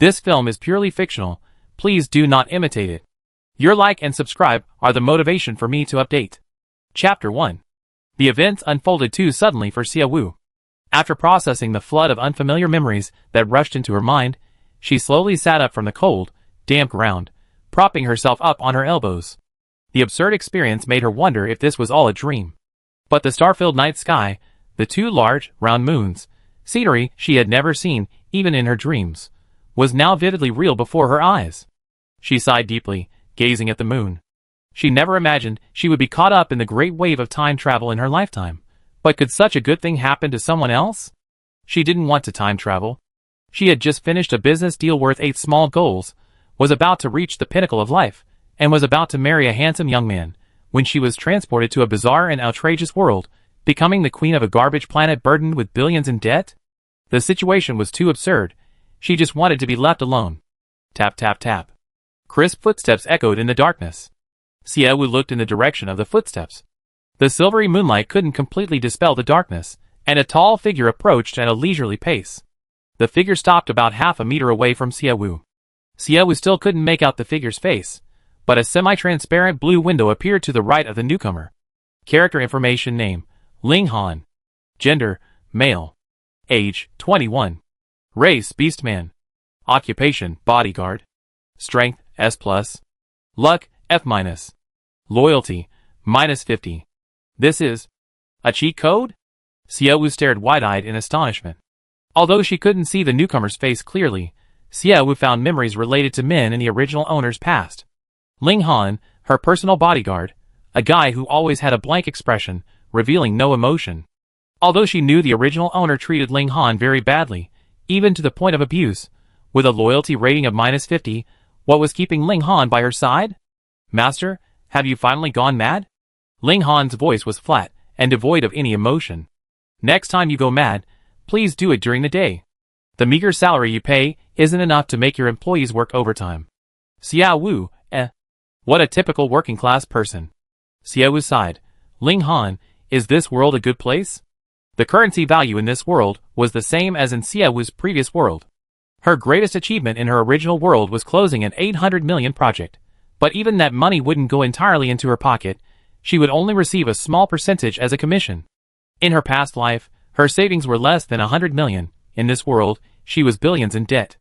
This film is purely fictional. Please do not imitate it. Your like and subscribe are the motivation for me to update. Chapter 1. The events unfolded too suddenly for Xia Wu. After processing the flood of unfamiliar memories that rushed into her mind, she slowly sat up from the cold, damp ground, propping herself up on her elbows. The absurd experience made her wonder if this was all a dream. But the star-filled night sky, the two large, round moons, scenery she had never seen, even in her dreams, was now vividly real before her eyes. She sighed deeply, gazing at the moon. She never imagined she would be caught up in the great wave of time travel in her lifetime. But could such a good thing happen to someone else? She didn't want to time travel. She had just finished a business deal worth 8 small goals, was about to reach the pinnacle of life, and was about to marry a handsome young man, when she was transported to a bizarre and outrageous world, becoming the queen of a garbage planet burdened with billions in debt? The situation was too absurd. She just wanted to be left alone. Tap tap tap. Crisp footsteps echoed in the darkness. Xia Wu looked in the direction of the footsteps. The silvery moonlight couldn't completely dispel the darkness, and a tall figure approached at a leisurely pace. The figure stopped about half a meter away from Xia Wu. Xia Wu still couldn't make out the figure's face, but a semi-transparent blue window appeared to the right of the newcomer. Character information: name, Ling Han. Gender, male. Age, 21. Race, beastman. Occupation, bodyguard. Strength, S+. Luck, F-. Loyalty, -50. This is a cheat code? Xia Wu stared wide-eyed in astonishment. Although she couldn't see the newcomer's face clearly, Xia Wu found memories related to men in the original owner's past. Ling Han, her personal bodyguard, a guy who always had a blank expression, revealing no emotion. Although she knew the original owner treated Ling Han very badly, even to the point of abuse, with a loyalty rating of -50, what was keeping Ling Han by her side? Master, have you finally gone mad? Ling Han's voice was flat and devoid of any emotion. Next time you go mad, please do it during the day. The meager salary you pay isn't enough to make your employees work overtime. Xia Wu, what a typical working-class person. Xia Wu sighed. Ling Han, is this world a good place? The currency value in this world was the same as in Xia Wu's previous world. Her greatest achievement in her original world was closing an 800 million project, but even that money wouldn't go entirely into her pocket. She would only receive a small percentage as a commission. In her past life, her savings were less than 100 million. In this world, she was billions in debt.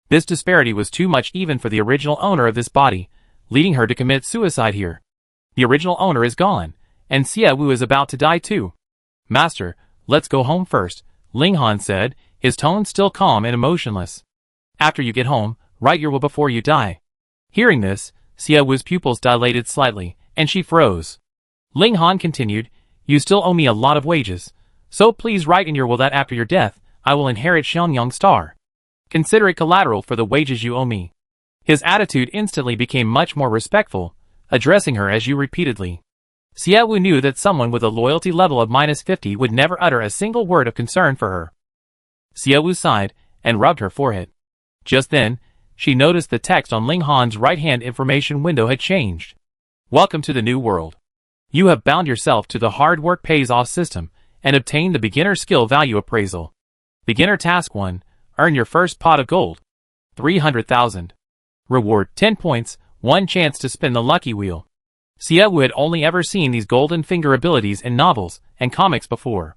This disparity was too much even for the original owner of this body, leading her to commit suicide here. The original owner is gone, and Xia Wu is about to die too. Master, let's go home first, Ling Han said, his tone still calm and emotionless. After you get home, write your will before you die. Hearing this, Xia Wu's pupils dilated slightly, and she froze. Ling Han continued, you still owe me a lot of wages, so please write in your will that after your death, I will inherit Xiangyang Star. Consider it collateral for the wages you owe me. His attitude instantly became much more respectful, addressing her as you repeatedly. Xia Wu knew that someone with a loyalty level of -50 would never utter a single word of concern for her. Xia Wu sighed and rubbed her forehead. Just then, she noticed the text on Ling Han's right-hand information window had changed. Welcome to the new world. You have bound yourself to the hard work pays off system and obtained the beginner skill value appraisal. Beginner task 1, earn your first pot of gold. 300,000. Reward 10 points, 1 chance to spin the lucky wheel. Xia Wu had only ever seen these golden finger abilities in novels and comics before.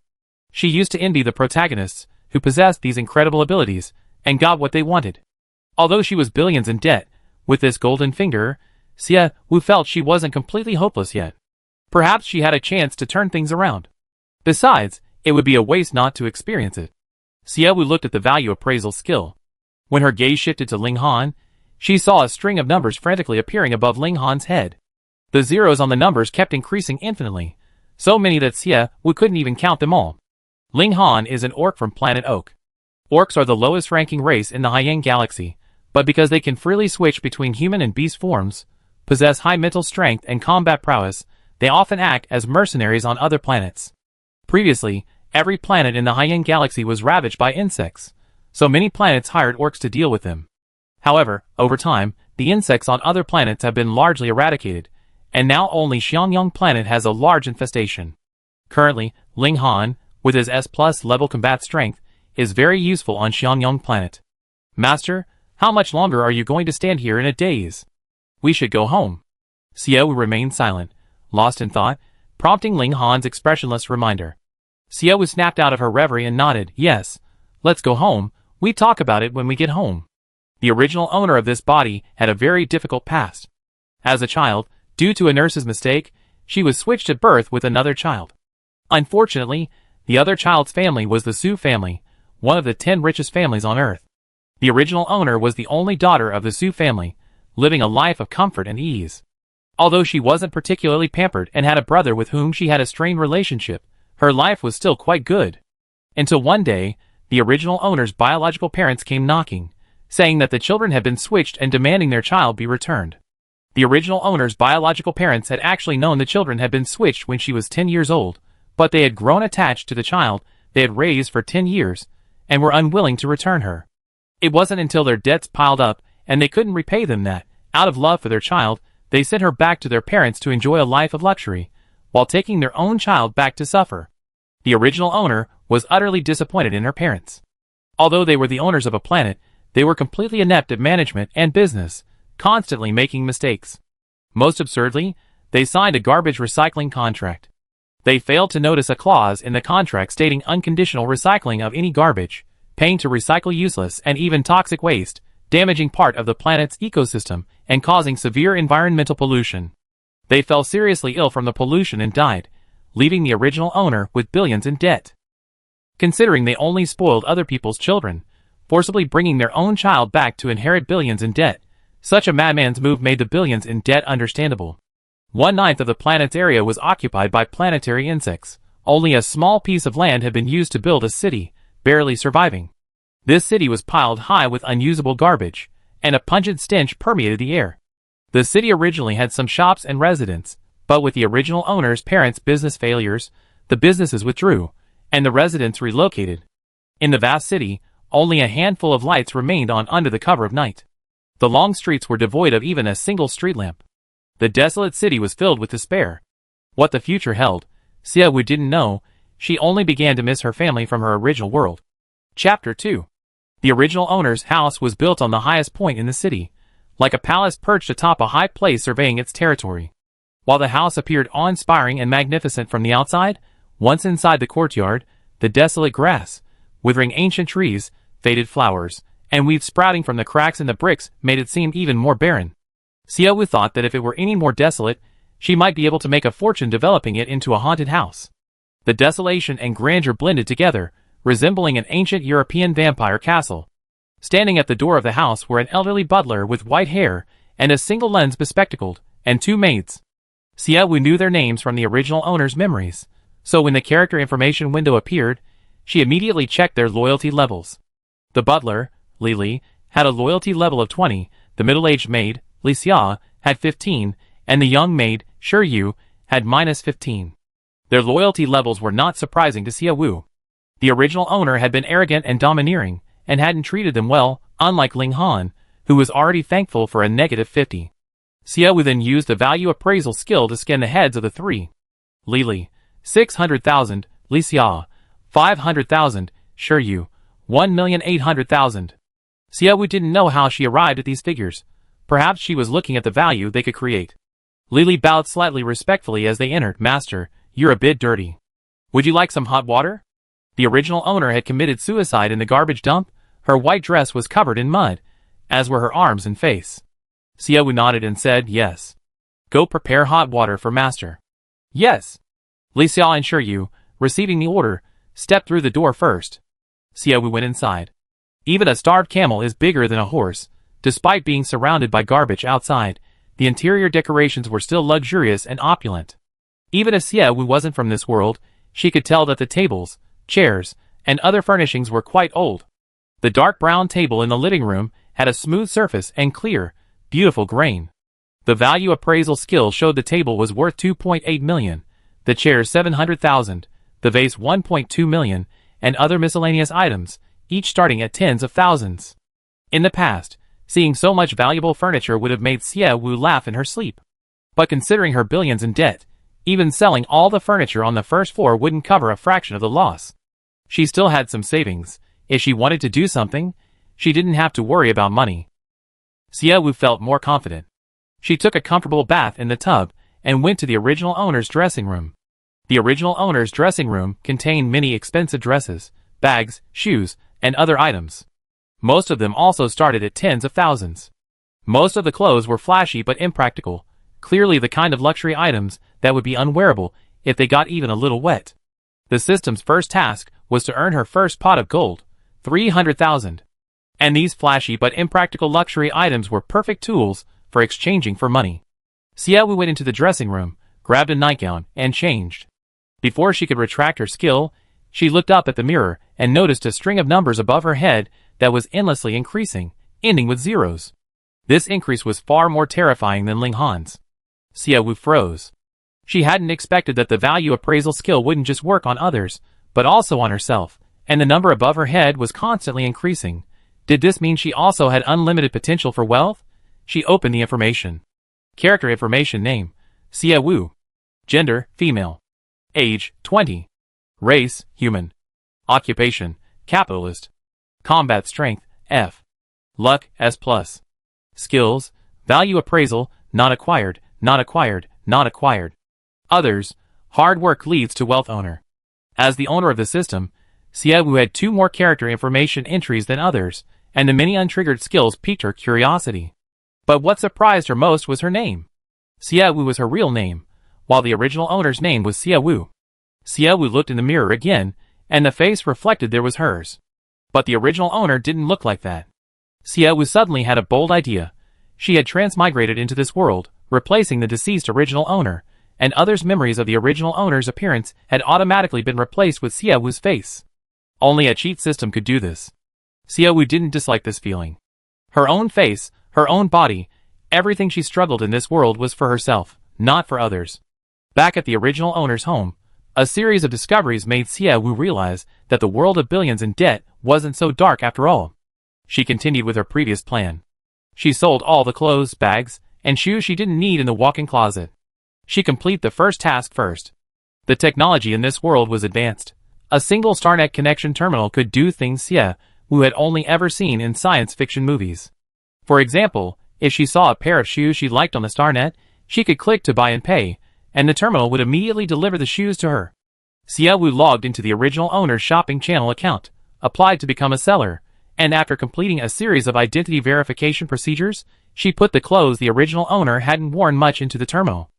She used to envy the protagonists who possessed these incredible abilities and got what they wanted. Although she was billions in debt, with this golden finger, Xia Wu felt she wasn't completely hopeless yet. Perhaps she had a chance to turn things around. Besides, it would be a waste not to experience it. Xia Wu looked at the value appraisal skill. When her gaze shifted to Ling Han, she saw a string of numbers frantically appearing above Ling Han's head. The zeros on the numbers kept increasing infinitely, so many that Xia Wu couldn't even count them all. Ling Han is an orc from planet Oak. Orcs are the lowest ranking race in the Hyang galaxy, but because they can freely switch between human and beast forms, possess high mental strength and combat prowess, they often act as mercenaries on other planets. Previously, every planet in the Hyang galaxy was ravaged by insects, so many planets hired orcs to deal with them. However, over time, the insects on other planets have been largely eradicated, and now only Xiangyang planet has a large infestation. Currently, Ling Han, with his S+ level combat strength, is very useful on Xiangyang planet. Master, How much longer are you going to stand here in a daze? We should go home. Xiao remained silent, lost in thought, prompting Ling Han's expressionless reminder. Xiao snapped out of her reverie and nodded. Yes, let's go home. We talk about it when we get home. The original owner of this body had a very difficult past. As a child, due to a nurse's mistake, she was switched at birth with another child. Unfortunately, the other child's family was the Su family, one of the 10 richest families on Earth. The original owner was the only daughter of the Su family, living a life of comfort and ease. Although she wasn't particularly pampered and had a brother with whom she had a strained relationship, her life was still quite good. Until one day, the original owner's biological parents came knocking, saying that the children had been switched and demanding their child be returned. The original owner's biological parents had actually known the children had been switched when she was 10 years old, but they had grown attached to the child they had raised for 10 years, and were unwilling to return her. It wasn't until their debts piled up and they couldn't repay them that, out of love for their child, they sent her back to their parents to enjoy a life of luxury, while taking their own child back to suffer. The original owner was utterly disappointed in her parents. Although they were the owners of a planet, they were completely inept at management and business, constantly making mistakes. Most absurdly, they signed a garbage recycling contract. They failed to notice a clause in the contract stating unconditional recycling of any garbage, paying to recycle useless and even toxic waste, damaging part of the planet's ecosystem and causing severe environmental pollution. They fell seriously ill from the pollution and died, leaving the original owner with billions in debt. Considering they only spoiled other people's children, forcibly bringing their own child back to inherit billions in debt, such a madman's move made the billions in debt understandable. 1/9 of the planet's area was occupied by planetary insects. Only a small piece of land had been used to build a city, barely surviving. This city was piled high with unusable garbage, and a pungent stench permeated the air. The city originally had some shops and residents, but with the original owner's parents' business failures, the businesses withdrew, and the residents relocated. In the vast city, only a handful of lights remained on under the cover of night. The long streets were devoid of even a single street lamp. The desolate city was filled with despair. What the future held, Xiaowu didn't know. She only began to miss her family from her original world. Chapter 2. The original owner's house was built on the highest point in the city, like a palace perched atop a high place surveying its territory. While the house appeared awe-inspiring and magnificent from the outside, once inside the courtyard, the desolate grass, withering ancient trees, faded flowers, and weeds sprouting from the cracks in the bricks made it seem even more barren. Xiaowu thought that if it were any more desolate, she might be able to make a fortune developing it into a haunted house. The desolation and grandeur blended together, resembling an ancient European vampire castle. Standing at the door of the house were an elderly butler with white hair and a single lens bespectacled, and 2 maids. Xiaowu knew their names from the original owner's memories, so when the character information window appeared, she immediately checked their loyalty levels. The butler, Li, had a loyalty level of 20, the middle-aged maid, Li Xia, had 15, and the young maid, Shi had -15. Their loyalty levels were not surprising to Xiaowu. The original owner had been arrogant and domineering, and hadn't treated them well, unlike Ling Han, who was already thankful for a -50. Xiaowu then used the value appraisal skill to scan the heads of the 3. Li, 600,000, Li Xia, 500,000, Shi, 1,800,000. Xiaowu didn't know how she arrived at these figures. Perhaps she was looking at the value they could create. Li bowed slightly respectfully as they entered. Master, you're a bit dirty. Would you like some hot water? The original owner had committed suicide in the garbage dump. Her white dress was covered in mud, as were her arms and face. Xiaowu nodded and said, yes. Go prepare hot water for Master. Yes. Li Xia and Shi, receiving the order, stepped through the door first. Xiaowu went inside. Even a starved camel is bigger than a horse. Despite being surrounded by garbage outside, the interior decorations were still luxurious and opulent. Even if Xiaowu wasn't from this world, she could tell that the tables, chairs, and other furnishings were quite old. The dark brown table in the living room had a smooth surface and clear, beautiful grain. The value appraisal skill showed the table was worth 2.8 million, the chairs 700,000, the vase 1.2 million, and other miscellaneous items, each starting at tens of thousands. In the past, seeing so much valuable furniture would have made Xiaowu laugh in her sleep. But considering her billions in debt, even selling all the furniture on the first floor wouldn't cover a fraction of the loss. She still had some savings. If she wanted to do something, she didn't have to worry about money. Xiao Wu felt more confident. She took a comfortable bath in the tub and went to the original owner's dressing room. The original owner's dressing room contained many expensive dresses, bags, shoes, and other items. Most of them also started at tens of thousands. Most of the clothes were flashy but impractical, clearly the kind of luxury items that would be unwearable if they got even a little wet. The system's first task was to earn her first pot of gold, 300,000. And these flashy but impractical luxury items were perfect tools for exchanging for money. Xiao Wu went into the dressing room, grabbed a nightgown, and changed. Before she could retract her skill, she looked up at the mirror and noticed a string of numbers above her head that was endlessly increasing, ending with zeros. This increase was far more terrifying than Ling Han's. Xiao Wu froze. She hadn't expected that the value appraisal skill wouldn't just work on others, but also on herself, and the number above her head was constantly increasing. Did this mean she also had unlimited potential for wealth? She opened the information. Character information: name, Xiao Wu. Gender, female. Age, 20. Race, human. Occupation, capitalist. Combat strength, F. Luck, S+. Skills, value appraisal, not acquired, not acquired, not acquired. Others, hard work leads to wealth owner. As the owner of the system, Xiao Wu had 2 more character information entries than others, and the many untriggered skills piqued her curiosity. But what surprised her most was her name. Xiao Wu was her real name, while the original owner's name was Xiao Wu. Xiao Wu looked in the mirror again, and the face reflected there was hers. But the original owner didn't look like that. Xiao Wu suddenly had a bold idea. She had transmigrated into this world, replacing the deceased original owner, and others' memories of the original owner's appearance had automatically been replaced with Xiao Wu's face. Only a cheat system could do this. Xiao Wu didn't dislike this feeling. Her own face, her own body, everything she struggled in this world was for herself, not for others. Back at the original owner's home, a series of discoveries made Xiao Wu realize that the world of billions in debt wasn't so dark after all. She continued with her previous plan. She sold all the clothes, bags, and shoes she didn't need in the walk-in closet. She completed the first task first. The technology in this world was advanced. A single StarNet connection terminal could do things Xiao Wu had only ever seen in science fiction movies. For example, if she saw a pair of shoes she liked on the StarNet, she could click to buy and pay, and the terminal would immediately deliver the shoes to her. Xiao Wu logged into the original owner's shopping channel account, applied to become a seller, and after completing a series of identity verification procedures, she put the clothes the original owner hadn't worn much into the terminal.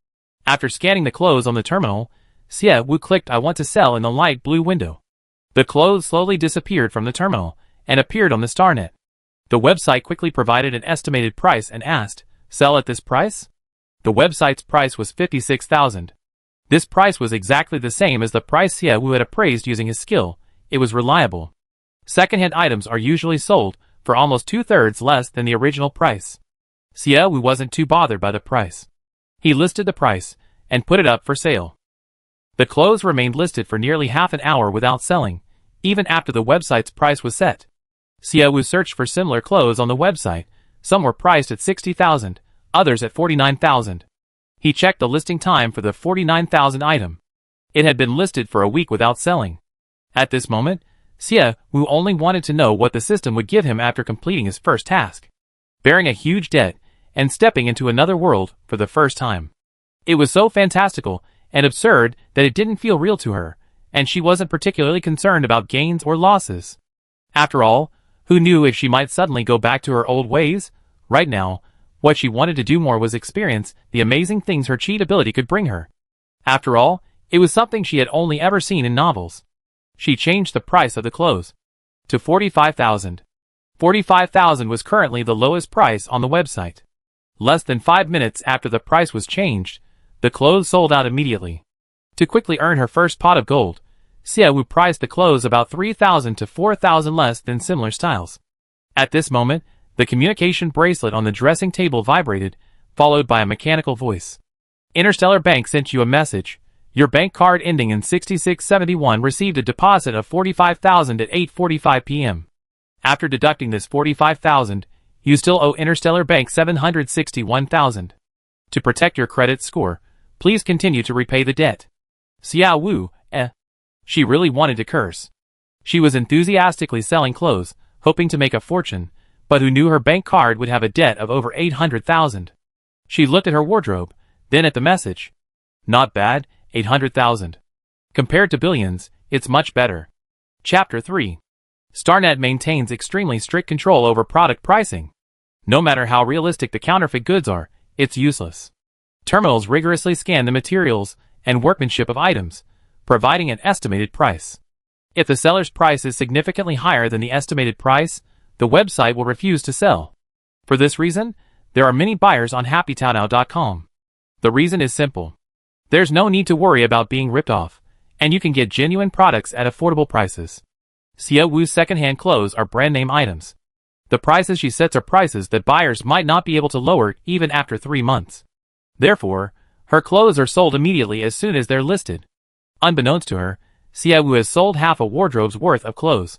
After scanning the clothes on the terminal, Xiao Wu clicked "I want to sell" in the light blue window. The clothes slowly disappeared from the terminal and appeared on the StarNet. The website quickly provided an estimated price and asked, "Sell at this price?" The website's price was 56,000. This price was exactly the same as the price Xiao Wu had appraised using his skill. It was reliable. Second-hand items are usually sold for almost 2/3 less than the original price. Xiao Wu wasn't too bothered by the price. He listed the price and put it up for sale. The clothes remained listed for nearly half an hour without selling, even after the website's price was set. Xiao Wu searched for similar clothes on the website. Some were priced at 60,000, others at 49,000. He checked the listing time for the 49,000 item. It had been listed for a week without selling. At this moment, Xiao Wu only wanted to know what the system would give him after completing his first task. Bearing a huge debt and stepping into another world for the first time. It was so fantastical and absurd that it didn't feel real to her, and she wasn't particularly concerned about gains or losses. After all, who knew if she might suddenly go back to her old ways? Right now, what she wanted to do more was experience the amazing things her cheat ability could bring her. After all, it was something she had only ever seen in novels. She changed the price of the clothes to 45,000. 45,000 was currently the lowest price on the website. Less than 5 minutes after the price was changed, the clothes sold out immediately. To quickly earn her first pot of gold, Xiao Wu priced the clothes about 3,000 to 4,000 less than similar styles. At this moment, the communication bracelet on the dressing table vibrated, followed by a mechanical voice. Interstellar Bank sent you a message. Your bank card ending in 6671 received a deposit of 45,000 at 8:45 p.m. After deducting this 45,000, you still owe Interstellar Bank 761,000. To protect your credit score, please continue to repay the debt. Xiao Wu, She really wanted to curse. She was enthusiastically selling clothes, hoping to make a fortune, but who knew her bank card would have a debt of over 800,000. She looked at her wardrobe, then at the message. Not bad, 800,000. Compared to billions, it's much better. Chapter 3. Starnet maintains extremely strict control over product pricing. No matter how realistic the counterfeit goods are, it's useless. Terminals rigorously scan the materials and workmanship of items, providing an estimated price. If the seller's price is significantly higher than the estimated price, the website will refuse to sell. For this reason, there are many buyers on happytownow.com. The reason is simple. There's no need to worry about being ripped off, and you can get genuine products at affordable prices. Xia Wu's second-hand clothes are brand-name items. The prices she sets are prices that buyers might not be able to lower even after 3 months. Therefore, her clothes are sold immediately as soon as they're listed. Unbeknownst to her, Xia Wu has sold half a wardrobe's worth of clothes.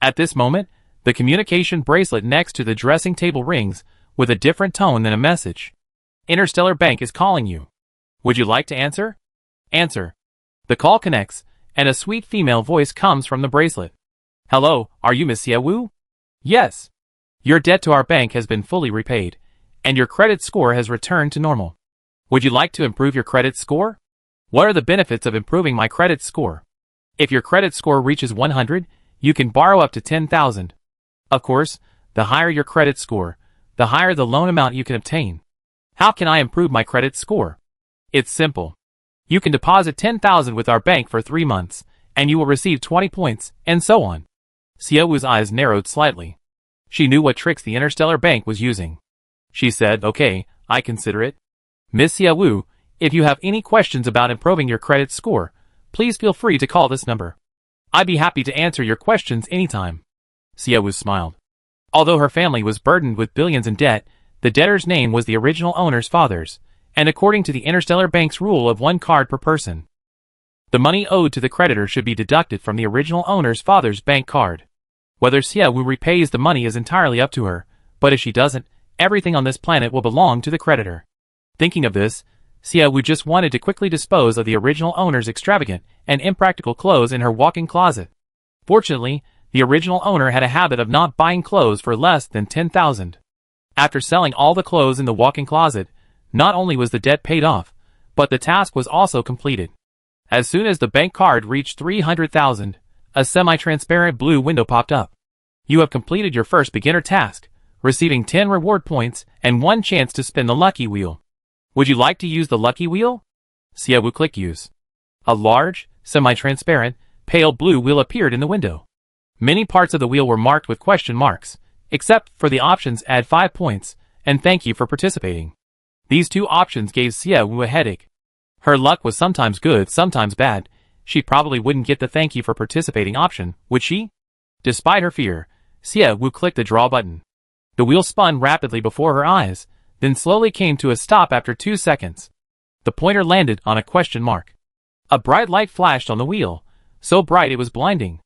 At this moment, the communication bracelet next to the dressing table rings with a different tone than a message. Interstellar Bank is calling you. Would you like to answer? Answer. The call connects, and a sweet female voice comes from the bracelet. Hello, are you Miss Xia Wu? Yes. Your debt to our bank has been fully repaid, and your credit score has returned to normal. Would you like to improve your credit score? What are the benefits of improving my credit score? If your credit score reaches 100, you can borrow up to 10,000. Of course, the higher your credit score, the higher the loan amount you can obtain. How can I improve my credit score? It's simple. You can deposit 10,000 with our bank for 3 months, and you will receive 20 points, and so on. Xia Wu's eyes narrowed slightly. She knew what tricks the Interstellar Bank was using. She said, okay, I consider it. Miss Xia Wu, if you have any questions about improving your credit score, please feel free to call this number. I'd be happy to answer your questions anytime. Xia Wu smiled. Although her family was burdened with billions in debt, the debtor's name was the original owner's father's, and according to the Interstellar Bank's rule of 1 card per person, the money owed to the creditor should be deducted from the original owner's father's bank card. Whether Xia Wu repays the money is entirely up to her, but if she doesn't, everything on this planet will belong to the creditor. Thinking of this, Xia Wu just wanted to quickly dispose of the original owner's extravagant and impractical clothes in her walk-in closet. Fortunately, the original owner had a habit of not buying clothes for less than 10,000. After selling all the clothes in the walk-in closet, not only was the debt paid off, but the task was also completed. As soon as the bank card reached 300,000, a semi-transparent blue window popped up. You have completed your first beginner task, receiving 10 reward points and 1 chance to spin the lucky wheel. Would you like to use the lucky wheel? Xia Wu clicked use. A large, semi-transparent, pale blue wheel appeared in the window. Many parts of the wheel were marked with question marks, except for the options add 5 points and thank you for participating. These 2 options gave Xia Wu a headache. Her luck was sometimes good, sometimes bad. She probably wouldn't get the thank you for participating option, would she? Despite her fear, Xia Wu clicked the draw button. The wheel spun rapidly before her eyes, then slowly came to a stop after 2 seconds. The pointer landed on a question mark. A bright light flashed on the wheel, so bright it was blinding.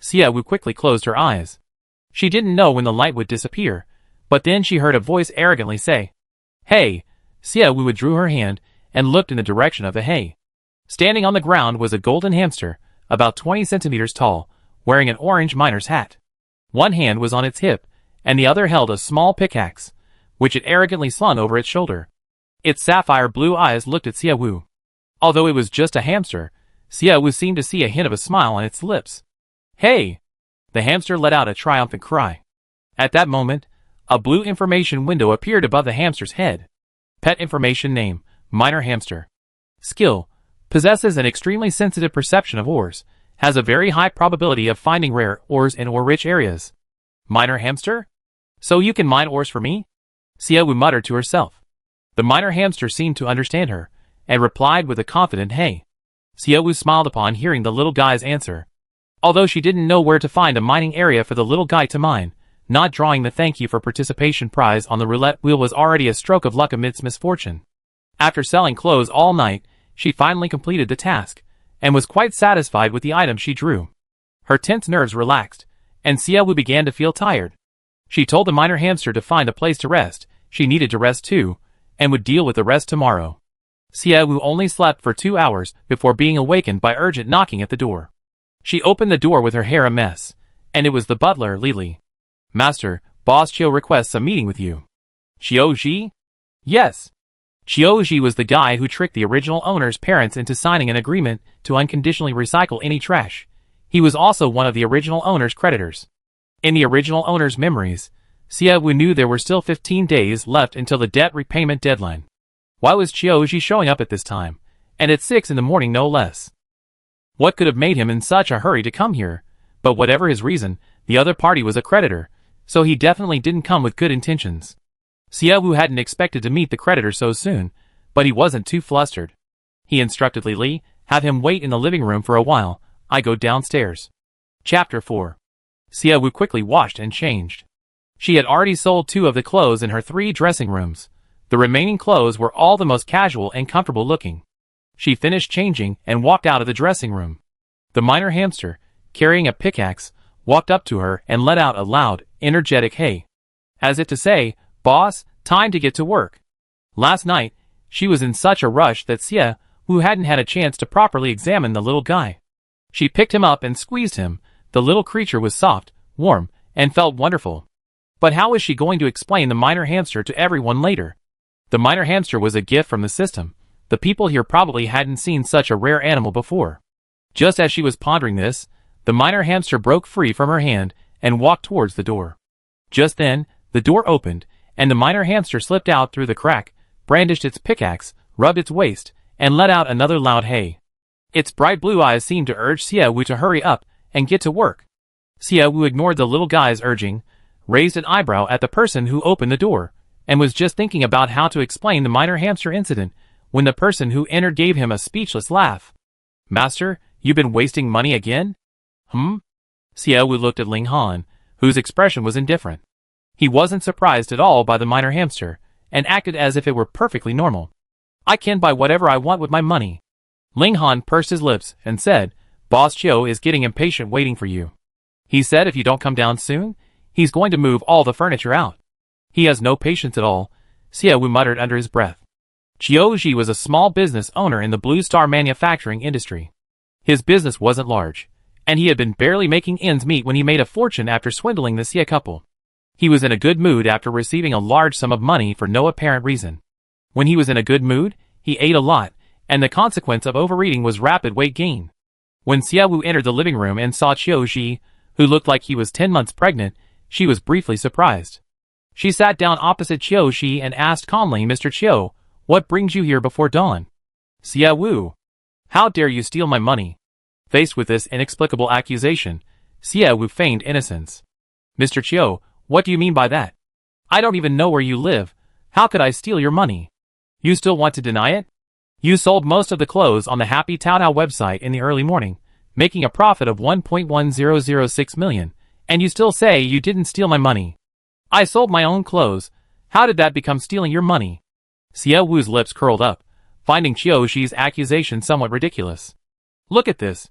Xia Wu quickly closed her eyes. She didn't know when the light would disappear, but then she heard a voice arrogantly say, "Hey!" Xia Wu withdrew her hand and looked in the direction of the hay. Standing on the ground was a golden hamster, about 20 centimeters tall, wearing an orange miner's hat. One hand was on its hip, and the other held a small pickaxe, which it arrogantly slung over its shoulder. Its sapphire blue eyes looked at Xia Wu. Although it was just a hamster, Xia Wu seemed to see a hint of a smile on its lips. "Hey!" The hamster let out a triumphant cry. At that moment, a blue information window appeared above the hamster's head. Pet information name, Miner Hamster. Skill, possesses an extremely sensitive perception of ores, has a very high probability of finding rare ores in ore-rich areas. Miner Hamster? So you can mine ores for me? Xia Wu muttered to herself. The miner hamster seemed to understand her, and replied with a confident hey. Xia Wu smiled upon hearing the little guy's answer. Although she didn't know where to find a mining area for the little guy to mine, not drawing the thank you for participation prize on the roulette wheel was already a stroke of luck amidst misfortune. After selling clothes all night, she finally completed the task, and was quite satisfied with the item she drew. Her tense nerves relaxed, and Xia Wu began to feel tired. She told the miner hamster to find a place to rest, she needed to rest too, and would deal with the rest tomorrow. Xia Wu only slept for 2 hours before being awakened by urgent knocking at the door. She opened the door with her hair a mess, and it was the butler, Lily. Master, Boss Chiu requests a meeting with you. Chiu? Yes. Chiu was the guy who tricked the original owner's parents into signing an agreement to unconditionally recycle any trash. He was also one of the original owner's creditors. In the original owner's memories, Xiaowu knew there were still 15 days left until the debt repayment deadline. Why was Chiu showing up at this time? And at 6 in the morning no less. What could have made him in such a hurry to come here? But whatever his reason, the other party was a creditor, so he definitely didn't come with good intentions. Xiaowu hadn't expected to meet the creditor so soon, but he wasn't too flustered. He instructed Li, have him wait in the living room for a while, I go downstairs. Chapter 4. Xiaowu quickly washed and changed. She had already sold 2 of the clothes in her 3 dressing rooms. The remaining clothes were all the most casual and comfortable looking. She finished changing and walked out of the dressing room. The minor hamster, carrying a pickaxe, walked up to her and let out a loud, energetic hey. As if to say, boss, time to get to work. Last night, she was in such a rush that Xiaowu hadn't had a chance to properly examine the little guy. She picked him up and squeezed him. The little creature was soft, warm, and felt wonderful. But how was she going to explain the minor hamster to everyone later? The minor hamster was a gift from the system. The people here probably hadn't seen such a rare animal before. Just as she was pondering this, the minor hamster broke free from her hand and walked towards the door. Just then, the door opened, and the minor hamster slipped out through the crack, brandished its pickaxe, rubbed its waist, and let out another loud hey. Its bright blue eyes seemed to urge Xiaowu to hurry up and get to work. Xiaowu ignored the little guy's urging, raised an eyebrow at the person who opened the door, and was just thinking about how to explain the minor hamster incident when the person who entered gave him a speechless laugh. Master, you've been wasting money again? Xiaowu looked at Ling Han, whose expression was indifferent. He wasn't surprised at all by the minor hamster, and acted as if it were perfectly normal. I can buy whatever I want with my money. Ling Han pursed his lips and said, Boss Chiu is getting impatient waiting for you. He said if you don't come down soon, he's going to move all the furniture out. He has no patience at all, Xiaowu muttered under his breath. Chiu was a small business owner in the Blue Star manufacturing industry. His business wasn't large, and he had been barely making ends meet when he made a fortune after swindling the Xia couple. He was in a good mood after receiving a large sum of money for no apparent reason. When he was in a good mood, he ate a lot, and the consequence of overeating was rapid weight gain. When Xiaowu entered the living room and saw Chiu, who looked like he was 10 months pregnant, she was briefly surprised. She sat down opposite Chiu and asked calmly, Mr. Chiu, what brings you here before dawn? Xiaowu, how dare you steal my money? Faced with this inexplicable accusation, Xiaowu feigned innocence. Mr. Chiu, what do you mean by that? I don't even know where you live. How could I steal your money? You still want to deny it? You sold most of the clothes on the Happy Taotao website in the early morning, making a profit of 1.1006 million, and you still say you didn't steal my money. I sold my own clothes. How did that become stealing your money? Xiaowu's lips curled up, finding Chiu's accusation somewhat ridiculous. Look at this.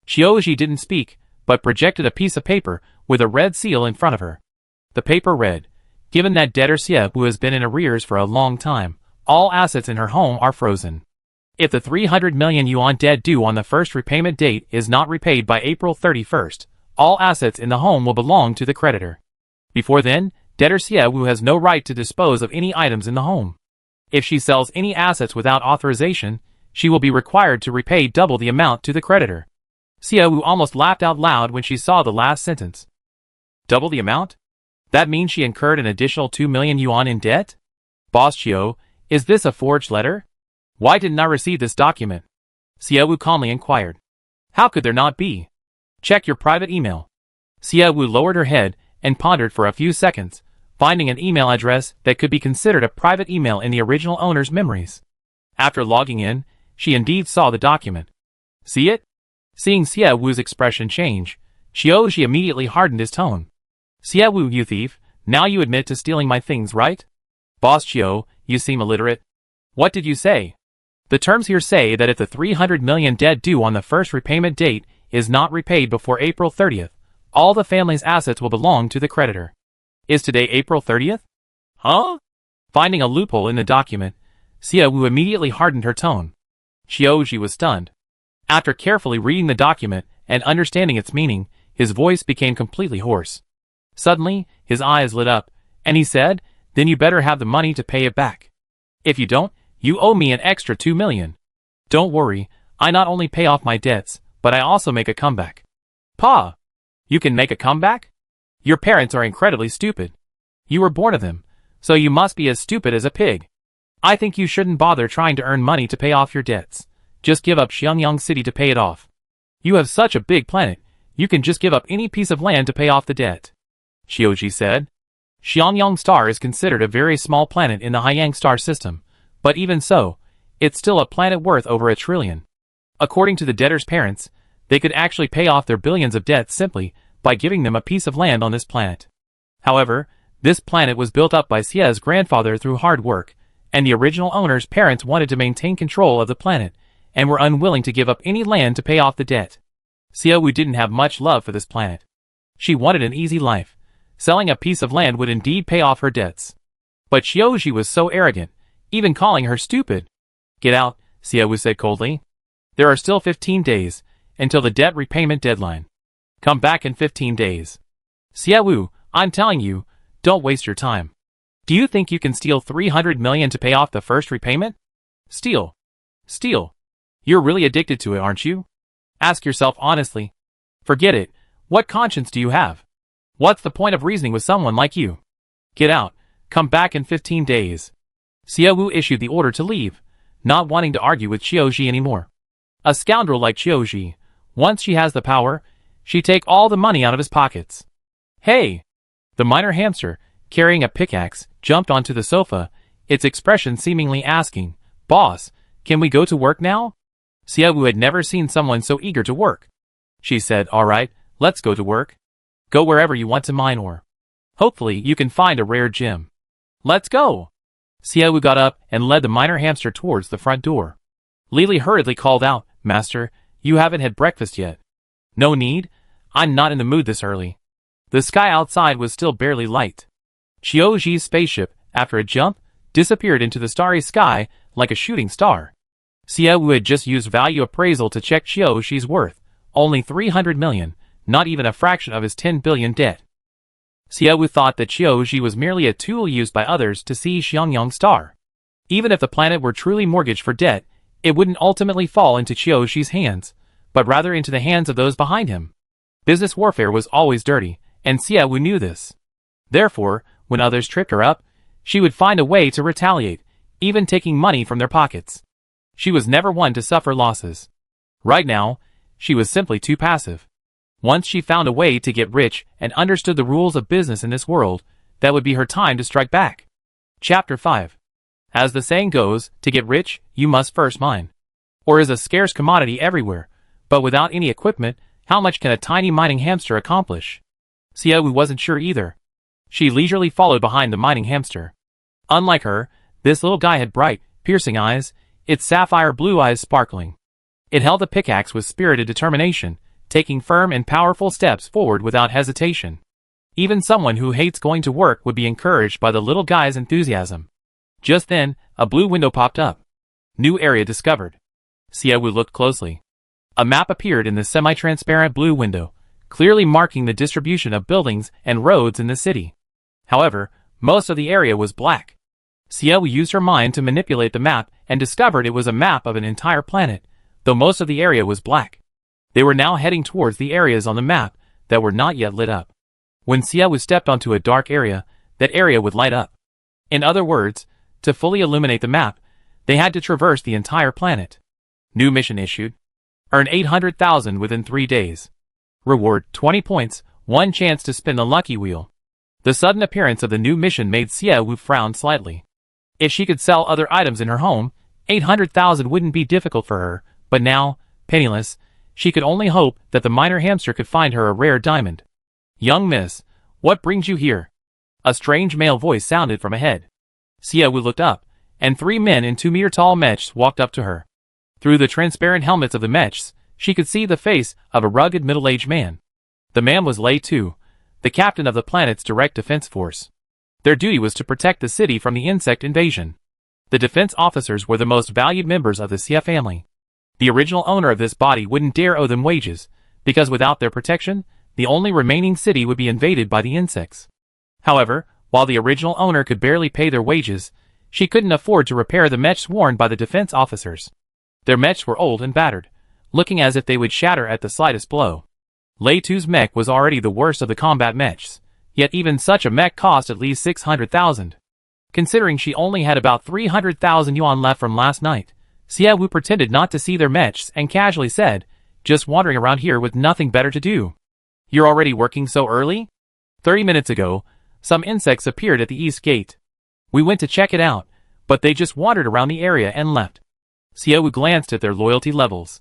Chiu didn't speak, but projected a piece of paper with a red seal in front of her. The paper read, given that debtor Xiaowu has been in arrears for a long time, all assets in her home are frozen. If the 300 million yuan debt due on the first repayment date is not repaid by April 31st, all assets in the home will belong to the creditor. Before then, debtor Xiaowu has no right to dispose of any items in the home. If she sells any assets without authorization, she will be required to repay double the amount to the creditor. Xiaowu almost laughed out loud when she saw the last sentence. Double the amount? That means she incurred an additional 2 million yuan in debt? Boss Chiu, is this a forged letter? Why didn't I receive this document? Xiaowu calmly inquired. How could there not be? Check your private email. Xiaowu lowered her head and pondered for a few seconds, finding an email address that could be considered a private email in the original owner's memories. After logging in, she indeed saw the document. See it? Seeing Xiaowu's expression change, Chiu immediately hardened his tone. Xiaowu, you thief, now you admit to stealing my things, right? Boss Chiu, you seem illiterate. What did you say? The terms here say that if the 300 million debt due on the first repayment date is not repaid before April 30th, all the family's assets will belong to the creditor. Is today April 30th? Huh? Finding a loophole in the document, Xiaowu immediately hardened her tone. Chiu was stunned. After carefully reading the document and understanding its meaning, his voice became completely hoarse. Suddenly, his eyes lit up, and he said, "Then you better have the money to pay it back. If you don't, you owe me an extra 2 million. Don't worry, I not only pay off my debts, but I also make a comeback." "Pa! You can make a comeback? Your parents are incredibly stupid. You were born of them, so you must be as stupid as a pig. I think you shouldn't bother trying to earn money to pay off your debts. Just give up Xiangyang City to pay it off. You have such a big planet, you can just give up any piece of land to pay off the debt," Xiaoji said. Xiangyang Star is considered a very small planet in the Haiyang star system, but even so, it's still a planet worth over 1 trillion. According to the debtors' parents, they could actually pay off their billions of debts simply by giving them a piece of land on this planet. However, this planet was built up by Xie's grandfather through hard work, and the original owner's parents wanted to maintain control of the planet, and were unwilling to give up any land to pay off the debt. Xie Wu didn't have much love for this planet. She wanted an easy life. Selling a piece of land would indeed pay off her debts. But Xiaoji was so arrogant, even calling her stupid. "Get out," Xie Wu said coldly. "There are still 15 days, until the debt repayment deadline. Come back in 15 days. Xie Wu, I'm telling you, don't waste your time. Do you think you can steal 300 million to pay off the first repayment? Steal. Steal. You're really addicted to it, aren't you? Ask yourself honestly. Forget it, what conscience do you have? What's the point of reasoning with someone like you? Get out, come back in 15 days. Xie Wu issued the order to leave, not wanting to argue with Qiuji anymore. A scoundrel like Qiuji, once she has the power, she take all the money out of his pockets. Hey! The minor hamster, carrying a pickaxe, jumped onto the sofa, its expression seemingly asking, "Boss, can we go to work now?" Xie Wu had never seen someone so eager to work. She said, "Alright, let's go to work. Go wherever you want to mine ore. Hopefully you can find a rare gem. Let's go!" Xie Wu got up and led the minor hamster towards the front door. Lili hurriedly called out, "Master, you haven't had breakfast yet." "No need, I'm not in the mood this early." The sky outside was still barely light. Qiuji's spaceship, after a jump, disappeared into the starry sky like a shooting star. Xie Wu had just used value appraisal to check Qiuji's worth, only 300 million, not even a fraction of his 10 billion debt. Xie Wu thought that Qiuji was merely a tool used by others to seize Xiangyang Star. Even if the planet were truly mortgaged for debt, it wouldn't ultimately fall into Qiuji's hands, but rather into the hands of those behind him. Business warfare was always dirty, and Xie Wu knew this. Therefore, when others tripped her up, she would find a way to retaliate, even taking money from their pockets. She was never one to suffer losses. Right now, she was simply too passive. Once she found a way to get rich and understood the rules of business in this world, that would be her time to strike back. Chapter 5. As the saying goes, to get rich, you must first mine. Ore is a scarce commodity everywhere, but without any equipment, how much can a tiny mining hamster accomplish? Xie Wu wasn't sure either. She leisurely followed behind the mining hamster. Unlike her, this little guy had bright, piercing eyes, its sapphire blue eyes sparkling. It held the pickaxe with spirited determination, taking firm and powerful steps forward without hesitation. Even someone who hates going to work would be encouraged by the little guy's enthusiasm. Just then, a blue window popped up. New area discovered. Xie Wu looked closely. A map appeared in the semi-transparent blue window, clearly marking the distribution of buildings and roads in the city. However, most of the area was black. Xie Wu used her mind to manipulate the map and discovered it was a map of an entire planet, though most of the area was black. They were now heading towards the areas on the map that were not yet lit up. When Xie Wu stepped onto a dark area, that area would light up. In other words, to fully illuminate the map, they had to traverse the entire planet. New mission issued. Earn 800,000 within 3 days. Reward 20 points, 1 chance to spin the lucky wheel. The sudden appearance of the new mission made Xie Wu frown slightly. If she could sell other items in her home, 800,000 wouldn't be difficult for her, but now, penniless, she could only hope that the minor hamster could find her a rare diamond. "Young miss, what brings you here?" A strange male voice sounded from ahead. Xie Wu looked up, and 3 men in 2-meter-tall mechs walked up to her. Through the transparent helmets of the mechs, she could see the face of a rugged middle-aged man. The man was Lei Tu, the captain of the planet's direct defense force. Their duty was to protect the city from the insect invasion. The defense officers were the most valued members of the Xie family. The original owner of this body wouldn't dare owe them wages, because without their protection, the only remaining city would be invaded by the insects. However, while the original owner could barely pay their wages, she couldn't afford to repair the mechs worn by the defense officers. Their mechs were old and battered, looking as if they would shatter at the slightest blow. Lei Tu's mech was already the worst of the combat mechs, yet even such a mech cost at least 600,000. Considering she only had about 300,000 yuan left from last night, Xie Wu pretended not to see their mechs and casually said, "Just wandering around here with nothing better to do." "You're already working so early?" 30 minutes ago, some insects appeared at the east gate. We went to check it out, but they just wandered around the area and left. Xie Wu glanced at their loyalty levels.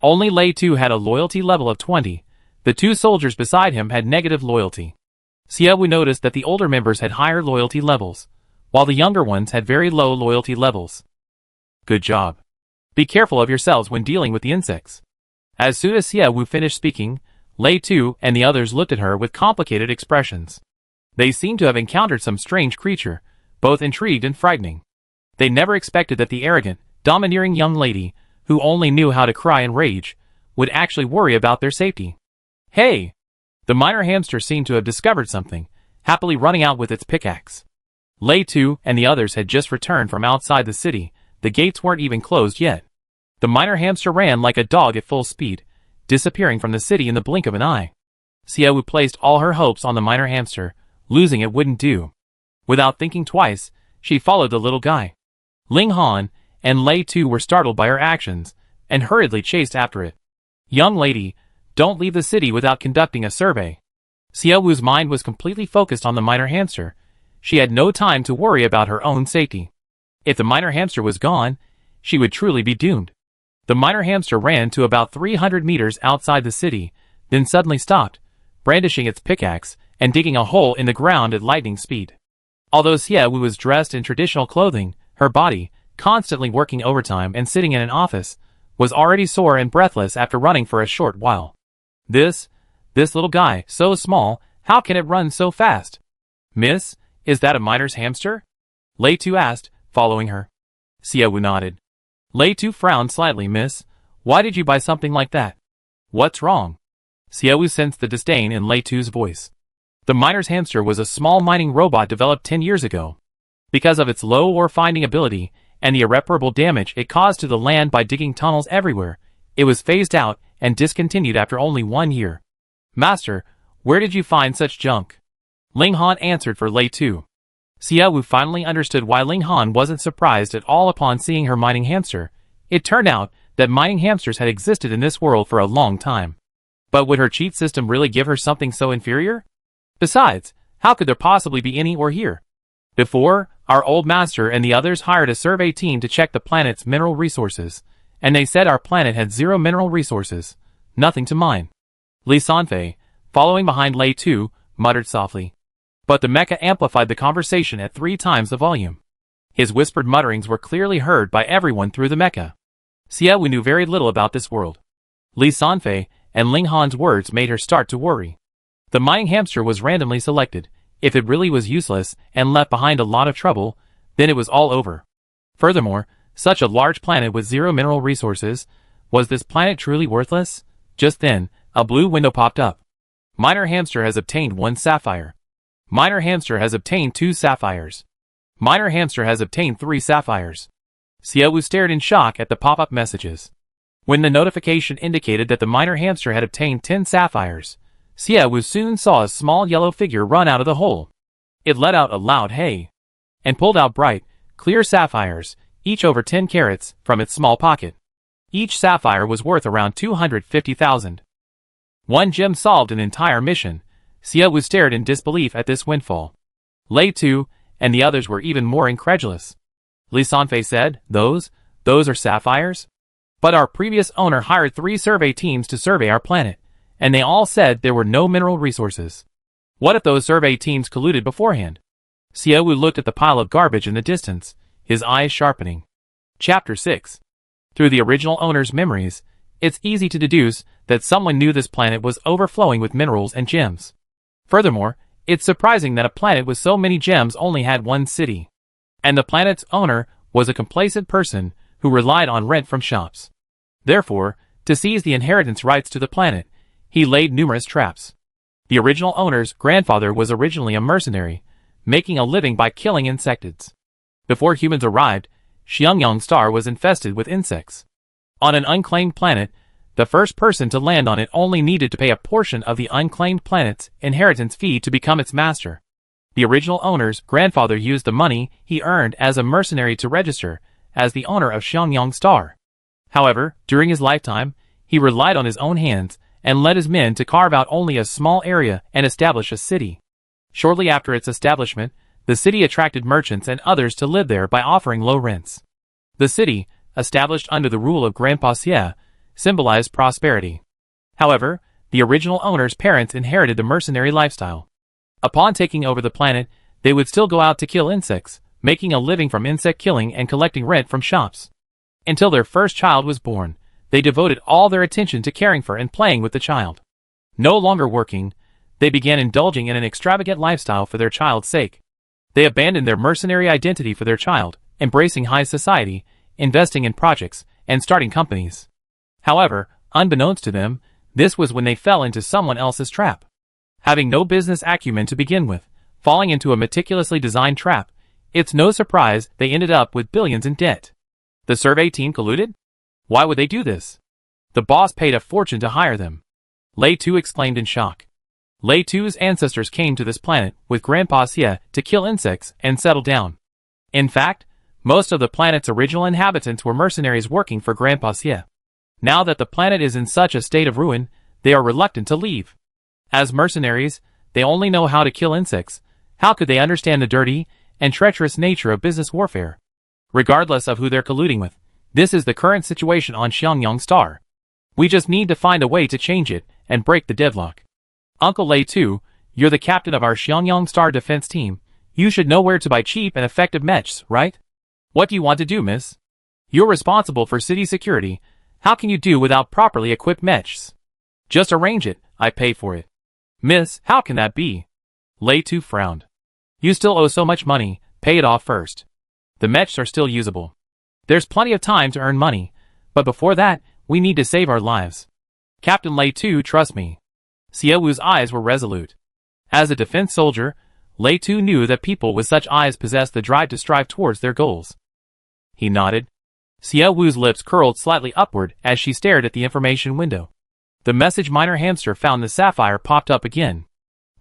Only Lei Tu had a loyalty level of 20. The two soldiers beside him had negative loyalty. Xie Wu noticed that the older members had higher loyalty levels, while the younger ones had very low loyalty levels. Good job. Be careful of yourselves when dealing with the insects. As soon as Xie Wu finished speaking, Lei Tu and the others looked at her with complicated expressions. They seemed to have encountered some strange creature, both intrigued and frightening. They never expected that the arrogant, domineering young lady, who only knew how to cry and rage, would actually worry about their safety. "Hey!" The minor hamster seemed to have discovered something, happily running out with its pickaxe. Lei Tu and the others had just returned from outside the city. The gates weren't even closed yet. The minor hamster ran like a dog at full speed, disappearing from the city in the blink of an eye. Xie Wu placed all her hopes on the minor hamster. Losing it wouldn't do. Without thinking twice, she followed the little guy. Ling Han and Lei Tu were startled by her actions, and hurriedly chased after it. "Young lady, don't leave the city without conducting a survey." Xie Wu's mind was completely focused on the minor hamster. She had no time to worry about her own safety. If the minor hamster was gone, she would truly be doomed. The minor hamster ran to about 300 meters outside the city, then suddenly stopped, brandishing its pickaxe and digging a hole in the ground at lightning speed. Although Xie Wu was dressed in traditional clothing, her body, constantly working overtime and sitting in an office, was already sore and breathless after running for a short while. This little guy, so small, how can it run so fast? "Miss, is that a miner's hamster?" Lei Tu asked, following her. Xie Wu nodded. Lei Tu frowned slightly. "Miss, why did you buy something like that? What's wrong?" Xie Wu sensed the disdain in Lei Tu's voice. The miner's hamster was a small mining robot developed 10 years ago. Because of its low ore finding ability and the irreparable damage it caused to the land by digging tunnels everywhere, it was phased out and discontinued after only 1 year. "Master, where did you find such junk?" Ling Han answered for Lei Tu. Xie Wu finally understood why Ling Han wasn't surprised at all upon seeing her mining hamster. It turned out that mining hamsters had existed in this world for a long time. But would her cheat system really give her something so inferior? Besides, how could there possibly be any ore here? Before, our old master and the others hired a survey team to check the planet's mineral resources, and they said our planet had 0 mineral resources, nothing to mine. Li Sanfei, following behind Lei Tu, muttered softly. But the mecha amplified the conversation at 3 times the volume. His whispered mutterings were clearly heard by everyone through the mecha. Xie Wu knew very little about this world. Li Sanfei and Ling Han's words made her start to worry. The mining hamster was randomly selected. If it really was useless and left behind a lot of trouble, then it was all over. Furthermore, such a large planet with 0 mineral resources, was this planet truly worthless? Just then, a blue window popped up. Miner hamster has obtained 1 sapphire. Miner hamster has obtained 2 sapphires. Miner hamster has obtained 3 sapphires. Xie Wu stared in shock at the pop-up messages. When the notification indicated that the miner hamster had obtained 10 sapphires, Xie Wu soon saw a small yellow figure run out of the hole. It let out a loud hey, and pulled out bright, clear sapphires, each over 10 carats, from its small pocket. Each sapphire was worth around 250,000. 1 gem solved an entire mission. Xie Wu stared in disbelief at this windfall. Lei Tu and the others were even more incredulous. Li Sanfei said, those are sapphires? But our previous owner hired 3 survey teams to survey our planet, and they all said there were no mineral resources. What if those survey teams colluded beforehand? Xie Wu looked at the pile of garbage in the distance, his eyes sharpening. Chapter 6. Through the original owner's memories, it's easy to deduce that someone knew this planet was overflowing with minerals and gems. Furthermore, it's surprising that a planet with so many gems only had 1 city. And the planet's owner was a complacent person who relied on rent from shops. Therefore, to seize the inheritance rights to the planet, he laid numerous traps. The original owner's grandfather was originally a mercenary, making a living by killing insects. Before humans arrived, Xiangyang Star was infested with insects. On an unclaimed planet, the first person to land on it only needed to pay a portion of the unclaimed planet's inheritance fee to become its master. The original owner's grandfather used the money he earned as a mercenary to register as the owner of Xiangyang Star. However, during his lifetime, he relied on his own hands and led his men to carve out only a small area and establish a city. Shortly after its establishment, the city attracted merchants and others to live there by offering low rents. The city, established under the rule of Grandpa Xie, symbolized prosperity. However, the original owner's parents inherited the mercenary lifestyle. Upon taking over the planet, they would still go out to kill insects, making a living from insect killing and collecting rent from shops. Until their first child was born, they devoted all their attention to caring for and playing with the child. No longer working, they began indulging in an extravagant lifestyle for their child's sake. They abandoned their mercenary identity for their child, embracing high society, investing in projects, and starting companies. However, unbeknownst to them, this was when they fell into someone else's trap. Having no business acumen to begin with, falling into a meticulously designed trap, it's no surprise they ended up with billions in debt. The survey team colluded? Why would they do this? The boss paid a fortune to hire them. Lei Tu exclaimed in shock. Lei Tu's ancestors came to this planet with Grandpa Xie to kill insects and settle down. In fact, most of the planet's original inhabitants were mercenaries working for Grandpa Xie. Now that the planet is in such a state of ruin, they are reluctant to leave. As mercenaries, they only know how to kill insects. How could they understand the dirty and treacherous nature of business warfare? Regardless of who they're colluding with, this is the current situation on Xiangyang Star. We just need to find a way to change it and break the deadlock. Uncle Lei Tu, you're the captain of our Xiangyang Star defense team. You should know where to buy cheap and effective mechs, right? What do you want to do, miss? You're responsible for city security. How can you do without properly equipped mechs? Just arrange it, I pay for it. Miss, how can that be? Lei Tu frowned. You still owe so much money, pay it off first. The mechs are still usable. There's plenty of time to earn money, but before that, we need to save our lives. Captain Lei Tu, trust me. Xie Wu's eyes were resolute. As a defense soldier, Lei Tu knew that people with such eyes possessed the drive to strive towards their goals. He nodded. Xie Wu's lips curled slightly upward as she stared at the information window. The message Miner Hamster found the sapphire popped up again.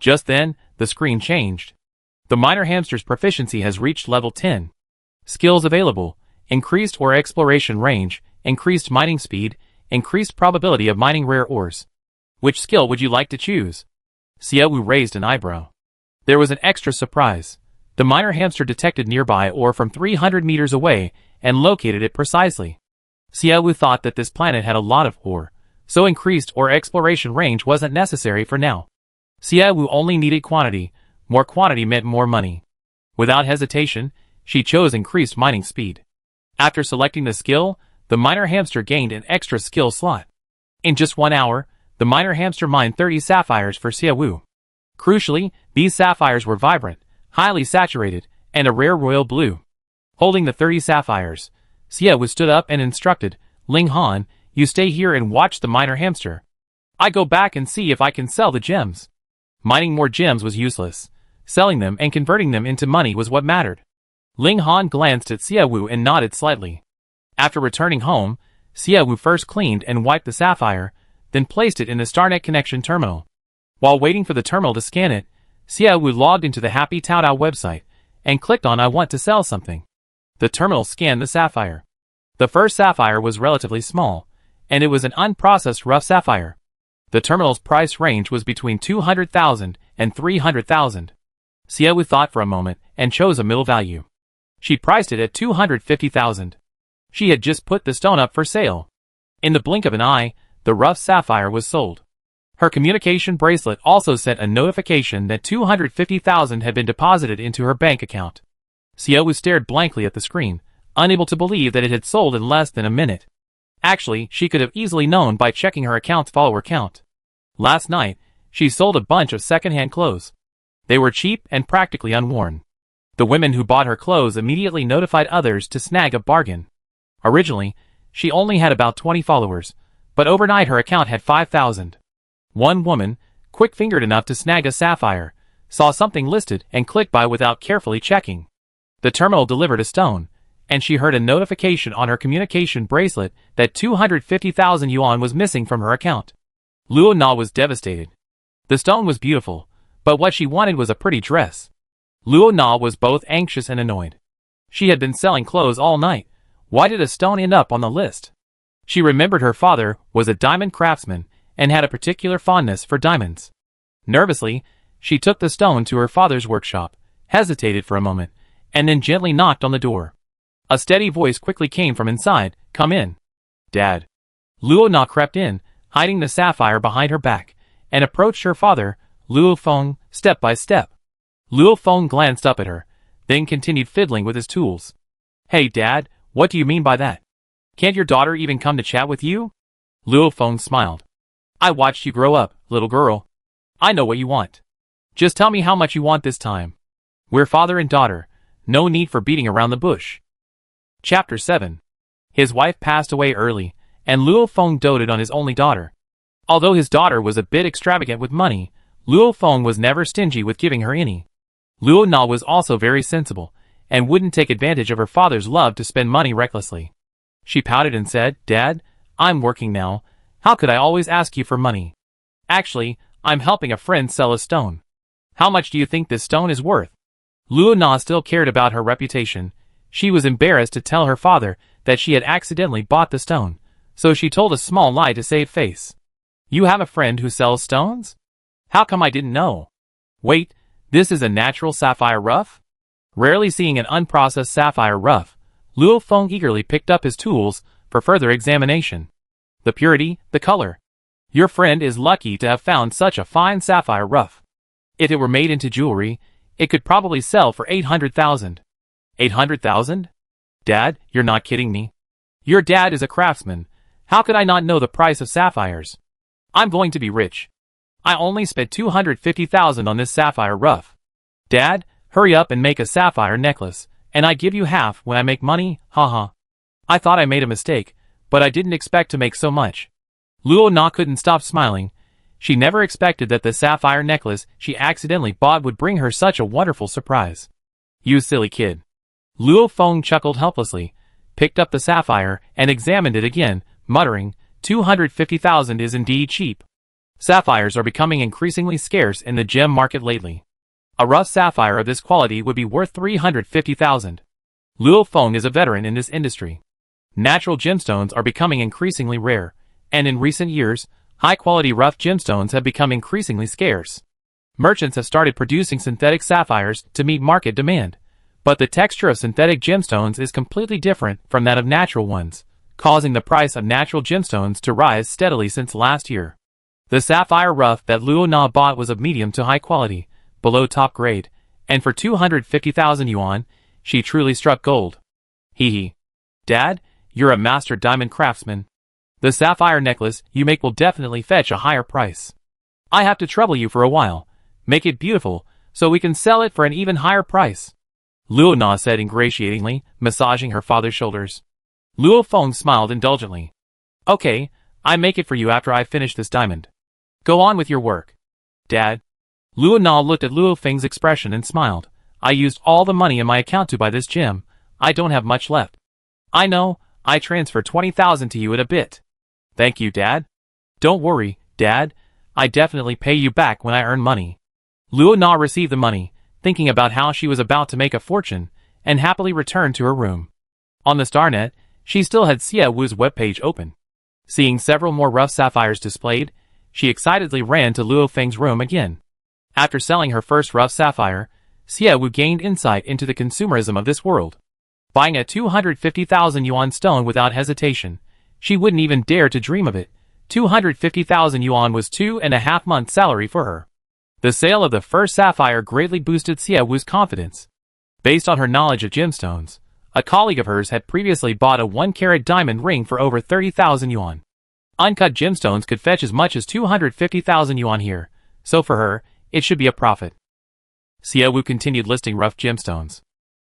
Just then, the screen changed. The Miner Hamster's proficiency has reached level 10. Skills available: increased ore exploration range, increased mining speed, increased probability of mining rare ores. Which skill would you like to choose? Xie Wu raised an eyebrow. There was an extra surprise. The Miner Hamster detected nearby ore from 300 meters away and located it precisely. Xie Wu thought that this planet had a lot of ore, so increased ore exploration range wasn't necessary for now. Xie Wu only needed quantity. More quantity meant more money. Without hesitation, she chose increased mining speed. After selecting the skill, the Miner Hamster gained an extra skill slot. In just 1 hour, the Miner Hamster mined 30 sapphires for Xie Wu. Crucially, these sapphires were vibrant, highly saturated, and a rare royal blue. Holding the 30 sapphires, Xie Wu stood up and instructed, Ling Han, you stay here and watch the Miner Hamster. I go back and see if I can sell the gems. Mining more gems was useless. Selling them and converting them into money was what mattered. Ling Han glanced at Xie Wu and nodded slightly. After returning home, Xie Wu first cleaned and wiped the sapphire, then placed it in the StarNet connection terminal. While waiting for the terminal to scan it, Xie Wu logged into the Happy Taodao website and clicked on I want to sell something. The terminal scanned the sapphire. The first sapphire was relatively small, and it was an unprocessed rough sapphire. The terminal's price range was between 200,000 and 300,000. Xie Wu thought for a moment and chose a middle value. She priced it at 250,000. She had just put the stone up for sale. In the blink of an eye, the rough sapphire was sold. Her communication bracelet also sent a notification that 250,000 had been deposited into her bank account. Xie Wu stared blankly at the screen, unable to believe that it had sold in less than a minute. Actually, she could have easily known by checking her account's follower count. Last night, she sold a bunch of second-hand clothes. They were cheap and practically unworn. The women who bought her clothes immediately notified others to snag a bargain. Originally, she only had about 20 followers, but overnight her account had 5,000. One woman, quick-fingered enough to snag a sapphire, saw something listed and clicked buy without carefully checking. The terminal delivered a stone, and she heard a notification on her communication bracelet that 250,000 yuan was missing from her account. Luo Na was devastated. The stone was beautiful, but what she wanted was a pretty dress. Luo Na was both anxious and annoyed. She had been selling clothes all night. Why did a stone end up on the list? She remembered her father was a diamond craftsman and had a particular fondness for diamonds. Nervously, she took the stone to her father's workshop, hesitated for a moment, and then gently knocked on the door. A steady voice quickly came from inside. "Come in, Dad." Luo Na crept in, hiding the sapphire behind her back, and approached her father, Luo Feng, step by step. Luo Feng glanced up at her, then continued fiddling with his tools. "Hey Dad, what do you mean by that? Can't your daughter even come to chat with you?" Luo Feng smiled. "I watched you grow up, little girl. I know what you want. Just tell me how much you want this time. We're father and daughter, no need for beating around the bush." Chapter 7. His wife passed away early, and Luo Feng doted on his only daughter. Although his daughter was a bit extravagant with money, Luo Feng was never stingy with giving her any. Luo Na was also very sensible, and wouldn't take advantage of her father's love to spend money recklessly. She pouted and said, "Dad, I'm working now. How could I always ask you for money? Actually, I'm helping a friend sell a stone. How much do you think this stone is worth?" Luo Na still cared about her reputation. She was embarrassed to tell her father that she had accidentally bought the stone, so she told a small lie to save face. "You have a friend who sells stones? How come I didn't know? Wait, this is a natural sapphire rough?" Rarely seeing an unprocessed sapphire rough, Luo Feng eagerly picked up his tools for further examination. The purity, the color. Your friend is lucky to have found such a fine sapphire rough. If it were made into jewelry, it could probably sell for 800,000. 800,000? Dad, you're not kidding me. Your dad is a craftsman. How could I not know the price of sapphires? I'm going to be rich. I only spent 250,000 on this sapphire rough. Dad, hurry up and make a sapphire necklace, and I give you half when I make money, haha. I thought I made a mistake, but I didn't expect to make so much. Luo Na couldn't stop smiling. She never expected that the sapphire necklace she accidentally bought would bring her such a wonderful surprise. You silly kid. Luo Feng chuckled helplessly, picked up the sapphire, and examined it again, muttering, 250,000 is indeed cheap. Sapphires are becoming increasingly scarce in the gem market lately. A rough sapphire of this quality would be worth 350,000. Luo Feng is a veteran in this industry. Natural gemstones are becoming increasingly rare, and in recent years, high-quality rough gemstones have become increasingly scarce. Merchants have started producing synthetic sapphires to meet market demand, but the texture of synthetic gemstones is completely different from that of natural ones, causing the price of natural gemstones to rise steadily since last year. The sapphire rough that Luo Na bought was of medium to high quality, below top grade, and for 250,000 yuan, she truly struck gold. Hee hee. Dad, you're a master diamond craftsman. The sapphire necklace you make will definitely fetch a higher price. I have to trouble you for a while. Make it beautiful, so we can sell it for an even higher price. Luo Na said ingratiatingly, massaging her father's shoulders. Luo Feng smiled indulgently. Okay, I make it for you after I finish this diamond. Go on with your work. Dad. Luo Na looked at Luo Feng's expression and smiled. I used all the money in my account to buy this gem. I don't have much left. I know, I transfer 20,000 to you in a bit. Thank you, Dad. Don't worry, Dad. I definitely pay you back when I earn money. Luo Na received the money, thinking about how she was about to make a fortune, and happily returned to her room. On the StarNet, she still had Xia Wu's webpage open. Seeing several more rough sapphires displayed, she excitedly ran to Luo Feng's room again. After selling her first rough sapphire, Xia Wu gained insight into the consumerism of this world. Buying a 250,000 yuan stone without hesitation, she wouldn't even dare to dream of it. 250,000 yuan was 2.5 months' salary for her. The sale of the first sapphire greatly boosted Xia Wu's confidence. Based on her knowledge of gemstones, a colleague of hers had previously bought a 1-carat diamond ring for over 30,000 yuan. Uncut gemstones could fetch as much as 250,000 yuan here, so for her, it should be a profit. Xia Wu continued listing rough gemstones.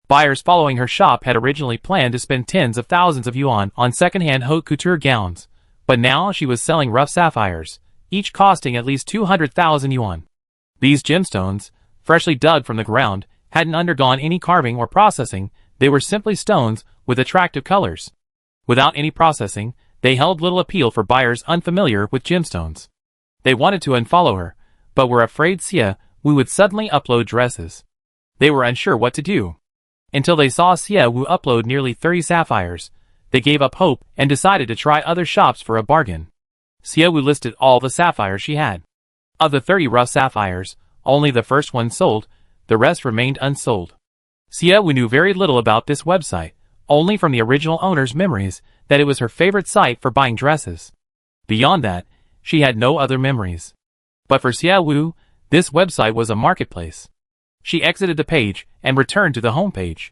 Buyers following her shop had originally planned to spend tens of thousands of yuan on second-hand haute couture gowns, but now she was selling rough sapphires, each costing at least 200,000 yuan. These gemstones, freshly dug from the ground, hadn't undergone any carving or processing. They were simply stones with attractive colors. Without any processing, they held little appeal for buyers unfamiliar with gemstones. They wanted to unfollow her, but were afraid Xie Wu would suddenly upload dresses. They were unsure what to do. Until they saw Xie Wu upload nearly 30 sapphires, they gave up hope and decided to try other shops for a bargain. Xie Wu listed all the sapphires she had. Of the 30 rough sapphires, only the first one sold, the rest remained unsold. Xie Wu knew very little about this website, only from the original owner's memories that it was her favorite site for buying dresses. Beyond that, she had no other memories. But for Xie Wu, this website was a marketplace. She exited the page and returned to the homepage.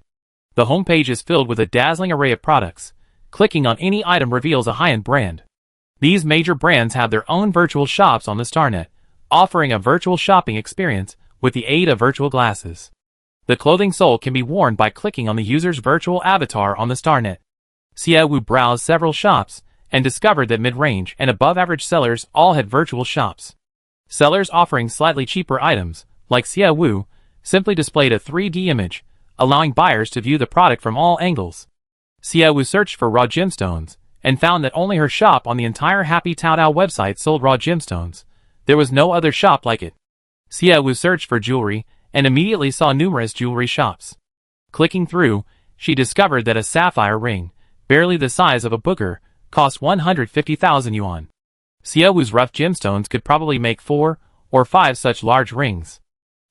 The homepage is filled with a dazzling array of products. Clicking on any item reveals a high-end brand. These major brands have their own virtual shops on the Starnet, offering a virtual shopping experience with the aid of virtual glasses. The clothing sold can be worn by clicking on the user's virtual avatar on the Starnet. Xie Wu browsed several shops and discovered that mid-range and above-average sellers all had virtual shops. Sellers offering slightly cheaper items, like Xie Wu, simply displayed a 3D image, allowing buyers to view the product from all angles. Xie Wu searched for raw gemstones and found that only her shop on the entire Happy Taodao website sold raw gemstones. There was no other shop like it. Xie Wu searched for jewelry and immediately saw numerous jewelry shops. Clicking through, she discovered that a sapphire ring, barely the size of a booger, cost 150,000 yuan. Xie Wu's rough gemstones could probably make 4 or 5 such large rings.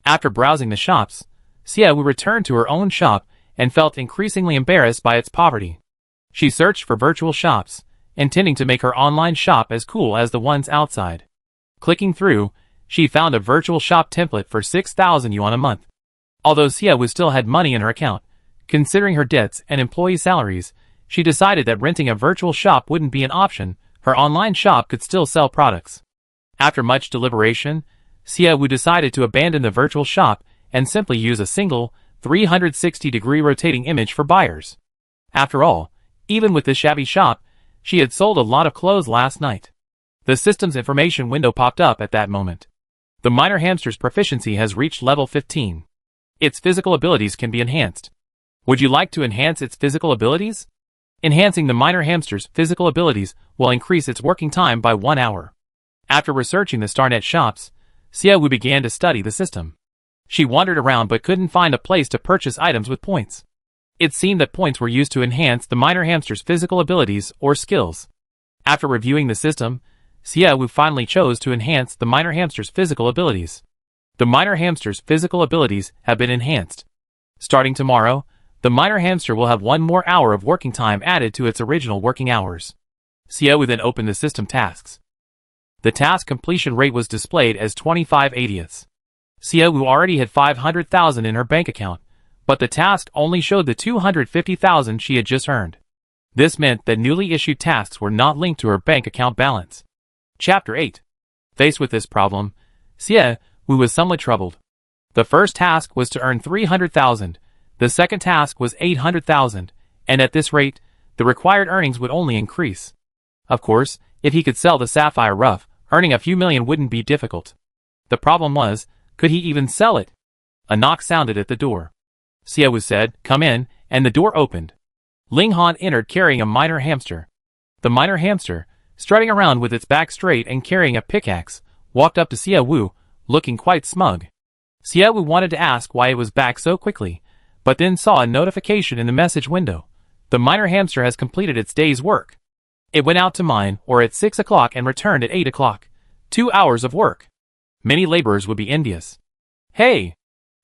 After browsing the shops, Xie Wu returned to her own shop and felt increasingly embarrassed by its poverty. She searched for virtual shops, intending to make her online shop as cool as the ones outside. Clicking through, she found a virtual shop template for 6,000 yuan a month. Although Xie Wu still had money in her account, considering her debts and employee salaries, she decided that renting a virtual shop wouldn't be an option. Her online shop could still sell products. After much deliberation, Xie Wu decided to abandon the virtual shop and simply use a single, 360-degree rotating image for buyers. After all, even with this shabby shop, she had sold a lot of clothes last night. The system's information window popped up at that moment. The minor hamster's proficiency has reached level 15. Its physical abilities can be enhanced. Would you like to enhance its physical abilities? Enhancing the minor hamster's physical abilities will increase its working time by 1 hour. After researching the Starnet shops, Xie Wu began to study the system. She wandered around but couldn't find a place to purchase items with points. It seemed that points were used to enhance the minor hamster's physical abilities or skills. After reviewing the system, Xie Wu finally chose to enhance the minor hamster's physical abilities. The minor hamster's physical abilities have been enhanced. Starting tomorrow, the minor hamster will have 1 more hour of working time added to its original working hours. Xie Wu then opened the system tasks. The task completion rate was displayed as 25/80ths. Xie Wu already had 500,000 in her bank account, but the task only showed the 250,000 she had just earned. This meant that newly issued tasks were not linked to her bank account balance. Chapter 8. Faced with this problem, Xie Wu was somewhat troubled. The first task was to earn 300,000, the second task was 800,000, and at this rate, the required earnings would only increase. Of course, if he could sell the sapphire rough, earning a few million wouldn't be difficult. The problem was, could he even sell it? A knock sounded at the door. Xie Wu said, "Come in," and the door opened. Ling Han entered carrying a minor hamster. The minor hamster, strutting around with its back straight and carrying a pickaxe, walked up to Xie Wu, looking quite smug. Xie Wu wanted to ask why it was back so quickly, but then saw a notification in the message window. The minor hamster has completed its day's work. It went out to mine ore at 6 o'clock and returned at 8 o'clock. 2 hours of work. Many laborers would be envious. Hey!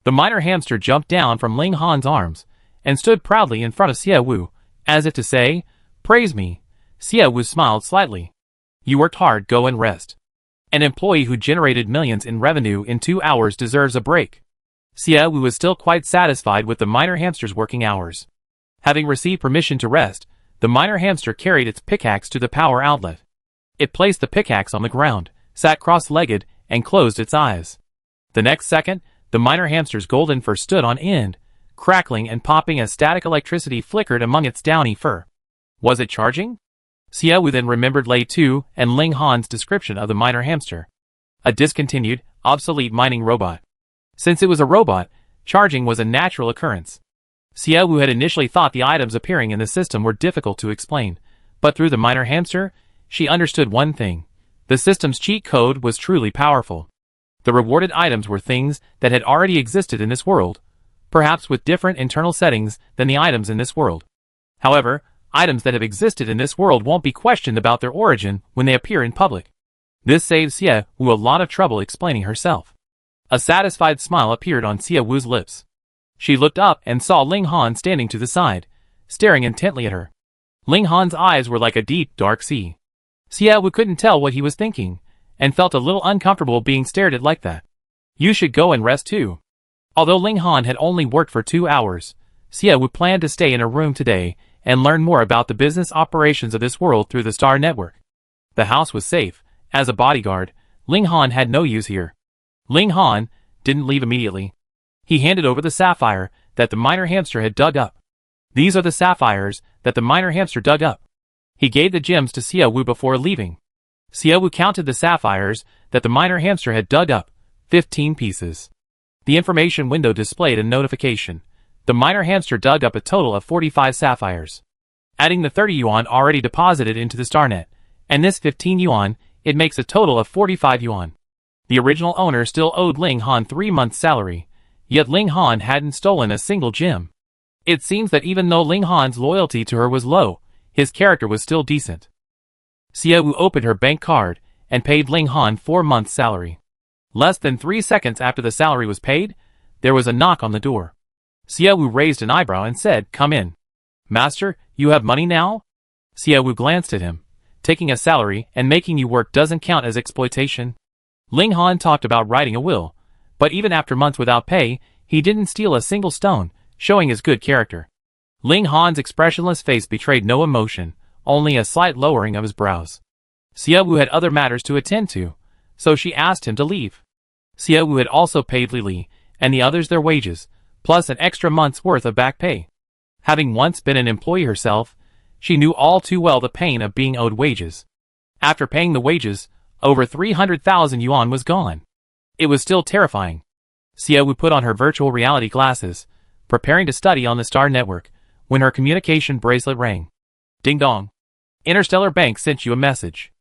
The minor hamster jumped down from Ling Han's arms and stood proudly in front of Xie Wu, as if to say, "Praise me." Xie Wu smiled slightly. "You worked hard, go and rest." An employee who generated millions in revenue in 2 hours deserves a break. Xie Wu was still quite satisfied with the minor hamster's working hours. Having received permission to rest, the minor hamster carried its pickaxe to the power outlet. It placed the pickaxe on the ground, sat cross-legged, and closed its eyes. The next second, the minor hamster's golden fur stood on end, crackling and popping as static electricity flickered among its downy fur. Was it charging? Xiaowu then remembered Lei Tu and Ling Han's description of the miner hamster. A discontinued, obsolete mining robot. Since it was a robot, charging was a natural occurrence. Xiaowu had initially thought the items appearing in the system were difficult to explain, but through the miner hamster, she understood one thing. The system's cheat code was truly powerful. The rewarded items were things that had already existed in this world, perhaps with different internal settings than the items in this world. However, items that have existed in this world won't be questioned about their origin when they appear in public. This saved Xiaowu a lot of trouble explaining herself. A satisfied smile appeared on Xiaowu's lips. She looked up and saw Ling Han standing to the side, staring intently at her. Ling Han's eyes were like a deep, dark sea. Xiaowu couldn't tell what he was thinking, and felt a little uncomfortable being stared at like that. You should go and rest too. Although Ling Han had only worked for 2 hours, Xiaowu planned to stay in her room today and learn more about the business operations of this world through the Star Network. The house was safe. As a bodyguard, Ling Han had no use here. Ling Han didn't leave immediately. He handed over the sapphire that the miner hamster had dug up. These are the sapphires that the miner hamster dug up. He gave the gems to Xiaowu before leaving. Xiaowu counted the sapphires that the miner hamster had dug up, 15 pieces. The information window displayed a notification. The miner hamster dug up a total of 45 sapphires. Adding the 30 yuan already deposited into the StarNet, and this 15 yuan, it makes a total of 45 yuan. The original owner still owed Ling Han 3 months' salary, yet Ling Han hadn't stolen a single gem. It seems that even though Ling Han's loyalty to her was low, his character was still decent. Xiaowu opened her bank card and paid Ling Han 4 months' salary. Less than 3 seconds after the salary was paid, there was a knock on the door. Xiaowu raised an eyebrow and said, "Come in." "Master, you have money now?" Xiaowu glanced at him. "Taking a salary and making you work doesn't count as exploitation." Ling Han talked about writing a will, but even after months without pay, he didn't steal a single stone, showing his good character. Ling Han's expressionless face betrayed no emotion, only a slight lowering of his brows. Xiaowu had other matters to attend to, so she asked him to leave. Xiaowu had also paid Li and the others their wages, plus an extra month's worth of back pay. Having once been an employee herself, she knew all too well the pain of being owed wages. After paying the wages, over 300,000 yuan was gone. It was still terrifying. Xiaowu put on her virtual reality glasses, preparing to study on the Star Network, when her communication bracelet rang. Ding dong. Interstellar Bank sent you a message.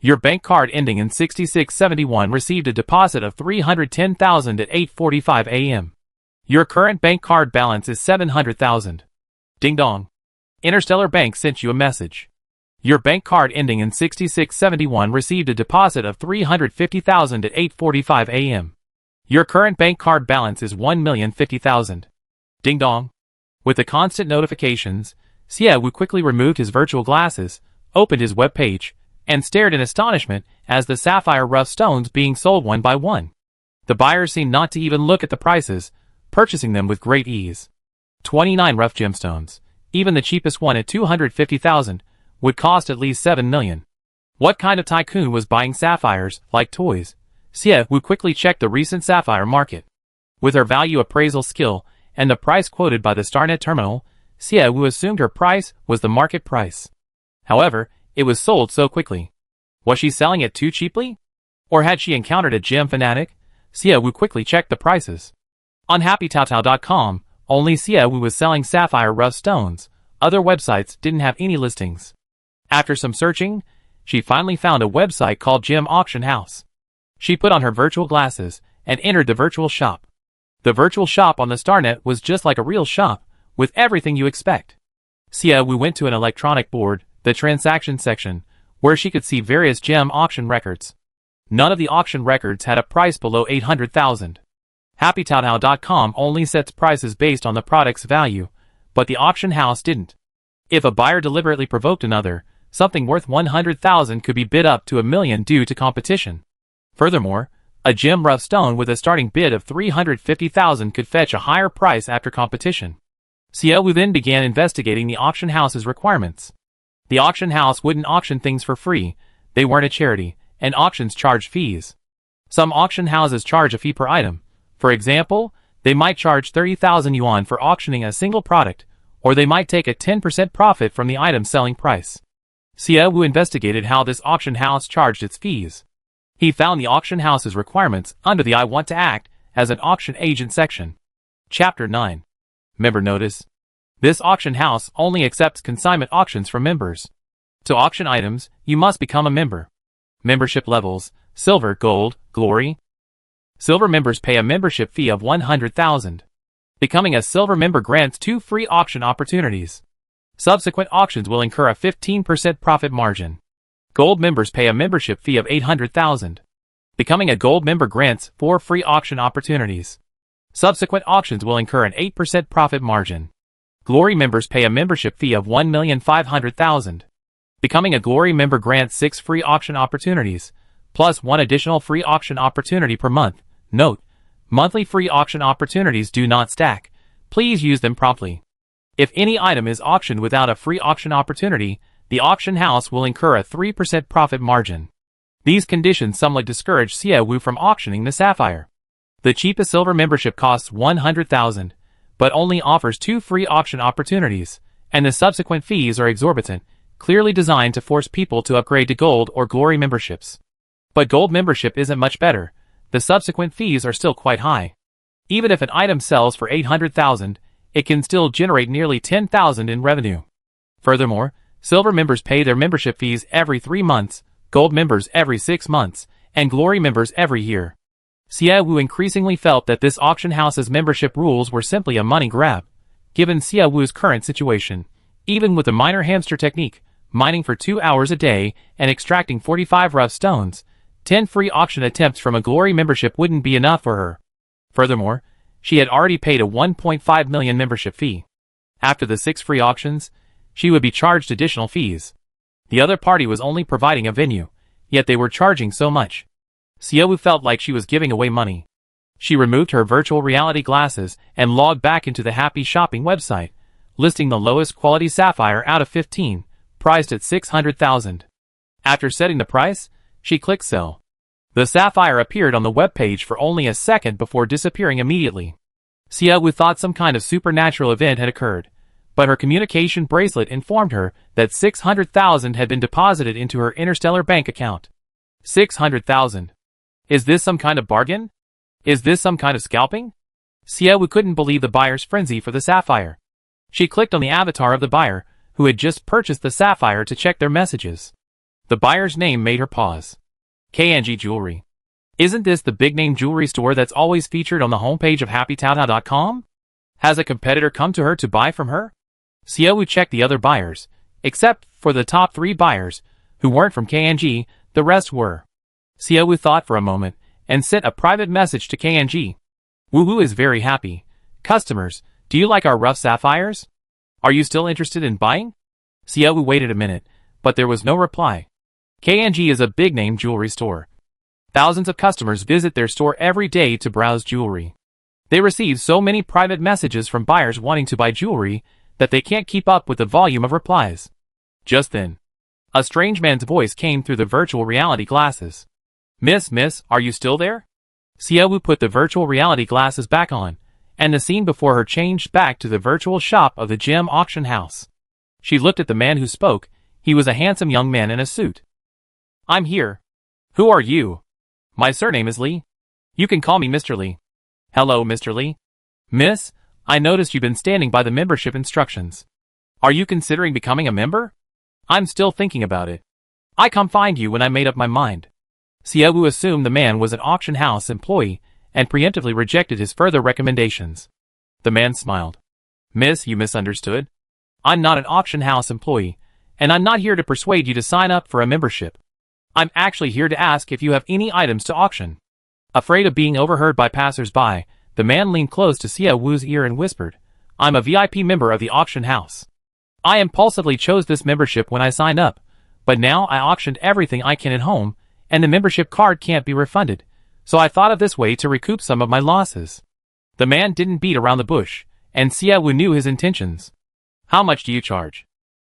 Your bank card ending in 6671 received a deposit of 310,000 at 8:45 a.m. Your current bank card balance is 700,000. Ding dong. Interstellar Bank sent you a message. Your bank card ending in 6671 received a deposit of 350,000 at 8:45 a.m. Your current bank card balance is 1,050,000. Ding dong. With the constant notifications, Xiaowu quickly removed his virtual glasses, opened his web page, and stared in astonishment as the sapphire rough stones being sold one by one. The buyers seemed not to even look at the prices, purchasing them with great ease. 29 rough gemstones, even the cheapest one at 250,000, would cost at least 7 million. What kind of tycoon was buying sapphires like toys? Xiaowu quickly checked the recent sapphire market. With her value appraisal skill and the price quoted by the StarNet terminal, Xiaowu assumed her price was the market price. However, it was sold so quickly. Was she selling it too cheaply? Or had she encountered a gem fanatic? Xiaowu quickly checked the prices. On HappyTaoTao.com, only Xiaowu was selling sapphire rough stones. Other websites didn't have any listings. After some searching, she finally found a website called Gem Auction House. She put on her virtual glasses and entered the virtual shop. The virtual shop on the StarNet was just like a real shop, with everything you expect. Xiaowu went to an electronic board, the transaction section, where she could see various gem auction records. None of the auction records had a price below 800,000. HappyTaoTao.com only sets prices based on the product's value, but the auction house didn't. If a buyer deliberately provoked another, something worth 100,000 could be bid up to 1 million due to competition. Furthermore, a gem rough stone with a starting bid of 350,000 could fetch a higher price after competition. Xiaowu then began investigating the auction house's requirements. The auction house wouldn't auction things for free, they weren't a charity, and auctions charged fees. Some auction houses charge a fee per item. For example, they might charge 30,000 yuan for auctioning a single product, or they might take a 10% profit from the item's selling price. Xie Wu investigated how this auction house charged its fees. He found the auction house's requirements under the I want to act as an auction agent section. Chapter 9. Member Notice. This auction house only accepts consignment auctions from members. To auction items, you must become a member. Membership levels: Silver, Gold, Glory. Silver members pay a membership fee of 100,000. Becoming a silver member grants 2 free auction opportunities. Subsequent auctions will incur a 15% profit margin. Gold members pay a membership fee of 800,000. Becoming a gold member grants 4 free auction opportunities. Subsequent auctions will incur an 8% profit margin. Glory members pay a membership fee of 1,500,000. Becoming a Glory member grants 6 free auction opportunities, plus 1 additional free auction opportunity per month. Note: monthly free auction opportunities do not stack. Please use them promptly. If any item is auctioned without a free auction opportunity, the auction house will incur a 3% profit margin. These conditions somewhat discourage Xie Wu from auctioning the sapphire. The cheapest silver membership costs 100,000, but only offers 2 free auction opportunities, and the subsequent fees are exorbitant, clearly designed to force people to upgrade to gold or glory memberships. But gold membership isn't much better. The subsequent fees are still quite high. Even if an item sells for 800,000, it can still generate nearly 10,000 in revenue. Furthermore, silver members pay their membership fees every 3 months, gold members every 6 months, and glory members every year. Xie Wu increasingly felt that this auction house's membership rules were simply a money grab. Given Xie Wu's current situation, even with the miner hamster technique, mining for 2 hours a day and extracting 45 rough stones, 10 free auction attempts from a glory membership wouldn't be enough for her. Furthermore, she had already paid a 1.5 million membership fee. After the 6 free auctions, she would be charged additional fees. The other party was only providing a venue, yet they were charging so much. Xie Wu felt like she was giving away money. She removed her virtual reality glasses and logged back into the Happy Shopping website, listing the lowest quality sapphire out of 15, priced at 600,000. After setting the price, she clicked sell. The sapphire appeared on the web page for only a second before disappearing immediately. Xie Wu thought some kind of supernatural event had occurred, but her communication bracelet informed her that 600,000 had been deposited into her Interstellar bank account. 600,000. Is this some kind of bargain? Is this some kind of scalping? Xie Wu couldn't believe the buyer's frenzy for the sapphire. She clicked on the avatar of the buyer, who had just purchased the sapphire, to check their messages. The buyer's name made her pause. KNG Jewelry. Isn't this the big-name jewelry store that's always featured on the homepage of HappyTaoTao.com? Has a competitor come to her to buy from her? Xie Wu checked the other buyers. Except for the top 3 buyers, who weren't from KNG, the rest were. Xie Wu thought for a moment, and sent a private message to KNG. Wu is very happy. Customers, do you like our rough sapphires? Are you still interested in buying? Xie Wu waited a minute, but there was no reply. KNG is a big-name jewelry store. Thousands of customers visit their store every day to browse jewelry. They receive so many private messages from buyers wanting to buy jewelry that they can't keep up with the volume of replies. Just then, a strange man's voice came through the virtual reality glasses. Miss, are you still there? Xie Wu put the virtual reality glasses back on, and the scene before her changed back to the virtual shop of the gem auction house. She looked at the man who spoke. He was a handsome young man in a suit. I'm here. Who are you? My surname is Lee. You can call me Mr. Lee. Hello, Mr. Lee. Miss, I noticed you've been standing by the membership instructions. Are you considering becoming a member? I'm still thinking about it. I come find you when I made up my mind. Xie Wu assumed the man was an auction house employee and preemptively rejected his further recommendations. The man smiled. Miss, you misunderstood. I'm not an auction house employee, and I'm not here to persuade you to sign up for a membership. I'm actually here to ask if you have any items to auction. Afraid of being overheard by passers-by, the man leaned close to Xie Wu's ear and whispered, I'm a VIP member of the auction house. I impulsively chose this membership when I signed up, but now I auctioned everything I can at home, and the membership card can't be refunded, so I thought of this way to recoup some of my losses. The man didn't beat around the bush, and Xie Wu knew his intentions. How much do you charge?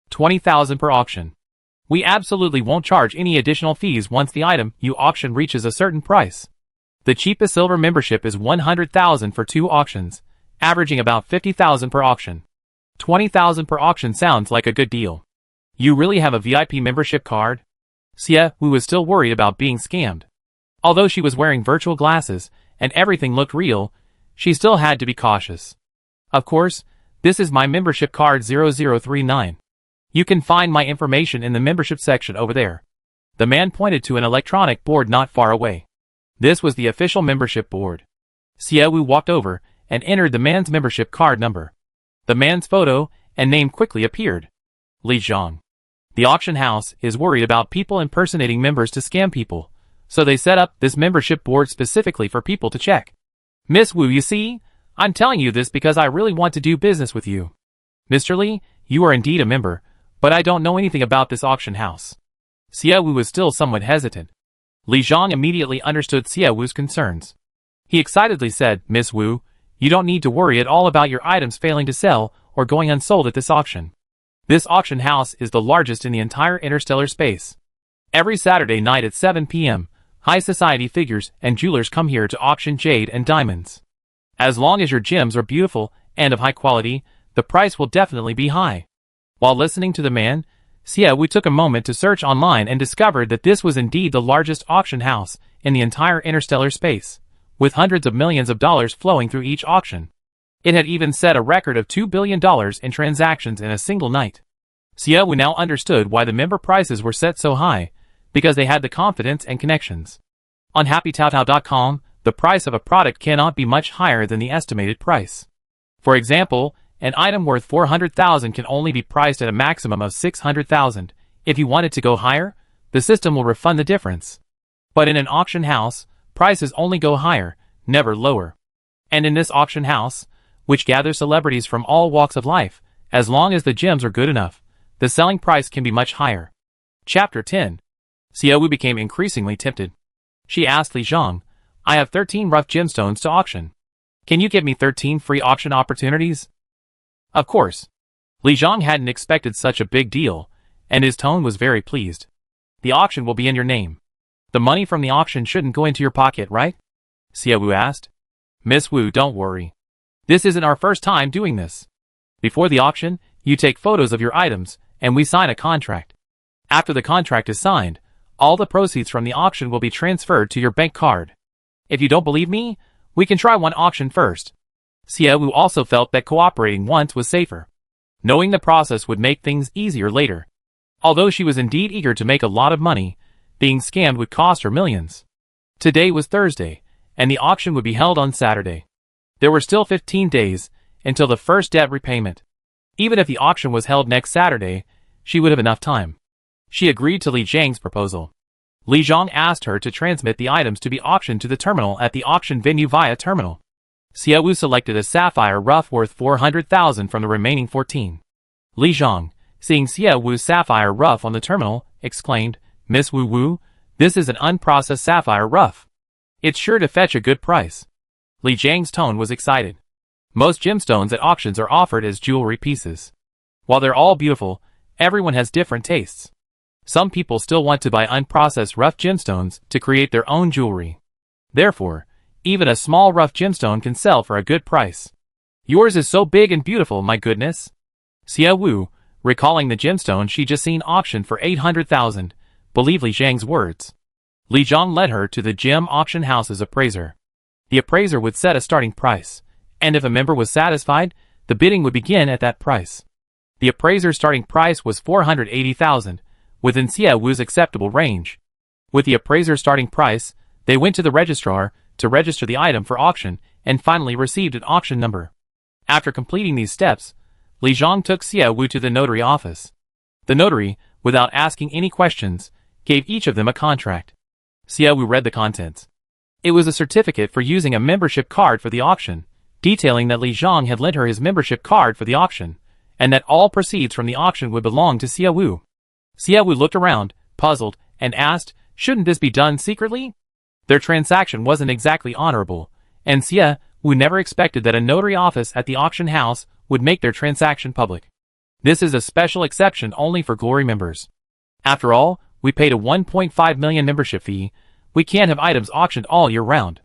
20,000 per auction. We absolutely won't charge any additional fees once the item you auction reaches a certain price. The cheapest silver membership is 100,000 for 2 auctions, averaging about 50,000 per auction. 20,000 per auction sounds like a good deal. You really have a VIP membership card? Xie Wu was still worried about being scammed. Although she was wearing virtual glasses and everything looked real, she still had to be cautious. Of course, this is my membership card 0039. You can find my information in the membership section over there. The man pointed to an electronic board not far away. This was the official membership board. Xie Wu walked over and entered the man's membership card number. The man's photo and name quickly appeared. Li Zhang. The auction house is worried about people impersonating members to scam people, so they set up this membership board specifically for people to check. Miss Wu, you see, I'm telling you this because I really want to do business with you. Mr. Li, you are indeed a member, but I don't know anything about this auction house. Xie Wu was still somewhat hesitant. Li Zhang immediately understood Xie Wu's concerns. He excitedly said, Miss Wu, you don't need to worry at all about your items failing to sell or going unsold at this auction. This auction house is the largest in the entire interstellar space. Every Saturday night at 7 p.m., high society figures and jewelers come here to auction jade and diamonds. As long as your gems are beautiful and of high quality, the price will definitely be high. While listening to the man, Xie Wu took a moment to search online and discovered that this was indeed the largest auction house in the entire interstellar space, with hundreds of millions of dollars flowing through each auction. It had even set a record of $2 billion in transactions in a single night. Xie Wu now understood why the member prices were set so high, because they had the confidence and connections. On HappyTaoTao.com, the price of a product cannot be much higher than the estimated price. For example, an item worth 400,000 can only be priced at a maximum of 600,000. If you want it to go higher, the system will refund the difference. But in an auction house, prices only go higher, never lower. And in this auction house, which gathers celebrities from all walks of life, as long as the gems are good enough, the selling price can be much higher. Chapter 10. Xie Wu became increasingly tempted. She asked Li Zhang, I have 13 rough gemstones to auction. Can you give me 13 free auction opportunities? Of course. Li Zhang hadn't expected such a big deal, and his tone was very pleased. The auction will be in your name. The money from the auction shouldn't go into your pocket, right? Xie Wu asked. Miss Wu, don't worry. This isn't our first time doing this. Before the auction, you take photos of your items, and we sign a contract. After the contract is signed, all the proceeds from the auction will be transferred to your bank card. If you don't believe me, we can try one auction first. Xie Wu also felt that cooperating once was safer. Knowing the process would make things easier later. Although she was indeed eager to make a lot of money, being scammed would cost her millions. Today was Thursday, and the auction would be held on Saturday. There were still 15 days until the first debt repayment. Even if the auction was held next Saturday, she would have enough time. She agreed to Li Zhang's proposal. Li Zhang asked her to transmit the items to be auctioned to the terminal at the auction venue via terminal. Xie Wu selected a sapphire rough worth 400,000 from the remaining 14. Li Zhang, seeing Xie Wu's sapphire rough on the terminal, exclaimed, Miss Wu Wu, this is an unprocessed sapphire rough. It's sure to fetch a good price. Li Zhang's tone was excited. Most gemstones at auctions are offered as jewelry pieces. While they're all beautiful, everyone has different tastes. Some people still want to buy unprocessed rough gemstones to create their own jewelry. Therefore, even a small rough gemstone can sell for a good price. Yours is so big and beautiful, my goodness. Xie Wu, recalling the gemstone she just seen auctioned for 800,000, believed Li Zhang's words. Li Zhang led her to the gem auction house's appraiser. The appraiser would set a starting price, and if a member was satisfied, the bidding would begin at that price. The appraiser's starting price was 480,000, within Xie Wu's acceptable range. With the appraiser's starting price, they went to the registrar to register the item for auction and finally received an auction number. After completing these steps, Li Zhang took Xie Wu to the notary office. The notary, without asking any questions, gave each of them a contract. Xie Wu read the contents. It was a certificate for using a membership card for the auction, detailing that Li Zhang had lent her his membership card for the auction, and that all proceeds from the auction would belong to Xie Wu. Xie Wu looked around, puzzled, and asked, shouldn't this be done secretly? Their transaction wasn't exactly honorable, and Xie Wu never expected that a notary office at the auction house would make their transaction public. This is a special exception only for Glory members. After all, we paid a 1.5 million membership fee. We can't have items auctioned all year round.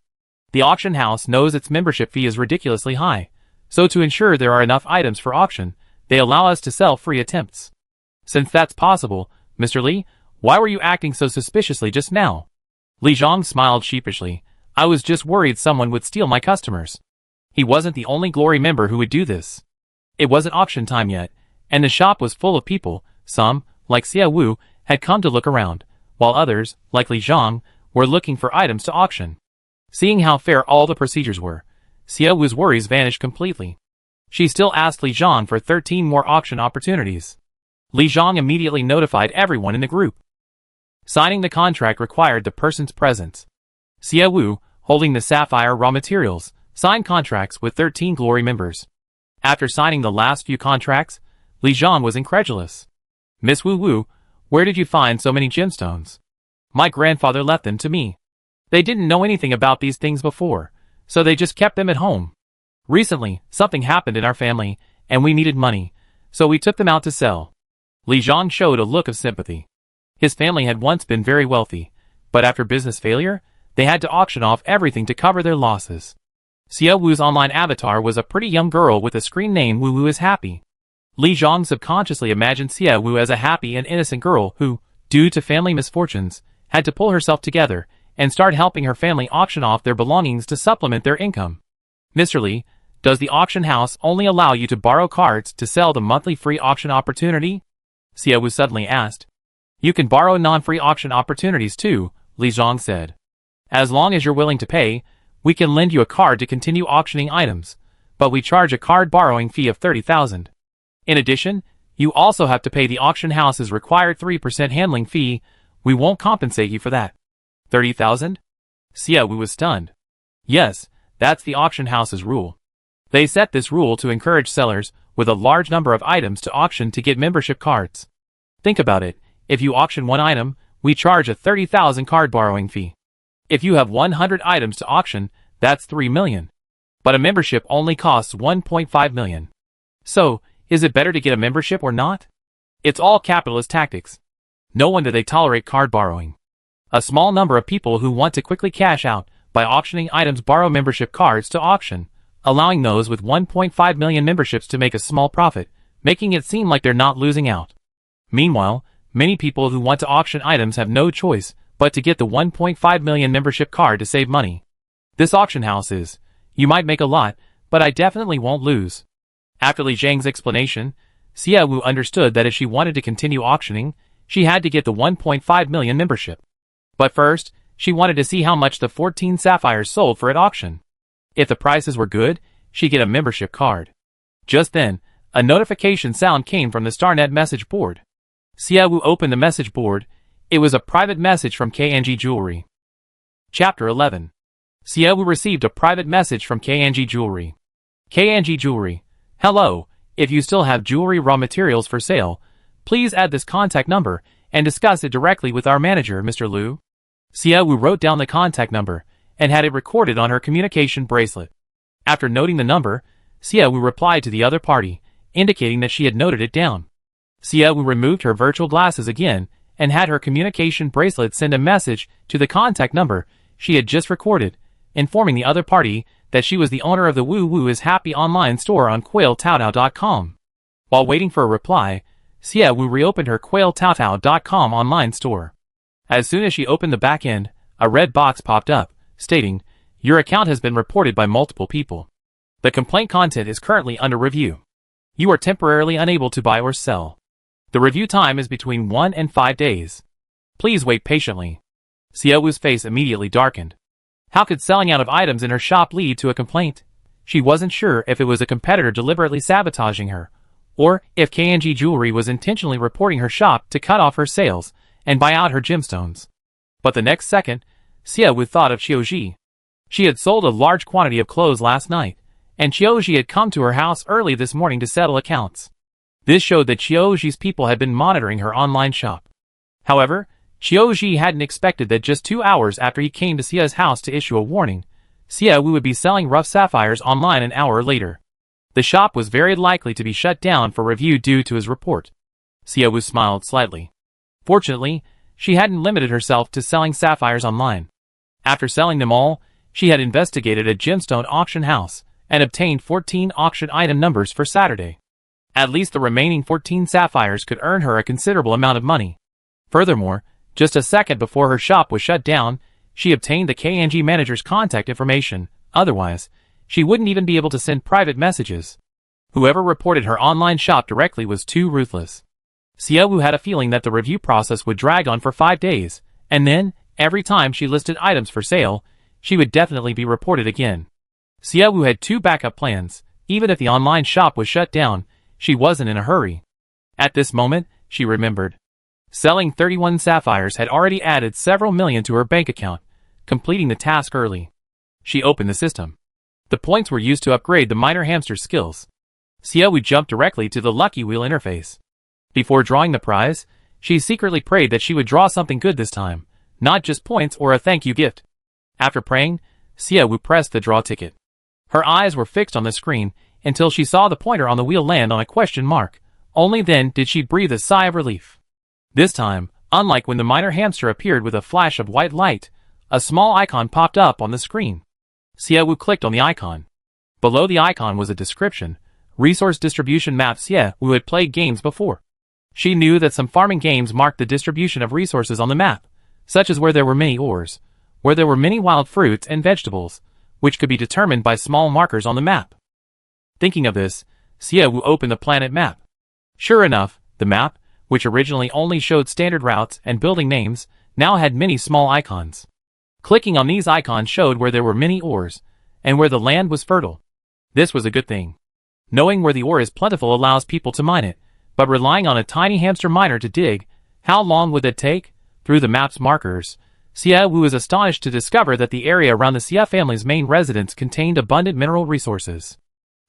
The auction house knows its membership fee is ridiculously high, so to ensure there are enough items for auction, they allow us to sell free attempts. Since that's possible, Mr. Li, why were you acting so suspiciously just now? Li Zhang smiled sheepishly. I was just worried someone would steal my customers. He wasn't the only Glory member who would do this. It wasn't auction time yet, and the shop was full of people. Some, like Xia Wu, had come to look around, while others, like Li Zhang, were looking for items to auction. Seeing how fair all the procedures were, Xia Wu's worries vanished completely. She still asked Li Zhang for 13 more auction opportunities. Li Zhang immediately notified everyone in the group. Signing the contract required the person's presence. Xia Wu, holding the sapphire raw materials, signed contracts with 13 Glory members. After signing the last few contracts, Li Zhang was incredulous. Miss Wu Wu, where did you find so many gemstones? My grandfather left them to me. They didn't know anything about these things before, so they just kept them at home. Recently, something happened in our family, and we needed money, so we took them out to sell. Li Zhang showed a look of sympathy. His family had once been very wealthy, but after business failure, they had to auction off everything to cover their losses. Xia Wu's online avatar was a pretty young girl with a screen name Wu Wu is happy. Li Zhang subconsciously imagined Xia Wu as a happy and innocent girl who, due to family misfortunes, had to pull herself together and start helping her family auction off their belongings to supplement their income. Mr. Li, does the auction house only allow you to borrow cards to sell the monthly free auction opportunity? Xia Wu suddenly asked. You can borrow non-free auction opportunities too, Li Zhang said. As long as you're willing to pay, we can lend you a card to continue auctioning items, but we charge a card borrowing fee of 30,000. In addition, you also have to pay the auction house's required 3% handling fee. We won't compensate you for that. 30,000? Xia Wu was stunned. Yes, that's the auction house's rule. They set this rule to encourage sellers with a large number of items to auction to get membership cards. Think about it, if you auction one item, we charge a 30,000 card borrowing fee. If you have 100 items to auction, that's 3 million. But a membership only costs 1.5 million. So, is it better to get a membership or not? It's all capitalist tactics. No wonder they tolerate card borrowing. A small number of people who want to quickly cash out by auctioning items borrow membership cards to auction, allowing those with 1.5 million memberships to make a small profit, making it seem like they're not losing out. Meanwhile, many people who want to auction items have no choice but to get the 1.5 million membership card to save money. This auction house is, you might make a lot, but I definitely won't lose. After Li Zhang's explanation, Xia Wu understood that if she wanted to continue auctioning, she had to get the 1.5 million membership. But first, she wanted to see how much the 14 sapphires sold for at auction. If the prices were good, she'd get a membership card. Just then, a notification sound came from the StarNet message board. Xia Wu opened the message board. It was a private message from KNG Jewelry. Chapter 11. Xia Wu received a private message from KNG Jewelry. KNG Jewelry. Hello, if you still have jewelry raw materials for sale, please add this contact number and discuss it directly with our manager, Mr. Liu. Xia Wu wrote down the contact number and had it recorded on her communication bracelet. After noting the number, Xia Wu replied to the other party, indicating that she had noted it down. Xia Wu removed her virtual glasses again and had her communication bracelet send a message to the contact number she had just recorded, informing the other party that she was the owner of the Wu Wu is Happy online store on quailtaotao.com. While waiting for a reply, Xia Wu reopened her quailtaotao.com online store. As soon as she opened the back end, a red box popped up, stating, your account has been reported by multiple people. The complaint content is currently under review. You are temporarily unable to buy or sell. The review time is between 1 and 5 days. Please wait patiently. Xia Wu's face immediately darkened. How could selling out of items in her shop lead to a complaint? She wasn't sure if it was a competitor deliberately sabotaging her, or if KNG Jewelry was intentionally reporting her shop to cut off her sales and buy out her gemstones. But the next second, Xia Wu thought of Qiuji. She had sold a large quantity of clothes last night, and Qiuji had come to her house early this morning to settle accounts. This showed that Qiuji's people had been monitoring her online shop. However, Qiuji hadn't expected that just 2 hours after he came to Xia's house to issue a warning, Xia Wu would be selling rough sapphires online an hour later. The shop was very likely to be shut down for review due to his report. Xia Wu smiled slightly. Fortunately, she hadn't limited herself to selling sapphires online. After selling them all, she had investigated a gemstone auction house and obtained 14 auction item numbers for Saturday. At least the remaining 14 sapphires could earn her a considerable amount of money. Furthermore, just a second before her shop was shut down, she obtained the KNG manager's contact information. Otherwise, she wouldn't even be able to send private messages. Whoever reported her online shop directly was too ruthless. Xiaowu had a feeling that the review process would drag on for 5 days, and then, every time she listed items for sale, she would definitely be reported again. Xiaowu had 2 backup plans. Even if the online shop was shut down, she wasn't in a hurry. At this moment, she remembered. Selling 31 sapphires had already added several million to her bank account, completing the task early. She opened the system. The points were used to upgrade the minor hamster's skills. Xiaowu jumped directly to the Lucky Wheel interface. Before drawing the prize, she secretly prayed that she would draw something good this time, not just points or a thank you gift. After praying, Xiaowu pressed the draw ticket. Her eyes were fixed on the screen until she saw the pointer on the wheel land on a question mark. Only then did she breathe a sigh of relief. This time, unlike when the minor hamster appeared with a flash of white light, a small icon popped up on the screen. Xiaowu clicked on the icon. Below the icon was a description, Resource Distribution Map. Xiaowu had played games before. She knew that some farming games marked the distribution of resources on the map, such as where there were many ores, where there were many wild fruits and vegetables, which could be determined by small markers on the map. Thinking of this, Xiaowu opened the planet map. Sure enough, the map, which originally only showed standard routes and building names, now had many small icons. Clicking on these icons showed where there were many ores, and where the land was fertile. This was a good thing. Knowing where the ore is plentiful allows people to mine it, but relying on a tiny hamster miner to dig, how long would that take? Through the map's markers, Xiaowu was astonished to discover that the area around the Xia family's main residence contained abundant mineral resources.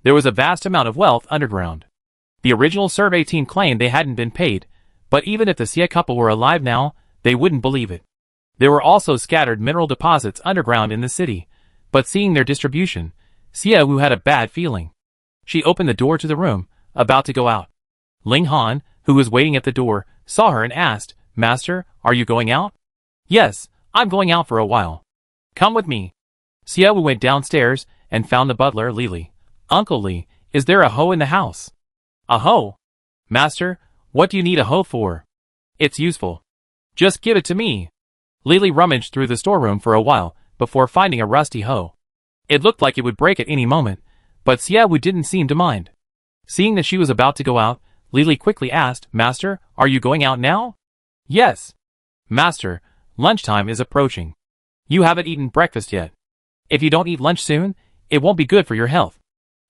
There was a vast amount of wealth underground. The original survey team claimed they hadn't been paid, but even if the Xia couple were alive now, they wouldn't believe it. There were also scattered mineral deposits underground in the city, but seeing their distribution, Xiaowu had a bad feeling. She opened the door to the room, about to go out. Ling Han, who was waiting at the door, saw her and asked, "Master, are you going out?" "Yes, I'm going out for a while." "Come with me." Xiaowu went downstairs and found the butler, Li. "Uncle Li, is there a hoe in the house?" "A hoe? Master, what do you need a hoe for?" "It's useful. Just give it to me." Li rummaged through the storeroom for a while before finding a rusty hoe. It looked like it would break at any moment, but Xiaowu didn't seem to mind. Seeing that she was about to go out, Li quickly asked, "Master, are you going out now?" "Yes." "Master, lunchtime is approaching. You haven't eaten breakfast yet. If you don't eat lunch soon, it won't be good for your health."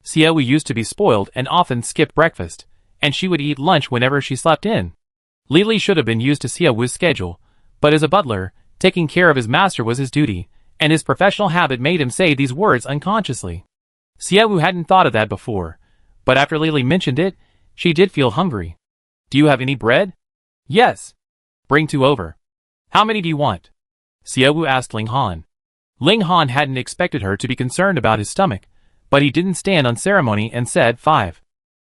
Xiaowu used to be spoiled and often skipped breakfast, and she would eat lunch whenever she slept in. Li should have been used to Xiaowu's schedule, but as a butler, taking care of his master was his duty, and his professional habit made him say these words unconsciously. Xiaowu hadn't thought of that before, but after Li mentioned it, she did feel hungry. "Do you have any bread?" "Yes." "Bring 2 over." "How many do you want?" Xiaowu asked Ling Han. Ling Han hadn't expected her to be concerned about his stomach, but he didn't stand on ceremony and said 5.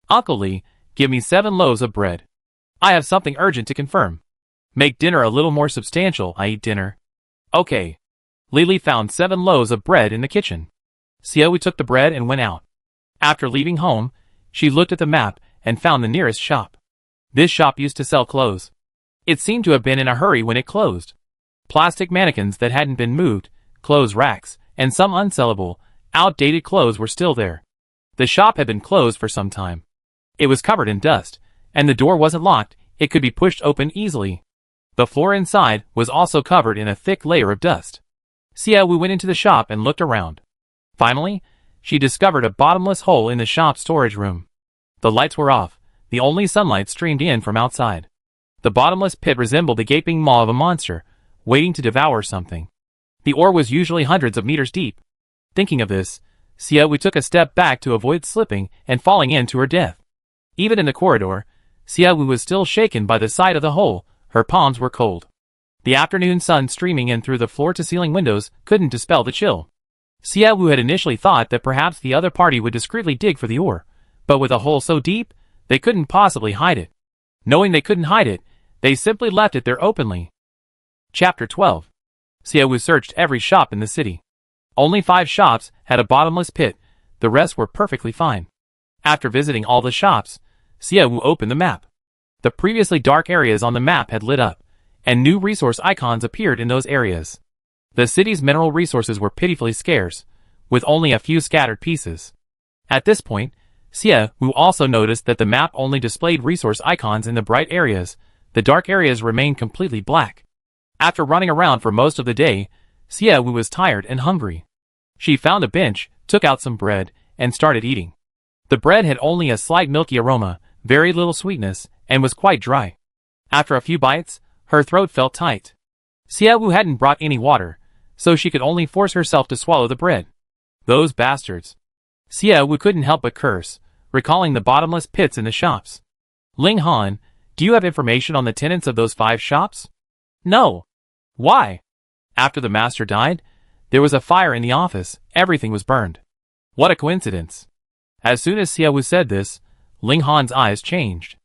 "Uncle Li, give me 7 loaves of bread. I have something urgent to confirm. Make dinner a little more substantial. I eat dinner." "Okay." Li found 7 loaves of bread in the kitchen. Xiaowu took the bread and went out. After leaving home, she looked at the map and found the nearest shop. This shop used to sell clothes. It seemed to have been in a hurry when it closed. Plastic mannequins that hadn't been moved, clothes racks, and some unsellable, outdated clothes were still there. The shop had been closed for some time. It was covered in dust, and the door wasn't locked. It could be pushed open easily. The floor inside was also covered in a thick layer of dust. Xiaowu went into the shop and looked around. Finally, she discovered a bottomless hole in the shop's storage room. The lights were off. The only sunlight streamed in from outside. The bottomless pit resembled the gaping maw of a monster, waiting to devour something. The ore was usually hundreds of meters deep. Thinking of this, Xiaowu took a step back to avoid slipping and falling in to her death. Even in the corridor, Xiaowu was still shaken by the sight of the hole. Her palms were cold. The afternoon sun streaming in through the floor-to-ceiling windows couldn't dispel the chill. Xiaowu had initially thought that perhaps the other party would discreetly dig for the ore, but with a hole so deep, they couldn't possibly hide it. Knowing they couldn't hide it, they simply left it there openly. Chapter 12. Xiaowu searched every shop in the city. Only 5 shops had a bottomless pit, the rest were perfectly fine. After visiting all the shops, Xia Wu opened the map. The previously dark areas on the map had lit up, and new resource icons appeared in those areas. The city's mineral resources were pitifully scarce, with only a few scattered pieces. At this point, Xia Wu also noticed that the map only displayed resource icons in the bright areas. The dark areas remained completely black. After running around for most of the day, Xia Wu was tired and hungry. She found a bench, took out some bread, and started eating. The bread had only a slight milky aroma, very little sweetness, and was quite dry. After a few bites, her throat felt tight. Xia Wu hadn't brought any water, so she could only force herself to swallow the bread. Those bastards. Xia Wu couldn't help but curse, recalling the bottomless pits in the shops. Ling Han, do you have information on the tenants of those 5 shops? No. Why? After the master died, there was a fire in the office, everything was burned. What a coincidence. As soon as Xia Wu said this, Ling Han's eyes changed.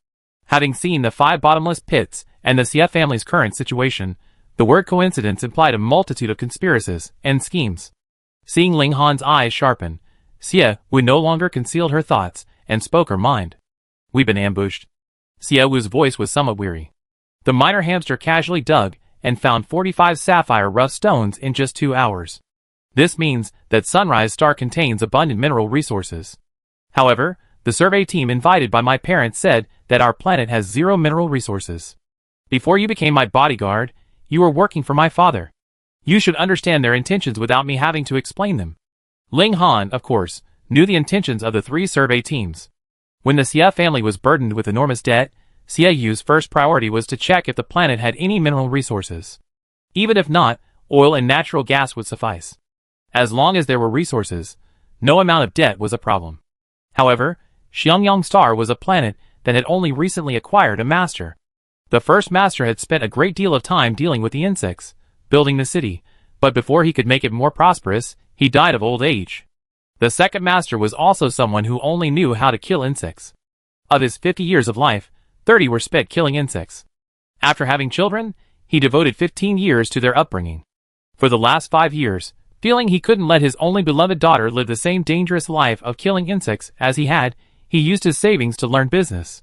Having seen the 5 bottomless pits and the Xia family's current situation, the word coincidence implied a multitude of conspiracies and schemes. Seeing Ling Han's eyes sharpen, Xia Wu no longer concealed her thoughts and spoke her mind. We've been ambushed. Xia Wu's voice was somewhat weary. The miner hamster casually dug and found 45 sapphire rough stones in just 2 hours. This means that Sunrise Star contains abundant mineral resources. However, the survey team invited by my parents said that our planet has 0 mineral resources. Before you became my bodyguard, you were working for my father. You should understand their intentions without me having to explain them. Ling Han, of course, knew the intentions of the 3 survey teams. When the Xia family was burdened with enormous debt, Xia Yu's first priority was to check if the planet had any mineral resources. Even if not, oil and natural gas would suffice. As long as there were resources, no amount of debt was a problem. However, Xiangyang Star was a planet that had only recently acquired a master. The first master had spent a great deal of time dealing with the insects, building the city, but before he could make it more prosperous, he died of old age. The second master was also someone who only knew how to kill insects. Of his 50 years of life, 30 were spent killing insects. After having children, he devoted 15 years to their upbringing. For the last 5 years, feeling he couldn't let his only beloved daughter live the same dangerous life of killing insects as he had, he used his savings to learn business.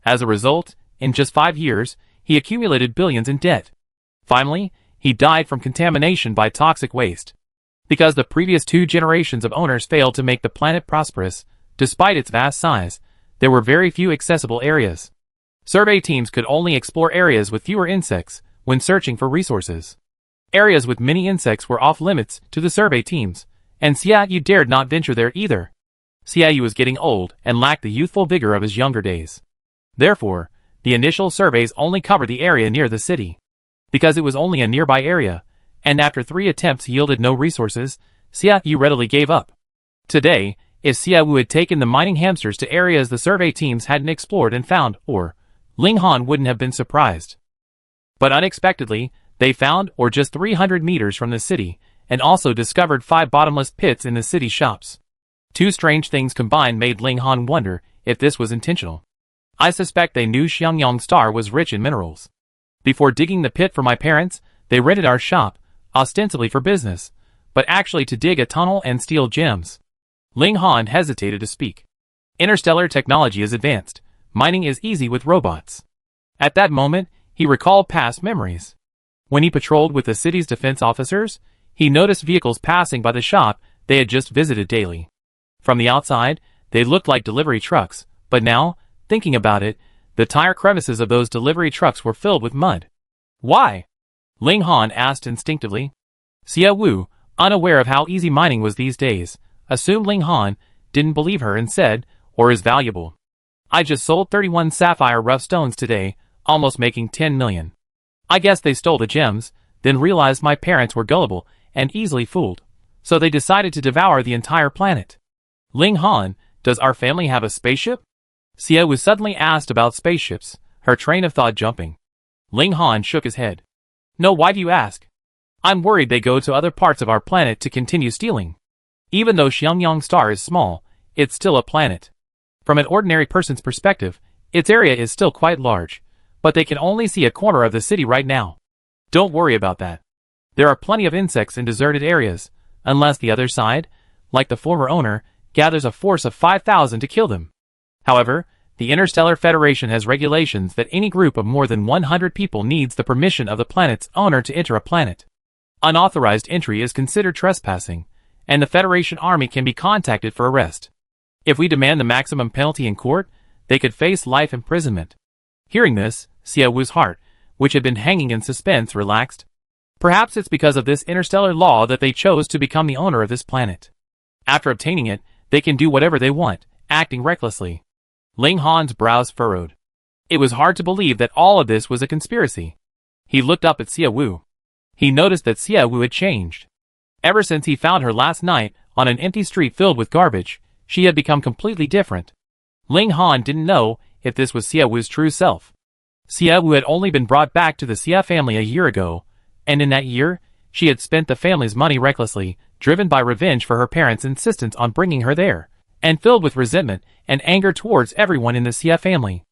As a result, in just 5 years, he accumulated billions in debt. Finally, he died from contamination by toxic waste. Because the previous 2 generations of owners failed to make the planet prosperous, despite its vast size, there were very few accessible areas. Survey teams could only explore areas with fewer insects when searching for resources. Areas with many insects were off limits to the survey teams, and Xia Yu dared not venture there either. Xia Yu was getting old and lacked the youthful vigor of his younger days. Therefore, the initial surveys only covered the area near the city. Because it was only a nearby area, and after 3 attempts yielded no resources, Xia Yu readily gave up. Today, if Xia Wu had taken the mining hamsters to areas the survey teams hadn't explored and found, or Ling Han wouldn't have been surprised. But unexpectedly, they found, or just 300 meters from the city, and also discovered 5 bottomless pits in the city shops. 2 strange things combined made Ling Han wonder if this was intentional. I suspect they knew Xiangyang Star was rich in minerals. Before digging the pit for my parents, they rented our shop, ostensibly for business, but actually to dig a tunnel and steal gems. Ling Han hesitated to speak. Interstellar technology is advanced. Mining is easy with robots. At that moment, he recalled past memories. When he patrolled with the city's defense officers, he noticed vehicles passing by the shop they had just visited daily. From the outside, they looked like delivery trucks, but now, thinking about it, the tire crevices of those delivery trucks were filled with mud. Why? Ling Han asked instinctively. Xia Wu, unaware of how easy mining was these days, assumed Ling Han didn't believe her and said, or is valuable. I just sold 31 sapphire rough stones today, almost making 10 million. I guess they stole the gems, then realized my parents were gullible and easily fooled, so they decided to devour the entire planet. Ling Han, does our family have a spaceship? Xia Wu suddenly asked about spaceships, her train of thought jumping. Ling Han shook his head. No, why do you ask? I'm worried they go to other parts of our planet to continue stealing. Even though Xiangyang Star is small, it's still a planet. From an ordinary person's perspective, its area is still quite large, but they can only see a corner of the city right now. Don't worry about that. There are plenty of insects in deserted areas, unless the other side, like the former owner, gathers a force of 5,000 to kill them. However, The Interstellar Federation has regulations that any group of more than 100 people needs the permission of the planet's owner to enter a planet. Unauthorized entry is considered trespassing, and the Federation Army can be contacted for arrest. If we demand the maximum penalty in court, they could face life imprisonment. Hearing this, Xiaowu's heart, which had been hanging in suspense, relaxed. Perhaps it's because of this interstellar law that they chose to become the owner of this planet. After obtaining it, they can do whatever they want, acting recklessly. Ling Han's brows furrowed. It was hard to believe that all of this was a conspiracy. He looked up at Xiaowu. He noticed that Xiaowu had changed. Ever since he found her last night on an empty street filled with garbage, she had become completely different. Ling Han didn't know if this was Xiaowu's true self. Xiaowu had only been brought back to the Xia family a year ago, and in that year, she had spent the family's money recklessly, driven by revenge for her parents' insistence on bringing her there, and filled with resentment and anger towards everyone in the Xia family.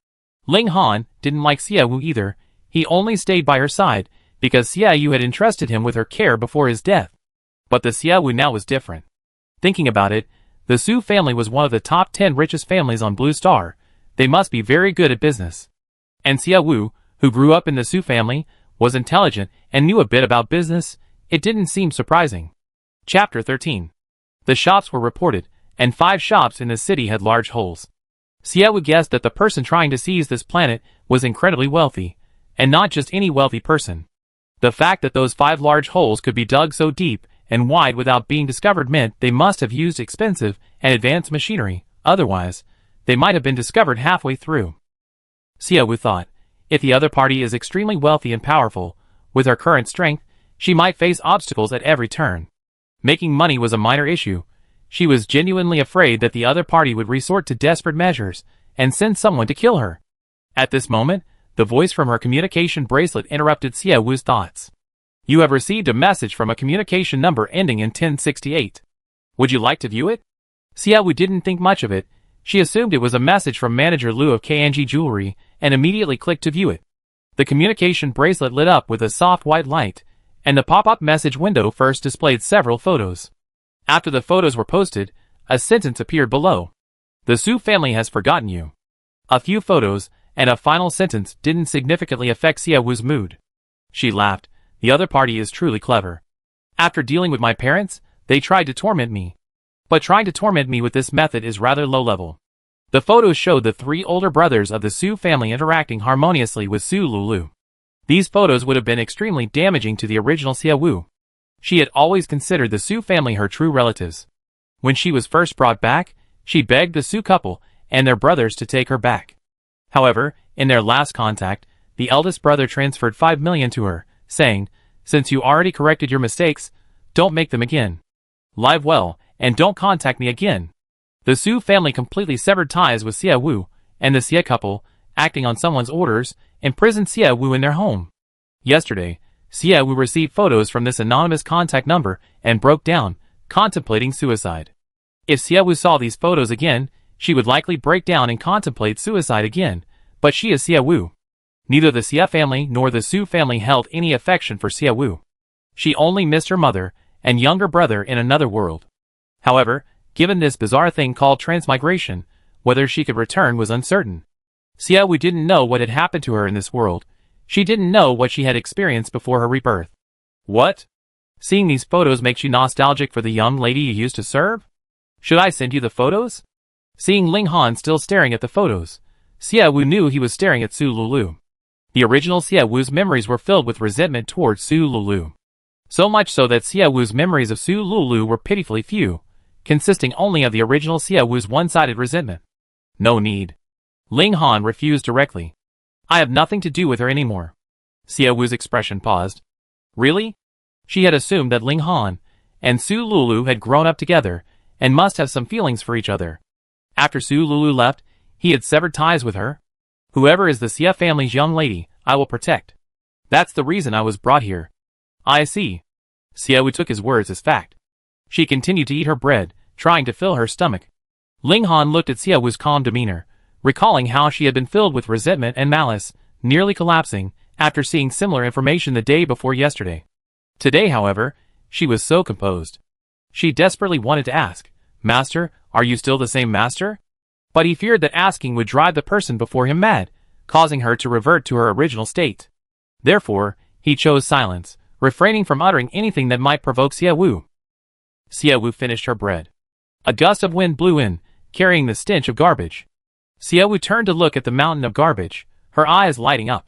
Ling Han didn't like Xiaowu either. He only stayed by her side because Xiaowu had entrusted him with her care before his death. But the Xiaowu now was different. Thinking about it, the Su family was one of the top 10 richest families on Blue Star. They must be very good at business. And Xiaowu, who grew up in the Su family, was intelligent and knew a bit about business. It didn't seem surprising. Chapter 13. The shops were reported, and 5 shops in the city had large holes. Xiaowu guessed that the person trying to seize this planet was incredibly wealthy, and not just any wealthy person. The fact that those 5 large holes could be dug so deep and wide without being discovered meant they must have used expensive and advanced machinery, otherwise, they might have been discovered halfway through. Xiaowu thought, if the other party is extremely wealthy and powerful, with her current strength, she might face obstacles at every turn. Making money was a minor issue. She was genuinely afraid that the other party would resort to desperate measures and send someone to kill her. At this moment, the voice from her communication bracelet interrupted Xiaowu's thoughts. You have received a message from a communication number ending in 1068. Would you like to view it? Xiaowu didn't think much of it. She assumed it was a message from Manager Liu of KNG Jewelry and immediately clicked to view it. The communication bracelet lit up with a soft white light, and the pop-up message window first displayed several photos. After the photos were posted, a sentence appeared below. The Su family has forgotten you. A few photos and a final sentence didn't significantly affect Xiaowu's mood. She laughed. The other party is truly clever. After dealing with my parents, they tried to torment me. But trying to torment me with this method is rather low level. The photos showed the 3 older brothers of the Su family interacting harmoniously with Su Lulu. These photos would have been extremely damaging to the original Xiaowu. She had always considered the Su family her true relatives. When she was first brought back, she begged the Su couple and their brothers to take her back. However, in their last contact, the eldest brother transferred 5 million to her, saying, since you already corrected your mistakes, don't make them again. Live well, and don't contact me again. The Su family completely severed ties with Xiaowu, and the Xia couple, acting on someone's orders, imprisoned Xiaowu in their home. Yesterday, Xiaowu received photos from this anonymous contact number and broke down, contemplating suicide. If Xiaowu saw these photos again, she would likely break down and contemplate suicide again, but she is Xiaowu. Neither the Xia family nor the Su family held any affection for Xiaowu. She only missed her mother and younger brother in another world. However, given this bizarre thing called transmigration, whether she could return was uncertain. Xiaowu didn't know what had happened to her in this world. She didn't know what she had experienced before her rebirth. What? Seeing these photos makes you nostalgic for the young lady you used to serve? Should I send you the photos? Seeing Ling Han still staring at the photos, Xiaowu knew he was staring at Su Lulu. The original Xiaowu's memories were filled with resentment towards Su Lulu. So much so that Xiaowu's memories of Su Lulu were pitifully few, consisting only of the original Xiaowu's one-sided resentment. No need. Ling Han refused directly. I have nothing to do with her anymore. Xiaowu's expression paused. Really? She had assumed that Ling Han and Su Lulu had grown up together and must have some feelings for each other. After Su Lulu left, he had severed ties with her. Whoever is the Xia family's young lady, I will protect. That's the reason I was brought here. I see. Xiaowu took his words as fact. She continued to eat her bread, trying to fill her stomach. Ling Han looked at Xiaowu's calm demeanor, recalling how she had been filled with resentment and malice, nearly collapsing after seeing similar information the day before yesterday. Today, however, she was so composed. She desperately wanted to ask, Master, are you still the same master? But he feared that asking would drive the person before him mad, causing her to revert to her original state. Therefore, he chose silence, refraining from uttering anything that might provoke Xiaowu. Xiaowu finished her bread. A gust of wind blew in, carrying the stench of garbage. Xiaowu turned to look at the mountain of garbage, her eyes lighting up.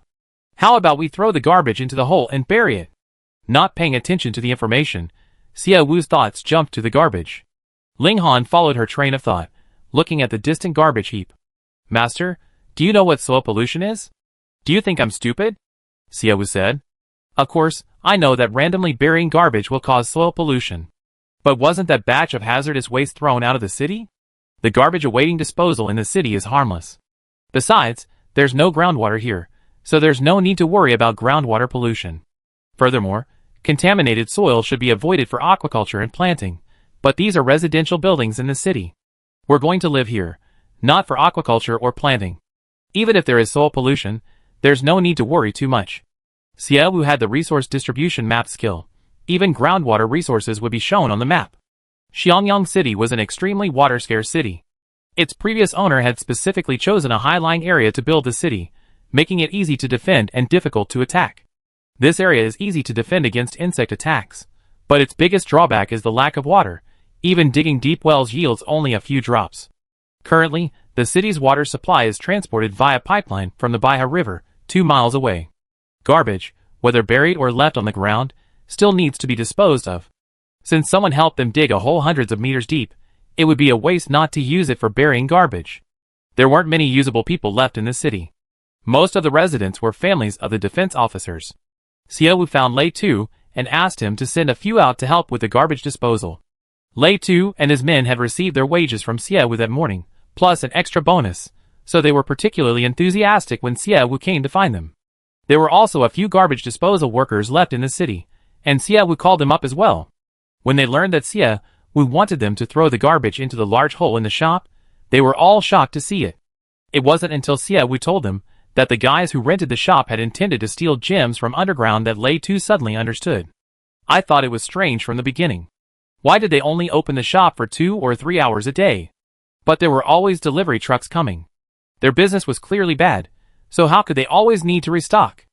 How about we throw the garbage into the hole and bury it? Not paying attention to the information, Xiaowu's thoughts jumped to the garbage. Ling Han followed her train of thought, looking at the distant garbage heap. Master, do you know what soil pollution is? Do you think I'm stupid? Xiaowu said. Of course, I know that randomly burying garbage will cause soil pollution. But wasn't that batch of hazardous waste thrown out of the city? The garbage awaiting disposal in the city is harmless. Besides, there's no groundwater here, so there's no need to worry about groundwater pollution. Furthermore, contaminated soil should be avoided for aquaculture and planting, but these are residential buildings in the city. We're going to live here, not for aquaculture or planting. Even if there is soil pollution, there's no need to worry too much. Xiaowu had the resource distribution map skill. Even groundwater resources would be shown on the map. Xiangyang City was an extremely water-scarce city. Its previous owner had specifically chosen a high-lying area to build the city, making it easy to defend and difficult to attack. This area is easy to defend against insect attacks, but its biggest drawback is the lack of water. Even digging deep wells yields only a few drops. Currently, the city's water supply is transported via pipeline from the Baiha River, 2 miles away. Garbage, whether buried or left on the ground, still needs to be disposed of. Since someone helped them dig a hole hundreds of meters deep, it would be a waste not to use it for burying garbage. There weren't many usable people left in the city. Most of the residents were families of the defense officers. Xiaowu found Lei Tu and asked him to send a few out to help with the garbage disposal. Lei Tu and his men had received their wages from Xiaowu that morning, plus an extra bonus, so they were particularly enthusiastic when Xiaowu came to find them. There were also a few garbage disposal workers left in the city, and Xiaowu called them up as well. When they learned that Xiaowu wanted them to throw the garbage into the large hole in the shop, they were all shocked to see it. It wasn't until Xiaowu told them that the guys who rented the shop had intended to steal gems from underground that Lei Tu suddenly understood. I thought it was strange from the beginning. Why did they only open the shop for 2 or 3 hours a day? But there were always delivery trucks coming. Their business was clearly bad, so how could they always need to restock?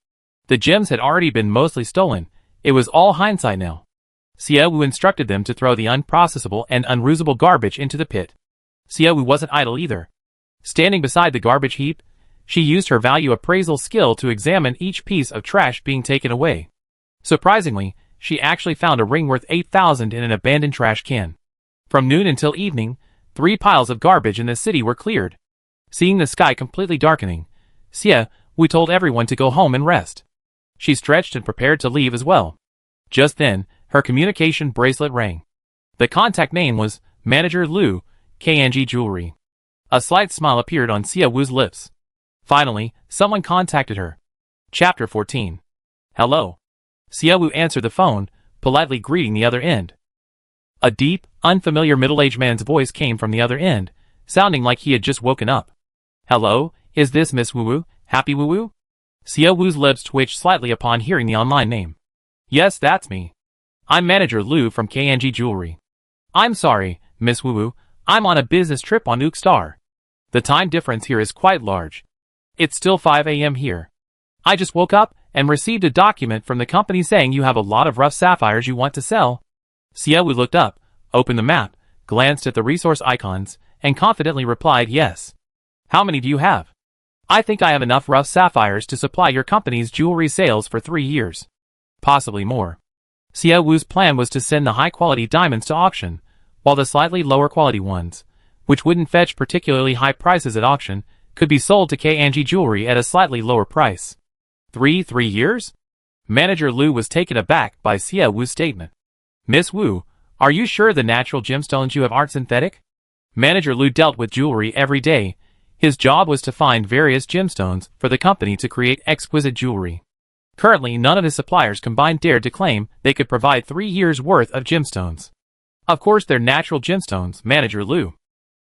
The gems had already been mostly stolen. It was all hindsight now. Xiaowu instructed them to throw the unprocessable and unusable garbage into the pit. Xiaowu wasn't idle either. Standing beside the garbage heap, she used her value appraisal skill to examine each piece of trash being taken away. Surprisingly, she actually found a ring worth 8,000 in an abandoned trash can. From noon until evening, 3 piles of garbage in the city were cleared. Seeing the sky completely darkening, Xiaowu told everyone to go home and rest. She stretched and prepared to leave as well. Just then, her communication bracelet rang. The contact name was Manager Liu, KNG Jewelry. A slight smile appeared on Xiaowu's lips. Finally, someone contacted her. Chapter 14. Hello. Xiaowu answered the phone, politely greeting the other end. A deep, unfamiliar middle-aged man's voice came from the other end, sounding like he had just woken up. Hello, is this Miss Wu? Happy Wu? Xiaowu's lips twitched slightly upon hearing the online name. Yes, that's me. I'm Manager Liu from KNG Jewelry. I'm sorry, Miss Wu, I'm on a business trip on Ook Star. The time difference here is quite large. It's still 5 a.m. here. I just woke up and received a document from the company saying you have a lot of rough sapphires you want to sell. Xiaowu looked up, opened the map, glanced at the resource icons, and confidently replied yes. How many do you have? I think I have enough rough sapphires to supply your company's jewelry sales for 3 years. Possibly more. Xiaowu's plan was to send the high-quality diamonds to auction, while the slightly lower-quality ones, which wouldn't fetch particularly high prices at auction, could be sold to KNG Jewelry at a slightly lower price. 3 years? Manager Liu was taken aback by Xiaowu's statement. Miss Wu, are you sure the natural gemstones you have aren't synthetic? Manager Liu dealt with jewelry every day. His job was to find various gemstones for the company to create exquisite jewelry. Currently, none of his suppliers combined dared to claim they could provide 3 years' worth of gemstones. Of course, they're natural gemstones, Manager Liu.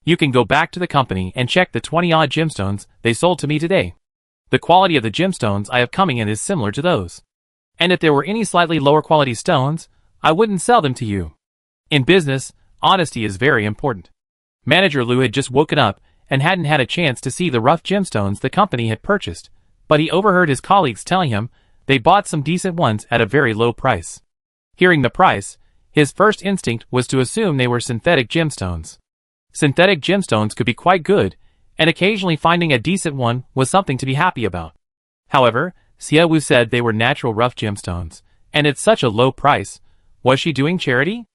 You can go back to the company and check the 20-odd gemstones they sold to me today. The quality of the gemstones I have coming in is similar to those. And if there were any slightly lower quality stones, I wouldn't sell them to you. In business, honesty is very important. Manager Liu had just woken up and hadn't had a chance to see the rough gemstones the company had purchased, but he overheard his colleagues telling him they bought some decent ones at a very low price. Hearing the price, his first instinct was to assume they were synthetic gemstones. Synthetic gemstones could be quite good, and occasionally finding a decent one was something to be happy about. However, Xiaowu said they were natural rough gemstones, and at such a low price. Was she doing charity?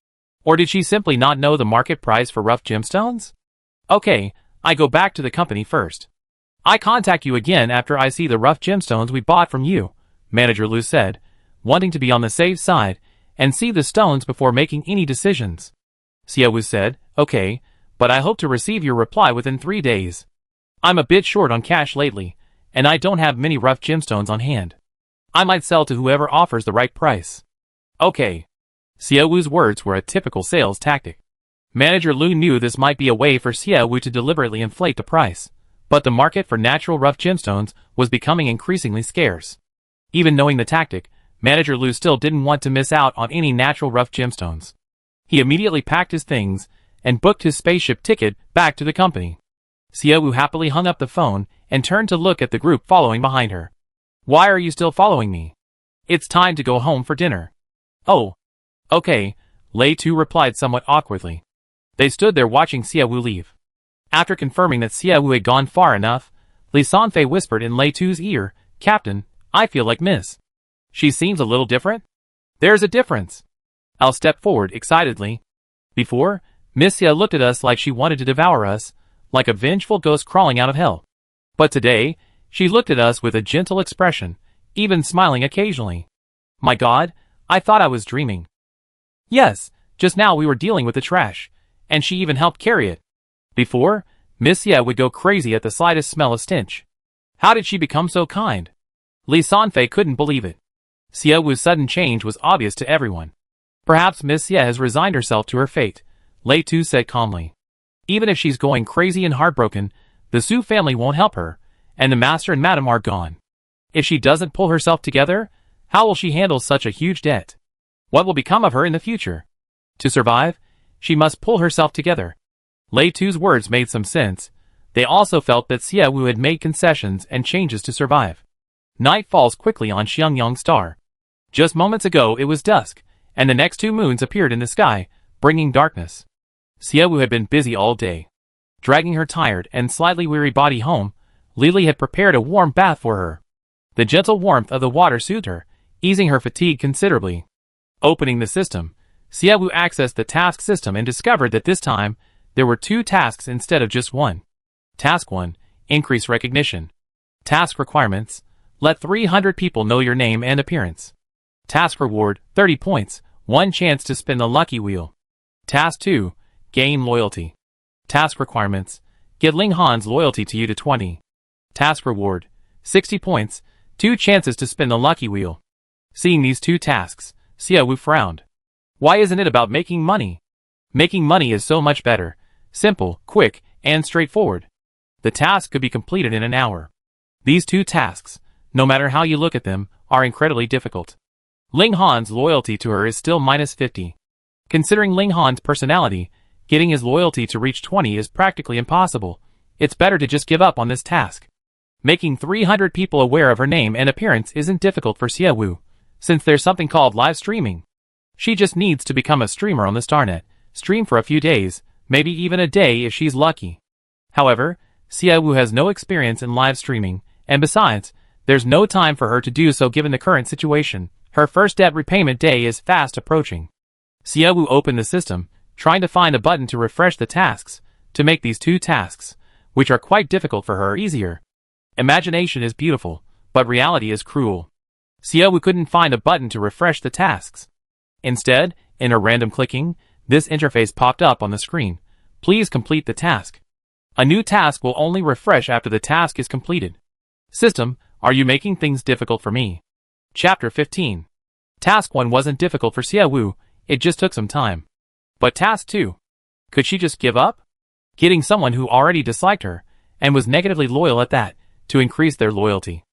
Or did she simply not know the market price for rough gemstones? Okay, I go back to the company first. I contact you again after I see the rough gemstones we bought from you, Manager Liu said, wanting to be on the safe side and see the stones before making any decisions. Xiaowu said, okay, but I hope to receive your reply within 3 days. I'm a bit short on cash lately, and I don't have many rough gemstones on hand. I might sell to whoever offers the right price. Okay. Xiaowu's words were a typical sales tactic. Manager Liu knew this might be a way for Xiaowu to deliberately inflate the price, but the market for natural rough gemstones was becoming increasingly scarce. Even knowing the tactic, Manager Liu still didn't want to miss out on any natural rough gemstones. He immediately packed his things and booked his spaceship ticket back to the company. Xiaowu happily hung up the phone and turned to look at the group following behind her. Why are you still following me? It's time to go home for dinner. Oh. Okay, Lei Tu replied somewhat awkwardly. They stood there watching Xiaowu leave. After confirming that Xiaowu had gone far enough, Li Sanfei whispered in Lei Tu's ear, Captain, I feel like Miss. She seems a little different? There's a difference. I'll step forward excitedly. Before, Miss Xia looked at us like she wanted to devour us, like a vengeful ghost crawling out of hell. But today, she looked at us with a gentle expression, even smiling occasionally. My God, I thought I was dreaming. Yes, just now we were dealing with the trash, and she even helped carry it. Before, Miss Xia would go crazy at the slightest smell of stench. How did she become so kind? Li Sanfei couldn't believe it. Xiaowu's sudden change was obvious to everyone. Perhaps Miss Xia has resigned herself to her fate, Lei Tu said calmly. Even if she's going crazy and heartbroken, the Su family won't help her, and the master and madam are gone. If she doesn't pull herself together, how will she handle such a huge debt? What will become of her in the future? To survive, she must pull herself together. Lei Tu's words made some sense. They also felt that Xiaowu had made concessions and changes to survive. Night falls quickly on Xiangyang Star. Just moments ago it was dusk, and the next 2 moons appeared in the sky, bringing darkness. Xiaowu had been busy all day. Dragging her tired and slightly weary body home, Lily had prepared a warm bath for her. The gentle warmth of the water soothed her, easing her fatigue considerably. Opening the system, Xiaowu accessed the task system and discovered that this time, there were 2 tasks instead of just 1. Task 1, Increase Recognition. Task Requirements, let 300 people know your name and appearance. Task Reward, 30 points, 1 chance to spin the lucky wheel. Task 2, Gain Loyalty. Task Requirements, get Ling Han's loyalty to you to 20. Task Reward, 60 points, 2 chances to spin the lucky wheel. Seeing these 2 tasks, Xiaowu frowned. Why isn't it about making money? Making money is so much better, simple, quick, and straightforward. The task could be completed in an hour. These 2 tasks, no matter how you look at them, are incredibly difficult. Ling Han's loyalty to her is still -50. Considering Ling Han's personality, getting his loyalty to reach 20 is practically impossible. It's better to just give up on this task. Making 300 people aware of her name and appearance isn't difficult for Xiaowu, since there's something called live streaming. She just needs to become a streamer on the Starnet, stream for a few days, maybe even a day if she's lucky. However, Xiaowu has no experience in live streaming, and besides, there's no time for her to do so given the current situation. Her first debt repayment day is fast approaching. Xiaowu opened the system, trying to find a button to refresh the tasks, to make these 2 tasks, which are quite difficult for her, easier. Imagination is beautiful, but reality is cruel. Xiaowu couldn't find a button to refresh the tasks. Instead, in her random clicking, this interface popped up on the screen. Please complete the task. A new task will only refresh after the task is completed. System, are you making things difficult for me? Chapter 15. Task 1 wasn't difficult for Xiaowu, it just took some time. But Task 2? Could she just give up? Getting someone who already disliked her, and was negatively loyal at that, to increase their loyalty.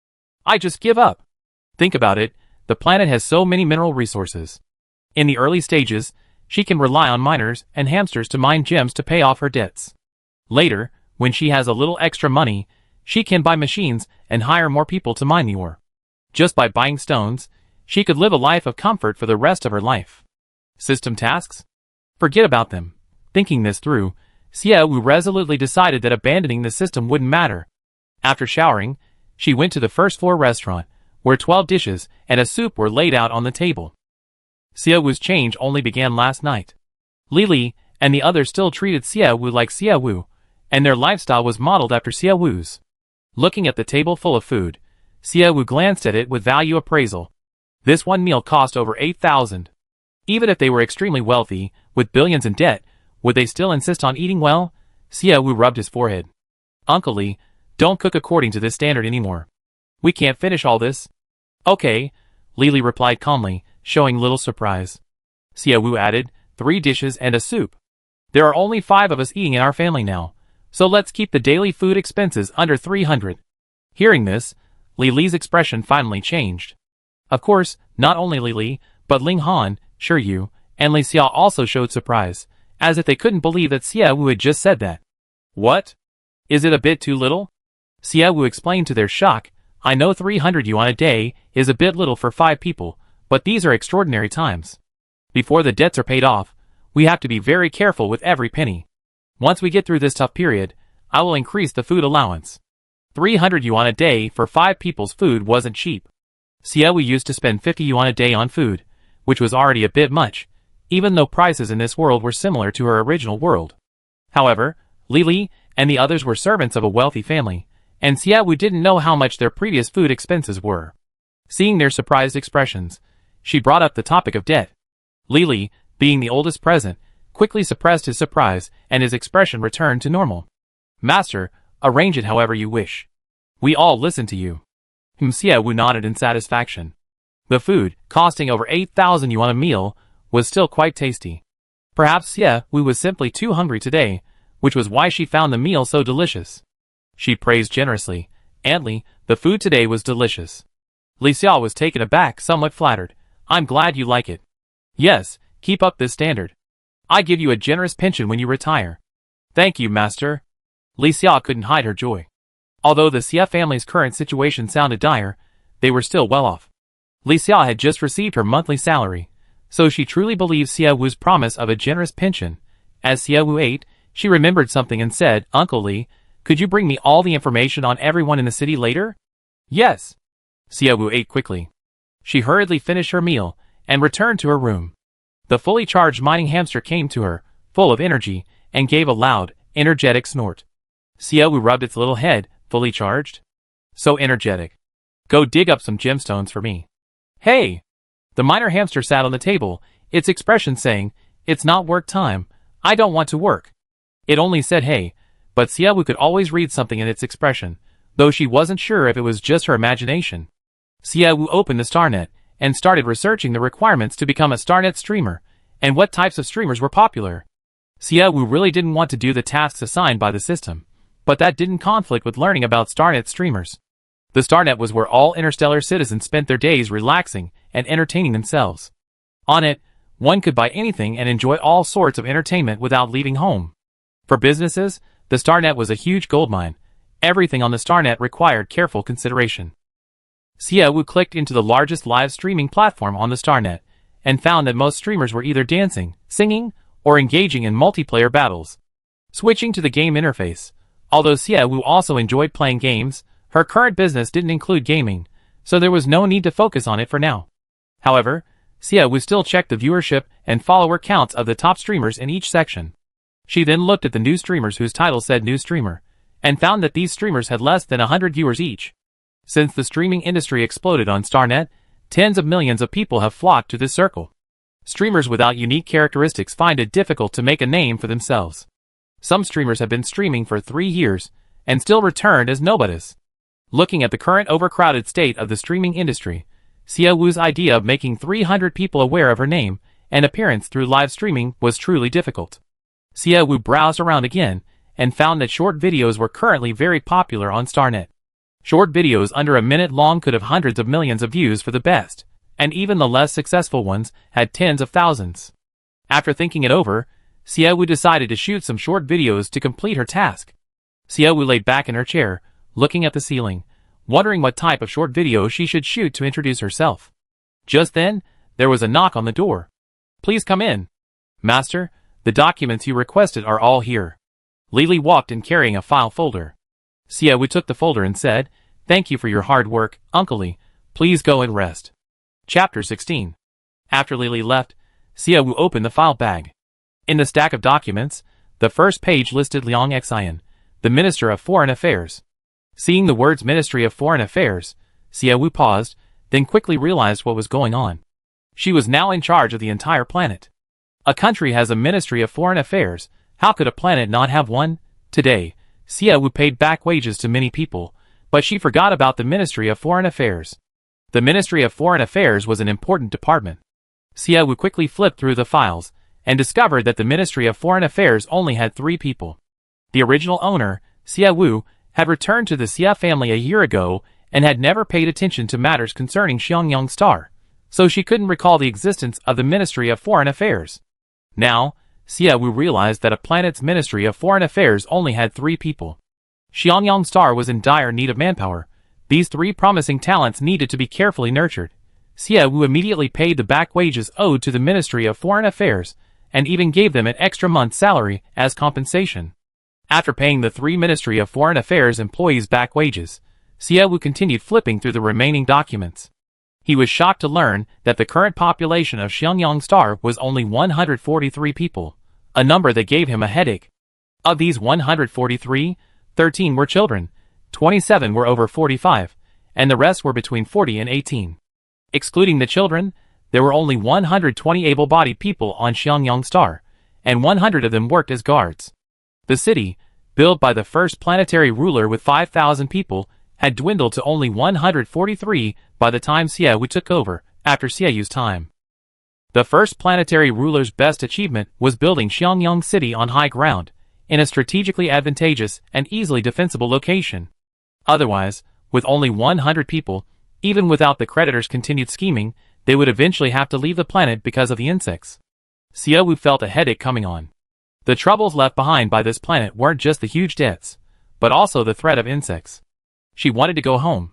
I just give up. Think about it, the planet has so many mineral resources. In the early stages, she can rely on miners and hamsters to mine gems to pay off her debts. Later, When she has a little extra money, she can buy machines and hire more people to mine the ore. Just by buying stones, she could live a life of comfort for the rest of her life. System tasks? Forget about them. Thinking this through, Xia Wu resolutely decided that abandoning the system wouldn't matter. After showering, she went to the first floor restaurant, where 12 dishes and a soup were laid out on the table. Xia Wu's change only began last night. Li and the others still treated Xia Wu like Xia Wu, and their lifestyle was modeled after Xia Wu's. Looking at the table full of food, Xia Wu glanced at it with value appraisal. This one meal cost over 8,000. Even if they were extremely wealthy, with billions in debt, would they still insist on eating well? Xia Wu rubbed his forehead. Uncle Li, don't cook according to this standard anymore. We can't finish all this. Okay, Li replied calmly, showing little surprise. Xia Wu added, 3 dishes and a soup. There are only 5 of us eating in our family now, so let's keep the daily food expenses under 300. Hearing this, Li's expression finally changed. Of course, not only Li, but Ling Han, Shi Yu, and Li Xia also showed surprise, as if they couldn't believe that Xia Wu had just said that. What? Is it a bit too little? Xia Wu explained to their shock, I know 300 yuan a day is a bit little for 5 people, but these are extraordinary times. Before the debts are paid off, we have to be very careful with every penny. Once we get through this tough period, I will increase the food allowance. 300 yuan a day for 5 people's food wasn't cheap. Xia Wu used to spend 50 yuan a day on food, which was already a bit much, even though prices in this world were similar to her original world. However, Li and the others were servants of a wealthy family, and Xia Wu didn't know how much their previous food expenses were. Seeing their surprised expressions, she brought up the topic of debt. Li, being the oldest present, quickly suppressed his surprise, and his expression returned to normal. Master, arrange it however you wish. We all listen to you. Xia Wu nodded in satisfaction. The food, costing over 8,000 yuan a meal, was still quite tasty. Perhaps Xia Wu was simply too hungry today, which was why she found the meal so delicious. She praised generously. Auntie, the food today was delicious. Li Xia was taken aback, somewhat flattered. I'm glad you like it. Yes, keep up this standard. I give you a generous pension when you retire. Thank you, master. Li Xia couldn't hide her joy. Although the Xia family's current situation sounded dire, they were still well off. Li Xia had just received her monthly salary, so she truly believed Xia Wu's promise of a generous pension. As Xia Wu ate, she remembered something and said, Uncle Li, could you bring me all the information on everyone in the city later? Yes. Xia Wu ate quickly. She hurriedly finished her meal and returned to her room. The fully charged mining hamster came to her, full of energy, and gave a loud, energetic snort. Xia Wu rubbed its little head, fully charged. So energetic. Go dig up some gemstones for me. Hey! The miner hamster sat on the table, its expression saying, it's not work time, I don't want to work. It only said hey, but Xia Wu could always read something in its expression, though she wasn't sure if it was just her imagination. Xia Wu opened the StarNet and started researching the requirements to become a StarNet streamer, and what types of streamers were popular. Xia Wu really didn't want to do the tasks assigned by the system, but that didn't conflict with learning about StarNet streamers. The StarNet was where all interstellar citizens spent their days relaxing and entertaining themselves. On it, one could buy anything and enjoy all sorts of entertainment without leaving home. For businesses, the StarNet was a huge goldmine. Everything on the StarNet required careful consideration. Xia Wu clicked into the largest live streaming platform on the StarNet, and found that most streamers were either dancing, singing, or engaging in multiplayer battles. Switching to the game interface, although Xia Wu also enjoyed playing games, her current business didn't include gaming, so there was no need to focus on it for now. However, Xia Wu still checked the viewership and follower counts of the top streamers in each section. She then looked at the new streamers whose title said new streamer, and found that these streamers had less than 100 viewers each. Since the streaming industry exploded on StarNet, tens of millions of people have flocked to this circle. Streamers without unique characteristics find it difficult to make a name for themselves. Some streamers have been streaming for 3 years, and still returned as nobodies. Looking at the current overcrowded state of the streaming industry, Xia Wu's idea of making 300 people aware of her name and appearance through live streaming was truly difficult. Xia Wu browsed around again, and found that short videos were currently very popular on StarNet. Short videos under a minute long could have hundreds of millions of views for the best, and even the less successful ones had tens of thousands. After thinking it over, Xia Wu decided to shoot some short videos to complete her task. Xiaowu laid back in her chair, looking at the ceiling, wondering what type of short video she should shoot to introduce herself. Just then, there was a knock on the door. "Please come in." "Master, the documents you requested are all here." Lily walked in carrying a file folder. Xiaowu took the folder and said, "Thank you for your hard work, Uncle Li. Please go and rest." Chapter 16. After Lily left, Xiaowu opened the file bag. In the stack of documents, the first page listed Liang Xian, the Minister of Foreign Affairs. Seeing the words Ministry of Foreign Affairs, Xiaowu paused, then quickly realized what was going on. She was now in charge of the entire planet. A country has a Ministry of Foreign Affairs. How could a planet not have one? Today, Xiaowu paid back wages to many people, but she forgot about the Ministry of Foreign Affairs. The Ministry of Foreign Affairs was an important department. Xiaowu quickly flipped through the files and discovered that the Ministry of Foreign Affairs only had 3 people. The original owner, Xiaowu, had returned to the Xia family a year ago and had never paid attention to matters concerning Xiangyang Star, so she couldn't recall the existence of the Ministry of Foreign Affairs. Now, Xiaowu realized that a planet's Ministry of Foreign Affairs only had 3 people. Xiangyang Star was in dire need of manpower. These 3 promising talents needed to be carefully nurtured. Xiaowu immediately paid the back wages owed to the Ministry of Foreign Affairs, and even gave them an extra month's salary as compensation. After paying the 3 Ministry of Foreign Affairs employees back wages, Xiaowu continued flipping through the remaining documents. He was shocked to learn that the current population of Xiangyang Star was only 143 people, a number that gave him a headache. Of these 143, 13 were children, 27 were over 45, and the rest were between 40 and 18. Excluding the children, there were only 120 able-bodied people on Xiangyang Star, and 100 of them worked as guards. The city, built by the first planetary ruler with 5,000 people, had dwindled to only 143 by the time Xiaowu took over, after Xiaoyu's time. The first planetary ruler's best achievement was building Xiangyang City on high ground, in a strategically advantageous and easily defensible location. Otherwise, with only 100 people, even without the creditors' continued scheming, they would eventually have to leave the planet because of the insects. Xiaowu felt a headache coming on. The troubles left behind by this planet weren't just the huge debts, but also the threat of insects. She wanted to go home.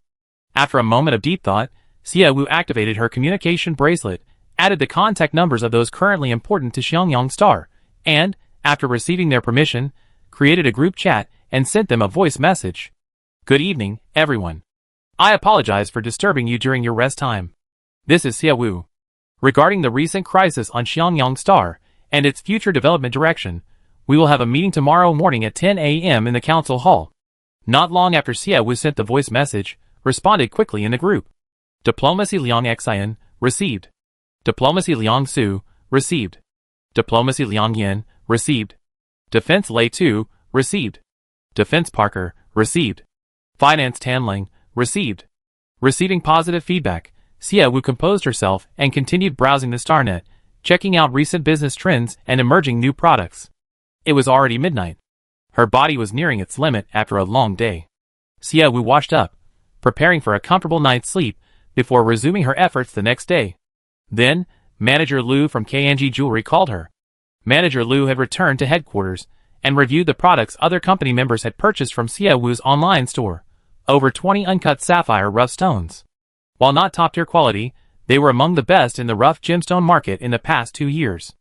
After a moment of deep thought, Xiaowu activated her communication bracelet, added the contact numbers of those currently important to Xiangyang Star, and, after receiving their permission, created a group chat and sent them a voice message. "Good evening, everyone. I apologize for disturbing you during your rest time. This is Xiaowu. Regarding the recent crisis on Xiangyang Star and its future development direction, we will have a meeting tomorrow morning at 10 a.m. in the council hall." Not long after Xiaowu sent the voice message, responded quickly in the group. Diplomacy Liang Xian, received. Diplomacy Liang Su, received. Diplomacy Liang Yin, received. Defense Lei Tu, received. Defense Parker, received. Finance Tanling, received. Receiving positive feedback, Xiaowu composed herself and continued browsing the StarNet, checking out recent business trends and emerging new products. It was already midnight. Her body was nearing its limit after a long day. Xiaowu washed up, preparing for a comfortable night's sleep before resuming her efforts the next day. Then, Manager Liu from KNG Jewelry called her. Manager Liu had returned to headquarters and reviewed the products other company members had purchased from Xiaowu's online store. Over 20 uncut sapphire rough stones. While not top-tier quality, they were among the best in the rough gemstone market in the past 2 years.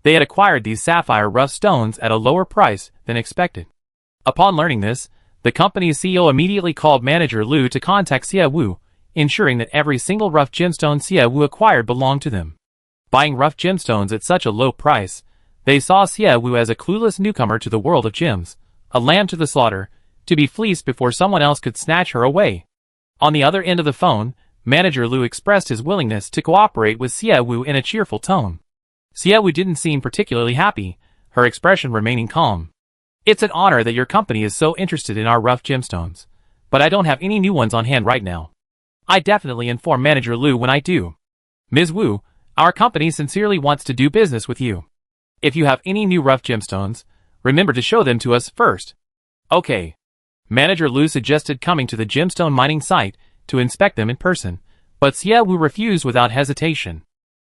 They had acquired these sapphire rough stones at a lower price than expected. Upon learning this, the company's CEO immediately called Manager Liu to contact Xiaowu, ensuring that every single rough gemstone Xiaowu acquired belonged to them. Buying rough gemstones at such a low price, they saw Xiaowu as a clueless newcomer to the world of gems, a lamb to the slaughter, to be fleeced before someone else could snatch her away. On the other end of the phone, Manager Liu expressed his willingness to cooperate with Xiaowu in a cheerful tone. Xiaowu didn't seem particularly happy, her expression remaining calm. "It's an honor that your company is so interested in our rough gemstones, but I don't have any new ones on hand right now. I definitely inform Manager Liu when I do. Ms. Wu, our company sincerely wants to do business with you. If you have any new rough gemstones, remember to show them to us first." "Okay." Manager Liu suggested coming to the gemstone mining site to inspect them in person, but Xiaowu refused without hesitation.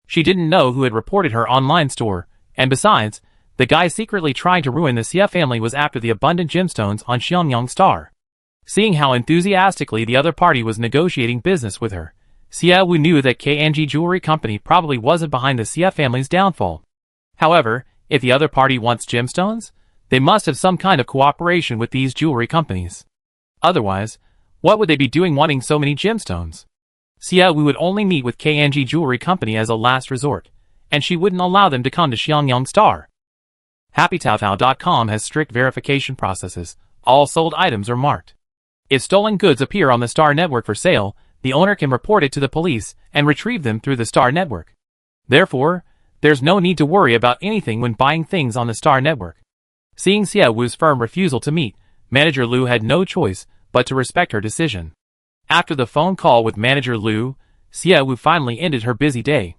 She didn't know who had reported her online store, and besides, The guy secretly trying to ruin the Xia family was after the abundant gemstones on Xiangyang Star. Seeing how enthusiastically the other party was negotiating business with her, Xia Wu knew that KNG Jewelry Company probably wasn't behind the Xia family's downfall. However, if the other party wants gemstones, they must have some kind of cooperation with these jewelry companies. Otherwise, what would they be doing wanting so many gemstones? Xia Wu would only meet with KNG Jewelry Company as a last resort, and she wouldn't allow them to come to Xiangyang Star. HappyTaoTao.com has strict verification processes. All sold items are marked. If stolen goods appear on the Star Network for sale, the owner can report it to the police and retrieve them through the Star Network. Therefore, there's no need to worry about anything when buying things on the Star Network. Seeing Xia Wu's firm refusal to meet, Manager Liu had no choice but to respect her decision. After the phone call with Manager Liu, Xia Wu finally ended her busy day.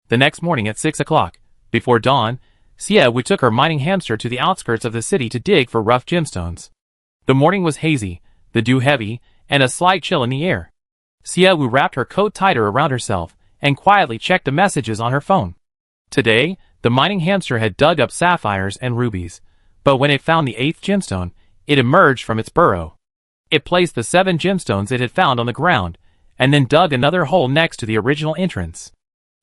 The next morning at 6 o'clock, before dawn, Xia Wu took her mining hamster to the outskirts of the city to dig for rough gemstones. The morning was hazy, the dew heavy, and a slight chill in the air. Xia Wu wrapped her coat tighter around herself and quietly checked the messages on her phone. Today, the mining hamster had dug up sapphires and rubies, but when it found the 8th gemstone, it emerged from its burrow. It placed the 7 gemstones it had found on the ground, and then dug another hole next to the original entrance.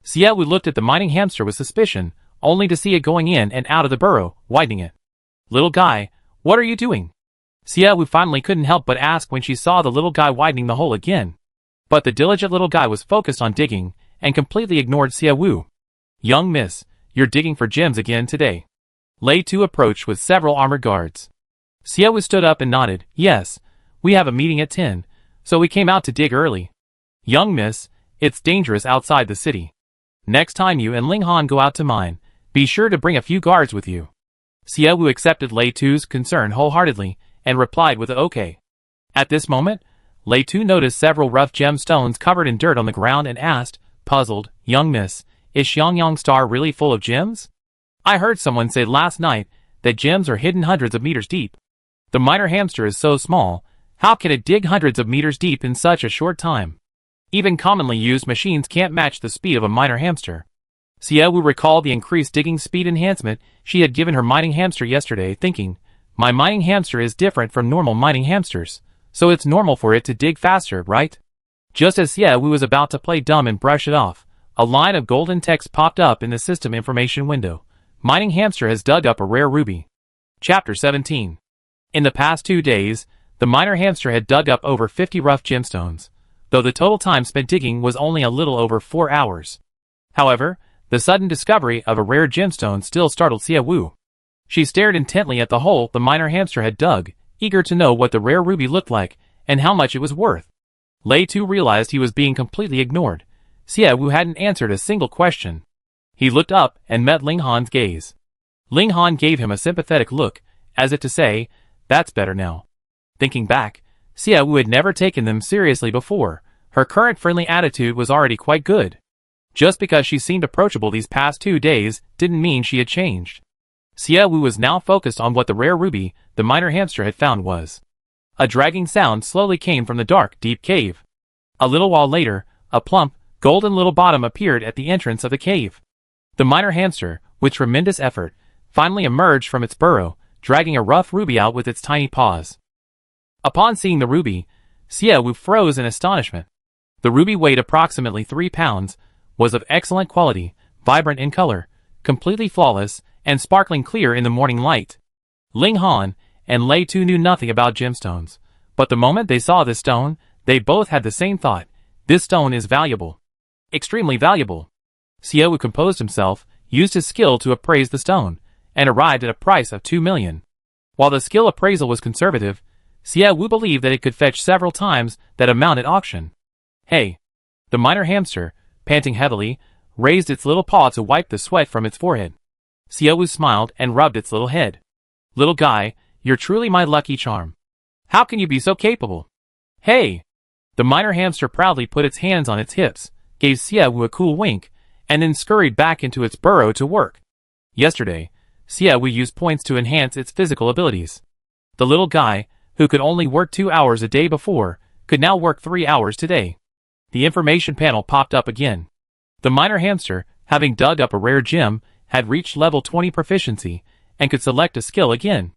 Xia Wu looked at the mining hamster with suspicion, only to see it going in and out of the burrow, widening it. "Little guy, what are you doing?" Xia Wu finally couldn't help but ask when she saw the little guy widening the hole again. But the diligent little guy was focused on digging, and completely ignored Xia Wu. "Young miss, you're digging for gems again today." Lei Tu approached with several armored guards. Xia Wu stood up and nodded. "Yes, we have a meeting at 10, so we came out to dig early." "Young miss, it's dangerous outside the city. Next time you and Ling Han go out to mine, be sure to bring a few guards with you." Xia Wu accepted Lei Tu's concern wholeheartedly, and replied with a okay. At this moment, Lei Tu noticed several rough gemstones covered in dirt on the ground and asked, puzzled, "Young miss, is Xiangyang Star really full of gems? I heard someone say last night that gems are hidden hundreds of meters deep. The miner hamster is so small, how can it dig hundreds of meters deep in such a short time? Even commonly used machines can't match the speed of a miner hamster." Xia Wu recalled the increased digging speed enhancement she had given her mining hamster yesterday, thinking, "My mining hamster is different from normal mining hamsters, so it's normal for it to dig faster, right?" Just as Xia Wu was about to play dumb and brush it off, a line of golden text popped up in the system information window. "Mining hamster has dug up a rare ruby." Chapter 17. In the past 2 days, the miner hamster had dug up over 50 rough gemstones, though the total time spent digging was only a little over 4 hours. However, the sudden discovery of a rare gemstone still startled Xia Wu. She stared intently at the hole the miner hamster had dug, eager to know what the rare ruby looked like and how much it was worth. Lei Tu realized he was being completely ignored. Xia Wu hadn't answered a single question. He looked up and met Ling Han's gaze. Ling Han gave him a sympathetic look, as if to say, "That's better now." Thinking back, Xia Wu had never taken them seriously before. Her current friendly attitude was already quite good. Just because she seemed approachable these past 2 days didn't mean she had changed. Xia Wu was now focused on what the rare ruby the miner hamster had found was. A dragging sound slowly came from the dark, deep cave. A little while later, a plump, golden little bottom appeared at the entrance of the cave. The miner hamster, with tremendous effort, finally emerged from its burrow, dragging a rough ruby out with its tiny paws. Upon seeing the ruby, Xia Wu froze in astonishment. The ruby weighed approximately 3 pounds, was of excellent quality, vibrant in color, completely flawless, and sparkling clear in the morning light. Ling Han and Lei Tu knew nothing about gemstones, but the moment they saw this stone, they both had the same thought: this stone is valuable. Extremely valuable. Xia Wu composed himself, used his skill to appraise the stone, and arrived at a price of 2 million. While the skill appraisal was conservative, Xia Wu believed that it could fetch several times that amount at auction. "Hey!" The miner hamster, panting heavily, raised its little paw to wipe the sweat from its forehead. Xia Wu smiled and rubbed its little head. "Little guy, you're truly my lucky charm. How can you be so capable?" "Hey!" The miner hamster proudly put its hands on its hips, gave Xia Wu a cool wink, and then scurried back into its burrow to work. Yesterday, Xia Wu used points to enhance its physical abilities. The little guy, who could only work 2 hours a day before, could now work 3 hours today. The information panel popped up again. The miner hamster, having dug up a rare gem, had reached level 20 proficiency, and could select a skill again.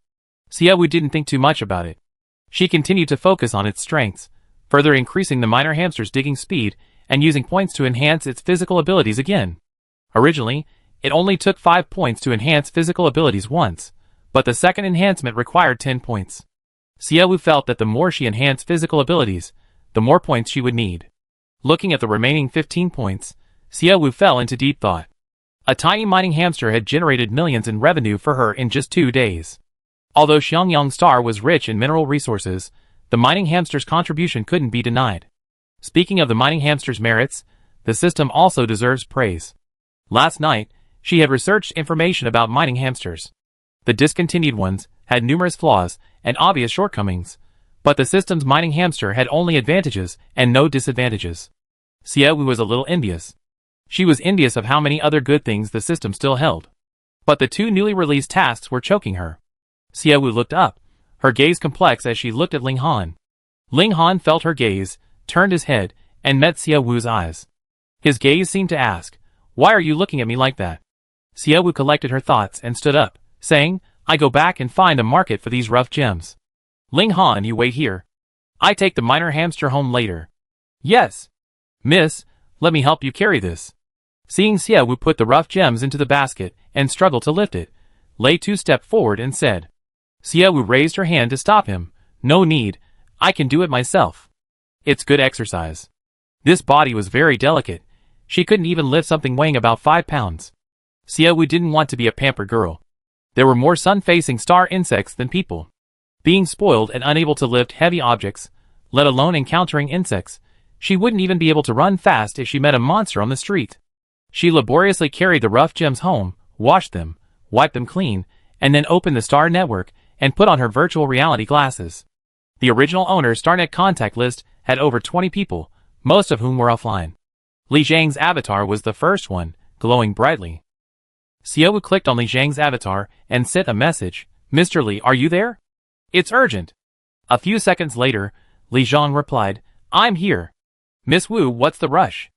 Xiaowu didn't think too much about it. She continued to focus on its strengths, further increasing the minor hamster's digging speed and using points to enhance its physical abilities again. Originally, it only took 5 points to enhance physical abilities once, but the second enhancement required 10 points. Xiaowu felt that the more she enhanced physical abilities, the more points she would need. Looking at the remaining 15 points, Xiaowu fell into deep thought. A tiny mining hamster had generated millions in revenue for her in just 2 days. Although Xiangyang Star was rich in mineral resources, the mining hamster's contribution couldn't be denied. Speaking of the mining hamster's merits, the system also deserves praise. Last night, she had researched information about mining hamsters. The discontinued ones had numerous flaws and obvious shortcomings, but the system's mining hamster had only advantages and no disadvantages. Xiaowu was a little envious. She was envious of how many other good things the system still held. But the 2 newly released tasks were choking her. Xiaowu looked up, her gaze complex as she looked at Ling Han. Ling Han felt her gaze, turned his head, and met Xiaowu's eyes. His gaze seemed to ask, "Why are you looking at me like that?" Xiaowu collected her thoughts and stood up, saying, "I go back and find a market for these rough gems. Ling Han, you wait here. I take the minor hamster home later." "Yes. Miss, let me help you carry this." Seeing Xiaowu put the rough gems into the basket and struggle to lift it, Lei Tu stepped forward and said. Xiaowu raised her hand to stop him. "No need, I can do it myself. It's good exercise." This body was very delicate. She couldn't even lift something weighing about 5 pounds. Xiaowu didn't want to be a pampered girl. There were more sun-facing star insects than people. Being spoiled and unable to lift heavy objects, let alone encountering insects, she wouldn't even be able to run fast if she met a monster on the street. She laboriously carried the rough gems home, washed them, wiped them clean, and then opened the Star Network and put on her virtual reality glasses. The original owner's StarNet contact list had over 20 people, most of whom were offline. Li Zhang's avatar was the first one, glowing brightly. Xiaowu clicked on Li Zhang's avatar and sent a message. "Mr. Li, are you there? It's urgent." A few seconds later, Li Zhang replied, "I'm here." "Miss Wu, what's the rush?"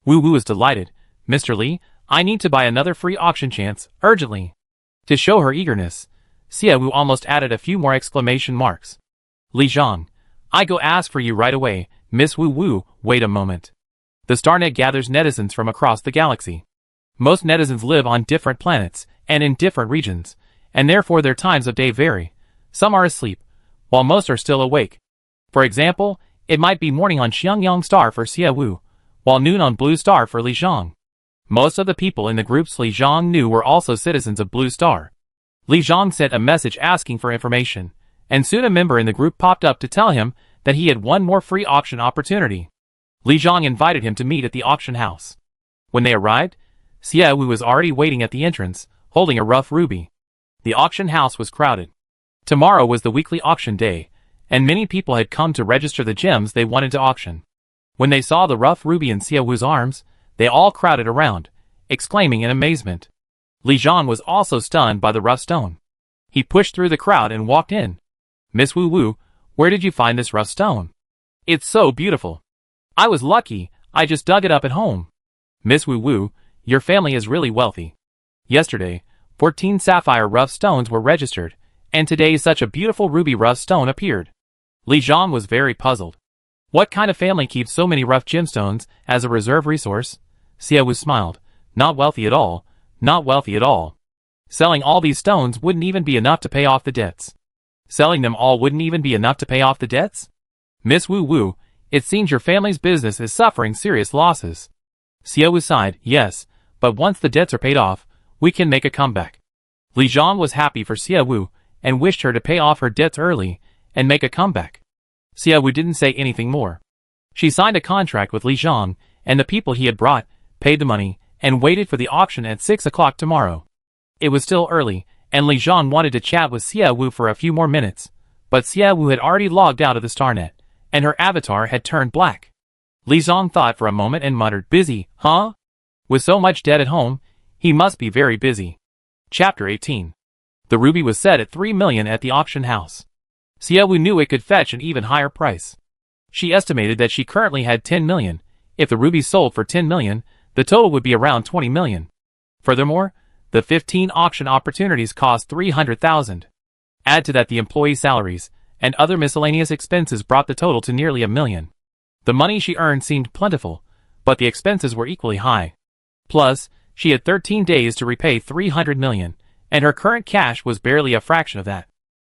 Wu was delighted. "Mr. Li, I need to buy another free auction chance, urgently." To show her eagerness, Xiaowu almost added a few more exclamation marks. "Li Zhang, I go ask for you right away." "Miss Wu, wait a moment." The StarNet gathers netizens from across the galaxy. Most netizens live on different planets and in different regions, and therefore their times of day vary. Some are asleep, while most are still awake. For example, it might be morning on Xiangyang Star for Xiaowu, while noon on Blue Star for Li Zhang. Most of the people in the groups Li Zhang knew were also citizens of Blue Star. Li Zhang sent a message asking for information, and soon a member in the group popped up to tell him that he had one more free auction opportunity. Li Zhang invited him to meet at the auction house. When they arrived, Xiaowu was already waiting at the entrance, holding a rough ruby. The auction house was crowded. Tomorrow was the weekly auction day, and many people had come to register the gems they wanted to auction. When they saw the rough ruby in Xiaowu's arms, they all crowded around, exclaiming in amazement. Li Zhang was also stunned by the rough stone. He pushed through the crowd and walked in. "Miss Wu, where did you find this rough stone? It's so beautiful." "I was lucky, I just dug it up at home." "Miss Wu, your family is really wealthy. Yesterday, 14 sapphire rough stones were registered, and today such a beautiful ruby rough stone appeared." Li Zhang was very puzzled. What kind of family keeps so many rough gemstones as a reserve resource? Xiaowu smiled. "Not wealthy at all, not wealthy at all. Selling all these stones wouldn't even be enough to pay off the debts." "Selling them all wouldn't even be enough to pay off the debts?" "Miss Wu, it seems your family's business is suffering serious losses." Xiaowu sighed. "Yes, but once the debts are paid off, we can make a comeback." Li Zhang was happy for Xiaowu and wished her to pay off her debts early and make a comeback. Xiaowu didn't say anything more. She signed a contract with Li Zhang and the people he had brought, paid the money, and waited for the auction at 6 o'clock tomorrow. It was still early, and Li Zhang wanted to chat with Xiaowu for a few more minutes, but Xiaowu had already logged out of the StarNet, and her avatar had turned black. Li Zhang thought for a moment and muttered, "Busy, huh? With so much debt at home, he must be very busy." Chapter 18. The ruby was set at 3 million at the auction house. Xiaowu knew it could fetch an even higher price. She estimated that she currently had 10 million. If the ruby sold for 10 million, the total would be around 20 million. Furthermore, The 15 auction opportunities cost 300,000. Add to that the employee salaries and other miscellaneous expenses brought the total to nearly $1 million. The money she earned seemed plentiful, but the expenses were equally high. Plus, she had 13 days to repay 300 million, and her current cash was barely a fraction of that.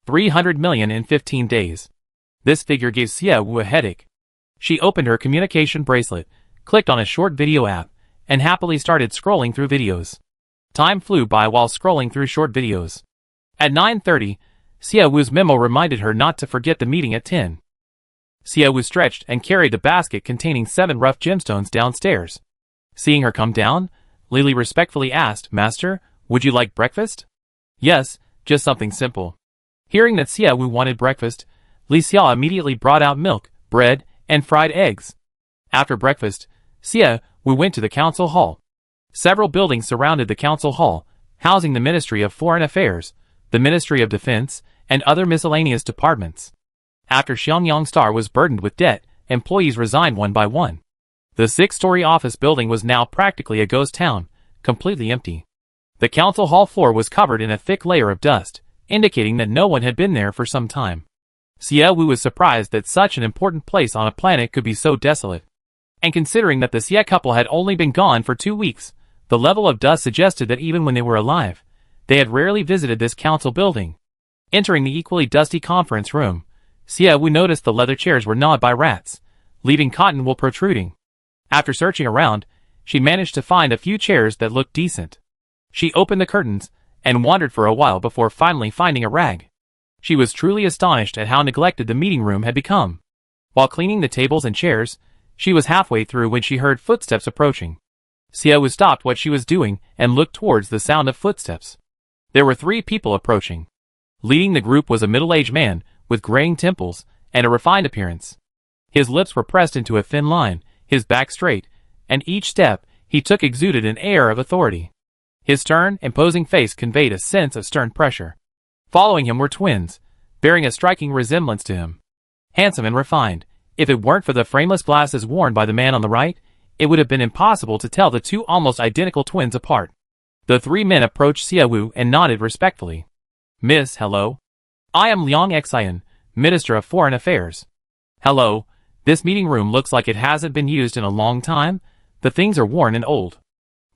300 million in 15 days. This figure gave Xia Wu a headache. She opened her communication bracelet, clicked on a short video app, and happily started scrolling through videos. Time flew by while scrolling through short videos. At 9:30, Xia Wu's memo reminded her not to forget the meeting at 10. Xia Wu stretched and carried the basket containing 7 rough gemstones downstairs. Seeing her come down, Lily respectfully asked, "Master, would you like breakfast?" "Yes, just something simple." Hearing that Xia Wu wanted breakfast, Li Xia immediately brought out milk, bread, and fried eggs. After breakfast, Xia Wu went to the council hall. Several buildings surrounded the council hall, housing the Ministry of Foreign Affairs, the Ministry of Defense, and other miscellaneous departments. After Xiangyang Star was burdened with debt, employees resigned one by one. The 6-story office building was now practically a ghost town, completely empty. The council hall floor was covered in a thick layer of dust, indicating that no one had been there for some time. Xia Wu was surprised that such an important place on a planet could be so desolate. And considering that the Xia couple had only been gone for 2 weeks, the level of dust suggested that even when they were alive, they had rarely visited this council building. Entering the equally dusty conference room, Xia Wu noticed the leather chairs were gnawed by rats, leaving cotton wool protruding. After searching around, she managed to find a few chairs that looked decent. She opened the curtains and wandered for a while before finally finding a rag. She was truly astonished at how neglected the meeting room had become. While cleaning the tables and chairs, she was halfway through when she heard footsteps approaching. Xia Wu stopped what she was doing and looked towards the sound of footsteps. There were 3 people approaching. Leading the group was a middle-aged man with graying temples and a refined appearance. His lips were pressed into a thin line, his back straight, and each step he took exuded an air of authority. His stern, imposing face conveyed a sense of stern pressure. Following him were twins, bearing a striking resemblance to him. Handsome and refined, if it weren't for the frameless glasses worn by the man on the right, it would have been impossible to tell the 2 almost identical twins apart. The 3 men approached Xia Wu and nodded respectfully. "Miss, hello. I am Liang Xian, Minister of Foreign Affairs." "Hello. This meeting room looks like it hasn't been used in a long time. The things are worn and old.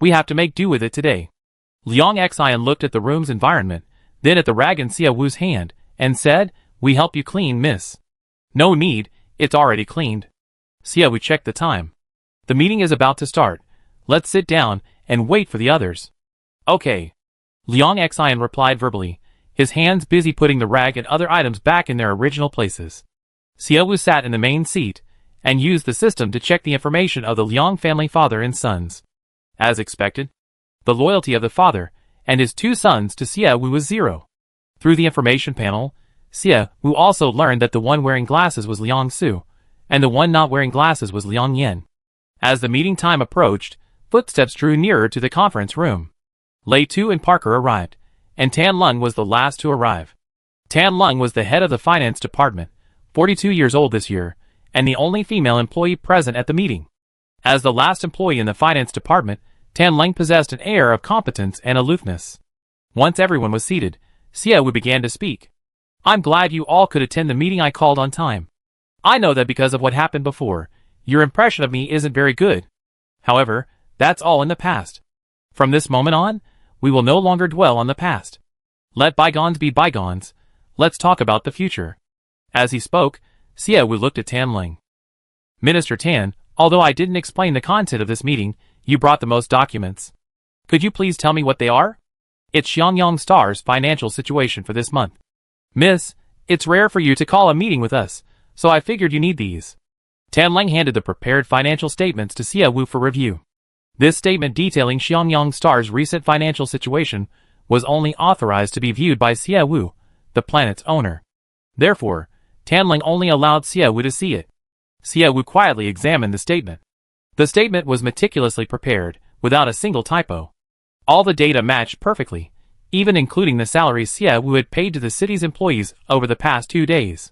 We have to make do with it today." Liang Xian looked at the room's environment, then at the rag in Xia Wu's hand, and said, "We help you clean, miss." "No need, it's already cleaned." Xia Wu checked the time. "The meeting is about to start. Let's sit down and wait for the others." "Okay." Liang Xian replied verbally, his hands busy putting the rag and other items back in their original places. Xia Wu sat in the main seat and used the system to check the information of the Liang family father and sons. As expected, the loyalty of the father and his 2 sons to Xia Wu was 0. Through the information panel, Xia Wu also learned that the one wearing glasses was Liang Su, and the one not wearing glasses was Liang Yen. As the meeting time approached, footsteps drew nearer to the conference room. Lei Tu and Parker arrived, and Tan Lung was the last to arrive. Tan Lung was the head of the finance department, 42 years old this year, and the only female employee present at the meeting. As the last employee in the finance department, Tan Lung possessed an air of competence and aloofness. Once everyone was seated, Xia Wu began to speak. "I'm glad you all could attend the meeting I called on time. I know that because of what happened before, your impression of me isn't very good. However, that's all in the past. From this moment on, we will no longer dwell on the past. Let bygones be bygones. Let's talk about the future." As he spoke, Xia Wu looked at Tan Ling. "Minister Tan, although I didn't explain the content of this meeting, you brought the most documents. Could you please tell me what they are?" "It's Xiangyang Star's financial situation for this month. Miss, it's rare for you to call a meeting with us, so I figured you need these." Tan Ling handed the prepared financial statements to Xia Wu for review. This statement detailing Xiangyang Star's recent financial situation was only authorized to be viewed by Xia Wu, the planet's owner. Therefore, Tan Ling only allowed Xia Wu to see it. Xia Wu quietly examined the statement. The statement was meticulously prepared, without a single typo. All the data matched perfectly, even including the salaries Xia Wu had paid to the city's employees over the past 2 days.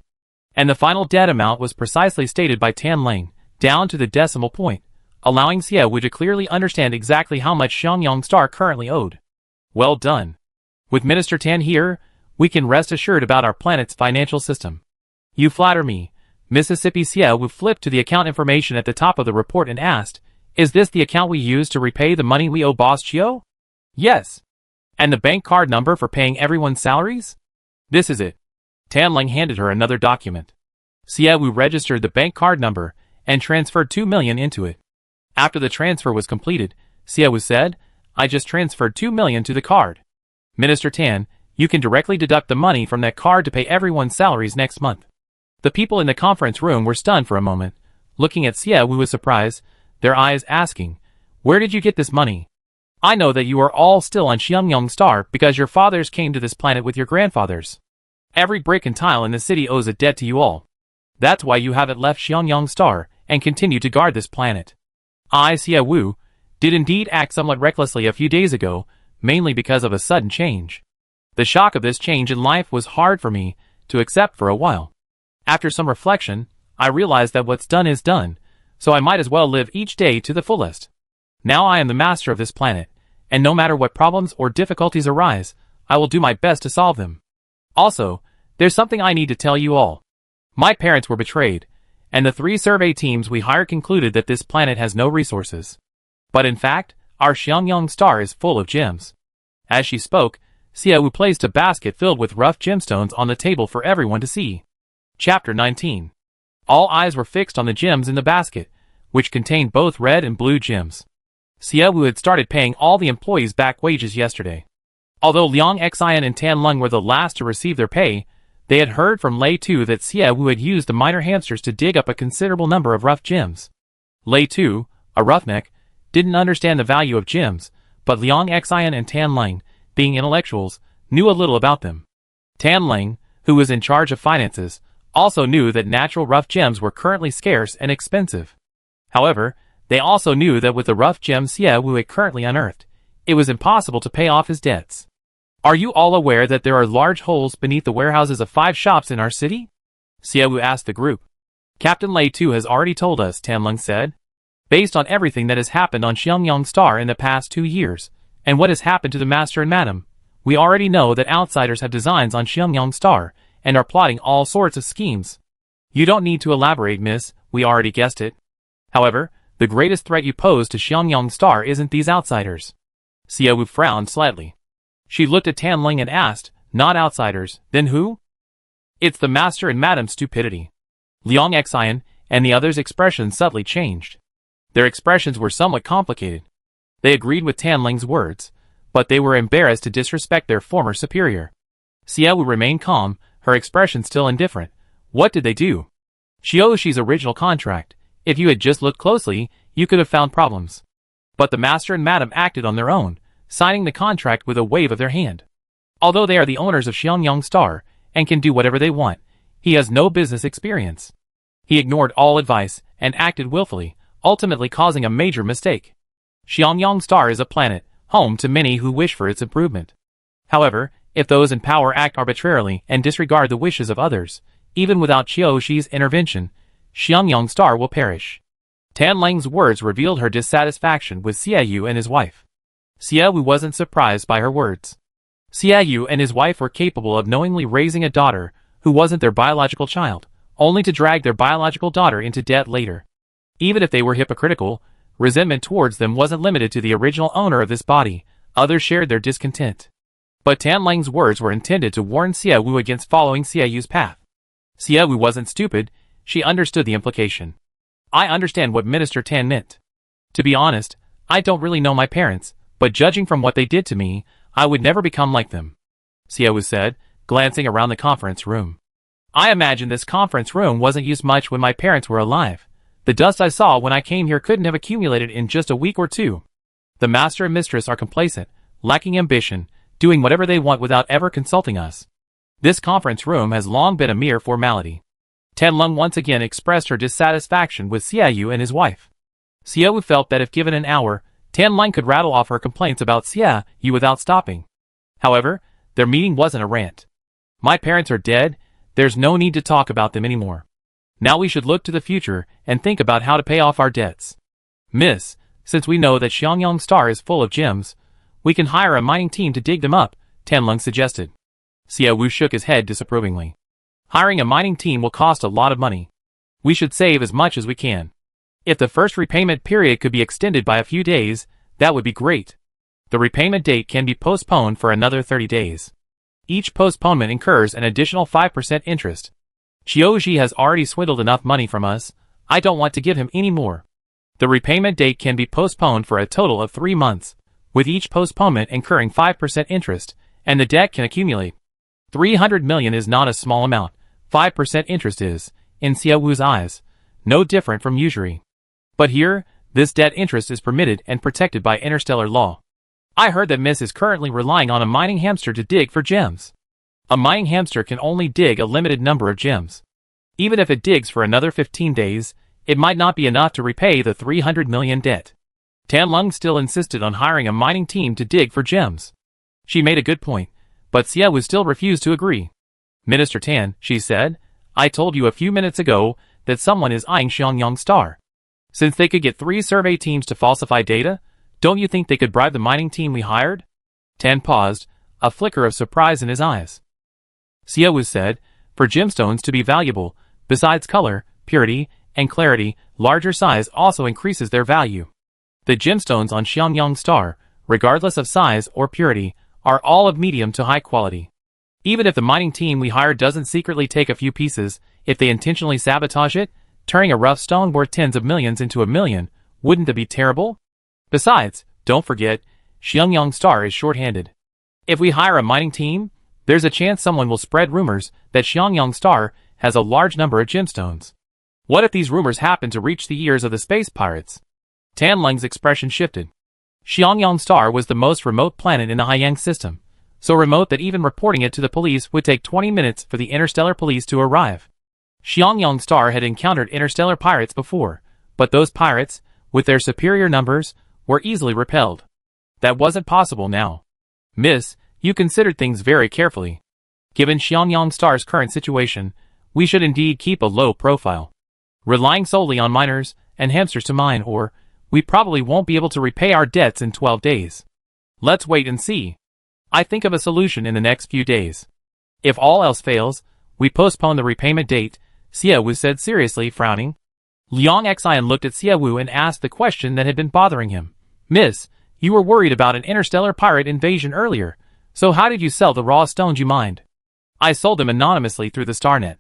And the final debt amount was precisely stated by Tan Ling, down to the decimal point, allowing Xia Wu to clearly understand exactly how much Xiangyang Star currently owed. Well done. With Minister Tan here, we can rest assured about our planet's financial system. You flatter me. Mississippi Xiaowu flipped to the account information at the top of the report and asked, "Is this the account we use to repay the money we owe Boss Chio?" "Yes." "And the bank card number for paying everyone's salaries?" "This is it." Tan Ling handed her another document. Xiaowu registered the bank card number and transferred 2 million into it. After the transfer was completed, Xiaowu said, "I just transferred 2 million to the card. Minister Tan, you can directly deduct the money from that card to pay everyone's salaries next month." The people in the conference room were stunned for a moment, looking at Xiaowu with surprise, their eyes asking, "Where did you get this money? I know that you are all still on Xiangyang Star because your fathers came to this planet with your grandfathers. Every brick and tile in the city owes a debt to you all. That's why you haven't left Xiangyang Star and continue to guard this planet. I, Xiaowu, did indeed act somewhat recklessly a few days ago, mainly because of a sudden change. The shock of this change in life was hard for me to accept for a while. After some reflection, I realized that what's done is done, so I might as well live each day to the fullest. Now I am the master of this planet, and no matter what problems or difficulties arise, I will do my best to solve them. Also, there's something I need to tell you all. My parents were betrayed, and the 3 survey teams we hired concluded that this planet has no resources. But in fact, our Xiangyang Star is full of gems." As she spoke, Xiaowu placed a basket filled with rough gemstones on the table for everyone to see. Chapter 19. All eyes were fixed on the gems in the basket, which contained both red and blue gems. Xiaowu had started paying all the employees back wages yesterday. Although Liang Xian and Tan Lung were the last to receive their pay, they had heard from Lei Tu that Xiaowu had used the minor hamsters to dig up a considerable number of rough gems. Lei Tu, a roughneck, didn't understand the value of gems, but Liang Xian and Tan Lung, being intellectuals, knew a little about them. Tan Lung, who was in charge of finances, also knew that natural rough gems were currently scarce and expensive. However, they also knew that with the rough gems Xiaowu had currently unearthed, it was impossible to pay off his debts. "Are you all aware that there are large holes beneath the warehouses of 5 shops in our city?" Xiaowu asked the group. "Captain Lei Tu has already told us," Tan Lung said. "Based on everything that has happened on Xiangyang Star in the past 2 years, and what has happened to the Master and Madam, we already know that outsiders have designs on Xiangyang Star, and are plotting all sorts of schemes. You don't need to elaborate, miss, we already guessed it. However, the greatest threat you pose to Xiangyang Star isn't these outsiders." Xiaowu frowned slightly. She looked at Tan Ling and asked, "Not outsiders, then who?" "It's the Master and Madam's stupidity." Liang Xian and the others' expressions subtly changed. Their expressions were somewhat complicated. They agreed with Tan Ling's words, but they were embarrassed to disrespect their former superior. Xiaowu remained calm, her expression still indifferent. What did they do? Xiaoshi's original contract. If you had just looked closely, you could have found problems. But the Master and Madam acted on their own, signing the contract with a wave of their hand. Although they are the owners of Xiangyang Star, and can do whatever they want, he has no business experience. He ignored all advice, and acted willfully, ultimately causing a major mistake. Xiangyang Star is a planet, home to many who wish for its improvement. However, if those in power act arbitrarily and disregard the wishes of others, even without Qiushi's intervention, Xiangyang Star will perish. Tan Ling's words revealed her dissatisfaction with Xiaowu and his wife. Xiaowu wasn't surprised by her words. Xiaowu and his wife were capable of knowingly raising a daughter who wasn't their biological child, only to drag their biological daughter into debt later. Even if they were hypocritical, resentment towards them wasn't limited to the original owner of this body, others shared their discontent. But Tan Ling's words were intended to warn Xiaowu against following Xiaoyu's path. Xiaowu wasn't stupid, she understood the implication. I understand what Minister Tan meant. To be honest, I don't really know my parents, but judging from what they did to me, I would never become like them, Xiaowu said, glancing around the conference room. I imagine this conference room wasn't used much when my parents were alive. The dust I saw when I came here couldn't have accumulated in just a week or two. The master and mistress are complacent, lacking ambition, doing whatever they want without ever consulting us. This conference room has long been a mere formality. Tan Lung once again expressed her dissatisfaction with Xiaowu and his wife. Xiaowu felt that if given an hour, Tan Lung could rattle off her complaints about Xiaowu without stopping. However, their meeting wasn't a rant. My parents are dead, there's no need to talk about them anymore. Now we should look to the future and think about how to pay off our debts. Miss, since we know that Xiangyang Star is full of gems, We can hire a mining team to dig them up, Tianlong suggested. Xiaowu shook his head disapprovingly. Hiring a mining team will cost a lot of money. We should save as much as we can. If the first repayment period could be extended by a few days, that would be great. The repayment date can be postponed for another 30 days. Each postponement incurs an additional 5% interest. Qiuji has already swindled enough money from us. I don't want to give him any more. The repayment date can be postponed for a total of 3 months, with each postponement incurring 5% interest, and the debt can accumulate. 300 million is not a small amount. 5% interest is, in Xiaowu's eyes, no different from usury. But here, this debt interest is permitted and protected by interstellar law. I heard that Miss is currently relying on a mining hamster to dig for gems. A mining hamster can only dig a limited number of gems. Even if it digs for another 15 days, it might not be enough to repay the 300 million debt. Tianlong still insisted on hiring a mining team to dig for gems. She made a good point, but Xiaowu still refused to agree. Minister Tan, she said, I told you a few minutes ago that someone is eyeing Xiangyang Star. Since they could get 3 survey teams to falsify data, don't you think they could bribe the mining team we hired? Tan paused, a flicker of surprise in his eyes. Xiaowu said, for gemstones to be valuable, besides color, purity, and clarity, larger size also increases their value. The gemstones on Xiangyang Star, regardless of size or purity, are all of medium to high quality. Even if the mining team we hired doesn't secretly take a few pieces, if they intentionally sabotage it, turning a rough stone worth tens of millions into $1 million, wouldn't that be terrible? Besides, don't forget, Xiangyang Star is short-handed. If we hire a mining team, there's a chance someone will spread rumors that Xiangyang Star has a large number of gemstones. What if these rumors happen to reach the ears of the space pirates? Tianlong's expression shifted. Xiangyang Star was the most remote planet in the Haiyang system, so remote that even reporting it to the police would take 20 minutes for the interstellar police to arrive. Xiangyang Star had encountered interstellar pirates before, but those pirates, with their superior numbers, were easily repelled. That wasn't possible now. Miss, you considered things very carefully. Given Xiangyang Star's current situation, we should indeed keep a low profile. Relying solely on miners and hamsters to mine ore, we probably won't be able to repay our debts in 12 days. Let's wait and see. I think of a solution in the next few days. If all else fails, we postpone the repayment date, Xiaowu said seriously, frowning. Liang Xian looked at Xiaowu and asked the question that had been bothering him. Miss, you were worried about an interstellar pirate invasion earlier, so how did you sell the raw stones you mined? I sold them anonymously through the StarNet.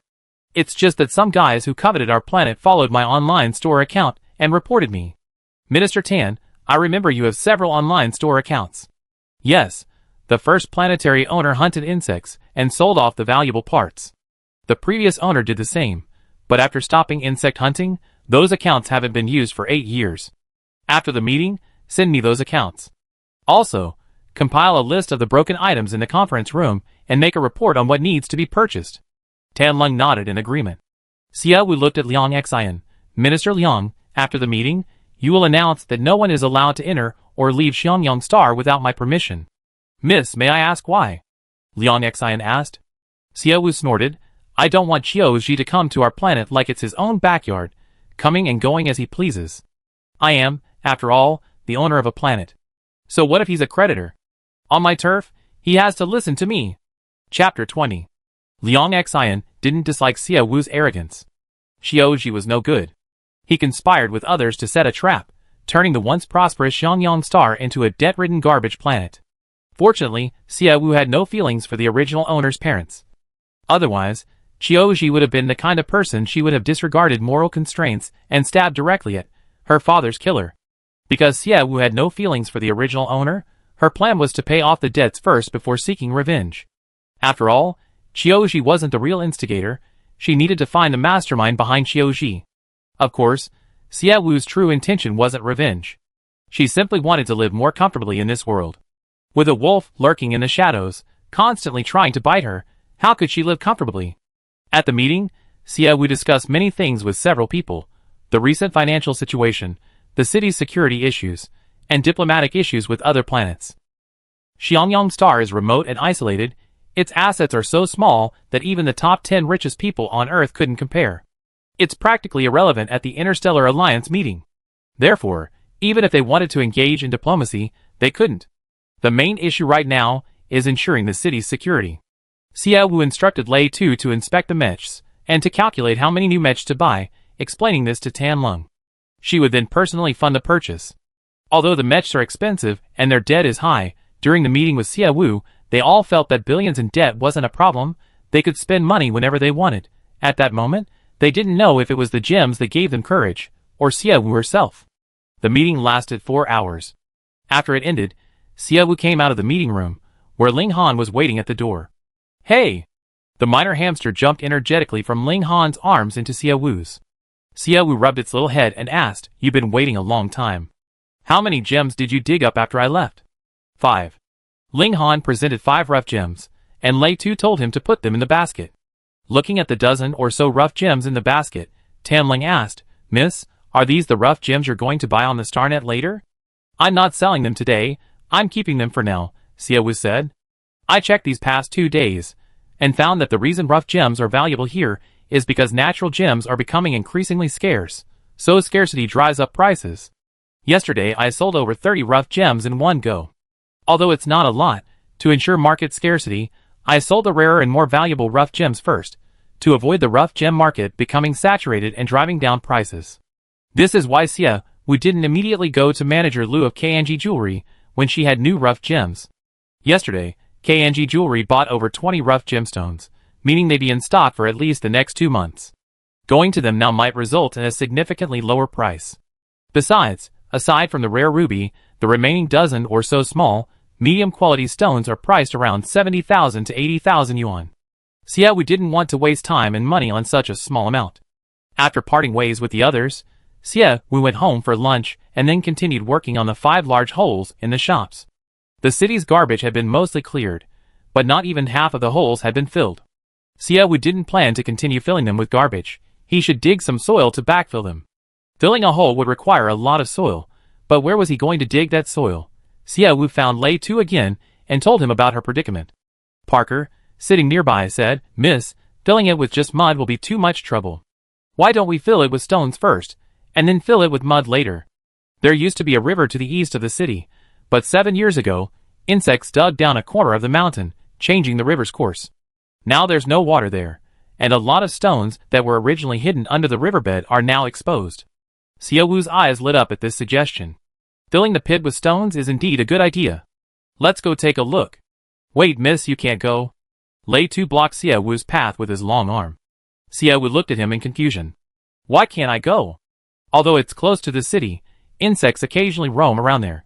It's just that some guys who coveted our planet followed my online store account and reported me. Minister Tan, I remember you have several online store accounts. Yes, the first planetary owner hunted insects and sold off the valuable parts. The previous owner did the same, but after stopping insect hunting, those accounts haven't been used for 8 years. After the meeting, send me those accounts. Also, compile a list of the broken items in the conference room and make a report on what needs to be purchased. Tianlong nodded in agreement. Xiaowu looked at Liang Xian. Minister Liang, after the meeting, you will announce that no one is allowed to enter or leave Xiangyang Star without my permission. Miss, may I ask why? Liang Xian asked. Xiaowu snorted. I don't want Qiuji to come to our planet like it's his own backyard, coming and going as he pleases. I am, after all, the owner of a planet. So what if he's a creditor? On my turf, he has to listen to me. Chapter 20. Liang Xian didn't dislike Xiaowu's arrogance. Qiuji was no good. He conspired with others to set a trap, turning the once prosperous Xiangyang Star into a debt-ridden garbage planet. Fortunately, Xiaowu had no feelings for the original owner's parents. Otherwise, Qiuji would have been the kind of person she would have disregarded moral constraints and stabbed directly at, her father's killer. Because Xiaowu had no feelings for the original owner, her plan was to pay off the debts first before seeking revenge. After all, Qiuji wasn't the real instigator. She needed to find the mastermind behind Qiuji. Of course, Xiaowu's true intention wasn't revenge. She simply wanted to live more comfortably in this world. With a wolf lurking in the shadows, constantly trying to bite her, how could she live comfortably? At the meeting, Xiaowu discussed many things with several people: the recent financial situation, the city's security issues, and diplomatic issues with other planets. Xiangyang Star is remote and isolated. Its assets are so small that even the top 10 richest people on Earth couldn't compare. It's practically irrelevant at the Interstellar Alliance meeting. Therefore, even if they wanted to engage in diplomacy, they couldn't. The main issue right now is ensuring the city's security. Xia Wu instructed Lei Tu to inspect the mechs and to calculate how many new mechs to buy, explaining this to Tan Lung. She would then personally fund the purchase. Although the mechs are expensive and their debt is high, during the meeting with Xia Wu, they all felt that billions in debt wasn't a problem. They could spend money whenever they wanted. At that moment, they didn't know if it was the gems that gave them courage, or Xia Wu herself. The meeting lasted 4 hours. After it ended, Xia Wu came out of the meeting room, where Ling Han was waiting at the door. "Hey!" The minor hamster jumped energetically from Ling Han's arms into Xia Wu's. Xia Wu rubbed its little head and asked, "You've been waiting a long time. How many gems did you dig up after I left?" 5. Ling Han presented 5 rough gems, and Lei Tu told him to put them in the basket. Looking at the dozen or so rough gems in the basket, Tan Ling asked, "Miss, are these the rough gems you're going to buy on the Starnet later?" "I'm not selling them today, I'm keeping them for now," Xia Wu said. "I checked these past 2 days, and found that the reason rough gems are valuable here is because natural gems are becoming increasingly scarce, so scarcity drives up prices. Yesterday I sold over 30 rough gems in one go. Although it's not a lot, to ensure market scarcity, I sold the rarer and more valuable rough gems first, to avoid the rough gem market becoming saturated and driving down prices. This is why Xia Wu didn't immediately go to manager Lu of KNG Jewelry when she had new rough gems. Yesterday, KNG Jewelry bought over 20 rough gemstones, meaning they'd be in stock for at least the next 2 months. Going to them now might result in a significantly lower price. Besides, aside from the rare ruby, the remaining dozen or so small, medium-quality stones are priced around 70,000 to 80,000 yuan. Xia Wu didn't want to waste time and money on such a small amount. After parting ways with the others, Xia Wu went home for lunch and then continued working on the 5 large holes in the shops. The city's garbage had been mostly cleared, but not even half of the holes had been filled. Xia Wu didn't plan to continue filling them with garbage. He should dig some soil to backfill them. Filling a hole would require a lot of soil, but where was he going to dig that soil? Xia Wu found Lei Tu again and told him about her predicament. Parker, sitting nearby, said, "Miss, filling it with just mud will be too much trouble. Why don't we fill it with stones first, and then fill it with mud later? There used to be a river to the east of the city, but 7 years ago, insects dug down a corner of the mountain, changing the river's course. Now there's no water there, and a lot of stones that were originally hidden under the riverbed are now exposed." Xia Wu's eyes lit up at this suggestion. Filling the pit with stones is indeed a good idea. Let's go take a look. Wait, miss, you can't go. Lei Tu blocked Xia Wu's path with his long arm. Xia Wu looked at him in confusion. Why can't I go? Although it's close to the city, insects occasionally roam around there.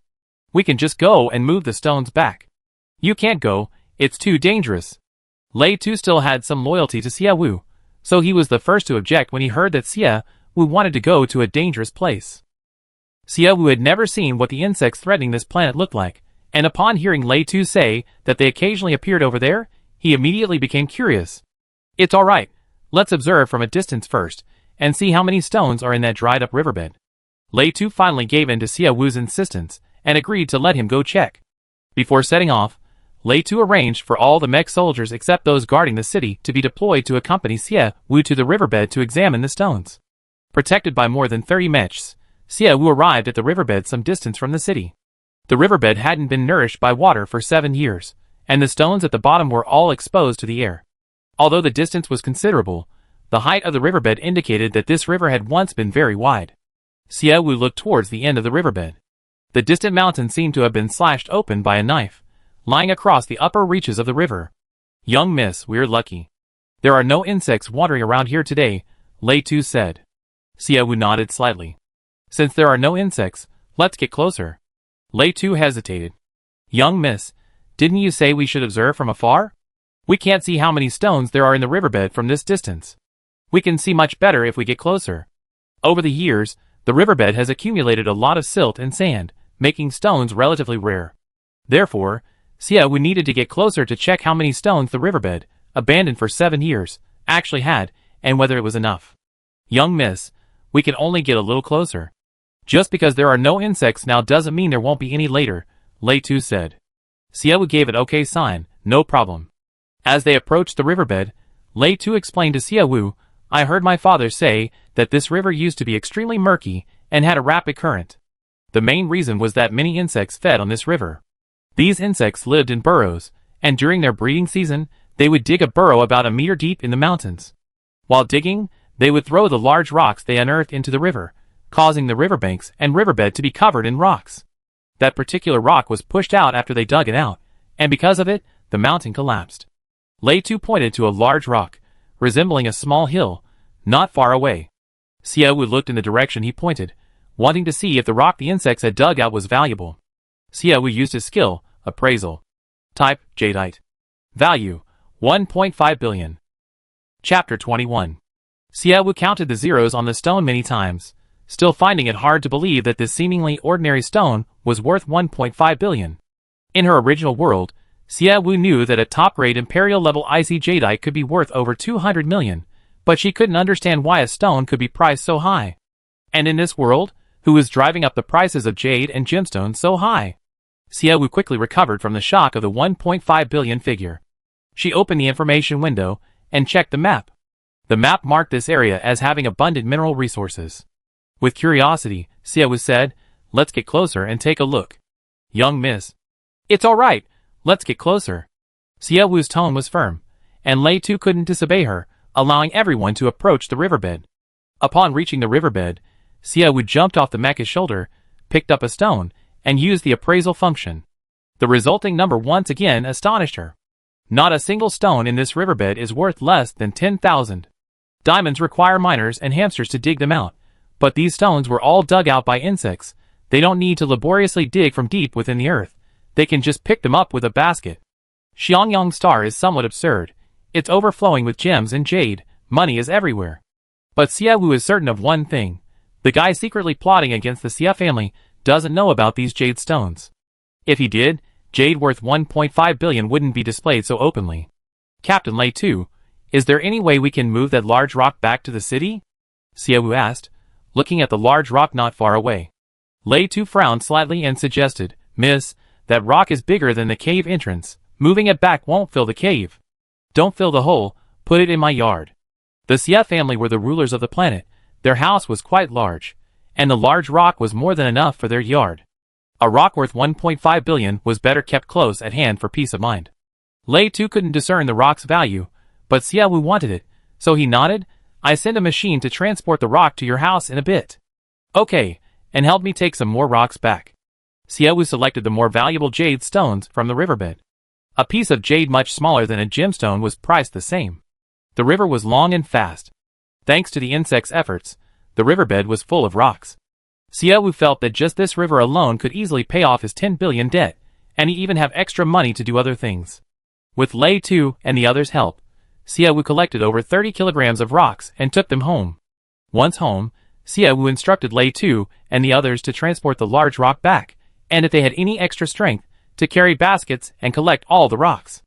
We can just go and move the stones back. You can't go, it's too dangerous. Lei Tu still had some loyalty to Xia Wu, so he was the first to object when he heard that Xia Wu wanted to go to a dangerous place. Xia Wu had never seen what the insects threatening this planet looked like, and upon hearing Lei Tu say that they occasionally appeared over there, he immediately became curious. It's alright, let's observe from a distance first, and see how many stones are in that dried-up riverbed. Lei Tu finally gave in to Xia Wu's insistence, and agreed to let him go check. Before setting off, Lei Tu arranged for all the mech soldiers except those guarding the city to be deployed to accompany Xia Wu to the riverbed to examine the stones. Protected by more than 30 mechs, Xia Wu arrived at the riverbed some distance from the city. The riverbed hadn't been nourished by water for 7 years, and the stones at the bottom were all exposed to the air. Although the distance was considerable, the height of the riverbed indicated that this river had once been very wide. Xia Wu looked towards the end of the riverbed. The distant mountain seemed to have been slashed open by a knife, lying across the upper reaches of the river. Young miss, we're lucky. There are no insects wandering around here today, Lei Tu said. Xia Wu nodded slightly. Since there are no insects, let's get closer. Lei Tu hesitated. Young miss, didn't you say we should observe from afar? We can't see how many stones there are in the riverbed from this distance. We can see much better if we get closer. Over the years, the riverbed has accumulated a lot of silt and sand, making stones relatively rare. Therefore, Xia Wu needed to get closer to check how many stones the riverbed, abandoned for 7 years, actually had, and whether it was enough. Young miss, we can only get a little closer. Just because there are no insects now doesn't mean there won't be any later, Lei Tu said. Xia Wu gave an okay sign, no problem. As they approached the riverbed, Lei Tu explained to Xia Wu, I heard my father say that this river used to be extremely murky and had a rapid current. The main reason was that many insects fed on this river. These insects lived in burrows, and during their breeding season, they would dig a burrow about a meter deep in the mountains. While digging, they would throw the large rocks they unearthed into the river, causing the riverbanks and riverbed to be covered in rocks. That particular rock was pushed out after they dug it out, and because of it, the mountain collapsed. Lei Tu pointed to a large rock, resembling a small hill, not far away. Xiaowu looked in the direction he pointed, wanting to see if the rock the insects had dug out was valuable. Xiaowu used his skill, appraisal. Type, jadeite. Value, 1.5 billion. Chapter 21. Xiaowu counted the zeros on the stone many times, still finding it hard to believe that this seemingly ordinary stone was worth 1.5 billion. In her original world, Xiaowu knew that a top-grade imperial-level icy jadeite could be worth over 200 million, but she couldn't understand why a stone could be priced so high. And in this world, who was driving up the prices of jade and gemstones so high? Xiaowu quickly recovered from the shock of the 1.5 billion figure. She opened the information window and checked the map. The map marked this area as having abundant mineral resources. With curiosity, Xiaowu said, "Let's get closer and take a look." "Young miss." "It's all right, let's get closer." Xiaowu's tone was firm, and Lei Tu couldn't disobey her, allowing everyone to approach the riverbed. Upon reaching the riverbed, Xiaowu jumped off the mecha's shoulder, picked up a stone, and used the appraisal function. The resulting number once again astonished her. Not a single stone in this riverbed is worth less than 10,000. Diamonds require miners and hamsters to dig them out, but these stones were all dug out by insects. They don't need to laboriously dig from deep within the earth. They can just pick them up with a basket. Xiangyang's star is somewhat absurd. It's overflowing with gems and jade. Money is everywhere. But Xiaowu is certain of one thing. The guy secretly plotting against the Xia family doesn't know about these jade stones. If he did, jade worth 1.5 billion wouldn't be displayed so openly. "Captain Lei Tu, is there any way we can move that large rock back to the city?" Xiaowu asked, looking at the large rock not far away. Lei Tu frowned slightly and suggested, "Miss, that rock is bigger than the cave entrance. Moving it back won't fill the cave. Don't fill the hole, put it in my yard." The Xia family were the rulers of the planet. Their house was quite large, and the large rock was more than enough for their yard. A rock worth 1.5 billion was better kept close at hand for peace of mind. Lei Tu couldn't discern the rock's value, but Xiaowu wanted it, so he nodded. "I send a machine to transport the rock to your house in a bit." "Okay, and help me take some more rocks back." Xiaowu selected the more valuable jade stones from the riverbed. A piece of jade much smaller than a gemstone was priced the same. The river was long and fast. Thanks to the insects' efforts, the riverbed was full of rocks. Xiaowu felt that just this river alone could easily pay off his 10 billion debt, and he even have extra money to do other things. With Lei Tu and the others' help, Xiaowu collected over 30 kilograms of rocks and took them home. Once home, Xiaowu instructed Lei Tu and the others to transport the large rock back, and if they had any extra strength, to carry baskets and collect all the rocks.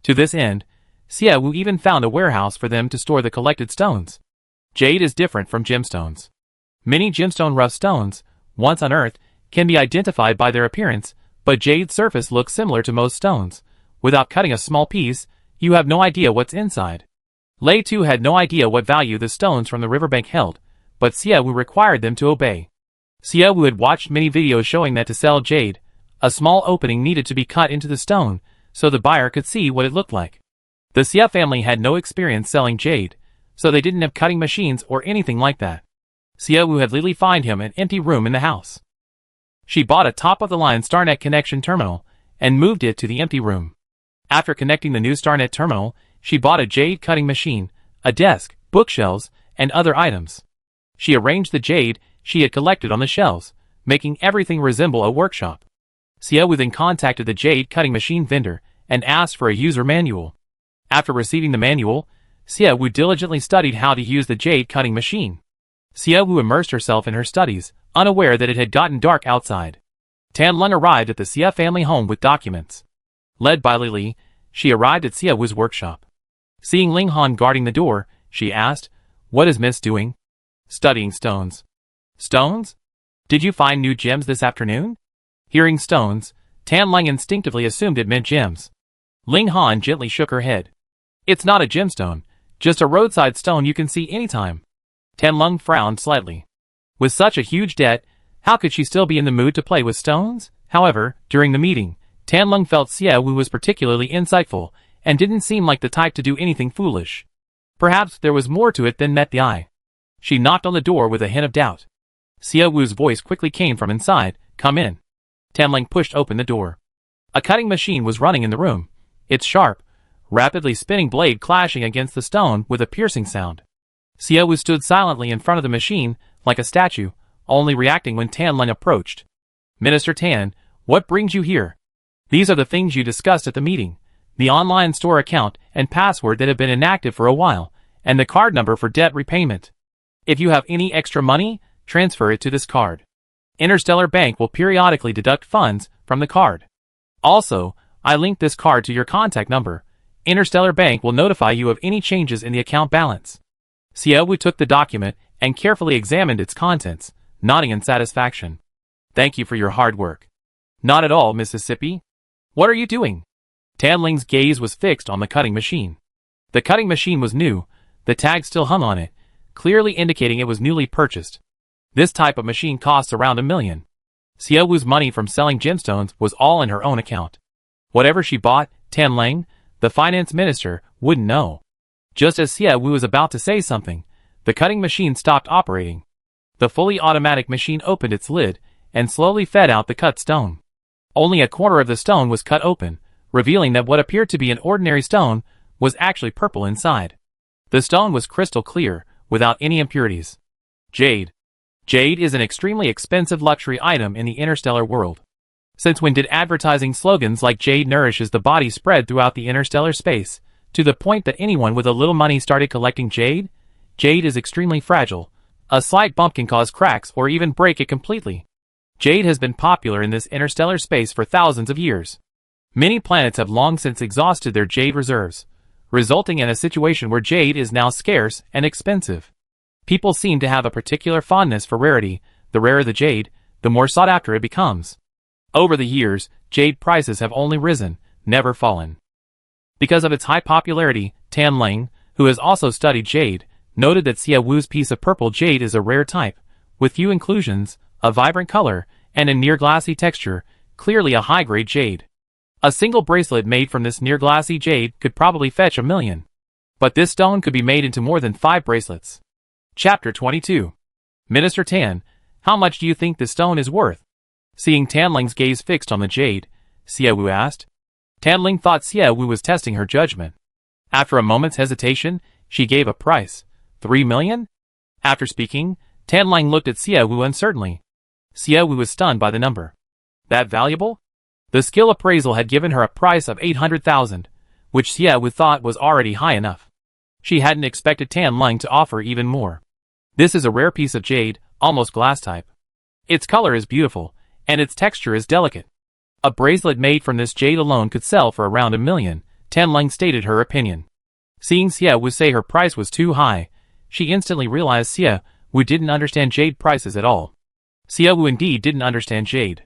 To this end, Xiaowu even found a warehouse for them to store the collected stones. Jade is different from gemstones. Many gemstone rough stones, once unearthed, can be identified by their appearance, but jade's surface looks similar to most stones. Without cutting a small piece, you have no idea what's inside. Lei Tu had no idea what value the stones from the riverbank held, but Xiaowu required them to obey. Xiaowu had watched many videos showing that to sell jade, a small opening needed to be cut into the stone, so the buyer could see what it looked like. The Xia family had no experience selling jade, so they didn't have cutting machines or anything like that. Xiaowu had Lily find him an empty room in the house. She bought a top-of-the-line StarNet connection terminal and moved it to the empty room. After connecting the new StarNet terminal, she bought a jade cutting machine, a desk, bookshelves, and other items. She arranged the jade she had collected on the shelves, making everything resemble a workshop. Xiaowu then contacted the jade cutting machine vendor and asked for a user manual. After receiving the manual, Xiaowu diligently studied how to use the jade cutting machine. Xiaowu immersed herself in her studies, unaware that it had gotten dark outside. Tanlong arrived at the Xia family home with documents. Led by Lily, she arrived at Xiaowu's workshop. Seeing Ling Han guarding the door, she asked, "What is Miss doing?" "Studying stones." "Stones? Did you find new gems this afternoon?" Hearing stones, Tanlong instinctively assumed it meant gems. Ling Han gently shook her head. "It's not a gemstone, just a roadside stone you can see anytime." Tanlong frowned slightly. With such a huge debt, how could she still be in the mood to play with stones? However, during the meeting, Tianlong felt Xie Wu was particularly insightful, and didn't seem like the type to do anything foolish. Perhaps there was more to it than met the eye. She knocked on the door with a hint of doubt. Xie Wu's voice quickly came from inside, "Come in." Tianlong pushed open the door. A cutting machine was running in the room, its sharp, rapidly spinning blade clashing against the stone with a piercing sound. Xie Wu stood silently in front of the machine, like a statue, only reacting when Tianlong approached. "Minister Tan, what brings you here?" "These are the things you discussed at the meeting. The online store account and password that have been inactive for a while, and the card number for debt repayment. If you have any extra money, transfer it to this card. Interstellar Bank will periodically deduct funds from the card. Also, I linked this card to your contact number. Interstellar Bank will notify you of any changes in the account balance." Xie Wu took the document and carefully examined its contents, nodding in satisfaction. "Thank you for your hard work." "Not at all, Mississippi. What are you doing?" Tianlong's gaze was fixed on the cutting machine. The cutting machine was new, the tag still hung on it, clearly indicating it was newly purchased. This type of machine costs around $1 million. Xie Wu's money from selling gemstones was all in her own account. Whatever she bought, Tianlong, the finance minister, wouldn't know. Just as Xie Wu was about to say something, the cutting machine stopped operating. The fully automatic machine opened its lid and slowly fed out the cut stone. Only a corner of the stone was cut open, revealing that what appeared to be an ordinary stone was actually purple inside. The stone was crystal clear, without any impurities. Jade. Jade is an extremely expensive luxury item in the interstellar world. Since when did advertising slogans like "Jade nourishes the body" spread throughout the interstellar space, to the point that anyone with a little money started collecting jade? Jade is extremely fragile. A slight bump can cause cracks or even break it completely. Jade has been popular in this interstellar space for thousands of years. Many planets have long since exhausted their jade reserves, resulting in a situation where jade is now scarce and expensive. People seem to have a particular fondness for rarity. The rarer the jade, the more sought after it becomes. Over the years, jade prices have only risen, never fallen. Because of its high popularity, Tianlong, who has also studied jade, noted that Xie Wu's piece of purple jade is a rare type, with few inclusions, a vibrant color, and a near-glassy texture, clearly a high-grade jade. A single bracelet made from this near-glassy jade could probably fetch $1 million. But this stone could be made into more than 5 bracelets. Chapter 22. Minister Tan, how much do you think this stone is worth? Seeing Tianlong's gaze fixed on the jade, Xie Wu asked. Tianlong thought Xie Wu was testing her judgment. After a moment's hesitation, she gave a price. 3 million? After speaking, Tianlong looked at Xie Wu uncertainly. Xie Wu was stunned by the number. That valuable? The skill appraisal had given her a price of 800,000, which Xie Wu thought was already high enough. She hadn't expected Tianlong to offer even more. This is a rare piece of jade, almost glass type. Its color is beautiful, and its texture is delicate. A bracelet made from this jade alone could sell for around $1 million, Tianlong stated her opinion. Seeing Xie Wu say her price was too high, she instantly realized Xie Wu didn't understand jade prices at all. Xie Wu indeed didn't understand jade.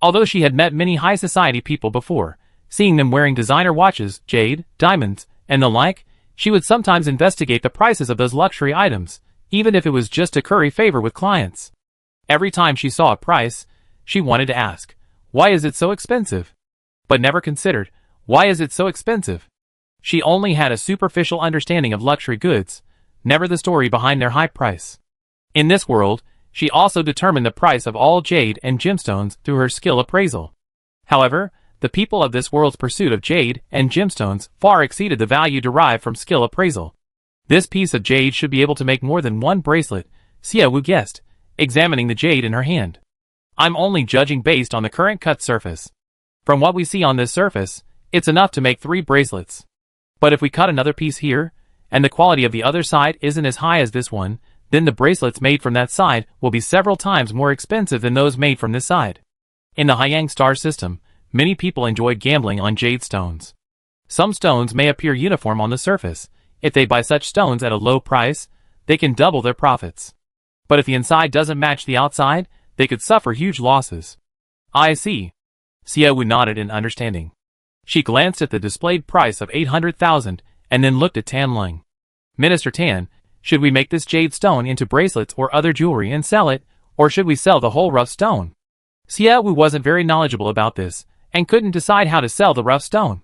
Although she had met many high society people before, seeing them wearing designer watches, jade, diamonds, and the like, she would sometimes investigate the prices of those luxury items, even if it was just to curry favor with clients. Every time she saw a price, she wanted to ask, why is it so expensive? But never considered, why is it so expensive? She only had a superficial understanding of luxury goods, never the story behind their high price. In this world, she also determined the price of all jade and gemstones through her skill appraisal. However, the people of this world's pursuit of jade and gemstones far exceeded the value derived from skill appraisal. This piece of jade should be able to make more than 1 bracelet, Xie Wu guessed, examining the jade in her hand. I'm only judging based on the current cut surface. From what we see on this surface, it's enough to make 3 bracelets. But if we cut another piece here, and the quality of the other side isn't as high as this one, then the bracelets made from that side will be several times more expensive than those made from this side. In the Hyang star system, many people enjoy gambling on jade stones. Some stones may appear uniform on the surface. If they buy such stones at a low price, they can double their profits. But if the inside doesn't match the outside, they could suffer huge losses. I see. Xie Wu nodded in understanding. She glanced at the displayed price of 800,000 and then looked at Tianlong. Minister Tan, should we make this jade stone into bracelets or other jewelry and sell it, or should we sell the whole rough stone? Xie Wu wasn't very knowledgeable about this, and couldn't decide how to sell the rough stone.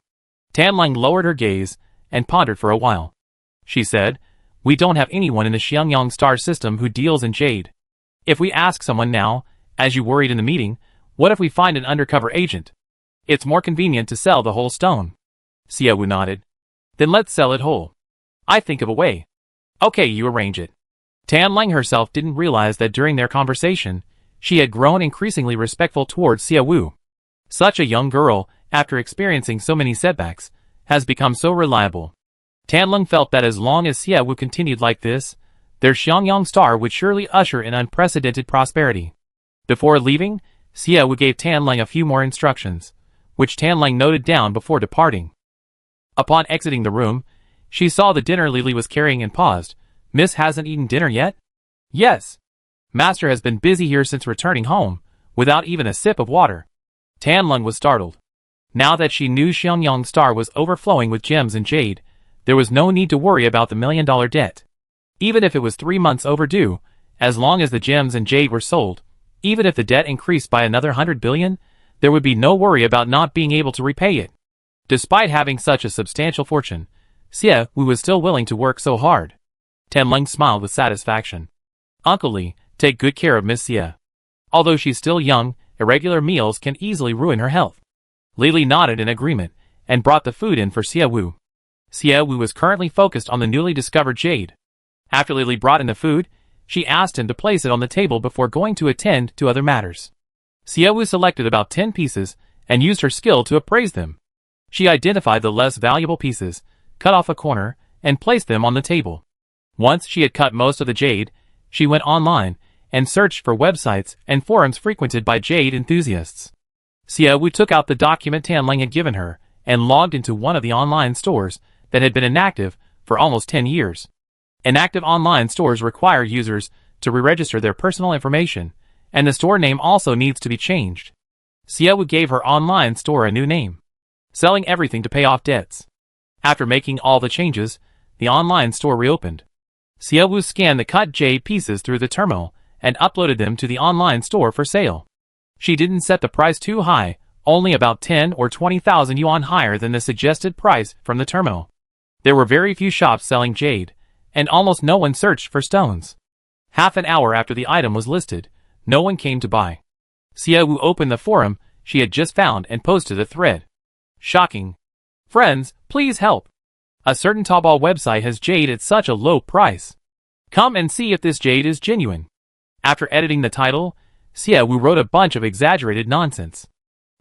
Tanling lowered her gaze and pondered for a while. She said, "We don't have anyone in the Xiangyang star system who deals in jade. If we ask someone now, as you worried in the meeting, what if we find an undercover agent? It's more convenient to sell the whole stone." Xiaowu nodded. "Then let's sell it whole. I think of a way." "Okay, you arrange it." Tanling herself didn't realize that during their conversation, she had grown increasingly respectful towards Xiaowu. Such a young girl, after experiencing so many setbacks, has become so reliable. Tanling felt that as long as Xiaowu continued like this, their Xiangyang star would surely usher in unprecedented prosperity. Before leaving, Xiaowu gave Tanling a few more instructions, which Tanling noted down before departing. Upon exiting the room, she saw the dinner Lily was carrying and paused. "Miss hasn't eaten dinner yet?" "Yes. Master has been busy here since returning home, without even a sip of water." Tanling was startled. Now that she knew Xiangyang's star was overflowing with gems and jade, there was no need to worry about the $1 million debt. Even if it was 3 months overdue, as long as the gems and jade were sold, even if the debt increased by another 100 billion, there would be no worry about not being able to repay it. Despite having such a substantial fortune, Xiaowu was still willing to work so hard. Tanling smiled with satisfaction. "Uncle Li, take good care of Miss Xia. Although she's still young, irregular meals can easily ruin her health." Lily nodded in agreement, and brought the food in for Xiaowu. Xiaowu was currently focused on the newly discovered jade. After Lily brought in the food, she asked him to place it on the table before going to attend to other matters. Xiaowu selected about 10 pieces, and used her skill to appraise them. She identified the less valuable pieces, cut off a corner, and placed them on the table. Once she had cut most of the jade, she went online, and searched for websites and forums frequented by jade enthusiasts. Xiaowu took out the document Tanling had given her, and logged into one of the online stores that had been inactive for almost 10 years. Inactive online stores require users to re-register their personal information, and the store name also needs to be changed. Xiaowu gave her online store a new name, selling everything to pay off debts. After making all the changes, the online store reopened. Xiaowu scanned the cut jade pieces through the terminal and uploaded them to the online store for sale. She didn't set the price too high, only about 10 or 20,000 yuan higher than the suggested price from the terminal. There were very few shops selling jade, and almost no one searched for stones. Half an hour after the item was listed, no one came to buy. Xiaowu opened the forum she had just found and posted a thread. "Shocking. Friends, please help. A certain Taobao website has jade at such a low price. Come and see if this jade is genuine." After editing the title, Xiaowu wrote a bunch of exaggerated nonsense.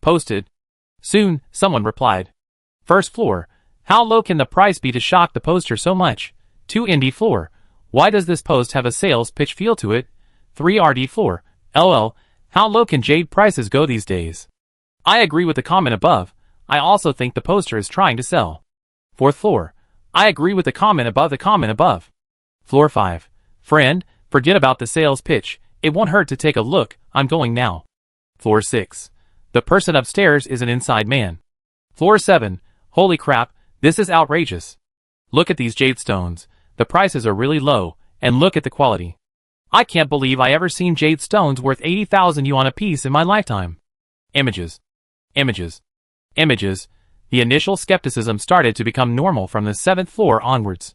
Posted. Soon, someone replied. "First floor, how low can the price be to shock the poster so much? 2 ND floor, why does this post have a sales pitch feel to it? 3 RD floor, LL, how low can jade prices go these days? I agree with the comment above, I also think the poster is trying to sell. 4th floor, I agree with the comment above. Floor 5, friend, forget about the sales pitch, it won't hurt to take a look, I'm going now. Floor 6, the person upstairs is an inside man. Floor 7, holy crap, this is outrageous. Look at these jade stones, the prices are really low, and look at the quality. I can't believe I ever seen jade stones worth 80,000 yuan a piece in my lifetime." Images. Images. Images. The initial skepticism started to become normal from the 7th floor onwards.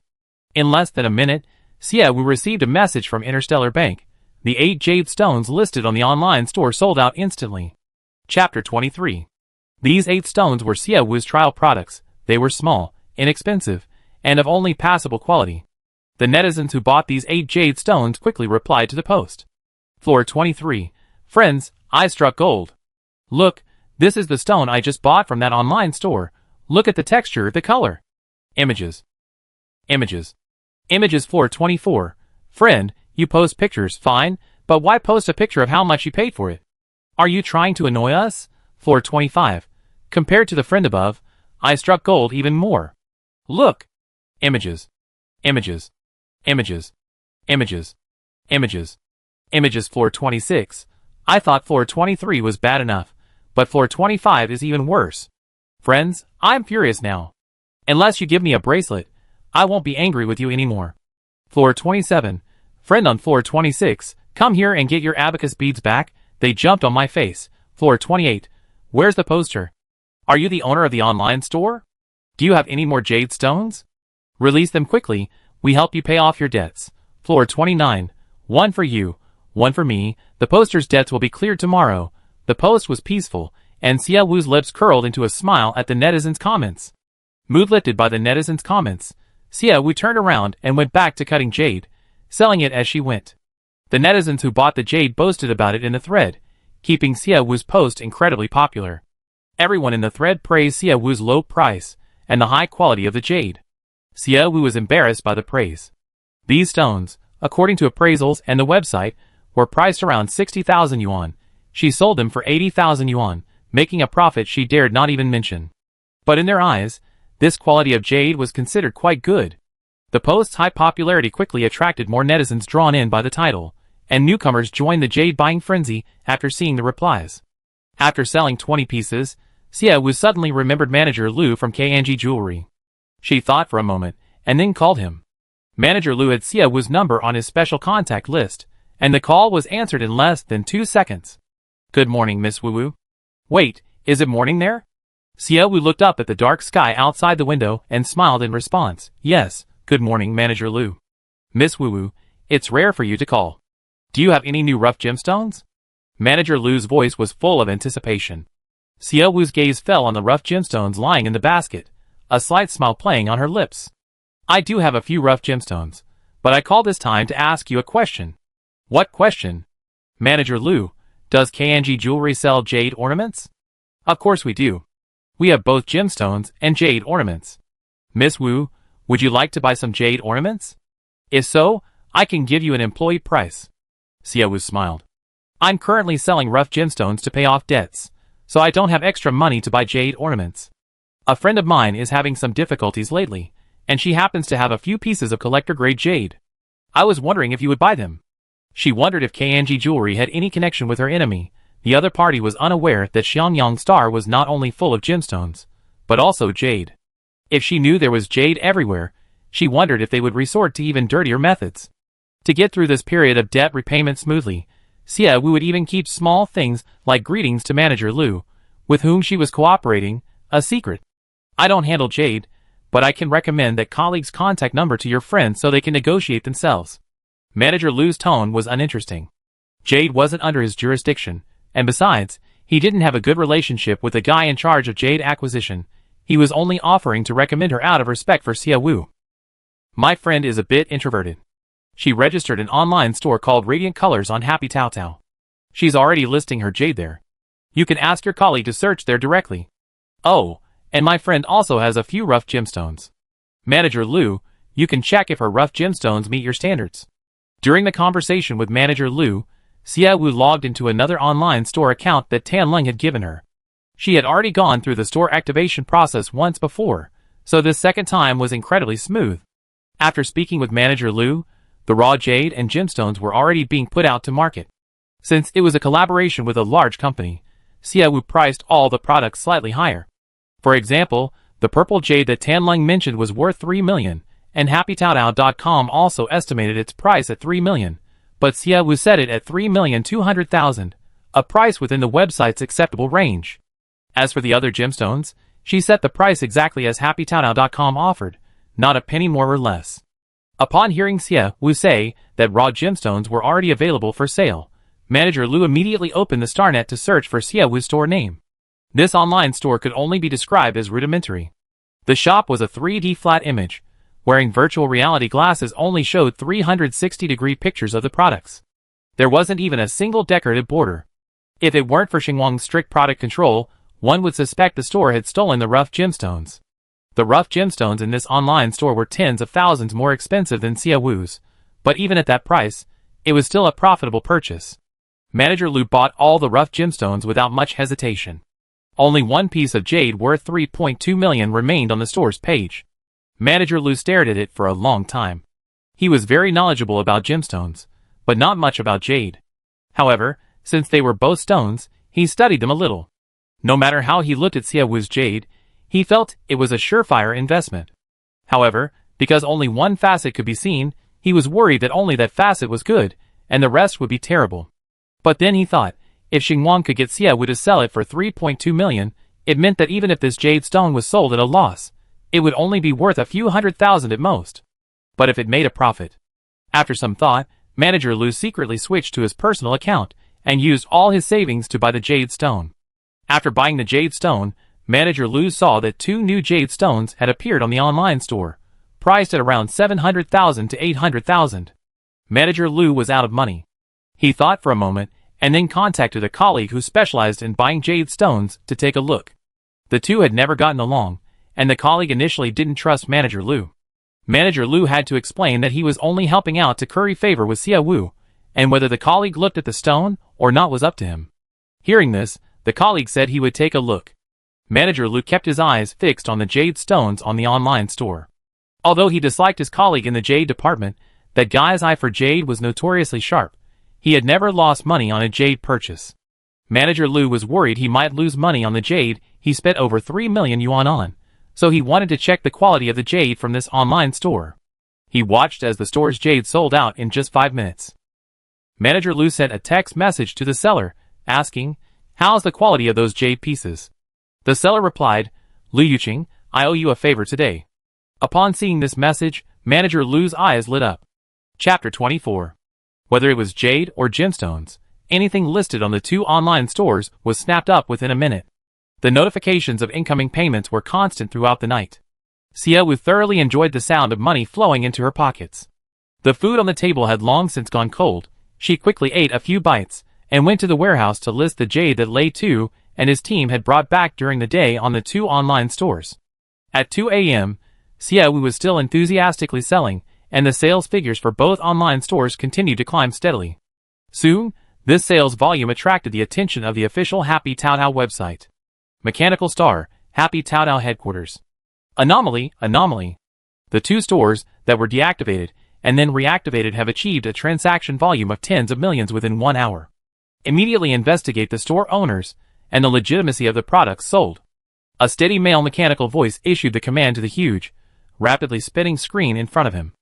In less than a minute, Xiaowu received a message from Interstellar Bank. The 8 jade stones listed on the online store sold out instantly. Chapter 23. These 8 stones were Xiaowu's trial products. They were small, inexpensive, and of only passable quality. The netizens who bought these 8 jade stones quickly replied to the post. Floor 23. Friends, I struck gold. Look, this is the stone I just bought from that online store. Look at the texture, the color. Images. Images. Images. Floor 24. Friend, you post pictures, fine, but why post a picture of how much you paid for it? Are you trying to annoy us? Floor 25. Compared to the friend above, I struck gold even more. Look. Images. Images. Images. Images. Images. Images. Floor 26. I thought floor 23 was bad enough, but floor 25 is even worse. Friends, I'm furious now. Unless you give me a bracelet, I won't be angry with you anymore. Floor 27. Friend on floor 26, come here and get your abacus beads back, they jumped on my face. Floor 28. Where's the poster? Are you the owner of the online store? Do you have any more jade stones? Release them quickly, we help you pay off your debts. Floor 29. One for you, one for me. The poster's debts will be cleared tomorrow. The post was peaceful, and Xia Wu's lips curled into a smile at the netizens' comments. Mood lifted by the netizens' comments, Xia Wu turned around and went back to cutting jade, selling it as she went. The netizens who bought the jade boasted about it in the thread, keeping Xia Wu's post incredibly popular. Everyone in the thread praised Xia Wu's low price and the high quality of the jade. Xia Wu was embarrassed by the praise. These stones, according to appraisals and the website, were priced around 60,000 yuan. She sold them for 80,000 yuan, making a profit she dared not even mention. But in their eyes, this quality of jade was considered quite good. The post's high popularity quickly attracted more netizens drawn in by the title, and newcomers joined the jade buying frenzy after seeing the replies. After selling 20 pieces, Xia Wu suddenly remembered Manager Liu from KNG Jewelry. She thought for a moment, and then called him. Manager Liu had Xia Wu's number on his special contact list, and the call was answered in less than 2 seconds. Good morning, Miss Wu Wu. Wait, is it morning there? Xia Wu looked up at the dark sky outside the window and smiled in response. Yes, good morning, Manager Liu. Miss Wu Wu, it's rare for you to call. Do you have any new rough gemstones? Manager Liu's voice was full of anticipation. Xia Wu's gaze fell on the rough gemstones lying in the basket, a slight smile playing on her lips. I do have a few rough gemstones, but I call this time to ask you a question. What question? Manager Liu, does KNG Jewelry sell jade ornaments? Of course we do. We have both gemstones and jade ornaments. Miss Wu, would you like to buy some jade ornaments? If so, I can give you an employee price. Xia Wu smiled. I'm currently selling rough gemstones to pay off debts, so I don't have extra money to buy jade ornaments. A friend of mine is having some difficulties lately, and she happens to have a few pieces of collector-grade jade. I was wondering if you would buy them. She wondered if KNG Jewelry had any connection with her enemy. The other party was unaware that Xiangyang Star was not only full of gemstones, but also jade. If she knew there was jade everywhere, she wondered if they would resort to even dirtier methods. To get through this period of debt repayment smoothly, Xia Wu would even keep small things like greetings to Manager Liu, with whom she was cooperating, a secret. I don't handle jade, but I can recommend that colleagues' contact number to your friends so they can negotiate themselves. Manager Liu's tone was uninteresting. Jade wasn't under his jurisdiction, and besides, he didn't have a good relationship with the guy in charge of jade acquisition. He was only offering to recommend her out of respect for Xia Wu. My friend is a bit introverted. She registered an online store called Radiant Colors on Happy Taotao. She's already listing her jade there. You can ask your colleague to search there directly. Oh, and my friend also has a few rough gemstones. Manager Liu, you can check if her rough gemstones meet your standards. During the conversation with Manager Liu, Xia Wu logged into another online store account that Tianling had given her. She had already gone through the store activation process once before, so this second time was incredibly smooth. After speaking with Manager Liu, the raw jade and gemstones were already being put out to market. Since it was a collaboration with a large company, Xia Wu priced all the products slightly higher. For example, the purple jade that Tianling mentioned was worth 3 million, and HappyTaotao.com also estimated its price at 3 million, but Xia Wu set it at 3,200,000, a price within the website's acceptable range. As for the other gemstones, she set the price exactly as HappyTaotao.com offered, not a penny more or less. Upon hearing Xia Wu say that raw gemstones were already available for sale, Manager Liu immediately opened the Starnet to search for Xia Wu's store name. This online store could only be described as rudimentary. The shop was a 3D flat image. Wearing virtual reality glasses only showed 360-degree pictures of the products. There wasn't even a single decorative border. If it weren't for Xinguang's strict product control, one would suspect the store had stolen the rough gemstones. The rough gemstones in this online store were tens of thousands more expensive than Xia Wu's, but even at that price, it was still a profitable purchase. Manager Liu bought all the rough gemstones without much hesitation. Only one piece of jade worth 3.2 million remained on the store's page. Manager Liu stared at it for a long time. He was very knowledgeable about gemstones, but not much about jade. However, since they were both stones, he studied them a little. No matter how he looked at Xia Wu's jade, he felt it was a surefire investment. However, because only one facet could be seen, he was worried that only that facet was good, and the rest would be terrible. But then he thought, if Xinguang could get Xia Wu to sell it for 3.2 million, It meant that even if this jade stone was sold at a loss, it would only be worth a few $100,000 at most. But if it made a profit? After some thought, Manager Lu secretly switched to his personal account and used all his savings to buy the jade stone. After buying the jade stone, Manager Lu saw that 2 new jade stones had appeared on the online store, priced at around $700,000 to $800,000. Manager Lu was out of money. He thought for a moment and then contacted a colleague who specialized in buying jade stones to take a look. The two had never gotten along, and the colleague initially didn't trust Manager Lu. Manager Lu had to explain that he was only helping out to curry favor with Xia Wu, and whether the colleague looked at the stone or not was up to him. Hearing this, the colleague said he would take a look. Manager Lu kept his eyes fixed on the jade stones on the online store. Although he disliked his colleague in the jade department, that guy's eye for jade was notoriously sharp. He had never lost money on a jade purchase. Manager Lu was worried he might lose money on the jade he spent over 3 million yuan on, so he wanted to check the quality of the jade from this online store. He watched as the store's jade sold out in just 5 minutes. Manager Lu sent a text message to the seller, asking, "How's the quality of those jade pieces?" The seller replied, "Lu Yuqing, I owe you a favor today." Upon seeing this message, Manager Lu's eyes lit up. Chapter 24. Whether it was jade or gemstones, anything listed on the 2 online stores was snapped up within a minute. The notifications of incoming payments were constant throughout the night. Xia Wu thoroughly enjoyed the sound of money flowing into her pockets. The food on the table had long since gone cold. She quickly ate a few bites and went to the warehouse to list the jade that Lei Tu and his team had brought back during the day on the 2 online stores. At 2 a.m., Xia Wu was still enthusiastically selling, and the sales figures for both online stores continued to climb steadily. Soon, this sales volume attracted the attention of the official Happy Taotao website. Mechanical Star, Happy Taotao headquarters. Anomaly. The 2 stores that were deactivated and then reactivated have achieved a transaction volume of tens of millions within 1 hour. Immediately investigate the store owners and the legitimacy of the products sold. A steady male mechanical voice issued the command to the huge, rapidly spinning screen in front of him.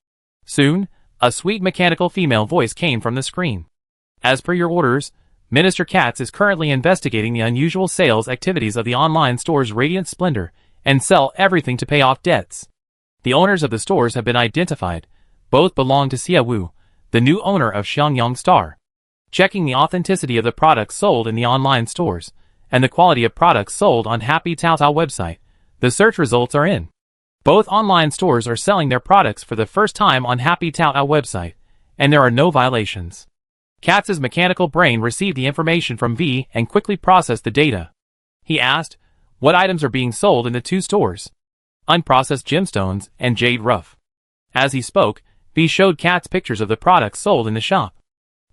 Soon, a sweet mechanical female voice came from the screen. As per your orders, Minister Katz is currently investigating the unusual sales activities of the online store's Radiant Splendor and sell everything to pay off debts. The owners of the stores have been identified. Both belong to Xia Wu, the new owner of Xiangyang Star. Checking the authenticity of the products sold in the online stores and the quality of products sold on Happy Taotao website, the search results are in. Both online stores are selling their products for the first time on Happy Taotao website, and there are no violations. Katz's mechanical brain received the information from V and quickly processed the data. He asked, what items are being sold in the 2 stores? Unprocessed gemstones and jade rough. As he spoke, V showed Katz pictures of the products sold in the shop.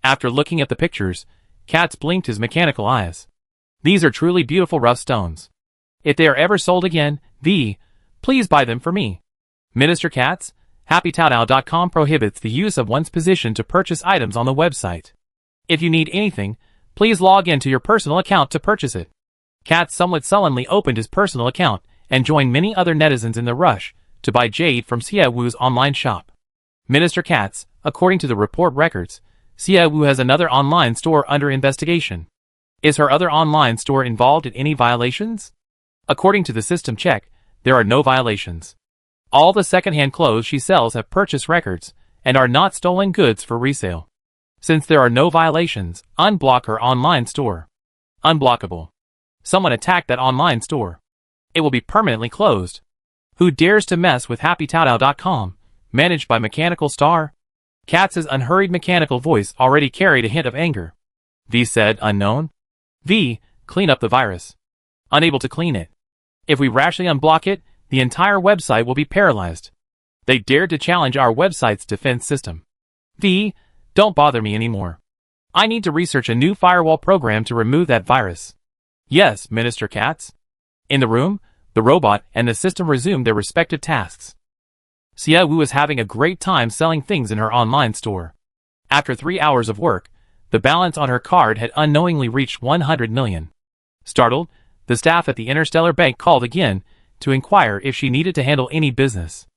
After looking at the pictures, Katz blinked his mechanical eyes. These are truly beautiful rough stones. If they are ever sold again, V, please buy them for me. Minister Katz, HappyTaotao.com prohibits the use of one's position to purchase items on the website. If you need anything, please log into your personal account to purchase it. Katz somewhat sullenly opened his personal account and joined many other netizens in the rush to buy jade from Xia Wu's online shop. Minister Katz, according to the report records, Xia Wu has another online store under investigation. Is her other online store involved in any violations? According to the system check, there are no violations. All the second-hand clothes she sells have purchase records and are not stolen goods for resale. Since there are no violations, unblock her online store. Unblockable. Someone attacked that online store. It will be permanently closed. Who dares to mess with HappyTaotao.com, managed by Mechanical Star? Katz's unhurried mechanical voice already carried a hint of anger. V said, unknown. V, clean up the virus. Unable to clean it. If we rashly unblock it, the entire website will be paralyzed. They dared to challenge our website's defense system. V, don't bother me anymore. I need to research a new firewall program to remove that virus. Yes, Minister Katz. In the room, the robot and the system resumed their respective tasks. Xia Wu was having a great time selling things in her online store. After 3 hours of work, the balance on her card had unknowingly reached 100 million. Startled, the staff at the Interstellar Bank called again to inquire if she needed to handle any business.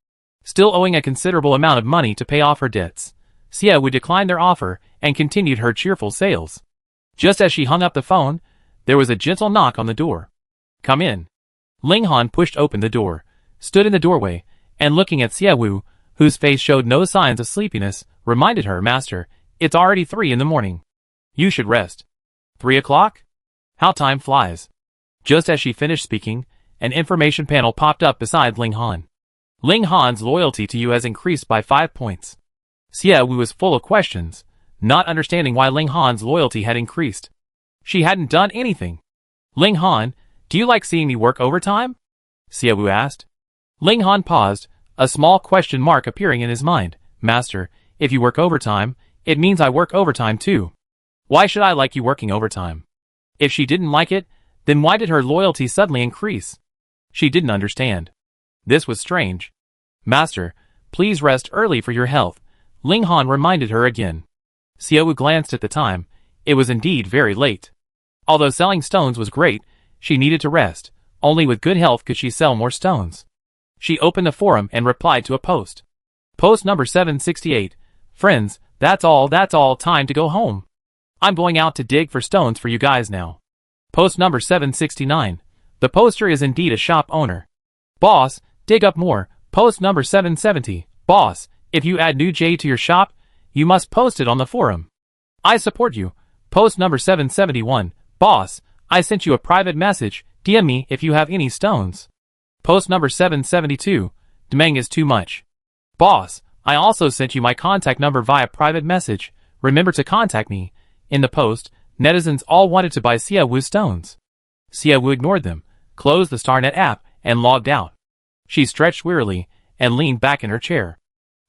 Still owing a considerable amount of money to pay off her debts, Xia Wu declined their offer and continued her cheerful sales. Just as she hung up the phone, there was a gentle knock on the door. Come in. Ling Han pushed open the door, stood in the doorway, and looking at Xiaowu, whose face showed no signs of sleepiness, reminded her, Master, it's already 3 in the morning. You should rest. 3 o'clock? How time flies. Just as she finished speaking, an information panel popped up beside Ling Han. Ling Han's loyalty to you has increased by 5 points. Xiaowu was full of questions, not understanding why Ling Han's loyalty had increased. She hadn't done anything. Ling Han, do you like seeing me work overtime? Xiaowu asked. Ling Han paused, a small question mark appearing in his mind. Master, if you work overtime, it means I work overtime too. Why should I like you working overtime? If she didn't like it, then why did her loyalty suddenly increase? She didn't understand. This was strange. Master, please rest early for your health, Ling Han reminded her again. Xiaowu glanced at the time. It was indeed very late. Although selling stones was great, she needed to rest. Only with good health could she sell more stones. She opened the forum and replied to a post. Post number 768. Friends, that's all, time to go home. I'm going out to dig for stones for you guys now. Post number 769. The poster is indeed a shop owner. Boss, dig up more. Post number 770. Boss, if you add new J to your shop, you must post it on the forum. I support you. Post number 771. Boss, I sent you a private message. DM me if you have any stones. Post number 772. Demang is too much. Boss, I also sent you my contact number via private message. Remember to contact me. In the post, netizens all wanted to buy Xiaowu stones. Xiaowu ignored them, closed the StarNet app, and logged out. She stretched wearily and leaned back in her chair.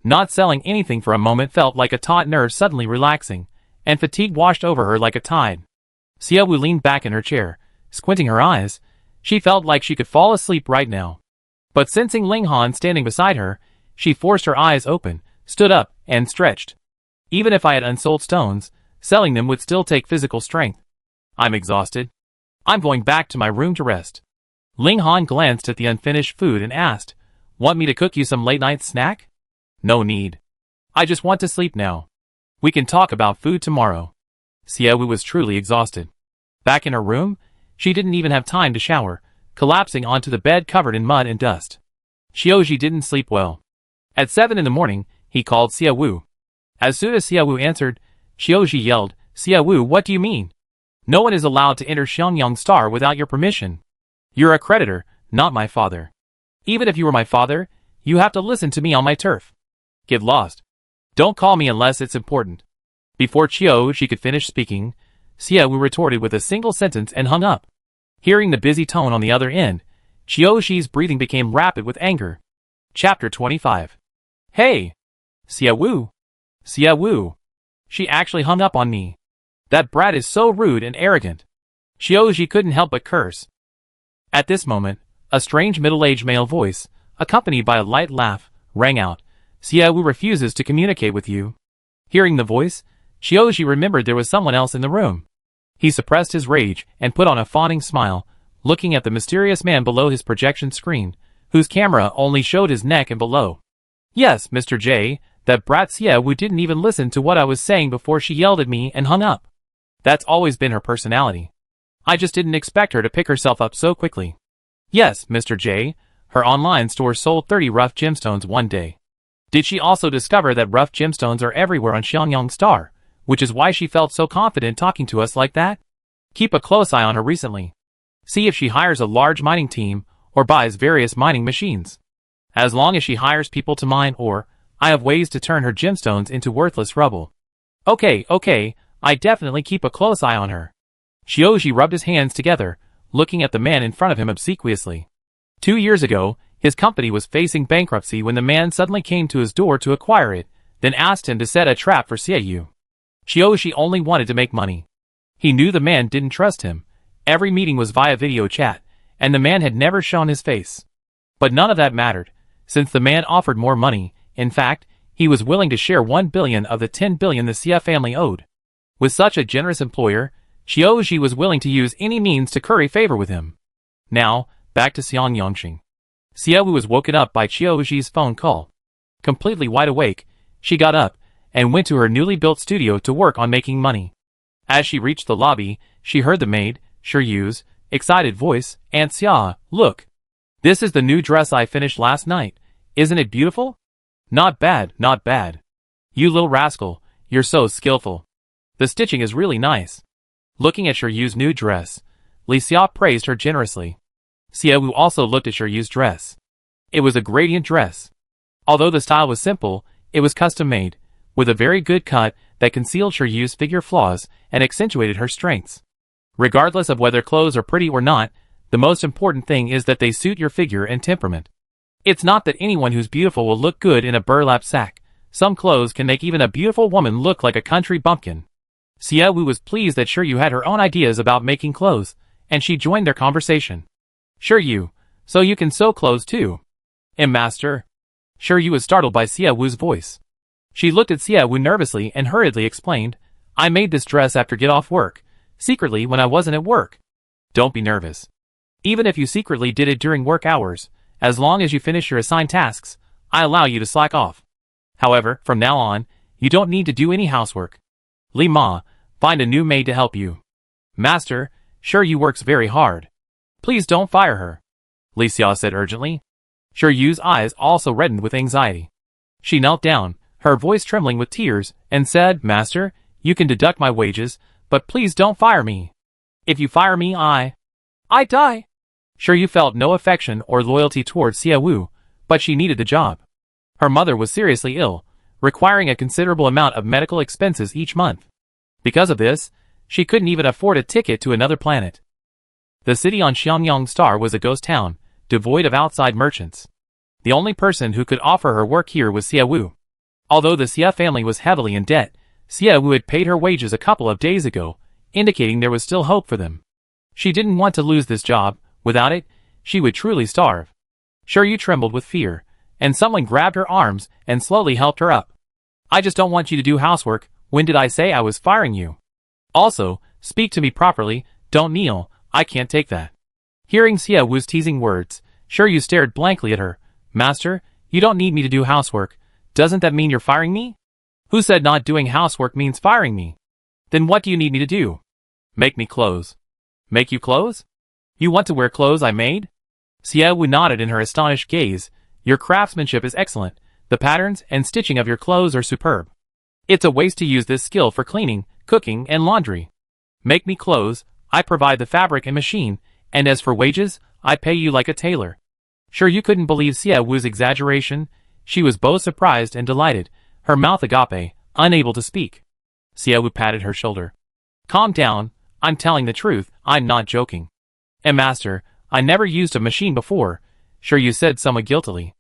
Not selling anything for a moment felt like a taut nerve suddenly relaxing, and fatigue washed over her like a tide. Xiaowu leaned back in her chair, squinting her eyes. She felt like she could fall asleep right now. But sensing Ling Han standing beside her, she forced her eyes open, stood up, and stretched. Even if I had unsold stones, selling them would still take physical strength. I'm exhausted. I'm going back to my room to rest. Ling Han glanced at the unfinished food and asked, Want me to cook you some late-night snack? No need. I just want to sleep now. We can talk about food tomorrow. Xiaowu was truly exhausted. Back in her room, she didn't even have time to shower, collapsing onto the bed covered in mud and dust. Xiaoji didn't sleep well. At 7 in the morning, he called Xiaowu. As soon as Xiaowu answered, Xiaoji yelled, Xiaowu, what do you mean? No one is allowed to enter Xiangyang Star without your permission. You're a creditor, not my father. Even if you were my father, you have to listen to me on my turf. Get lost. Don't call me unless it's important. Before Xiaoji could finish speaking, Xiaowu retorted with a single sentence and hung up. Hearing the busy tone on the other end, Xiaoji's breathing became rapid with anger. Chapter 25. Hey! Xiaowu! Xiaowu! She actually hung up on me. That brat is so rude and arrogant. Xiaoji couldn't help but curse. At this moment, a strange middle-aged male voice, accompanied by a light laugh, rang out. Xiaowu refuses to communicate with you. Hearing the voice, Xiaoji remembered there was someone else in the room. He suppressed his rage and put on a fawning smile, looking at the mysterious man below his projection screen, whose camera only showed his neck and below. Yes, Mr. J, that brat Xiaowu didn't even listen to what I was saying before she yelled at me and hung up. That's always been her personality. I just didn't expect her to pick herself up so quickly. Yes, Mr. J, her online store sold 30 rough gemstones one day. Did she also discover that rough gemstones are everywhere on Xiangyang Star, which is why she felt so confident talking to us like that? Keep a close eye on her recently. See if she hires a large mining team or buys various mining machines. As long as she hires people to mine ore, I have ways to turn her gemstones into worthless rubble. Okay, I definitely keep a close eye on her. Xiaoji rubbed his hands together, looking at the man in front of him obsequiously. 2 years ago, his company was facing bankruptcy when the man suddenly came to his door to acquire it, then asked him to set a trap for Xiaoyu. Xiaoji only wanted to make money. He knew the man didn't trust him. Every meeting was via video chat, and the man had never shown his face. But none of that mattered, since the man offered more money. In fact, he was willing to share 1 billion of the 10 billion the Xia family owed. With such a generous employer, Xiaoji was willing to use any means to curry favor with him. Now, back to Xiangyangxing. Xiaowu was woken up by Xiaoji's phone call. Completely wide awake, she got up and went to her newly built studio to work on making money. As she reached the lobby, she heard the maid, Shiyu's, Excited voice, Aunt Xia, look. This is the new dress I finished last night. Isn't it beautiful? Not bad, not bad. You little rascal, you're so skillful. The stitching is really nice. Looking at Shiryu's new dress, Li Xia praised her generously. Xia Wu also looked at Shiryu's dress. It was a gradient dress. Although the style was simple, it was custom-made, with a very good cut that concealed Shiryu's figure flaws and accentuated her strengths. Regardless of whether clothes are pretty or not, the most important thing is that they suit your figure and temperament. It's not that anyone who's beautiful will look good in a burlap sack. Some clothes can make even a beautiful woman look like a country bumpkin. Xia Wu was pleased that Shiryu had her own ideas about making clothes, and she joined their conversation. Shiryu, so you can sew clothes too? Master? Shiryu was startled by Xia Wu's voice. She looked at Xia Wu nervously and hurriedly explained, I made this dress after get off work, secretly when I wasn't at work. Don't be nervous. Even if you secretly did it during work hours, as long as you finish your assigned tasks, I allow you to slack off. However, from now on, you don't need to do any housework. Li Ma, find a new maid to help you. Master, Shiryu works very hard. Please don't fire her. Li Xia said urgently. Shiryu's eyes also reddened with anxiety. She knelt down, her voice trembling with tears, and said, Master, you can deduct my wages, but please don't fire me. If you fire me, I die. Shiryu felt no affection or loyalty towards Xia Wu, but she needed the job. Her mother was seriously ill, requiring a considerable amount of medical expenses each month. Because of this, she couldn't even afford a ticket to another planet. The city on Xiangyang Star was a ghost town, devoid of outside merchants. The only person who could offer her work here was Xia Wu. Although the Xia family was heavily in debt, Xia Wu had paid her wages a couple of days ago, indicating there was still hope for them. She didn't want to lose this job. Without it, she would truly starve. Shiryu trembled with fear, and someone grabbed her arms and slowly helped her up. I just don't want you to do housework. When did I say I was firing you? Also, speak to me properly, don't kneel, I can't take that. Hearing Xia Wu's teasing words, Shiryu stared blankly at her. Master, you don't need me to do housework. Doesn't that mean you're firing me? Who said not doing housework means firing me? Then what do you need me to do? Make me clothes. Make you clothes? You want to wear clothes I made? Xia Wu nodded in her astonished gaze. Your craftsmanship is excellent. The patterns and stitching of your clothes are superb. It's a waste to use this skill for cleaning, cooking, and laundry. Make me clothes, I provide the fabric and machine, and as for wages, I pay you like a tailor. Shiryu couldn't believe Xia Wu's exaggeration. She was both surprised and delighted, her mouth agape, unable to speak. Xia Wu patted her shoulder. Calm down, I'm telling the truth, I'm not joking. Master, I never used a machine before, Shiryu said somewhat guiltily.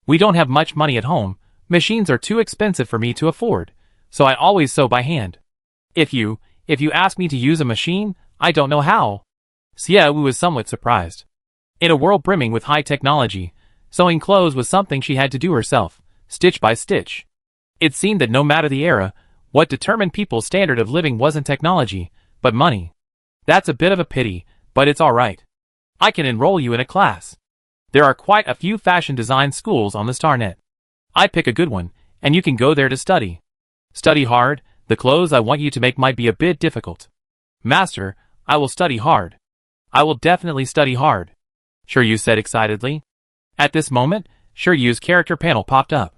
We don't have much money at home, machines are too expensive for me to afford, so I always sew by hand. If you ask me to use a machine, I don't know how. Xia Wu was somewhat surprised. In a world brimming with high technology, sewing clothes was something she had to do herself, stitch by stitch. It seemed that no matter the era, what determined people's standard of living wasn't technology, but money. That's a bit of a pity, but it's alright. I can enroll you in a class. There are quite a few fashion design schools on the StarNet. I'd pick a good one, and you can go there to study. Study hard, the clothes I want you to make might be a bit difficult. Master, I will study hard. I will definitely study hard, Shiryu said excitedly. At this moment, Shiryu's character panel popped up.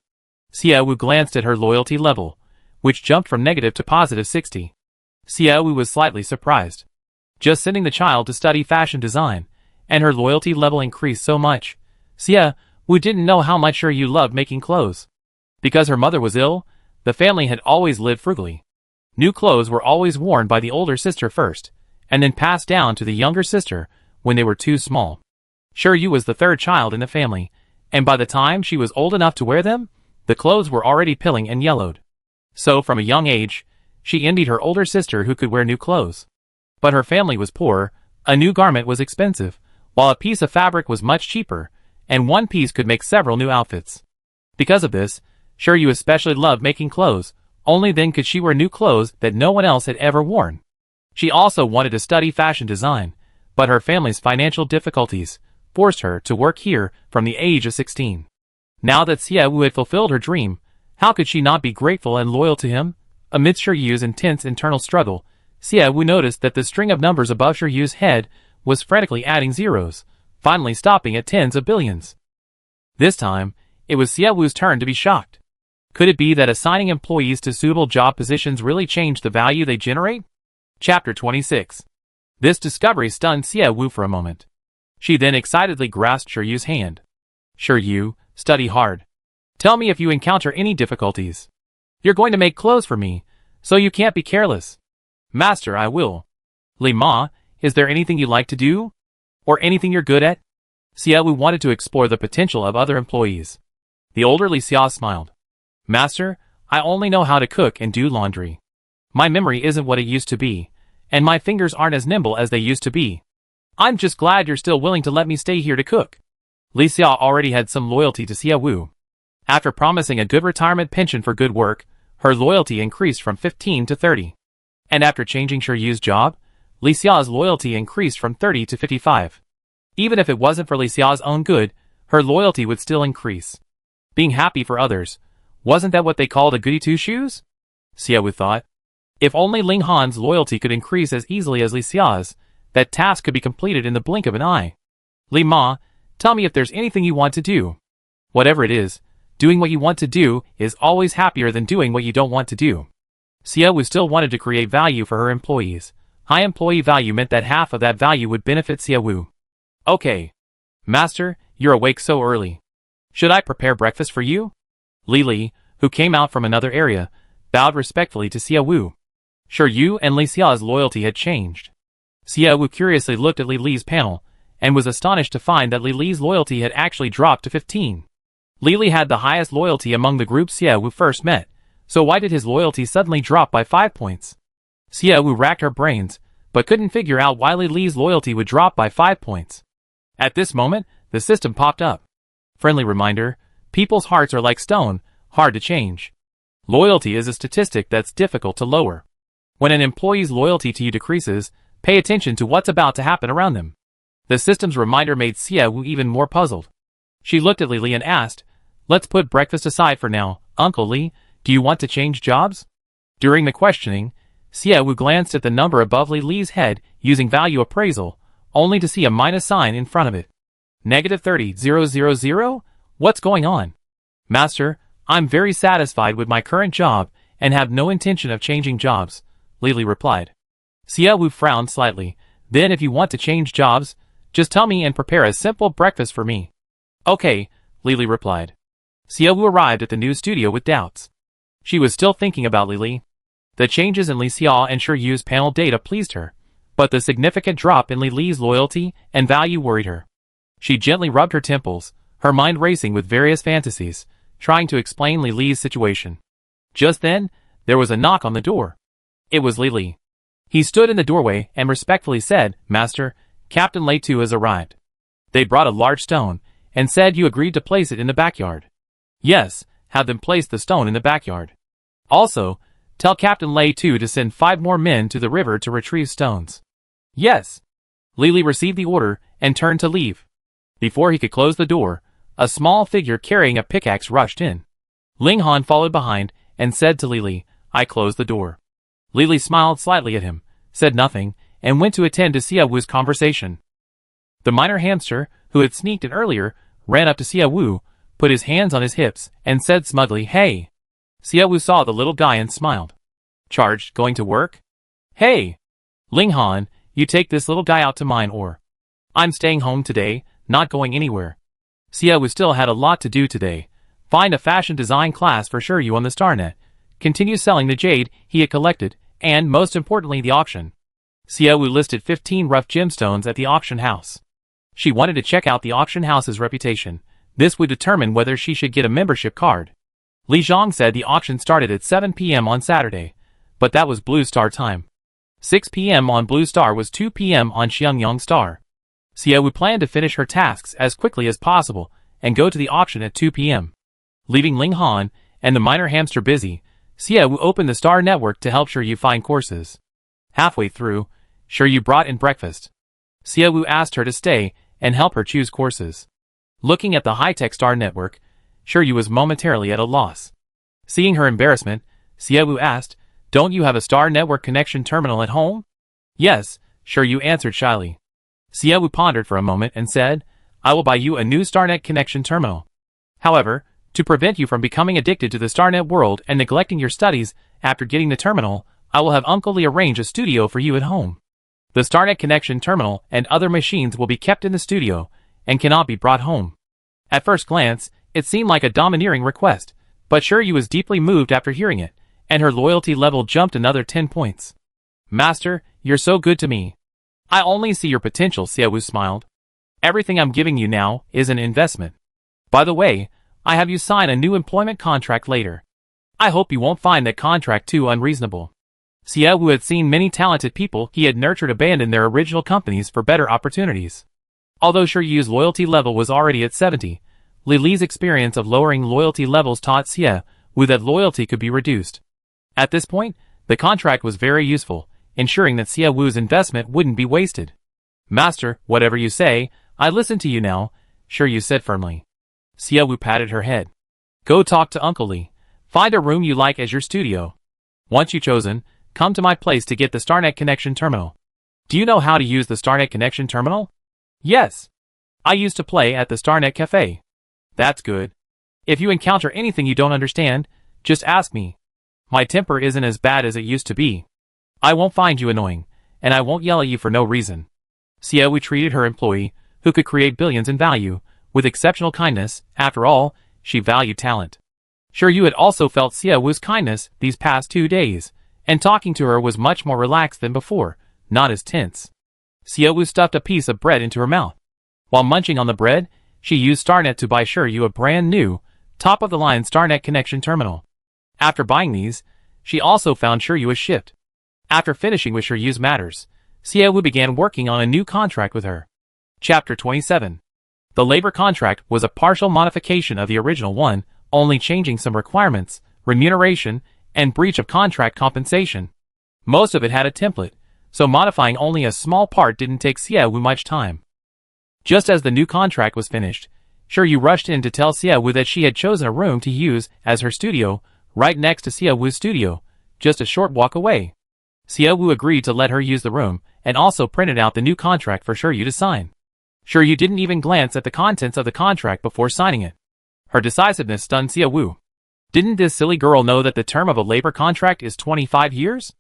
Xia Wu glanced at her loyalty level, which jumped from negative to positive 60. Xia Wu was slightly surprised. Just sending the child to study fashion design, and her loyalty level increased so much. Xia Wu didn't know how much Shiryu loved making clothes. Because her mother was ill, the family had always lived frugally. New clothes were always worn by the older sister first, and then passed down to the younger sister when they were too small. Shiryu was the third child in the family, and by the time she was old enough to wear them, the clothes were already pilling and yellowed. So from a young age, she envied her older sister who could wear new clothes. But her family was poor, a new garment was expensive, while a piece of fabric was much cheaper, and one piece could make several new outfits. Because of this, Shiryu especially loved making clothes, only then could she wear new clothes that no one else had ever worn. She also wanted to study fashion design, but her family's financial difficulties forced her to work here from the age of 16. Now that Xia Wu had fulfilled her dream, how could she not be grateful and loyal to him? Amidst Shiryu's intense internal struggle, Xia Wu noticed that the string of numbers above Shiryu's head was frantically adding zeros, finally stopping at tens of billions. This time, it was Xiaowu's turn to be shocked. Could it be that assigning employees to suitable job positions really changed the value they generate? Chapter 26. This discovery stunned Xiaowu for a moment. She then excitedly grasped Shiryu's hand. Shiryu, study hard. Tell me if you encounter any difficulties. You're going to make clothes for me, so you can't be careless. Master, I will. Li Ma, is there anything you like to do? Or anything you're good at? Xiaowu wanted to explore the potential of other employees. The older Li Xia smiled. Master, I only know how to cook and do laundry. My memory isn't what it used to be, and my fingers aren't as nimble as they used to be. I'm just glad you're still willing to let me stay here to cook. Li Xia already had some loyalty to Xiaowu. After promising a good retirement pension for good work, her loyalty increased from 15 to 30. And after changing Shiryu's job, Li Xia's loyalty increased from 30 to 55. Even if it wasn't for Li Xia's own good, her loyalty would still increase. Being happy for others, wasn't that what they called a goody two-shoes? Xiaowu thought. If only Ling Han's loyalty could increase as easily as Li Xia's, that task could be completed in the blink of an eye. Li Ma, tell me if there's anything you want to do. Whatever it is, doing what you want to do is always happier than doing what you don't want to do. Xiaowu still wanted to create value for her employees. High employee value meant that half of that value would benefit Xiaowu. Okay. Master, you're awake so early. Should I prepare breakfast for you? Li, who came out from another area, bowed respectfully to Xiaowu. Shiryu and Li Xia's loyalty had changed. Xiaowu curiously looked at Li's panel, and was astonished to find that Li's loyalty had actually dropped to 15. Li had the highest loyalty among the group Xiaowu first met, so why did his loyalty suddenly drop by 5 points? Xiaowu racked her brains, but couldn't figure out why Li's loyalty would drop by 5 points. At this moment, the system popped up. Friendly reminder, people's hearts are like stone, hard to change. Loyalty is a statistic that's difficult to lower. When an employee's loyalty to you decreases, pay attention to what's about to happen around them. The system's reminder made Xiaowu even more puzzled. She looked at Li and asked, let's put breakfast aside for now. Uncle Li, do you want to change jobs? During the questioning, Xiaowu glanced at the number above Li's head using value appraisal, only to see a minus sign in front of it. -30,000? What's going on? Master, I'm very satisfied with my current job and have no intention of changing jobs, Li replied. Xiaowu frowned slightly. Then if you want to change jobs, just tell me and prepare a simple breakfast for me. Okay, Li replied. Xiaowu arrived at the new studio with doubts. She was still thinking about Li. The changes in Li Xia and Shiryu's panel data pleased her, but the significant drop in Li's loyalty and value worried her. She gently rubbed her temples, her mind racing with various fantasies, trying to explain Li's situation. Just then, there was a knock on the door. It was Li. He stood in the doorway and respectfully said, Master, Captain Lei 2 has arrived. They brought a large stone, and said you agreed to place it in the backyard. Yes, have them place the stone in the backyard. Also, tell Captain Lei 2 to send 5 more men to the river to retrieve stones. Yes. Li received the order and turned to leave. Before he could close the door, a small figure carrying a pickaxe rushed in. Ling Han followed behind and said to Li, I closed the door. Li smiled slightly at him, said nothing, and went to attend to Xiaowu's conversation. The minor hamster, who had sneaked in earlier, ran up to Xiaowu, put his hands on his hips, and said smugly, Hey. Xiaowu saw the little guy and smiled. Charged, going to work? Hey. Ling Han, you take this little guy out to mine or I'm staying home today, not going anywhere. Xiaowu still had a lot to do today. Find a fashion design class for Shiryu on the StarNet, continue selling the jade he had collected, and most importantly the auction. Xiaowu listed 15 rough gemstones at the auction house. She wanted to check out the auction house's reputation. This would determine whether she should get a membership card. Li Zhang said the auction started at 7 p.m. on Saturday, but that was Blue Star time. 6 p.m. on Blue Star was 2 p.m. on Xiangyang Star. Xiaowu planned to finish her tasks as quickly as possible and go to the auction at 2 p.m. Leaving Ling Han and the minor hamster busy, Xiaowu opened the Star Network to help Shiryu find courses. Halfway through, Shiryu brought in breakfast. Xiaowu asked her to stay and help her choose courses. Looking at the high-tech Star Network, Shiryu was momentarily at a loss. Seeing her embarrassment, Xiaowu asked, Don't you have a Star Network connection terminal at home? Yes, Shiryu answered shyly. Xiaowu pondered for a moment and said, I will buy you a new StarNet connection terminal. However, to prevent you from becoming addicted to the StarNet world and neglecting your studies after getting the terminal, I will have Uncle Lee arrange a studio for you at home. The StarNet connection terminal and other machines will be kept in the studio and cannot be brought home. At first glance, it seemed like a domineering request, but Shiryu was deeply moved after hearing it, and her loyalty level jumped another 10 points. Master, you're so good to me. I only see your potential, Xiaowu smiled. Everything I'm giving you now is an investment. By the way, I have you sign a new employment contract later. I hope you won't find that contract too unreasonable. Xiaowu had seen many talented people he had nurtured abandon their original companies for better opportunities. Although Shiryu's loyalty level was already at 70, Lily's experience of lowering loyalty levels taught Xiaowu that loyalty could be reduced. At this point, the contract was very useful, ensuring that Xiaowu's investment wouldn't be wasted. Master, whatever you say, I listen to you now, Shiryu said firmly. Xiaowu patted her head. Go talk to Uncle Lee. Find a room you like as your studio. Once you've chosen, come to my place to get the StarNet connection terminal. Do you know how to use the StarNet connection terminal? Yes. I used to play at the StarNet Cafe. That's good. If you encounter anything you don't understand, just ask me. My temper isn't as bad as it used to be. I won't find you annoying, and I won't yell at you for no reason. Xiaowu treated her employee, who could create billions in value, with exceptional kindness. After all, she valued talent. Shiryu had also felt Xiaowu's kindness these past 2 days, and talking to her was much more relaxed than before, not as tense. Xiaowu stuffed a piece of bread into her mouth. While munching on the bread, she used StarNet to buy Shiryu a brand new, top-of-the-line StarNet connection terminal. After buying these, she also found Shiryu a shift. After finishing with Shiryu's matters, Xiaowu began working on a new contract with her. Chapter 27. The labor contract was a partial modification of the original one, only changing some requirements, remuneration, and breach of contract compensation. Most of it had a template, so modifying only a small part didn't take Xiaowu much time. Just as the new contract was finished, Shiryu rushed in to tell Xiaowu that she had chosen a room to use as her studio, right next to Xiaowu's studio, just a short walk away. Xiaowu agreed to let her use the room, and also printed out the new contract for Shiryu to sign. Shiryu didn't even glance at the contents of the contract before signing it. Her decisiveness stunned Xiaowu. Didn't this silly girl know that the term of a labor contract is 25 years?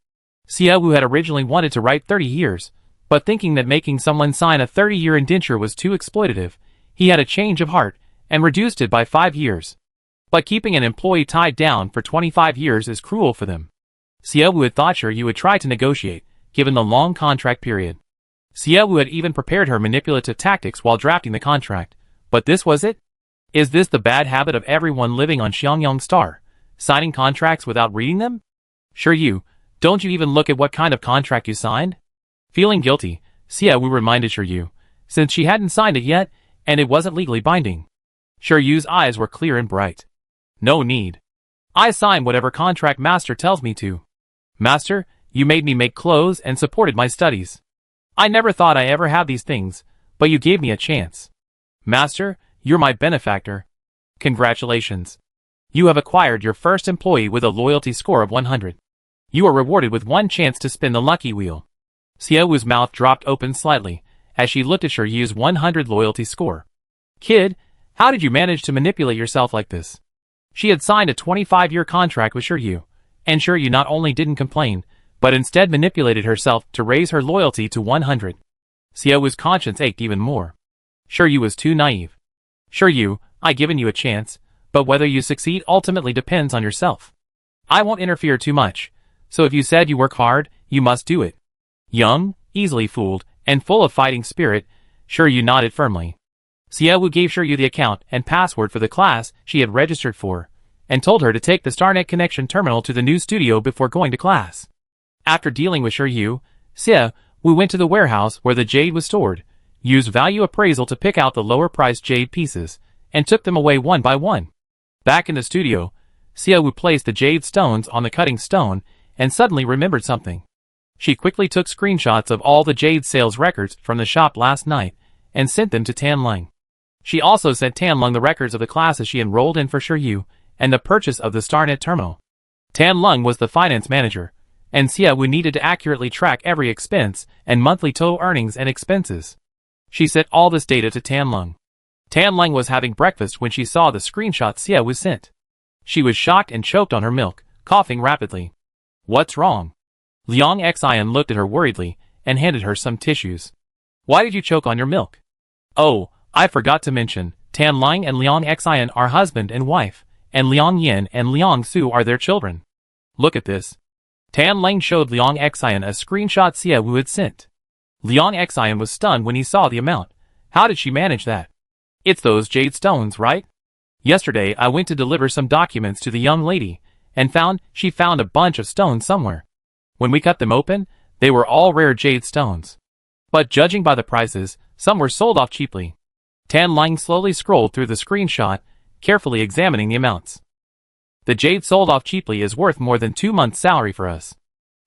Xiaowu had originally wanted to write 30 years, but thinking that making someone sign a 30-year indenture was too exploitative, he had a change of heart and reduced it by 5 years. But keeping an employee tied down for 25 years is cruel for them. Xiaowu had thought Shiryu would try to negotiate, given the long contract period. Xiaowu had even prepared her manipulative tactics while drafting the contract. But this was it? Is this the bad habit of everyone living on Xiangyang Star, signing contracts without reading them? Shiryu, don't you even look at what kind of contract you signed? Feeling guilty, Xiaowu reminded Shiryu, since she hadn't signed it yet, and it wasn't legally binding. Shiryu's eyes were clear and bright. No need. I sign whatever contract Master tells me to. Master, you made me make clothes and supported my studies. I never thought I ever have these things, but you gave me a chance. Master, you're my benefactor. Congratulations. You have acquired your first employee with a loyalty score of 100. You are rewarded with 1 chance to spin the lucky wheel. Xiaowu's mouth dropped open slightly as she looked at Shiryu's 100 loyalty score. Kid, how did you manage to manipulate yourself like this? She had signed a 25-year contract with Shiryu, and Shiryu not only didn't complain, but instead manipulated herself to raise her loyalty to 100. Xiaowu's conscience ached even more. Shiryu was too naive. Shiryu, I've given you a chance, but whether you succeed ultimately depends on yourself. I won't interfere too much, so if you said you work hard, you must do it. Young, easily fooled, and full of fighting spirit, Shiryu nodded firmly. Xiaowu gave Shiryu the account and password for the class she had registered for, and told her to take the StarNet connection terminal to the new studio before going to class. After dealing with Shiryu, Xiaowu went to the warehouse where the jade was stored, used value appraisal to pick out the lower-priced jade pieces, and took them away one by one. Back in the studio, Xiaowu placed the jade stones on the cutting stone and suddenly remembered something. She quickly took screenshots of all the jade sales records from the shop last night and sent them to Tanlung. She also sent Tanlung the records of the classes she enrolled in for Shiryu and the purchase of the StarNet terminal. Tanlung was the finance manager, and Xiaowu needed to accurately track every expense and monthly total earnings and expenses. She sent all this data to Tan. Tan was having breakfast when she saw the screenshot Xia Wu sent. She was shocked and choked on her milk, coughing rapidly. What's wrong? Liang Xian looked at her worriedly and handed her some tissues. Why did you choke on your milk? Oh, I forgot to mention, Tan Lang and Liang Xian are husband and wife, and Liang Yin and Liang Su are their children. Look at this. Tan Lang showed Liang Xian a screenshot Xia Wu had sent. Liang Xian was stunned when he saw the amount. How did she manage that? It's those jade stones, right? Yesterday I went to deliver some documents to the young lady, and she found a bunch of stones somewhere. When we cut them open, they were all rare jade stones. But judging by the prices, some were sold off cheaply. Tan Lang slowly scrolled through the screenshot, carefully examining the amounts. The jade sold off cheaply is worth more than 2 months' salary for us.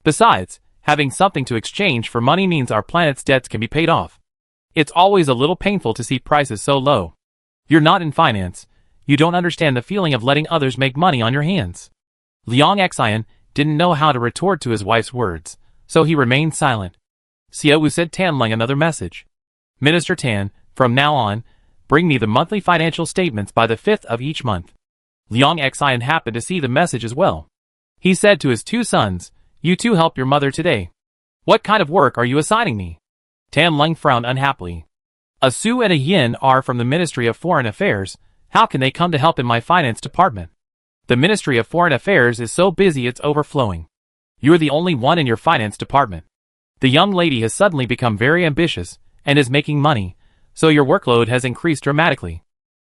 Besides, having something to exchange for money means our planet's debts can be paid off. It's always a little painful to see prices so low. You're not in finance. You don't understand the feeling of letting others make money on your hands. Liang Xian didn't know how to retort to his wife's words, so he remained silent. Xia Wu sent Tan Lang another message. Minister Tan, from now on, bring me the monthly financial statements by the 5th of each month. Liang Xian happened to see the message as well. He said to his 2 sons, You two help your mother today. What kind of work are you assigning me? Tan Lang frowned unhappily. A Su and a Yin are from the Ministry of Foreign Affairs. How can they come to help in my finance department? The Ministry of Foreign Affairs is so busy it's overflowing. You're the only one in your finance department. The young lady has suddenly become very ambitious and is making money, so your workload has increased dramatically.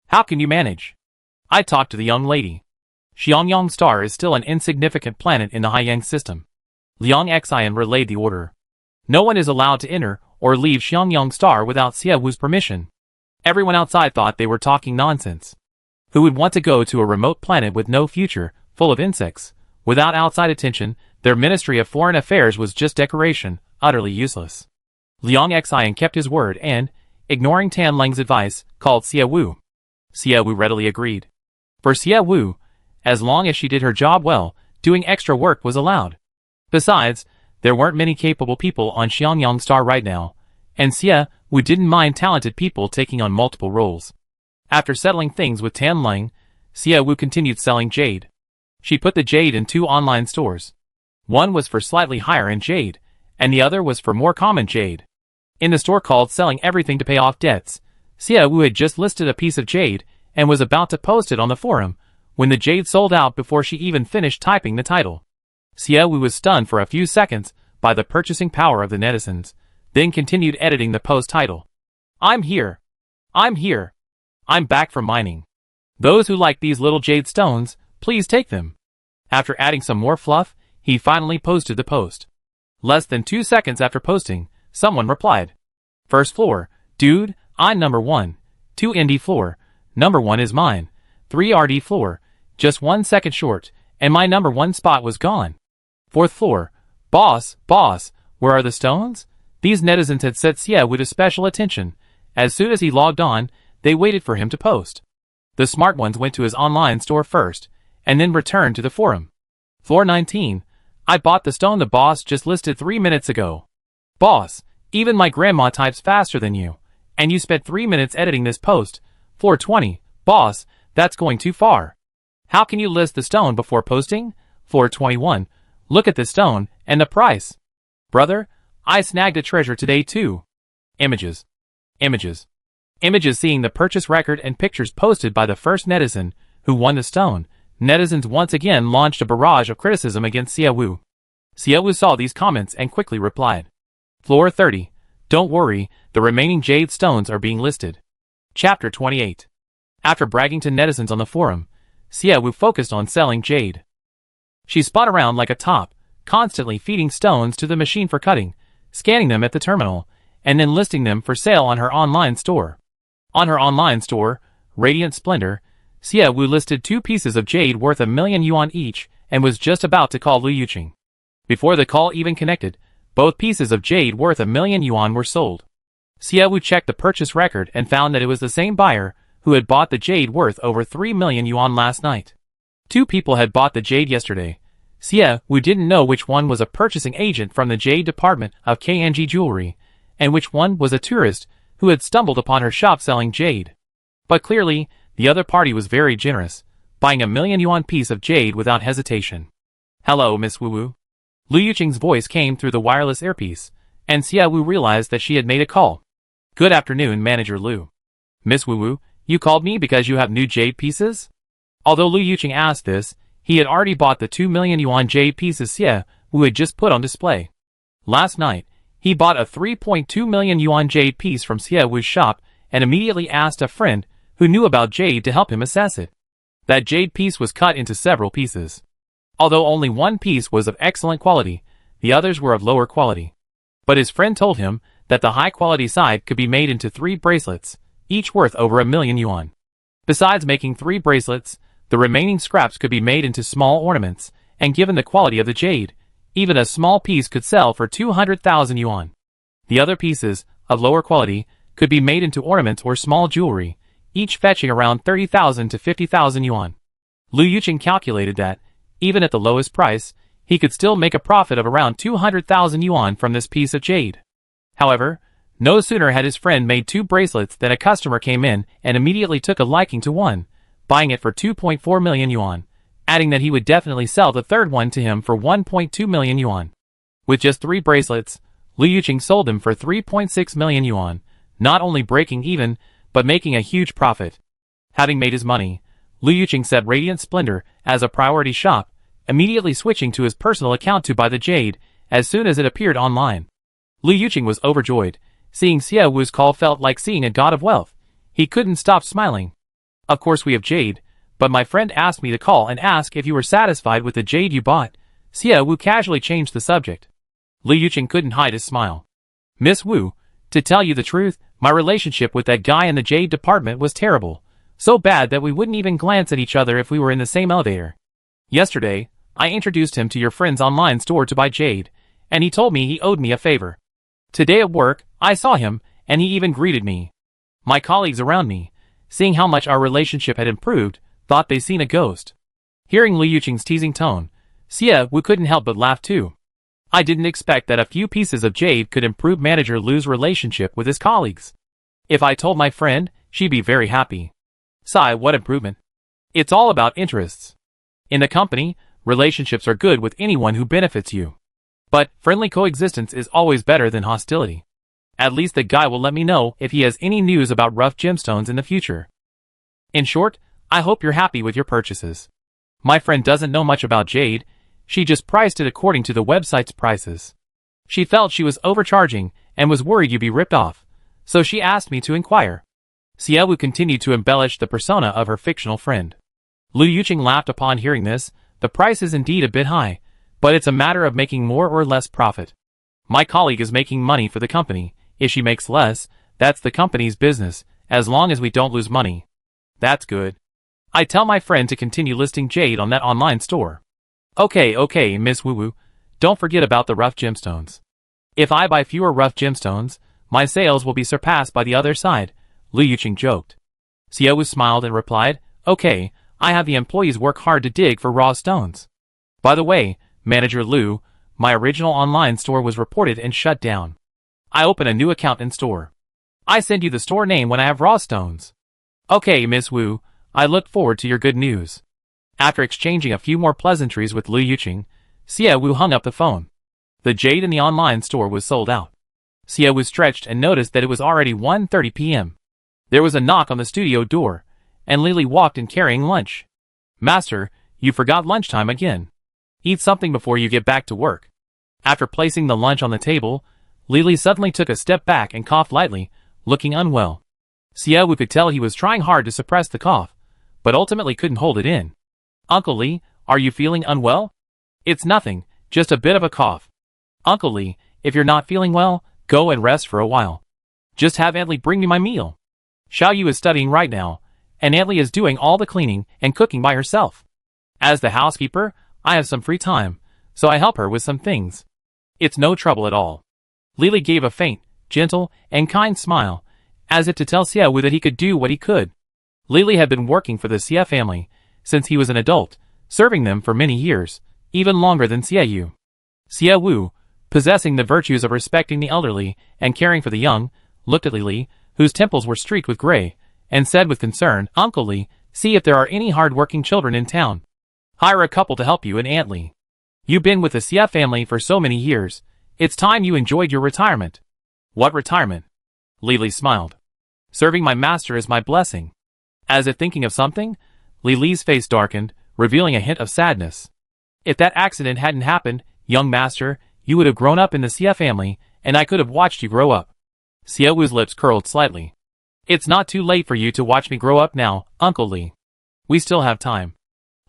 How can you manage? I talked to the young lady. Xiangyang Star is still an insignificant planet in the Haiyang system. Liang Xian relayed the order. No one is allowed to enter or leave Xiangyang Star without Xia Wu's permission. Everyone outside thought they were talking nonsense. Who would want to go to a remote planet with no future, full of insects? Without outside attention, their Ministry of Foreign Affairs was just decoration, utterly useless. Liang Xian kept his word and, ignoring Tan Lang's advice, called Xia Wu. Xia Wu readily agreed. For Xia Wu, as long as she did her job well, doing extra work was allowed. Besides, there weren't many capable people on Xiangyang Star right now, and Xia Wu didn't mind talented people taking on multiple roles. After settling things with Tan Lang, Xia Wu continued selling jade. She put the jade in 2 online stores. One was for slightly higher-end jade, and the other was for more common jade. In the store called Selling Everything to Pay Off Debts, Xia Wu had just listed a piece of jade and was about to post it on the forum, when the jade sold out before she even finished typing the title. Xia Wu was stunned for a few seconds by the purchasing power of the netizens, then continued editing the post title. I'm here. I'm here. I'm back from mining. Those who like these little jade stones, please take them. After adding some more fluff, he finally posted the post. Less than 2 seconds after posting, someone replied. First floor, dude, I'm number 1. 2 ND floor, number 1 is mine. 3 RD floor, just 1 second short, and my number 1 spot was gone. 4th floor, boss, where are the stones? These netizens had set Xia Wu to special attention. As soon as he logged on, they waited for him to post. The smart ones went to his online store first, and then returned to the forum. Floor 19, I bought the stone the boss just listed 3 minutes ago. Boss, even my grandma types faster than you, and you spent 3 minutes editing this post. Floor 20, boss, that's going too far. How can you list the stone before posting? Floor 21, look at this stone, and the price. Brother, I snagged a treasure today too. Images. Images. Images seeing the purchase record and pictures posted by the first netizen who won the stone. Netizens once again launched a barrage of criticism against Xia Wu. Xia Wu saw these comments and quickly replied. Floor 30. Don't worry, the remaining jade stones are being listed. Chapter 28. After bragging to netizens on the forum, Xia Wu focused on selling jade. She spun around like a top, constantly feeding stones to the machine for cutting, scanning them at the terminal, and then listing them for sale on her online store. On her online store, Radiant Splendor, Xia Wu listed 2 pieces of jade worth 1,000,000 yuan each and was just about to call Lu Yuqing. Before the call even connected, both pieces of jade worth 1,000,000 yuan were sold. Xia Wu checked the purchase record and found that it was the same buyer who had bought the jade worth over 3,000,000 yuan last night. 2 people had bought the jade yesterday. Xia Wu didn't know which one was a purchasing agent from the jade department of KNG Jewelry, and which one was a tourist who had stumbled upon her shop selling jade. But clearly, the other party was very generous, buying a million-yuan piece of jade without hesitation. "Hello, Miss Wu Wu." Lu Yuqing's voice came through the wireless earpiece, and Xia Wu realized that she had made a call. "Good afternoon, Manager Lu. Miss Wu Wu, you called me because you have new jade pieces?" Although Lu Yuqing asked this, he had already bought the 2 million yuan jade pieces Xia Wu had just put on display. Last night, he bought a 3.2 million yuan jade piece from Xia Wu's shop and immediately asked a friend who knew about jade to help him assess it. That jade piece was cut into several pieces. Although only one piece was of excellent quality, the others were of lower quality. But his friend told him that the high-quality side could be made into 3 bracelets, each worth over 1 million yuan. Besides making 3 bracelets, the remaining scraps could be made into small ornaments, and given the quality of the jade, even a small piece could sell for 200,000 yuan. The other pieces, of lower quality, could be made into ornaments or small jewelry, each fetching around 30,000 to 50,000 yuan. Lu Yuqing calculated that, even at the lowest price, he could still make a profit of around 200,000 yuan from this piece of jade. However, no sooner had his friend made 2 bracelets than a customer came in and immediately took a liking to one, buying it for 2.4 million yuan, adding that he would definitely sell the third one to him for 1.2 million yuan. With just 3 bracelets, Lu Yuqing sold them for 3.6 million yuan, not only breaking even, but making a huge profit. Having made his money, Lu Yuqing set Radiant Splendor as a priority shop, immediately switching to his personal account to buy the jade as soon as it appeared online. Lu Yuqing was overjoyed. Seeing Xia Wu's call felt like seeing a god of wealth. He couldn't stop smiling. "Of course we have jade, but my friend asked me to call and ask if you were satisfied with the jade you bought." Xia Wu casually changed the subject. Lu Yuqing couldn't hide his smile. "Miss Wu, to tell you the truth, my relationship with that guy in the jade department was terrible. So bad that we wouldn't even glance at each other if we were in the same elevator. Yesterday, I introduced him to your friend's online store to buy jade, and he told me he owed me a favor. Today at work, I saw him, and he even greeted me. My colleagues around me, seeing how much our relationship had improved, thought they'd seen a ghost." Hearing Lu Yuqing's teasing tone, Xia Wu couldn't help but laugh too. "I didn't expect that a few pieces of jade could improve Manager Lu's relationship with his colleagues. If I told my friend, she'd be very happy." "Sigh, what improvement? It's all about interests. In the company, relationships are good with anyone who benefits you. But friendly coexistence is always better than hostility. At least the guy will let me know if he has any news about rough gemstones in the future. In short, I hope you're happy with your purchases. My friend doesn't know much about jade, she just priced it according to the website's prices. She felt she was overcharging and was worried you'd be ripped off, so she asked me to inquire." Xia Wu continued to embellish the persona of her fictional friend. Lu Yuqing laughed upon hearing this. "The price is indeed a bit high, but it's a matter of making more or less profit. My colleague is making money for the company. If she makes less, that's the company's business, as long as we don't lose money." "That's good. I tell my friend to continue listing jade on that online store." Okay, Miss Wu Wu, don't forget about the rough gemstones. If I buy fewer rough gemstones, my sales will be surpassed by the other side," Lu Yuqing joked. Xia Wu smiled and replied, "Okay, I have the employees work hard to dig for raw stones. By the way, Manager Lu, my original online store was reported and shut down. I open a new account in store. I send you the store name when I have raw stones." "Okay, Miss Wu, I look forward to your good news." After exchanging a few more pleasantries with Lu Yuqing, Xia Wu hung up the phone. The jade in the online store was sold out. Xia Wu stretched and noticed that it was already 1:30 p.m. There was a knock on the studio door, and Lily walked in carrying lunch. "Master, you forgot lunchtime again. Eat something before you get back to work." After placing the lunch on the table, Lily suddenly took a step back and coughed lightly, looking unwell. Xia Wu could tell he was trying hard to suppress the cough, but ultimately couldn't hold it in. "Uncle Li, are you feeling unwell?" "It's nothing, just a bit of a cough." "Uncle Li, if you're not feeling well, go and rest for a while. Just have Aunt Li bring me my meal. Xiao Yu is studying right now, and Aunt Li is doing all the cleaning and cooking by herself. As the housekeeper, I have some free time, so I help her with some things. It's no trouble at all." Lily gave a faint, gentle, and kind smile, as if to tell Xia Wu that he could do what he could. Lily had been working for the Xia family since he was an adult, serving them for many years, even longer than Xia Yu. Xia Wu, possessing the virtues of respecting the elderly and caring for the young, looked at Lily, whose temples were streaked with gray, and said with concern, "Uncle Lee, see if there are any hard-working children in town. Hire a couple to help you and Aunt Lee. You've been with the Xie family for so many years. It's time you enjoyed your retirement." "What retirement?" Li smiled. "Serving my master is my blessing." As if thinking of something, Li's face darkened, revealing a hint of sadness. "If that accident hadn't happened, young master, you would have grown up in the Xie family, and I could have watched you grow up." Xie Wu's lips curled slightly. "It's not too late for you to watch me grow up now, Uncle Li. We still have time."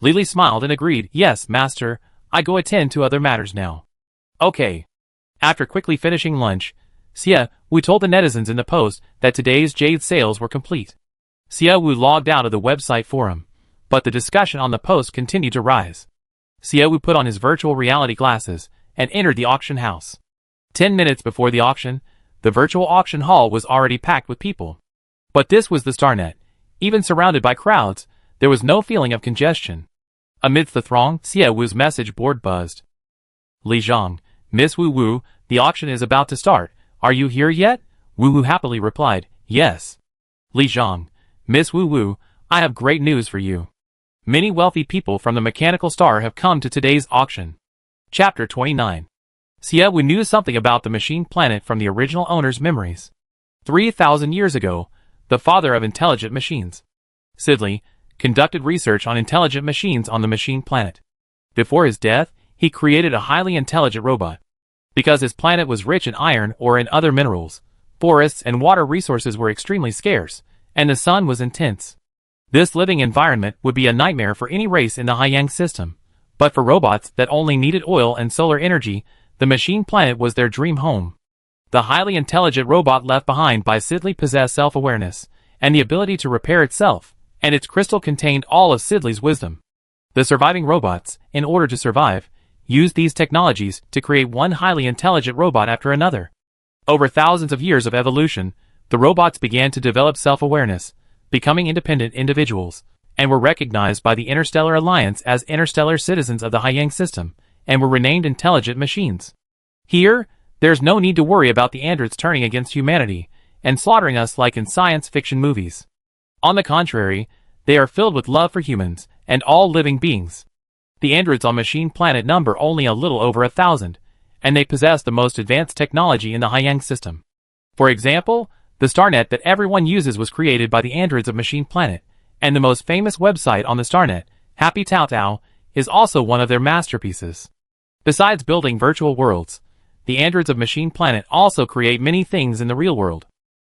Li smiled and agreed, "Yes, master, I go attend to other matters now." "Okay." After quickly finishing lunch, Xie Wu told the netizens in the post that today's jade sales were complete. Xie Wu logged out of the website forum, but the discussion on the post continued to rise. Xie Wu put on his virtual reality glasses and entered the auction house. 10 minutes before the auction, the virtual auction hall was already packed with people. But this was the StarNet. Even surrounded by crowds, there was no feeling of congestion. Amidst the throng, Xie Wu's message board buzzed. "Li Zhang, Miss Wu Wu, the auction is about to start. Are you here yet?" Wu Wu happily replied, "Yes." "Li Zhang, Miss Wu Wu, I have great news for you. Many wealthy people from the Mechanical Star have come to today's auction." Chapter 29. Xie Wu knew something about the machine planet from the original owner's memories. 3,000 years ago, the father of intelligent machines, Sidley, conducted research on intelligent machines on the machine planet. Before his death, he created a highly intelligent robot. Because his planet was rich in iron or in other minerals, forests and water resources were extremely scarce, and the sun was intense. This living environment would be a nightmare for any race in the Haiyang system, but for robots that only needed oil and solar energy, the machine planet was their dream home. The highly intelligent robot left behind by Sidley possessed self-awareness and the ability to repair itself, and its crystal contained all of Sidley's wisdom. The surviving robots, in order to survive, used these technologies to create one highly intelligent robot after another. Over thousands of years of evolution, the robots began to develop self-awareness, becoming independent individuals, and were recognized by the Interstellar Alliance as interstellar citizens of the Haiyang system, and were renamed intelligent machines. Here, there's no need to worry about the androids turning against humanity and slaughtering us like in science fiction movies. On the contrary, they are filled with love for humans and all living beings. The androids on Machine Planet number only a little over 1,000, and they possess the most advanced technology in the Haiyang system. For example, the StarNet that everyone uses was created by the androids of Machine Planet, and the most famous website on the StarNet, Happy Tao Tao, is also one of their masterpieces. Besides building virtual worlds, the androids of Machine Planet also create many things in the real world.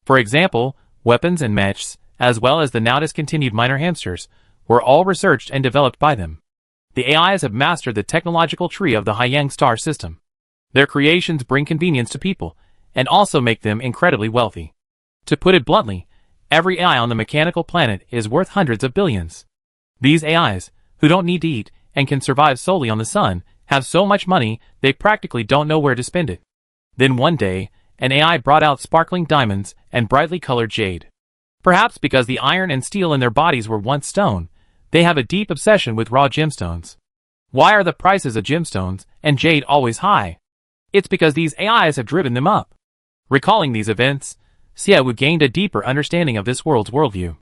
For example, weapons and mechs, as well as the now discontinued minor hamsters, were all researched and developed by them. The AIs have mastered the technological tree of the Haiyang star system. Their creations bring convenience to people, and also make them incredibly wealthy. To put it bluntly, every AI on the mechanical planet is worth hundreds of billions. These AIs, who don't need to eat and can survive solely on the sun, have so much money they practically don't know where to spend it. Then one day, an AI brought out sparkling diamonds and brightly colored jade. Perhaps because the iron and steel in their bodies were once stone, they have a deep obsession with raw gemstones. Why are the prices of gemstones and jade always high? It's because these AIs have driven them up. Recalling these events, Xie Wu gained a deeper understanding of this world's worldview.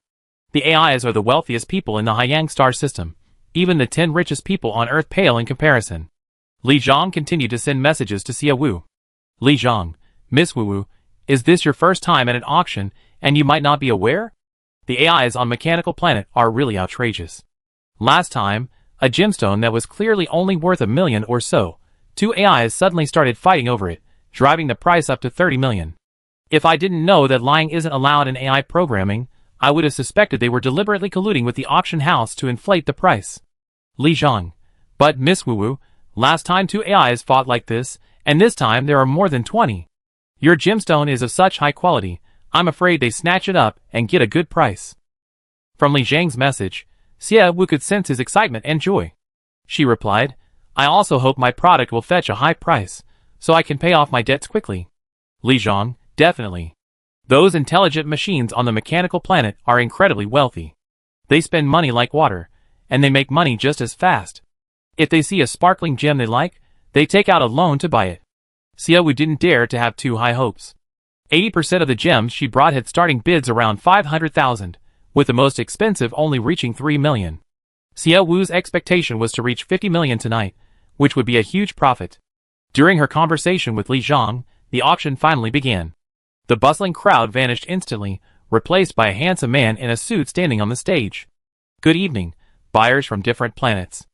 The AIs are the wealthiest people in the Haiyang star system. Even the 10 richest people on Earth pale in comparison. Li Zhang continued to send messages to Xie Wu. "Li Zhang, Miss Wu Wu, is this your first time at an auction and you might not be aware? The AIs on Mechanical Planet are really outrageous. Last time, a gemstone that was clearly only worth 1 million or so, 2 AIs suddenly started fighting over it, driving the price up to 30 million. If I didn't know that lying isn't allowed in AI programming, I would have suspected they were deliberately colluding with the auction house to inflate the price." Li Zhang, "But Miss Wu Wu, last time 2 AIs fought like this, and this time there are more than 20. Your gemstone is of such high quality, I'm afraid they snatch it up and get a good price." From Li Zhang's message, Xie Wu could sense his excitement and joy. She replied, "I also hope my product will fetch a high price, so I can pay off my debts quickly." Li Zhang, "Definitely. Those intelligent machines on the mechanical planet are incredibly wealthy. They spend money like water, and they make money just as fast. If they see a sparkling gem they like, they take out a loan to buy it." Xie Wu didn't dare to have too high hopes. 80% of the gems she brought had starting bids around 500,000, with the most expensive only reaching 3 million. Xia Wu's expectation was to reach 50 million tonight, which would be a huge profit. During her conversation with Li Zhang, the auction finally began. The bustling crowd vanished instantly, replaced by a handsome man in a suit standing on the stage. Good evening, buyers from different planets.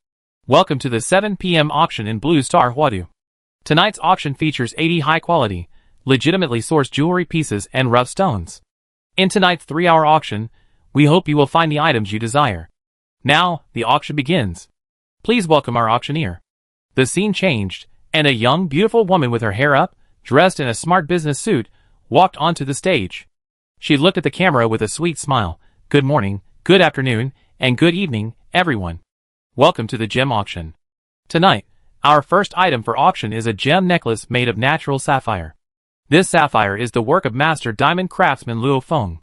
Welcome to the 7 p.m. auction in Blue Star Huadu. Tonight's auction features 80 high-quality, legitimately sourced jewelry pieces and rough stones. In tonight's 3-hour auction, we hope you will find the items you desire. Now, the auction begins. Please welcome our auctioneer. The scene changed, and a young, beautiful woman with her hair up, dressed in a smart business suit, walked onto the stage. She looked at the camera with a sweet smile. Good morning, good afternoon, and good evening, everyone. Welcome to the gem auction. Tonight, our first item for auction is a gem necklace made of natural sapphire. This sapphire is the work of master diamond craftsman Luo Feng.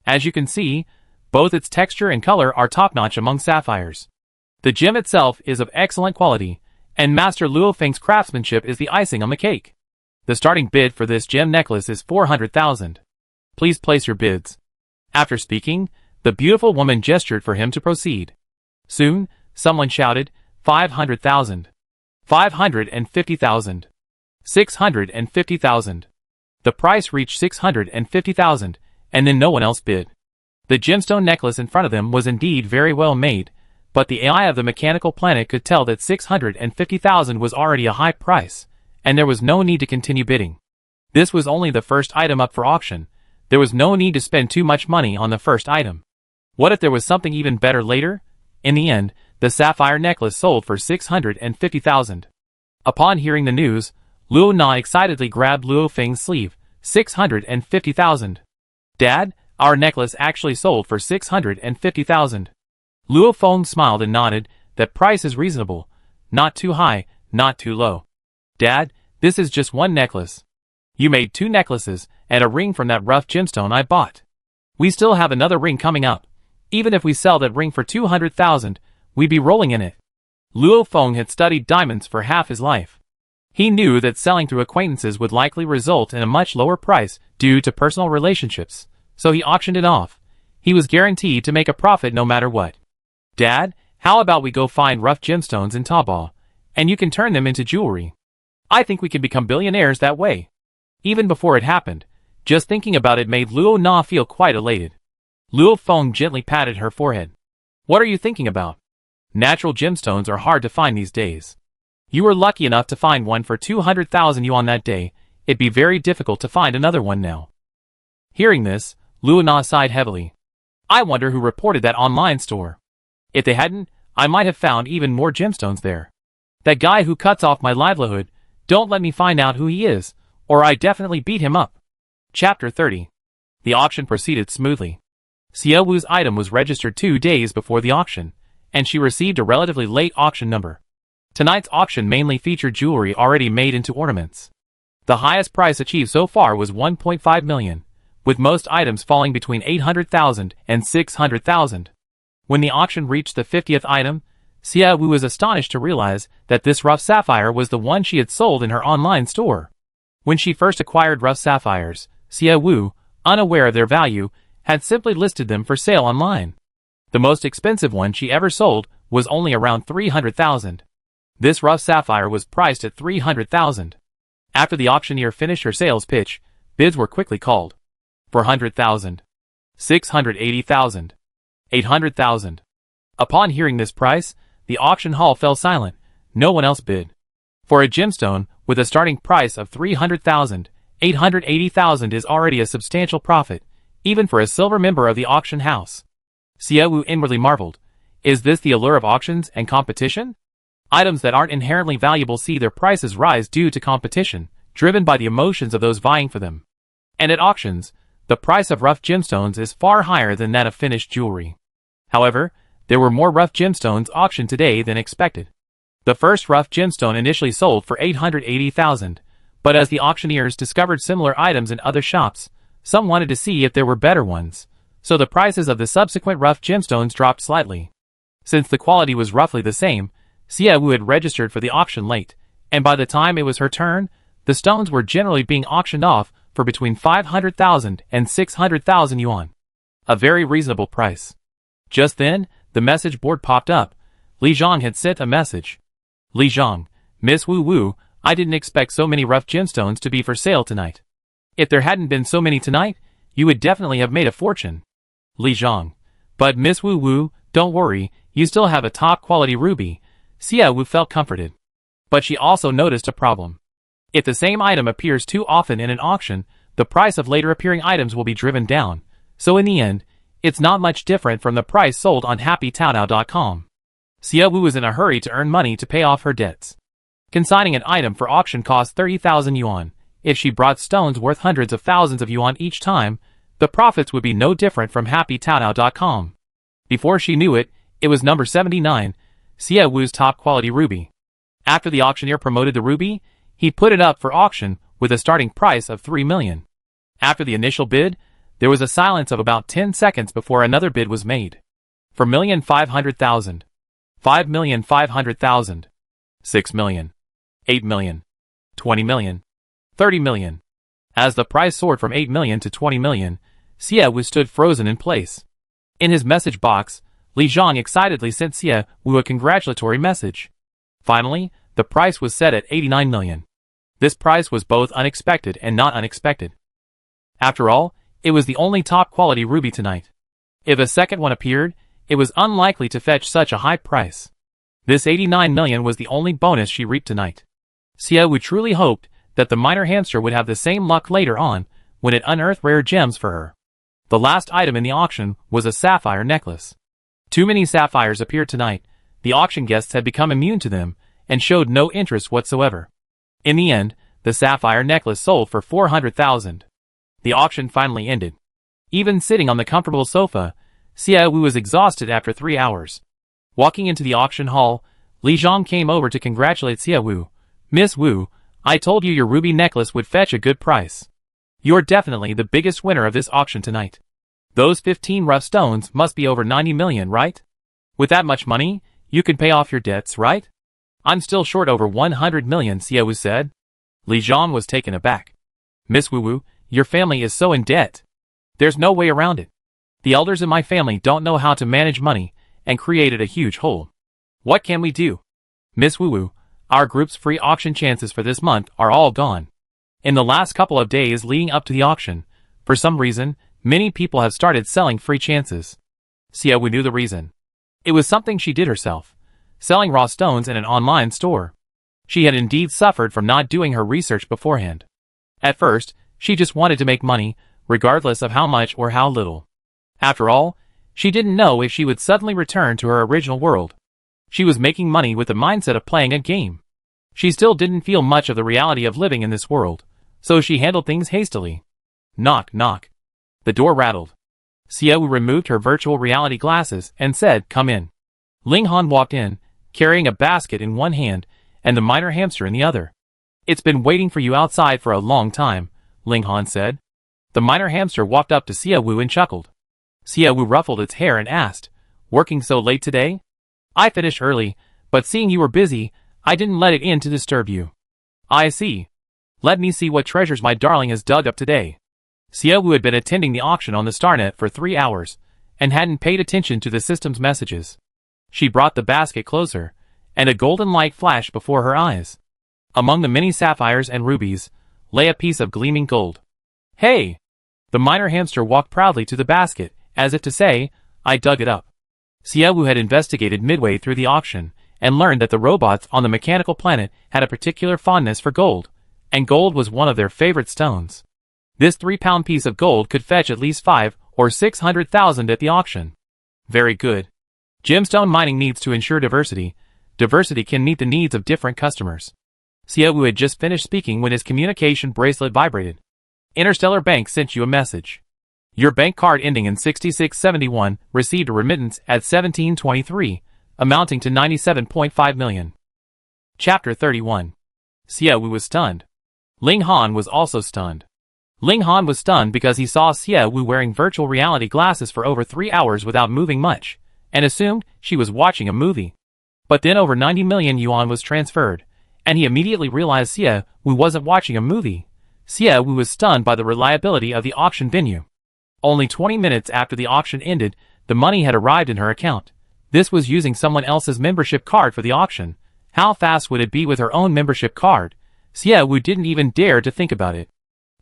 As you can see, both its texture and color are top-notch among sapphires. The gem itself is of excellent quality, and master Luo Feng's craftsmanship is the icing on the cake. The starting bid for this gem necklace is 400,000. Please place your bids. After speaking, the beautiful woman gestured for him to proceed. Soon, someone shouted, 500,000. 550,000. 650,000. The price reached 650,000, and then no one else bid. The gemstone necklace in front of them was indeed very well made, but the eye of the mechanical planet could tell that 650,000 was already a high price, and there was no need to continue bidding. This was only the first item up for auction. There was no need to spend too much money on the first item. What if there was something even better later? In the end, the sapphire necklace sold for 650,000. Upon hearing the news, Luo Na excitedly grabbed Luo Feng's sleeve. 650,000. Dad, our necklace actually sold for 650,000. Luo Feng smiled and nodded. That price is reasonable. Not too high, not too low. Dad, this is just one necklace. You made 2 necklaces and a ring from that rough gemstone I bought. We still have another ring coming up. Even if we sell that ring for 200,000, we'd be rolling in it. Luo Feng had studied diamonds for half his life. He knew that selling through acquaintances would likely result in a much lower price due to personal relationships, so he auctioned it off. He was guaranteed to make a profit no matter what. Dad, how about we go find rough gemstones in Taobao, and you can turn them into jewelry? I think we can become billionaires that way. Even before it happened, just thinking about it made Luo Na feel quite elated. Luo Feng gently patted her forehead. What are you thinking about? Natural gemstones are hard to find these days. You were lucky enough to find one for 200,000 yuan that day. It'd be very difficult to find another one now. Hearing this, Luo Na sighed heavily. I wonder who reported that online store. If they hadn't, I might have found even more gemstones there. That guy who cuts off my livelihood, don't let me find out who he is, or I definitely beat him up. Chapter 30. The auction proceeded smoothly. Xia Wu's item was registered 2 days before the auction, and she received a relatively late auction number. Tonight's auction mainly featured jewelry already made into ornaments. The highest price achieved so far was 1.5 million, with most items falling between 800,000 and 600,000. When the auction reached the 50th item, Xia Wu was astonished to realize that this rough sapphire was the one she had sold in her online store. When she first acquired rough sapphires, Xia Wu, unaware of their value, had simply listed them for sale online. The most expensive one she ever sold was only around 300,000. This rough sapphire was priced at 300,000. After the auctioneer finished her sales pitch, bids were quickly called. 400,000. 680,000. 800,000. Upon hearing this price, the auction hall fell silent. No one else bid. For a gemstone, with a starting price of 300,000, 880,000 is already a substantial profit, even for a silver member of the auction house. Xia Wu inwardly marveled. Is this the allure of auctions and competition? Items that aren't inherently valuable see their prices rise due to competition, driven by the emotions of those vying for them. And at auctions, the price of rough gemstones is far higher than that of finished jewelry. However, there were more rough gemstones auctioned today than expected. The first rough gemstone initially sold for 880,000, but as the auctioneers discovered similar items in other shops, some wanted to see if there were better ones, so the prices of the subsequent rough gemstones dropped slightly. Since the quality was roughly the same, Xia Wu had registered for the auction late, and by the time it was her turn, the stones were generally being auctioned off for between 500,000 and 600,000 yuan. A very reasonable price. Just then, the message board popped up. Li Zhang had sent a message. Li Zhang, Miss Wu Wu, I didn't expect so many rough gemstones to be for sale tonight. If there hadn't been so many tonight, you would definitely have made a fortune. Li Zhang, but Miss Wu Wu, don't worry, you still have a top-quality ruby. Xia Wu felt comforted. But she also noticed a problem. If the same item appears too often in an auction, the price of later appearing items will be driven down, so in the end, it's not much different from the price sold on happytaodao.com. Xia Wu was in a hurry to earn money to pay off her debts. Consigning an item for auction cost 30,000 yuan. If she brought stones worth hundreds of thousands of yuan each time, the profits would be no different from happytaodao.com. Before she knew it, it was number 79, Xia Wu's top-quality ruby. After the auctioneer promoted the ruby, he put it up for auction with a starting price of 3 million. After the initial bid, there was a silence of about 10 seconds before another bid was made. For 1,500,000, 5,500,000, 6 million, 8 million, 20 million, 30 million. As the price soared from 8 million to 20 million, Xia Wu stood frozen in place. In his message box, Li Zhang excitedly sent Xia Wu a congratulatory message. Finally, the price was set at 89 million. This price was both unexpected and not unexpected. After all, it was the only top-quality ruby tonight. If a second one appeared, it was unlikely to fetch such a high price. This 89 million was the only bonus she reaped tonight. Xia Wu truly hoped that the miner hamster would have the same luck later on when it unearthed rare gems for her. The last item in the auction was a sapphire necklace. Too many sapphires appeared tonight. The auction guests had become immune to them and showed no interest whatsoever. In the end, the sapphire necklace sold for 400,000. The auction finally ended. Even sitting on the comfortable sofa, Xia Wu was exhausted after 3 hours. Walking into the auction hall, Li Zhang came over to congratulate Xia Wu. Miss Wu, I told you your ruby necklace would fetch a good price. You're definitely the biggest winner of this auction tonight. Those 15 rough stones must be over 90 million, right? With that much money, you can pay off your debts, right? I'm still short over 100 million, Xia Wu said. Li Zhang was taken aback. Miss Wu Wu, your family is so in debt. There's no way around it. The elders in my family don't know how to manage money and created a huge hole. What can we do? Miss Wu Wu, our group's free auction chances for this month are all gone. In the last couple of days leading up to the auction, for some reason, many people have started selling free chances. Xia Wu knew the reason. It was something she did herself, selling raw stones in an online store. She had indeed suffered from not doing her research beforehand. At first, she just wanted to make money, regardless of how much or how little. After all, she didn't know if she would suddenly return to her original world. She was making money with the mindset of playing a game. She still didn't feel much of the reality of living in this world, so she handled things hastily. Knock, knock. The door rattled. Xia Wu removed her virtual reality glasses and said, "Come in." Ling Han walked in, carrying a basket in one hand and the miner hamster in the other. "It's been waiting for you outside for a long time," Ling Han said. The miner hamster walked up to Xia Wu and chuckled. Xia Wu ruffled its hair and asked, "Working so late today?" "I finished early, but seeing you were busy, I didn't let it in to disturb you." "I see. Let me see what treasures my darling has dug up today." Xia Wu had been attending the auction on the Starnet for 3 hours, and hadn't paid attention to the system's messages. She brought the basket closer, and a golden light flashed before her eyes. Among the many sapphires and rubies, lay a piece of gleaming gold. "Hey!" The miner hamster walked proudly to the basket, as if to say, "I dug it up." Xia Wu had investigated midway through the auction, and learned that the robots on the mechanical planet had a particular fondness for gold, and gold was one of their favorite stones. This 3-pound piece of gold could fetch at least 5 or 600,000 at the auction. Very good. Gemstone mining needs to ensure diversity. Diversity can meet the needs of different customers. Xia Wu had just finished speaking when his communication bracelet vibrated. Interstellar Bank sent you a message. Your bank card ending in 6671 received a remittance at 1723, amounting to 97.5 million. Chapter 31. Xia Wu was stunned. Ling Han was also stunned. Ling Han was stunned because he saw Xia Wu wearing virtual reality glasses for over 3 hours without moving much, and assumed she was watching a movie. But then over 90 million yuan was transferred, and he immediately realized Xia Wu wasn't watching a movie. Xie Wu was stunned by the reliability of the auction venue. Only 20 minutes after the auction ended, the money had arrived in her account. This was using someone else's membership card for the auction. How fast would it be with her own membership card? Xie Wu didn't even dare to think about it.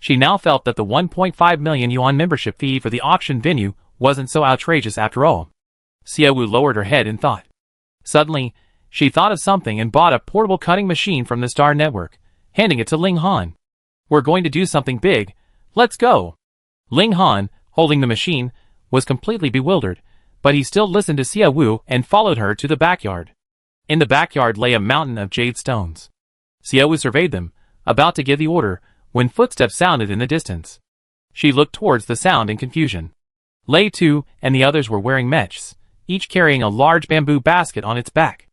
She now felt that the 1.5 million yuan membership fee for the auction venue wasn't so outrageous after all. Xie Wu lowered her head in thought. Suddenly, she thought of something and bought a portable cutting machine from the Star Network, handing it to Ling Han. We're going to do something big. Let's go. Ling Han, holding the machine, was completely bewildered, but he still listened to Xie Wu and followed her to the backyard. In the backyard lay a mountain of jade stones. Xie Wu surveyed them, about to give the order, when footsteps sounded in the distance. She looked towards the sound in confusion. Lei Tu and the others were wearing mechs, each carrying a large bamboo basket on its back.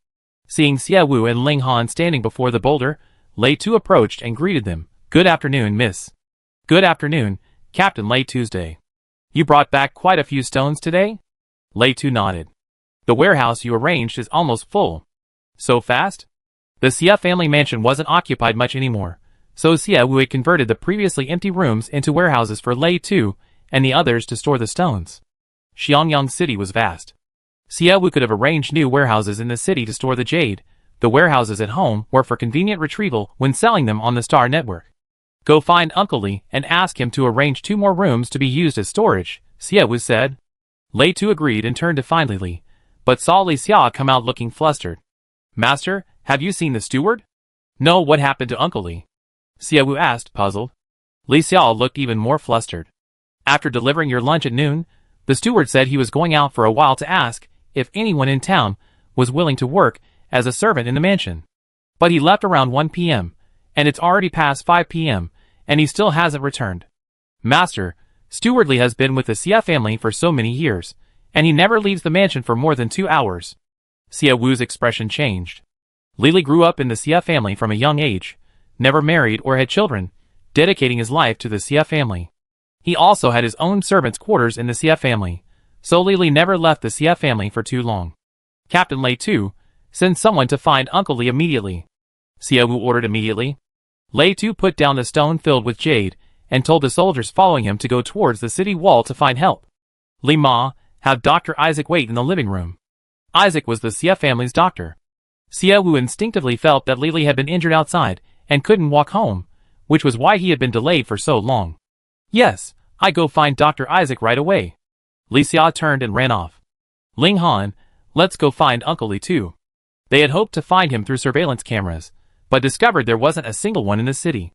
Seeing Xie Wu and Ling Han standing before the boulder, Lei Tu approached and greeted them. Good afternoon, miss. Good afternoon, Captain Lei Tuesday. You brought back quite a few stones today? Lei Tu nodded. The warehouse you arranged is almost full. So fast? The Xie family mansion wasn't occupied much anymore, so Xie Wu had converted the previously empty rooms into warehouses for Lei Tu and the others to store the stones. Xiangyang City was vast. Xie Wu could have arranged new warehouses in the city to store the jade. The warehouses at home were for convenient retrieval when selling them on the Star Network. Go find Uncle Li and ask him to arrange 2 more rooms to be used as storage, Xie Wu said. Lei Tu agreed and turned to find Li, but saw Li Xia come out looking flustered. Master, have you seen the steward? No, what happened to Uncle Li? Xie Wu asked, puzzled. Li Xia looked even more flustered. After delivering your lunch at noon, the steward said he was going out for a while to ask if anyone in town was willing to work as a servant in the mansion. But he left around 1 p.m., and it's already past 5 p.m., and he still hasn't returned. Master, Steward Li has been with the Xie family for so many years, and he never leaves the mansion for more than 2 hours. Xie Wu's expression changed. Li grew up in the Xie family from a young age, never married or had children, dedicating his life to the Xie family. He also had his own servants' quarters in the Xie family, so Li never left the Xie family for too long. Captain Lei Tu, send someone to find Uncle Li immediately. Xie Wu ordered immediately. Lei Tu put down the stone filled with jade and told the soldiers following him to go towards the city wall to find help. Li Ma, have Dr. Isaac wait in the living room. Isaac was the Xie family's doctor. Xie Wu instinctively felt that Li had been injured outside and couldn't walk home, which was why he had been delayed for so long. Yes, I go find Dr. Isaac right away. Li Xia turned and ran off. Ling Han, let's go find Uncle Li too. They had hoped to find him through surveillance cameras, but discovered there wasn't a single one in the city.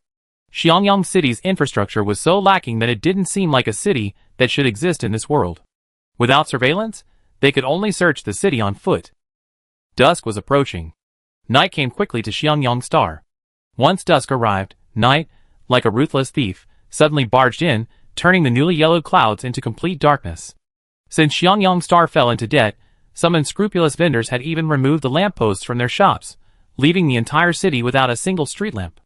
Xiangyang City's infrastructure was so lacking that it didn't seem like a city that should exist in this world. Without surveillance, they could only search the city on foot. Dusk was approaching. Night came quickly to Xiangyang Star. Once dusk arrived, night, like a ruthless thief, suddenly barged in, turning the newly yellowed clouds into complete darkness. Since Xiangyang Star fell into debt, some unscrupulous vendors had even removed the lampposts from their shops, leaving the entire city without a single street lamp.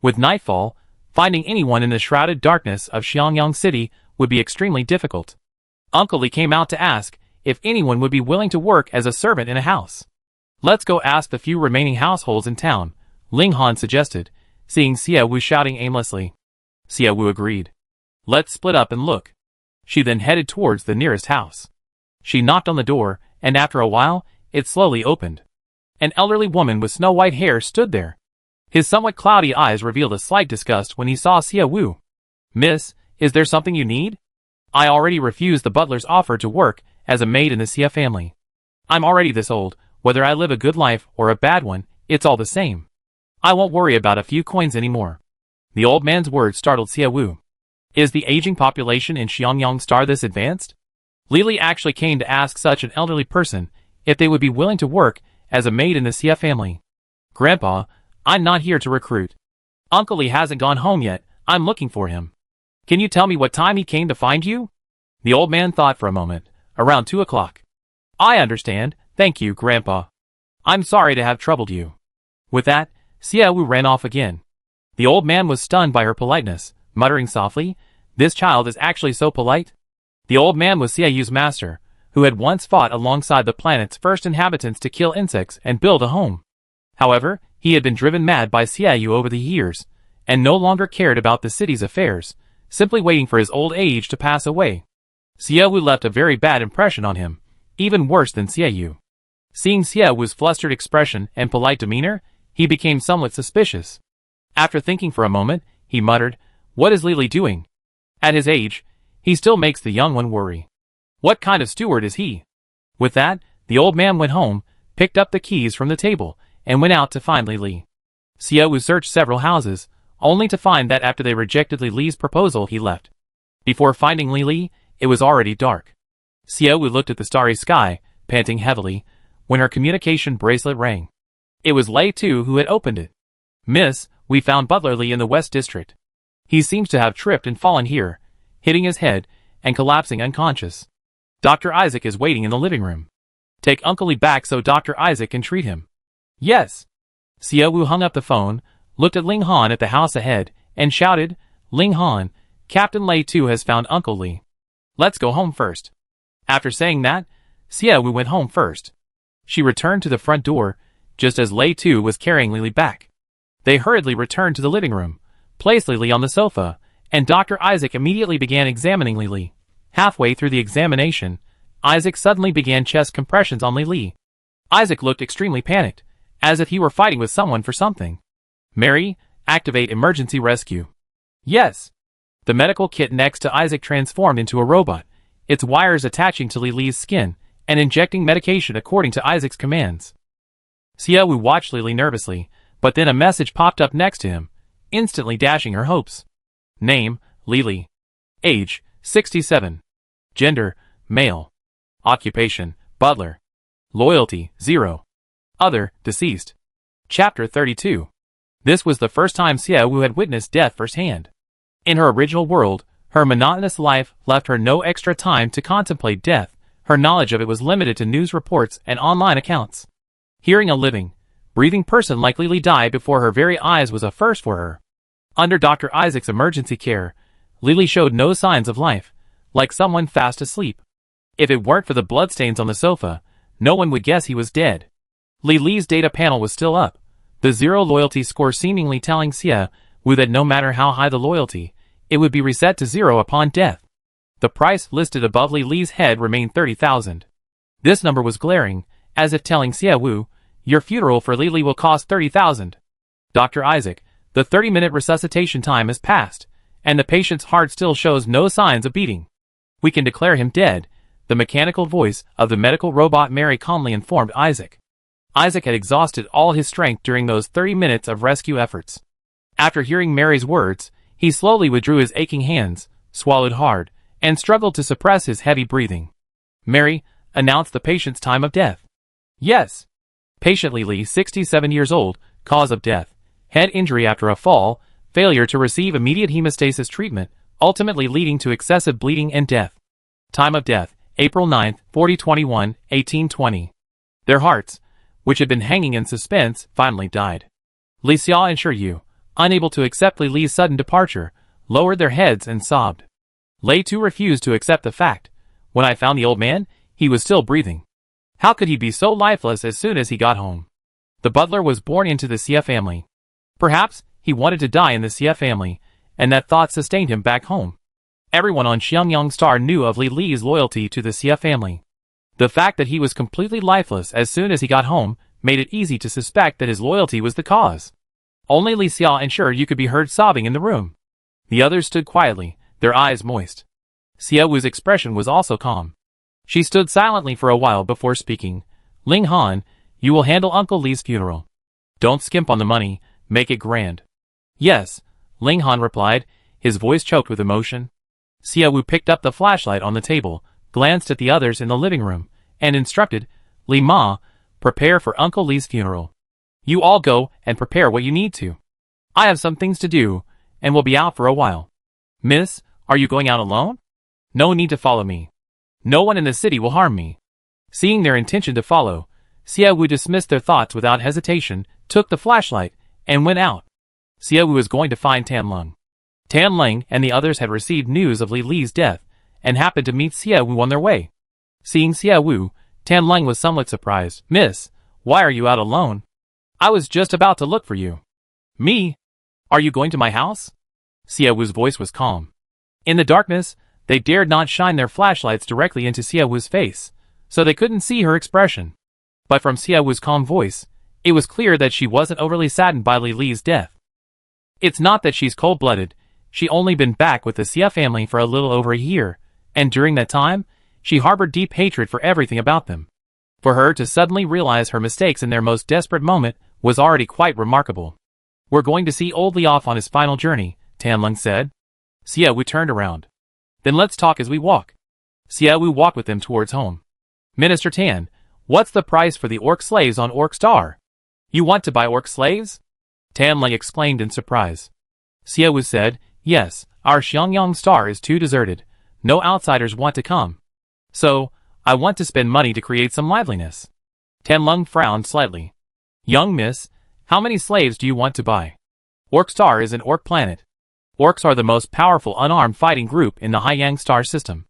With nightfall, finding anyone in the shrouded darkness of Xiangyang City would be extremely difficult. Uncle Li came out to ask if anyone would be willing to work as a servant in a house. Let's go ask the few remaining households in town, Ling Han suggested, seeing Xie Wu shouting aimlessly. Xie Wu agreed. Let's split up and look. She then headed towards the nearest house. She knocked on the door, and after a while, it slowly opened. An elderly woman with snow-white hair stood there. His somewhat cloudy eyes revealed a slight disgust when he saw Xie Wu. Miss, is there something you need? I already refused the butler's offer to work as a maid in the Xie family. I'm already this old, whether I live a good life or a bad one, it's all the same. I won't worry about a few coins anymore. The old man's words startled Xie Wu. Is the aging population in Xiangyang Star this advanced? Li actually came to ask such an elderly person if they would be willing to work as a maid in the Xie family. Grandpa, I'm not here to recruit. Uncle Li hasn't gone home yet, I'm looking for him. Can you tell me what time he came to find you? The old man thought for a moment. Around 2 o'clock. I understand, thank you, Grandpa. I'm sorry to have troubled you. With that, Xie Wu ran off again. The old man was stunned by her politeness, muttering softly, this child is actually so polite. The old man was Xie Yu's master, who had once fought alongside the planet's first inhabitants to kill insects and build a home. However, he had been driven mad by Xie Yu over the years, and no longer cared about the city's affairs, simply waiting for his old age to pass away. Xie Wu left a very bad impression on him, even worse than Xie Yu. Seeing Xie Wu's flustered expression and polite demeanor, he became somewhat suspicious. After thinking for a moment, he muttered, "What is Li Li doing? At his age, he still makes the young one worry. What kind of steward is he?" With that, the old man went home, picked up the keys from the table, and went out to find Li Li. Xie Wu searched several houses, only to find that after they rejected Li Li's proposal he left. Before finding Li Li, it was already dark. Xie Wu looked at the starry sky, panting heavily, when her communication bracelet rang. It was Lei Tu who had opened it. "Miss, we found Butler Li in the West District. He seems to have tripped and fallen here, hitting his head, and collapsing unconscious. Dr. Isaac is waiting in the living room. Take Uncle Li back so Dr. Isaac can treat him." "Yes." Xie Wu hung up the phone, looked at Ling Han at the house ahead, and shouted, "Ling Han, Captain Lei Tu has found Uncle Li. Let's go home first." After saying that, Xie Wu went home first. She returned to the front door, just as Lei Tu was carrying Li Li back. They hurriedly returned to the living room, placed Li Li on the sofa, and Dr. Isaac immediately began examining Li Li. Halfway through the examination, Isaac suddenly began chest compressions on Li Li. Isaac looked extremely panicked, as if he were fighting with someone for something. "Mary, activate emergency rescue." "Yes." The medical kit next to Isaac transformed into a robot, its wires attaching to Li Li's skin and injecting medication according to Isaac's commands. Xie Wu watched Li Li nervously, but then a message popped up next to him, instantly dashing her hopes. Name, Li Li. Age, 67. Gender, male. Occupation, butler. Loyalty, 0. Other, deceased. Chapter 32. This was the first time Xie Wu had witnessed death firsthand. In her original world, her monotonous life left her no extra time to contemplate death. Her knowledge of it was limited to news reports and online accounts. Hearing a living, breathing person like Li Li die before her very eyes was a first for her. Under Dr. Isaac's emergency care, Li Li showed no signs of life, like someone fast asleep. If it weren't for the bloodstains on the sofa, no one would guess he was dead. Li Li's data panel was still up, the 0 loyalty score seemingly telling Xie Wu that no matter how high the loyalty, it would be reset to 0 upon death. The price listed above Li Li's head remained 30,000. This number was glaring, as if telling Xie Wu, "Your funeral for Li Li will cost 30,000. Dr. Isaac, the 30-minute resuscitation time has passed, and the patient's heart still shows no signs of beating. We can declare him dead," the mechanical voice of the medical robot Mary calmly informed Isaac. Isaac had exhausted all his strength during those 30 minutes of rescue efforts. After hearing Mary's words, he slowly withdrew his aching hands, swallowed hard, and struggled to suppress his heavy breathing. "Mary, announce the patient's time of death." "Yes." Patient Li Li, 67 years old, cause of death, head injury after a fall, failure to receive immediate hemostasis treatment, ultimately leading to excessive bleeding and death. Time of death, April 9, 2021, 1820. Their hearts, which had been hanging in suspense, finally died. Li Xia and Shi Yu, unable to accept Li Li's sudden departure, lowered their heads and sobbed. Lei Tu refused to accept the fact. "When I found the old man, he was still breathing. How could he be so lifeless as soon as he got home?" The butler was born into the Xie family. Perhaps he wanted to die in the Xie family, and that thought sustained him back home. Everyone on Xiangyang Star knew of Li Li's loyalty to the Xie family. The fact that he was completely lifeless as soon as he got home made it easy to suspect that his loyalty was the cause. Only Li Xia and Shi Yu could be heard sobbing in the room. The others stood quietly, their eyes moist. Xie Wu's expression was also calm. She stood silently for a while before speaking. "Ling Han, you will handle Uncle Li's funeral. Don't skimp on the money, make it grand." "Yes," Ling Han replied, his voice choked with emotion. Xie Wu picked up the flashlight on the table, glanced at the others in the living room, and instructed, "Li Ma, prepare for Uncle Li's funeral. You all go and prepare what you need to. I have some things to do, and will be out for a while." "Miss, are you going out alone?" "No need to follow me. No one in the city will harm me." Seeing their intention to follow, Xie Wu dismissed their thoughts without hesitation, took the flashlight, and went out. Xie Wu was going to find Tan Lung. Tan Lung and the others had received news of Li Li's death, and happened to meet Xie Wu on their way. Seeing Xie Wu, Tan Lung was somewhat surprised. "Miss, why are you out alone? I was just about to look for you." "Me?" Are you going to my house? Xiaowu's voice was calm. In the darkness, they dared not shine their flashlights directly into Xiaowu's face, so they couldn't see her expression. But from Xiaowu's calm voice, it was clear that she wasn't overly saddened by Li Li's death. It's not that she's cold-blooded, she only been back with the Xia family for a little over a year, and during that time, she harbored deep hatred for everything about them. For her to suddenly realize her mistakes in their most desperate moment was already quite remarkable. We're going to see old Li off on his final journey, Tianlong said. Xiaowu turned around. Then let's talk as we walk. Xiaowu walked with them towards home. Minister Tan, what's the price for the orc slaves on Orc Star? You want to buy orc slaves? Tianlong exclaimed in surprise. Xiaowu said, yes, our Xiangyang Star is too deserted. No outsiders want to come. So, I want to spend money to create some liveliness. Tianlong frowned slightly. Young miss, how many slaves do you want to buy? Orc Star is an orc planet. Orcs are the most powerful unarmed fighting group in the Haiyang Star system.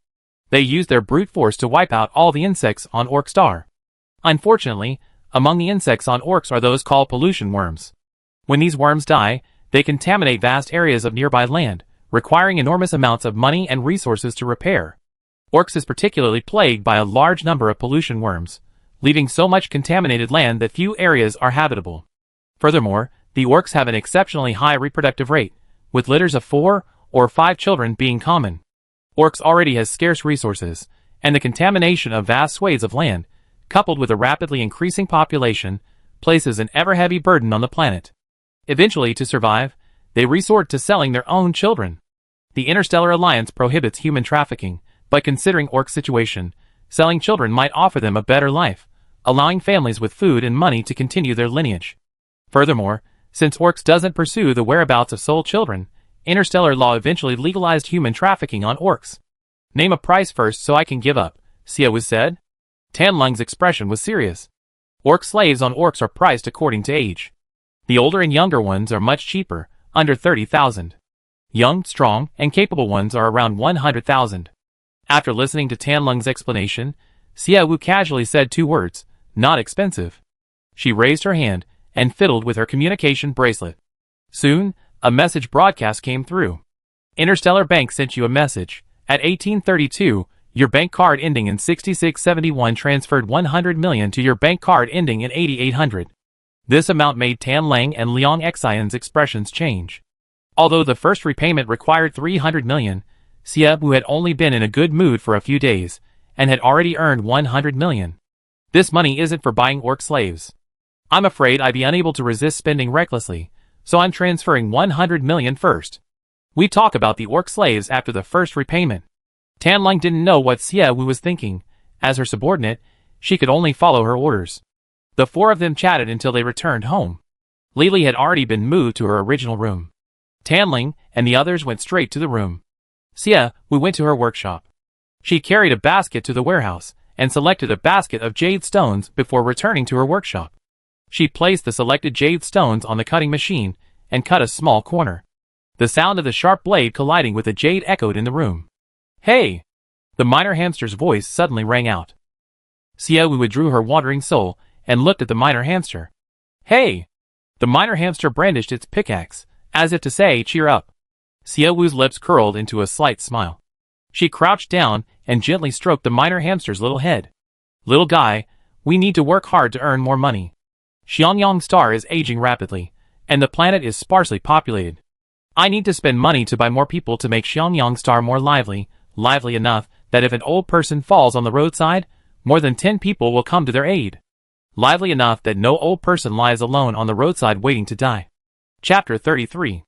They use their brute force to wipe out all the insects on Orc Star. Unfortunately, among the insects on orcs are those called pollution worms. When these worms die, they contaminate vast areas of nearby land, requiring enormous amounts of money and resources to repair. Orcs is particularly plagued by a large number of pollution worms, leaving so much contaminated land that few areas are habitable. Furthermore, the orcs have an exceptionally high reproductive rate, with litters of 4 or 5 children being common. Orcs already has scarce resources, and the contamination of vast swathes of land, coupled with a rapidly increasing population, places an ever-heavy burden on the planet. Eventually, to survive, they resort to selling their own children. The Interstellar Alliance prohibits human trafficking, but considering Orc's situation, selling children might offer them a better life, allowing families with food and money to continue their lineage. Furthermore, since Orcs doesn't pursue the whereabouts of sold children, interstellar law eventually legalized human trafficking on Orcs. Name a price first so I can give up, Xiaowu said. Tianlong's expression was serious. Orc slaves on Orcs are priced according to age. The older and younger ones are much cheaper, under 30,000. Young, strong, and capable ones are around 100,000. After listening to Tianlong's explanation, Xiaowu casually said 2 words, not expensive. She raised her hand and fiddled with her communication bracelet. Soon, a message broadcast came through. Interstellar Bank sent you a message. At 1832, your bank card ending in 6671 transferred 100 million to your bank card ending in 8800. This amount made Tianlong and Liang Xian's expressions change. Although the first repayment required 300 million, Xiaowu had only been in a good mood for a few days, and had already earned 100 million. This money isn't for buying orc slaves. I'm afraid I'd be unable to resist spending recklessly, so I'm transferring 100 million first. We talk about the orc slaves after the first repayment. Tianlong didn't know what Xiaowu was thinking. As her subordinate, she could only follow her orders. The 4 of them chatted until they returned home. Li Li had already been moved to her original room. Tianlong and the others went straight to the room. Xiaowu went to her workshop. She carried a basket to the warehouse, and selected a basket of jade stones before returning to her workshop. She placed the selected jade stones on the cutting machine, and cut a small corner. The sound of the sharp blade colliding with the jade echoed in the room. Hey! The minor hamster's voice suddenly rang out. Xiaowu withdrew her wandering soul, and looked at the minor hamster. Hey! The minor hamster brandished its pickaxe, as if to say, cheer up. Xiaowu's lips curled into a slight smile. She crouched down and gently stroked the minor hamster's little head. Little guy, we need to work hard to earn more money. Xiangyang Star is aging rapidly, and the planet is sparsely populated. I need to spend money to buy more people to make Xiangyang Star more lively enough that if an old person falls on the roadside, more than 10 people will come to their aid. Lively enough that no old person lies alone on the roadside waiting to die. Chapter 33.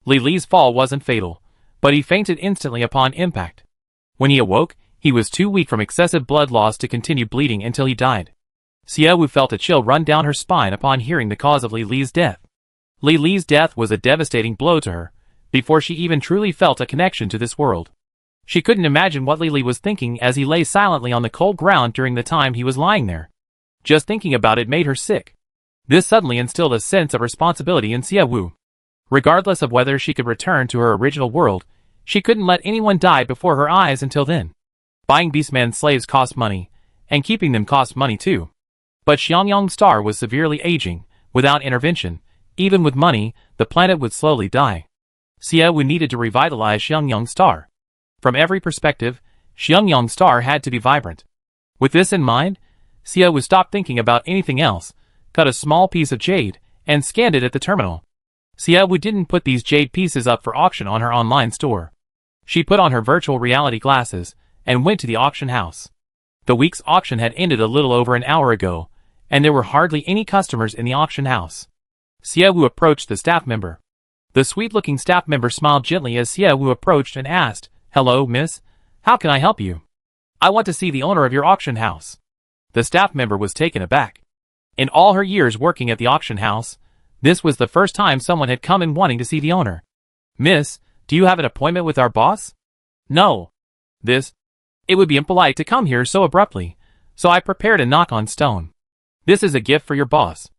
Li Li's fall wasn't fatal, but he fainted instantly upon impact. When he awoke, he was too weak from excessive blood loss to continue bleeding until he died. Xiaowu felt a chill run down her spine upon hearing the cause of Li Li's death. Li Li's death was a devastating blow to her, before she even truly felt a connection to this world. She couldn't imagine what Li Li was thinking as he lay silently on the cold ground during the time he was lying there. Just thinking about it made her sick. This suddenly instilled a sense of responsibility in Xiaowu. Regardless of whether she could return to her original world, she couldn't let anyone die before her eyes until then. Buying Beastman slaves cost money, and keeping them cost money too. But Xiangyang Star was severely aging. Without intervention, Even with money, the planet would slowly die. Xiaowu needed to revitalize Xiangyang Star. From every perspective, Xiangyang Star had to be vibrant. With this in mind, Xiaowu stopped thinking about anything else, cut a small piece of jade, and scanned it at the terminal. Xiaowu didn't put these jade pieces up for auction on her online store. She put on her virtual reality glasses and went to the auction house. The week's auction had ended a little over an hour ago, and there were hardly any customers in the auction house. Xiaowu approached the staff member. The sweet-looking staff member smiled gently as Xiaowu approached and asked, "Hello, miss. How can I help you? I want to see the owner of your auction house." The staff member was taken aback. In all her years working at the auction house, this was the first time someone had come in wanting to see the owner. "Miss, do you have an appointment with our boss?" "No." It would be impolite to come here so abruptly, so I prepared a knock on stone. This is a gift for your boss.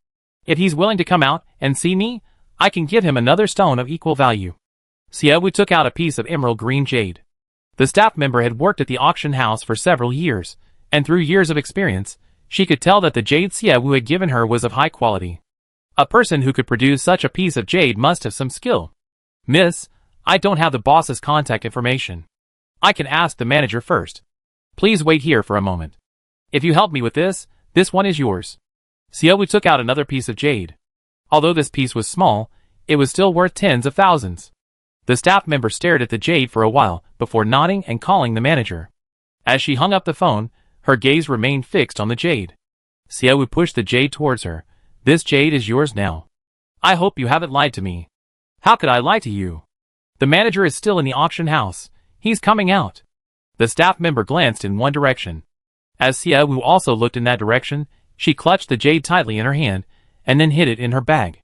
If he's willing to come out and see me, I can give him another stone of equal value." Xiaowu took out a piece of emerald green jade. The staff member had worked at the auction house for several years, and through years of experience, she could tell that the jade Xiaowu had given her was of high quality. A person who could produce such a piece of jade must have some skill. "Miss, I don't have the boss's contact information. I can ask the manager first. Please wait here for a moment. If you help me with this one is yours." Xiaowu took out another piece of jade. Although this piece was small, it was still worth tens of thousands. The staff member stared at the jade for a while before nodding and calling the manager. As she hung up the phone, her gaze remained fixed on the jade. Xiaowu pushed the jade towards her. "This jade is yours now. I hope you haven't lied to me." "How could I lie to you? The manager is still in the auction house. He's coming out." The staff member glanced in one direction. As Xiaowu also looked in that direction, she clutched the jade tightly in her hand and then hid it in her bag.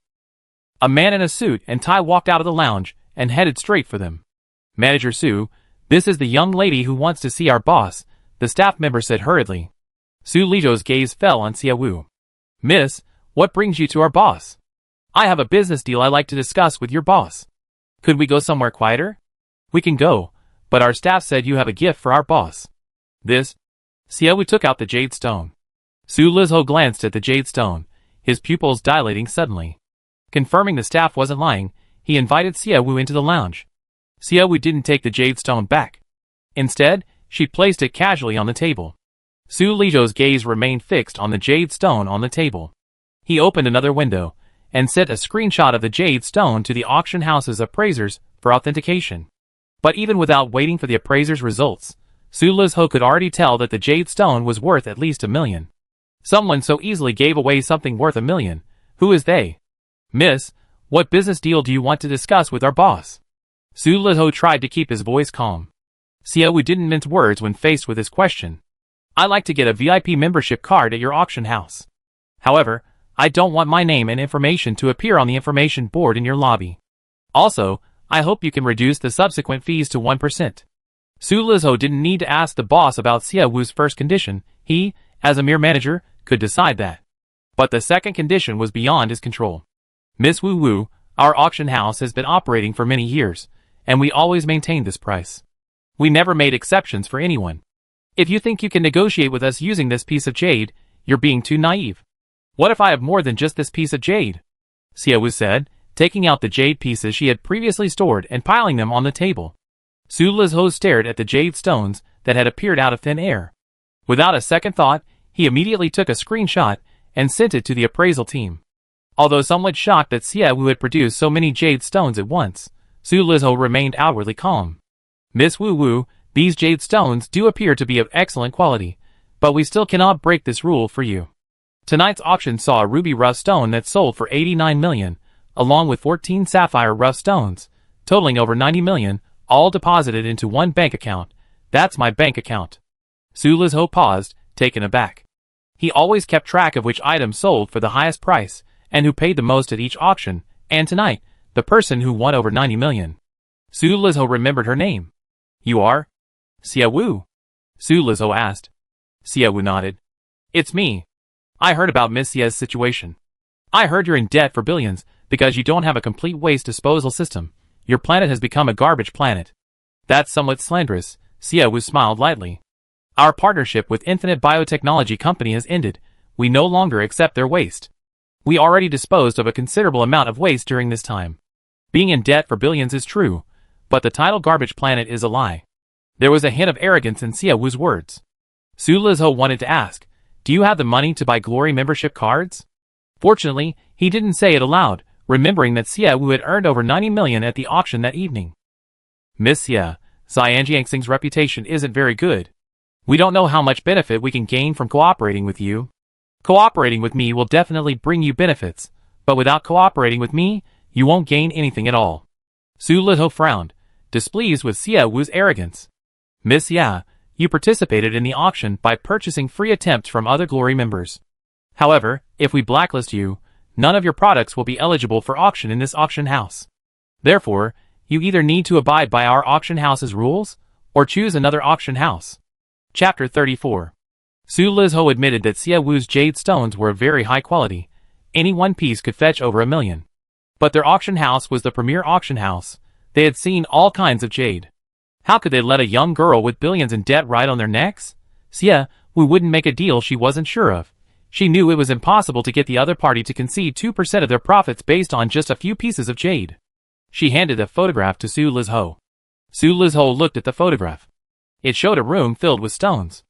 A man in a suit and tie walked out of the lounge and headed straight for them. "Manager Su, this is the young lady who wants to see our boss," the staff member said hurriedly. Su Lizhou's gaze fell on Xiaowu. "Miss, what brings you to our boss?" "I have a business deal I'd like to discuss with your boss." "Could we go somewhere quieter?" "We can go, but our staff said you have a gift for our boss." Xiaowu took out the jade stone. Su Lizhou glanced at the jade stone, his pupils dilating suddenly. Confirming the staff wasn't lying, he invited Xiaowu into the lounge. Xiaowu didn't take the jade stone back. Instead, she placed it casually on the table. Su Lizhou's gaze remained fixed on the jade stone on the table. He opened another window and sent a screenshot of the jade stone to the auction house's appraisers for authentication. But even without waiting for the appraisers' results, Su Lizhou could already tell that the jade stone was worth at least $1 million. Someone so easily gave away something worth $1 million. Who is they? "Miss, what business deal do you want to discuss with our boss?" Su Lizhou tried to keep his voice calm. Xiaowu didn't mince words when faced with his question. "I'd like to get a VIP membership card at your auction house. However, I don't want my name and information to appear on the information board in your lobby. Also, I hope you can reduce the subsequent fees to 1%. Su Lizhou didn't need to ask the boss about Xiaowu's first condition. He, as a mere manager, could decide that. But the second condition was beyond his control. "Miss Wu Wu, our auction house has been operating for many years, and we always maintained this price. We never made exceptions for anyone. If you think you can negotiate with us using this piece of jade, you're being too naive." "What if I have more than just this piece of jade?" Xiaowu said, taking out the jade pieces she had previously stored and piling them on the table. Su Lizhou stared at the jade stones that had appeared out of thin air. Without a second thought, he immediately took a screenshot and sent it to the appraisal team. Although somewhat shocked that Xiaowu had produced so many jade stones at once, Su Lizhou remained outwardly calm. "Miss Wu Wu, these jade stones do appear to be of excellent quality, but we still cannot break this rule for you. Tonight's auction saw a ruby rough stone that sold for 89 million, along with 14 sapphire rough stones, totaling over 90 million, all deposited into one bank account. That's my bank account." Su Lizhou paused, taken aback. He always kept track of which items sold for the highest price, and who paid the most at each auction, and tonight, the person who won over 90 million. Su Lizhou remembered her name. "You are Xiaowu?" Su Lizhou asked. Xiaowu nodded. "It's me. I heard about Miss Xia's situation. I heard you're in debt for billions because you don't have a complete waste disposal system. Your planet has become a garbage planet." "That's somewhat slanderous," Xiaowu smiled lightly. "Our partnership with Infinite Biotechnology Company has ended. We no longer accept their waste." We already disposed of a considerable amount of waste during this time. Being in debt for billions is true, but the title garbage planet is a lie. There was a hint of arrogance in Xia Wu's words. Su Lizho wanted to ask, do you have the money to buy Glory membership cards? Fortunately, he didn't say it aloud, remembering that Xia Wu had earned over 90 million at the auction that evening. Miss Xia, Xianjiangxing's reputation isn't very good. We don't know how much benefit we can gain from cooperating with you. Cooperating with me will definitely bring you benefits, but without cooperating with me, you won't gain anything at all. Su Lizho frowned, displeased with Xia Wu's arrogance. Miss Xia, you participated in the auction by purchasing free attempts from other Glory members. However, if we blacklist you, none of your products will be eligible for auction in this auction house. Therefore, you either need to abide by our auction house's rules, or choose another auction house. Chapter 34. Su Lizho admitted that Xia Wu's jade stones were of very high quality. Any one piece could fetch over 1 million. But their auction house was the premier auction house. They had seen all kinds of jade. How could they let a young girl with billions in debt ride on their necks? Xia Wu wouldn't make a deal she wasn't sure of. She knew it was impossible to get the other party to concede 2% of their profits based on just a few pieces of jade. She handed a photograph to Su Lizho. Su Lizho looked at the photograph. It showed a room filled with stones.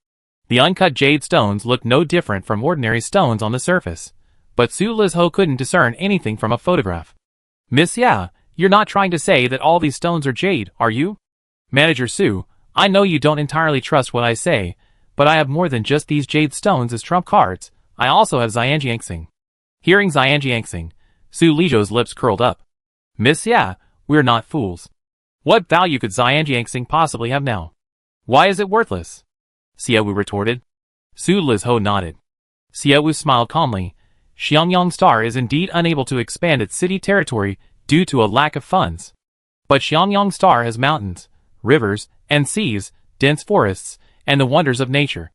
The uncut jade stones looked no different from ordinary stones on the surface, but Su Lizho couldn't discern anything from a photograph. Miss Xia, you're not trying to say that all these stones are jade, are you? Manager Su, I know you don't entirely trust what I say, but I have more than just these jade stones as trump cards. I also have Xianjiangxing. Hearing Xianjiangxing, Su Lizho's lips curled up. Miss Xia, we're not fools. What value could Xianjiangxing possibly have now? Why is it worthless? Xia Wu retorted. Su Lizho nodded. Xia Wu smiled calmly. Xiangyang Star is indeed unable to expand its city territory due to a lack of funds. But Xiangyang Star has mountains, rivers, and seas, dense forests, and the wonders of nature.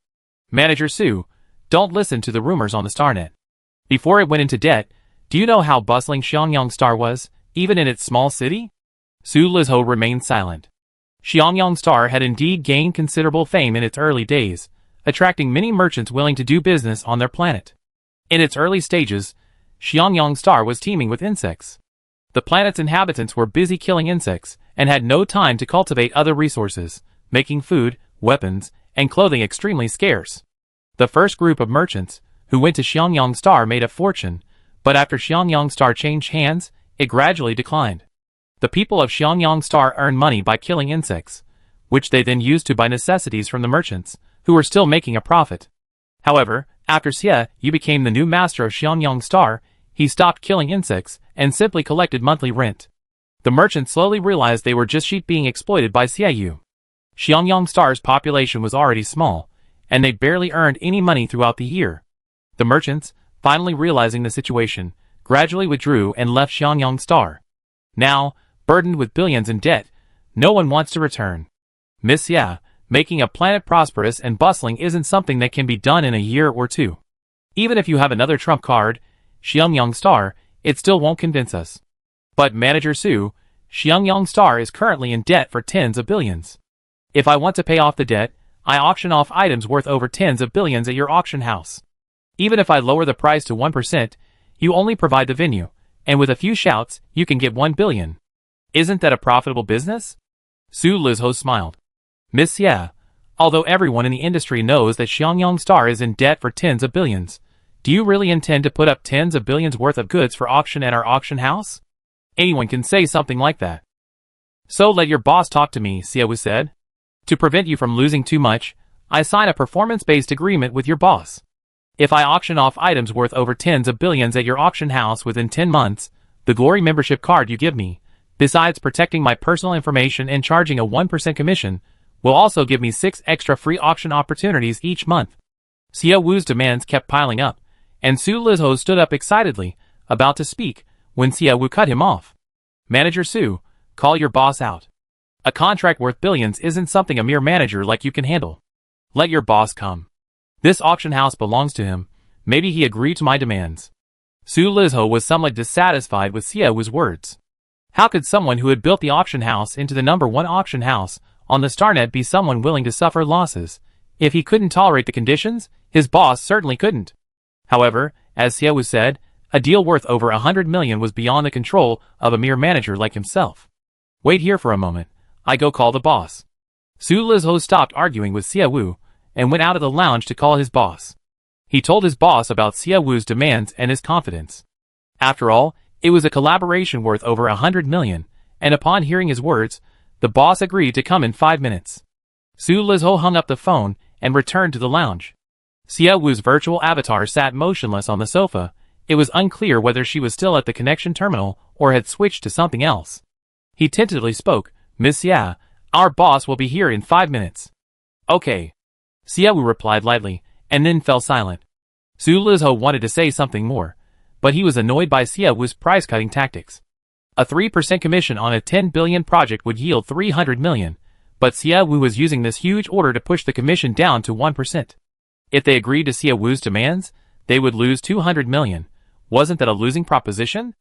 Manager Su, don't listen to the rumors on the StarNet. Before it went into debt, do you know how bustling Xiangyang Star was, even in its small city? Su Lizho remained silent. Xiangyang Star had indeed gained considerable fame in its early days, attracting many merchants willing to do business on their planet. In its early stages, Xiangyang Star was teeming with insects. The planet's inhabitants were busy killing insects and had no time to cultivate other resources, making food, weapons, and clothing extremely scarce. The first group of merchants who went to Xiangyang Star made a fortune, but after Xiangyang Star changed hands, it gradually declined. The people of Xiangyang Star earned money by killing insects, which they then used to buy necessities from the merchants, who were still making a profit. However, after Xia Yu became the new master of Xiangyang Star, he stopped killing insects and simply collected monthly rent. The merchants slowly realized they were just sheep being exploited by Xia Yu. Xiangyang Star's population was already small, and they barely earned any money throughout the year. The merchants, finally realizing the situation, gradually withdrew and left Xiangyang Star. Now, burdened with billions in debt, no one wants to return. Miss Xia, making a planet prosperous and bustling isn't something that can be done in a year or two. Even if you have another trump card, Xiangyang Star, it still won't convince us. But Manager Su, Xiangyang Star is currently in debt for tens of billions. If I want to pay off the debt, I auction off items worth over tens of billions at your auction house. Even if I lower the price to 1%, you only provide the venue, and with a few shouts, you can get 1 billion. Isn't that a profitable business? Su Lizho smiled. Miss Xia, although everyone in the industry knows that Xiangyang Star is in debt for tens of billions, do you really intend to put up tens of billions worth of goods for auction at our auction house? Anyone can say something like that. So let your boss talk to me, Xia Wu said. To prevent you from losing too much, I sign a performance-based agreement with your boss. If I auction off items worth over tens of billions at your auction house within 10 months, the Glory membership card you give me, besides protecting my personal information and charging a 1% commission, will also give me 6 extra free auction opportunities each month. Xia Wu's demands kept piling up, and Su Lizho stood up excitedly, about to speak, when Xia Wu cut him off. Manager Su, call your boss out. A contract worth billions isn't something a mere manager like you can handle. Let your boss come. This auction house belongs to him. Maybe he agreed to my demands. Su Lizho was somewhat dissatisfied with Xia Wu's words. How could someone who had built the auction house into the #1 auction house on the StarNet be someone willing to suffer losses? If he couldn't tolerate the conditions, his boss certainly couldn't. However, as Xia Wu said, A deal worth over 100 million was beyond the control of a mere manager like himself. Wait here for a moment. I go call the boss. Su Lizho stopped arguing with Xia Wu and went out of the lounge to call his boss. He told his boss about Xia Wu's demands and his confidence. After all, it was a collaboration worth over 100 million, and upon hearing his words, the boss agreed to come in 5 minutes. Su Lizho hung up the phone and returned to the lounge. Xia Wu's virtual avatar sat motionless on the sofa. It was unclear whether she was still at the connection terminal or had switched to something else. He tentatively spoke, "Miss Xia, our boss will be here in 5 minutes." "Okay." Xia Wu replied lightly, and then fell silent. Su Lizho wanted to say something more, but he was annoyed by Xia Wu's price-cutting tactics. A 3% commission on a 10 billion project would yield 300 million, but Xia Wu was using this huge order to push the commission down to 1%. If they agreed to Xia Wu's demands, they would lose 200 million. Wasn't that a losing proposition?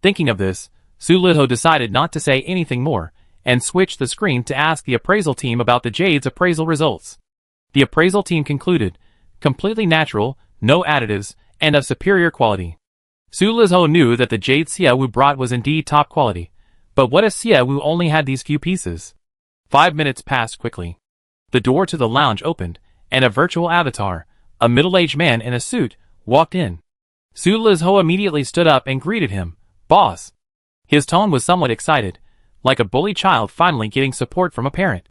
Thinking of this, Su Lizho decided not to say anything more, and switched the screen to ask the appraisal team about the Jade's appraisal results. The appraisal team concluded, completely natural, no additives, and of superior quality. Su Lizho knew that the Jade Xia Wu brought was indeed top quality, but what if Xia Wu only had these few pieces? 5 minutes passed quickly. The door to the lounge opened, and a virtual avatar, a middle-aged man in a suit, walked in. Su Lizho immediately stood up and greeted him, "Boss." His tone was somewhat excited, like a bully child finally getting support from a parent.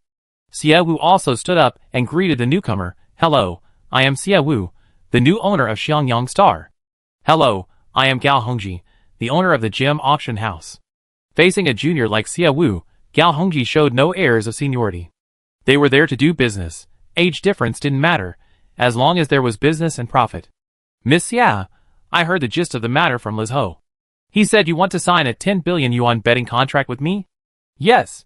Xia Wu also stood up and greeted the newcomer, "Hello, I am Xia Wu, the new owner of Xiangyang Star." "Hello, I am Gao Hongji, the owner of the gem auction house." Facing a junior like Xia Wu, Gao Hongji showed no airs of seniority. They were there to do business. Age difference didn't matter, as long as there was business and profit. "Miss Xia, I heard the gist of the matter from Lizho. He said you want to sign a 10 billion yuan betting contract with me?" "Yes."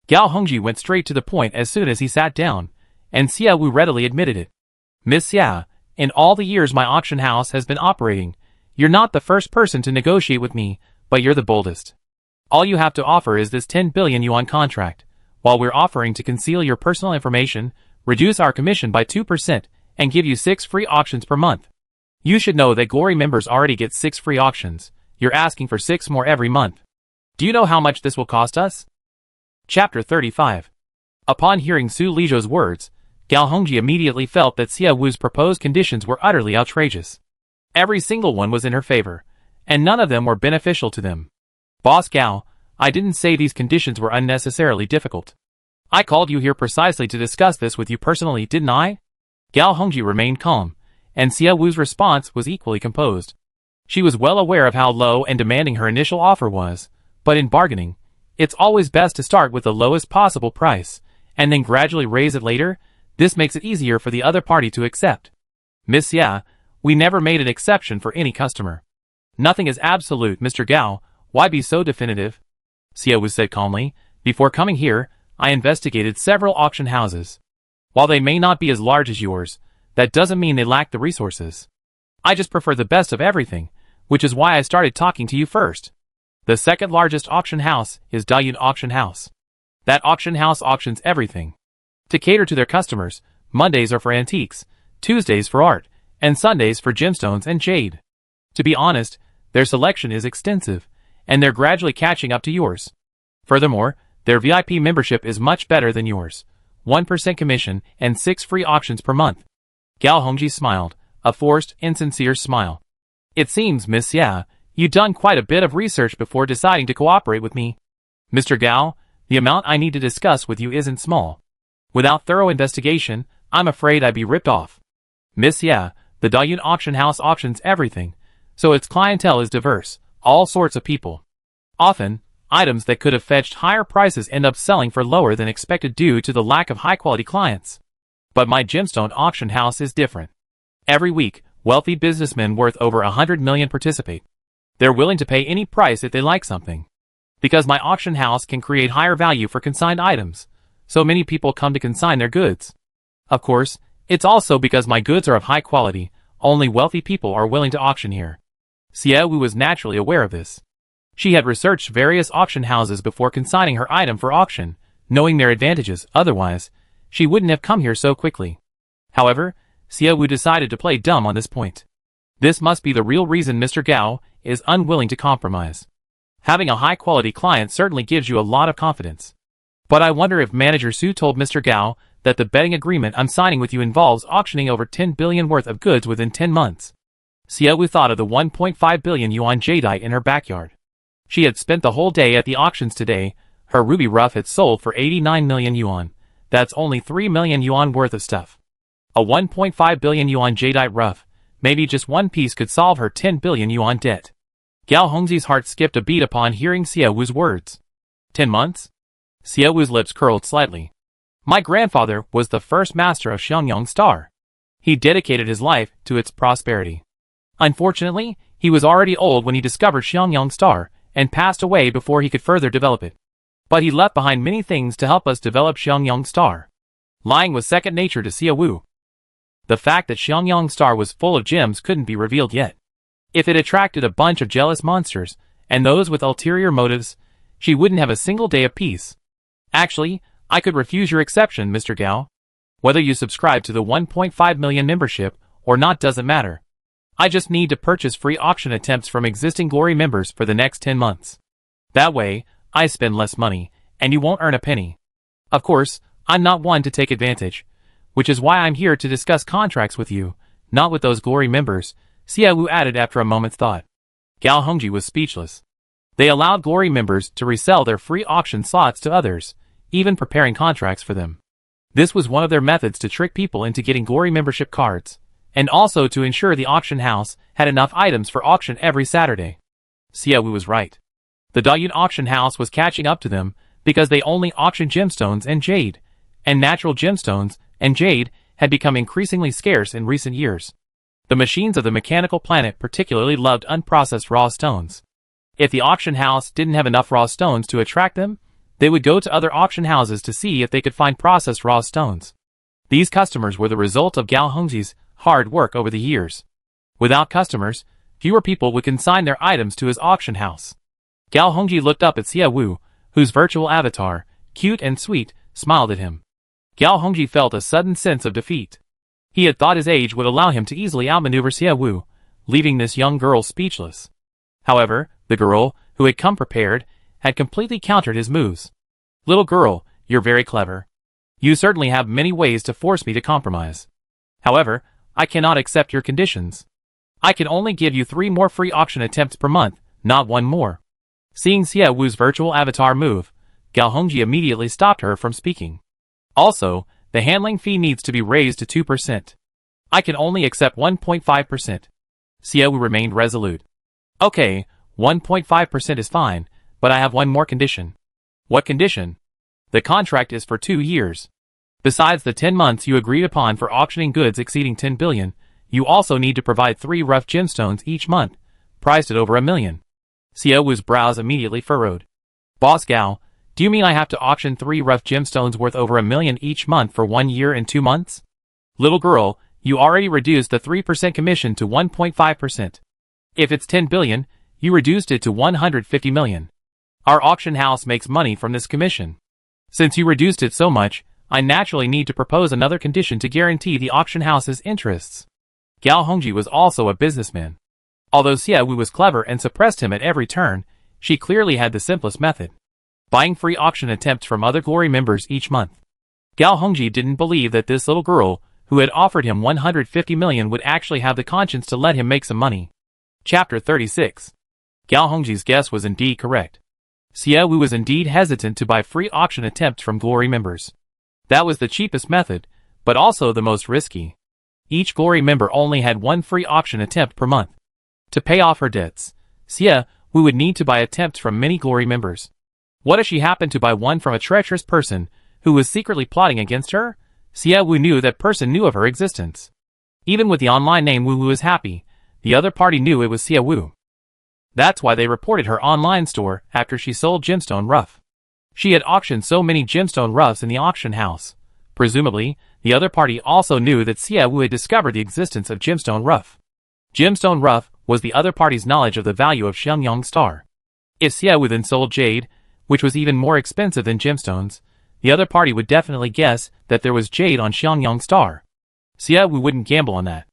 Gao Hongji went straight to the point as soon as he sat down, and Xia Wu readily admitted it. "Miss Xia, in all the years my auction house has been operating, you're not the first person to negotiate with me, but you're the boldest. All you have to offer is this 10 billion yuan contract, while we're offering to conceal your personal information, reduce our commission by 2%, and give you 6 free auctions per month. You should know that Glory members already get 6 free auctions. You're asking for 6 more every month. Do you know how much this will cost us?" Chapter 35. Upon hearing Su Lizho's words, Gao Hongji immediately felt that Xia Wu's proposed conditions were utterly outrageous. Every single one was in her favor, and none of them were beneficial to them. "Boss Gao, I didn't say these conditions were unnecessarily difficult. I called you here precisely to discuss this with you personally, didn't I?" Gao Hongji remained calm, and Xia Wu's response was equally composed. She was well aware of how low and demanding her initial offer was, but in bargaining, it's always best to start with the lowest possible price, and then gradually raise it later. This makes it easier for the other party to accept. "Miss Xia, we never made an exception for any customer." "Nothing is absolute, Mr. Gao, why be so definitive?" Xia Wu said calmly, "Before coming here, I investigated several auction houses. While they may not be as large as yours, that doesn't mean they lack the resources. I just prefer the best of everything, which is why I started talking to you first. The second largest auction house is Tycoon Auction House. That auction house auctions everything. To cater to their customers, Mondays are for antiques, Tuesdays for art, and Sundays for gemstones and jade. To be honest, their selection is extensive, and they're gradually catching up to yours. Furthermore, their VIP membership is much better than yours. 1% commission and 6 free auctions per month." Gao Hongji smiled, a forced, insincere smile. "It seems, Miss Xia, you've done quite a bit of research before deciding to cooperate with me. Mr. Gao, the amount I need to discuss with you isn't small. Without thorough investigation, I'm afraid I'd be ripped off. Miss Xia, the Tycoon Auction House auctions everything, so its clientele is diverse, all sorts of people. Often, items that could have fetched higher prices end up selling for lower than expected due to the lack of high-quality clients. But my gemstone auction house is different. Every week, wealthy businessmen worth over 100 million participate. They're willing to pay any price if they like something. Because my auction house can create higher value for consigned items, so many people come to consign their goods. Of course, it's also because my goods are of high quality, only wealthy people are willing to auction here." Xia Wu was naturally aware of this. She had researched various auction houses before consigning her item for auction, knowing their advantages. Otherwise, she wouldn't have come here so quickly. However, Xia Wu decided to play dumb on this point. "This must be the real reason Mr. Gao is unwilling to compromise. Having a high-quality client certainly gives you a lot of confidence. But I wonder if Manager Su told Mr. Gao that the betting agreement I'm signing with you involves auctioning over 10 billion worth of goods within 10 months. Xiaowu thought of the 1.5 billion yuan jadeite in her backyard. She had spent the whole day at the auctions today. Her ruby rough had sold for 89 million yuan. That's only 3 million yuan worth of stuff. A 1.5 billion yuan jadeite rough, maybe just one piece could solve her 10 billion yuan debt. Gao Hongxi's heart skipped a beat upon hearing Xiaowu's words. 10 months? Xiaowu's lips curled slightly. My grandfather was the first master of Xiangyang Star. He dedicated his life to its prosperity. Unfortunately, he was already old when he discovered Xiangyang Star and passed away before he could further develop it. But he left behind many things to help us develop Xiangyang Star. Lying was second nature to Xiaowu. The fact that Xiangyang Star was full of gems couldn't be revealed yet. If it attracted a bunch of jealous monsters, and those with ulterior motives, she wouldn't have a single day of peace. Actually, I could refuse your exception, Mr. Gao. Whether you subscribe to the 1.5 million membership or not doesn't matter. I just need to purchase free auction attempts from existing Glory members for the next 10 months. That way, I spend less money, and you won't earn a penny. Of course, I'm not one to take advantage, which is why I'm here to discuss contracts with you, not with those Glory members, Xiaowu added after a moment's thought. Gao Hongji was speechless. They allowed Glory members to resell their free auction slots to others, even preparing contracts for them. This was one of their methods to trick people into getting Glory membership cards, and also to ensure the auction house had enough items for auction every Saturday. Xiaowu was right. The Dayun auction house was catching up to them because they only auctioned gemstones and jade, and natural gemstones and jade had become increasingly scarce in recent years. The machines of the mechanical planet particularly loved unprocessed raw stones. If the auction house didn't have enough raw stones to attract them, they would go to other auction houses to see if they could find processed raw stones. These customers were the result of Gao Hongji's hard work over the years. Without customers, fewer people would consign their items to his auction house. Gao Hongji looked up at Xiaowu, whose virtual avatar, cute and sweet, smiled at him. Gao Hongji felt a sudden sense of defeat. He had thought his age would allow him to easily outmaneuver Xiaowu, leaving this young girl speechless. However, the girl, who had come prepared, had completely countered his moves. Little girl, you're very clever. You certainly have many ways to force me to compromise. However, I cannot accept your conditions. I can only give you 3 more free auction attempts per month, not 1 more. Seeing Xiaowu's virtual avatar move, Gao Hongji immediately stopped her from speaking. Also, the handling fee needs to be raised to 2%. I can only accept 1.5%. Xiaowu remained resolute. Okay, 1.5% is fine, but I have one more condition. What condition? The contract is for 2 years. Besides the 10 months you agreed upon for auctioning goods exceeding 10 billion, you also need to provide 3 rough gemstones each month, priced at over 1 million. Xiaowu's brows immediately furrowed. Boss Gao, do you mean I have to auction 3 rough gemstones worth over 1 million each month for 1 year and 2 months? Little girl, you already reduced the 3% commission to 1.5%. If it's 10 billion, you reduced it to 150 million. Our auction house makes money from this commission. Since you reduced it so much, I naturally need to propose another condition to guarantee the auction house's interests. Gao Hongji was also a businessman. Although Xiaowu was clever and suppressed him at every turn, she clearly had the simplest method. Buying free auction attempts from other Glory members each month. Gao Hongji didn't believe that this little girl, who had offered him 150 million, would actually have the conscience to let him make some money. Chapter 36. Gao Hongji's guess was indeed correct. Xiaowu was indeed hesitant to buy free auction attempts from Glory members. That was the cheapest method, but also the most risky. Each Glory member only had 1 free auction attempt per month. To pay off her debts, Xiaowu would need to buy attempts from many Glory members. What if she happened to buy one from a treacherous person who was secretly plotting against her? Xiaowu knew that person knew of her existence. Even with the online name Wu was happy, the other party knew it was Xiaowu. That's why they reported her online store after she sold gemstone rough. She had auctioned so many gemstone roughs in the auction house. Presumably, the other party also knew that Xiaowu had discovered the existence of gemstone rough. Gemstone rough was the other party's knowledge of the value of Xiangyang Star. If Xiaowu then sold jade, which was even more expensive than gemstones, the other party would definitely guess that there was jade on Xiangyang Star. Xiaowu wouldn't gamble on that.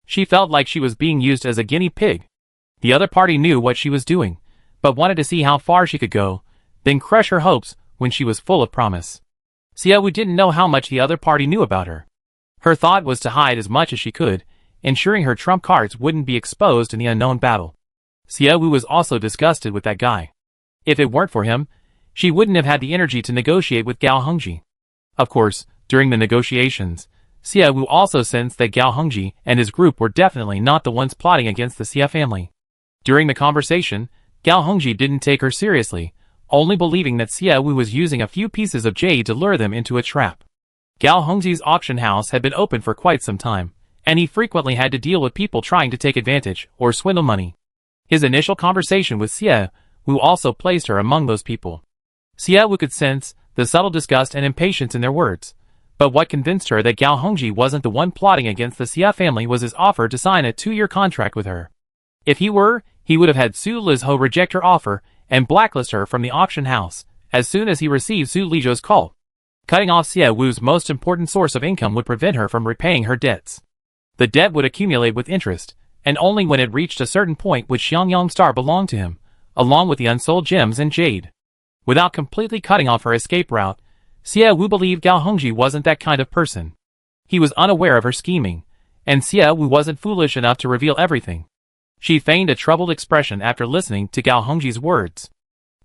She felt like she was being used as a guinea pig. The other party knew what she was doing, but wanted to see how far she could go, then crush her hopes when she was full of promise. Xiaowu didn't know how much the other party knew about her. Her thought was to hide as much as she could, ensuring her trump cards wouldn't be exposed in the unknown battle. Xiaowu was also disgusted with that guy. If it weren't for him, she wouldn't have had the energy to negotiate with Gao Hongji. Of course, during the negotiations, Xiaowu also sensed that Gao Hongji and his group were definitely not the ones plotting against the Xia family. During the conversation, Gao Hongji didn't take her seriously, only believing that Xiaowu was using a few pieces of jade to lure them into a trap. Gao Hongji's auction house had been open for quite some time, and he frequently had to deal with people trying to take advantage or swindle money. His initial conversation with Xiaowu also placed her among those people. Xiaowu could sense the subtle disgust and impatience in their words, but what convinced her that Gao Hongji wasn't the one plotting against the Xia family was his offer to sign a 2-year contract with her. If he were, he would have had Su Lizhou reject her offer and blacklist her from the auction house as soon as he received Su Lizhou's call. Cutting off Xiaowu's most important source of income would prevent her from repaying her debts. The debt would accumulate with interest, and only when it reached a certain point would Xiangyang Star belong to him, along with the unsold gems and jade. Without completely cutting off her escape route, Xiaowu believed Gao Hongji wasn't that kind of person. He was unaware of her scheming, and Xiaowu wasn't foolish enough to reveal everything. She feigned a troubled expression after listening to Gao Hongji's words.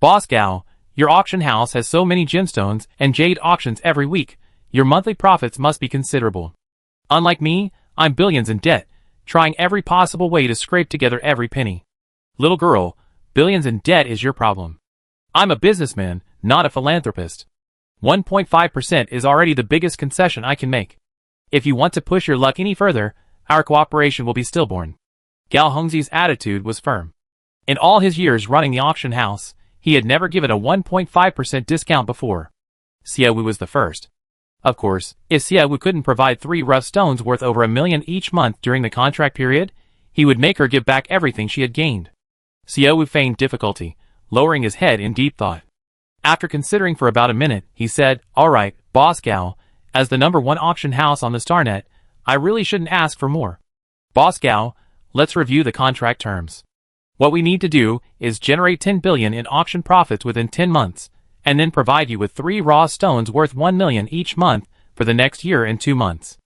"Boss Gao, your auction house has so many gemstones and jade auctions every week, your monthly profits must be considerable. Unlike me, I'm billions in debt, trying every possible way to scrape together every penny. Little girl, billions in debt is your problem. I'm a businessman, not a philanthropist. 1.5% is already the biggest concession I can make. If you want to push your luck any further, our cooperation will be stillborn." Gao Hongji's attitude was firm. In all his years running the auction house, he had never given a 1.5% discount before. Xiaowu was the first. Of course, if Xiaowu couldn't provide 3 rough stones worth over $1 million each month during the contract period, he would make her give back everything she had gained. Xiaowu feigned difficulty, lowering his head in deep thought. After considering for about a minute, he said, "All right, Boss Gao, as the #1 auction house on the Starnet, I really shouldn't ask for more. Boss Gao, let's review the contract terms. What we need to do is generate 10 billion in auction profits within 10 months, and then provide you with 3 raw stones worth 1 million each month for the next year and 2 months.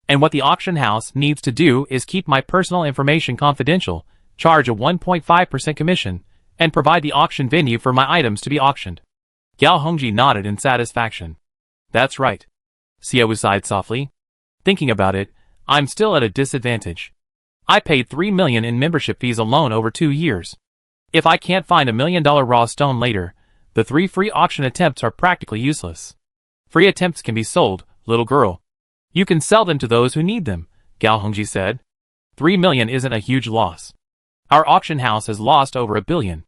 And what the auction house needs to do is keep my personal information confidential, charge a 1.5% commission, and provide the auction venue for my items to be auctioned." Gao Hongji nodded in satisfaction. "That's right." Xiaowu sighed softly. "Thinking about it, I'm still at a disadvantage. I paid 3 million in membership fees alone over 2 years. If I can't find $1 million raw stone later, the 3 free auction attempts are practically useless. Free attempts can be sold, little girl. You can sell them to those who need them," Gao Hongji said. 3 million isn't a huge loss. Our auction house has lost over $1 billion.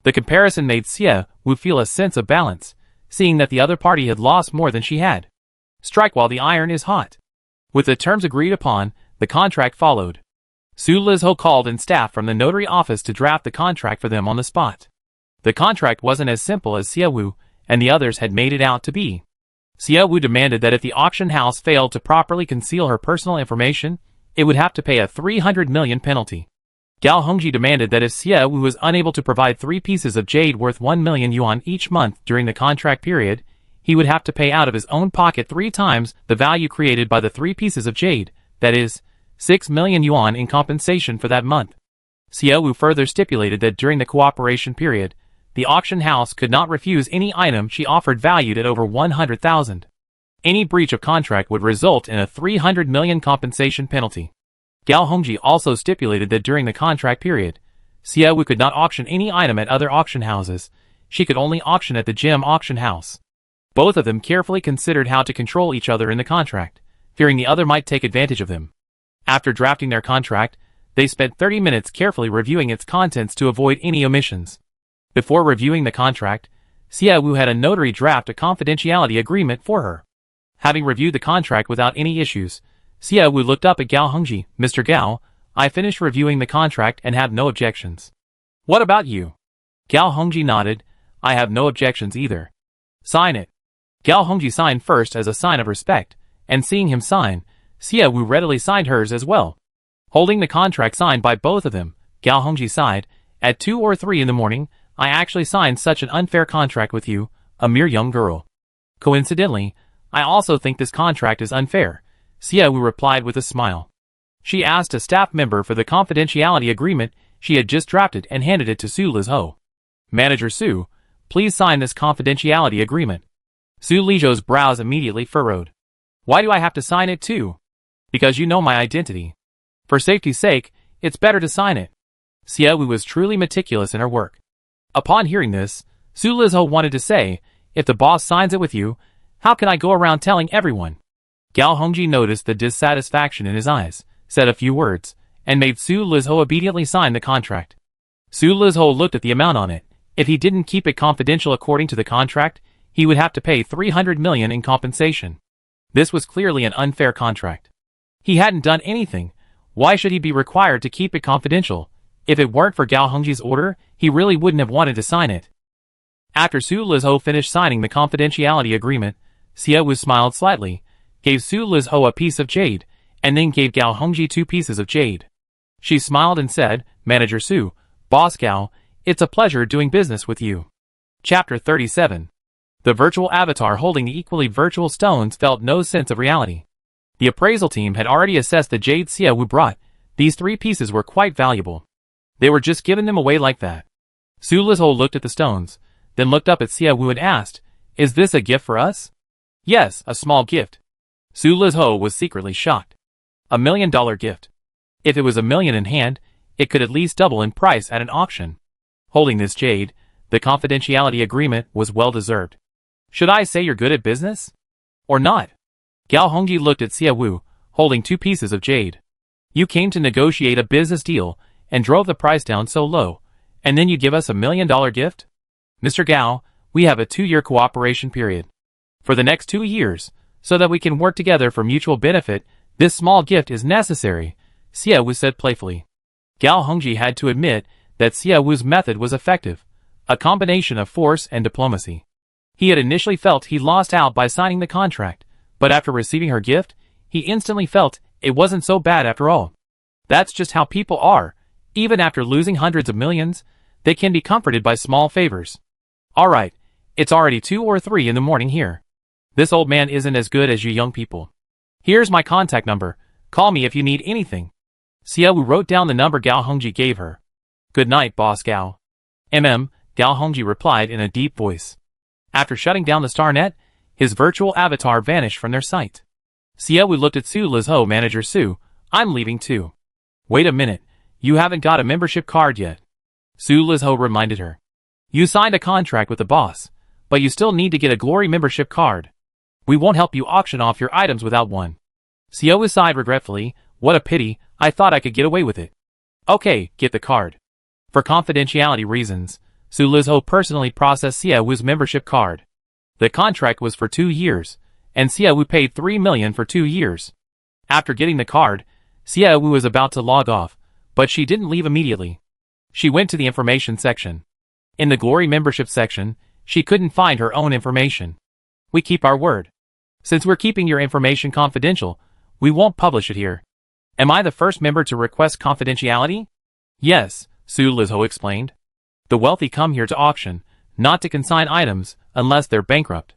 The comparison made Xiaowu feel a sense of balance, seeing that the other party had lost more than she had. Strike while the iron is hot. With the terms agreed upon, the contract followed. Su Lizhou called in staff from the notary office to draft the contract for them on the spot. The contract wasn't as simple as Xiaowu and the others had made it out to be. Xiaowu demanded that if the auction house failed to properly conceal her personal information, it would have to pay a 300 million penalty. Gao Hongji demanded that if Xiaowu was unable to provide 3 pieces of jade worth 1 million yuan each month during the contract period, he would have to pay out of his own pocket 3 times the value created by the 3 pieces of jade, that is, 6 million yuan in compensation for that month. Xiaowu further stipulated that during the cooperation period, the auction house could not refuse any item she offered valued at over 100,000. Any breach of contract would result in a 300 million compensation penalty. Gao Hongji also stipulated that during the contract period, Xiaowu could not auction any item at other auction houses, she could only auction at the gem auction house. Both of them carefully considered how to control each other in the contract, fearing the other might take advantage of them. After drafting their contract, they spent 30 minutes carefully reviewing its contents to avoid any omissions. Before reviewing the contract, Xiaowu had a notary draft a confidentiality agreement for her. Having reviewed the contract without any issues, Xiaowu looked up at Gao Hongji. "Mr. Gao, I finished reviewing the contract and have no objections. What about you?" Gao Hongji nodded. "I have no objections either." "Sign it." Gao Hongji signed first as a sign of respect, and seeing him sign, Xiaowu readily signed hers as well. Holding the contract signed by both of them, Gao Hongji sighed. At 2 or 3 in the morning, I actually signed such an unfair contract with you, a mere young girl. Coincidentally, I also think this contract is unfair, Xiaowu replied with a smile. She asked a staff member for the confidentiality agreement she had just drafted and handed it to Su Lizhou. Manager Su, please sign this confidentiality agreement. Su Lizhou's brows immediately furrowed. Why do I have to sign it too? Because you know my identity. For safety's sake, it's better to sign it. Xiaowu was truly meticulous in her work. Upon hearing this, Su Lizhou wanted to say, if the boss signs it with you, how can I go around telling everyone? Gao Hongji noticed the dissatisfaction in his eyes, said a few words, and made Su Lizhou obediently sign the contract. Su Lizhou looked at the amount on it. If he didn't keep it confidential according to the contract, he would have to pay 300 million in compensation. This was clearly an unfair contract. He hadn't done anything. Why should he be required to keep it confidential? If it weren't for Gao Hongji's order, he really wouldn't have wanted to sign it. After Su Lizhou finished signing the confidentiality agreement, Xiaowu smiled slightly, gave Su Lizhou a piece of jade, and then gave Gao Hongji 2 pieces of jade. She smiled and said, Manager Su, Boss Gao, it's a pleasure doing business with you. Chapter 37. The virtual avatar holding the equally virtual stones felt no sense of reality. The appraisal team had already assessed the jade Xiaowu brought. These 3 pieces were quite valuable. They were just giving them away like that. Su Lizhou looked at the stones, then looked up at Xiaowu and asked, is this a gift for us? Yes, a small gift. Su Lizhou was secretly shocked. $1 million gift. If it was $1 million in hand, it could at least double in price at an auction. Holding this jade, the confidentiality agreement was well deserved. Should I say you're good at business? Or not? Gao Hongji looked at Xiaowu, holding 2 pieces of jade. You came to negotiate a business deal and drove the price down so low, and then you give us $1 million gift? Mr. Gao, we have a 2-year cooperation period. For the next 2 years, so that we can work together for mutual benefit, this small gift is necessary, Xiaowu said playfully. Gao Hongji had to admit that Xiaowu's method was effective, a combination of force and diplomacy. He had initially felt he lost out by signing the contract, but after receiving her gift, he instantly felt it wasn't so bad after all. That's just how people are. Even after losing hundreds of millions, they can be comforted by small favors. Alright, it's already 2 or 3 in the morning here. This old man isn't as good as you young people. Here's my contact number. Call me if you need anything. Xiaowu wrote down the number Gao Hongji gave her. Good night, Boss Gao. Gao Hongji replied in a deep voice. After shutting down the StarNet, his virtual avatar vanished from their sight. Xiaowu looked at Su Lizhou. Manager Su, I'm leaving too. Wait a minute, you haven't got a membership card yet. Su Lizhou reminded her. You signed a contract with the boss, but you still need to get a Glory membership card. We won't help you auction off your items without one. Xiaowu sighed regretfully. What a pity, I thought I could get away with it. Okay, get the card. For confidentiality reasons, Su Lizhou personally processed Xiaowu's membership card. The contract was for 2 years, and Xiaowu paid 3 million for 2 years. After getting the card, Xiaowu was about to log off, but she didn't leave immediately. She went to the information section. In the Glory membership section, she couldn't find her own information. We keep our word. Since we're keeping your information confidential, we won't publish it here. Am I the first member to request confidentiality? Yes, Su Lizhou explained. The wealthy come here to auction, not to consign items unless they're bankrupt.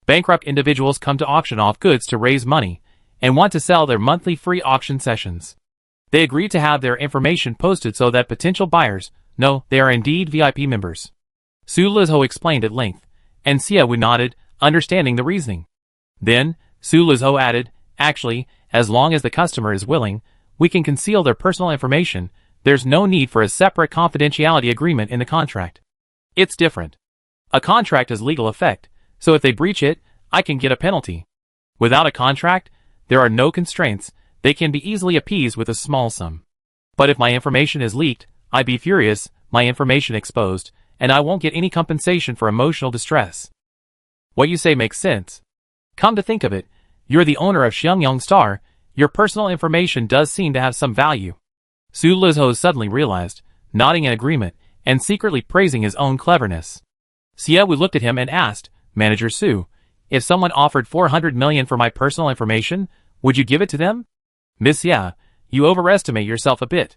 Bankrupt individuals come to auction off goods to raise money and want to sell their monthly free auction sessions. They agree to have their information posted so that potential buyers know they are indeed VIP members. Su Lizhou explained at length, and Xiaowu nodded, understanding the reasoning. Then, Su Lizhou added, actually, as long as the customer is willing, we can conceal their personal information. There's no need for a separate confidentiality agreement in the contract. It's different. A contract has legal effect, so if they breach it, I can get a penalty. Without a contract, there are no constraints. They can be easily appeased with a small sum. But if my information is leaked, I'd be furious, my information exposed, and I won't get any compensation for emotional distress. What you say makes sense. Come to think of it, you're the owner of Xiangyang Star. Your personal information does seem to have some value. Su Lizhou suddenly realized, nodding in agreement, and secretly praising his own cleverness. Xiaowu looked at him and asked, Manager Su, if someone offered 400 million for my personal information, would you give it to them? Miss Xia, you overestimate yourself a bit.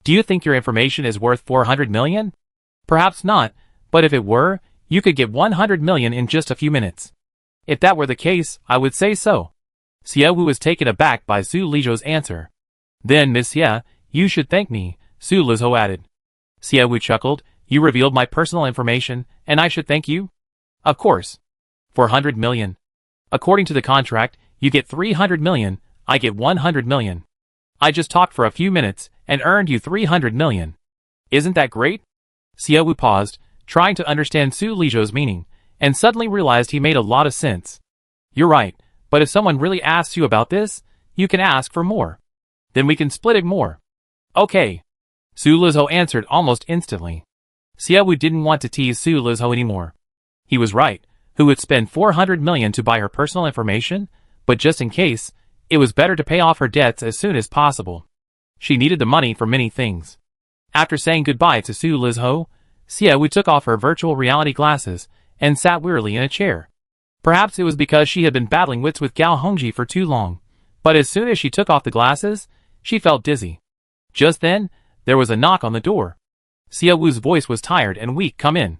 Do you think your information is worth 400 million? Perhaps not, but if it were, you could get 100 million in just a few minutes. If that were the case, I would say so. Xie Wu was taken aback by Su Lizhou's answer. Then, Miss Xie, you should thank me, Su Lizhou added. Xie Wu chuckled. You revealed my personal information, and I should thank you? Of course. 400 million. According to the contract, you get 300 million, I get 100 million. I just talked for a few minutes, and earned you 300 million. Isn't that great? Xie Wu paused, trying to understand Su Lizhou's meaning, and suddenly realized he made a lot of sense. You're right, but if someone really asks you about this, you can ask for more. Then we can split it more. Okay. Su Lizhou answered almost instantly. Xie Wu didn't want to tease Su Lizhou anymore. He was right. Who would spend 400 million to buy her personal information? But just in case, it was better to pay off her debts as soon as possible. She needed the money for many things. After saying goodbye to Su Lizhou, Xie Wu took off her virtual reality glasses and sat wearily in a chair. Perhaps it was because she had been battling wits with Gao Hongji for too long, but as soon as she took off the glasses, she felt dizzy. Just then, there was a knock on the door. Xie Wu's voice was tired and weak. Come in.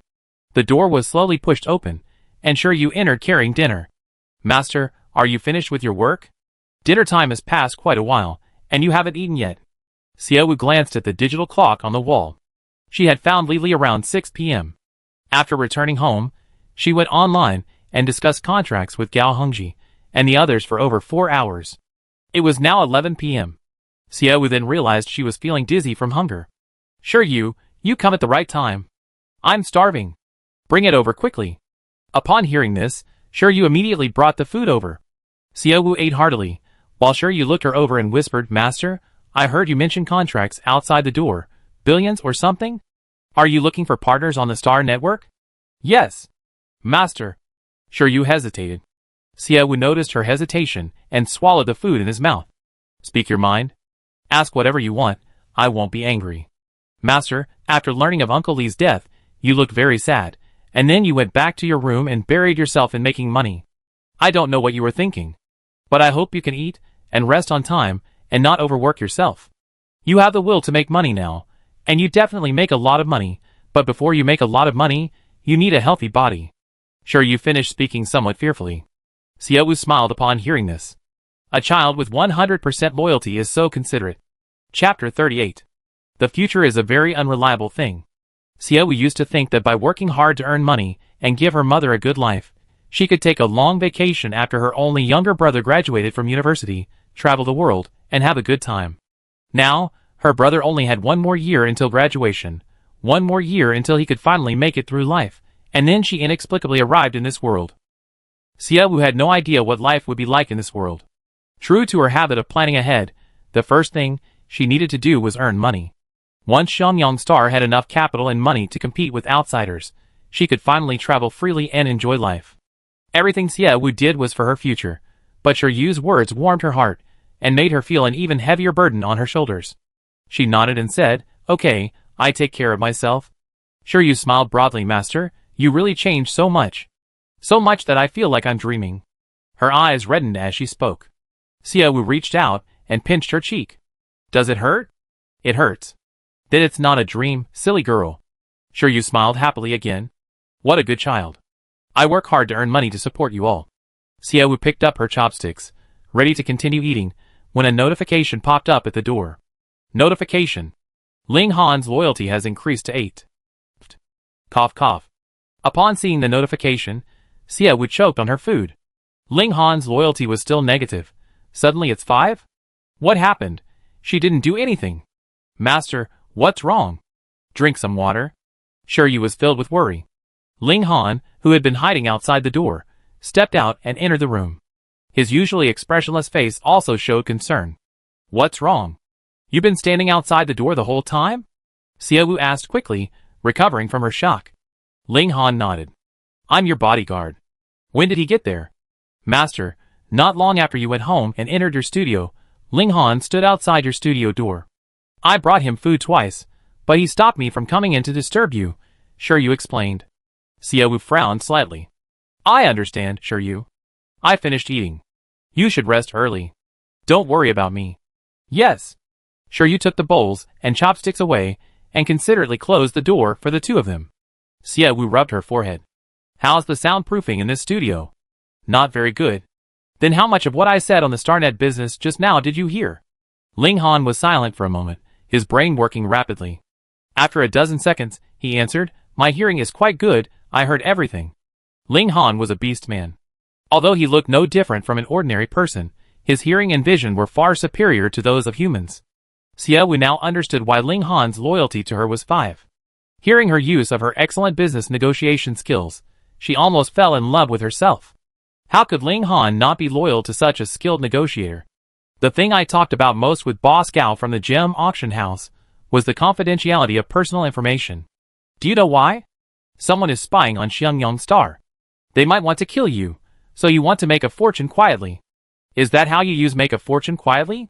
The door was slowly pushed open, and Sure Yu entered carrying dinner. Master, are you finished with your work? Dinner time has passed quite a while, and you haven't eaten yet. Xie Wu glanced at the digital clock on the wall. She had found Li Li around 6 p.m. After returning home, she went online and discussed contracts with Gao Hongji and the others for over 4 hours. It was now 11 p.m. Xie Wu then realized she was feeling dizzy from hunger. Sure you come at the right time. I'm starving. Bring it over quickly. Upon hearing this, Sure Yu immediately brought the food over. Xie Wu ate heartily, while Sure Yu looked her over and whispered, Master, I heard you mention contracts outside the door. Billions or something? Are you looking for partners on the Star Network? Yes. Master. Sure Yu hesitated. Xie Wu noticed her hesitation and swallowed the food in his mouth. Speak your mind. Ask whatever you want. I won't be angry. Master, after learning of Uncle Li's death, you looked very sad, and then you went back to your room and buried yourself in making money. I don't know what you were thinking. But I hope you can eat and rest on time and not overwork yourself. You have the will to make money now, and you definitely make a lot of money, but before you make a lot of money, you need a healthy body. Sure you finished speaking somewhat fearfully. Xie Wu smiled upon hearing this. A child with 100% loyalty is so considerate. Chapter 38. The future is a very unreliable thing. Xie Wu used to think that by working hard to earn money and give her mother a good life, she could take a long vacation after her only younger brother graduated from university, travel the world, and have a good time. Now, her brother only had 1 more year until graduation, 1 more year until he could finally make it through life, and then she inexplicably arrived in this world. Xie Wu had no idea what life would be like in this world. True to her habit of planning ahead, the first thing she needed to do was earn money. Once Xiangyang Star had enough capital and money to compete with outsiders, she could finally travel freely and enjoy life. Everything Xie Wu did was for her future, but Sure Yu's words warmed her heart and made her feel an even heavier burden on her shoulders. She nodded and said, Okay, I take care of myself. Sure Yu smiled broadly. Master, you really changed so much. So much that I feel like I'm dreaming. Her eyes reddened as she spoke. Xie Wu reached out and pinched her cheek. Does it hurt? It hurts. Then it's not a dream, silly girl. Sure Yu smiled happily again. What a good child. I work hard to earn money to support you all. Xie Wu picked up her chopsticks, ready to continue eating, when a notification popped up at the door. Notification. Ling Han's loyalty has increased to 8. Cough cough. Upon seeing the notification, Xie Wu choked on her food. Ling Han's loyalty was still negative. Suddenly it's 5? What happened? She didn't do anything. Master, what's wrong? Drink some water. Sure Yu was filled with worry. Ling Han, who had been hiding outside the door, stepped out and entered the room. His usually expressionless face also showed concern. What's wrong? You've been standing outside the door the whole time? Xie Wu asked quickly, recovering from her shock. Ling Han nodded. I'm your bodyguard. When did he get there? Master, not long after you went home and entered your studio, Ling Han stood outside your studio door. I brought him food twice, but he stopped me from coming in to disturb you, Sure Yu explained. Xie Wu frowned slightly. I understand, Sure Yu. I finished eating. You should rest early. Don't worry about me. Yes. Sure, you took the bowls and chopsticks away and considerately closed the door for the two of them. Xie Wu rubbed her forehead. How's the soundproofing in this studio? Not very good. Then how much of what I said on the StarNet business just now did you hear? Ling Han was silent for a moment, his brain working rapidly. After a dozen seconds, he answered, my hearing is quite good, I heard everything. Ling Han was a beast man. Although he looked no different from an ordinary person, his hearing and vision were far superior to those of humans. Xie Wu now understood why Ling Han's loyalty to her was 5. Hearing her use of her excellent business negotiation skills, she almost fell in love with herself. How could Ling Han not be loyal to such a skilled negotiator? The thing I talked about most with Boss Gao from the gem auction house was the confidentiality of personal information. Do you know why? Someone is spying on Xiangyang Star. They might want to kill you, so you want to make a fortune quietly. Is that how you make a fortune quietly?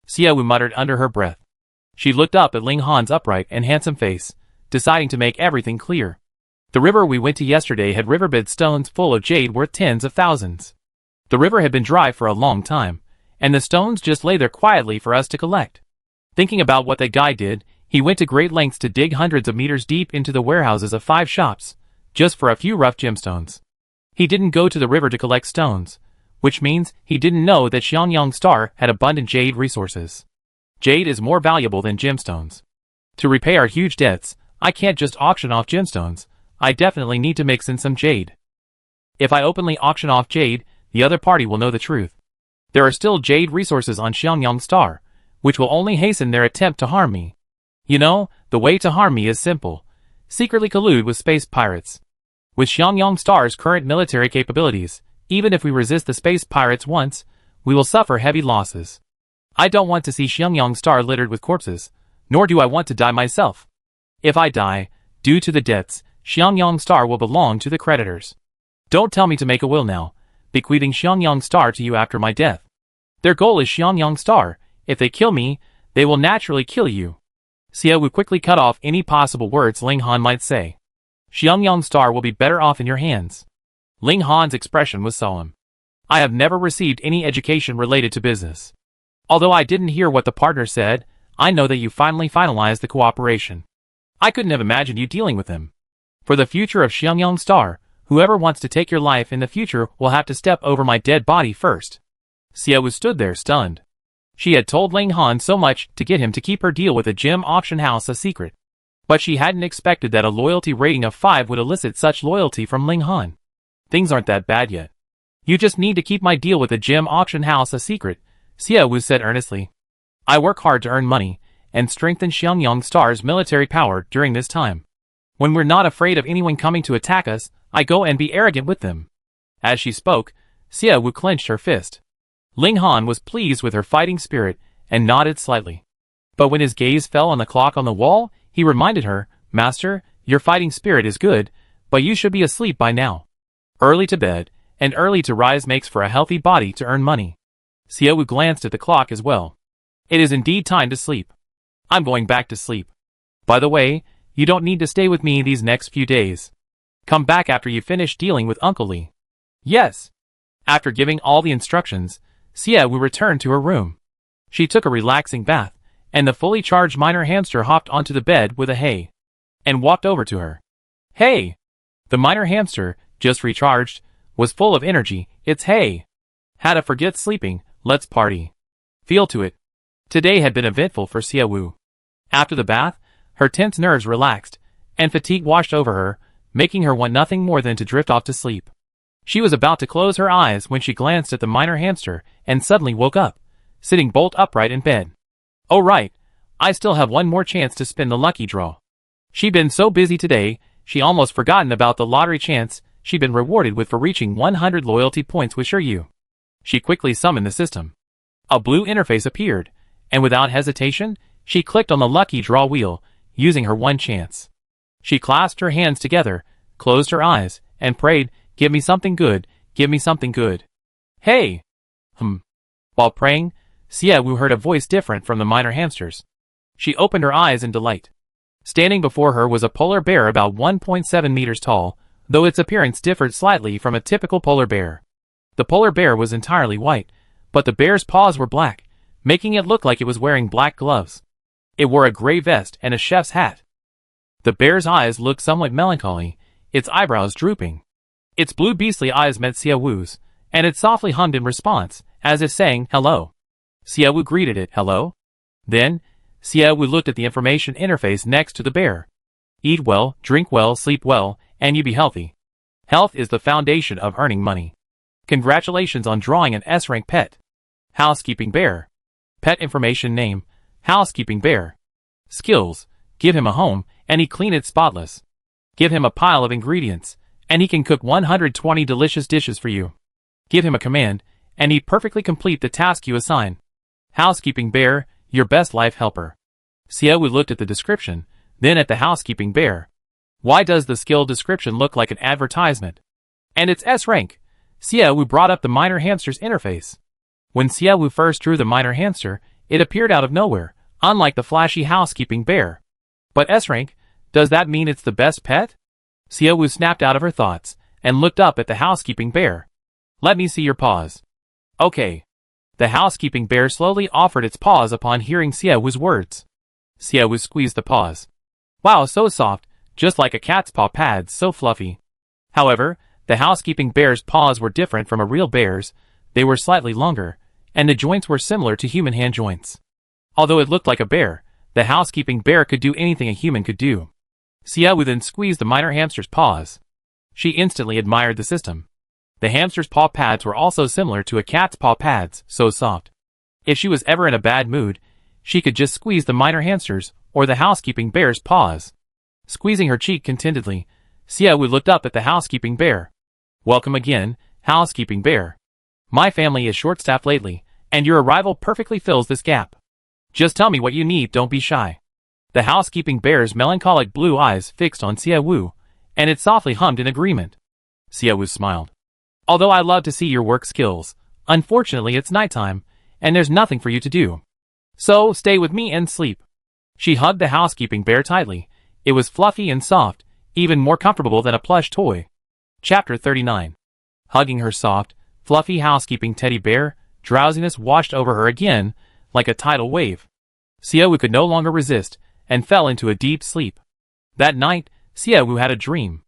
Xie Wu muttered under her breath. She looked up at Ling Han's upright and handsome face, deciding to make everything clear. The river we went to yesterday had riverbed stones full of jade worth tens of thousands. The river had been dry for a long time, and the stones just lay there quietly for us to collect. Thinking about what that guy did, he went to great lengths to dig hundreds of meters deep into the warehouses of 5 shops, just for a few rough gemstones. He didn't go to the river to collect stones, which means he didn't know that Xiangyang Star had abundant jade resources. Jade is more valuable than gemstones. To repay our huge debts, I can't just auction off gemstones, I definitely need to mix in some jade. If I openly auction off jade, the other party will know the truth. There are still jade resources on Xiangyang Star, which will only hasten their attempt to harm me. You know, the way to harm me is simple. Secretly collude with space pirates. With Xiangyang Star's current military capabilities, even if we resist the space pirates once, we will suffer heavy losses. I don't want to see Xiangyang Star littered with corpses, nor do I want to die myself. If I die, due to the debts, Xiangyang Star will belong to the creditors. Don't tell me to make a will now, bequeathing Xiangyang Star to you after my death. Their goal is Xiangyang Star. If they kill me, they will naturally kill you. Xie Wu quickly cut off any possible words Ling Han might say. Xiangyang Star will be better off in your hands. Ling Han's expression was solemn. I have never received any education related to business. Although I didn't hear what the partner said, I know that you finally finalized the cooperation. I couldn't have imagined you dealing with him. For the future of Xiangyang Star, whoever wants to take your life in the future will have to step over my dead body first. Xie Wu stood there stunned. She had told Ling Han so much to get him to keep her deal with the gem auction house a secret. But she hadn't expected that a loyalty rating of 5 would elicit such loyalty from Ling Han. Things aren't that bad yet. You just need to keep my deal with the gem auction house a secret, Xie Wu said earnestly. I work hard to earn money and strengthen Xiangyang Star's military power during this time. When we're not afraid of anyone coming to attack us, I go and be arrogant with them. As she spoke, Xie Wu clenched her fist. Ling Han was pleased with her fighting spirit and nodded slightly. But when his gaze fell on the clock on the wall, he reminded her, Master, your fighting spirit is good, but you should be asleep by now. Early to bed and early to rise makes for a healthy body to earn money. Xie Wu glanced at the clock as well. It is indeed time to sleep. I'm going back to sleep. By the way, you don't need to stay with me these next few days. Come back after you finish dealing with Uncle Li. Yes. After giving all the instructions, Xie Wu returned to her room. She took a relaxing bath, and the fully charged minor hamster hopped onto the bed with a hey, and walked over to her. Hey! The minor hamster, just recharged, was full of energy. It's hey! How to forget sleeping, let's party. Feel to it. Today had been eventful for Xie Wu. After the bath, her tense nerves relaxed, and fatigue washed over her, making her want nothing more than to drift off to sleep. She was about to close her eyes when she glanced at the minor hamster and suddenly woke up, sitting bolt upright in bed. Oh right, I still have one more chance to spin the lucky draw. She'd been so busy today, she almost forgotten about the lottery chance she'd been rewarded with for reaching 100 loyalty points with Shiryu. She quickly summoned the system. A blue interface appeared, and without hesitation, she clicked on the lucky draw wheel, using her one chance. She clasped her hands together, closed her eyes, and prayed, give me something good, give me something good. Hey! While praying, Xie Wu heard a voice different from the minor hamster's. She opened her eyes in delight. Standing before her was a polar bear about 1.7 meters tall, though its appearance differed slightly from a typical polar bear. The polar bear was entirely white, but the bear's paws were black, making it look like it was wearing black gloves. It wore a gray vest and a chef's hat. The bear's eyes looked somewhat melancholy, its eyebrows drooping. Its blue beastly eyes met Xiaowu's, and it softly hummed in response, as if saying, "Hello." Xiaowu greeted it, "Hello?" Then, Xiaowu looked at the information interface next to the bear. Eat well, drink well, sleep well, and you be healthy. Health is the foundation of earning money. Congratulations on drawing an S-rank pet. Housekeeping bear. Pet information name, housekeeping bear. Skills, give him a home, and he clean it spotless. Give him a pile of ingredients, and he can cook 120 delicious dishes for you. Give him a command, and he perfectly complete the task you assign. Housekeeping bear, your best life helper. Xiaowu looked at the description, then at the housekeeping bear. Why does the skill description look like an advertisement? And it's S rank. Xiaowu brought up the minor hamster's interface. When Xiaowu first drew the minor hamster, it appeared out of nowhere, unlike the flashy housekeeping bear. But S rank, does that mean it's the best pet? Xiaowu snapped out of her thoughts, and looked up at the housekeeping bear. Let me see your paws. Okay. The housekeeping bear slowly offered its paws upon hearing Xiaowu's words. Xiaowu squeezed the paws. Wow, so soft, just like a cat's paw pads, so fluffy. However, the housekeeping bear's paws were different from a real bear's. They were slightly longer, and the joints were similar to human hand joints. Although it looked like a bear, the housekeeping bear could do anything a human could do. Xiaowu then squeezed the minor hamster's paws. She instantly admired the system. The hamster's paw pads were also similar to a cat's paw pads, so soft. If she was ever in a bad mood, she could just squeeze the minor hamster's or the housekeeping bear's paws. Squeezing her cheek contentedly, Xiaowu looked up at the housekeeping bear. Welcome again, housekeeping bear. My family is short-staffed lately, and your arrival perfectly fills this gap. Just tell me what you need, don't be shy. The housekeeping bear's melancholic blue eyes fixed on Xiaowu, and it softly hummed in agreement. Xiaowu smiled. Although I love to see your work skills, unfortunately it's nighttime, and there's nothing for you to do. So, stay with me and sleep. She hugged the housekeeping bear tightly. It was fluffy and soft, even more comfortable than a plush toy. Chapter 39. Hugging her soft, fluffy housekeeping teddy bear, drowsiness washed over her again, like a tidal wave. Xiaowu could no longer resist, and fell into a deep sleep. That night, Xiaowu had a dream.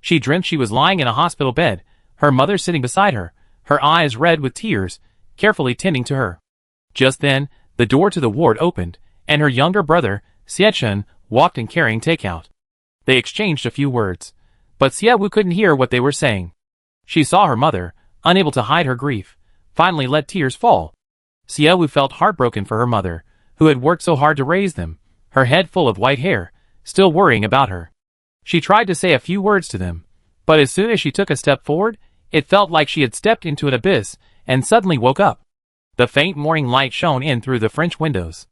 She dreamt she was lying in a hospital bed, her mother sitting beside her, her eyes red with tears, carefully tending to her. Just then, the door to the ward opened, and her younger brother, Xiechun, walked in carrying takeout. They exchanged a few words, but Xiaowu couldn't hear what they were saying. She saw her mother, unable to hide her grief, finally let tears fall. Xiaowu felt heartbroken for her mother, who had worked so hard to raise them, her head full of white hair, still worrying about her. She tried to say a few words to them, but as soon as she took a step forward, it felt like she had stepped into an abyss and suddenly woke up. The faint morning light shone in through the French windows.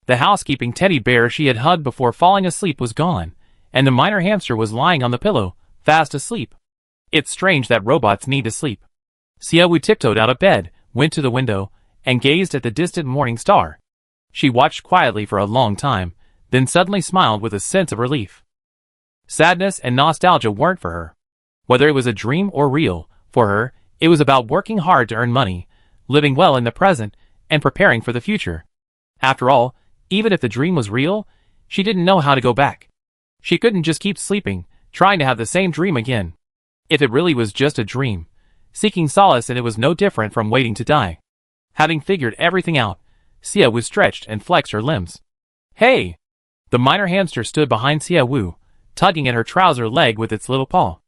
The housekeeping teddy bear she had hugged before falling asleep was gone, and the minor hamster was lying on the pillow, fast asleep. It's strange that robots need to sleep. Xiaowu tiptoed out of bed, went to the window, and gazed at the distant morning star. She watched quietly for a long time, then suddenly smiled with a sense of relief. Sadness and nostalgia weren't for her. Whether it was a dream or real, for her, it was about working hard to earn money, living well in the present, and preparing for the future. After all, even if the dream was real, she didn't know how to go back. She couldn't just keep sleeping, trying to have the same dream again. If it really was just a dream, seeking solace in it was no different from waiting to die. Having figured everything out, Xiaowu stretched and flexed her limbs. Hey! The minor hamster stood behind Xiaowu, tugging at her trouser leg with its little paw.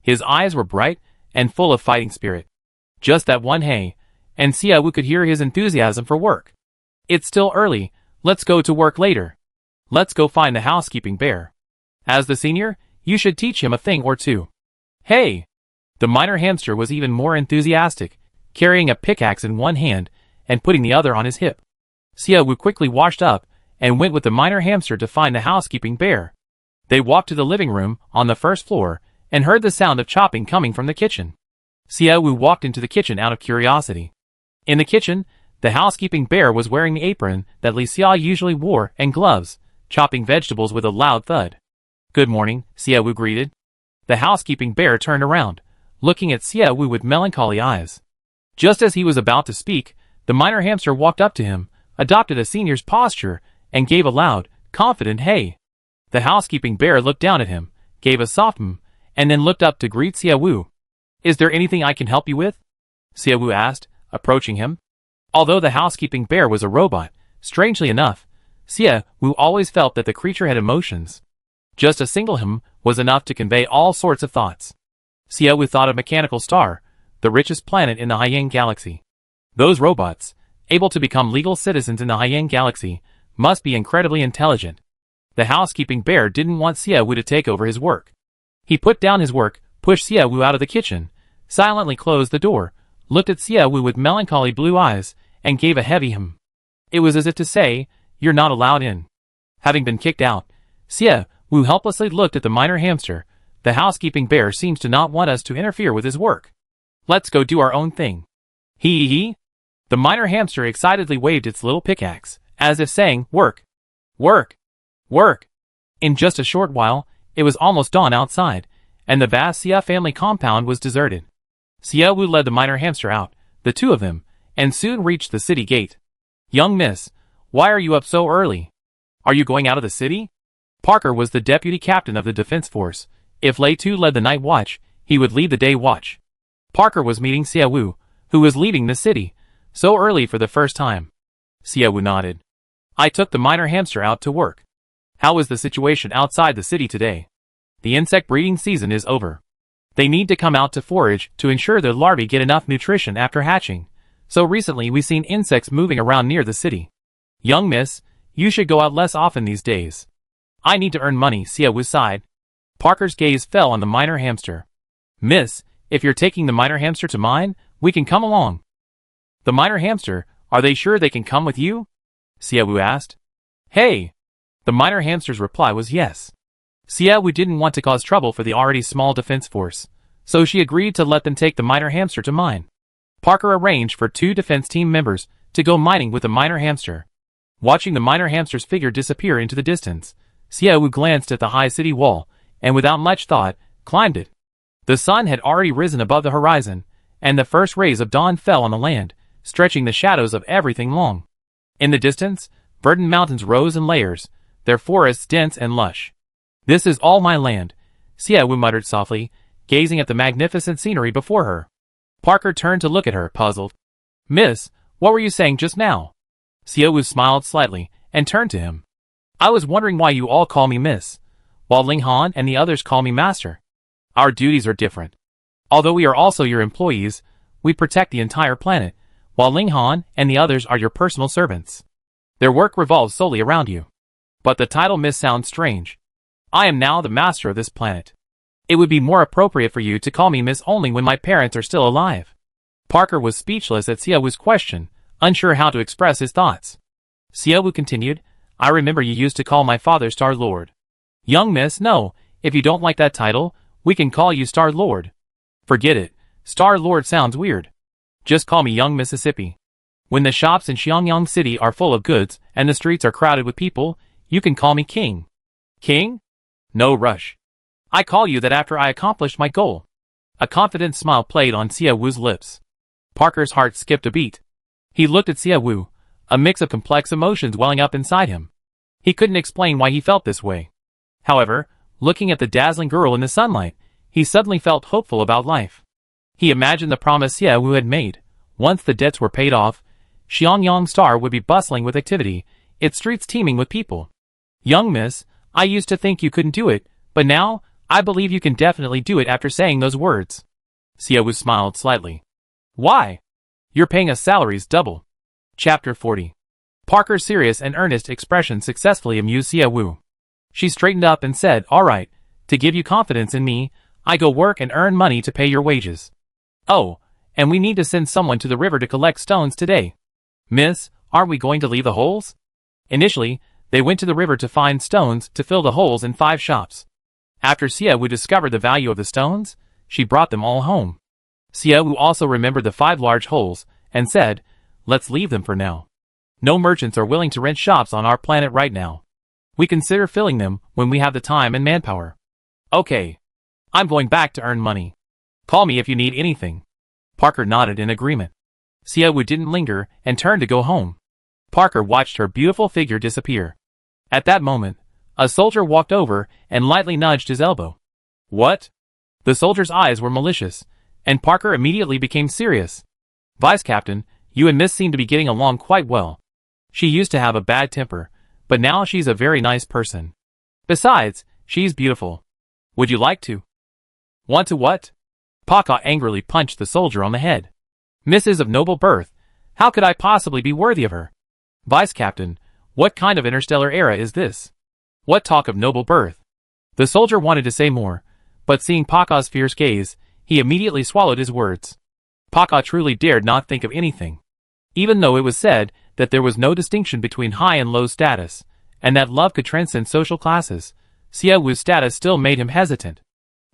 His eyes were bright and full of fighting spirit. Just that one hey, and Xiaowu could hear his enthusiasm for work. It's still early, let's go to work later. Let's go find the housekeeping bear. As the senior, you should teach him a thing or two. Hey! The minor hamster was even more enthusiastic, carrying a pickaxe in one hand and putting the other on his hip. Xiaowu quickly washed up and went with the minor hamster to find the housekeeping bear. They walked to the living room on the first floor and heard the sound of chopping coming from the kitchen. Xiaowu walked into the kitchen out of curiosity. In the kitchen, the housekeeping bear was wearing the apron that Li Xia usually wore and gloves, chopping vegetables with a loud thud. Good morning, Xiaowu greeted. The housekeeping bear turned around, looking at Xiaowu with melancholy eyes. Just as he was about to speak, the minor hamster walked up to him, adopted a senior's posture, and gave a loud, confident hey. The housekeeping bear looked down at him, gave a soft and then looked up to greet Xiaowu. Is there anything I can help you with? Xiaowu asked, approaching him. Although the housekeeping bear was a robot, strangely enough, Xiaowu always felt that the creature had emotions. Just a single was enough to convey all sorts of thoughts. Xiaowu thought of Mechanical Star, the richest planet in the Haiyan Galaxy. Those robots, able to become legal citizens in the Haiyan Galaxy, must be incredibly intelligent. The housekeeping bear didn't want Xiaowu to take over his work. He put down his work, pushed Xiaowu out of the kitchen, silently closed the door, looked at Xiaowu with melancholy blue eyes, and gave a heavy It was as if to say, "You're not allowed in." Having been kicked out, Xiaowu helplessly looked at the minor hamster. The housekeeping bear seems to not want us to interfere with his work. Let's go do our own thing. Hee. The minor hamster excitedly waved its little pickaxe, as if saying, work. Work. Work. In just a short while, it was almost dawn outside, and the vast Xia family compound was deserted. Xiaowu led the minor hamster out, the two of them, and soon reached the city gate. Young miss, why are you up so early? Are you going out of the city? Parker was the deputy captain of the defense force. If Lei Tu led the night watch, he would lead the day watch. Parker was meeting Xiaowu, who was leaving the city, so early for the first time. Xiaowu nodded. I took the minor hamster out to work. How is the situation outside the city today? The insect breeding season is over. They need to come out to forage to ensure their larvae get enough nutrition after hatching. So recently we've seen insects moving around near the city. Young miss, you should go out less often these days. I need to earn money, Xiaowu sighed. Parker's gaze fell on the minor hamster. Miss, if you're taking the minor hamster to mine, we can come along. The minor hamster, are they sure they can come with you? Xiaowu asked. Hey! The minor hamster's reply was yes. Xiaowu didn't want to cause trouble for the already small defense force, so she agreed to let them take the minor hamster to mine. Parker arranged for 2 defense team members to go mining with the minor hamster. Watching the minor hamster's figure disappear into the distance, Xiaowu glanced at the high city wall, and without much thought, climbed it. The sun had already risen above the horizon, and the first rays of dawn fell on the land, stretching the shadows of everything long. In the distance, verdant mountains rose in layers, their forests dense and lush. This is all my land, Xiaowu muttered softly, gazing at the magnificent scenery before her. Parker turned to look at her, puzzled. Miss, what were you saying just now? Xiaowu smiled slightly, and turned to him. I was wondering why you all call me Miss, while Ling Han and the others call me Master. Our duties are different. Although we are also your employees, we protect the entire planet, while Ling Han and the others are your personal servants. Their work revolves solely around you. But the title Miss sounds strange. I am now the master of this planet. It would be more appropriate for you to call me Miss only when my parents are still alive. Parker was speechless at Xiaowu's question, unsure how to express his thoughts. Xiaowu continued, I remember you used to call my father Star Lord. Young miss, no, if you don't like that title, we can call you Star Lord. Forget it, Star Lord sounds weird. Just call me Young Mississippi. When the shops in Xiangyang City are full of goods and the streets are crowded with people, you can call me King. King? No rush. I call you that after I accomplished my goal. A confident smile played on Xiaowu's lips. Parker's heart skipped a beat. He looked at Xiaowu, a mix of complex emotions welling up inside him. He couldn't explain why he felt this way. However, looking at the dazzling girl in the sunlight, he suddenly felt hopeful about life. He imagined the promise Xiaowu had made. Once the debts were paid off, Xiangyang Star would be bustling with activity, its streets teeming with people. Young miss, I used to think you couldn't do it, but now, I believe you can definitely do it after saying those words. Xiaowu smiled slightly. Why? You're paying us salaries double. Chapter 40. Parker's serious and earnest expression successfully amused Xiaowu. She straightened up and said, all right, to give you confidence in me, I go work and earn money to pay your wages. Oh, and we need to send someone to the river to collect stones today. Miss, aren't we going to leave the holes? Initially, they went to the river to find stones to fill the holes in 5 shops. After Xiaowu discovered the value of the stones, she brought them all home. Xiaowu also remembered the 5 large holes, and said, let's leave them for now. No merchants are willing to rent shops on our planet right now. We consider filling them when we have the time and manpower. Okay. I'm going back to earn money. Call me if you need anything. Parker nodded in agreement. Xiaowu didn't linger and turned to go home. Parker watched her beautiful figure disappear. At that moment, a soldier walked over and lightly nudged his elbow. What? The soldier's eyes were malicious, and Parker immediately became serious. Vice Captain, you and Miss seem to be getting along quite well. She used to have a bad temper, but now she's a very nice person. Besides, she's beautiful. Would you like to? Want to what? Parker angrily punched the soldier on the head. Miss is of noble birth. How could I possibly be worthy of her? Vice Captain, what kind of interstellar era is this? What talk of noble birth? The soldier wanted to say more, but seeing Parker's fierce gaze, he immediately swallowed his words. Parker truly dared not think of anything. Even though it was said that there was no distinction between high and low status, and that love could transcend social classes, Sia Wu's status still made him hesitant.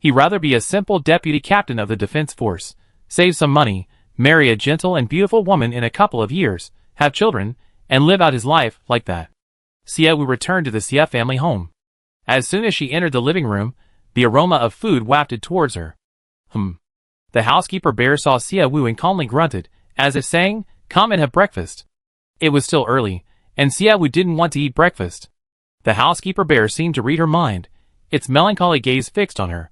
He'd rather be a simple deputy captain of the defense force, save some money, marry a gentle and beautiful woman in a couple of years, have children, and live out his life like that. Sia Wu returned to the Sia family home. As soon as she entered the living room, the aroma of food wafted towards her. The housekeeper bear saw Sia Wu and calmly grunted, as if saying, "Come and have breakfast." It was still early, and Sia Wu didn't want to eat breakfast. The housekeeper bear seemed to read her mind, its melancholy gaze fixed on her.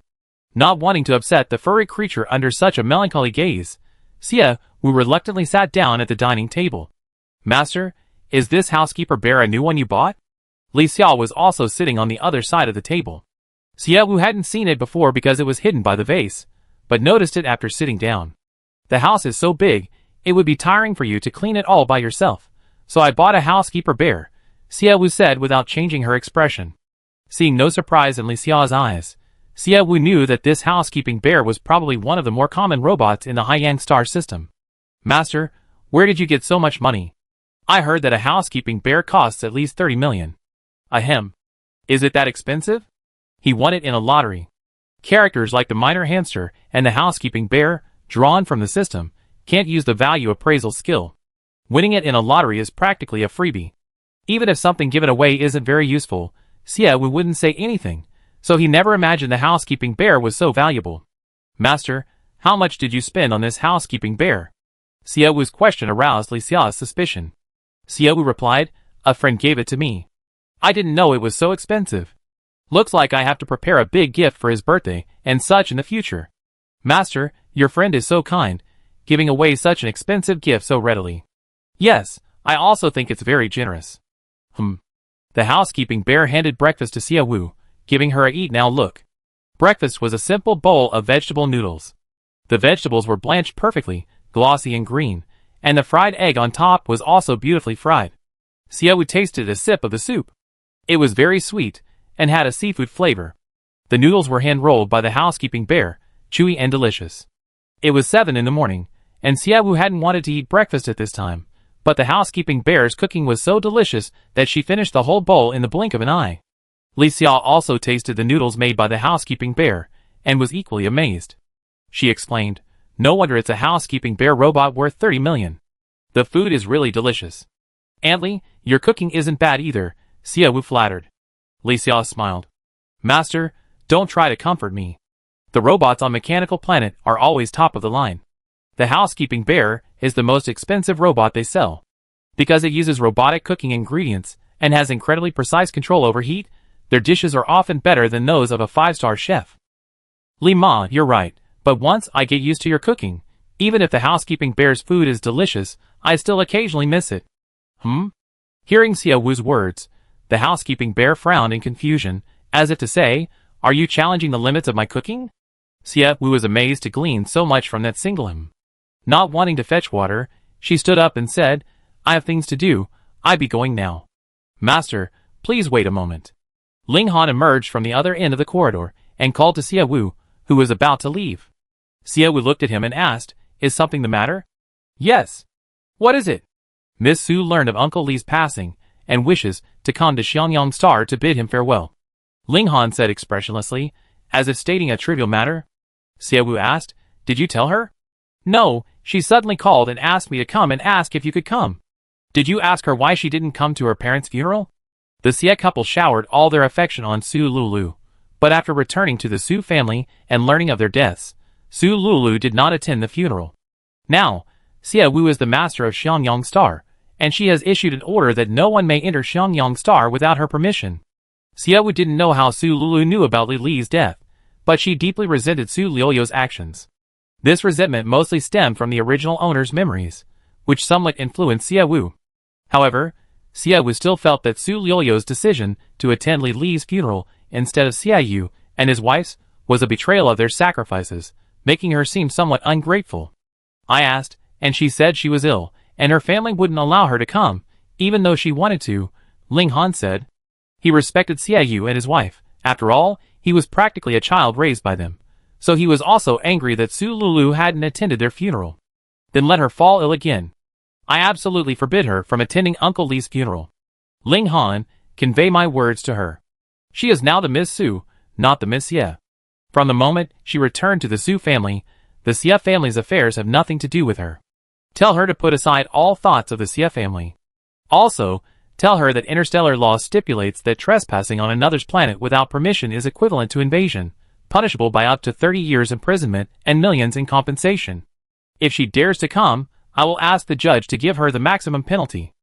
Not wanting to upset the furry creature under such a melancholy gaze, Sia Wu reluctantly sat down at the dining table. Master, is this housekeeper bear a new one you bought? Li Xiao was also sitting on the other side of the table. Sia Wu hadn't seen it before because it was hidden by the vase, but noticed it after sitting down. The house is so big, it would be tiring for you to clean it all by yourself, so I bought a housekeeper bear, Sia Wu said without changing her expression. Seeing no surprise in Li Xiao's eyes, Sia Wu knew that this housekeeping bear was probably one of the more common robots in the Haiyang star system. Master, where did you get so much money? I heard that a housekeeping bear costs at least 30 million. Ahem. Is it that expensive? He won it in a lottery. Characters like the minor hamster and the housekeeping bear, drawn from the system, can't use the value appraisal skill. Winning it in a lottery is practically a freebie. Even if something given away isn't very useful, Sia Wu wouldn't say anything, so he never imagined the housekeeping bear was so valuable. Master, how much did you spend on this housekeeping bear? Sia Wu's question aroused Li Xiao's suspicion. Sia Wu replied, a friend gave it to me. I didn't know it was so expensive. Looks like I have to prepare a big gift for his birthday and such in the future. Master, your friend is so kind, giving away such an expensive gift so readily. Yes, I also think it's very generous. The housekeeping bear handed breakfast to Sia Wu, giving her a eat now look. Breakfast was a simple bowl of vegetable noodles. The vegetables were blanched perfectly, glossy and green, and the fried egg on top was also beautifully fried. Sia Wu tasted a sip of the soup. It was very sweet, and had a seafood flavor. The noodles were hand-rolled by the housekeeping bear, chewy and delicious. It was 7 in the morning, and Sia Wu hadn't wanted to eat breakfast at this time, but the housekeeping bear's cooking was so delicious that she finished the whole bowl in the blink of an eye. Li Xiao also tasted the noodles made by the housekeeping bear, and was equally amazed. She explained, no wonder it's a housekeeping bear robot worth 30 million. The food is really delicious. Aunt Li, your cooking isn't bad either, Sia Wu flattered. Li Xiao smiled. Master, don't try to comfort me. The robots on Mechanical Planet are always top of the line. The housekeeping bear is the most expensive robot they sell. Because it uses robotic cooking ingredients and has incredibly precise control over heat, their dishes are often better than those of a 5-star chef. Li Ma, you're right, but once I get used to your cooking, even if the housekeeping bear's food is delicious, I still occasionally miss it. Hearing Sia Wu's words, the housekeeping bear frowned in confusion, as if to say, are you challenging the limits of my cooking? Sia Wu was amazed to glean so much from that single him. Not wanting to fetch water, she stood up and said, I have things to do, I be going now. Master, please wait a moment. Ling Han emerged from the other end of the corridor, and called to Sia Wu, who was about to leave. Sia Wu looked at him and asked, is something the matter? Yes. What is it? Miss Su learned of Uncle Li's passing, and wishes to come to Xianyang Star to bid him farewell. Ling Han said expressionlessly, as if stating a trivial matter. Sia Wu asked, did you tell her? No, she suddenly called and asked me to come and ask if you could come. Did you ask her why she didn't come to her parents' funeral? The Sia couple showered all their affection on Su Lulu, but after returning to the Su family and learning of their deaths, Su Lulu did not attend the funeral. Now, Sia Wu is the master of Xianyang Star, and she has issued an order that no one may enter Xiangyang Star without her permission. Xiaowu didn't know how Su Lulu knew about Li Li's death, but she deeply resented Su Liu's actions. This resentment mostly stemmed from the original owner's memories, which somewhat influenced Xiaowu. However, Xiaowu still felt that Su Liu's decision to attend Li Li's funeral instead of Xiaoyu and his wife's was a betrayal of their sacrifices, making her seem somewhat ungrateful. I asked, and she said she was ill, and her family wouldn't allow her to come, even though she wanted to, Ling Han said. He respected Xiaoyu and his wife. After all, he was practically a child raised by them. So he was also angry that Su Lulu hadn't attended their funeral. Then let her fall ill again. I absolutely forbid her from attending Uncle Li's funeral. Ling Han, convey my words to her. She is now the Miss Su, not the Miss Xie. From the moment she returned to the Su family, the Xie family's affairs have nothing to do with her. Tell her to put aside all thoughts of the Xie family. Also, tell her that interstellar law stipulates that trespassing on another's planet without permission is equivalent to invasion, punishable by up to 30 years imprisonment and millions in compensation. If she dares to come, I will ask the judge to give her the maximum penalty.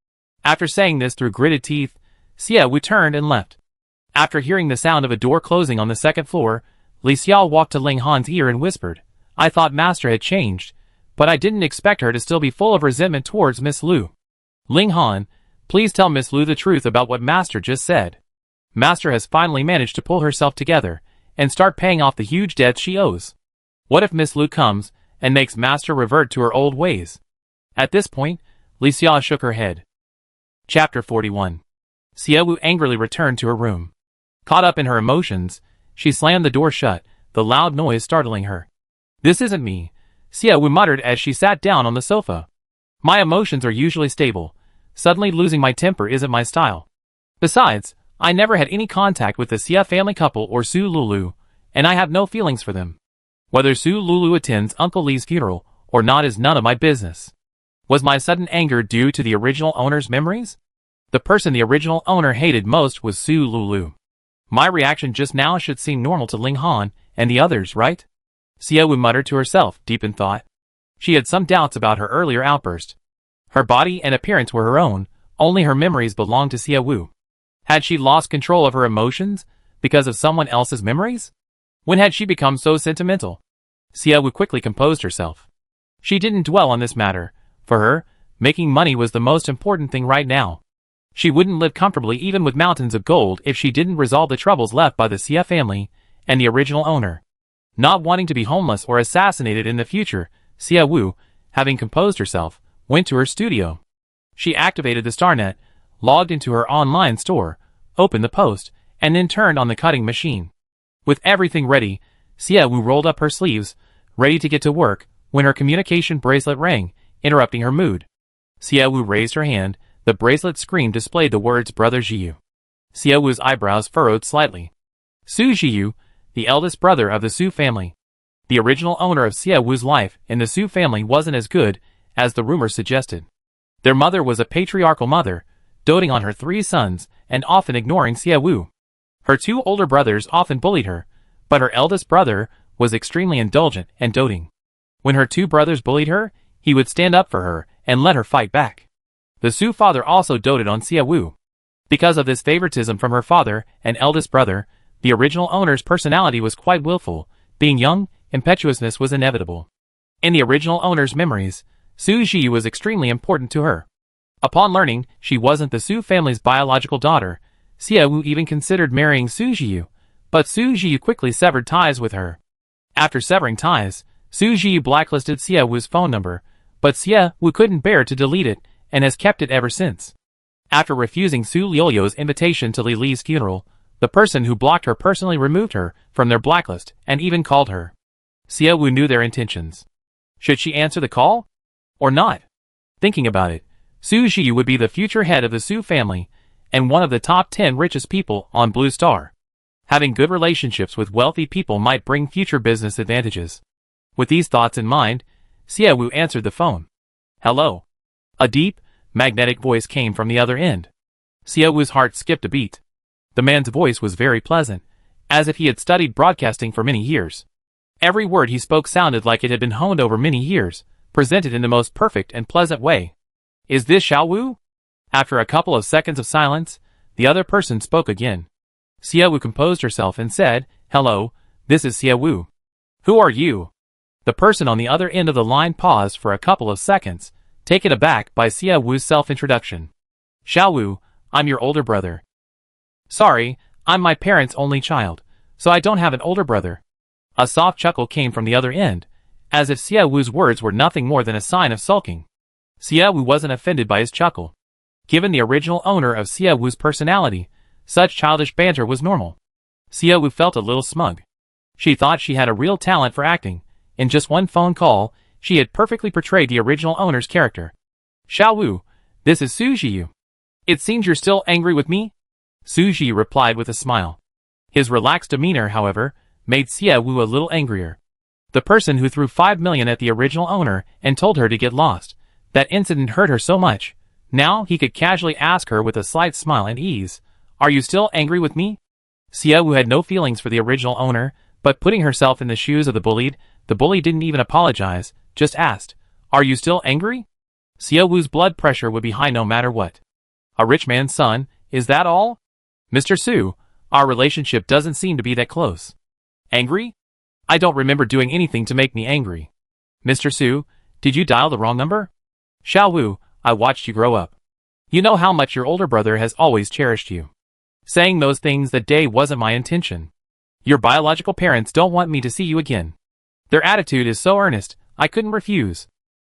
After saying this through gritted teeth, Xiaowu turned and left. After hearing the sound of a door closing on the second floor, Li Xiao walked to Ling Han's ear and whispered, I thought Master had changed, but I didn't expect her to still be full of resentment towards Miss Lu. Ling Han, please tell Miss Lu the truth about what Master just said. Master has finally managed to pull herself together and start paying off the huge debts she owes. What if Miss Lu comes and makes Master revert to her old ways? At this point, Li Xia shook her head. Chapter 41. Xiaowu angrily returned to her room. Caught up in her emotions, she slammed the door shut, the loud noise startling her. This isn't me, Xiaowu muttered as she sat down on the sofa. My emotions are usually stable. Suddenly losing my temper isn't my style. Besides, I never had any contact with the Xie family couple or Su Lulu, and I have no feelings for them. Whether Su Lulu attends Uncle Li's funeral or not is none of my business. Was my sudden anger due to the original owner's memories? The person the original owner hated most was Su Lulu. My reaction just now should seem normal to Ling Han and the others, right? Xiaowu muttered to herself, deep in thought. She had some doubts about her earlier outburst. Her body and appearance were her own, only her memories belonged to Xiaowu. Had she lost control of her emotions because of someone else's memories? When had she become so sentimental? Xiaowu quickly composed herself. She didn't dwell on this matter. For her, making money was the most important thing right now. She wouldn't live comfortably even with mountains of gold if she didn't resolve the troubles left by the Xie family and the original owner. Not wanting to be homeless or assassinated in the future, Xiaowu, having composed herself, went to her studio. She activated the StarNet, logged into her online store, opened the post, and then turned on the cutting machine. With everything ready, Xiaowu rolled up her sleeves, ready to get to work, when her communication bracelet rang, interrupting her mood. Xiaowu raised her hand. The bracelet screen displayed the words Brother Jiyu. Xiaowu's eyebrows furrowed slightly. Su Jiyu, the eldest brother of the Su family. The original owner of Xiaowu's life in the Su family wasn't as good as the rumors suggested. Their mother was a patriarchal mother, doting on her 3 sons and often ignoring Xiaowu. Her 2 older brothers often bullied her, but her eldest brother was extremely indulgent and doting. When her 2 brothers bullied her, he would stand up for her and let her fight back. The Su father also doted on Xiaowu. Because of this favoritism from her father and eldest brother, the original owner's personality was quite willful. Being young, impetuousness was inevitable. In the original owner's memories, Su Ji was extremely important to her. Upon learning she wasn't the Su family's biological daughter, Xiaowu even considered marrying Su Ji, but Su Ji quickly severed ties with her. After severing ties, Su Ji blacklisted Xiaowu's phone number, but Xiaowu couldn't bear to delete it and has kept it ever since. After refusing Su Liu's invitation to Li Li's funeral, the person who blocked her personally removed her from their blacklist and even called her. Xiaowu knew their intentions. Should she answer the call? Or not? Thinking about it, Su Ji would be the future head of the Su family and one of the top 10 richest people on Blue Star. Having good relationships with wealthy people might bring future business advantages. With these thoughts in mind, Xiaowu answered the phone. Hello. A deep, magnetic voice came from the other end. Xiaowu's heart skipped a beat. The man's voice was very pleasant, as if he had studied broadcasting for many years. Every word he spoke sounded like it had been honed over many years, presented in the most perfect and pleasant way. Is this Xiaowu? After a couple of seconds of silence, the other person spoke again. Xiaowu composed herself and said, "Hello, this is Xiaowu. Who are you?" The person on the other end of the line paused for a couple of seconds, taken aback by Xiaowu's self-introduction. "Xiaowu, I'm your older brother." "Sorry, I'm my parents' only child, so I don't have an older brother." A soft chuckle came from the other end, as if Xiaowu's words were nothing more than a sign of sulking. Xiaowu wasn't offended by his chuckle. Given the original owner of Xiaowu's personality, such childish banter was normal. Xiaowu felt a little smug. She thought she had a real talent for acting. In just one phone call, she had perfectly portrayed the original owner's character. "Xiaowu, this is Su Jiyu. It seems you're still angry with me?" Su Jiyu replied with a smile. His relaxed demeanor, however, made Xiaowu a little angrier. The person who threw 5 million at the original owner and told her to get lost, that incident hurt her so much. Now he could casually ask her with a slight smile and ease, "Are you still angry with me?" Xiaowu had no feelings for the original owner, but putting herself in the shoes of the bully didn't even apologize, just asked, "Are you still angry?" Xiaowu's blood pressure would be high no matter what. "A rich man's son, is that all?" "Mr. Su, our relationship doesn't seem to be that close." "Angry? I don't remember doing anything to make me angry." "Mr. Su, did you dial the wrong number?" "Xiaowu, I watched you grow up. You know how much your older brother has always cherished you. Saying those things that day wasn't my intention. Your biological parents don't want me to see you again. Their attitude is so earnest, I couldn't refuse.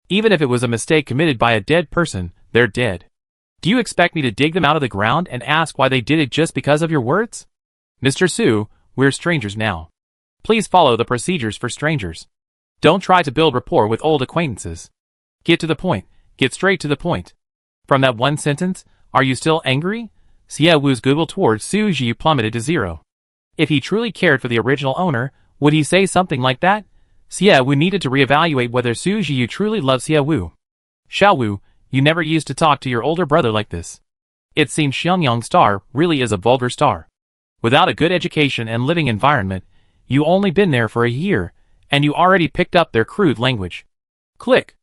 Even if it was a mistake committed by a dead person, they're dead. Do you expect me to dig them out of the ground and ask why they did it just because of your words? Mr. Su, we're strangers now. Please follow the procedures for strangers. Don't try to build rapport with old acquaintances. Get to the point. Get straight to the point." From that one sentence, "Are you still angry?" Xiaowu's goodwill towards Su Jiyu plummeted to zero. If he truly cared for the original owner, would he say something like that? Xiaowu needed to reevaluate whether Su Jiyu truly loved Xiaowu. "Xiaowu, you never used to talk to your older brother like this. It seems Xiangyang Star really is a vulgar star. Without a good education and living environment, you only been there for a year, and you already picked up their crude language." Click.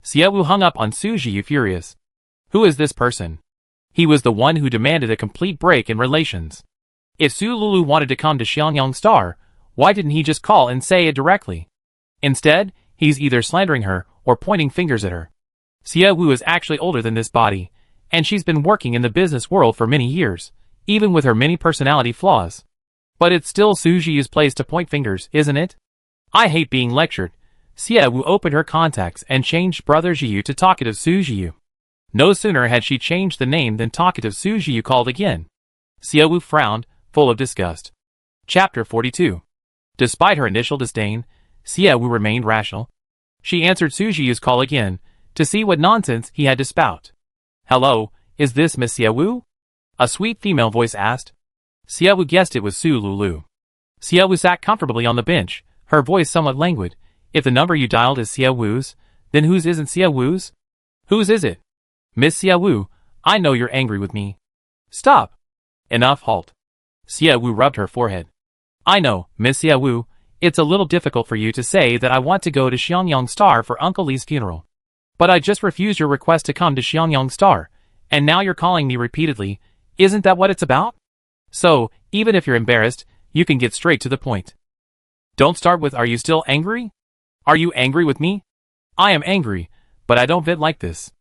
Xiaowu hung up on Su Jiyu furious. Who is this person? He was the one who demanded a complete break in relations. If Su Lulu wanted to come to Xiangyang Star, why didn't he just call and say it directly? Instead, he's either slandering her or pointing fingers at her. Xiaowu is actually older than this body, and she's been working in the business world for many years, even with her many personality flaws. But it's still Su Jiyu's place to point fingers, isn't it? I hate being lectured. Xiaowu opened her contacts and changed Brother Jiyu to Talkative Su Jiyu. No sooner had she changed the name than Talkative Su Jiyu called again. Xiaowu frowned, full of disgust. Chapter 42. Despite her initial disdain, Xiaowu remained rational. She answered Su Jiyu's call again, to see what nonsense he had to spout. "Hello, is this Miss Xiaowu?" A sweet female voice asked. Xiaowu guessed it was Su Lulu. Xiaowu sat comfortably on the bench, her voice somewhat languid. "If the number you dialed is Xiaowu's, then whose isn't Xiaowu's? Whose is it?" "Miss Xiaowu, I know you're angry with me." "Stop." "Enough, halt." Xiaowu rubbed her forehead. "I know, Miss Xiaowu, it's a little difficult for you to say that I want to go to Xiangyang Star for Uncle Li's funeral. But I just refused your request to come to Xiangyang Star, and now you're calling me repeatedly. Isn't that what it's about? So, even if you're embarrassed, you can get straight to the point. Don't start with 'Are you still angry?' Are you angry with me? I am angry, but I don't vent like this.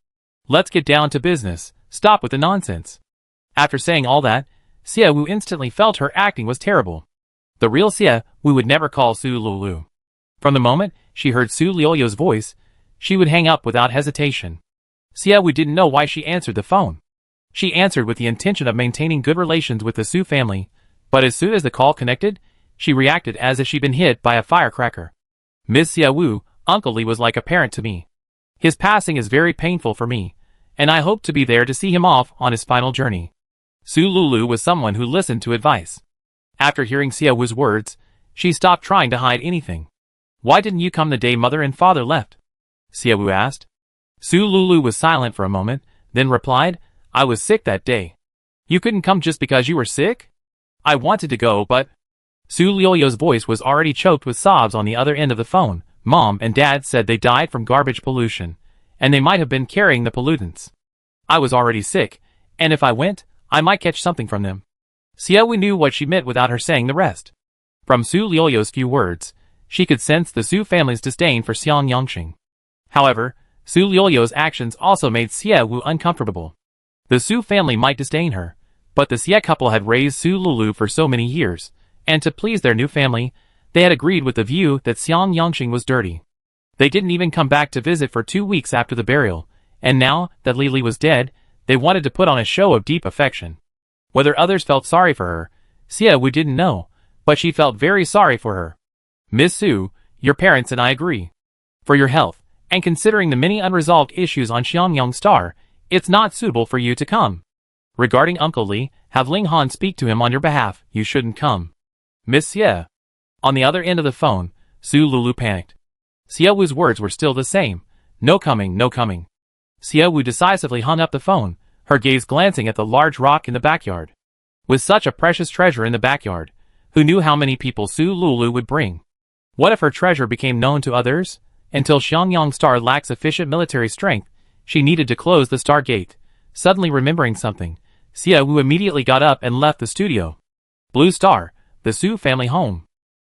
Let's get down to business. Stop with the nonsense." After saying all that, Xiaowu instantly felt her acting was terrible. The real Xiaowu would never call Su Lulu. From the moment she heard Su Liuyo's voice, she would hang up without hesitation. Xiaowu didn't know why she answered the phone. She answered with the intention of maintaining good relations with the Su family, but as soon as the call connected, she reacted as if she'd been hit by a firecracker. "Miss Xiaowu, Uncle Li was like a parent to me. His passing is very painful for me, and I hope to be there to see him off on his final journey." Su Lulu was someone who listened to advice. After hearing Xiaowu's words, she stopped trying to hide anything. "Why didn't you come the day Mother and Father left?" Xiaowu asked. Su Lulu was silent for a moment, then replied, "I was sick that day." "You couldn't come just because you were sick?" "I wanted to go, but—" Su Liuyo's voice was already choked with sobs on the other end of the phone. "Mom and Dad said they died from garbage pollution, and they might have been carrying the pollutants. I was already sick, and if I went, I might catch something from them. Xiaowu knew what she meant without her saying the rest. From Su Liuliu's few words, she could sense the Su family's disdain for Xiang Yangxing. However, Su Liuliu's actions also made Xiaowu uncomfortable. The Su family might disdain her, but the Xie couple had raised Su Lulu for so many years, and to please their new family, they had agreed with the view that Xiang Yangxing was dirty. They didn't even come back to visit for 2 weeks after the burial, and now that Li was dead, they wanted to put on a show of deep affection. Whether others felt sorry for her, Xiaowu didn't know, but she felt very sorry for her. Miss Su, your parents and I agree. For your health, and considering the many unresolved issues on Xiangyang Star, it's not suitable for you to come. Regarding Uncle Li, have Ling Han speak to him on your behalf, you shouldn't come. Miss Xie. On the other end of the phone, Su Lulu panicked. Xiaowu's words were still the same. No coming, no coming. Xiaowu decisively hung up the phone, her gaze glancing at the large rock in the backyard. With such a precious treasure in the backyard, who knew how many people Su Lulu would bring? What if her treasure became known to others? Until Xiangyang Star lacks sufficient military strength, she needed to close the star gate. Suddenly remembering something, Xiaowu immediately got up and left the studio. Blue Star, the Su family home.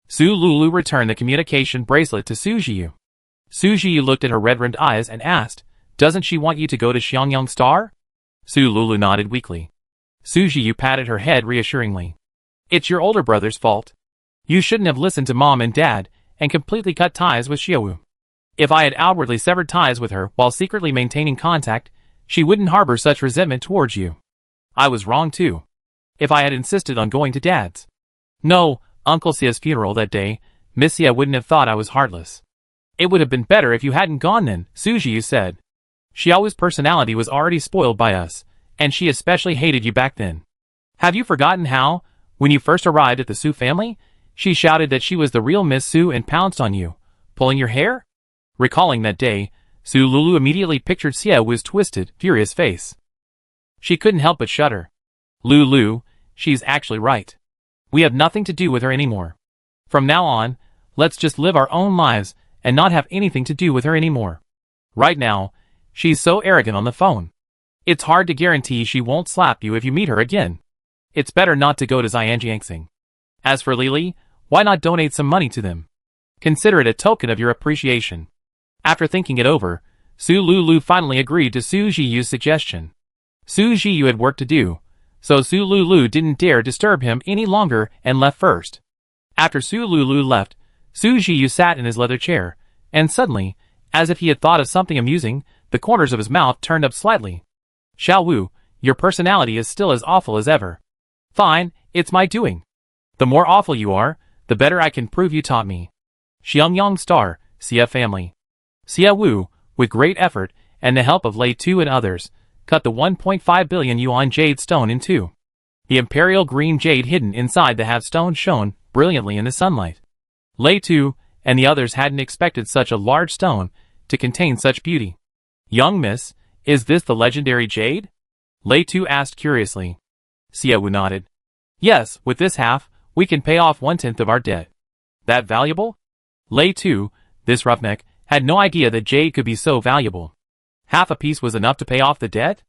Su Lulu returned the communication bracelet to Su Jiyu. Su Jiyu looked at her red-rimmed eyes and asked, "Doesn't she want you to go to Xiangyang Star?" Su Lulu nodded weakly. Su Jiyu patted her head reassuringly. "It's your older brother's fault. You shouldn't have listened to Mom and Dad and completely cut ties with Xiaowu. If I had outwardly severed ties with her while secretly maintaining contact, she wouldn't harbor such resentment towards you. I was wrong too. If I had insisted on going to Dad's. No, Uncle Xia's funeral that day, Miss Xia wouldn't have thought I was heartless. It would have been better if you hadn't gone then," Su Jiyu said. "Xiao's personality was already spoiled by us, and she especially hated you back then. Have you forgotten how, when you first arrived at the Su family, she shouted that she was the real Miss Su and pounced on you, pulling your hair?" Recalling that day, Su Lulu immediately pictured Xiaowu's twisted, furious face. She couldn't help but shudder. Lulu, she's actually right. We have nothing to do with her anymore. From now on, let's just live our own lives and not have anything to do with her anymore. Right now, she's so arrogant on the phone. It's hard to guarantee she won't slap you if you meet her again. It's better not to go to Xianjiangxing. As for Lili, why not donate some money to them? Consider it a token of your appreciation. After thinking it over, Su Lulu finally agreed to Su Jiyu's suggestion. Su Jiyu had work to do, so Su Lulu didn't dare disturb him any longer and left first. After Su Lulu left, Su Jiyu sat in his leather chair, and suddenly, as if he had thought of something amusing, the corners of his mouth turned up slightly. "Xiaowu, your personality is still as awful as ever." "Fine, it's my doing. The more awful you are, the better I can prove you taught me." Xiangyang Star, Xia family. Xiaowu, with great effort, and the help of Lei Tu and others, cut the 1.5 billion yuan jade stone in two. The imperial green jade hidden inside the half stone shone brilliantly in the sunlight. Lei Tu and the others hadn't expected such a large stone to contain such beauty. "Young miss, is this the legendary jade?" Lei Tu asked curiously. Xiaowu nodded. "Yes, with this half, we can pay off 1/10 of our debt." "That valuable?" Lei Tu, this roughneck, had no idea that jade could be so valuable. Half a piece was enough to pay off the debt?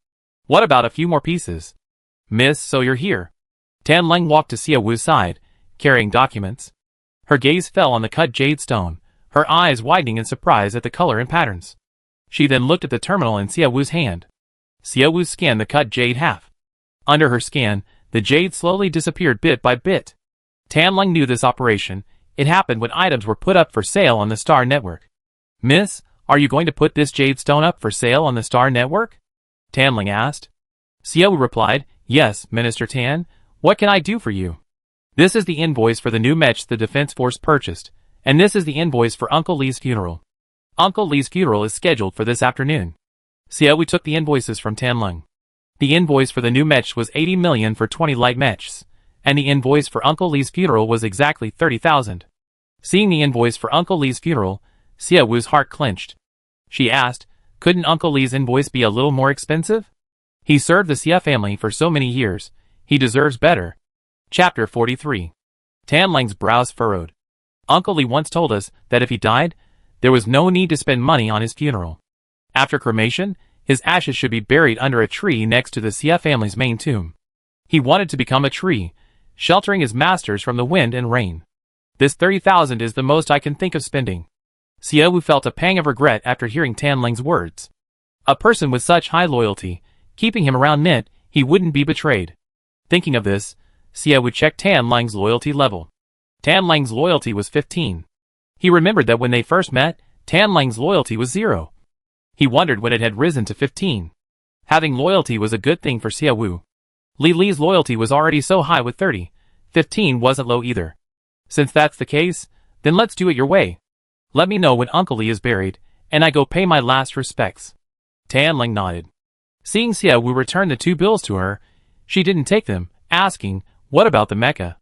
What about a few more pieces? "Miss, so you're here." Tan Leng walked to Xiaowu's side, carrying documents. Her gaze fell on the cut jade stone, her eyes widening in surprise at the color and patterns. She then looked at the terminal in Xiaowu's hand. Xiaowu scanned the cut jade half. Under her scan, the jade slowly disappeared bit by bit. Tan Leng knew this operation. It happened when items were put up for sale on the Star Network. "Miss, are you going to put this jade stone up for sale on the Star Network?" Tan Leng asked. Xiaowu replied, "Yes, Minister Tan. What can I do for you?" "This is the invoice for the new mech the Defense Force purchased, and this is the invoice for Uncle Li's funeral. Uncle Li's funeral is scheduled for this afternoon." Xiaowu took the invoices from Tan Leng. The invoice for the new mech was 80 million for 20 light mechs, and the invoice for Uncle Li's funeral was exactly 30,000. Seeing the invoice for Uncle Li's funeral, Xiaowu's heart clenched. She asked, couldn't Uncle Li's invoice be a little more expensive? He served the Xia family for so many years. He deserves better. Chapter 43. Tan Leng's brows furrowed. Uncle Li once told us that if he died, there was no need to spend money on his funeral. After cremation, His ashes should be buried under a tree next to the Xia family's main tomb. He wanted to become a tree, sheltering his masters from the wind and rain. This 30,000 is the most I can think of spending. Xia Wu felt a pang of regret after hearing Tan Ling's words. A person with such high loyalty, keeping him around meant he wouldn't be betrayed. Thinking of this, Xia Wu checked Tan Ling's loyalty level. Tan Ling's loyalty was 15. He remembered that when they first met, Tan Ling's loyalty was 0. He wondered when it had risen to 15. Having loyalty was a good thing for Xia Wu. Li Li's loyalty was already so high with 30. 15 wasn't low either. Since that's the case, then let's do it your way. Let me know when Uncle Li is buried, and I go pay my last respects. Tan Ling nodded. Seeing Xia Wu return the 2 bills to her, she didn't take them, asking, "What about the Mecca?"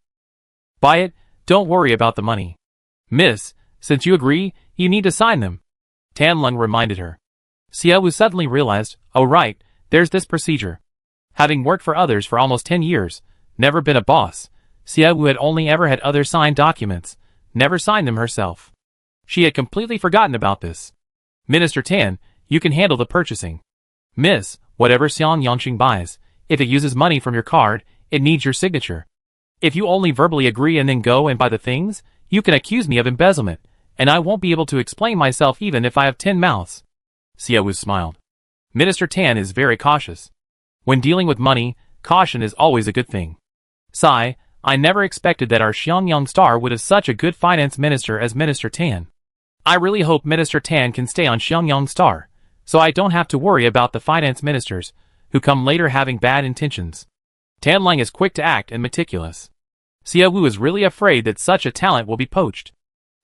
"Buy it, don't worry about the money. Miss, since you agree, you need to sign them," Tan Ling reminded her. Xia Wu suddenly realized, oh right, there's this procedure. Having worked for others for almost 10 years, never been a boss, Xia Wu had only ever had others sign documents, never signed them herself. She had completely forgotten about this. "Minister Tan, you can handle the purchasing. Miss, whatever Xiang Yangxing buys, if it uses money from your card, it needs your signature. If you only verbally agree and then go and buy the things, you can accuse me of embezzlement, and I won't be able to explain myself even if I have 10 mouths." Xia Wu smiled. Minister Tan is very cautious. When dealing with money, caution is always a good thing. Sigh, I never expected that our Xiangyang star would have such a good finance minister as Minister Tan. I really hope Minister Tan can stay on Xiangyang star, so I don't have to worry about the finance ministers, who come later having bad intentions. Tan Ling is quick to act and meticulous. Xia Wu is really afraid that such a talent will be poached.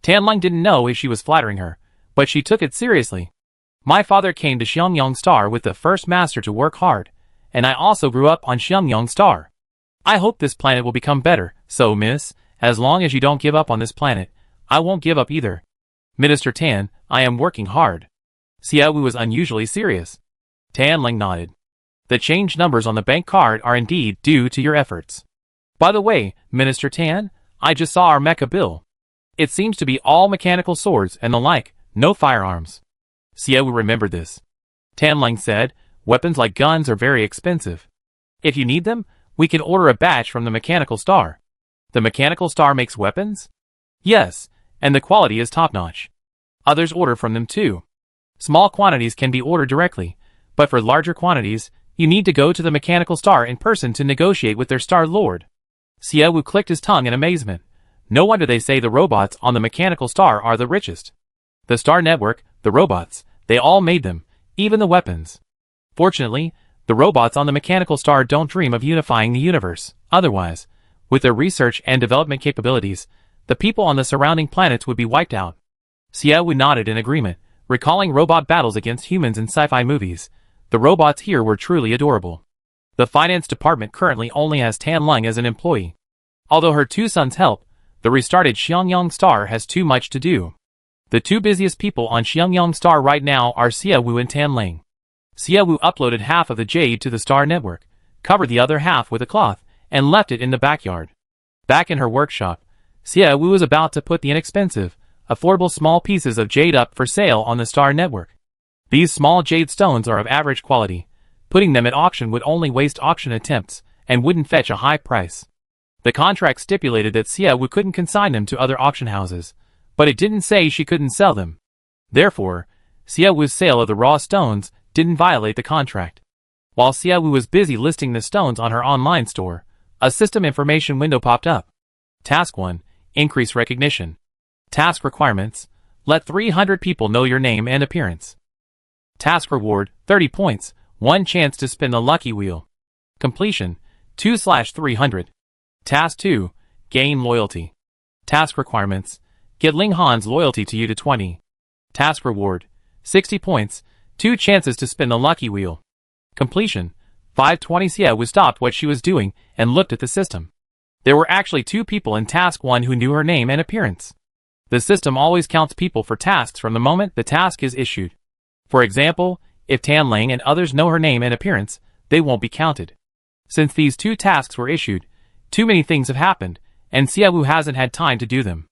Tan Ling didn't know if she was flattering her, but she took it seriously. My father came to Xiangyang star with the first master to work hard, and I also grew up on Xiangyang star. I hope this planet will become better, so miss, as long as you don't give up on this planet, I won't give up either. Minister Tan, I am working hard. Xia Wu was unusually serious. Tan Ling nodded. The changed numbers on the bank card are indeed due to your efforts. By the way, Minister Tan, I just saw our mecha bill. It seems to be all mechanical swords and the like, no firearms. Xia Wu remembered this. Tan Ling said, weapons like guns are very expensive. If you need them, we can order a batch from the mechanical star. The mechanical star makes weapons? Yes, and the quality is top-notch. Others order from them too. Small quantities can be ordered directly, but for larger quantities, you need to go to the mechanical star in person to negotiate with their star lord. Xia Wu clicked his tongue in amazement. No wonder they say the robots on the mechanical star are the richest. The star network, the robots, they all made them, even the weapons. Fortunately, the robots on the mechanical star don't dream of unifying the universe. Otherwise, with their research and development capabilities, the people on the surrounding planets would be wiped out. Xia Wu nodded in agreement, recalling robot battles against humans in sci-fi movies. The robots here were truly adorable. The finance department currently only has Tan Ling as an employee. Although her 2 sons help, the restarted Xiangyang star has too much to do. The 2 busiest people on Xiangyang star right now are Xia Wu and Tan Ling. Xia Wu uploaded half of the jade to the star network, covered the other half with a cloth, and left it in the backyard. Back in her workshop, Xia Wu was about to put the inexpensive, affordable small pieces of jade up for sale on the star network. These small jade stones are of average quality. Putting them at auction would only waste auction attempts, and wouldn't fetch a high price. The contract stipulated that Xia Wu couldn't consign them to other auction houses, but it didn't say she couldn't sell them. Therefore, Xia Wu's sale of the raw stones didn't violate the contract. While Xia Wu was busy listing the stones on her online store, a system information window popped up. Task 1, Increase Recognition. Task Requirements, let 300 people know your name and appearance. Task Reward, 30 points, 1 chance to spin the lucky wheel. Completion, 2/300. Task 2, Gain Loyalty. Task Requirements, get Ling Han's loyalty to you to 20. Task Reward, 60 points, 2 chances to spin the lucky wheel. Completion, 520. Xia Wu stopped what she was doing and looked at the system. There were actually 2 people in Task 1 who knew her name and appearance. The system always counts people for tasks from the moment the task is issued. For example, if Tan Ling and others know her name and appearance, they won't be counted. Since these 2 tasks were issued, too many things have happened, and Xia Wu hasn't had time to do them.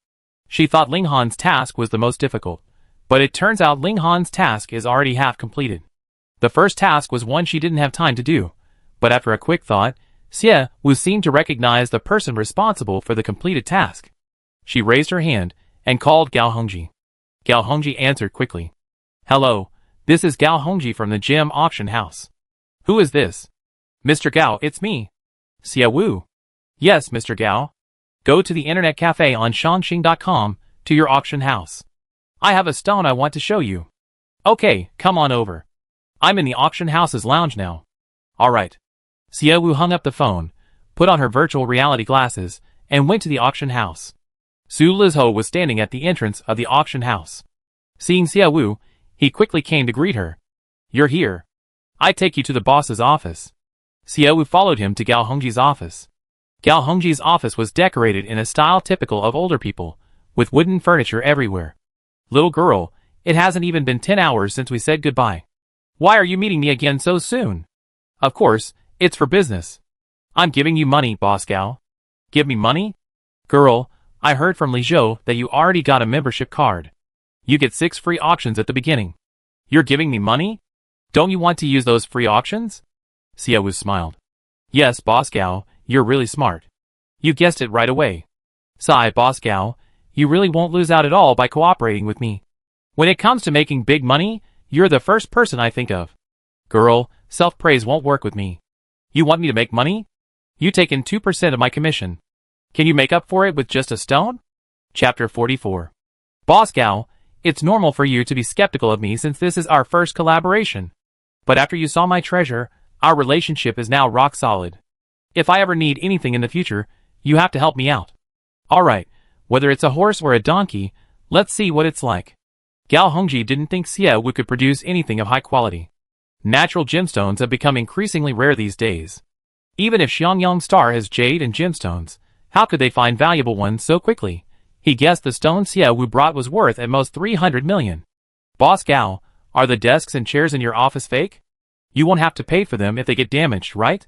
She thought Ling Han's task was the most difficult, but it turns out Ling Han's task is already half completed. The first task was one she didn't have time to do, but after a quick thought, Xie Wu seemed to recognize the person responsible for the completed task. She raised her hand and called Gao Hongji. Gao Hongji answered quickly. Hello, this is Gao Hongji from the gem auction house. Who is this? Mr. Gao, it's me. Xie Wu. Yes, Mr. Gao. Go to the internet cafe on Shangxing.com to your auction house. I have a stone I want to show you. Okay, come on over. I'm in the auction house's lounge now. Alright. Xie Wu hung up the phone, put on her virtual reality glasses, and went to the auction house. Su Lizho was standing at the entrance of the auction house. Seeing Xie Wu, he quickly came to greet her. You're here. I take you to the boss's office. Xie Wu followed him to Gao Hongji's office. Gao Hongji's office was decorated in a style typical of older people, with wooden furniture everywhere. Little girl, it hasn't even been 10 hours since we said goodbye. Why are you meeting me again so soon? Of course, it's for business. I'm giving you money, Boss Gao. Give me money? Girl, I heard from Li Zhou that you already got a membership card. You get 6 free auctions at the beginning. You're giving me money? Don't you want to use those free auctions? Xie Wu smiled. Yes, Boss Gao, you're really smart. You guessed it right away. Sigh, Boss Gao, you really won't lose out at all by cooperating with me. When it comes to making big money, you're the first person I think of. Girl, self-praise won't work with me. You want me to make money? You take in 2% of my commission. Can you make up for it with just a stone? Chapter 44. Boss Gao, it's normal for you to be skeptical of me since this is our first collaboration. But after you saw my treasure, our relationship is now rock solid. If I ever need anything in the future, you have to help me out. Alright, whether it's a horse or a donkey, let's see what it's like. Gao Hongji didn't think Xie Wu could produce anything of high quality. Natural gemstones have become increasingly rare these days. Even if Xiangyang Star has jade and gemstones, how could they find valuable ones so quickly? He guessed the stone Xie Wu brought was worth at most 300 million. Boss Gao, are the desks and chairs in your office fake? You won't have to pay for them if they get damaged, right?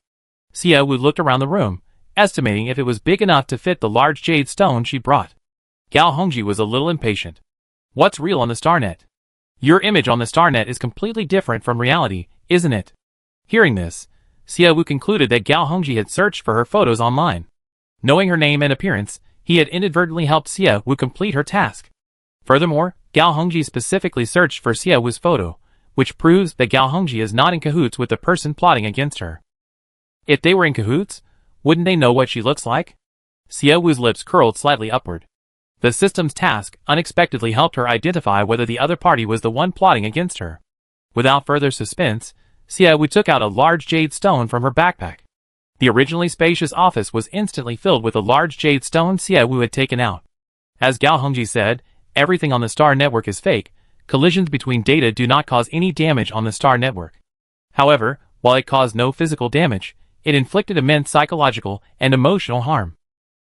Xie Wu looked around the room, estimating if it was big enough to fit the large jade stone she brought. Gao Hongji was a little impatient. What's real on the StarNet? Your image on the StarNet is completely different from reality, isn't it? Hearing this, Xie Wu concluded that Gao Hongji had searched for her photos online. Knowing her name and appearance, he had inadvertently helped Xie Wu complete her task. Furthermore, Gao Hongji specifically searched for Xie Wu's photo, which proves that Gao Hongji is not in cahoots with the person plotting against her. If they were in cahoots, wouldn't they know what she looks like? Xie Wu's lips curled slightly upward. The system's task unexpectedly helped her identify whether the other party was the one plotting against her. Without further suspense, Xie Wu took out a large jade stone from her backpack. The originally spacious office was instantly filled with a large jade stone Xie Wu had taken out. As Gao Hongji said, everything on the Star Network is fake. Collisions between data do not cause any damage on the Star Network. However, while it caused no physical damage, it inflicted immense psychological and emotional harm.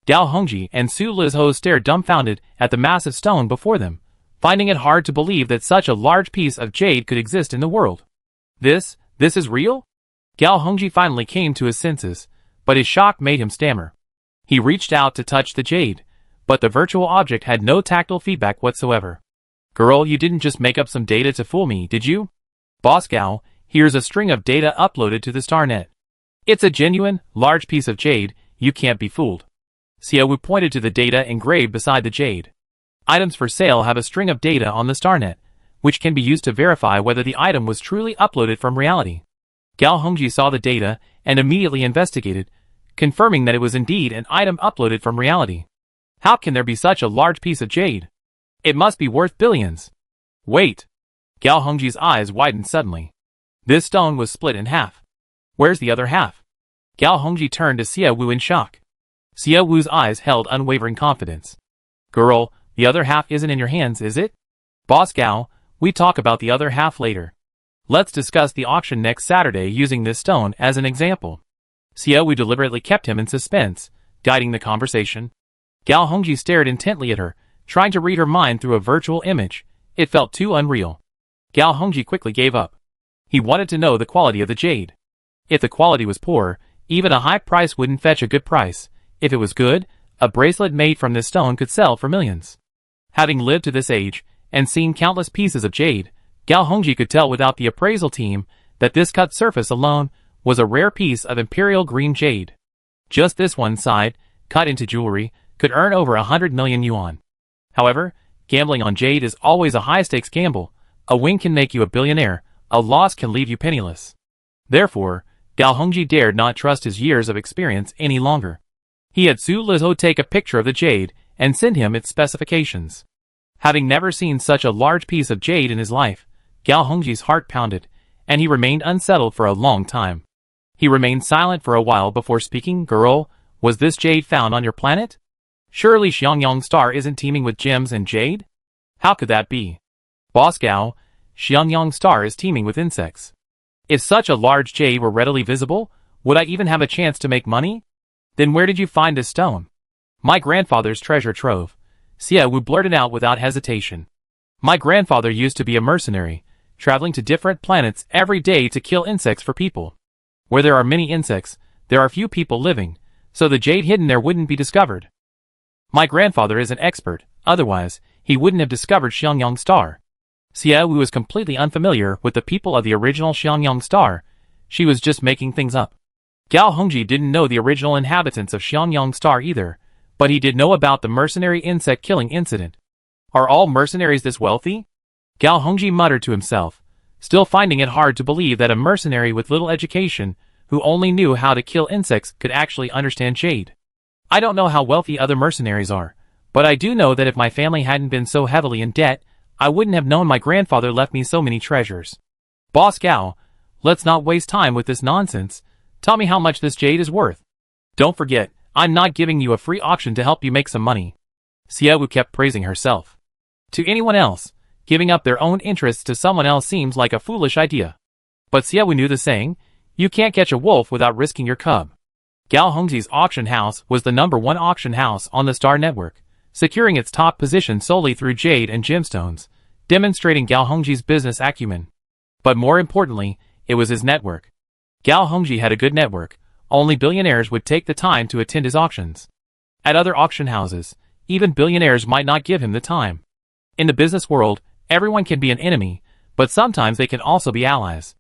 Gao Hongji and Su Lizho stared dumbfounded at the massive stone before them, finding it hard to believe that such a large piece of jade could exist in the world. This is real? Gao Hongji finally came to his senses, but his shock made him stammer. He reached out to touch the jade, but the virtual object had no tactile feedback whatsoever. Girl, you didn't just make up some data to fool me, did you? Boss Gao, here's a string of data uploaded to the StarNet. It's a genuine, large piece of jade, you can't be fooled. Xie Wu pointed to the data engraved beside the jade. Items for sale have a string of data on the StarNet, which can be used to verify whether the item was truly uploaded from reality. Gao Hongji saw the data and immediately investigated, confirming that it was indeed an item uploaded from reality. How can there be such a large piece of jade? It must be worth billions. Wait. Gao Hongji's eyes widened suddenly. This stone was split in half. Where's the other half? Gao Hongji turned to Xie Wu in shock. Xie Wu's eyes held unwavering confidence. Girl, the other half isn't in your hands, is it? Boss Gao, we talk about the other half later. Let's discuss the auction next Saturday using this stone as an example. Xie Wu deliberately kept him in suspense, guiding the conversation. Gao Hongji stared intently at her, trying to read her mind through a virtual image. It felt too unreal. Gao Hongji quickly gave up. He wanted to know the quality of the jade. If the quality was poor, even a high price wouldn't fetch a good price. If it was good, a bracelet made from this stone could sell for millions. Having lived to this age, and seen countless pieces of jade, Gao Hongji could tell without the appraisal team that this cut surface alone was a rare piece of imperial green jade. Just this one side, cut into jewelry, could earn over 100 million yuan. However, gambling on jade is always a high-stakes gamble. A win can make you a billionaire, a loss can leave you penniless. Therefore, Gao Hongji dared not trust his years of experience any longer. He had Su Lizhou take a picture of the jade and send him its specifications. Having never seen such a large piece of jade in his life, Gao Hongji's heart pounded, and he remained unsettled for a long time. He remained silent for a while before speaking. Girl, was this jade found on your planet? Surely Xiangyang Star isn't teeming with gems and jade? How could that be? Boss Gao, Xiangyang Star is teeming with insects. If such a large jade were readily visible, would I even have a chance to make money? Then where did you find this stone? My grandfather's treasure trove, Xie Wu blurted out without hesitation. My grandfather used to be a mercenary, traveling to different planets every day to kill insects for people. Where there are many insects, there are few people living, so the jade hidden there wouldn't be discovered. My grandfather is an expert, otherwise, he wouldn't have discovered Xiangyang Star. Xie Wu was completely unfamiliar with the people of the original Xiangyang Star. She was just making things up. Gao Hongji didn't know the original inhabitants of Xiangyang Star either, but he did know about the mercenary insect killing incident. Are all mercenaries this wealthy? Gao Hongji muttered to himself, still finding it hard to believe that a mercenary with little education, who only knew how to kill insects, could actually understand jade. I don't know how wealthy other mercenaries are, but I do know that if my family hadn't been so heavily in debt, I wouldn't have known my grandfather left me so many treasures. Boss Gao, let's not waste time with this nonsense. Tell me how much this jade is worth. Don't forget, I'm not giving you a free auction to help you make some money. Xie Wu kept praising herself. To anyone else, giving up their own interests to someone else seems like a foolish idea. But Xie Wu knew the saying, you can't catch a wolf without risking your cub. Gao Hongji's auction house was the #1 auction house on the Star Network, securing its top position solely through jade and gemstones, demonstrating Gao Hongji's business acumen. But more importantly, it was his network. Gao Hongji had a good network. Only billionaires would take the time to attend his auctions. At other auction houses, even billionaires might not give him the time. In the business world, everyone can be an enemy, but sometimes they can also be allies.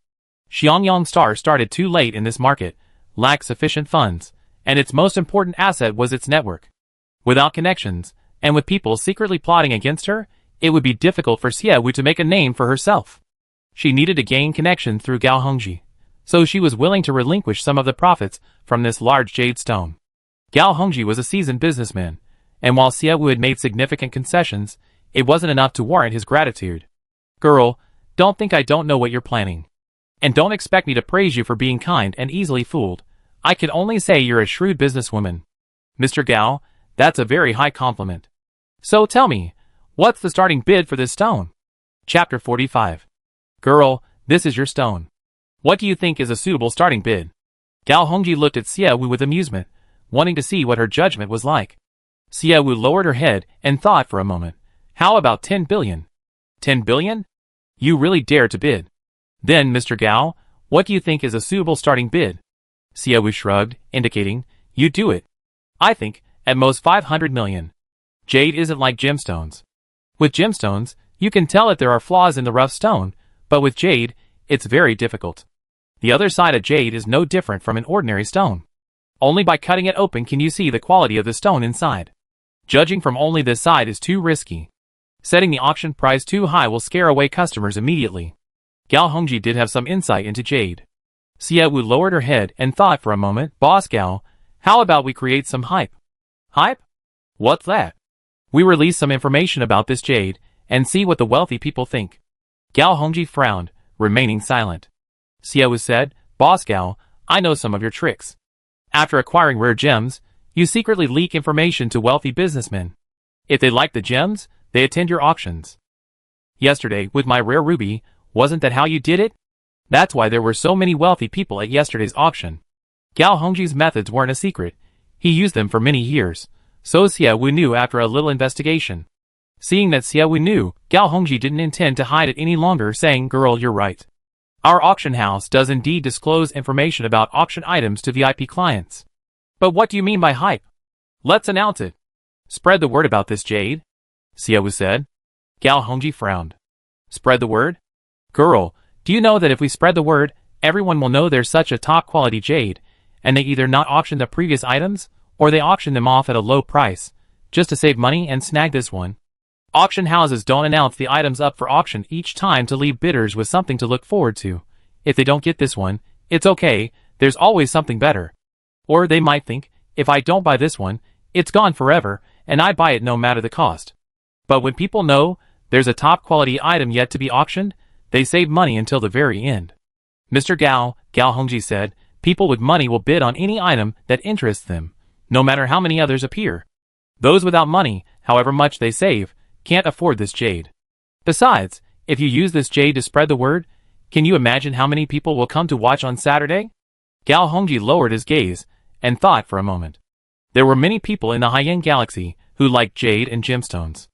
Xiangyang Star started too late in this market, lacked sufficient funds, and its most important asset was its network. Without connections, and with people secretly plotting against her, it would be difficult for Xie Wu to make a name for herself. She needed to gain connection through Gao Hongji, so she was willing to relinquish some of the profits from this large jade stone. Gao Hongji was a seasoned businessman, and while Xie Wu had made significant concessions, it wasn't enough to warrant his gratitude. Girl, don't think I don't know what you're planning. And don't expect me to praise you for being kind and easily fooled. I can only say you're a shrewd businesswoman. Mr. Gao, that's a very high compliment. So tell me, what's the starting bid for this stone? Chapter 45. Girl, this is your stone. What do you think is a suitable starting bid? Gao Hongji looked at Xie Wu with amusement, wanting to see what her judgment was like. Xie Wu lowered her head and thought for a moment. How about 10 billion? 10 billion? You really dare to bid. Then, Mr. Gao, what do you think is a suitable starting bid? Xie Wu shrugged, indicating, you do it. I think, at most 500 million. Jade isn't like gemstones. With gemstones, you can tell if there are flaws in the rough stone, but with jade, it's very difficult. The other side of jade is no different from an ordinary stone. Only by cutting it open can you see the quality of the stone inside. Judging from only this side is too risky. Setting the auction price too high will scare away customers immediately. Gao Hongji did have some insight into jade. Xie Wu lowered her head and thought for a moment. Boss Gao, how about we create some hype? Hype? What's that? We release some information about this jade, and see what the wealthy people think. Gao Hongji frowned, remaining silent. Xie Wu said, Boss Gao, I know some of your tricks. After acquiring rare gems, you secretly leak information to wealthy businessmen. If they like the gems, they attend your auctions. Yesterday, with my rare ruby, wasn't that how you did it? That's why there were so many wealthy people at yesterday's auction. Gao Hongji's methods weren't a secret. He used them for many years, so Xie Wu knew after a little investigation. Seeing that Xie Wu knew, Gao Hongji didn't intend to hide it any longer, saying, Girl, you're right. Our auction house does indeed disclose information about auction items to VIP clients. But what do you mean by hype? Let's announce it. Spread the word about this jade, Xie Wu said. Gao Hongji frowned. Spread the word? Girl, do you know that if we spread the word, Everyone will know there's such a top-quality jade, and they either not auction the previous items, or they auction them off at a low price, just to save money and snag this one. Auction houses don't announce the items up for auction each time to leave bidders with something to look forward to. If they don't get this one, it's okay, there's always something better. Or they might think, if I don't buy this one, it's gone forever, and I buy it no matter the cost. But when people know there's a top-quality item yet to be auctioned, they save money until the very end. Mr. Gao Hongji said, people with money will bid on any item that interests them, no matter how many others appear. Those without money, however much they save, can't afford this jade. Besides, if you use this jade to spread the word, can you imagine how many people will come to watch on Saturday? Gao Hongji lowered his gaze and thought for a moment. There were many people in the Haiyan galaxy who liked jade and gemstones.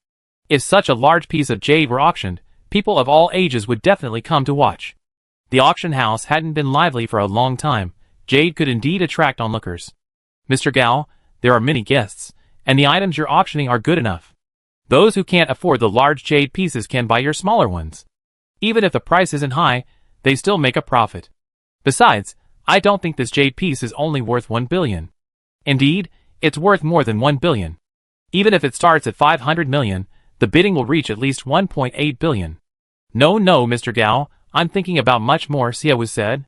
If such a large piece of jade were auctioned, people of all ages would definitely come to watch. The auction house hadn't been lively for a long time. Jade could indeed attract onlookers. Mr. Gao, there are many guests, and the items you're auctioning are good enough. Those who can't afford the large jade pieces can buy your smaller ones. Even if the price isn't high, they still make a profit. Besides, I don't think this jade piece is only worth 1 billion. Indeed, it's worth more than 1 billion. Even if it starts at 500 million, the bidding will reach at least 1.8 billion. No, Mr. Gao, I'm thinking about much more, Xiaowu said.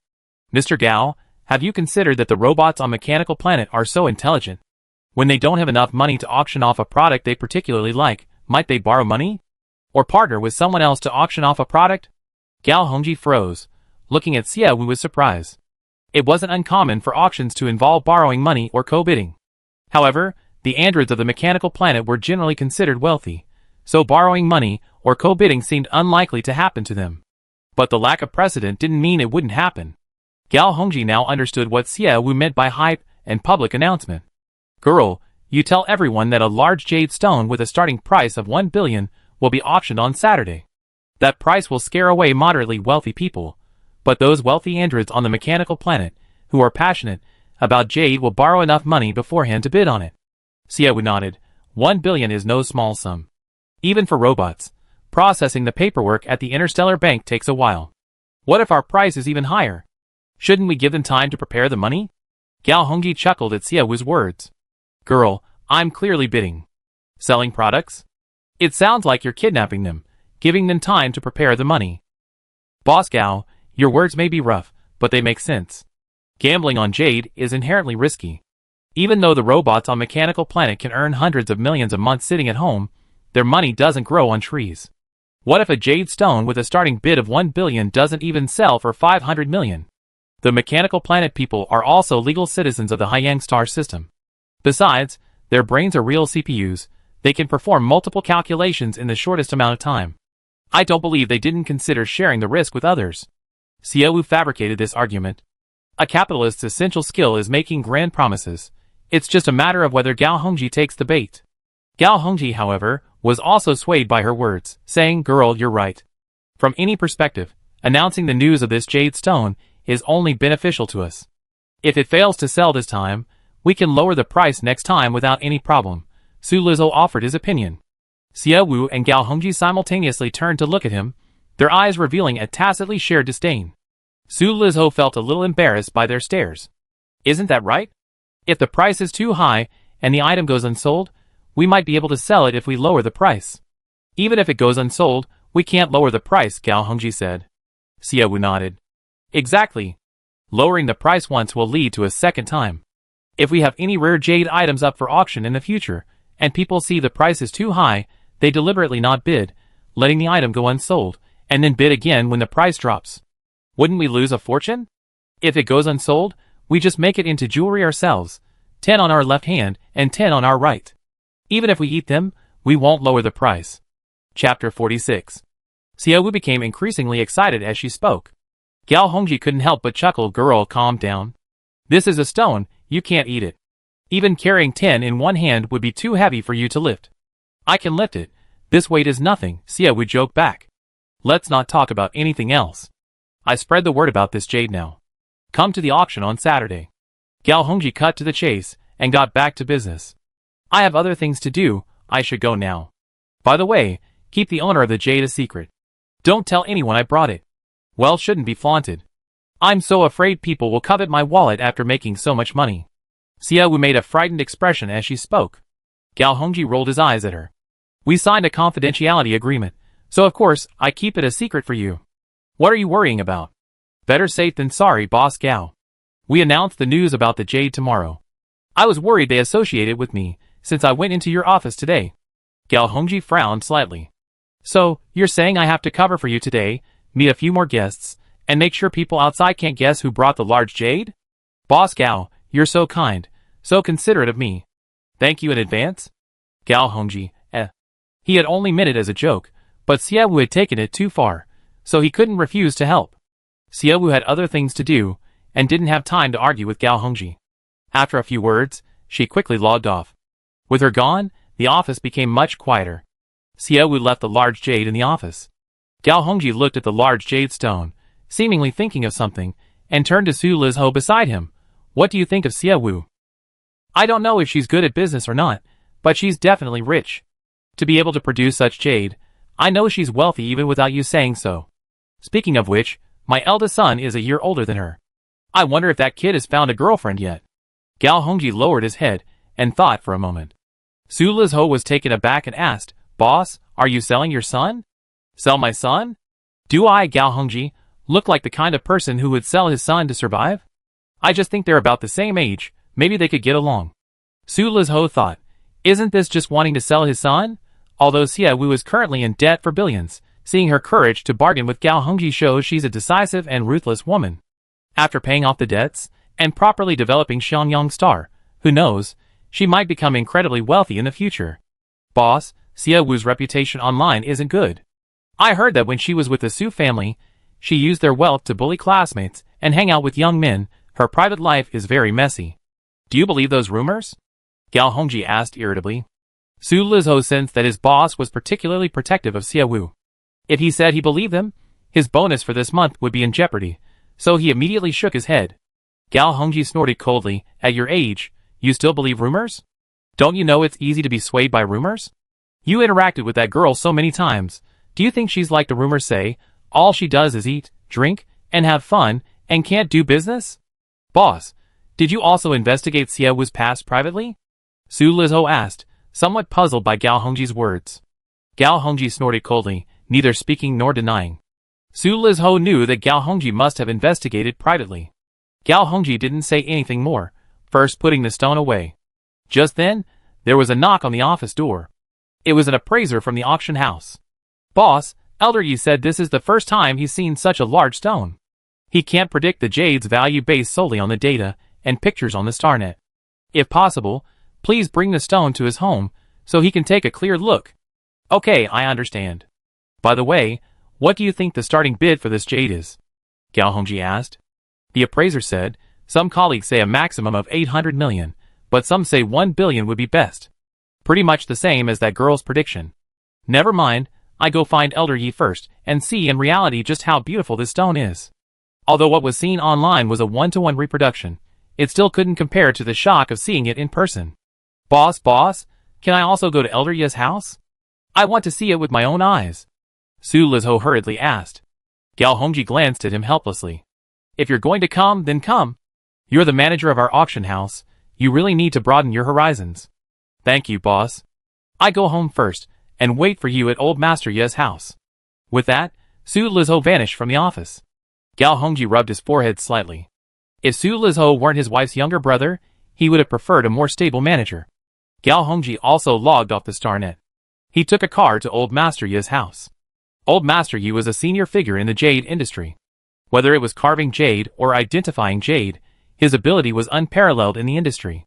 Mr. Gao, have you considered that the robots on Mechanical Planet are so intelligent? When they don't have enough money to auction off a product they particularly like, might they borrow money? Or partner with someone else to auction off a product? Gao Hongji froze, looking at Xiaowu with surprise. It wasn't uncommon for auctions to involve borrowing money or co-bidding. However, the androids of the Mechanical Planet were generally considered wealthy, so borrowing money or co-bidding seemed unlikely to happen to them. But the lack of precedent didn't mean it wouldn't happen. Gao Hongji now understood what Xiaowu meant by hype and public announcement. Girl, you tell everyone that a large jade stone with a starting price of 1 billion will be auctioned on Saturday. That price will scare away moderately wealthy people, but those wealthy androids on the Mechanical Planet who are passionate about jade will borrow enough money beforehand to bid on it. Xiaowu nodded. 1 billion is no small sum. Even for robots, processing the paperwork at the Interstellar Bank takes a while. What if our price is even higher? Shouldn't we give them time to prepare the money? Gao Hongji chuckled at Xiaowu's words. Girl, I'm clearly bidding. Selling products? It sounds like you're kidnapping them, giving them time to prepare the money. Boss Gao, your words may be rough, but they make sense. Gambling on jade is inherently risky. Even though the robots on Mechanical Planet can earn hundreds of millions a month sitting at home, their money doesn't grow on trees. What if a jade stone with a starting bid of 1 billion doesn't even sell for 500 million? The Mechanical Planet people are also legal citizens of the Haiyan star system. Besides, their brains are real CPUs, they can perform multiple calculations in the shortest amount of time. I don't believe they didn't consider sharing the risk with others. Xiaowu fabricated this argument. A capitalist's essential skill is making grand promises. It's just a matter of whether Gao Hongji takes the bait. Gao Hongji, however, was also swayed by her words, saying, Girl, you're right. From any perspective, announcing the news of this jade stone is only beneficial to us. If it fails to sell this time, we can lower the price next time without any problem. Su Lizhou offered his opinion. Xiaowu and Gao Hongji simultaneously turned to look at him, their eyes revealing a tacitly shared disdain. Su Lizhou felt a little embarrassed by their stares. Isn't that right? If the price is too high and the item goes unsold, we might be able to sell it if we lower the price. Even if it goes unsold, we can't lower the price, Gao Hongji said. Xiaowu nodded. Exactly. Lowering the price once will lead to a second time. If we have any rare jade items up for auction in the future, and people see the price is too high, they deliberately not bid, letting the item go unsold, and then bid again when the price drops. Wouldn't we lose a fortune? If it goes unsold, we just make it into jewelry ourselves, 10 on our left hand and 10 on our right. Even if we eat them, we won't lower the price. Chapter 46. Xiaowu became increasingly excited as she spoke. Gao Hongji couldn't help but chuckle. Girl, calm down. This is a stone, you can't eat it. Even carrying 10 in one hand would be too heavy for you to lift. I can lift it. This weight is nothing, Xiaowu joked back. Let's not talk about anything else. I spread the word about this jade now. Come to the auction on Saturday. Gao Hongji cut to the chase and got back to business. I have other things to do, I should go now. By the way, keep the owner of the jade a secret. Don't tell anyone I brought it. Well, shouldn't be flaunted. I'm so afraid people will covet my wallet after making so much money. Xiaowu made a frightened expression as she spoke. Gao Hongji rolled his eyes at her. We signed a confidentiality agreement, so of course I keep it a secret for you. What are you worrying about? Better safe than sorry, boss Gao. We announced the news about the jade tomorrow. I was worried they associated with me, since I went into your office today. Gao Hongji frowned slightly. So, you're saying I have to cover for you today, meet a few more guests, and make sure people outside can't guess who brought the large jade? Boss Gao, you're so kind, so considerate of me. Thank you in advance? Gao Hongji, He had only meant it as a joke, but Xiaowu had taken it too far, so he couldn't refuse to help. Xiaowu had other things to do, and didn't have time to argue with Gao Hongji. After a few words, she quickly logged off. With her gone, the office became much quieter. Xiaowu left the large jade in the office. Gao Hongji looked at the large jade stone, seemingly thinking of something, and turned to Su Lizho beside him. What do you think of Xiaowu? I don't know if she's good at business or not, but she's definitely rich. To be able to produce such jade, I know she's wealthy even without you saying so. Speaking of which, my eldest son is a year older than her. I wonder if that kid has found a girlfriend yet. Gao Hongji lowered his head and thought for a moment. Su Lizho was taken aback and asked, Boss, are you selling your son? Sell my son? Do I, Gao Hongji, look like the kind of person who would sell his son to survive? I just think they're about the same age, maybe they could get along. Su Lizho thought, isn't this just wanting to sell his son? Although Xiaowu is currently in debt for billions, seeing her courage to bargain with Gao Hongji shows she's a decisive and ruthless woman. After paying off the debts, and properly developing Xiangyang Star, who knows, she might become incredibly wealthy in the future. Boss, Xiaowu's reputation online isn't good. I heard that when she was with the Su family, she used their wealth to bully classmates and hang out with young men. Her private life is very messy. Do you believe those rumors? Gao Hongji asked irritably. Su Lizho sensed that his boss was particularly protective of Xiaowu. If he said he believed them, his bonus for this month would be in jeopardy, so he immediately shook his head. Gao Hongji snorted coldly, at your age, you still believe rumors? Don't you know it's easy to be swayed by rumors? You interacted with that girl so many times. Do you think she's like the rumors say, all she does is eat, drink, and have fun, and can't do business? Boss, did you also investigate Xiaowu's past privately? Su Lizho asked, somewhat puzzled by Gao Hongji's words. Gao Hongji snorted coldly, neither speaking nor denying. Su Lizho knew that Gao Hongji must have investigated privately. Gao Hongji didn't say anything more, first putting the stone away. Just then, there was a knock on the office door. It was an appraiser from the auction house. Boss, Elder Yi said this is the first time he's seen such a large stone. He can't predict the jade's value based solely on the data and pictures on the StarNet. If possible, please bring the stone to his home, so he can take a clear look. Okay, I understand. By the way, what do you think the starting bid for this jade is? Gao Hongji asked. The appraiser said, some colleagues say a maximum of 800 million, but some say 1 billion would be best. Pretty much the same as that girl's prediction. Never mind, I go find Elder Yi first, and see in reality just how beautiful this stone is. Although what was seen online was a 1-to-1 reproduction, it still couldn't compare to the shock of seeing it in person. Boss, can I also go to Elder Yi's house? I want to see it with my own eyes. Su Lizho hurriedly asked. Gao Hongji glanced at him helplessly. If you're going to come, then come. You're the manager of our auction house. You really need to broaden your horizons. Thank you, boss. I go home first, and wait for you at old Master Ye's house. With that, Su Lizho vanished from the office. Gao Hongji rubbed his forehead slightly. If Su Lizho weren't his wife's younger brother, he would have preferred a more stable manager. Gao Hongji also logged off the StarNet. He took a car to old Master Ye's house. Old Master Ye was a senior figure in the jade industry. Whether it was carving jade or identifying jade, his ability was unparalleled in the industry.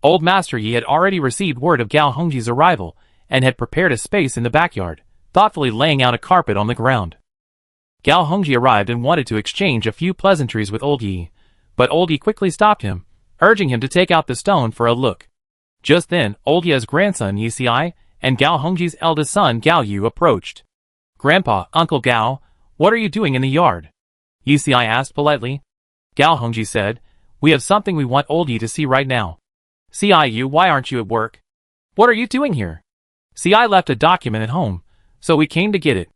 Old Master Yi had already received word of Gao Hongji's arrival and had prepared a space in the backyard, thoughtfully laying out a carpet on the ground. Gao Hongji arrived and wanted to exchange a few pleasantries with Old Yi, but Old Yi quickly stopped him, urging him to take out the stone for a look. Just then, Old Yi's grandson Yi Xi and Gao Hongji's eldest son Gao Yu approached. Grandpa, Uncle Gao, what are you doing in the yard? Yi Xi asked politely. Gao Hongji said, we have something we want Old Yi to see right now. Yu, why aren't you at work? What are you doing here? I left a document at home, so we came to get it.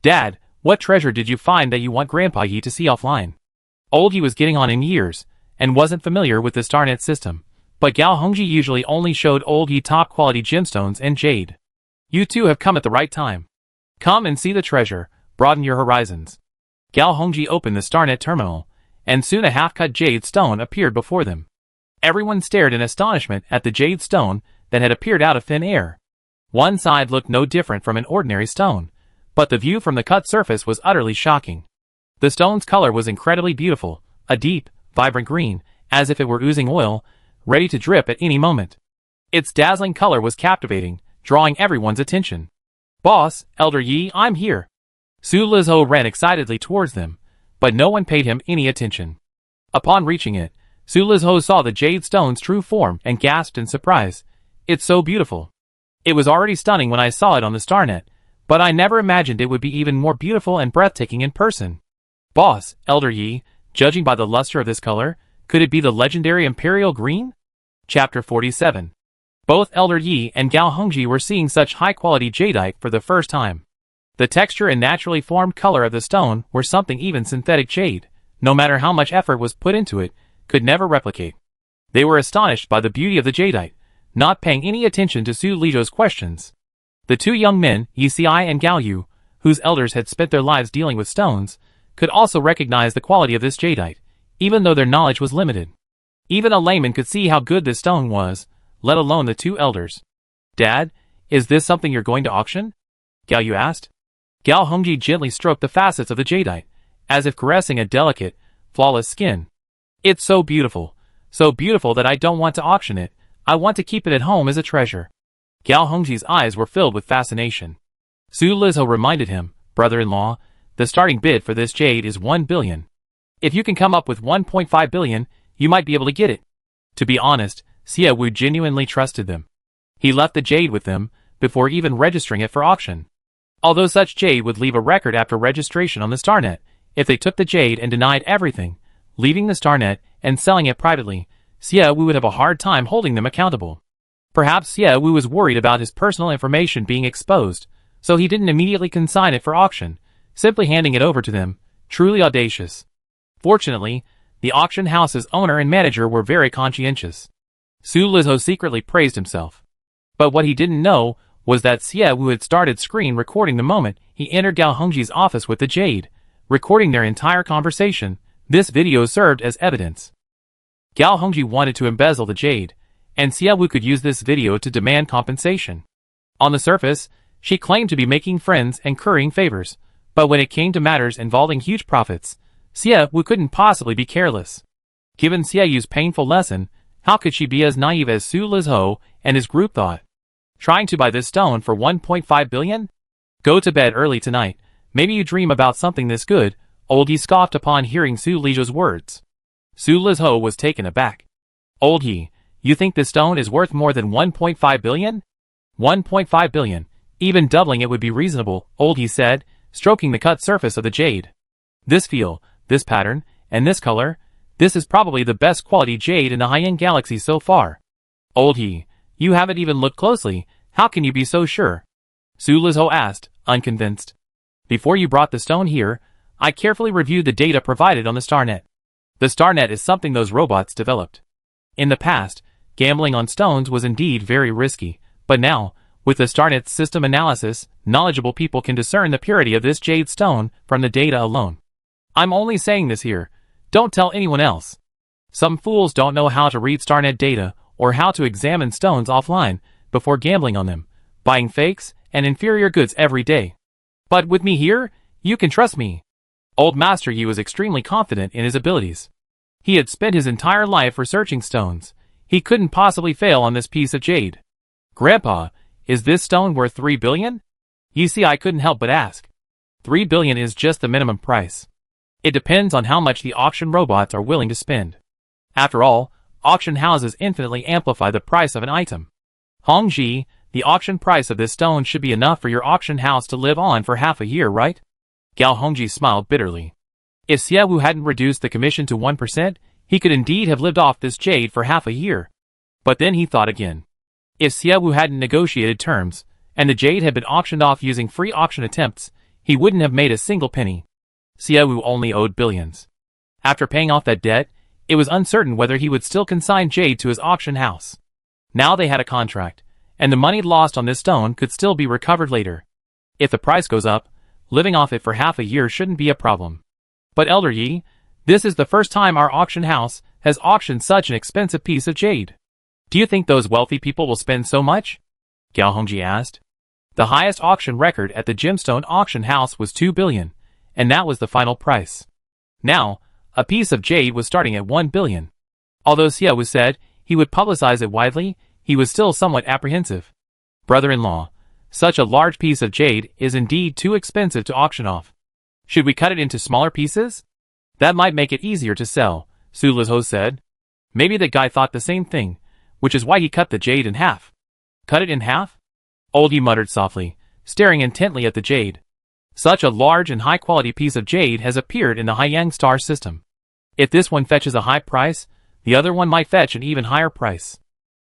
Dad, what treasure did you find that you want Grandpa Yi to see offline? Old Yi was getting on in years, and wasn't familiar with the StarNet system, but Gao Hongji usually only showed Old Yi top-quality gemstones and jade. You two have come at the right time. Come and see the treasure, broaden your horizons. Gao Hongji opened the StarNet terminal, and soon a half-cut jade stone appeared before them. Everyone stared in astonishment at the jade stone that had appeared out of thin air. One side looked no different from an ordinary stone, but the view from the cut surface was utterly shocking. The stone's color was incredibly beautiful, a deep, vibrant green, as if it were oozing oil, ready to drip at any moment. Its dazzling color was captivating, drawing everyone's attention. "Boss, Elder Yi, I'm here." Su Lizhou ran excitedly towards them, but no one paid him any attention. Upon reaching it, Su Lizhou saw the jade stone's true form and gasped in surprise. "It's so beautiful. It was already stunning when I saw it on the StarNet, but I never imagined it would be even more beautiful and breathtaking in person." "Boss, Elder Yi, judging by the luster of this color, could it be the legendary Imperial Green?" Chapter 47. Both Elder Yi and Gao Hongji were seeing such high-quality jadeite for the first time. The texture and naturally formed color of the stone were something even synthetic jade, no matter how much effort was put into it, could never replicate. They were astonished by the beauty of the jadeite, not paying any attention to Su Lizhou's questions. The two young men, Yi Xi and Gao Yu, whose elders had spent their lives dealing with stones, could also recognize the quality of this jadeite, even though their knowledge was limited. Even a layman could see how good this stone was, let alone the two elders. "Dad, is this something you're going to auction?" Gao Yu asked. Gao Hongji gently stroked the facets of the jadeite, as if caressing a delicate, flawless skin. "It's so beautiful that I don't want to auction it, I want to keep it at home as a treasure." Gao Hongji's eyes were filled with fascination. Su Lizhou reminded him, "Brother-in-law, the starting bid for this jade is 1 billion. If you can come up with 1.5 billion, you might be able to get it." To be honest, Xie Wu genuinely trusted them. He left the jade with them, before even registering it for auction. Although such jade would leave a record after registration on the StarNet, if they took the jade and denied everything, leaving the StarNet and selling it privately, Xie Wu would have a hard time holding them accountable. Perhaps Xie Wu was worried about his personal information being exposed, so he didn't immediately consign it for auction, simply handing it over to them, truly audacious. Fortunately, the auction house's owner and manager were very conscientious. Su Lizhou secretly praised himself. But what he didn't know was that Xie Wu had started screen recording the moment he entered Gao Hongji's office with the jade, recording their entire conversation. This video served as evidence. Gao Hongji wanted to embezzle the jade, and Xie Wu could use this video to demand compensation. On the surface, she claimed to be making friends and currying favors, but when it came to matters involving huge profits, Xie Wu couldn't possibly be careless. Given Xie Yu's painful lesson, how could she be as naive as Su Lizhou and his group thought? Trying to buy this stone for 1.5 billion? Go to bed early tonight, maybe you dream about something this good, Old Yi scoffed upon hearing Su Lizhou's words. Su Lizhou was taken aback. "Old Yi, you think this stone is worth more than 1.5 billion? 1.5 billion, even doubling it would be reasonable," Old Yi said, stroking the cut surface of the jade. "This feel, this pattern, and this color, this is probably the best quality jade in the high-end galaxy so far." "Old Yi, you haven't even looked closely, how can you be so sure?" Su Lizhou asked, unconvinced. "Before you brought the stone here, I carefully reviewed the data provided on the StarNet. The StarNet is something those robots developed. In the past, gambling on stones was indeed very risky, but now, with the StarNet's system analysis, knowledgeable people can discern the purity of this jade stone from the data alone. I'm only saying this here, don't tell anyone else. Some fools don't know how to read StarNet data or how to examine stones offline before gambling on them, buying fakes and inferior goods every day. But with me here, you can trust me." Old Master Yi was extremely confident in his abilities. He had spent his entire life researching stones. He couldn't possibly fail on this piece of jade. "Grandpa, is this stone worth 3 billion? You see, I couldn't help but ask. 3 billion is just the minimum price. It depends on how much the auction robots are willing to spend. After all, auction houses infinitely amplify the price of an item. Hongji, the auction price of this stone should be enough for your auction house to live on for half a year, right?" Gao Hongji smiled bitterly. If Xie Wu hadn't reduced the commission to 1%, he could indeed have lived off this jade for half a year. But then he thought again. If Xie Wu hadn't negotiated terms, and the jade had been auctioned off using free auction attempts, he wouldn't have made a single penny. Xie Wu only owed billions. After paying off that debt, it was uncertain whether he would still consign jade to his auction house. Now they had a contract, and the money lost on this stone could still be recovered later. If the price goes up, living off it for half a year shouldn't be a problem. But Elder Yi, this is the first time our auction house has auctioned such an expensive piece of jade. Do you think those wealthy people will spend so much? Gao Hongji asked. The highest auction record at the gemstone auction house was 2 billion, and that was the final price. Now, a piece of jade was starting at 1 billion. Although Xiaowu said he would publicize it widely, he was still somewhat apprehensive. Brother-in-law, such a large piece of jade is indeed too expensive to auction off. Should we cut it into smaller pieces? That might make it easier to sell, Su Lizhou said. Maybe the guy thought the same thing, which is why he cut the jade in half. Cut it in half? Old Yi muttered softly, staring intently at the jade. Such a large and high-quality piece of jade has appeared in the Haiyang star system. If this one fetches a high price, the other one might fetch an even higher price.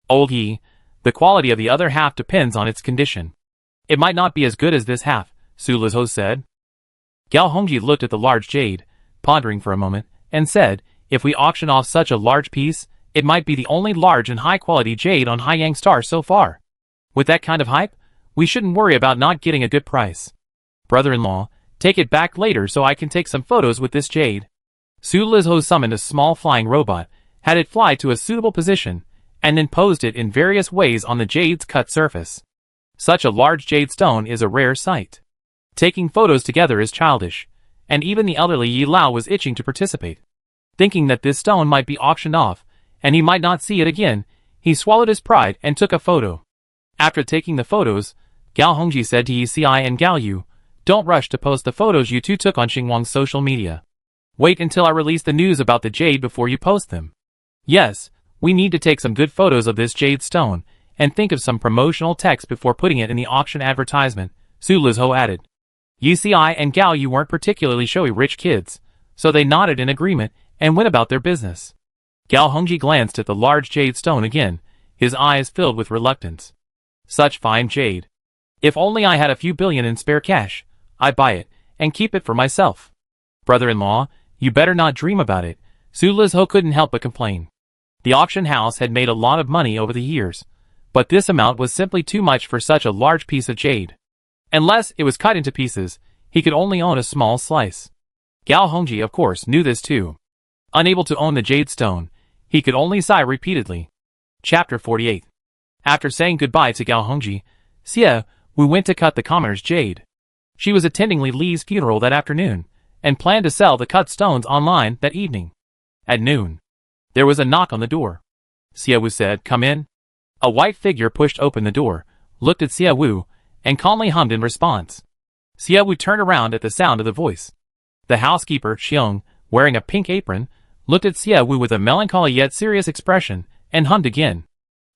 Old Yi, the quality of the other half depends on its condition. It might not be as good as this half, Su Lizhou said. Gao Hongji looked at the large jade, pondering for a moment, and said, if we auction off such a large piece, it might be the only large and high-quality jade on Haiyang Star so far. With that kind of hype, we shouldn't worry about not getting a good price. Brother-in-law, take it back later so I can take some photos with this jade. Su Lizhou summoned a small flying robot, had it fly to a suitable position, and then posed it in various ways on the jade's cut surface. Such a large jade stone is a rare sight. Taking photos together is childish, and even the elderly Yi Lao was itching to participate. Thinking that this stone might be auctioned off, and he might not see it again, he swallowed his pride and took a photo. After taking the photos, Gao Hongji said to Yi Ci and Gao Yu, don't rush to post the photos you two took on Xinguang's social media. Wait until I release the news about the jade before you post them. Yes, we need to take some good photos of this jade stone, and think of some promotional text before putting it in the auction advertisement, Su Lizhou added. Yi Ci and Gao Yu weren't particularly showy rich kids, so they nodded in agreement and went about their business. Gao Hongji glanced at the large jade stone again, his eyes filled with reluctance. Such fine jade. If only I had a few billion in spare cash, I'd buy it and keep it for myself. Brother-in-law, you better not dream about it, Su Lizhou couldn't help but complain. The auction house had made a lot of money over the years, but this amount was simply too much for such a large piece of jade. Unless it was cut into pieces, he could only own a small slice. Gao Hongji, of course, knew this too. Unable to own the jade stone, he could only sigh repeatedly. Chapter 48. After saying goodbye to Gao Hongji, Xiaowu went to cut the commoner's jade. She was attending Li Li's funeral that afternoon, and planned to sell the cut stones online that evening. At noon, there was a knock on the door. Xiaowu said, come in. A white figure pushed open the door, looked at Xiaowu, and calmly hummed in response. Xiaowu turned around at the sound of the voice. The housekeeper, Xiong, wearing a pink apron, looked at Xiaowu with a melancholy yet serious expression, and hummed again.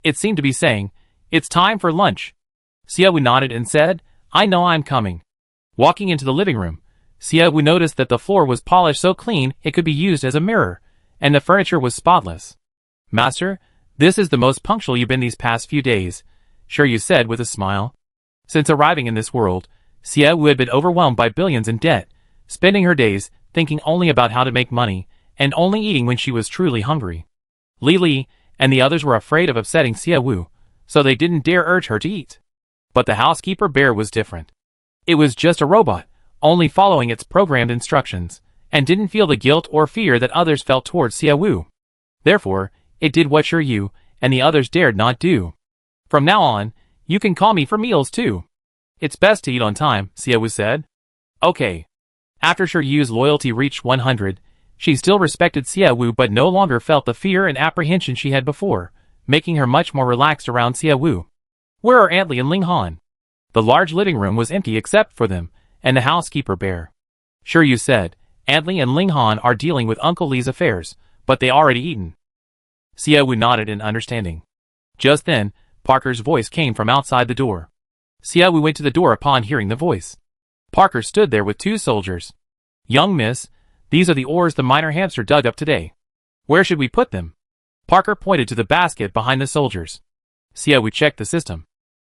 It seemed to be saying, it's time for lunch. Xiaowu nodded and said, I know I'm coming. Walking into the living room, Xiaowu noticed that the floor was polished so clean it could be used as a mirror, and the furniture was spotless. Master, this is the most punctual you've been these past few days, Shiryu said with a smile. Since arriving in this world, Xiaowu had been overwhelmed by billions in debt, spending her days thinking only about how to make money, and only eating when she was truly hungry. Li Li and the others were afraid of upsetting Xiaowu, so they didn't dare urge her to eat. But the housekeeper bear was different. It was just a robot, only following its programmed instructions, and didn't feel the guilt or fear that others felt towards Xiaowu. Therefore, it did what Shiryu and the others dared not do. From now on, you can call me for meals too. It's best to eat on time, Xiaowu said. Okay. After Shiryu's loyalty reached 100, she still respected Xiaowu but no longer felt the fear and apprehension she had before, making her much more relaxed around Xiaowu. Where are Aunt Li and Ling Han? The large living room was empty except for them, and the housekeeper bear. Shiryu said, Aunt Li and Ling Han are dealing with Uncle Li's affairs, but they already eaten. Xiaowu nodded in understanding. Just then, Parker's voice came from outside the door. Xiaowu went to the door upon hearing the voice. Parker stood there with two soldiers. Young miss, these are the ores the minor hamster dug up today. Where should we put them? Parker pointed to the basket behind the soldiers. Xiaowu checked the system.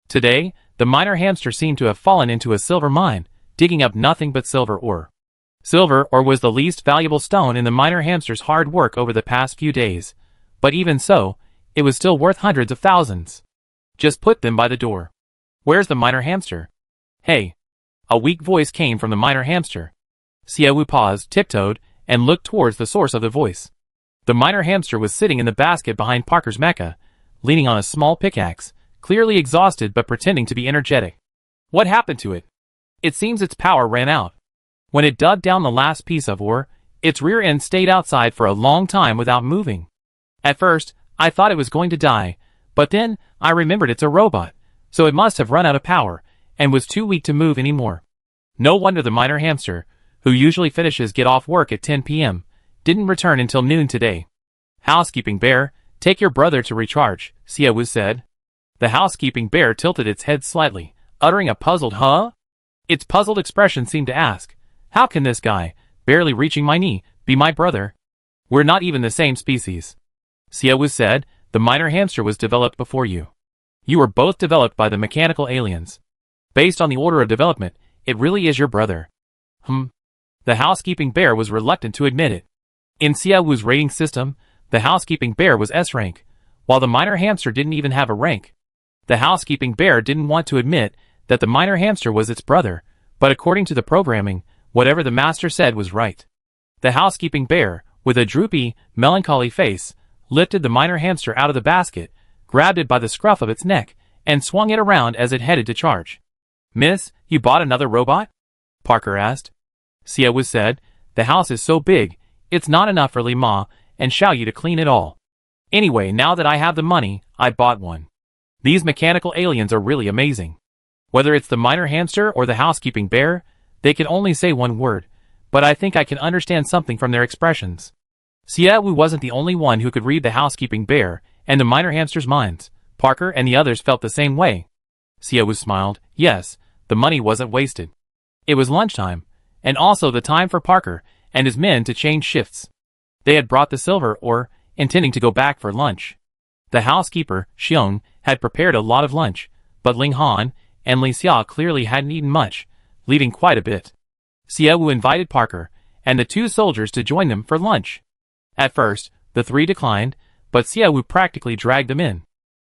Today, the minor hamster seemed to have fallen into a silver mine, digging up nothing but silver ore. Silver ore was the least valuable stone in the miner hamster's hard work over the past few days, but even so, it was still worth hundreds of thousands. Just put them by the door. Where's the miner hamster? Hey. A weak voice came from the miner hamster. Xiaowu paused, tiptoed, and looked towards the source of the voice. The miner hamster was sitting in the basket behind Parker's mecha, leaning on a small pickaxe, clearly exhausted but pretending to be energetic. What happened to it? It seems its power ran out. When it dug down the last piece of ore, its rear end stayed outside for a long time without moving. At first, I thought it was going to die, but then I remembered it's a robot, so it must have run out of power, and was too weak to move anymore. No wonder the miner hamster, who usually finishes get off work at 10 p.m., didn't return until noon today. Housekeeping bear, take your brother to recharge, Xiaowu said. The housekeeping bear tilted its head slightly, uttering a puzzled huh? Its puzzled expression seemed to ask, how can this guy, barely reaching my knee, be my brother? We're not even the same species. Xiaowu said, the miner hamster was developed before you. You were both developed by the mechanical aliens. Based on the order of development, it really is your brother. The housekeeping bear was reluctant to admit it. In Xiaowu's rating system, the housekeeping bear was S rank, while the miner hamster didn't even have a rank. The housekeeping bear didn't want to admit that the miner hamster was its brother, but according to the programming, whatever the master said was right. The housekeeping bear, with a droopy, melancholy face, lifted the miner hamster out of the basket, grabbed it by the scruff of its neck, and swung it around as it headed to charge. Miss, you bought another robot? Parker asked. Xiaowu said, the house is so big, it's not enough for Li Ma and Xiaoyu to clean it all. Anyway, now that I have the money, I bought one. These mechanical aliens are really amazing. Whether it's the miner hamster or the housekeeping bear, they can only say one word, but I think I can understand something from their expressions. Xiaowu wasn't the only one who could read the housekeeping bear and the miner hamster's minds. Parker and the others felt the same way. Xiaowu smiled. Yes, the money wasn't wasted. It was lunchtime, and also the time for Parker and his men to change shifts. They had brought the silver ore, intending to go back for lunch. The housekeeper, Xiong, had prepared a lot of lunch, but Ling Han and Li Xia clearly hadn't eaten much, leaving quite a bit. Xiaowu invited Parker and the two soldiers to join them for lunch. At first, the three declined, but Xiaowu practically dragged them in.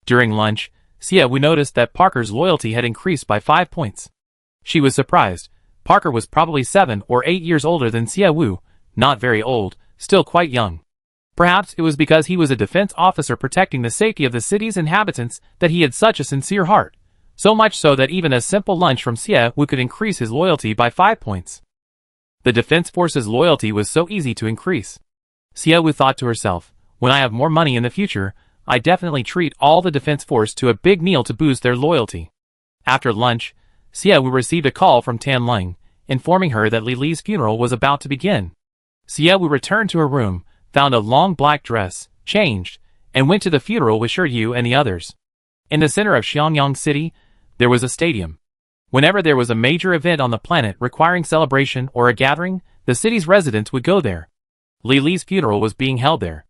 During lunch, Xiaowu noticed that Parker's loyalty had increased by 5 points. She was surprised. Parker was probably 7 or 8 years older than Xiaowu, not very old, still quite young. Perhaps it was because he was a defense officer protecting the safety of the city's inhabitants that he had such a sincere heart. So much so that even a simple lunch from Xiaowu could increase his loyalty by 5 points. The defense force's loyalty was so easy to increase. Xiaowu thought to herself, when I have more money in the future, I definitely treat all the defense force to a big meal to boost their loyalty. After lunch, Xiaowu received a call from Tan Ling, informing her that Li Li's funeral was about to begin. Xiaowu returned to her room, found a long black dress, changed, and went to the funeral with Shiryu and the others. In the center of Xiangyang City, there was a stadium. Whenever there was a major event on the planet requiring celebration or a gathering, the city's residents would go there. Li Li's funeral was being held there.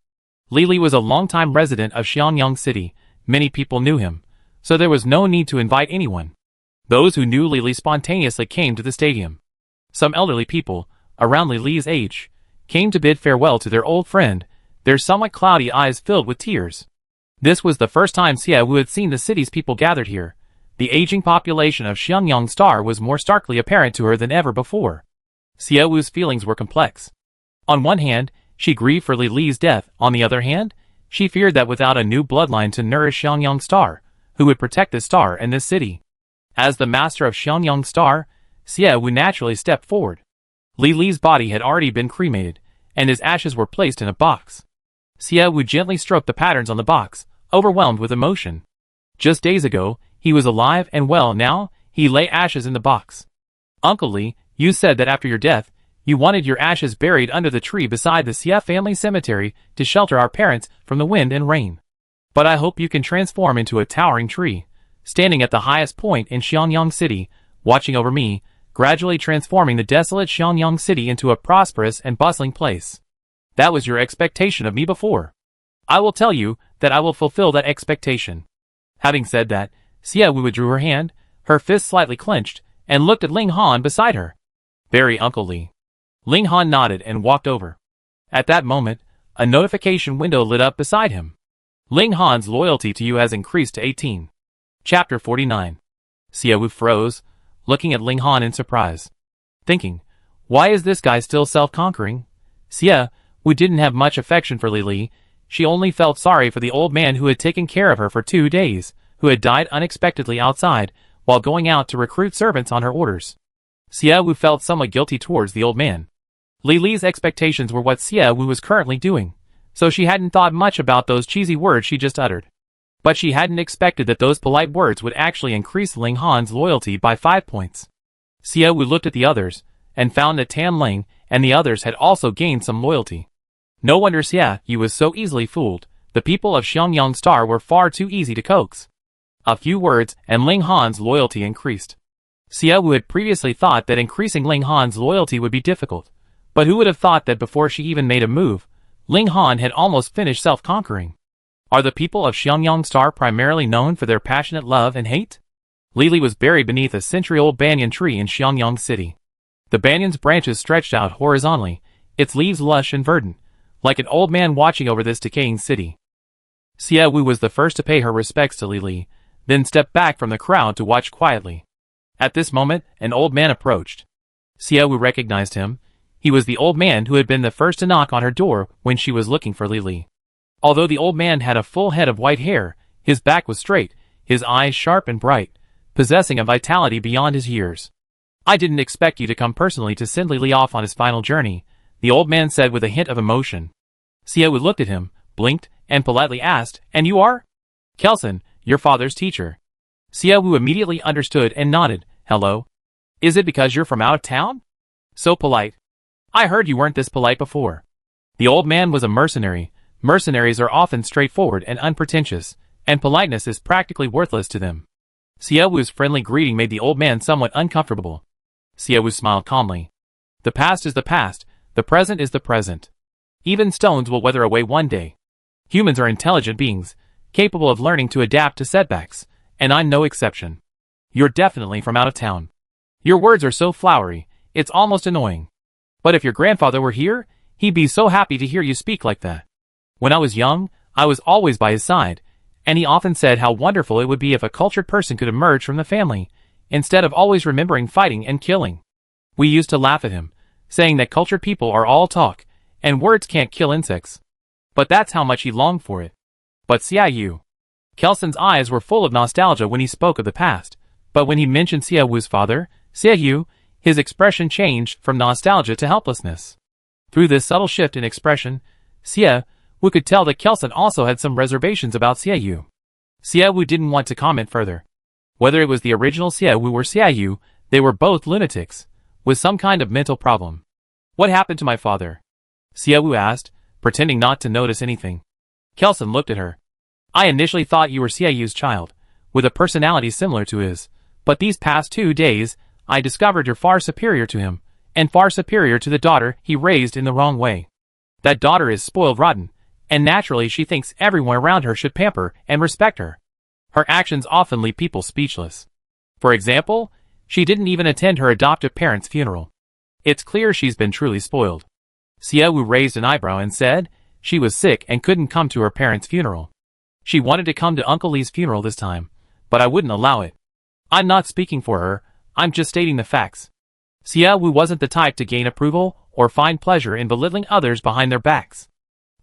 Li Li was a longtime resident of Xiangyang City. Many people knew him, so there was no need to invite anyone. Those who knew Li Li spontaneously came to the stadium. Some elderly people, around Li Li's age, came to bid farewell to their old friend, their somewhat cloudy eyes filled with tears. This was the first time Xiaowu had seen the city's people gathered here. The aging population of Xiangyang Star was more starkly apparent to her than ever before. Xiaowu's feelings were complex. On one hand, she grieved for Li Li's death. On the other hand, she feared that without a new bloodline to nourish Xiangyang Star, who would protect this star and this city? As the master of Xiangyang Star, Xiaowu naturally stepped forward. Li Li's body had already been cremated, and his ashes were placed in a box. Xiaowu gently stroked the patterns on the box, overwhelmed with emotion. Just days ago, he was alive and well. Now, he lay ashes in the box. Uncle Li, you said that after your death, you wanted your ashes buried under the tree beside the Xia family cemetery to shelter our parents from the wind and rain. But I hope you can transform into a towering tree, standing at the highest point in Xiangyang City, watching over me, gradually transforming the desolate Xiangyang City into a prosperous and bustling place. That was your expectation of me before. I will tell you that I will fulfill that expectation. Having said that, Xiaowu withdrew her hand, her fist slightly clenched, and looked at Ling Han beside her. Very Uncle Li. Ling Han nodded and walked over. At that moment, a notification window lit up beside him. Ling Han's loyalty to you has increased to 18. Chapter 49. Xiaowu froze, looking at Ling Han in surprise. Thinking, why is this guy still self-conquering? Xiaowu didn't have much affection for Li Li. She only felt sorry for the old man who had taken care of her for 2 days, who had died unexpectedly outside, while going out to recruit servants on her orders. Xiaowu felt somewhat guilty towards the old man. Li Li's expectations were what Xiaowu was currently doing, so she hadn't thought much about those cheesy words she just uttered. But she hadn't expected that those polite words would actually increase Ling Han's loyalty by 5 points. Xiaowu looked at the others, and found that Tan Ling and the others had also gained some loyalty. No wonder Xiaowu was so easily fooled. The people of Xiangyang Star were far too easy to coax. A few words, and Ling Han's loyalty increased. Xiaowu had previously thought that increasing Ling Han's loyalty would be difficult, but who would have thought that before she even made a move, Ling Han had almost finished self-conquering? Are the people of Xiangyang Star primarily known for their passionate love and hate? Li Li was buried beneath a century-old banyan tree in Xiangyang City. The banyan's branches stretched out horizontally, its leaves lush and verdant, like an old man watching over this decaying city. Xiaowu was the first to pay her respects to Li Li, then stepped back from the crowd to watch quietly. At this moment, an old man approached. Xiaowu recognized him. He was the old man who had been the first to knock on her door when she was looking for Li Li. Although the old man had a full head of white hair, his back was straight, his eyes sharp and bright, possessing a vitality beyond his years. I didn't expect you to come personally to send Li Li off on his final journey, the old man said with a hint of emotion. Xiaowu looked at him, blinked, and politely asked, "And you are?" "Kelson, your father's teacher." Xiaowu immediately understood and nodded. "Hello. Is it because you're from out of town? So polite. I heard you weren't this polite before." The old man was a mercenary. Mercenaries are often straightforward and unpretentious, and politeness is practically worthless to them. Xiaowu's friendly greeting made the old man somewhat uncomfortable. Xiaowu smiled calmly. The past is the past, the present is the present. Even stones will weather away one day. Humans are intelligent beings, capable of learning to adapt to setbacks, and I'm no exception. You're definitely from out of town. Your words are so flowery, it's almost annoying. But if your grandfather were here, he'd be so happy to hear you speak like that. When I was young, I was always by his side, and he often said how wonderful it would be if a cultured person could emerge from the family, instead of always remembering fighting and killing. We used to laugh at him, saying that cultured people are all talk, and words can't kill insects. But that's how much he longed for it. But Xiaowu. Kelson's eyes were full of nostalgia when he spoke of the past, but when he mentioned Xiaowu's father, Xiaowu, his expression changed from nostalgia to helplessness. Through this subtle shift in expression, Xiaowu could tell that Kelson also had some reservations about Xiaowu. Xiaowu didn't want to comment further. Whether it was the original Xiaowu or Xiaowu, they were both lunatics, with some kind of mental problem. "What happened to my father?" Xiaowu asked, pretending not to notice anything. Kelson looked at her. "I initially thought you were Xiaowu's child, with a personality similar to his, but these past 2 days, I discovered you're far superior to him, and far superior to the daughter he raised in the wrong way. That daughter is spoiled rotten, and naturally she thinks everyone around her should pamper and respect her. Her actions often leave people speechless. For example, she didn't even attend her adoptive parents' funeral. It's clear she's been truly spoiled." Xiaowu raised an eyebrow and said, she was sick and couldn't come to her parents' funeral. She wanted to come to Uncle Lee's funeral this time, but I wouldn't allow it. I'm not speaking for her, I'm just stating the facts. Xiaowu wasn't the type to gain approval or find pleasure in belittling others behind their backs.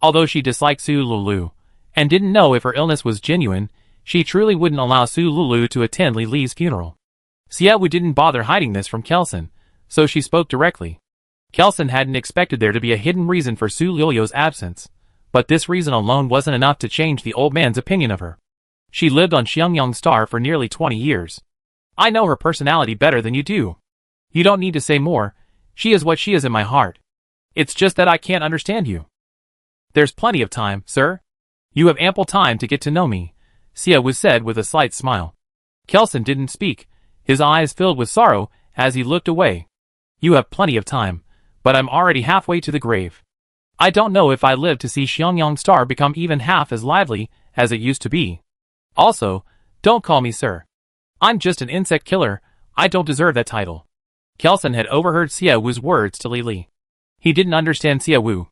Although she disliked Su Lulu, and didn't know if her illness was genuine, she truly wouldn't allow Su Lulu to attend Li Li's funeral. Xiaowu didn't bother hiding this from Kelson, so she spoke directly. Kelson hadn't expected there to be a hidden reason for Su Lulu's absence, but this reason alone wasn't enough to change the old man's opinion of her. She lived on Xiangyang Star for nearly 20 years. I know her personality better than you do. You don't need to say more, she is what she is in my heart. It's just that I can't understand you. There's plenty of time, sir. You have ample time to get to know me, Xiaowu said with a slight smile. Kelson didn't speak, his eyes filled with sorrow as he looked away. You have plenty of time, but I'm already halfway to the grave. I don't know if I live to see Xiangyang Star become even half as lively as it used to be. Also, don't call me sir. I'm just an insect killer, I don't deserve that title. Kelson had overheard Xiaowu's words to Li Li. He didn't understand Xiaowu.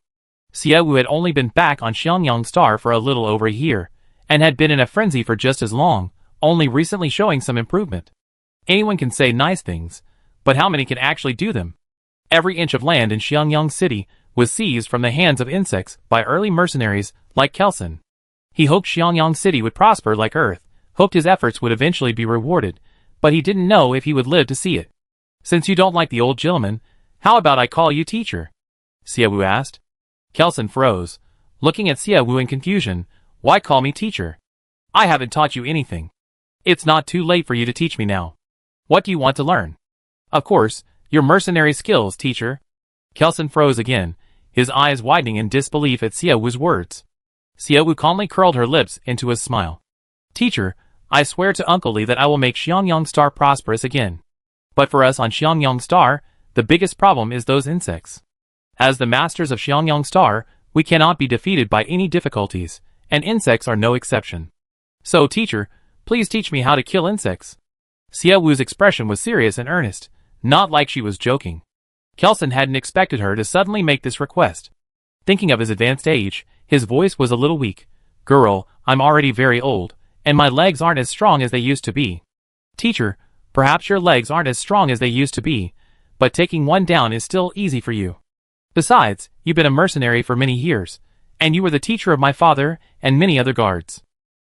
Xiaowu had only been back on Xiangyang Star for a little over a year, and had been in a frenzy for just as long, only recently showing some improvement. Anyone can say nice things, but how many can actually do them? Every inch of land in Xiangyang City was seized from the hands of insects by early mercenaries like Kelson. He hoped Xiangyang City would prosper like Earth, hoped his efforts would eventually be rewarded, but he didn't know if he would live to see it. Since you don't like the old gentleman, how about I call you teacher? Xiaowu asked. Kelson froze, looking at Xiaowu in confusion. Why call me teacher? I haven't taught you anything. It's not too late for you to teach me now. What do you want to learn? Of course, your mercenary skills, teacher. Kelson froze again, his eyes widening in disbelief at Xiaowu's words. Xiaowu calmly curled her lips into a smile. Teacher, I swear to Uncle Li that I will make Xiangyang Star prosperous again. But for us on Xiangyang Star, the biggest problem is those insects. As the masters of Xiangyang Star, we cannot be defeated by any difficulties, and insects are no exception. So, teacher, please teach me how to kill insects. Xiaowu's expression was serious and earnest, not like she was joking. Kelson hadn't expected her to suddenly make this request. Thinking of his advanced age, his voice was a little weak. Girl, I'm already very old, and my legs aren't as strong as they used to be. Teacher, perhaps your legs aren't as strong as they used to be, but taking one down is still easy for you. Besides, you've been a mercenary for many years, and you were the teacher of my father and many other guards.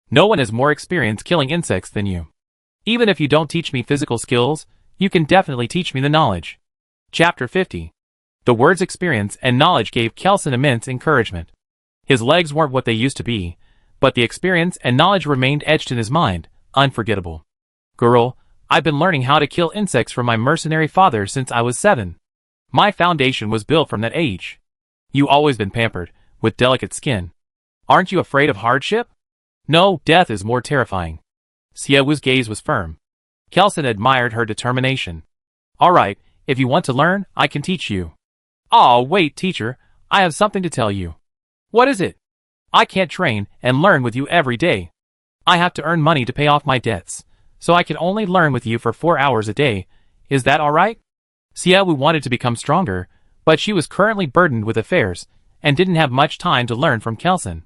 No one has more experience killing insects than you. Even if you don't teach me physical skills, you can definitely teach me the knowledge. Chapter 50. The words experience and knowledge gave Kelson immense encouragement. His legs weren't what they used to be, but the experience and knowledge remained etched in his mind, unforgettable. Girl, I've been learning how to kill insects from my mercenary father since I was 7. My foundation was built from that age. You always been pampered, with delicate skin. Aren't you afraid of hardship? No, death is more terrifying. Xiaowu's gaze was firm. Kelson admired her determination. Alright, if you want to learn, I can teach you. Aw, wait, teacher, I have something to tell you. What is it? I can't train and learn with you every day. I have to earn money to pay off my debts, so I can only learn with you for 4 hours a day. Is that alright? Xiaowu wanted to become stronger, but she was currently burdened with affairs, and didn't have much time to learn from Kelson.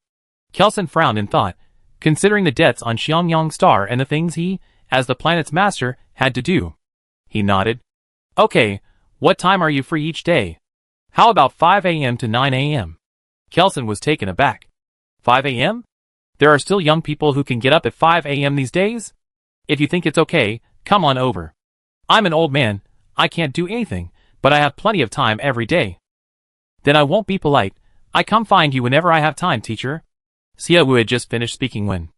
Kelson frowned in thought, considering the debts on Xiangyang Star and the things he, as the planet's master, had to do. He nodded. Okay, what time are you free each day? How about 5 a.m. to 9 a.m.? Kelson was taken aback. 5 a.m.? There are still young people who can get up at 5 a.m. these days? If you think it's okay, come on over. I'm an old man, I can't do anything, but I have plenty of time every day. Then I won't be polite. I come find you whenever I have time, teacher. Xiaowu had just finished speaking when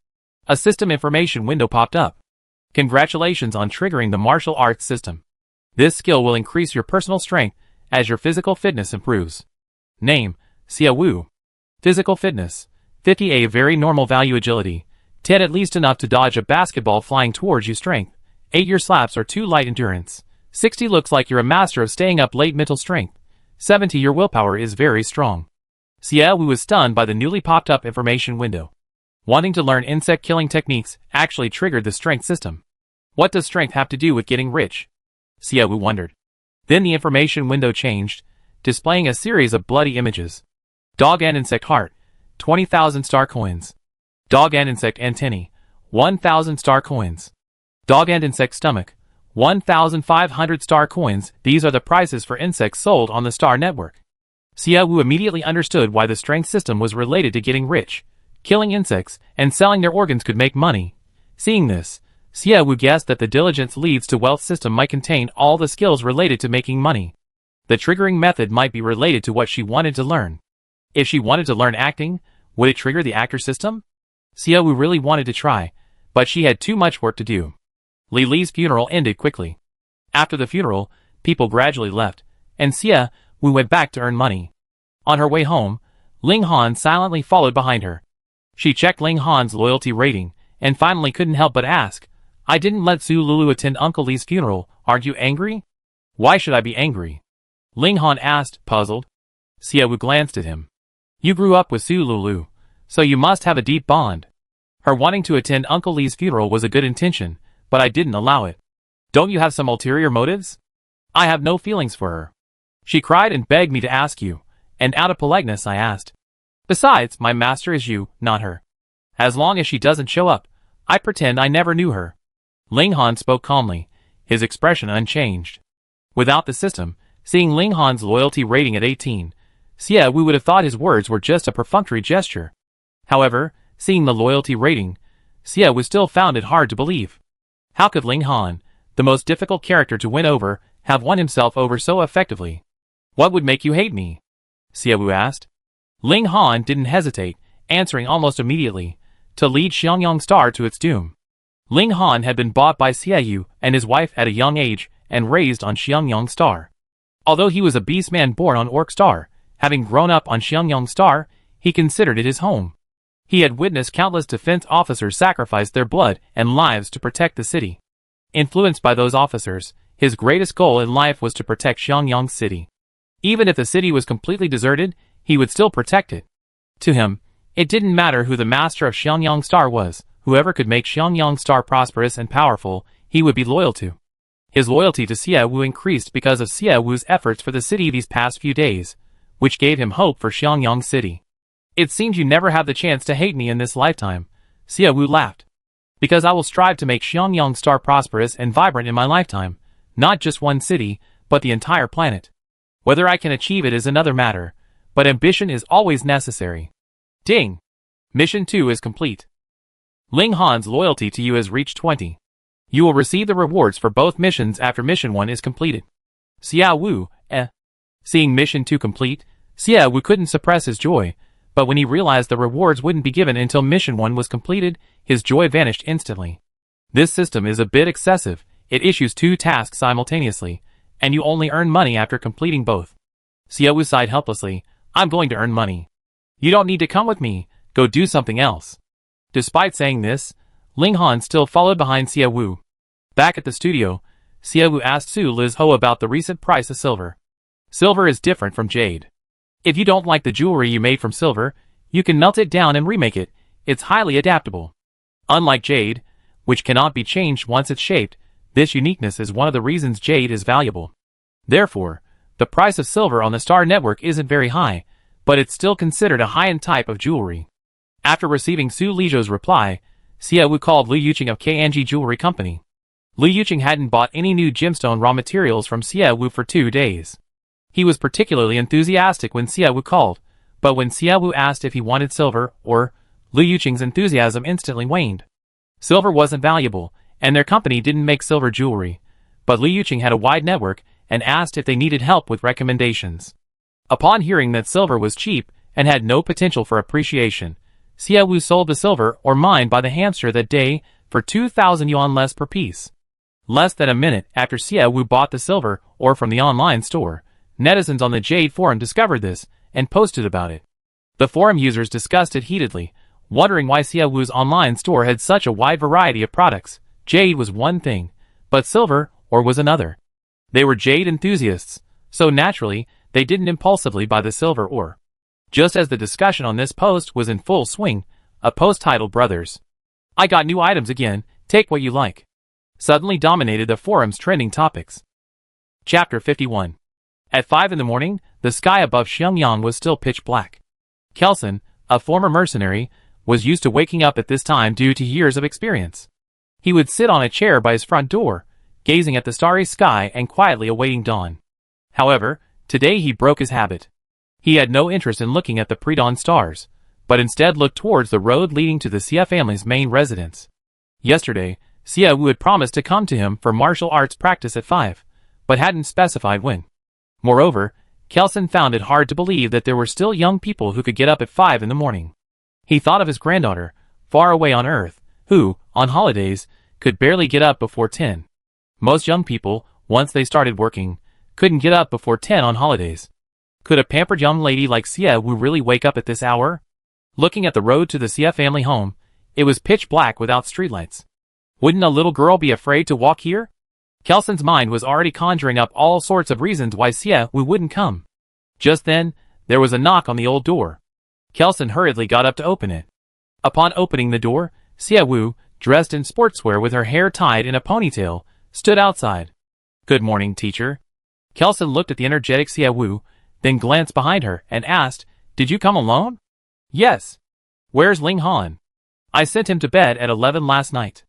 a system information window popped up. Congratulations on triggering the martial arts system. This skill will increase your personal strength as your physical fitness improves. Name, Xiaowu. Physical fitness, 50 a very normal value agility, 10 at least enough to dodge a basketball flying towards you strength, 8 your slaps are too light endurance, 60 looks like you're a master of staying up late mental strength, 70 your willpower is very strong. Xiaowu was stunned by the newly popped up information window. Wanting to learn insect killing techniques actually triggered the strength system. What does strength have to do with getting rich? Xiaowu wondered. Then the information window changed, displaying a series of bloody images. Dog and insect heart, 20,000 star coins. Dog and insect antennae, 1,000 star coins. Dog and insect stomach, 1,500 star coins. These are the prices for insects sold on the Star Network. Xiaowu immediately understood why the strength system was related to getting rich. Killing insects and selling their organs could make money. Seeing this, Xiaowu guessed that the diligence leads to wealth system might contain all the skills related to making money. The triggering method might be related to what she wanted to learn. If she wanted to learn acting, would it trigger the actor system? Xiaowu really wanted to try, but she had too much work to do. Li Li's funeral ended quickly. After the funeral, people gradually left, and Xiaowu went back to earn money. On her way home, Ling Han silently followed behind her. She checked Ling Han's loyalty rating, and finally couldn't help but ask, I didn't let Su Lulu attend Uncle Li's funeral, aren't you angry? Why should I be angry? Ling Han asked, puzzled. Xiaowu glanced at him. You grew up with Su Lulu, so you must have a deep bond. Her wanting to attend Uncle Li's funeral was a good intention, but I didn't allow it. Don't you have some ulterior motives? I have no feelings for her. She cried and begged me to ask you, and out of politeness I asked. Besides, my master is you, not her. As long as she doesn't show up, I pretend I never knew her. Ling Han spoke calmly, his expression unchanged. Without the system, seeing Ling Han's loyalty rating at 18, Xie Wu would have thought his words were just a perfunctory gesture. However, seeing the loyalty rating, Xie Wu still found it hard to believe. How could Ling Han, the most difficult character to win over, have won himself over so effectively? What would make you hate me? Xie Wu asked. Ling Han didn't hesitate, answering almost immediately, to lead Xiangyang Star to its doom. Ling Han had been bought by Xie Wu and his wife at a young age and raised on Xiangyang Star. Although he was a beast man born on Orc Star, having grown up on Xiangyang Star, he considered it his home. He had witnessed countless defense officers sacrifice their blood and lives to protect the city. Influenced by those officers, his greatest goal in life was to protect Xiangyang City. Even if the city was completely deserted, he would still protect it. To him, it didn't matter who the master of Xiangyang Star was, whoever could make Xiangyang Star prosperous and powerful, he would be loyal to. His loyalty to Xie Wu increased because of Xie Wu's efforts for the city these past few days, which gave him hope for Xiangyang City. It seems you never have the chance to hate me in this lifetime, Xie Wu laughed. Because I will strive to make Xiangyang Star prosperous and vibrant in my lifetime, not just one city, but the entire planet. Whether I can achieve it is another matter, but ambition is always necessary. Ding! Mission 2 is complete. Ling Han's loyalty to you has reached 20. You will receive the rewards for both missions after Mission 1 is completed. Xie Wu, Seeing Mission 2 complete, Xie Wu couldn't suppress his joy, but when he realized the rewards wouldn't be given until Mission 1 was completed, his joy vanished instantly. This system is a bit excessive. It issues 2 tasks simultaneously, and you only earn money after completing both. Xie Wu sighed helplessly. I'm going to earn money. You don't need to come with me, go do something else. Despite saying this, Ling Han still followed behind Xie Wu. Back at the studio, Xie Wu asked Su Liz Ho about the recent price of silver. Silver is different from jade. If you don't like the jewelry you made from silver, you can melt it down and remake it. It's highly adaptable. Unlike jade, which cannot be changed once it's shaped, this uniqueness is one of the reasons jade is valuable. Therefore, the price of silver on the Star Network isn't very high, but it's still considered a high-end type of jewelry. After receiving Su Lizhou's reply, Xie Wu called Liu Yuqing of KNG Jewelry Company. Liu Yuqing hadn't bought any new gemstone raw materials from Xie Wu for 2 days. He was particularly enthusiastic when Xie Wu called, but when Xie Wu asked if he wanted silver, Liu Yuqing's enthusiasm instantly waned. Silver wasn't valuable, and their company didn't make silver jewelry, but Liu Yuqing had a wide network and asked if they needed help with recommendations. Upon hearing that silver was cheap and had no potential for appreciation, Xie Wu sold the silver or mined by the hamster that day for 2,000 yuan less per piece. Less than a minute after Xie Wu bought the silver ore from the online store, netizens on the Jade forum discovered this and posted about it. The forum users discussed it heatedly, wondering why Xie Wu's online store had such a wide variety of products. Jade was one thing, but silver ore was another. They were jade enthusiasts, so naturally, they didn't impulsively buy the silver ore. Just as the discussion on this post was in full swing, a post titled "Brothers, I got new items again, take what you like," suddenly dominated the forum's trending topics. Chapter 51. At 5 in the morning, the sky above Xiangyang was still pitch black. Kelson, a former mercenary, was used to waking up at this time due to years of experience. He would sit on a chair by his front door, gazing at the starry sky and quietly awaiting dawn. However, today he broke his habit. He had no interest in looking at the pre-dawn stars, but instead looked towards the road leading to the Xie family's main residence. Yesterday, Xie Wu had promised to come to him for martial arts practice at 5, but hadn't specified when. Moreover, Kelson found it hard to believe that there were still young people who could get up at 5 in the morning. He thought of his granddaughter, far away on Earth, who, on holidays, could barely get up before 10. Most young people, once they started working, couldn't get up before 10 on holidays. Could a pampered young lady like Xie Wu really wake up at this hour? Looking at the road to the Xie family home, it was pitch black without streetlights. Wouldn't a little girl be afraid to walk here? Kelson's mind was already conjuring up all sorts of reasons why Xie Wu wouldn't come. Just then, there was a knock on the old door. Kelson hurriedly got up to open it. Upon opening the door, Xie Wu, dressed in sportswear with her hair tied in a ponytail, stood outside. "Good morning, teacher." Kelson looked at the energetic Xia Wu, then glanced behind her and asked, "Did you come alone?" "Yes." "Where's Ling Han?" "I sent him to bed at 11 last night.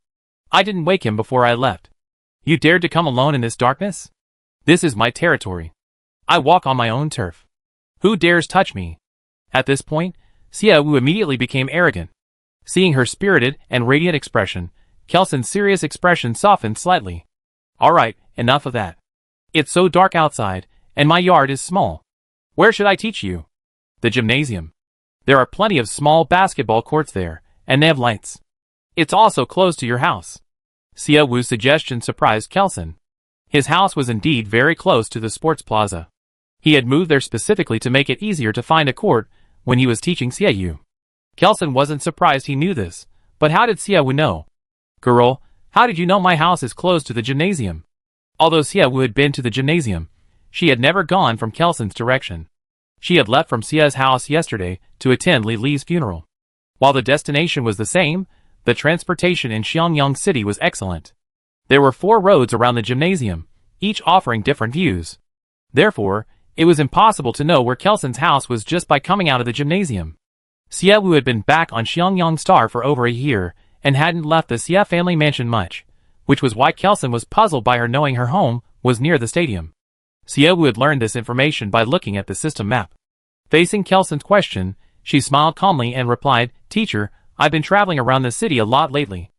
I didn't wake him before I left." "You dared to come alone in this darkness?" "This is my territory. I walk on my own turf. Who dares touch me?" At this point, Xia Wu immediately became arrogant. Seeing her spirited and radiant expression, Kelson's serious expression softened slightly. "All right, enough of that. It's so dark outside, and my yard is small. Where should I teach you?" "The gymnasium. There are plenty of small basketball courts there, and they have lights. It's also close to your house." Xia Wu's suggestion surprised Kelson. His house was indeed very close to the sports plaza. He had moved there specifically to make it easier to find a court when he was teaching Xia Wu. Kelson wasn't surprised he knew this, but how did Xia Wu know? "Girl, how did you know my house is close to the gymnasium?" Although Xia Wu had been to the gymnasium, she had never gone from Kelson's direction. She had left from Xia's house yesterday to attend Li Li's funeral. While the destination was the same, the transportation in Xiangyang City was excellent. There were 4 roads around the gymnasium, each offering different views. Therefore, it was impossible to know where Kelson's house was just by coming out of the gymnasium. Xia Wu had been back on Xiangyang Star for over a year and hadn't left the Xia family mansion much, which was why Kelson was puzzled by her knowing her home was near the stadium. Xia Wu had learned this information by looking at the system map. Facing Kelson's question, she smiled calmly and replied, "Teacher, I've been traveling around the city a lot lately.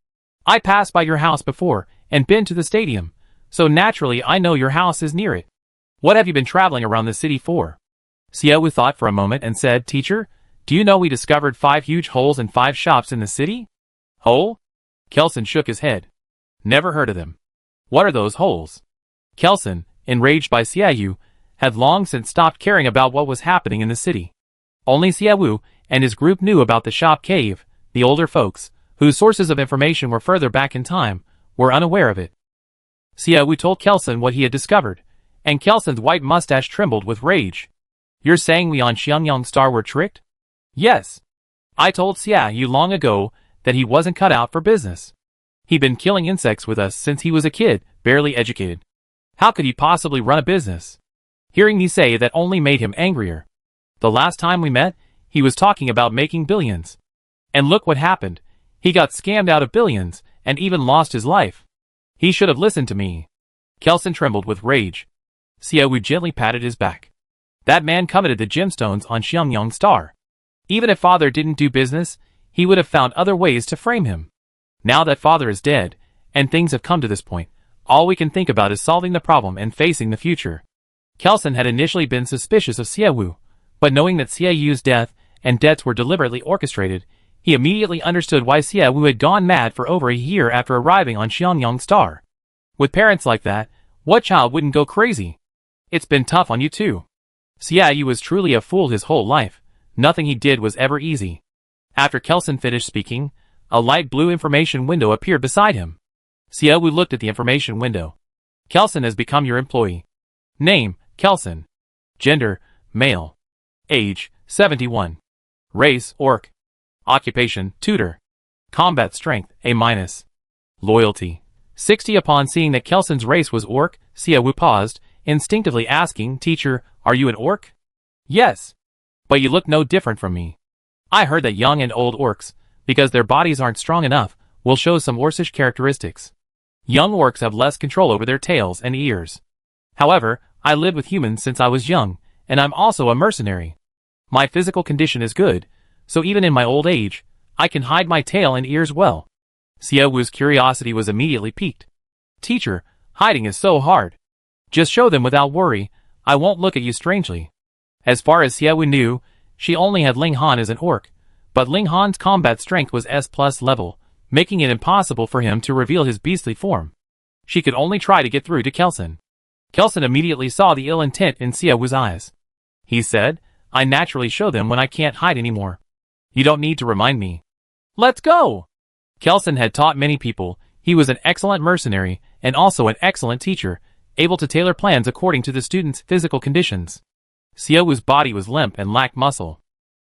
I passed by your house before and been to the stadium, so naturally I know your house is near it. What have you been traveling around the city for?" Xia Wu thought for a moment and said, "Teacher, do you know we discovered 5 huge holes in 5 shops in the city?" "Hole?" Kelson shook his head. "Never heard of them. What are those holes?" Kelson, enraged by Xia Wu, had long since stopped caring about what was happening in the city. Only Xia Wu and his group knew about the shop cave. The older folks, whose sources of information were further back in time, were unaware of it. Xia Wu told Kelson what he had discovered, and Kelson's white mustache trembled with rage. "You're saying we on Xiangyang Star were tricked?" "Yes. I told Xia Wu long ago that he wasn't cut out for business. He'd been killing insects with us since he was a kid, barely educated. How could he possibly run a business?" Hearing me say that only made him angrier. "The last time we met, he was talking about making billions. And look what happened. He got scammed out of billions, and even lost his life. He should have listened to me." Kelson trembled with rage. Xia Wu gently patted his back. "That man coveted the gemstones on Xiangyang Star. Even if father didn't do business, he would have found other ways to frame him. Now that father is dead, and things have come to this point, all we can think about is solving the problem and facing the future." Kelson had initially been suspicious of Xia Wu, but knowing that Xia Yu's death and debts were deliberately orchestrated, he immediately understood why Xia Wu had gone mad for over a year after arriving on Xiangyang Star. With parents like that, what child wouldn't go crazy? It's been tough on you too. Xia Yu was truly a fool his whole life. Nothing he did was ever easy. After Kelson finished speaking, a light blue information window appeared beside him. Xia Wu looked at the information window. "Kelson has become your employee. Name, Kelson. Gender, male. Age, 71. Race, orc. Occupation, tutor. Combat strength, A-. Loyalty, 60. Upon seeing that Kelson's race was orc, Xia Wu paused, instinctively asking, "Teacher, are you an orc?" "Yes. But you look no different from me. I heard that young and old orcs, because their bodies aren't strong enough, will show some orcish characteristics. Young orcs have less control over their tails and ears. However, I lived with humans since I was young, and I'm also a mercenary. My physical condition is good, so even in my old age, I can hide my tail and ears well." Xia Wu's curiosity was immediately piqued. "Teacher, hiding is so hard. Just show them without worry, I won't look at you strangely." As far as Xia Wu knew, she only had Ling Han as an orc, but Ling Han's combat strength was S+ level, making it impossible for him to reveal his beastly form. She could only try to get through to Kelson. Kelson immediately saw the ill intent in Xia Wu's eyes. He said, "I naturally show them when I can't hide anymore. You don't need to remind me. Let's go!" Kelson had taught many people. He was an excellent mercenary and also an excellent teacher, able to tailor plans according to the students' physical conditions. Xia Wu's body was limp and lacked muscle.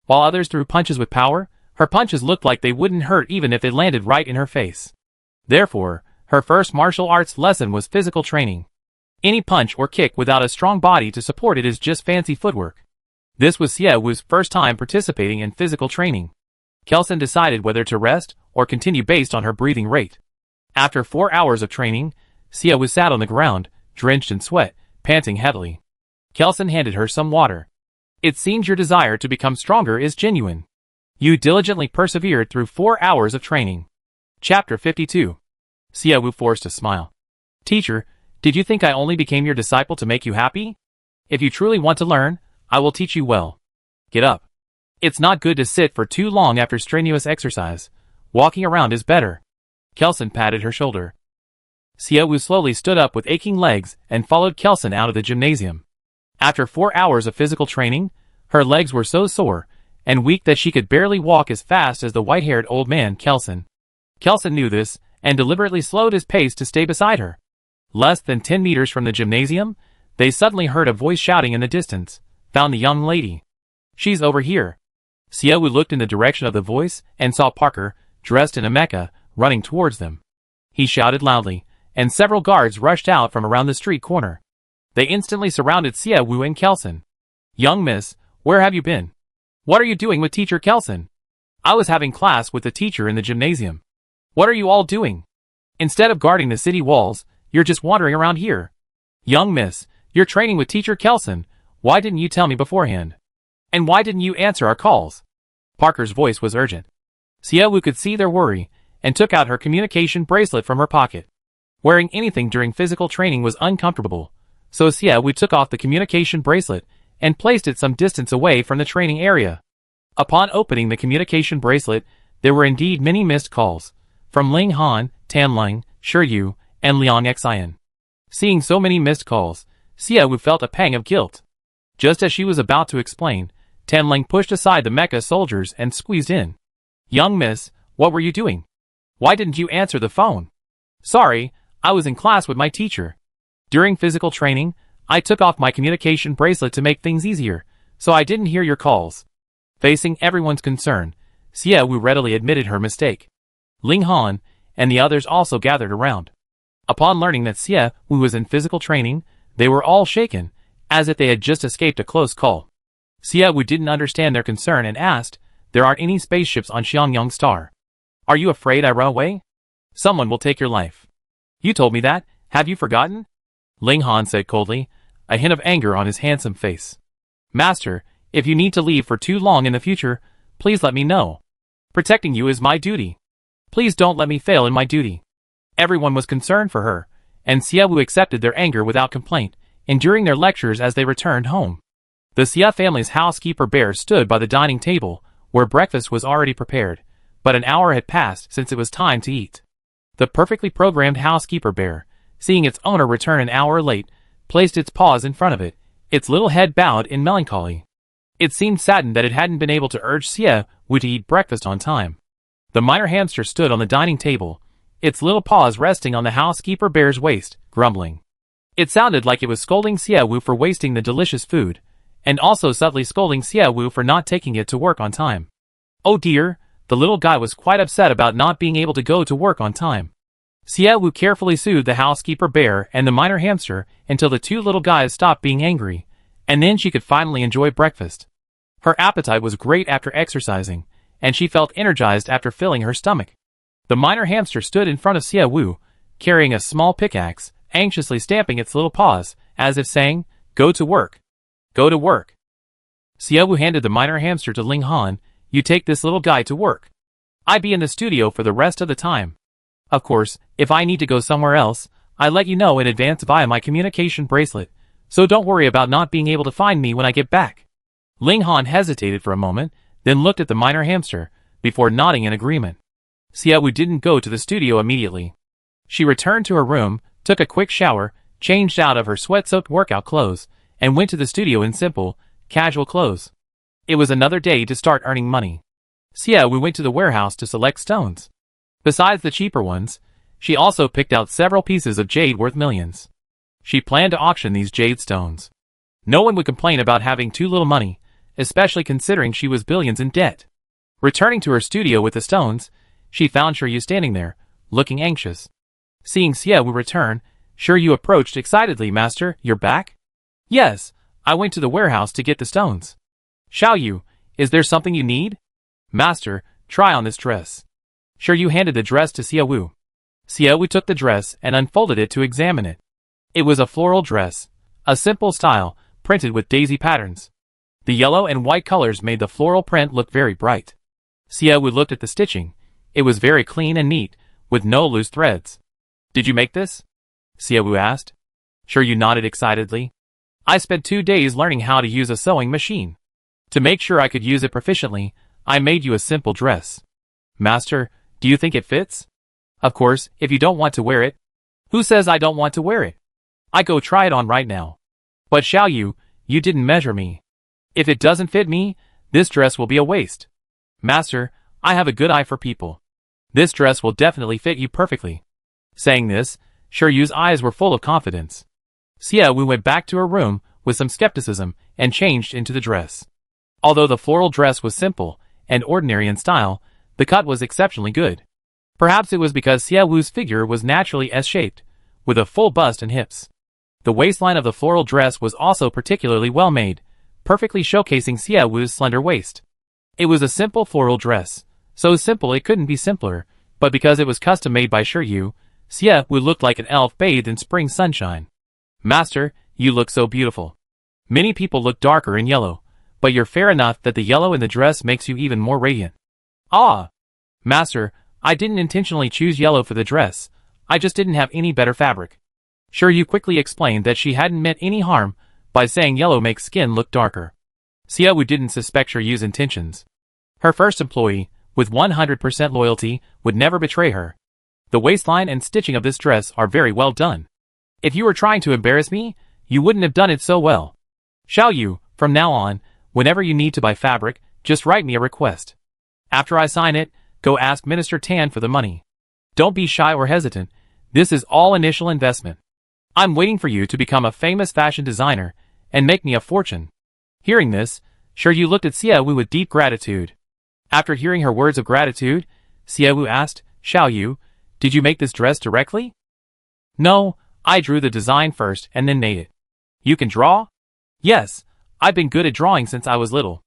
While others threw punches with power, her punches looked like they wouldn't hurt even if they landed right in her face. Therefore, her first martial arts lesson was physical training. Any punch or kick without a strong body to support it is just fancy footwork. This was Xie Wu's first time participating in physical training. Kelson decided whether to rest or continue based on her breathing rate. After 4 hours of training, Xie Wu sat on the ground, drenched in sweat, panting heavily. Kelson handed her some water. It seems your desire to become stronger is genuine. You diligently persevered through 4 hours of training. Chapter 52. Xie Wu forced a smile. Teacher, did you think I only became your disciple to make you happy? If you truly want to learn, I will teach you well. Get up. It's not good to sit for too long after strenuous exercise. Walking around is better. Kelson patted her shoulder. Xie Wu slowly stood up with aching legs and followed Kelson out of the gymnasium. After 4 hours of physical training, her legs were so sore and weak that she could barely walk as fast as the white-haired old man Kelson. Kelson knew this and deliberately slowed his pace to stay beside her. Less than 10 meters from the gymnasium, they suddenly heard a voice shouting in the distance, "Found the young lady. She's over here." Xie Wu looked in the direction of the voice and saw Parker, dressed in a mecha, running towards them. He shouted loudly, and several guards rushed out from around the street corner. They instantly surrounded Xie Wu and Kelson. "Young miss, where have you been? What are you doing with Teacher Kelson?" "I was having class with the teacher in the gymnasium." "What are you all doing? Instead of guarding the city walls, you're just wandering around here." "Young miss, you're training with Teacher Kelson. Why didn't you tell me beforehand? And why didn't you answer our calls?" Parker's voice was urgent. Xie Wu could see their worry, and took out her communication bracelet from her pocket. Wearing anything during physical training was uncomfortable, so Xie Wu took off the communication bracelet and placed it some distance away from the training area. Upon opening the communication bracelet, there were indeed many missed calls, from Ling Han, Tan Ling, Shiyu, and Liang Xian. Seeing so many missed calls, Xie Wu felt a pang of guilt. Just as she was about to explain, Tan Ling pushed aside the mecha soldiers and squeezed in. "Young miss, what were you doing? Why didn't you answer the phone?" "Sorry, I was in class with my teacher. During physical training, I took off my communication bracelet to make things easier, so I didn't hear your calls." Facing everyone's concern, Xie Wu readily admitted her mistake. Ling Han and the others also gathered around. Upon learning that Xie Wu was in physical training, they were all shaken, as if they had just escaped a close call. Xie Wu didn't understand their concern and asked, "There aren't any spaceships on Xiangyang Star. Are you afraid I run away? Someone will take your life." "You told me that, have you forgotten?" Ling Han said coldly, a hint of anger on his handsome face. "Master, if you need to leave for too long in the future, please let me know. Protecting you is my duty. Please don't let me fail in my duty." Everyone was concerned for her, and Xie Wu accepted their anger without complaint, enduring their lectures as they returned home. The Xie family's housekeeper bear stood by the dining table, where breakfast was already prepared, but an hour had passed since it was time to eat. The perfectly programmed housekeeper bear, seeing its owner return an hour late, placed its paws in front of it, its little head bowed in melancholy. It seemed saddened that it hadn't been able to urge Xie Wu to eat breakfast on time. The minor hamster stood on the dining table, its little paws resting on the housekeeper bear's waist, grumbling. It sounded like it was scolding Xie Wu for wasting the delicious food, and also subtly scolding Xie Wu for not taking it to work on time. Oh dear, the little guy was quite upset about not being able to go to work on time. Xie Wu carefully soothed the housekeeper bear and the minor hamster until the two little guys stopped being angry, and then she could finally enjoy breakfast. Her appetite was great after exercising, and she felt energized after filling her stomach. The minor hamster stood in front of Xie Wu, carrying a small pickaxe, anxiously stamping its little paws, as if saying, "Go to work. Go to work." Xie Wu handed the minor hamster to Ling Han. "You take this little guy to work. I'd be in the studio for the rest of the time. Of course, if I need to go somewhere else, I let you know in advance via my communication bracelet, so don't worry about not being able to find me when I get back." Ling Han hesitated for a moment, then looked at the minor hamster, before nodding in agreement. Xie Wu didn't go to the studio immediately. She returned to her room, took a quick shower, changed out of her sweat-soaked workout clothes, and went to the studio in simple, casual clothes. It was another day to start earning money. Xie Wu went to the warehouse to select stones. Besides the cheaper ones, she also picked out several pieces of jade worth millions. She planned to auction these jade stones. No one would complain about having too little money, especially considering she was billions in debt. Returning to her studio with the stones, she found Shiyu standing there, looking anxious. Seeing Xie Wu return, Shiryu approached excitedly. Master, you're back? Yes, I went to the warehouse to get the stones. Xiaoyu, is there something you need? Master, try on this dress. Shiryu handed the dress to Xiaowu. Xiaowu took the dress and unfolded it to examine it. It was a floral dress, a simple style, printed with daisy patterns. The yellow and white colors made the floral print look very bright. Xiaowu looked at the stitching. It was very clean and neat, with no loose threads. Did you make this? Xiaowu asked. Shiryu nodded excitedly. I spent 2 days learning how to use a sewing machine. To make sure I could use it proficiently, I made you a simple dress. Master, do you think it fits? Of course, if you don't want to wear it. Who says I don't want to wear it? I go try it on right now. But Xiaoyu, you didn't measure me. If it doesn't fit me, this dress will be a waste. Master, I have a good eye for people. This dress will definitely fit you perfectly. Saying this, Shiryu's eyes were full of confidence. Xiaowu went back to her room with some skepticism and changed into the dress. Although the floral dress was simple and ordinary in style, the cut was exceptionally good. Perhaps it was because Xiaowu's figure was naturally S-shaped, with a full bust and hips. The waistline of the floral dress was also particularly well made, perfectly showcasing Xiaowu's slender waist. It was a simple floral dress, so simple it couldn't be simpler, but because it was custom made by Shiryu, Xiaowu looked like an elf bathed in spring sunshine. Master, you look so beautiful. Many people look darker in yellow, but you're fair enough that the yellow in the dress makes you even more radiant. Ah! Master, I didn't intentionally choose yellow for the dress, I just didn't have any better fabric. Shiryu quickly explained that she hadn't meant any harm by saying yellow makes skin look darker. Xiaowu didn't suspect Shiryu's intentions. Her first employee, with 100% loyalty, would never betray her. The waistline and stitching of this dress are very well done. If you were trying to embarrass me, you wouldn't have done it so well. Xiaoyu, from now on, whenever you need to buy fabric, just write me a request. After I sign it, go ask Minister Tan for the money. Don't be shy or hesitant, this is all initial investment. I'm waiting for you to become a famous fashion designer and make me a fortune. Hearing this, Shiryu looked at Xiaowu with deep gratitude. After hearing her words of gratitude, Xiaowu asked, Xiaoyu, did you make this dress directly? No, I drew the design first and then made it. You can draw? Yes, I've been good at drawing since I was little.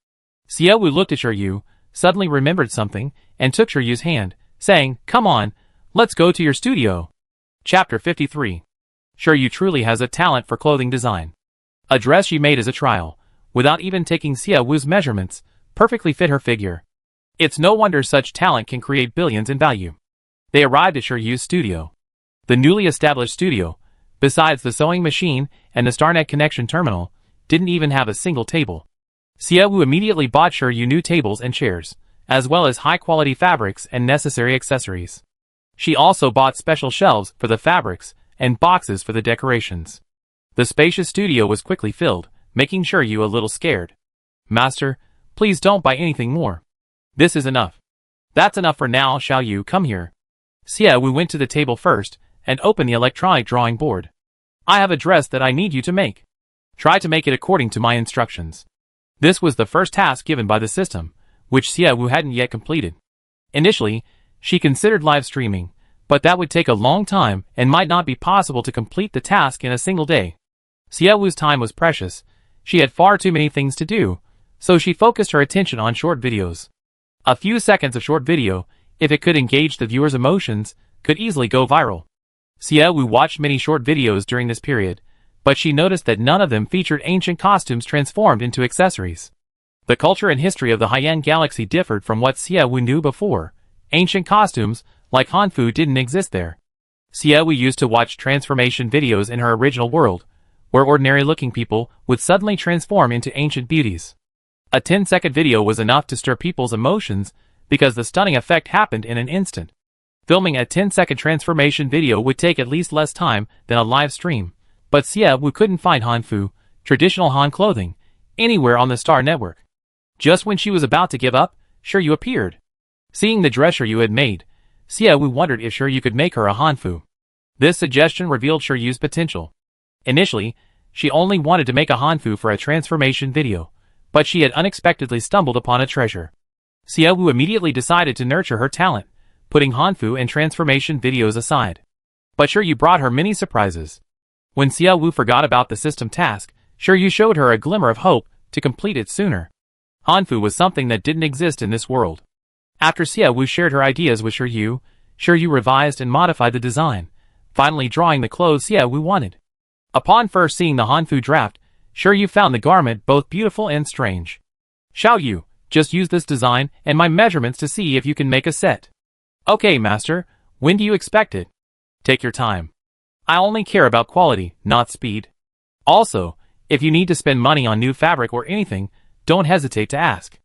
Xiaowu looked at Shiryu, suddenly remembered something, and took Shiryu's hand, saying, Come on, let's go to your studio. Chapter 53. Shiryu truly has a talent for clothing design. A dress she made as a trial, without even taking Xiaowu's measurements, perfectly fit her figure. It's no wonder such talent can create billions in value. They arrived at Shiryu's studio. The newly established studio, besides the sewing machine and the Starnet connection terminal, didn't even have a single table. Xiaowu immediately bought Shiryu new tables and chairs, as well as high-quality fabrics and necessary accessories. She also bought special shelves for the fabrics and boxes for the decorations. The spacious studio was quickly filled, making Shiryu a little scared. Master, please don't buy anything more. This is enough. That's enough for now. Xiaoyu, come here. Xiaowu went to the table first and opened the electronic drawing board. I have a dress that I need you to make. Try to make it according to my instructions. This was the first task given by the system, which Xiaowu hadn't yet completed. Initially, she considered live streaming, but that would take a long time and might not be possible to complete the task in a single day. Xiaowu's time was precious. She had far too many things to do, so she focused her attention on short videos. A few seconds of short video, if it could engage the viewer's emotions, could easily go viral. Xiaowu watched many short videos during this period, but she noticed that none of them featured ancient costumes transformed into accessories. The culture and history of the Haiyan Galaxy differed from what Xiaowu knew before. Ancient costumes, like Hanfu, didn't exist there. Xiaowu used to watch transformation videos in her original world, where ordinary-looking people would suddenly transform into ancient beauties. A 10-second video was enough to stir people's emotions because the stunning effect happened in an instant. Filming a 10-second transformation video would take at least less time than a live stream, but Xiaowu couldn't find Hanfu, traditional Han clothing, anywhere on the Star Network. Just when she was about to give up, Shiryu appeared. Seeing the dress Shiryu had made, Xiaowu wondered if Shiryu could make her a Hanfu. This suggestion revealed Shiryu's potential. Initially, she only wanted to make a Hanfu for a transformation video, but she had unexpectedly stumbled upon a treasure. Xiaowu immediately decided to nurture her talent, putting Hanfu and transformation videos aside. But Yu brought her many surprises. When Xiaowu forgot about the system task, Yu showed her a glimmer of hope to complete it sooner. Hanfu was something that didn't exist in this world. After Xiaowu shared her ideas with Yu revised and modified the design, finally drawing the clothes Xiaowu wanted. Upon first seeing the Hanfu draft, Yu found the garment both beautiful and strange. Xiaoyu, just use this design and my measurements to see if you can make a set. Okay, master, when do you expect it? Take your time. I only care about quality, not speed. Also, if you need to spend money on new fabric or anything, don't hesitate to ask.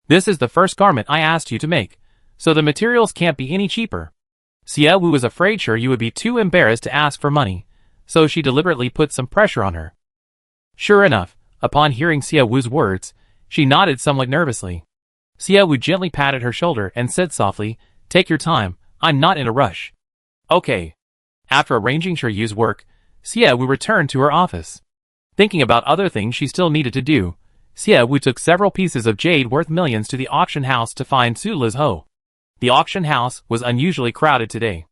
This is the first garment I asked you to make, so the materials can't be any cheaper. Xiaowu was afraid Yu would be too embarrassed to ask for money, so she deliberately put some pressure on her. Sure enough, upon hearing Xiaowu's words, she nodded somewhat nervously. Xiaowu gently patted her shoulder and said softly, "Take your time, I'm not in a rush." Okay. After arranging Yu's work, Xiaowu returned to her office. Thinking about other things she still needed to do, Xiaowu took several pieces of jade worth millions to the auction house to find Su Li's Ho. The auction house was unusually crowded today.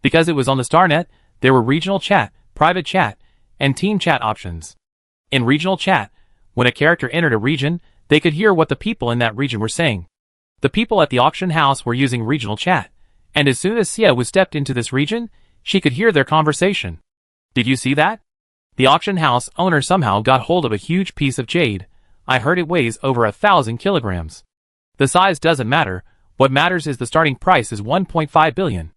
Because it was on the StarNet, there were regional chat, private chat, and team chat options. In regional chat, when a character entered a region, they could hear what the people in that region were saying. The people at the auction house were using regional chat, and as soon as Xiaowu stepped into this region, she could hear their conversation. Did you see that? The auction house owner somehow got hold of a huge piece of jade. I heard it weighs over 1,000 kilograms. The size doesn't matter, what matters is the starting price is 1.5 billion.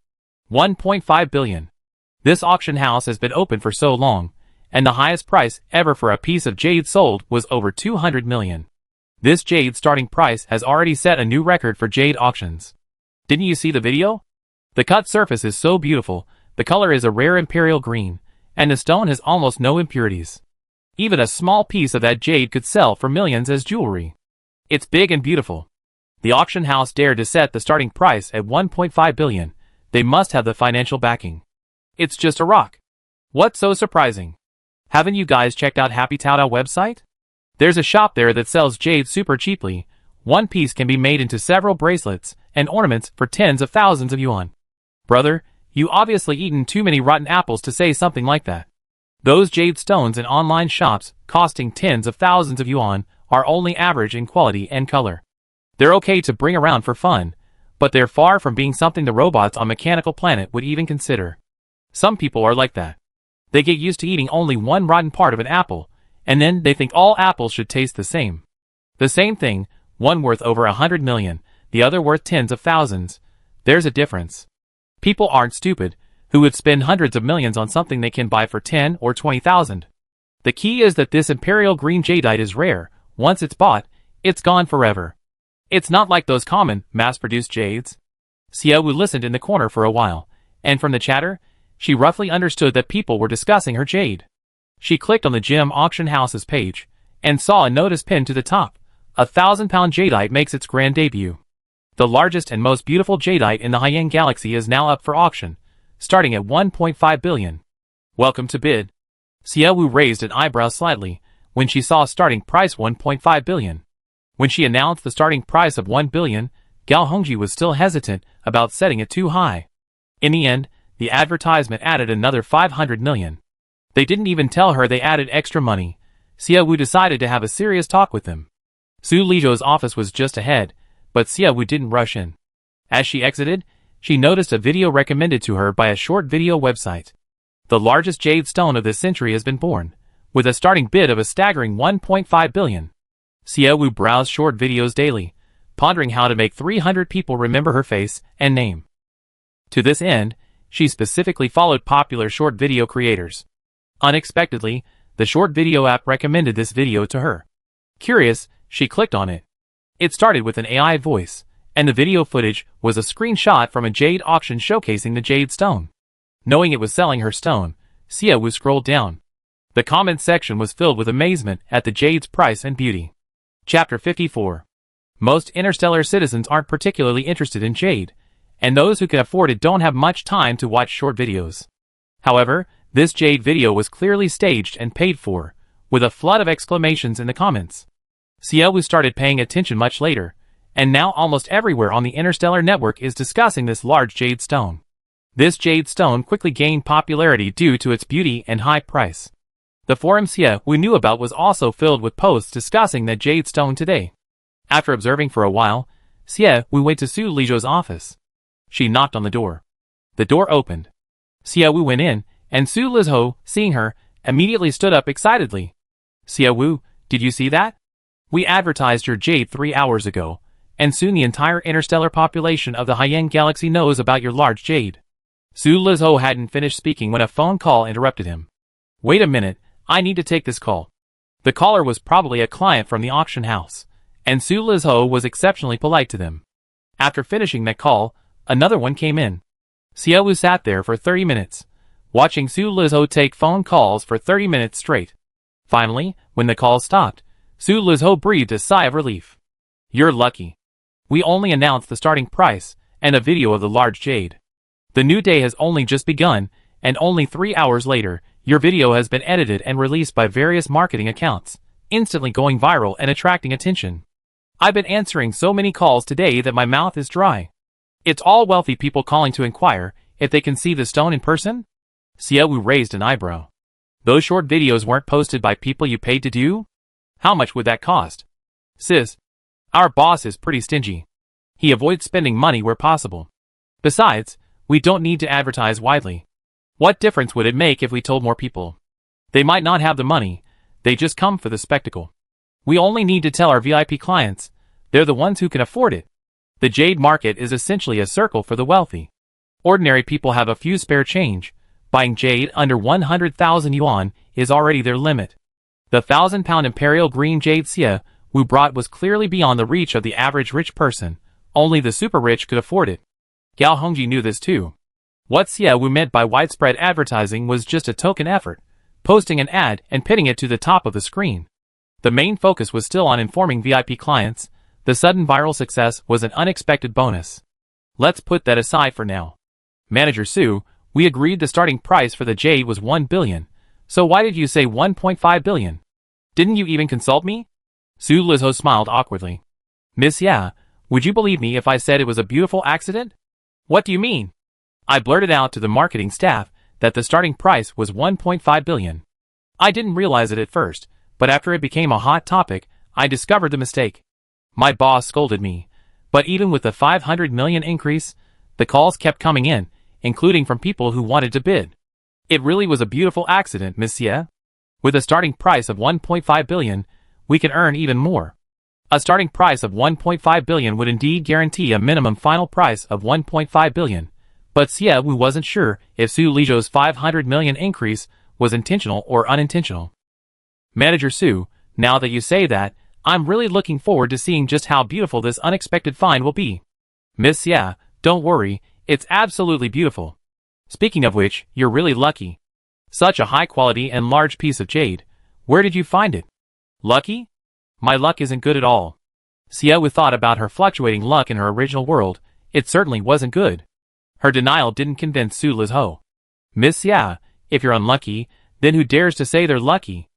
1.5 billion. This auction house has been open for so long, and the highest price ever for a piece of jade sold was over 200 million. This jade starting price has already set a new record for jade auctions. Didn't you see the video? The cut surface is so beautiful, the color is a rare imperial green, and the stone has almost no impurities. Even a small piece of that jade could sell for millions as jewelry. It's big and beautiful. The auction house dared to set the starting price at 1.5 billion. They must have the financial backing. It's just a rock. What's so surprising? Haven't you guys checked out Happy Taodao website? There's a shop there that sells jade super cheaply. One piece can be made into several bracelets and ornaments for tens of thousands of yuan. Brother, you obviously eaten too many rotten apples to say something like that. Those jade stones in online shops, costing tens of thousands of yuan, are only average in quality and color. They're okay to bring around for fun, but they're far from being something the robots on Mechanical Planet would even consider. Some people are like that. They get used to eating only one rotten part of an apple, and then they think all apples should taste the same. The same thing, one worth over 100 million, the other worth tens of thousands. There's a difference. People aren't stupid, who would spend hundreds of millions on something they can buy for 10 or 20,000. The key is that this imperial green jadeite is rare. Once it's bought, it's gone forever. It's not like those common, mass-produced jades. Xiaowu listened in the corner for a while, and from the chatter, she roughly understood that people were discussing her jade. She clicked on the gem auction house's page, and saw a notice pinned to the top. 1,000-pound jadeite makes its grand debut. The largest and most beautiful jadeite in the Haiyan Galaxy is now up for auction, starting at 1.5 billion. Welcome to bid. Xiaowu raised an eyebrow slightly when she saw starting price 1.5 billion. When she announced the starting price of 1 billion, Gao Hongji was still hesitant about setting it too high. In the end, the advertisement added another 500 million. They didn't even tell her they added extra money. Xiaowu decided to have a serious talk with them. Su Lizhou's office was just ahead, but Xiaowu didn't rush in. As she exited, she noticed a video recommended to her by a short video website. The largest jade stone of this century has been born, with a starting bid of a staggering 1.5 billion. Xiaowu browsed short videos daily, pondering how to make 300 people remember her face and name. To this end, she specifically followed popular short video creators. Unexpectedly, the short video app recommended this video to her. Curious, she clicked on it. It started with an AI voice, and the video footage was a screenshot from a jade auction showcasing the jade stone. Knowing it was selling her stone, Xiaowu scrolled down. The comment section was filled with amazement at the jade's price and beauty. Chapter 54. Most Interstellar citizens aren't particularly interested in jade, and those who can afford it don't have much time to watch short videos. However, this jade video was clearly staged and paid for, with a flood of exclamations in the comments. Xiaowu started paying attention much later, and now almost everywhere on the Interstellar network is discussing this large jade stone. This jade stone quickly gained popularity due to its beauty and high price. The forum Xia we knew about was also filled with posts discussing that jade stone today. After observing for a while, Xia we went to Su Lizhou's office. She knocked on the door. The door opened. Xia Wu went in, and Su Lizhou, seeing her, immediately stood up excitedly. Xia Wu, did you see that? We advertised your jade 3 hours ago, and soon the entire interstellar population of the Haiyan Galaxy knows about your large jade. Su Lizhou hadn't finished speaking when a phone call interrupted him. Wait a minute, I need to take this call. The caller was probably a client from the auction house, and Su Lizhou was exceptionally polite to them. After finishing that call, another one came in. Xia Wu sat there for 30 minutes, watching Su Lizhou take phone calls for 30 minutes straight. Finally, when the call stopped, Su Lizhou breathed a sigh of relief. You're lucky. We only announced the starting price and a video of the large jade. The new day has only just begun, and only 3 hours later, your video has been edited and released by various marketing accounts, instantly going viral and attracting attention. I've been answering so many calls today that my mouth is dry. It's all wealthy people calling to inquire if they can see the stone in person? Xia Wu raised an eyebrow. Those short videos weren't posted by people you paid to do? How much would that cost? Sis, our boss is pretty stingy. He avoids spending money where possible. Besides, we don't need to advertise widely. What difference would it make if we told more people? They might not have the money, they just come for the spectacle. We only need to tell our VIP clients, they're the ones who can afford it. The jade market is essentially a circle for the wealthy. Ordinary people have a few spare change. Buying jade under 100,000 yuan is already their limit. The 1,000-pound imperial green jade Xia Wu brought was clearly beyond the reach of the average rich person. Only the super rich could afford it. Gao Hongji knew this too. What Xia Wu meant by widespread advertising was just a token effort, posting an ad and pitting it to the top of the screen. The main focus was still on informing VIP clients. The sudden viral success was an unexpected bonus. Let's put that aside for now. Manager Su, we agreed the starting price for the jade was 1 billion, so why did you say 1.5 billion? Didn't you even consult me? Su Lizhou smiled awkwardly. Miss Ya, would you believe me if I said it was a beautiful accident? What do you mean? I blurted out to the marketing staff that the starting price was 1.5 billion. I didn't realize it at first, but after it became a hot topic, I discovered the mistake. My boss scolded me, but even with the 500 million increase, the calls kept coming in, including from people who wanted to bid. It really was a beautiful accident, Miss Xia. With a starting price of 1.5 billion, we can earn even more. A starting price of 1.5 billion would indeed guarantee a minimum final price of 1.5 billion, but Xia Wu wasn't sure if Su Lizhou's 500 million increase was intentional or unintentional. Manager Su, now that you say that, I'm really looking forward to seeing just how beautiful this unexpected find will be. Miss Xia, don't worry, it's absolutely beautiful. Speaking of which, you're really lucky. Such a high quality and large piece of jade. Where did you find it? Lucky? My luck isn't good at all. Xia Wu thought about her fluctuating luck in her original world. It certainly wasn't good. Her denial didn't convince Su Lizhou. Miss Xia, if you're unlucky, then who dares to say they're lucky?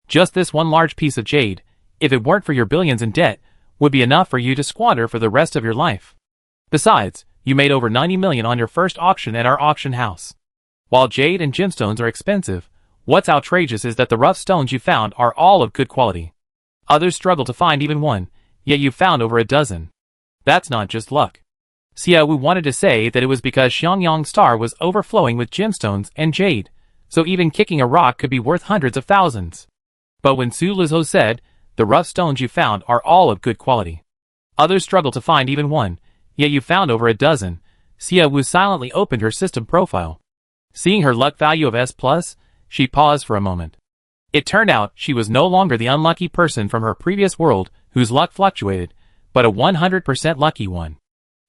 Just this one large piece of jade, if it weren't for your billions in debt, would be enough for you to squander for the rest of your life. Besides, you made over 90 million on your first auction at our auction house. While jade and gemstones are expensive, what's outrageous is that the rough stones you found are all of good quality. Others struggle to find even one, yet you found over a dozen. That's not just luck. Xia Wu wanted to say that it was because Xiangyang Star was overflowing with gemstones and jade, so even kicking a rock could be worth hundreds of thousands. But when Su Lizhou said, the rough stones you found are all of good quality. Others struggle to find even one, yet you found over a dozen, Xia Wu silently opened her system profile. Seeing her luck value of S+, she paused for a moment. It turned out she was no longer the unlucky person from her previous world whose luck fluctuated, but a 100% lucky one.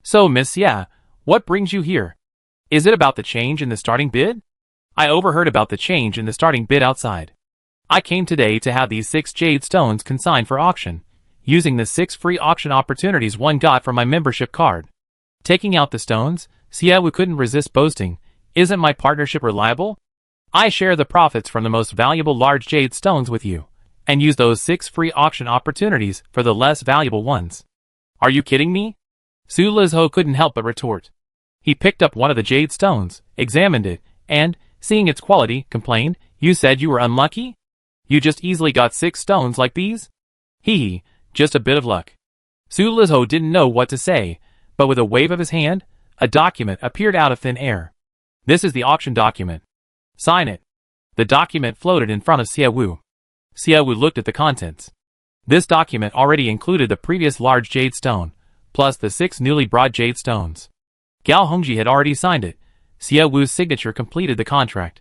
So Miss Xia, what brings you here? Is it about the change in the starting bid? I overheard about the change in the starting bid outside. I came today to have these 6 jade stones consigned for auction, using the 6 free auction opportunities one got from my membership card. Taking out the stones, Xia Wu couldn't resist boasting, isn't my partnership reliable? I share the profits from the most valuable large jade stones with you, and use those 6 free auction opportunities for the less valuable ones. Are you kidding me? Su Lizhou couldn't help but retort. He picked up one of the jade stones, examined it, and, seeing its quality, complained, "You said you were unlucky? You just easily got 6 stones like these?" Hee, just a bit of luck. Su Lizho didn't know what to say, but with a wave of his hand, a document appeared out of thin air. "This is the auction document. Sign it." The document floated in front of Xie Wu. Xie Wu looked at the contents. This document already included the previous large jade stone, plus the 6 newly brought jade stones. Gao Hongji had already signed it. Xie Wu's signature completed the contract.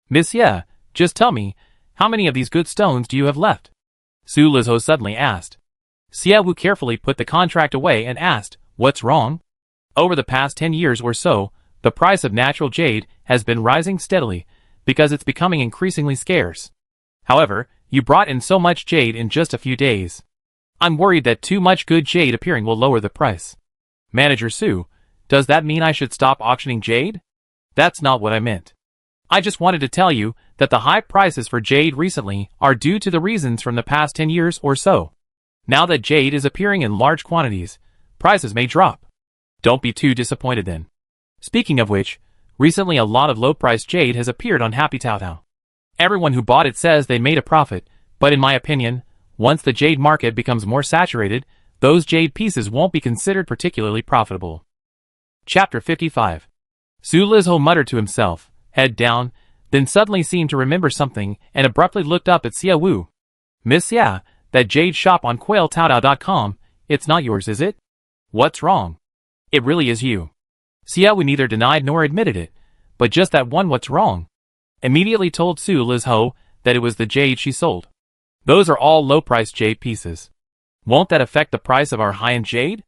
"Miss Ye, just tell me, how many of these good stones do you have left?" Su Lizho suddenly asked. Xie Wu carefully put the contract away and asked, "What's wrong?" Over the past 10 years or so, the price of natural jade has been rising steadily, because it's becoming increasingly scarce. However, you brought in so much jade in just a few days. I'm worried that too much good jade appearing will lower the price. Manager Su, does that mean I should stop auctioning jade? That's not what I meant. I just wanted to tell you that the high prices for jade recently are due to the reasons from the past 10 years or so. Now that jade is appearing in large quantities, prices may drop. Don't be too disappointed then. Speaking of which, recently a lot of low-priced jade has appeared on Happy Taotao. Everyone who bought it says they made a profit, but in my opinion, once the jade market becomes more saturated, those jade pieces won't be considered particularly profitable. Chapter 55. Su Lizho muttered to himself, head down, then suddenly seemed to remember something and abruptly looked up at Xie Wu. "Miss Ya, that jade shop on quailtaotao.com, it's not yours, is it? What's wrong?" "It really is you." Xie Wu neither denied nor admitted it, but just that one "what's wrong" immediately told Su Lizho that it was the jade she sold. "Those are all low-priced jade pieces. Won't that affect the price of our high-end jade?"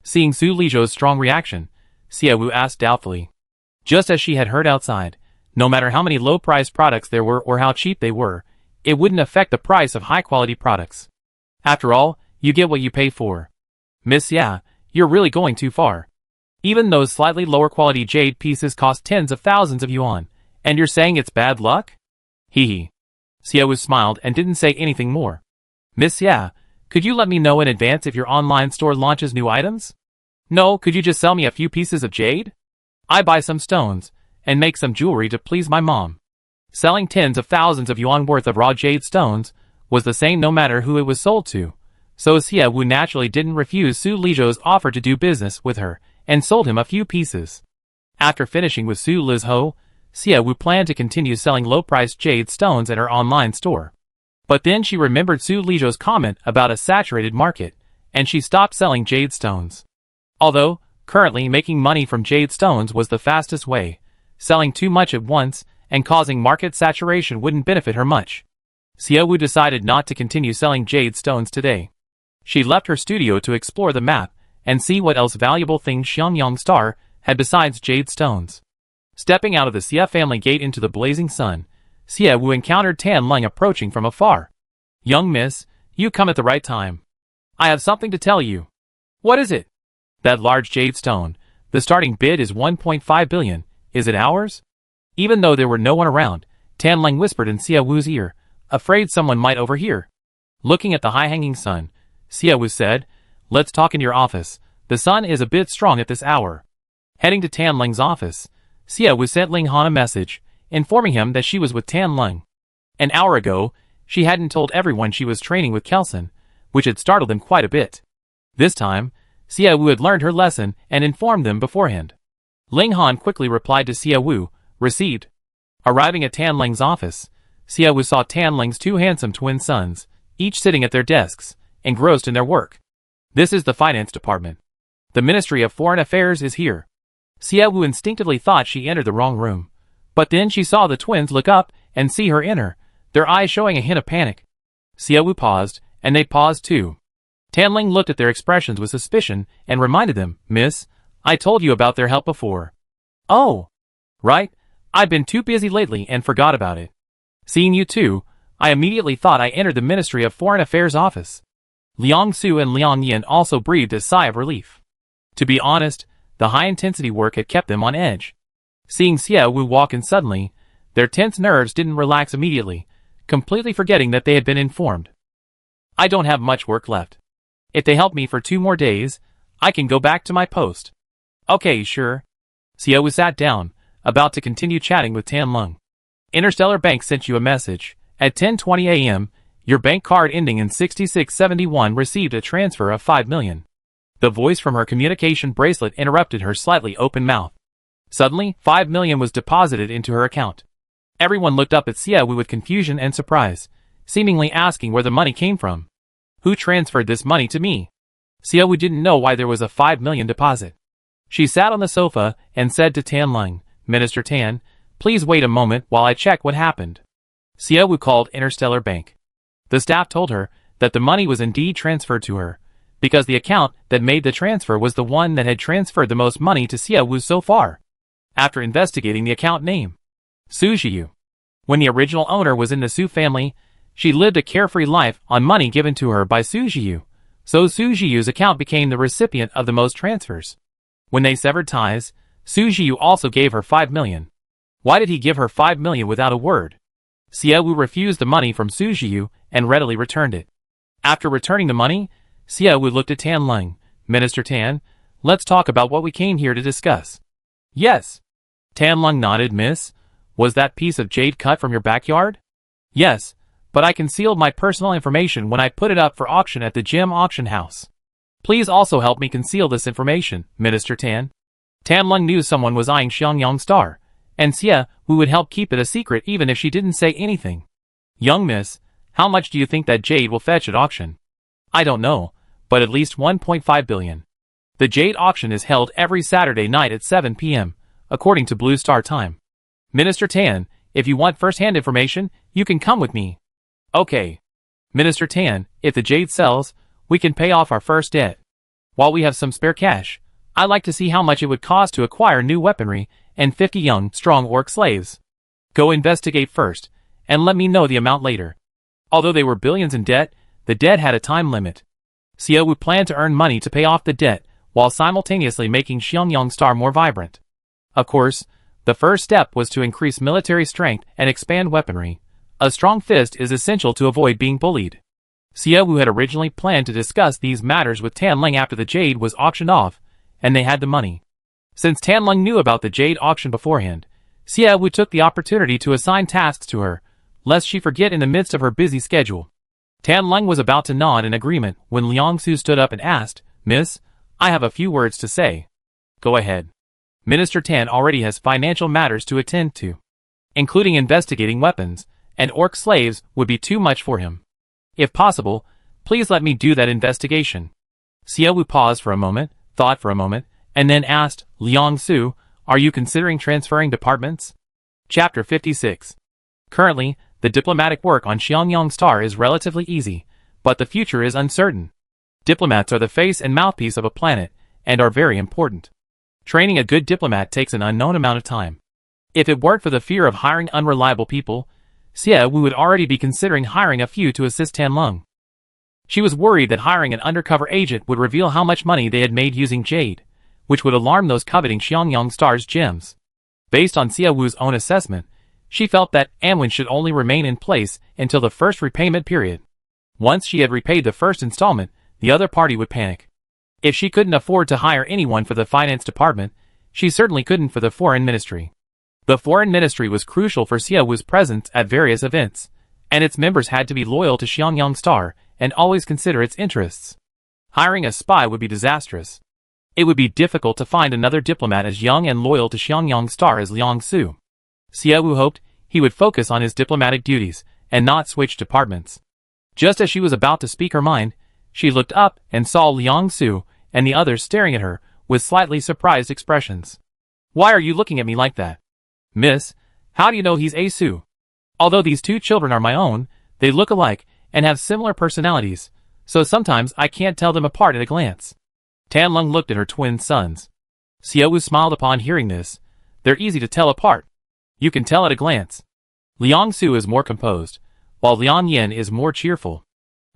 Seeing Su Lizho's strong reaction, Xie Wu asked doubtfully. Just as she had heard outside, no matter how many low-priced products there were or how cheap they were, it wouldn't affect the price of high-quality products. After all, you get what you pay for. "Miss Ya, you're really going too far. Even those slightly lower-quality jade pieces cost tens of thousands of yuan, and you're saying it's bad luck?" Hee. Xie Wu smiled and didn't say anything more. "Miss Ya, could you let me know in advance if your online store launches new items? No, could you just sell me a few pieces of jade? I buy some stones, and make some jewelry to please my mom." Selling tens of thousands of yuan worth of raw jade stones was the same no matter who it was sold to, so Xie Wu naturally didn't refuse Su Lizho's offer to do business with her, and sold him a few pieces. After finishing with Su Lizho, Xie Wu planned to continue selling low-priced jade stones at her online store. But then she remembered Su Lizho's comment about a saturated market, and she stopped selling jade stones. Although, currently making money from jade stones was the fastest way, selling too much at once and causing market saturation wouldn't benefit her much. Xie Wu decided not to continue selling jade stones today. She left her studio to explore the map and see what else valuable things Xiangyang Star had besides jade stones. Stepping out of the Xie family gate into the blazing sun, Xie Wu encountered Tan Leng approaching from afar. "Young miss, you come at the right time. I have something to tell you." "What is it?" "That large jade stone. The starting bid is 1.5 billion. Is it ours?" Even though there were no one around, Tan Leng whispered in Xie Wu's ear, afraid someone might overhear. Looking at the high-hanging sun, Xie Wu said, "Let's talk in your office. The sun is a bit strong at this hour." Heading to Tan Leng's office, Xie Wu sent Ling Han a message, informing him that she was with Tan Leng. An hour ago, she hadn't told everyone she was training with Kelson, which had startled them quite a bit. This time, Xie Wu had learned her lesson and informed them beforehand. Ling Han quickly replied to Xie Wu, "Received." Arriving at Tan Leng's office, Xie Wu saw Tan Leng's 2 handsome twin sons, each sitting at their desks, engrossed in their work. "This is the finance department. The Ministry of Foreign Affairs is here." Xie Wu instinctively thought she entered the wrong room, but then she saw the twins look up and see her enter, their eyes showing a hint of panic. Xie Wu paused, and they paused too. Tan Leng looked at their expressions with suspicion and reminded them, "Miss, I told you about their help before." "Oh, right, I've been too busy lately and forgot about it. Seeing you two, I immediately thought I entered the Ministry of Foreign Affairs office." Liang Su and Liang Yin also breathed a sigh of relief. To be honest, the high-intensity work had kept them on edge. Seeing Xie Wu walk in suddenly, their tense nerves didn't relax immediately, completely forgetting that they had been informed. "I don't have much work left. If they help me for 2 more days, I can go back to my post." "Okay, sure. Xiaowu sat down, about to continue chatting with Tianlong. Interstellar Bank sent you a message. At 10:20 a.m., your bank card ending in 6671 received a transfer of 5 million. The voice from her communication bracelet interrupted her slightly open mouth. Suddenly, 5 million was deposited into her account. Everyone looked up at Xiaowu with confusion and surprise, seemingly asking where the money came from. Who transferred this money to me? Xiaowu didn't know why there was a 5 million deposit. She sat on the sofa and said to Tianlong, Minister Tan, please wait a moment while I check what happened. Xiaowu called Interstellar Bank. The staff told her that the money was indeed transferred to her, because the account that made the transfer was the one that had transferred the most money to Xiaowu so far. After investigating the account name, Su Jiu. When the original owner was in the Su family, she lived a carefree life on money given to her by Su Jiu, so Su Jiu's account became the recipient of the most transfers. When they severed ties, Su Jiu also gave her 5 million. Why did he give her 5 million without a word? Xiaowu refused the money from Su Jiu and readily returned it. After returning the money, Xiaowu looked at Tianlong. Minister Tan, let's talk about what we came here to discuss. Yes. Tianlong nodded. Miss, was that piece of jade cut from your backyard? Yes, but I concealed my personal information when I put it up for auction at the gem auction house. Please also help me conceal this information, Minister Tan. Tianlong knew someone was eyeing Xiangyang Star, and Xiaowu would help keep it a secret even if she didn't say anything. Young miss, how much do you think that jade will fetch at auction? I don't know, but at least 1.5 billion. The jade auction is held every Saturday night at 7 p.m., according to Blue Star time. Minister Tan, if you want first-hand information, you can come with me. Okay. Minister Tan, if the jade sells, we can pay off our first debt. While we have some spare cash, I'd like to see how much it would cost to acquire new weaponry and 50 young, strong orc slaves. Go investigate first, and let me know the amount later. Although they were billions in debt, the debt had a time limit. Xiaowu planned to earn money to pay off the debt, while simultaneously making Xiangyang Star more vibrant. Of course, the first step was to increase military strength and expand weaponry. A strong fist is essential to avoid being bullied. Xiaowu had originally planned to discuss these matters with Tianlong after the jade was auctioned off, and they had the money. Since Tianlong knew about the jade auction beforehand, Xiaowu took the opportunity to assign tasks to her, lest she forget in the midst of her busy schedule. Tianlong was about to nod in agreement when Liang Su stood up and asked, Miss, I have a few words to say. Go ahead. Minister Tan already has financial matters to attend to. Including investigating weapons, and orc slaves would be too much for him. If possible, please let me do that investigation. Xiaowu paused for a moment, thought for a moment, and then asked, Liang Su, are you considering transferring departments? Chapter 56. Currently, the diplomatic work on Xiangyang Star is relatively easy, but the future is uncertain. Diplomats are the face and mouthpiece of a planet, and are very important. Training a good diplomat takes an unknown amount of time. If it weren't for the fear of hiring unreliable people, Xiaowu would already be considering hiring a few to assist Tianlong. She was worried that hiring an undercover agent would reveal how much money they had made using jade, which would alarm those coveting Xiangyang Star's gems. Based on Xiaowu's own assessment, she felt that Anwen should only remain in place until the first repayment period. Once she had repaid the first installment, the other party would panic. If she couldn't afford to hire anyone for the finance department, she certainly couldn't for the foreign ministry. The foreign ministry was crucial for Xiaowu's presence at various events, and its members had to be loyal to Xiangyang Star and always consider its interests. Hiring a spy would be disastrous. It would be difficult to find another diplomat as young and loyal to Xiangyang Star as Liang Su. Xiaowu hoped he would focus on his diplomatic duties and not switch departments. Just as she was about to speak her mind, she looked up and saw Liang Su and the others staring at her with slightly surprised expressions. Why are you looking at me like that? Miss, how do you know he's A Su? Although these two children are my own, they look alike and have similar personalities, so sometimes I can't tell them apart at a glance. Tianlong looked at her twin sons. Xiaowu smiled upon hearing this. They're easy to tell apart. You can tell at a glance. Liang Su is more composed, while Liang Yin is more cheerful.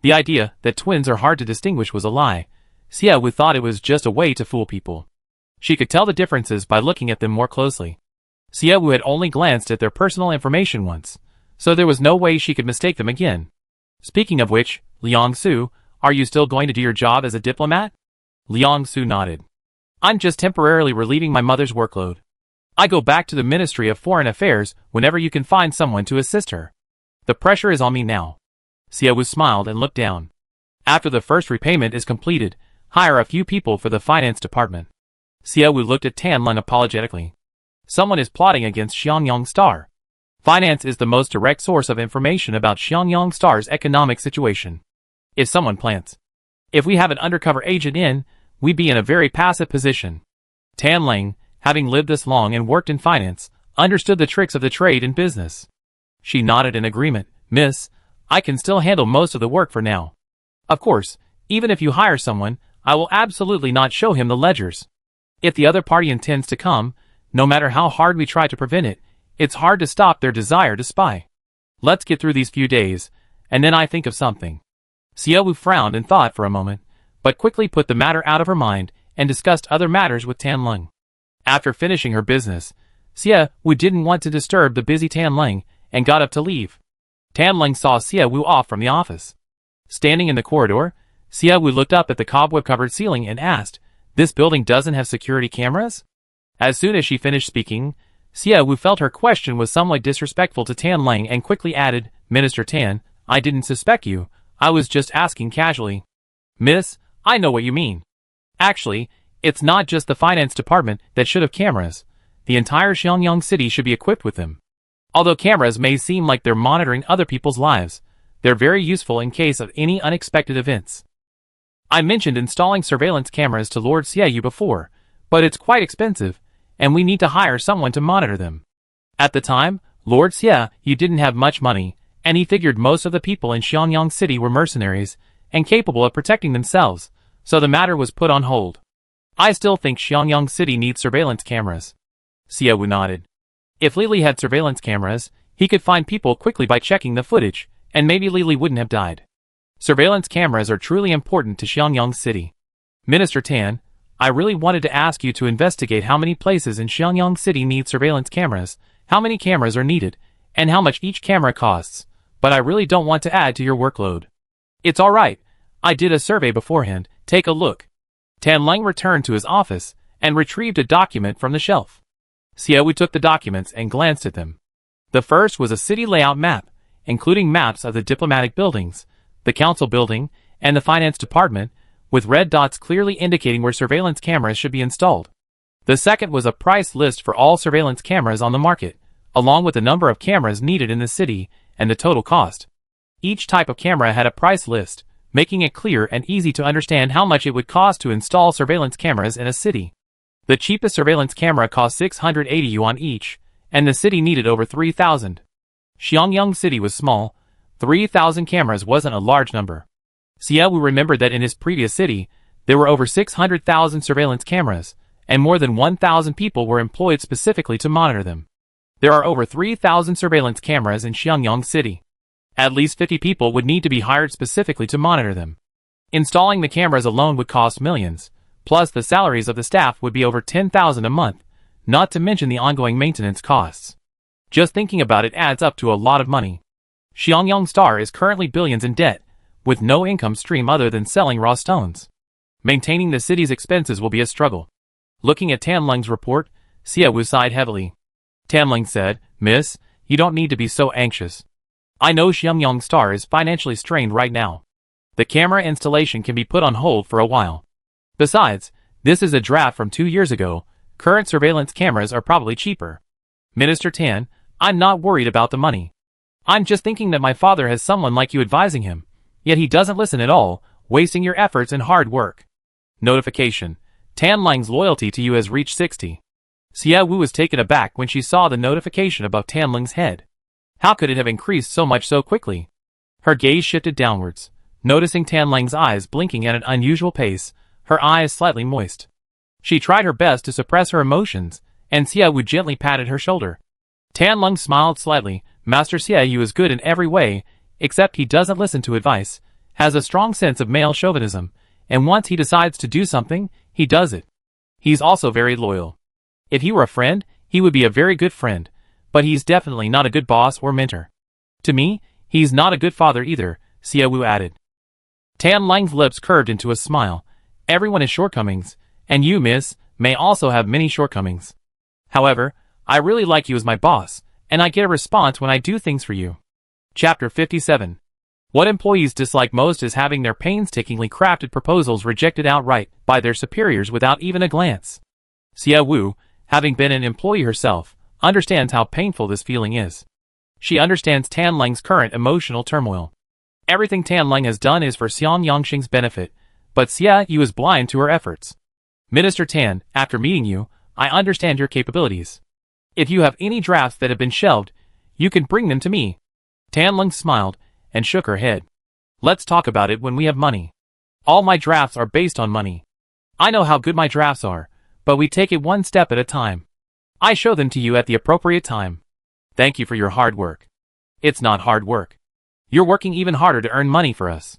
The idea that twins are hard to distinguish was a lie. Xiaowu thought it was just a way to fool people. She could tell the differences by looking at them more closely. Xiaowu had only glanced at their personal information once, so there was no way she could mistake them again. Speaking of which, Liang Su, are you still going to do your job as a diplomat? Liang Su nodded. I'm just temporarily relieving my mother's workload. I go back to the Ministry of Foreign Affairs whenever you can find someone to assist her. The pressure is on me now. Xiaowu smiled and looked down. After the first repayment is completed, hire a few people for the finance department. Xiaowu looked at Tianlong apologetically. Someone is plotting against Xiangyang Star. Finance is the most direct source of information about Xiangyang Star's economic situation. If someone plants. If we have an undercover agent in, we'd be in a very passive position. Tianlong, having lived this long and worked in finance, understood the tricks of the trade and business. She nodded in agreement. Miss, I can still handle most of the work for now. Of course, even if you hire someone, I will absolutely not show him the ledgers. If the other party intends to come, no matter how hard we try to prevent it, it's hard to stop their desire to spy. Let's get through these few days, and then I think of something. Xiaowu frowned and thought for a moment, but quickly put the matter out of her mind and discussed other matters with Tianlong. After finishing her business, Xiaowu didn't want to disturb the busy Tianlong and got up to leave. Tianlong saw Xiaowu off from the office. Standing in the corridor, Xiaowu looked up at the cobweb-covered ceiling and asked, "This building doesn't have security cameras?" As soon as she finished speaking, Xiaowu felt her question was somewhat disrespectful to Tianlong and quickly added, "Minister Tan, I didn't suspect you, I was just asking casually." "Miss, I know what you mean. Actually, it's not just the finance department that should have cameras. The entire Xiangyang city should be equipped with them. Although cameras may seem like they're monitoring other people's lives, they're very useful in case of any unexpected events. I mentioned installing surveillance cameras to Lord Xiaoyu before, but it's quite expensive, and we need to hire someone to monitor them." At the time, Lord Xiaoyu didn't have much money, and he figured most of the people in Xiangyang City were mercenaries and capable of protecting themselves, so the matter was put on hold. "I still think Xiangyang City needs surveillance cameras." Xiaowu nodded. If Lily had surveillance cameras, he could find people quickly by checking the footage, and maybe Lily wouldn't have died. Surveillance cameras are truly important to Xiangyang City. Minister Tan, I really wanted to ask you to investigate how many places in Xiangyang City need surveillance cameras, how many cameras are needed, and how much each camera costs, but I really don't want to add to your workload. It's alright, I did a survey beforehand, take a look. Tianlong returned to his office and retrieved a document from the shelf. Xiaowu took the documents and glanced at them. The first was a city layout map, including maps of the diplomatic buildings, the council building, and the finance department, with red dots clearly indicating where surveillance cameras should be installed. The second was a price list for all surveillance cameras on the market, along with the number of cameras needed in the city and the total cost. Each type of camera had a price list, making it clear and easy to understand how much it would cost to install surveillance cameras in a city. The cheapest surveillance camera cost 680 yuan each, and the city needed over 3,000. Xiangyang City was small, 3,000 cameras wasn't a large number. Xiaowu remembered that in his previous city, there were over 600,000 surveillance cameras, and more than 1,000 people were employed specifically to monitor them. There are over 3,000 surveillance cameras in Xiangyang City. At least 50 people would need to be hired specifically to monitor them. Installing the cameras alone would cost millions, plus the salaries of the staff would be over 10,000 a month, not to mention the ongoing maintenance costs. Just thinking about it adds up to a lot of money. Xiangyang Star is currently billions in debt, with no income stream other than selling raw stones. Maintaining the city's expenses will be a struggle. Looking at Tianlong's report, Xiaowu sighed heavily. Tianlong said, "Miss, you don't need to be so anxious. I know Xiangyang Star is financially strained right now. The camera installation can be put on hold for a while. Besides, this is a draft from 2 years ago. Current surveillance cameras are probably cheaper. Minister Tan, I'm not worried about the money. I'm just thinking that my father has someone like you advising him, yet he doesn't listen at all, wasting your efforts and hard work." Notification. Tianlong's loyalty to you has reached 60. Xiaowu was taken aback when she saw the notification above Tianlong's head. How could it have increased so much so quickly? Her gaze shifted downwards, noticing Tianlong's eyes blinking at an unusual pace, her eyes slightly moist. She tried her best to suppress her emotions, and Xiaowu gently patted her shoulder. Tianlong smiled slightly. Master Xiaoyu is good in every way, except he doesn't listen to advice, has a strong sense of male chauvinism, and once he decides to do something, he does it. He's also very loyal. If he were a friend, he would be a very good friend, but he's definitely not a good boss or mentor. To me, he's not a good father either, Xiaowu added. Tianlong's lips curved into a smile. Everyone has shortcomings, and you, miss, may also have many shortcomings. However, I really like you as my boss, and I get a response when I do things for you. Chapter 57. What employees dislike most is having their painstakingly crafted proposals rejected outright by their superiors without even a glance. Xia Wu, having been an employee herself, understands how painful this feeling is. She understands Tan Leng's current emotional turmoil. Everything Tan Leng has done is for Xiang Yangxing's benefit, but Xia Yu is blind to her efforts. Minister Tan, after meeting you, I understand your capabilities. If you have any drafts that have been shelved, you can bring them to me. Tan Leng smiled and shook her head. Let's talk about it when we have money. All my drafts are based on money. I know how good my drafts are, but we take it one step at a time. I show them to you at the appropriate time. Thank you for your hard work. It's not hard work. You're working even harder to earn money for us.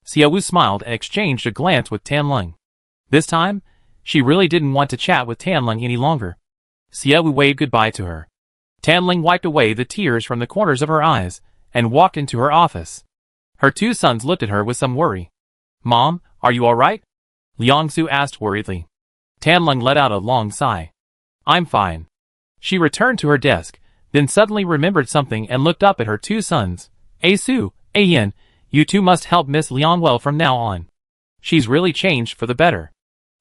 Xia Wu smiled and exchanged a glance with Tan Leng. This time, she really didn't want to chat with Tan Leng any longer. Xia Wu waved goodbye to her. Tan Leng wiped away the tears from the corners of her eyes and walked into her office. Her two sons looked at her with some worry. Mom, are you alright? Liang Su asked worriedly. Tan Leng let out a long sigh. I'm fine. She returned to her desk, then suddenly remembered something and looked up at her two sons. Su, Yan, you two must help Miss Liang well from now on. She's really changed for the better.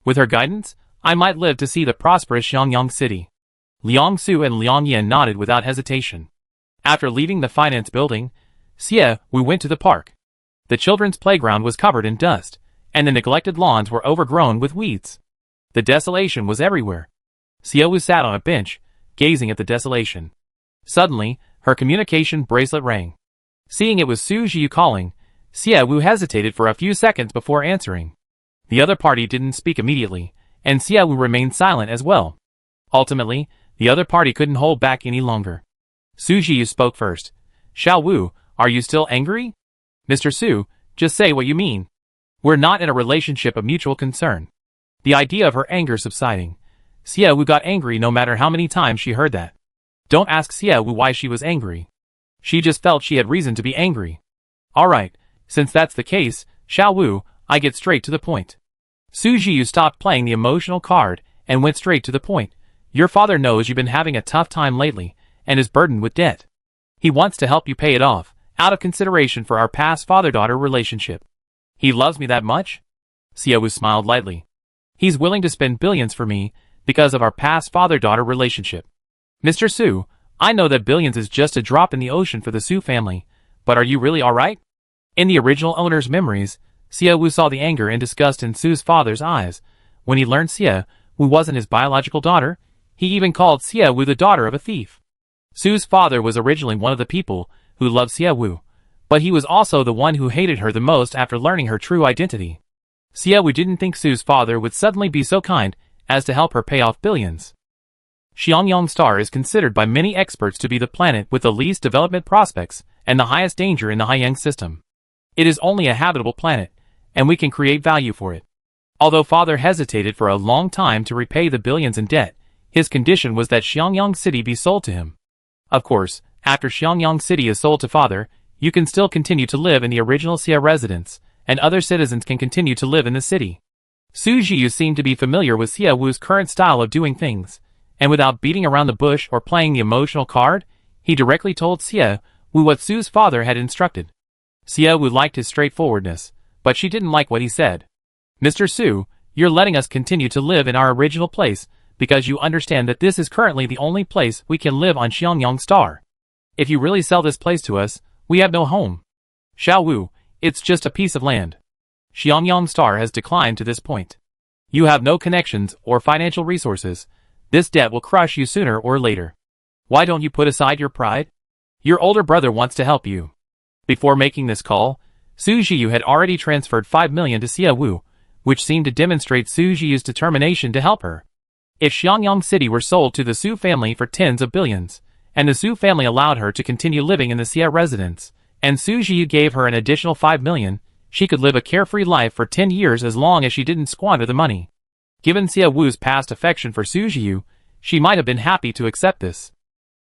With her guidance, I might live to see the prosperous Xiangyang city. Liang Su and Liang Yan nodded without hesitation. After leaving the finance building, Xia Wu went to the park. The children's playground was covered in dust, and the neglected lawns were overgrown with weeds. The desolation was everywhere. Xia Wu sat on a bench, gazing at the desolation. Suddenly, her communication bracelet rang. Seeing it was Su Zhiyu calling, Xia Wu hesitated for a few seconds before answering. The other party didn't speak immediately, and Xia Wu remained silent as well. Ultimately, the other party couldn't hold back any longer. Su Zhiyu spoke first. Xiao Wu, are you still angry? Mr. Su, just say what you mean. We're not in a relationship of mutual concern. The idea of her anger subsiding. Xia Wu got angry no matter how many times she heard that. Don't ask Xia Wu why she was angry. She just felt she had reason to be angry. Alright, since that's the case, Xiao Wu, I get straight to the point. Su Zhiyu stopped playing the emotional card and went straight to the point. Your father knows you've been having a tough time lately and is burdened with debt. He wants to help you pay it off, out of consideration for our past father-daughter relationship. He loves me that much? Xia Wu smiled lightly. He's willing to spend billions for me because of our past father-daughter relationship. Mr. Su, I know that billions is just a drop in the ocean for the Su family, but are you really alright? In the original owner's memories, Xia Wu saw the anger and disgust in Su's father's eyes. When he learned Xia Wu wasn't his biological daughter, he even called Xia Wu the daughter of a thief. Su's father was originally one of the people who loved Xia Wu, but he was also the one who hated her the most after learning her true identity. Xia Wu didn't think Su's father would suddenly be so kind as to help her pay off billions. Xiangyang Star is considered by many experts to be the planet with the least development prospects and the highest danger in the Haiyang system. It is only a habitable planet, and we can create value for it. Although father hesitated for a long time to repay the billions in debt, his condition was that Xiangyang City be sold to him. Of course, after Xiangyang City is sold to father, you can still continue to live in the original Xia residence, and other citizens can continue to live in the city. Su Zhiyu seemed to be familiar with Xia Wu's current style of doing things, and without beating around the bush or playing the emotional card, he directly told Xia Wu what Su's father had instructed. Xia Wu liked his straightforwardness, but she didn't like what he said. Mr. Su, you're letting us continue to live in our original place, because you understand that this is currently the only place we can live on Xiangyang Star. If you really sell this place to us, we have no home. Xiao Wu, it's just a piece of land. Xiangyang Star has declined to this point. You have no connections or financial resources. This debt will crush you sooner or later. Why don't you put aside your pride? Your older brother wants to help you. Before making this call, Su Zhiyu had already transferred 5 million to Xia Wu, which seemed to demonstrate Su Zhiyu's determination to help her. If Xiangyang City were sold to the Su family for tens of billions, and the Su family allowed her to continue living in the Xia residence, and Su Zhiyu gave her an additional 5 million, she could live a carefree life for 10 years as long as she didn't squander the money. Given Xia Wu's past affection for Su Zhiyu, she might have been happy to accept this.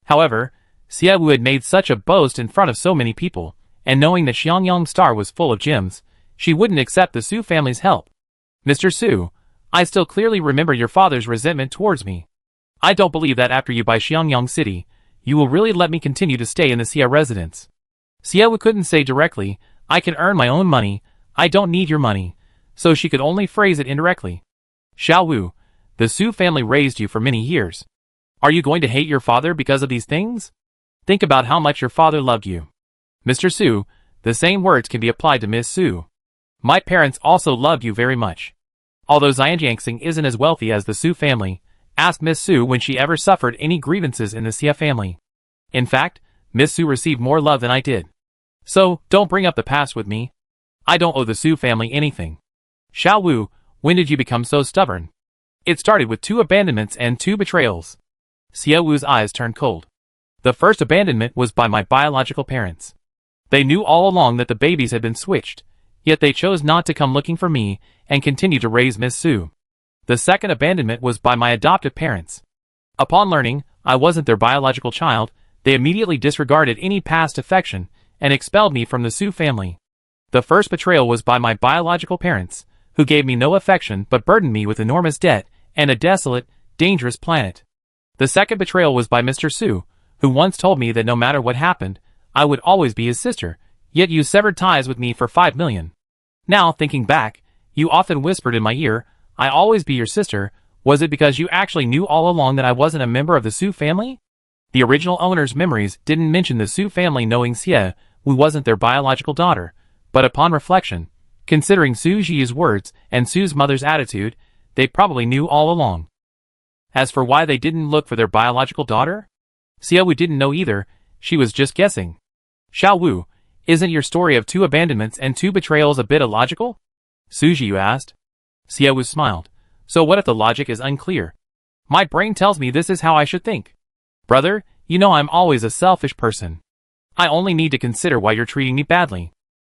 However, Xia Wu had made such a boast in front of so many people, and knowing that Xiangyang Star was full of gems, she wouldn't accept the Su family's help. Mr. Su, I still clearly remember your father's resentment towards me. I don't believe that after you buy Xiangyang City, you will really let me continue to stay in the Xia residence. Xia couldn't say directly, I can earn my own money, I don't need your money, so she could only phrase it indirectly. Xiao Wu, the Su family raised you for many years. Are you going to hate your father because of these things? Think about how much your father loved you. Mr. Su, the same words can be applied to Miss Su. My parents also loved you very much. Although Xianjiangxing isn't as wealthy as the Su family, ask Miss Su when she ever suffered any grievances in the Xia family. In fact, Miss Su received more love than I did. So, don't bring up the past with me. I don't owe the Su family anything. Xiao Wu, when did you become so stubborn? It started with 2 abandonments and 2 betrayals. Xia Wu's eyes turned cold. The first abandonment was by my biological parents. They knew all along that the babies had been switched, yet they chose not to come looking for me and continue to raise Miss Su. The second abandonment was by my adoptive parents. Upon learning I wasn't their biological child, they immediately disregarded any past affection and expelled me from the Su family. The first betrayal was by my biological parents, who gave me no affection but burdened me with enormous debt and a desolate, dangerous planet. The second betrayal was by Mr. Su, who once told me that no matter what happened, I would always be his sister, yet you severed ties with me for 5 million. Now, thinking back, you often whispered in my ear, I'll always be your sister. Was it because you actually knew all along that I wasn't a member of the Su family? The original owner's memories didn't mention the Su family knowing Xie Wu wasn't their biological daughter, but upon reflection, considering Su Zhiyu's words and Su's mother's attitude, they probably knew all along. As for why they didn't look for their biological daughter? Xie Wu didn't know either, she was just guessing. Xiao Wu, isn't your story of 2 abandonments and 2 betrayals a bit illogical? Su Zhiyu asked. Xie Wu smiled. So what if the logic is unclear? My brain tells me this is how I should think. Brother, you know I'm always a selfish person. I only need to consider why you're treating me badly.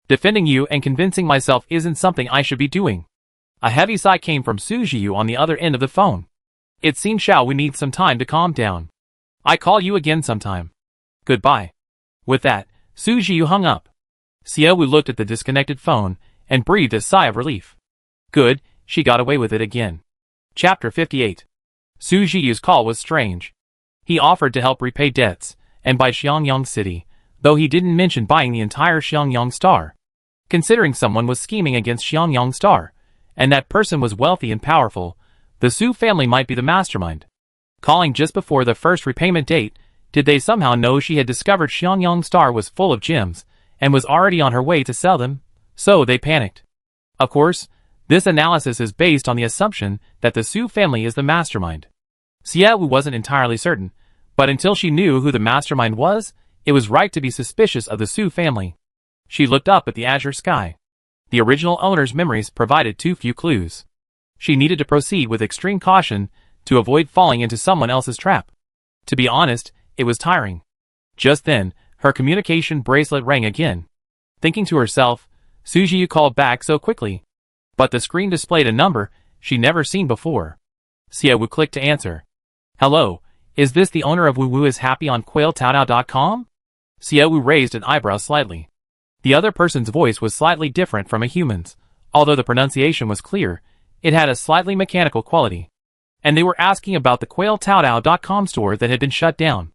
Defending you and convincing myself isn't something I should be doing. A heavy sigh came from Su Zhiyu on the other end of the phone. It seems Xiao Wu needs some time to calm down. I call you again sometime. Goodbye. With that, Su Zhiyu hung up. Xie Wu looked at the disconnected phone and breathed a sigh of relief. Good, she got away with it again. Chapter 58. Su Zhiyu's call was strange. He offered to help repay debts and buy Xiangyang City, though he didn't mention buying the entire Xiangyang Star. Considering someone was scheming against Xiangyang Star, and that person was wealthy and powerful, the Su family might be the mastermind. Calling just before the first repayment date, did they somehow know she had discovered Xiangyang Star was full of gems and was already on her way to sell them? So they panicked. Of course, this analysis is based on the assumption that the Su family is the mastermind. Xie Wu wasn't entirely certain, but until she knew who the mastermind was, it was right to be suspicious of the Su family. She looked up at the azure sky. The original owner's memories provided too few clues. She needed to proceed with extreme caution to avoid falling into someone else's trap. To be honest, it was tiring. Just then, her communication bracelet rang again. Thinking to herself, Su Zhiyu called back so quickly. But the screen displayed a number she'd never seen before. Xie Wu clicked to answer. Hello, is this the owner of Wu Wu is Happy on QuailTaoTao.com? Xie Wu raised an eyebrow slightly. The other person's voice was slightly different from a human's. Although the pronunciation was clear, it had a slightly mechanical quality. And they were asking about the QuailTaoTao.com store that had been shut down.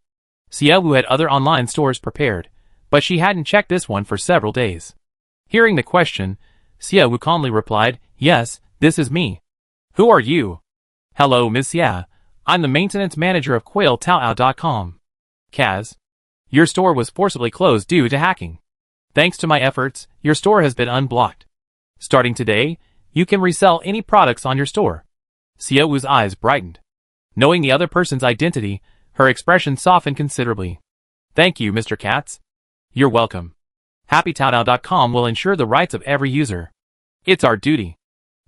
Xie Wu had other online stores prepared, but she hadn't checked this one for several days. Hearing the question, Xie Wu calmly replied, Yes, this is me. Who are you? Hello, Miss Xia. I'm the maintenance manager of QuailTaoTao.com. Kaz. Your store was forcibly closed due to hacking. Thanks to my efforts, your store has been unblocked. Starting today, you can resell any products on your store. Xie Wu's eyes brightened. Knowing the other person's identity, her expression softened considerably. Thank you, Mr. Katz. You're welcome. HappyTaoTao.com will ensure the rights of every user. It's our duty.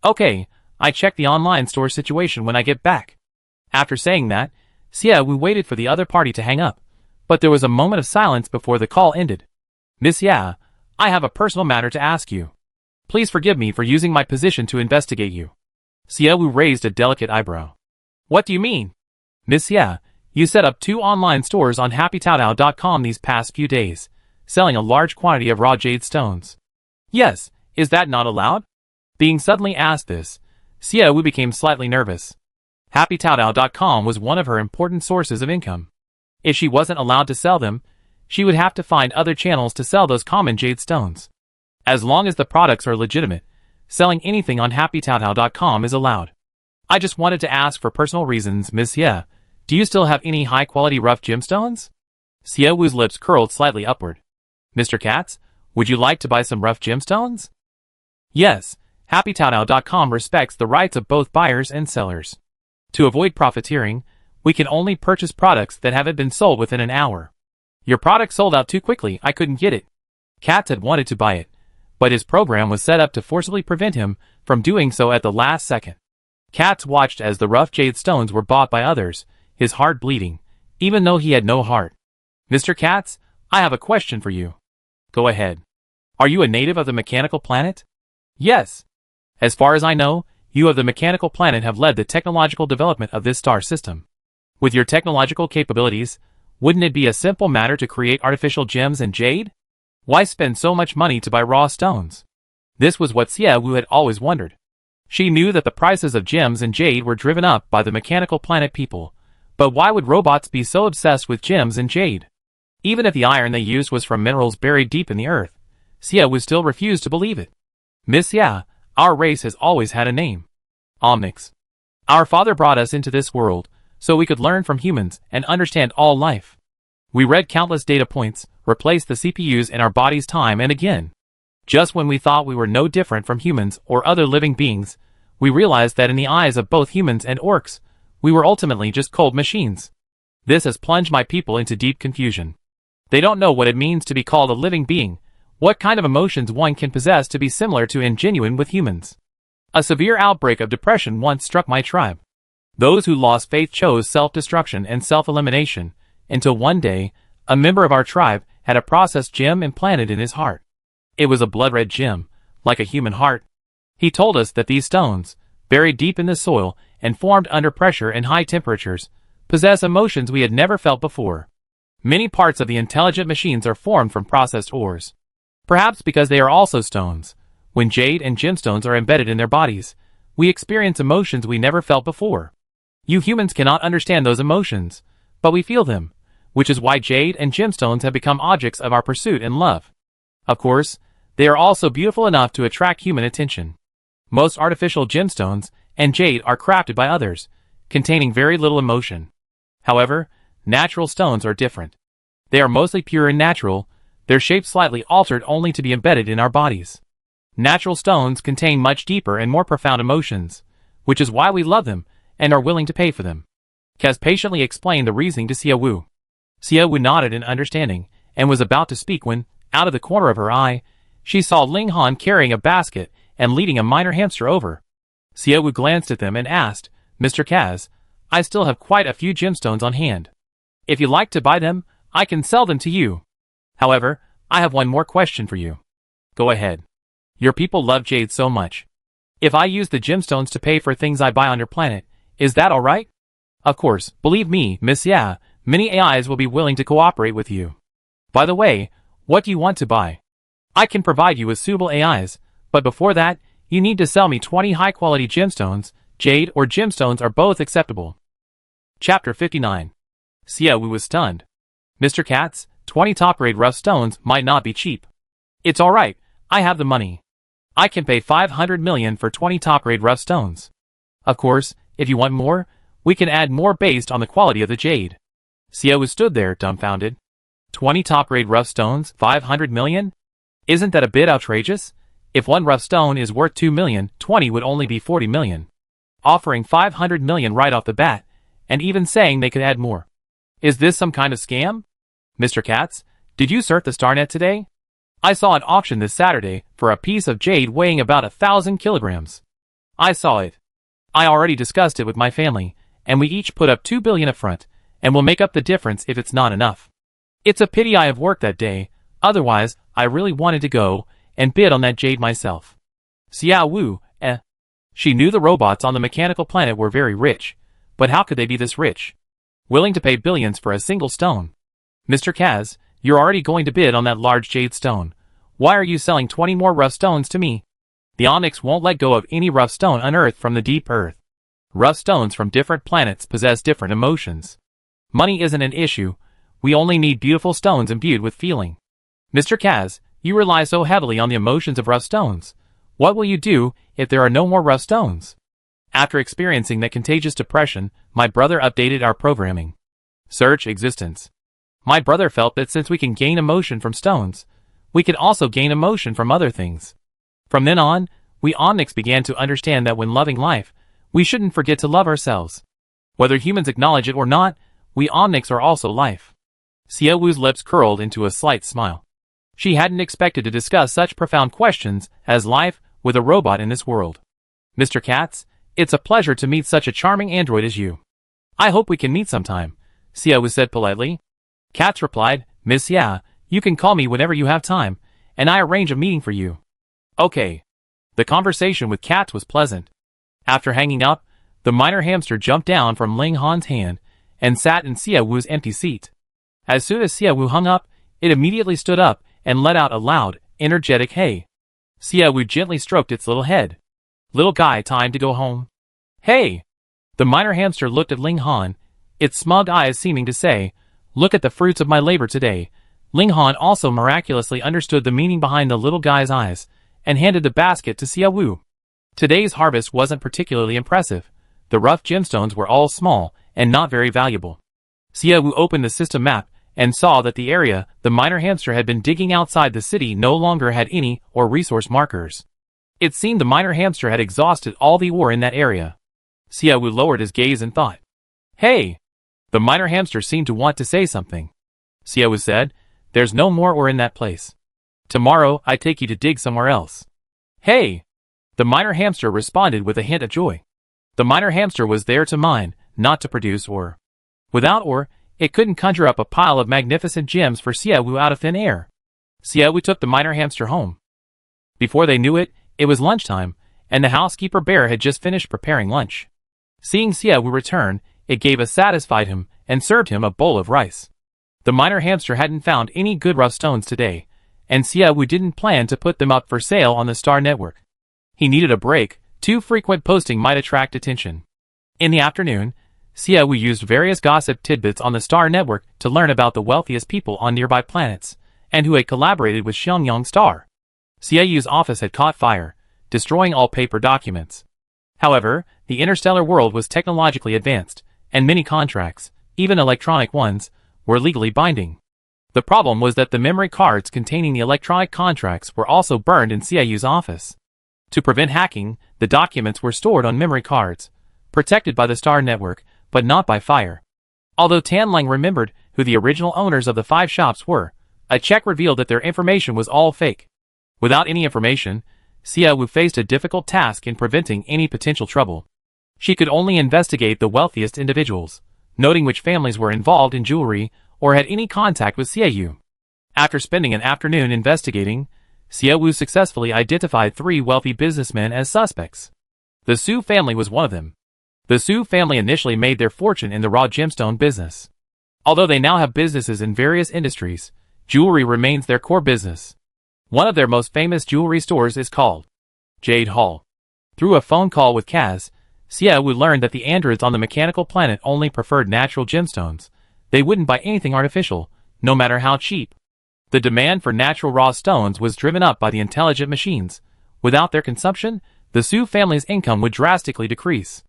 Okay, I check the online store situation when I get back. After saying that, Xie Wu waited for the other party to hang up, but there was a moment of silence before the call ended. Miss Xia, I have a personal matter to ask you. Please forgive me for using my position to investigate you. Xie Wu raised a delicate eyebrow. What do you mean? Miss Xia, you set up 2 online stores on HappyTaoTao.com these past few days, selling a large quantity of raw jade stones. Yes, is that not allowed? Being suddenly asked this, Xie Wu became slightly nervous. HappyTaoTao.com was one of her important sources of income. If she wasn't allowed to sell them, she would have to find other channels to sell those common jade stones. As long as the products are legitimate, selling anything on HappyTaoTao.com is allowed. I just wanted to ask for personal reasons, Miss Ye, do you still have any high-quality rough gemstones? Xie Wu's lips curled slightly upward. Mr. Katz, would you like to buy some rough gemstones? Yes, HappyTaoTao.com respects the rights of both buyers and sellers. To avoid profiteering, we can only purchase products that haven't been sold within an hour. Your product sold out too quickly, I couldn't get it. Katz had wanted to buy it, but his program was set up to forcibly prevent him from doing so at the last second. Katz watched as the rough jade stones were bought by others, his heart bleeding, even though he had no heart. Mr. Katz, I have a question for you. Go ahead. Are you a native of the mechanical planet? Yes. As far as I know, you of the mechanical planet have led the technological development of this star system. With your technological capabilities, wouldn't it be a simple matter to create artificial gems and jade? Why spend so much money to buy raw stones? This was what Xie Wu had always wondered. She knew that the prices of gems and jade were driven up by the mechanical planet people, but why would robots be so obsessed with gems and jade? Even if the iron they used was from minerals buried deep in the earth, Xie Wu still refused to believe it. Miss Ye, our race has always had a name. Omnix. Our father brought us into this world, so we could learn from humans and understand all life. We read countless data points, replaced the CPUs in our bodies time and again. Just when we thought we were no different from humans or other living beings, we realized that in the eyes of both humans and orcs, we were ultimately just cold machines. This has plunged my people into deep confusion. They don't know what it means to be called a living being, what kind of emotions one can possess to be similar to and genuine with humans. A severe outbreak of depression once struck my tribe. Those who lost faith chose self-destruction and self-elimination, until one day, a member of our tribe had a processed gem implanted in his heart. It was a blood-red gem, like a human heart. He told us that these stones, buried deep in the soil and formed under pressure and high temperatures, possess emotions we had never felt before. Many parts of the intelligent machines are formed from processed ores. Perhaps because they are also stones, when jade and gemstones are embedded in their bodies, we experience emotions we never felt before. You humans cannot understand those emotions, but we feel them, which is why jade and gemstones have become objects of our pursuit and love. Of course, they are also beautiful enough to attract human attention. Most artificial gemstones and jade are crafted by others, containing very little emotion. However, natural stones are different. They are mostly pure and natural, their shape slightly altered only to be embedded in our bodies. Natural stones contain much deeper and more profound emotions, which is why we love them and are willing to pay for them. Kaz patiently explained the reasoning to Xie Wu. Xie Wu nodded in understanding and was about to speak when, out of the corner of her eye, she saw Ling Han carrying a basket and leading a minor hamster over. Xie Wu glanced at them and asked, Mr. Kaz, I still have quite a few gemstones on hand. If you like to buy them, I can sell them to you. However, I have one more question for you. Go ahead. Your people love jade so much. If I use the gemstones to pay for things I buy on your planet, is that alright? Of course, believe me, Miss Ye, many AIs will be willing to cooperate with you. By the way, what do you want to buy? I can provide you with suitable AIs, but before that, you need to sell me 20 high-quality gemstones. Jade or gemstones are both acceptable. Chapter 59. Xie Wu was stunned. Mr. Katz, 20 top-grade rough stones might not be cheap. It's alright, I have the money. I can pay 500 million for 20 top-grade rough stones. Of course, if you want more, we can add more based on the quality of the jade. Xie Wu stood there, dumbfounded. 20 top-grade rough stones, 500 million? Isn't that a bit outrageous? If one rough stone is worth 2 million, 20 would only be 40 million. Offering 500 million right off the bat, and even saying they could add more. Is this some kind of scam? Mr. Katz, did you surf the Starnet today? I saw an auction this Saturday for a piece of jade weighing about 1,000 kilograms. I saw it. I already discussed it with my family, and we each put up 2 billion upfront, and we'll make up the difference if it's not enough. It's a pity I have worked that day, otherwise I really wanted to go and bid on that jade myself. Xie Wu, She knew the robots on the mechanical planet were very rich, but how could they be this rich? Willing to pay billions for a single stone. Mr. Kaz, you're already going to bid on that large jade stone. Why are you selling 20 more rough stones to me? The Onyx won't let go of any rough stone unearthed from the deep earth. Rough stones from different planets possess different emotions. Money isn't an issue, we only need beautiful stones imbued with feeling. Mr. Kaz, you rely so heavily on the emotions of rough stones. What will you do if there are no more rough stones? After experiencing that contagious depression, my brother updated our programming. Search existence. My brother felt that since we can gain emotion from stones, we could also gain emotion from other things. From then on, we Omnics began to understand that when loving life, we shouldn't forget to love ourselves. Whether humans acknowledge it or not, we Omnics are also life. Xia Wu's lips curled into a slight smile. She hadn't expected to discuss such profound questions as life with a robot in this world. Mr. Katz, it's a pleasure to meet such a charming android as you. I hope we can meet sometime, Xia Wu said politely. Katz replied, Miss Xia, you can call me whenever you have time, and I arrange a meeting for you. Okay. The conversation with Katz was pleasant. After hanging up, the minor hamster jumped down from Ling Han's hand and sat in Xia Wu's empty seat. As soon as Xia Wu hung up, it immediately stood up and let out a loud, energetic hey. Xia Wu gently stroked its little head. Little guy, time to go home. Hey! The minor hamster looked at Ling Han, its smug eyes seeming to say, look at the fruits of my labor today. Ling Han also miraculously understood the meaning behind the little guy's eyes and handed the basket to Xia Wu. Today's harvest wasn't particularly impressive. The rough gemstones were all small and not very valuable. Xia Wu opened the system map and saw that the area the minor hamster had been digging outside the city no longer had any or resource markers. It seemed the minor hamster had exhausted all the ore in that area. Xia Wu lowered his gaze and thought. Hey! The minor hamster seemed to want to say something. Xia Wu said, there's no more ore in that place. Tomorrow I take you to dig somewhere else. Hey! The minor hamster responded with a hint of joy. The minor hamster was there to mine, not to produce ore. Without ore, it couldn't conjure up a pile of magnificent gems for Xia Wu out of thin air. Xia Wu took the minor hamster home. Before they knew it, it was lunchtime, and the housekeeper bear had just finished preparing lunch. Seeing Xia Wu return, it gave a satisfied him and served him a bowl of rice. The minor hamster hadn't found any good rough stones today, and Xia Wu didn't plan to put them up for sale on the Star Network. He needed a break. Too frequent posting might attract attention. In the afternoon, Xia Wu used various gossip tidbits on the Star Network to learn about the wealthiest people on nearby planets, and who had collaborated with Xiangyang Star. Xia Yu's office had caught fire, destroying all paper documents. However, the interstellar world was technologically advanced, and many contracts, even electronic ones, were legally binding. The problem was that the memory cards containing the electronic contracts were also burned in Xia Yu's office. To prevent hacking, the documents were stored on memory cards, protected by the Star Network, but not by fire. Although Tan Lang remembered who the original owners of the 5 shops were, a check revealed that their information was all fake. Without any information, Xia Wu faced a difficult task in preventing any potential trouble. She could only investigate the wealthiest individuals, noting which families were involved in jewelry or had any contact with Xia Yu. After spending an afternoon investigating, Xia Wu successfully identified 3 wealthy businessmen as suspects. The Su family was one of them. The Su family initially made their fortune in the raw gemstone business. Although they now have businesses in various industries, jewelry remains their core business. One of their most famous jewelry stores is called Jade Hall. Through a phone call with Kaz, Xia Wu learned that the androids on the mechanical planet only preferred natural gemstones. They wouldn't buy anything artificial, no matter how cheap. The demand for natural raw stones was driven up by the intelligent machines. Without their consumption, the Su family's income would drastically decrease.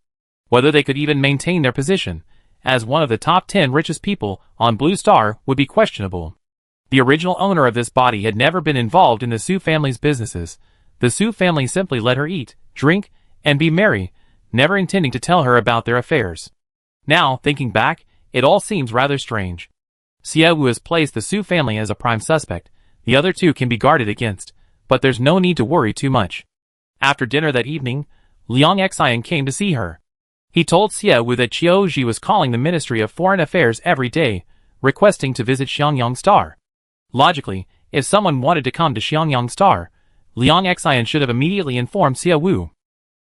Whether they could even maintain their position as one of the top 10 richest people on Blue Star would be questionable. The original owner of this body had never been involved in the Su family's businesses. The Su family simply let her eat, drink, and be merry, never intending to tell her about their affairs. Now, thinking back, it all seems rather strange. Xia Wu has placed the Su family as a prime suspect. The other 2 can be guarded against, but there's no need to worry too much. After dinner that evening, Liang Xian came to see her. He told Xia Wu that Qiu Ji was calling the Ministry of Foreign Affairs every day, requesting to visit Xiangyang Star. Logically, if someone wanted to come to Xiangyang Star, Liang Xian should have immediately informed Xia Wu.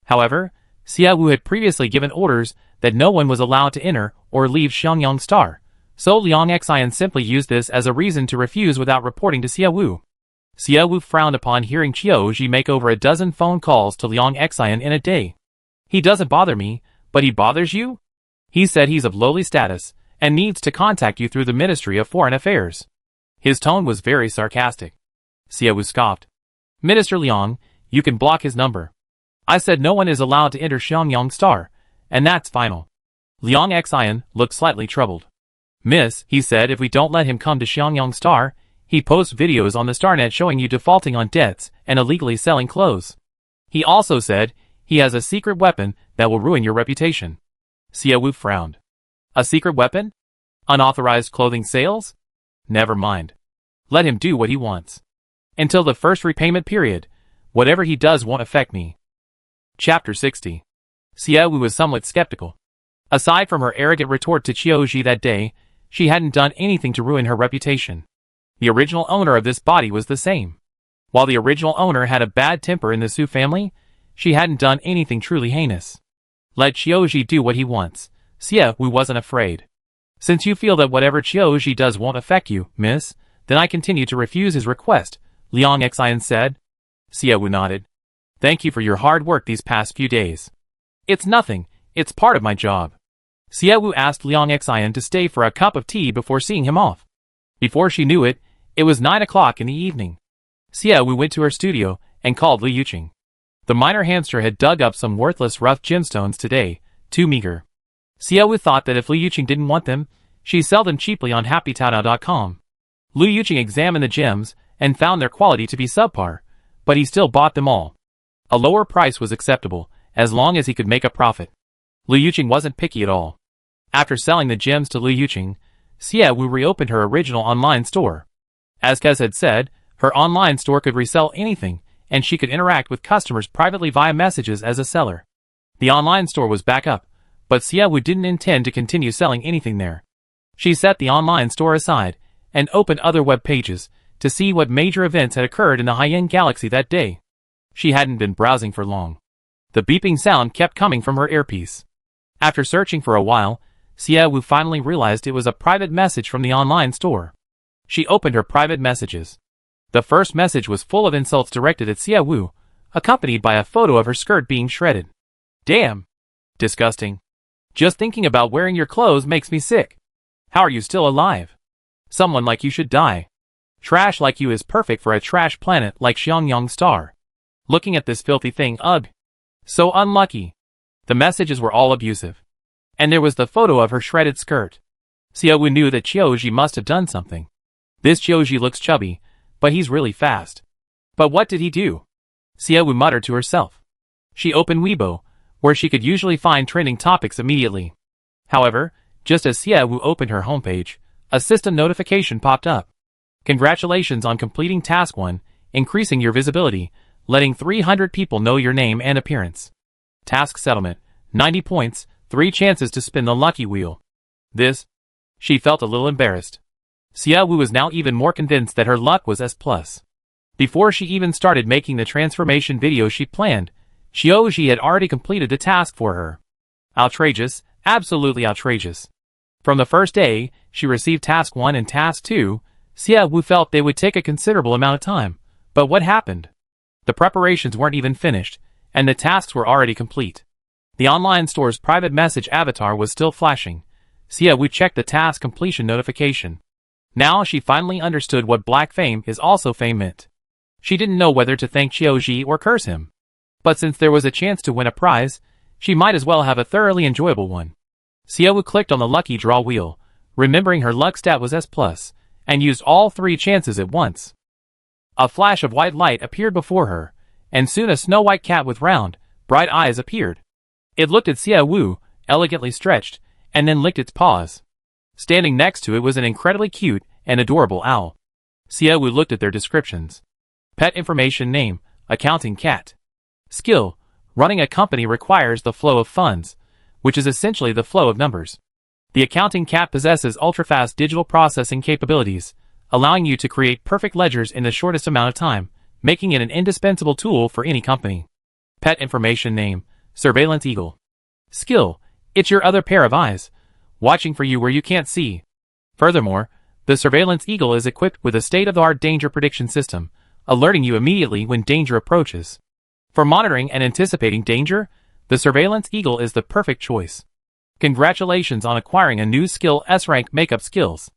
However, Xia Wu had previously given orders that no one was allowed to enter or leave Xiangyang Star, so Liang Xian simply used this as a reason to refuse without reporting to Xia Wu. Xia Wu frowned upon hearing Qiu Ji make over a dozen phone calls to Liang Xian in a day. He doesn't bother me, But he bothers you? He said he's of lowly status and needs to contact you through the Ministry of Foreign Affairs. His tone was very sarcastic. Xiaowu scoffed. Minister Liang, you can block his number. I said no one is allowed to enter Xiangyang Star, and that's final. Liang Xian looked slightly troubled. Miss, he said if we don't let him come to Xiangyang Star, he posts videos on the Starnet showing you defaulting on debts and illegally selling clothes. He also said he has a secret weapon that will ruin your reputation. Xiaowu frowned. A secret weapon? Unauthorized clothing sales? Never mind. Let him do what he wants. Until the first repayment period, whatever he does won't affect me. Chapter 60. Xiaowu was somewhat skeptical. Aside from her arrogant retort to Qiuji that day, she hadn't done anything to ruin her reputation. The original owner of this body was the same. While the original owner had a bad temper in the Su family, she hadn't done anything truly heinous. Let Qiuji do what he wants. Xiaowu wasn't afraid. Since you feel that whatever Qiuji does won't affect you, miss, then I continue to refuse his request, Liang Xian said. Xiaowu nodded. Thank you for your hard work these past few days. It's nothing, it's part of my job. Xiaowu asked Liang Xian to stay for a cup of tea before seeing him off. Before she knew it, it was 9 o'clock in the evening. Xiaowu went to her studio and called Liu Yuqing. The minor hamster had dug up some worthless rough gemstones today, too meager. Xiaowu thought that if Liu Yuqing didn't want them, she'd sell them cheaply on happytaobao.com. Liu Yuqing examined the gems and found their quality to be subpar, but he still bought them all. A lower price was acceptable, as long as he could make a profit. Liu Yuqing wasn't picky at all. After selling the gems to Liu Yuqing, Xiaowu reopened her original online store. As Kez had said, her online store could resell anything, and she could interact with customers privately via messages as a seller. The online store was back up, but Xiaowu didn't intend to continue selling anything there. She set the online store aside and opened other web pages to see what major events had occurred in the high-end galaxy that day. She hadn't been browsing for long. The beeping sound kept coming from her earpiece. After searching for a while, Xiaowu finally realized it was a private message from the online store. She opened her private messages. The first message was full of insults directed at Xiaowu, accompanied by a photo of her skirt being shredded. Damn! Disgusting. Just thinking about wearing your clothes makes me sick. How are you still alive? Someone like you should die. Trash like you is perfect for a trash planet like Xiangyang Star. Looking at this filthy thing, ugh. So unlucky. The messages were all abusive. And there was the photo of her shredded skirt. Xiaowu knew that Qiuji must have done something. This Qiuji looks chubby, but he's really fast. But what did he do? Xiaowu muttered to herself. She opened Weibo, where she could usually find trending topics immediately. However, just as Xiaowu opened her homepage, a system notification popped up. Congratulations on completing Task 1, increasing your visibility, letting 300 people know your name and appearance. Task settlement, 90 points, 3 chances to spin the lucky wheel. This? She felt a little embarrassed. Xiaowu was now even more convinced that her luck was S+. Before she even started making the transformation video she planned, Qiuji had already completed the task for her. Outrageous, absolutely outrageous. From the first day, she received Task 1 and Task 2, Xiaowu felt they would take a considerable amount of time. But what happened? The preparations weren't even finished, and the tasks were already complete. The online store's private message avatar was still flashing. Xiaowu checked the task completion notification. Now she finally understood what black fame is also fame meant. She didn't know whether to thank Qiuji or curse him. But since there was a chance to win a prize, she might as well have a thoroughly enjoyable one. Xiaowu clicked on the lucky draw wheel, remembering her luck stat was S+, and used all 3 chances at once. A flash of white light appeared before her, and soon a snow-white cat with round, bright eyes appeared. It looked at Xiaowu, elegantly stretched, and then licked its paws. Standing next to it was an incredibly cute and adorable owl. Xiaowu looked at their descriptions. Pet information name, accounting cat. Skill, running a company requires the flow of funds, which is essentially the flow of numbers. The accounting cat possesses ultra-fast digital processing capabilities, allowing you to create perfect ledgers in the shortest amount of time, making it an indispensable tool for any company. Pet information name, surveillance eagle. Skill, it's your other pair of eyes, watching for you where you can't see. Furthermore, the surveillance eagle is equipped with a state-of-the-art danger prediction system, alerting you immediately when danger approaches. For monitoring and anticipating danger, The surveillance eagle is the perfect choice. Congratulations on acquiring a new skill, S-rank makeup skills.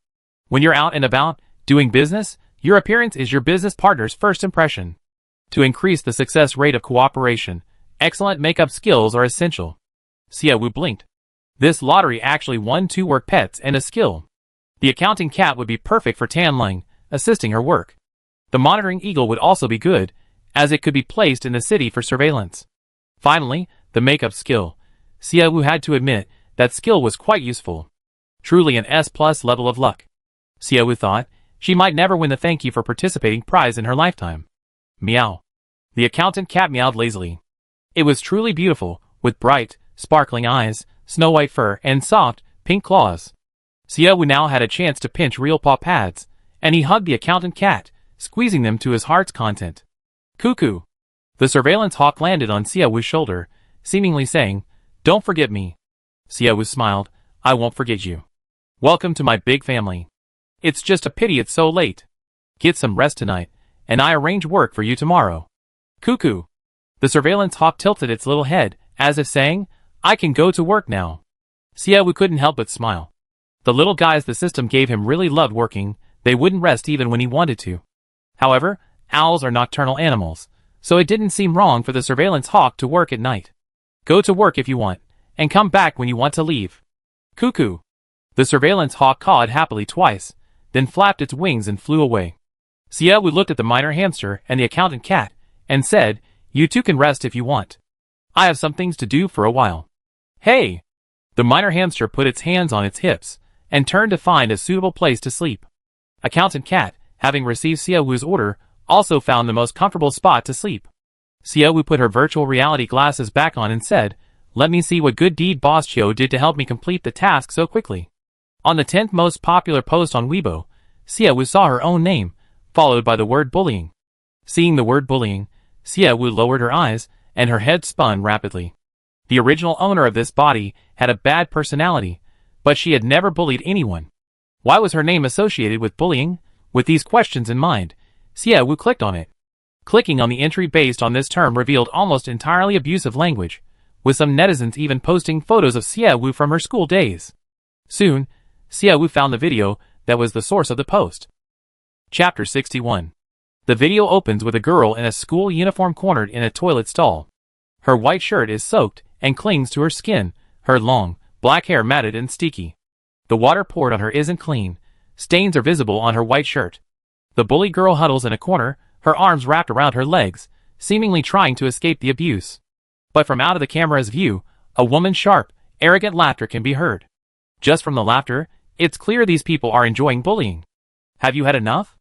When you're out and about, doing business, your appearance is your business partner's first impression. To increase the success rate of cooperation, excellent makeup skills are essential. Xiaowu blinked. This lottery actually won 2 work pets and a skill. The accounting cat would be perfect for Tanling, assisting her work. The monitoring eagle would also be good, as it could be placed in the city for surveillance. Finally, the makeup skill. Xiaowu had to admit that skill was quite useful. Truly an S+ level of luck. Xiaowu thought she might never win the thank you for participating prize in her lifetime. Meow. The accountant cat meowed lazily. It was truly beautiful, with bright, sparkling eyes, snow-white fur, and soft, pink claws. Xiaowu now had a chance to pinch real paw pads, and he hugged the accountant cat, squeezing them to his heart's content. Cuckoo. The surveillance hawk landed on Xiaowu's shoulder, seemingly saying, "Don't forget me." Xiaowu smiled, "I won't forget you. Welcome to my big family. It's just a pity it's so late. Get some rest tonight, and I arrange work for you tomorrow." Cuckoo. The surveillance hawk tilted its little head, as if saying, "I can go to work now." Xiaowu couldn't help but smile. The little guys the system gave him really loved working, they wouldn't rest even when he wanted to. However, owls are nocturnal animals, so it didn't seem wrong for the surveillance hawk to work at night. Go to work if you want, and come back when you want to leave. Cuckoo. The surveillance hawk cawed happily twice, then flapped its wings and flew away. Xiaowu looked at the minor hamster and the accountant cat, and said, "You two can rest if you want. I have some things to do for a while." Hey! The minor hamster put its hands on its hips, and turned to find a suitable place to sleep. Accountant cat, having received Xiaowu's order, also found the most comfortable spot to sleep. Xiaowu put her virtual reality glasses back on and said, "Let me see what good deed Boss Chiu did to help me complete the task so quickly." On the 10th most popular post on Weibo, Xiaowu saw her own name, followed by the word bullying. Seeing the word bullying, Xiaowu lowered her eyes, and her head spun rapidly. The original owner of this body had a bad personality, but she had never bullied anyone. Why was her name associated with bullying? With these questions in mind, Xiaowu clicked on it. Clicking on the entry based on this term revealed almost entirely abusive language, with some netizens even posting photos of Xiaowu from her school days. Soon, Xiaowu found the video that was the source of the post. Chapter 61. The video opens with a girl in a school uniform cornered in a toilet stall. Her white shirt is soaked and clings to her skin, her long, black hair matted and sticky. The water poured on her isn't clean. Stains are visible on her white shirt. The bully girl huddles in a corner, her arms wrapped around her legs, seemingly trying to escape the abuse. But from out of the camera's view, a woman's sharp, arrogant laughter can be heard. Just from the laughter, it's clear these people are enjoying bullying. Have you had enough?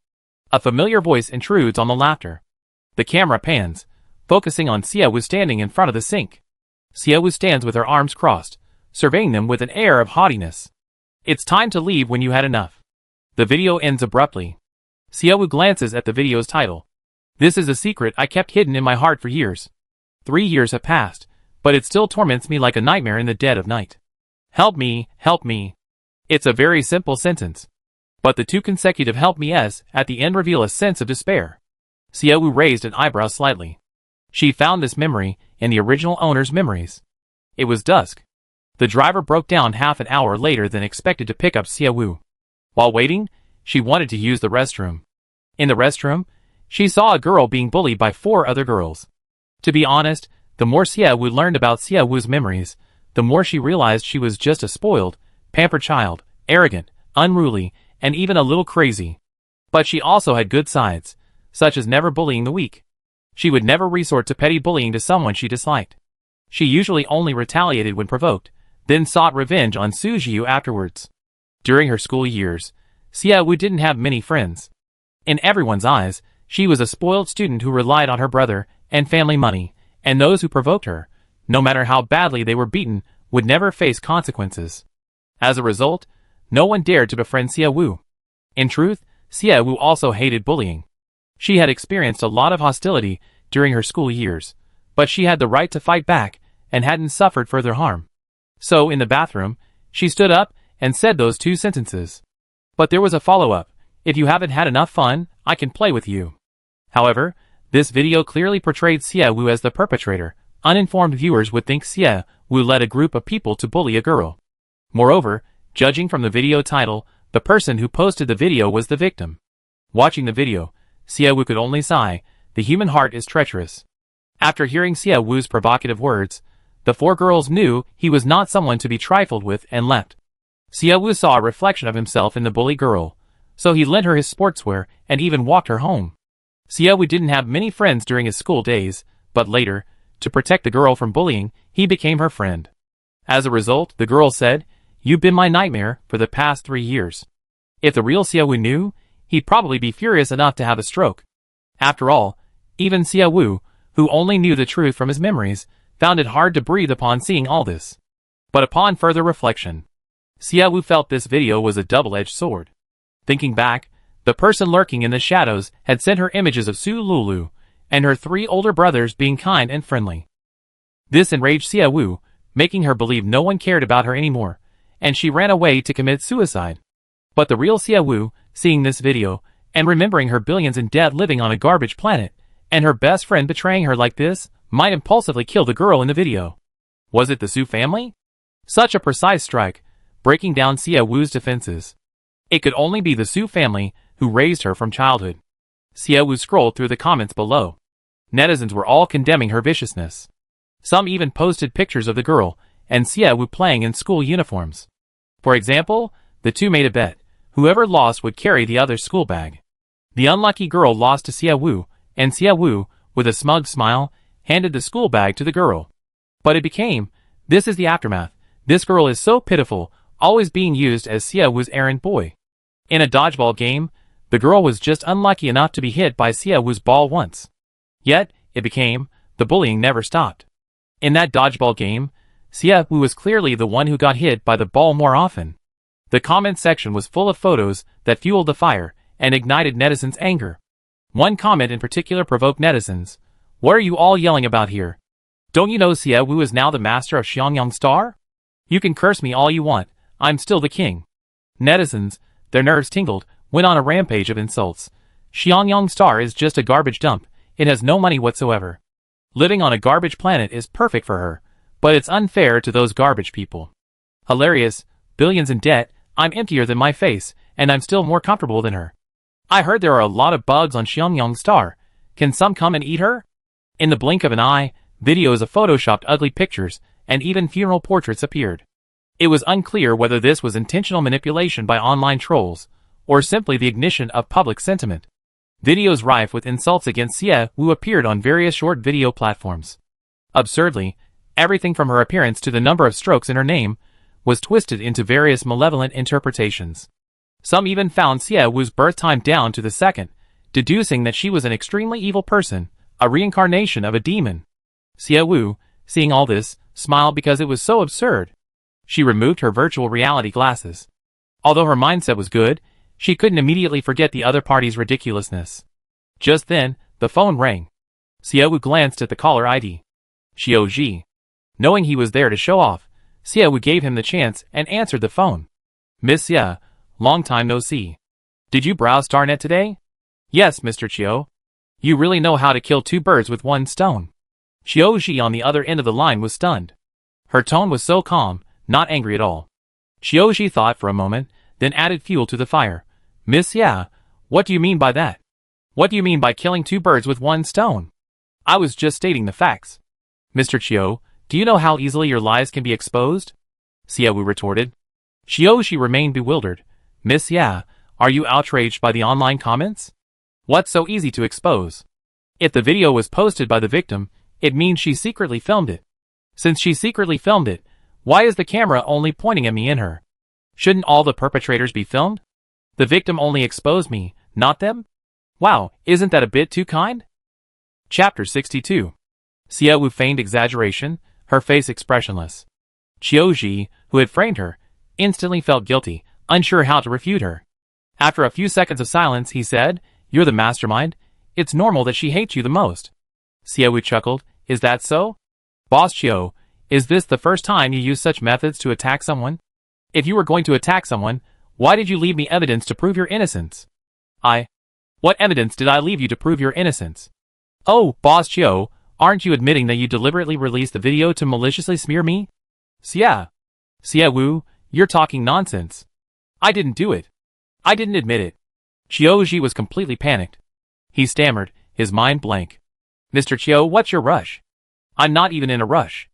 A familiar voice intrudes on the laughter. The camera pans, focusing on Xiaowu standing in front of the sink. Xiaowu stands with her arms crossed, surveying them with an air of haughtiness. It's time to leave when you had enough. The video ends abruptly. Xiaowu glances at the video's title. This is a secret I kept hidden in my heart for years. 3 years have passed, but it still torments me like a nightmare in the dead of night. Help me, help me. It's a very simple sentence. But the 2 consecutive help me's at the end reveal a sense of despair. Xiaowu raised an eyebrow slightly. She found this memory in the original owner's memories. It was dusk. The driver broke down half an hour later than expected to pick up Xiaowu. While waiting, she wanted to use the restroom. In the restroom, she saw a girl being bullied by 4 other girls. To be honest, the more Xiaowu learned about Xiaowu's memories, the more she realized she was just a spoiled, pampered child, arrogant, unruly, and even a little crazy. But she also had good sides, such as never bullying the weak. She would never resort to petty bullying to someone she disliked. She usually only retaliated when provoked, then sought revenge on Sujiu afterwards. During her school years, Xiaowu didn't have many friends. In everyone's eyes, she was a spoiled student who relied on her brother and family money, and those who provoked her, no matter how badly they were beaten, would never face consequences. As a result, no one dared to befriend Xiaowu. In truth, Xiaowu also hated bullying. She had experienced a lot of hostility during her school years, but she had the right to fight back and hadn't suffered further harm. So, in the bathroom, she stood up and said those 2 sentences. But there was a follow-up. If you haven't had enough fun, I can play with you. However, this video clearly portrayed Xiaowu as the perpetrator, uninformed viewers would think Xie Wu led a group of people to bully a girl. Moreover, judging from the video title, the person who posted the video was the victim. Watching the video, Xie Wu could only sigh. The human heart is treacherous. After hearing Xie Wu's provocative words, the four girls knew he was not someone to be trifled with and left. Xie Wu saw a reflection of himself in the bully girl, so he lent her his sportswear and even walked her home. Xie Wu didn't have many friends during his school days, but later, to protect the girl from bullying, he became her friend. As a result, the girl said, "You've been my nightmare for the past 3 years." If the real Xie Wu knew, he'd probably be furious enough to have a stroke. After all, even Xie Wu, who only knew the truth from his memories, found it hard to breathe upon seeing all this. But upon further reflection, Xie Wu felt this video was a double-edged sword. Thinking back, the person lurking in the shadows had sent her images of Su Lulu and her 3 older brothers being kind and friendly. This enraged Xie Wu, making her believe no one cared about her anymore, and she ran away to commit suicide. But the real Xie Wu, seeing this video, and remembering her billions in debt living on a garbage planet, and her best friend betraying her like this, might impulsively kill the girl in the video. Was it the Su family? Such a precise strike, breaking down Xie Wu's defenses. It could only be the Su family who raised her from childhood. Xie Wu scrolled through the comments below. Netizens were all condemning her viciousness. Some even posted pictures of the girl and Xie Wu playing in school uniforms. For example, the two made a bet. Whoever lost would carry the other's school bag. The unlucky girl lost to Xie Wu, and Xie Wu, with a smug smile, handed the school bag to the girl. But it became, this is the aftermath. This girl is so pitiful, always being used as Xie Wu's errand boy. In a dodgeball game, the girl was just unlucky enough to be hit by Xie Wu's ball once. Yet, it became, the bullying never stopped. In that dodgeball game, Xie Wu was clearly the one who got hit by the ball more often. The comment section was full of photos that fueled the fire and ignited netizens' anger. One comment in particular provoked netizens. "What are you all yelling about here? Don't you know Xie Wu is now the master of Xiangyang Star? You can curse me all you want, I'm still the king." Netizens, their nerves tingled, went on a rampage of insults. Xiangyang Star is just a garbage dump, it has no money whatsoever. Living on a garbage planet is perfect for her, but it's unfair to those garbage people. Hilarious, billions in debt, I'm emptier than my face, and I'm still more comfortable than her. I heard there are a lot of bugs on Xiangyang Star, can some come and eat her? In the blink of an eye, videos of photoshopped ugly pictures, and even funeral portraits appeared. It was unclear whether this was intentional manipulation by online trolls, or simply the ignition of public sentiment. Videos rife with insults against Xie Wu appeared on various short video platforms. Absurdly, everything from her appearance to the number of strokes in her name was twisted into various malevolent interpretations. Some even found Xie Wu's birth time down to the second, deducing that she was an extremely evil person, a reincarnation of a demon. Xie Wu, seeing all this, smiled because it was so absurd. She removed her virtual reality glasses. Although her mindset was good, she couldn't immediately forget the other party's ridiculousness. Just then, the phone rang. Xie Wu glanced at the caller ID. Xiao Ji. Knowing he was there to show off, Xie Wu gave him the chance and answered the phone. "Miss Xie, long time no see. Did you browse Starnet today?" "Yes, Mr. Qiu. You really know how to kill 2 birds with 1 stone." Xiao Ji on the other end of the line was stunned. Her tone was so calm, not angry at all. Xiao Ji thought for a moment, then added fuel to the fire. "Miss Xie, what do you mean by that? What do you mean by killing 2 birds with 1 stone? I was just stating the facts." "Mr. Qiu, do you know how easily your lies can be exposed?" Xie Wu retorted. Xiao Ji remained bewildered. "Miss Xie, are you outraged by the online comments? What's so easy to expose? If the video was posted by the victim, it means she secretly filmed it. Since she secretly filmed it, why is the camera only pointing at me and her? Shouldn't all the perpetrators be filmed? The victim only exposed me, not them? Wow, isn't that a bit too kind?" Chapter 62. Xie Wu feigned exaggeration, her face expressionless. Qiu Ji, who had framed her, instantly felt guilty, unsure how to refute her. After a few seconds of silence, he said, "You're the mastermind. It's normal that she hates you the most." Xie Wu chuckled, "Is that so? Boss Qiu, is this the first time you use such methods to attack someone? If you were going to attack someone, why did you leave me evidence to prove your innocence?" What evidence did I leave you to prove your innocence?" "Oh, Boss Qiu, Aren't you admitting that you deliberately released the video to maliciously smear me? Xia Wu, you're talking nonsense. I didn't do it. I didn't admit it. Qiuji was completely panicked. He stammered, his mind blank. Mr. Qiu, what's your rush? I'm not even in a rush.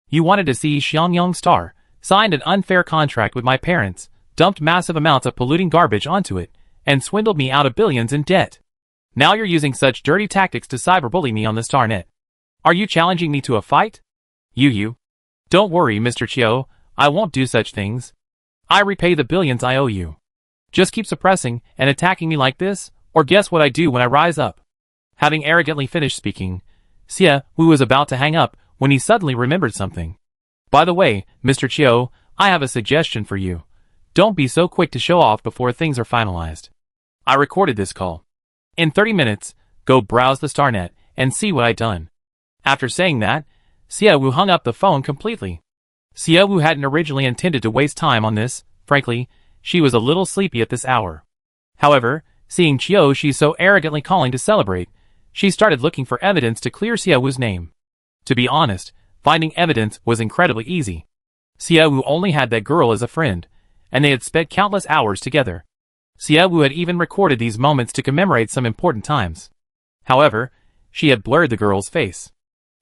You wanted to see Xiangyang Star, signed an unfair contract with my parents, dumped massive amounts of polluting garbage onto it, and swindled me out of billions in debt. Now you're using such dirty tactics to cyberbully me on the Starnet. Are you challenging me to a fight? You. Don't worry, Mr. Qiu, I won't do such things. I repay the billions I owe you. Just keep suppressing and attacking me like this, or guess what I do when I rise up. Having arrogantly finished speaking, Xia Wu was about to hang up when he suddenly remembered something. By the way, Mr. Qiu, I have a suggestion for you. Don't be so quick to show off before things are finalized. I recorded this call. In 30 minutes, go browse the Starnet and see what I done. After saying that, Xia Wu hung up the phone completely. Xia Wu hadn't originally intended to waste time on this. Frankly, she was a little sleepy at this hour. However, seeing Qiuji so arrogantly calling to celebrate, she started looking for evidence to clear Xia Wu's name. To be honest, finding evidence was incredibly easy. Xia Wu only had that girl as a friend, and they had spent countless hours together. Xia Wu had even recorded these moments to commemorate some important times. However, she had blurred the girl's face.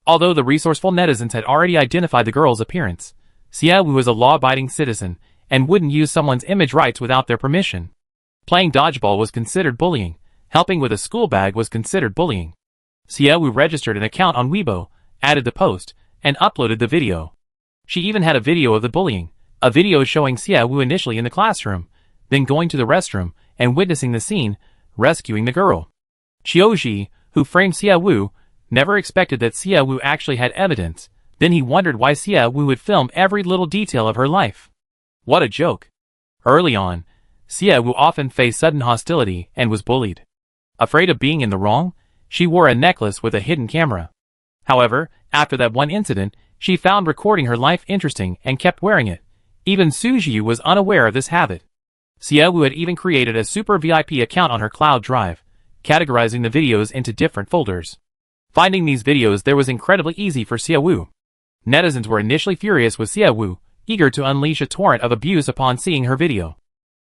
Although the resourceful netizens had already identified the girl's appearance, Xia Wu was a law-abiding citizen and wouldn't use someone's image rights without their permission. Playing dodgeball was considered bullying. Helping with a school bag was considered bullying. Xia Wu registered an account on Weibo, added the post, and uploaded the video. She even had a video of the bullying, a video showing Xia Wu initially in the classroom, then going to the restroom and witnessing the scene, rescuing the girl. Qiuji, who framed Xia Wu, never expected that Xia Wu actually had evidence. Then he wondered why Xia Wu would film every little detail of her life. What a joke. Early on, Xia Wu often faced sudden hostility and was bullied. Afraid of being in the wrong, she wore a necklace with a hidden camera. However, after that one incident, she found recording her life interesting and kept wearing it. Even Suji was unaware of this habit. Xia Wu had even created a super VIP account on her cloud drive, categorizing the videos into different folders. Finding these videos there was incredibly easy for Xia Wu. Netizens were initially furious with Xia Wu, eager to unleash a torrent of abuse upon seeing her video.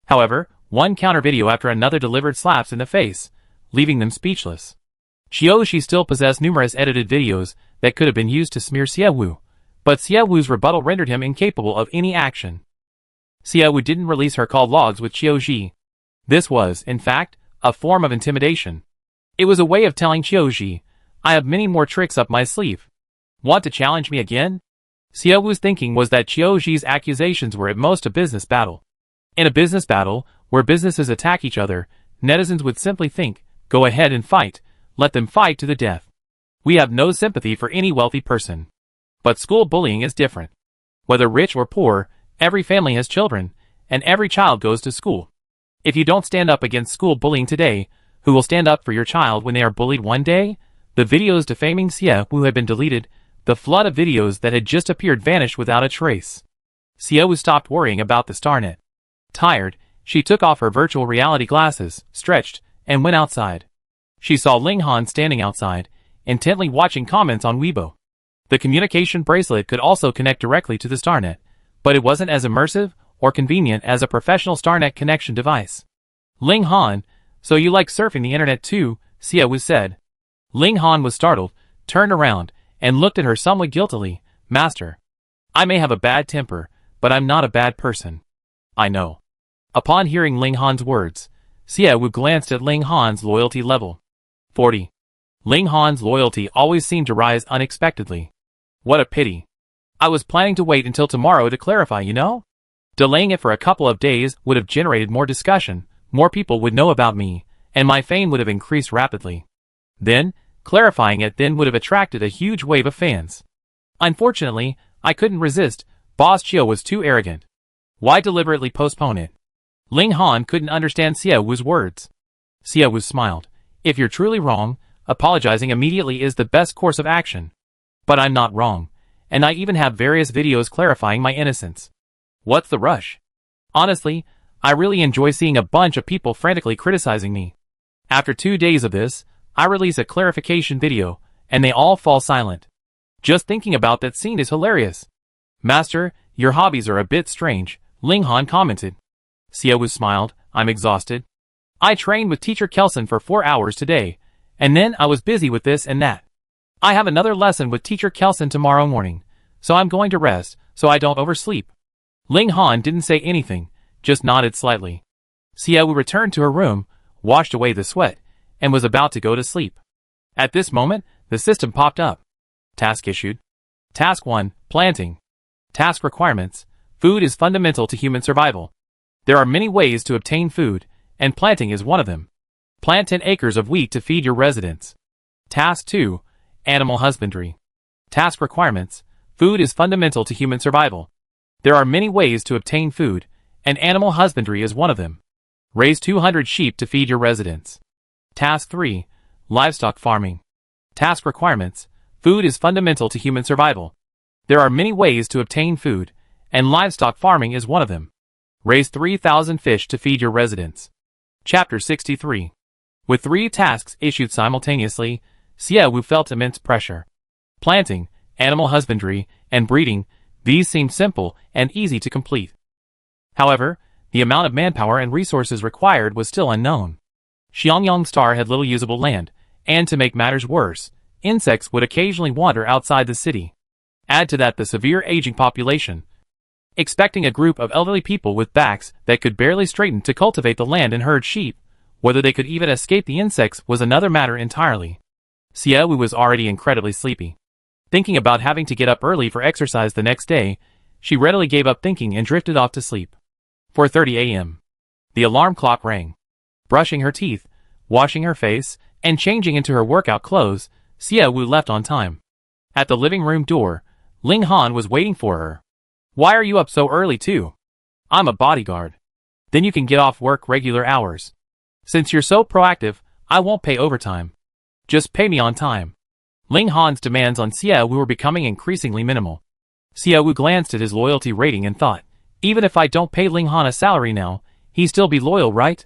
However, one counter video after another delivered slaps in the face, leaving them speechless. Qiuji still possessed numerous edited videos that could have been used to smear Xia Wu, but Xia Wu's rebuttal rendered him incapable of any action. Xia Wu didn't release her call logs with Qiuji. This was, in fact, a form of intimidation. It was a way of telling Qiuji, I have many more tricks up my sleeve. Want to challenge me again? Xia Wu's thinking was that Qiuji's accusations were at most a business battle. In a business battle, where businesses attack each other, netizens would simply think, go ahead and fight, let them fight to the death. We have no sympathy for any wealthy person. But school bullying is different. Whether rich or poor, every family has children, and every child goes to school. If you don't stand up against school bullying today, who will stand up for your child when they are bullied one day? The videos defaming Xia Wu had been deleted. The flood of videos that had just appeared vanished without a trace. Xia Wu stopped worrying about the Starnet. Tired, she took off her virtual reality glasses, stretched, and went outside. She saw Ling Han standing outside, intently watching comments on Weibo. The communication bracelet could also connect directly to the Starnet, but it wasn't as immersive or convenient as a professional Starnet connection device. Ling Han, so you like surfing the internet too, Xia Wu said. Ling Han was startled, turned around, and looked at her somewhat guiltily. Master, I may have a bad temper, but I'm not a bad person. I know. Upon hearing Ling Han's words, Xia Wu glanced at Ling Han's loyalty level. 40. Ling Han's loyalty always seemed to rise unexpectedly. What a pity. I was planning to wait until tomorrow to clarify, you know? Delaying it for a couple of days would have generated more discussion, more people would know about me, and my fame would have increased rapidly. Then, clarifying it then would have attracted a huge wave of fans. Unfortunately, I couldn't resist. Boss Qiu was too arrogant. Why deliberately postpone it? Ling Han couldn't understand Xia Wu's words. Xia Wu smiled. If you're truly wrong, apologizing immediately is the best course of action. But I'm not wrong, and I even have various videos clarifying my innocence. What's the rush? Honestly, I really enjoy seeing a bunch of people frantically criticizing me. After 2 days of this, I release a clarification video, and they all fall silent. Just thinking about that scene is hilarious. Master, your hobbies are a bit strange, Ling Han commented. Xiaowu smiled. I'm exhausted. I trained with teacher Kelson for 4 hours today, and then I was busy with this and that. I have another lesson with teacher Kelson tomorrow morning, so I'm going to rest so I don't oversleep. Ling Han didn't say anything, just nodded slightly. Xiaowu returned to her room, washed away the sweat, and was about to go to sleep. At this moment, the system popped up. Task issued. Task 1, Planting. Task requirements. Food is fundamental to human survival. There are many ways to obtain food, and planting is one of them. Plant 10 acres of wheat to feed your residents. Task 2, Animal husbandry. Task requirements. Food is fundamental to human survival. There are many ways to obtain food, and animal husbandry is one of them. Raise 200 sheep to feed your residents. Task 3, Livestock farming. Task requirements. Food is fundamental to human survival. There are many ways to obtain food, and livestock farming is one of them. Raise 3,000 fish to feed your residents. Chapter 63. With 3 tasks issued simultaneously, Xiaowu felt immense pressure. Planting, animal husbandry, and breeding, these seemed simple and easy to complete. However, the amount of manpower and resources required was still unknown. Xiangyang Star had little usable land, and to make matters worse, insects would occasionally wander outside the city. Add to that the severe aging population. Expecting a group of elderly people with backs that could barely straighten to cultivate the land and herd sheep, whether they could even escape the insects was another matter entirely. Xiaowu was already incredibly sleepy. Thinking about having to get up early for exercise the next day, she readily gave up thinking and drifted off to sleep. 4:30 a.m. The alarm clock rang. Brushing her teeth, washing her face, and changing into her workout clothes, Xiaowu left on time. At the living room door, Ling Han was waiting for her. Why are you up so early too? I'm a bodyguard. Then you can get off work regular hours. Since you're so proactive, I won't pay overtime. Just pay me on time. Ling Han's demands on Xiaowu were becoming increasingly minimal. Xiaowu glanced at his loyalty rating and thought, even if I don't pay Ling Han a salary now, he'd still be loyal, right?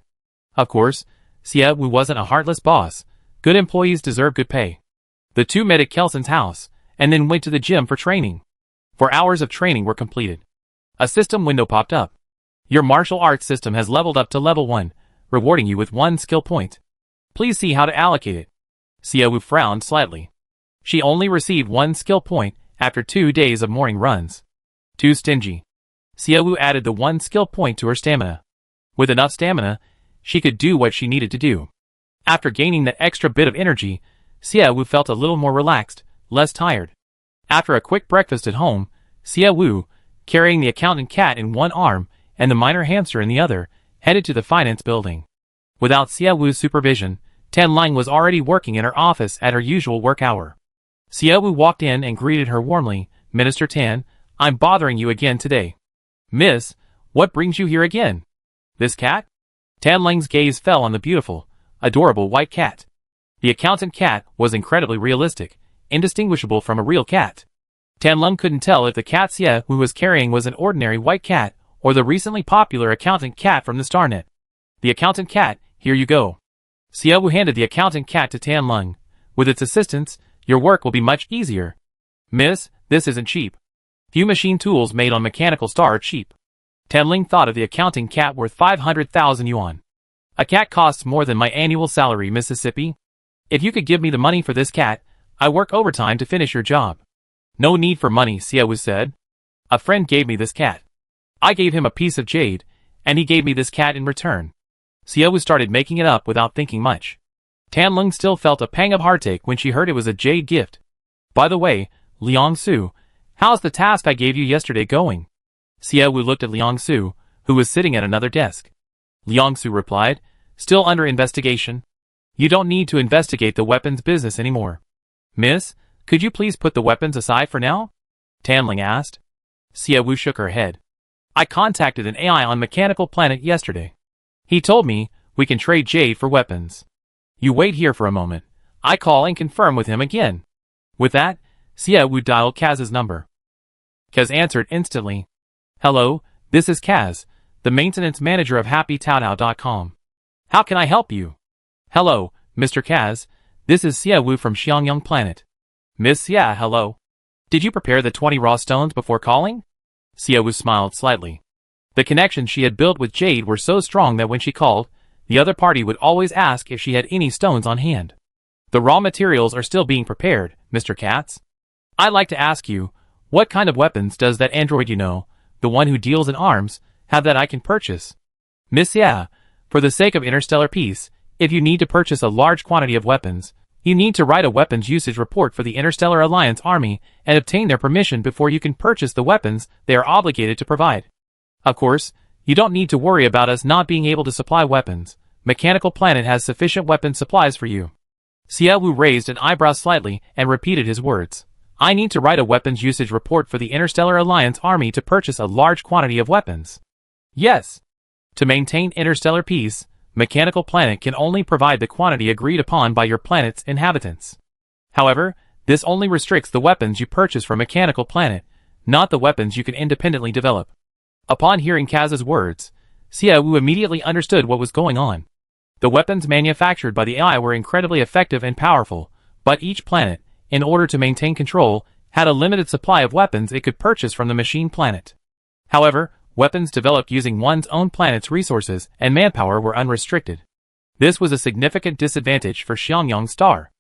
Of course, Xiaowu wasn't a heartless boss. Good employees deserve good pay. The two met at Kelson's house, and then went to the gym for training. 4 hours of training were completed. A system window popped up. Your martial arts system has leveled up to level 1, rewarding you with 1 skill point. Please see how to allocate it. Xiaowu frowned slightly. She only received 1 skill point after 2 days of morning runs. Too stingy. Xiaowu added the 1 skill point to her stamina. With enough stamina, she could do what she needed to do. After gaining that extra bit of energy, Xiaowu felt a little more relaxed, less tired. After a quick breakfast at home, Xiaowu, carrying the accountant cat in one arm and the minor hamster in the other, headed to the finance building. Without Xiaowu's supervision, Tianlang was already working in her office at her usual work hour. Xiaowu walked in and greeted her warmly. Minister Tan, I'm bothering you again today. Miss, what brings you here again? This cat? Tianlang's gaze fell on the beautiful, adorable white cat. The accountant cat was incredibly realistic, indistinguishable from a real cat. Tianlang couldn't tell if the cat Xiaowu was carrying was an ordinary white cat or the recently popular accountant cat from the Starnet. The accountant cat, here you go. Xiaowu handed the accountant cat to Tianlang. With its assistance, your work will be much easier. Miss, this isn't cheap. Few machine tools made on Mechanical Star are cheap. Tianlang thought of the accounting cat worth 500,000 yuan. A cat costs more than my annual salary, Mississippi. If you could give me the money for this cat, I work overtime to finish your job. No need for money, Xiaowu said. A friend gave me this cat. I gave him a piece of jade, and he gave me this cat in return. Xiaowu started making it up without thinking much. Tianlang still felt a pang of heartache when she heard it was a jade gift. By the way, Liang Su, how's the task I gave you yesterday going? Xiaowu looked at Liang Su, who was sitting at another desk. Liang Su replied, still under investigation. You don't need to investigate the weapons business anymore. Miss, could you please put the weapons aside for now? Tianlang asked. Xiaowu shook her head. I contacted an AI on Mechanical Planet yesterday. He told me we can trade jade for weapons. You wait here for a moment. I call and confirm with him again. With that, Xiaowu dialed Kaz's number. Kaz answered instantly. Hello, this is Kaz, the maintenance manager of HappyTaodao.com. How can I help you? Hello, Mr. Kaz, this is Xiaowu from Xiangyang Planet. Miss Xia, hello. Did you prepare the 20 raw stones before calling? Xiaowu smiled slightly. The connections she had built with Jade were so strong that when she called, the other party would always ask if she had any stones on hand. The raw materials are still being prepared, Mr. Katz. I'd like to ask you, what kind of weapons does that android you know, the one who deals in arms, have that I can purchase? Miss Xia, for the sake of interstellar peace, if you need to purchase a large quantity of weapons, you need to write a weapons usage report for the Interstellar Alliance Army and obtain their permission before you can purchase the weapons they are obligated to provide. Of course, you don't need to worry about us not being able to supply weapons. Mechanical Planet has sufficient weapon supplies for you. Xiaowu raised an eyebrow slightly and repeated his words. I need to write a weapons usage report for the Interstellar Alliance Army to purchase a large quantity of weapons. Yes. To maintain interstellar peace, Mechanical Planet can only provide the quantity agreed upon by your planet's inhabitants. However, this only restricts the weapons you purchase from Mechanical Planet, not the weapons you can independently develop. Upon hearing Kaz's words, Xiaowu immediately understood what was going on. The weapons manufactured by the AI were incredibly effective and powerful, but each planet, in order to maintain control, had a limited supply of weapons it could purchase from the machine planet. However, weapons developed using one's own planet's resources and manpower were unrestricted. This was a significant disadvantage for Xiangyang Star.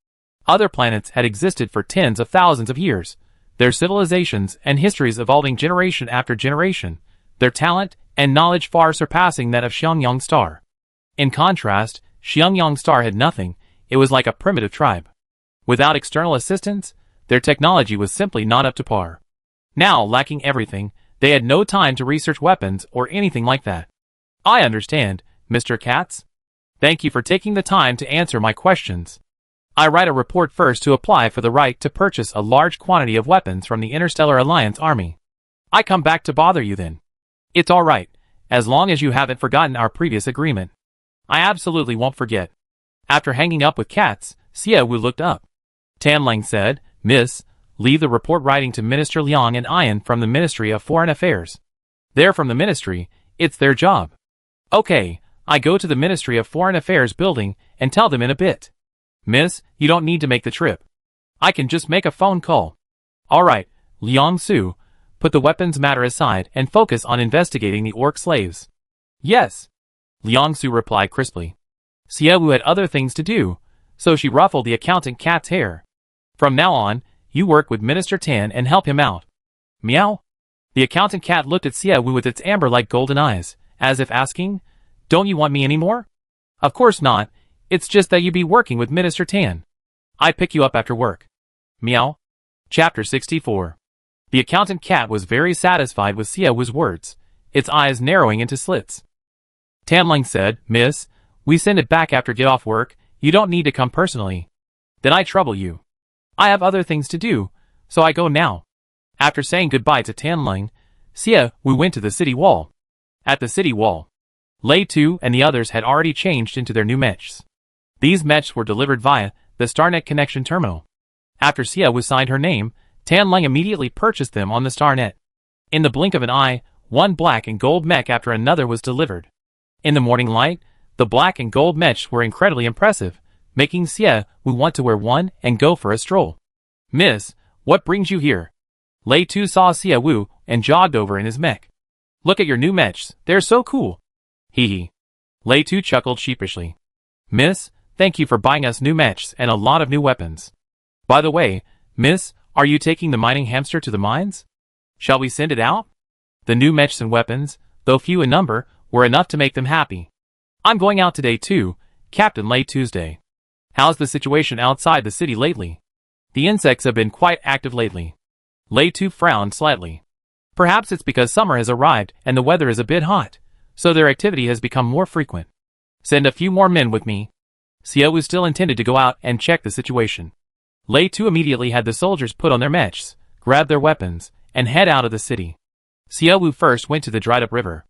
Other planets had existed for tens of thousands of years, their civilizations and histories evolving generation after generation, their talent and knowledge far surpassing that of Xiangyang Star. In contrast, Xiangyang Star had nothing, it was like a primitive tribe. Without external assistance, their technology was simply not up to par. Now, lacking everything, they had no time to research weapons or anything like that. I understand, Mr. Katz. Thank you for taking the time to answer my questions. I write a report first to apply for the right to purchase a large quantity of weapons from the Interstellar Alliance Army. I come back to bother you then. It's all right, as long as you haven't forgotten our previous agreement. I absolutely won't forget. After hanging up with Katz, Xiaowu looked up. Tanlang said, Miss, leave the report writing to Minister Liang and Ian from the Ministry of Foreign Affairs. They're from the Ministry, it's their job. Okay, I go to the Ministry of Foreign Affairs building and tell them in a bit. Miss, you don't need to make the trip. I can just make a phone call. Alright, Liang Su, put the weapons matter aside and focus on investigating the orc slaves. Yes. Liang Su replied crisply. Xiaowu had other things to do, so she ruffled the accountant Cat's hair. From now on, you work with Minister Tan and help him out. Meow? The accountant cat looked at Xiaowu with its amber-like golden eyes, as if asking, Don't you want me anymore? Of course not, it's just that you be working with Minister Tan. I'd pick you up after work. Meow? Chapter 64. The accountant cat was very satisfied with Xiaowu's words, its eyes narrowing into slits. Tanlang said, Miss, we send it back after get off work, you don't need to come personally. Then I trouble you. I have other things to do, so I go now. After saying goodbye to Tanlang, Xiaowu went to the city wall. At the city wall, Lei Tu and the others had already changed into their new mechs. These mechs were delivered via the StarNet connection terminal. After Xiaowu signed her name, Tanlang immediately purchased them on the StarNet. In the blink of an eye, one black and gold mech after another was delivered. In the morning light, the black and gold mechs were incredibly impressive, making Xiaowu want to wear one and go for a stroll. Miss, what brings you here? Lei Tu saw Xiaowu and jogged over in his mech. Look at your new mechs, they're so cool. Hee hee. Lei Tu chuckled sheepishly. Miss, thank you for buying us new mechs and a lot of new weapons. By the way, Miss, are you taking the mining hamster to the mines? Shall we send it out? The new mechs and weapons, though few in number, were enough to make them happy. I'm going out today too, Captain Lei Tuesday. How's the situation outside the city lately? The insects have been quite active lately. Lei Tu frowned slightly. Perhaps it's because summer has arrived and the weather is a bit hot, so their activity has become more frequent. Send a few more men with me. Xiaowu still intended to go out and check the situation. Lei Tu immediately had the soldiers put on their mechs, grab their weapons, and head out of the city. Xiaowu first went to the dried-up river.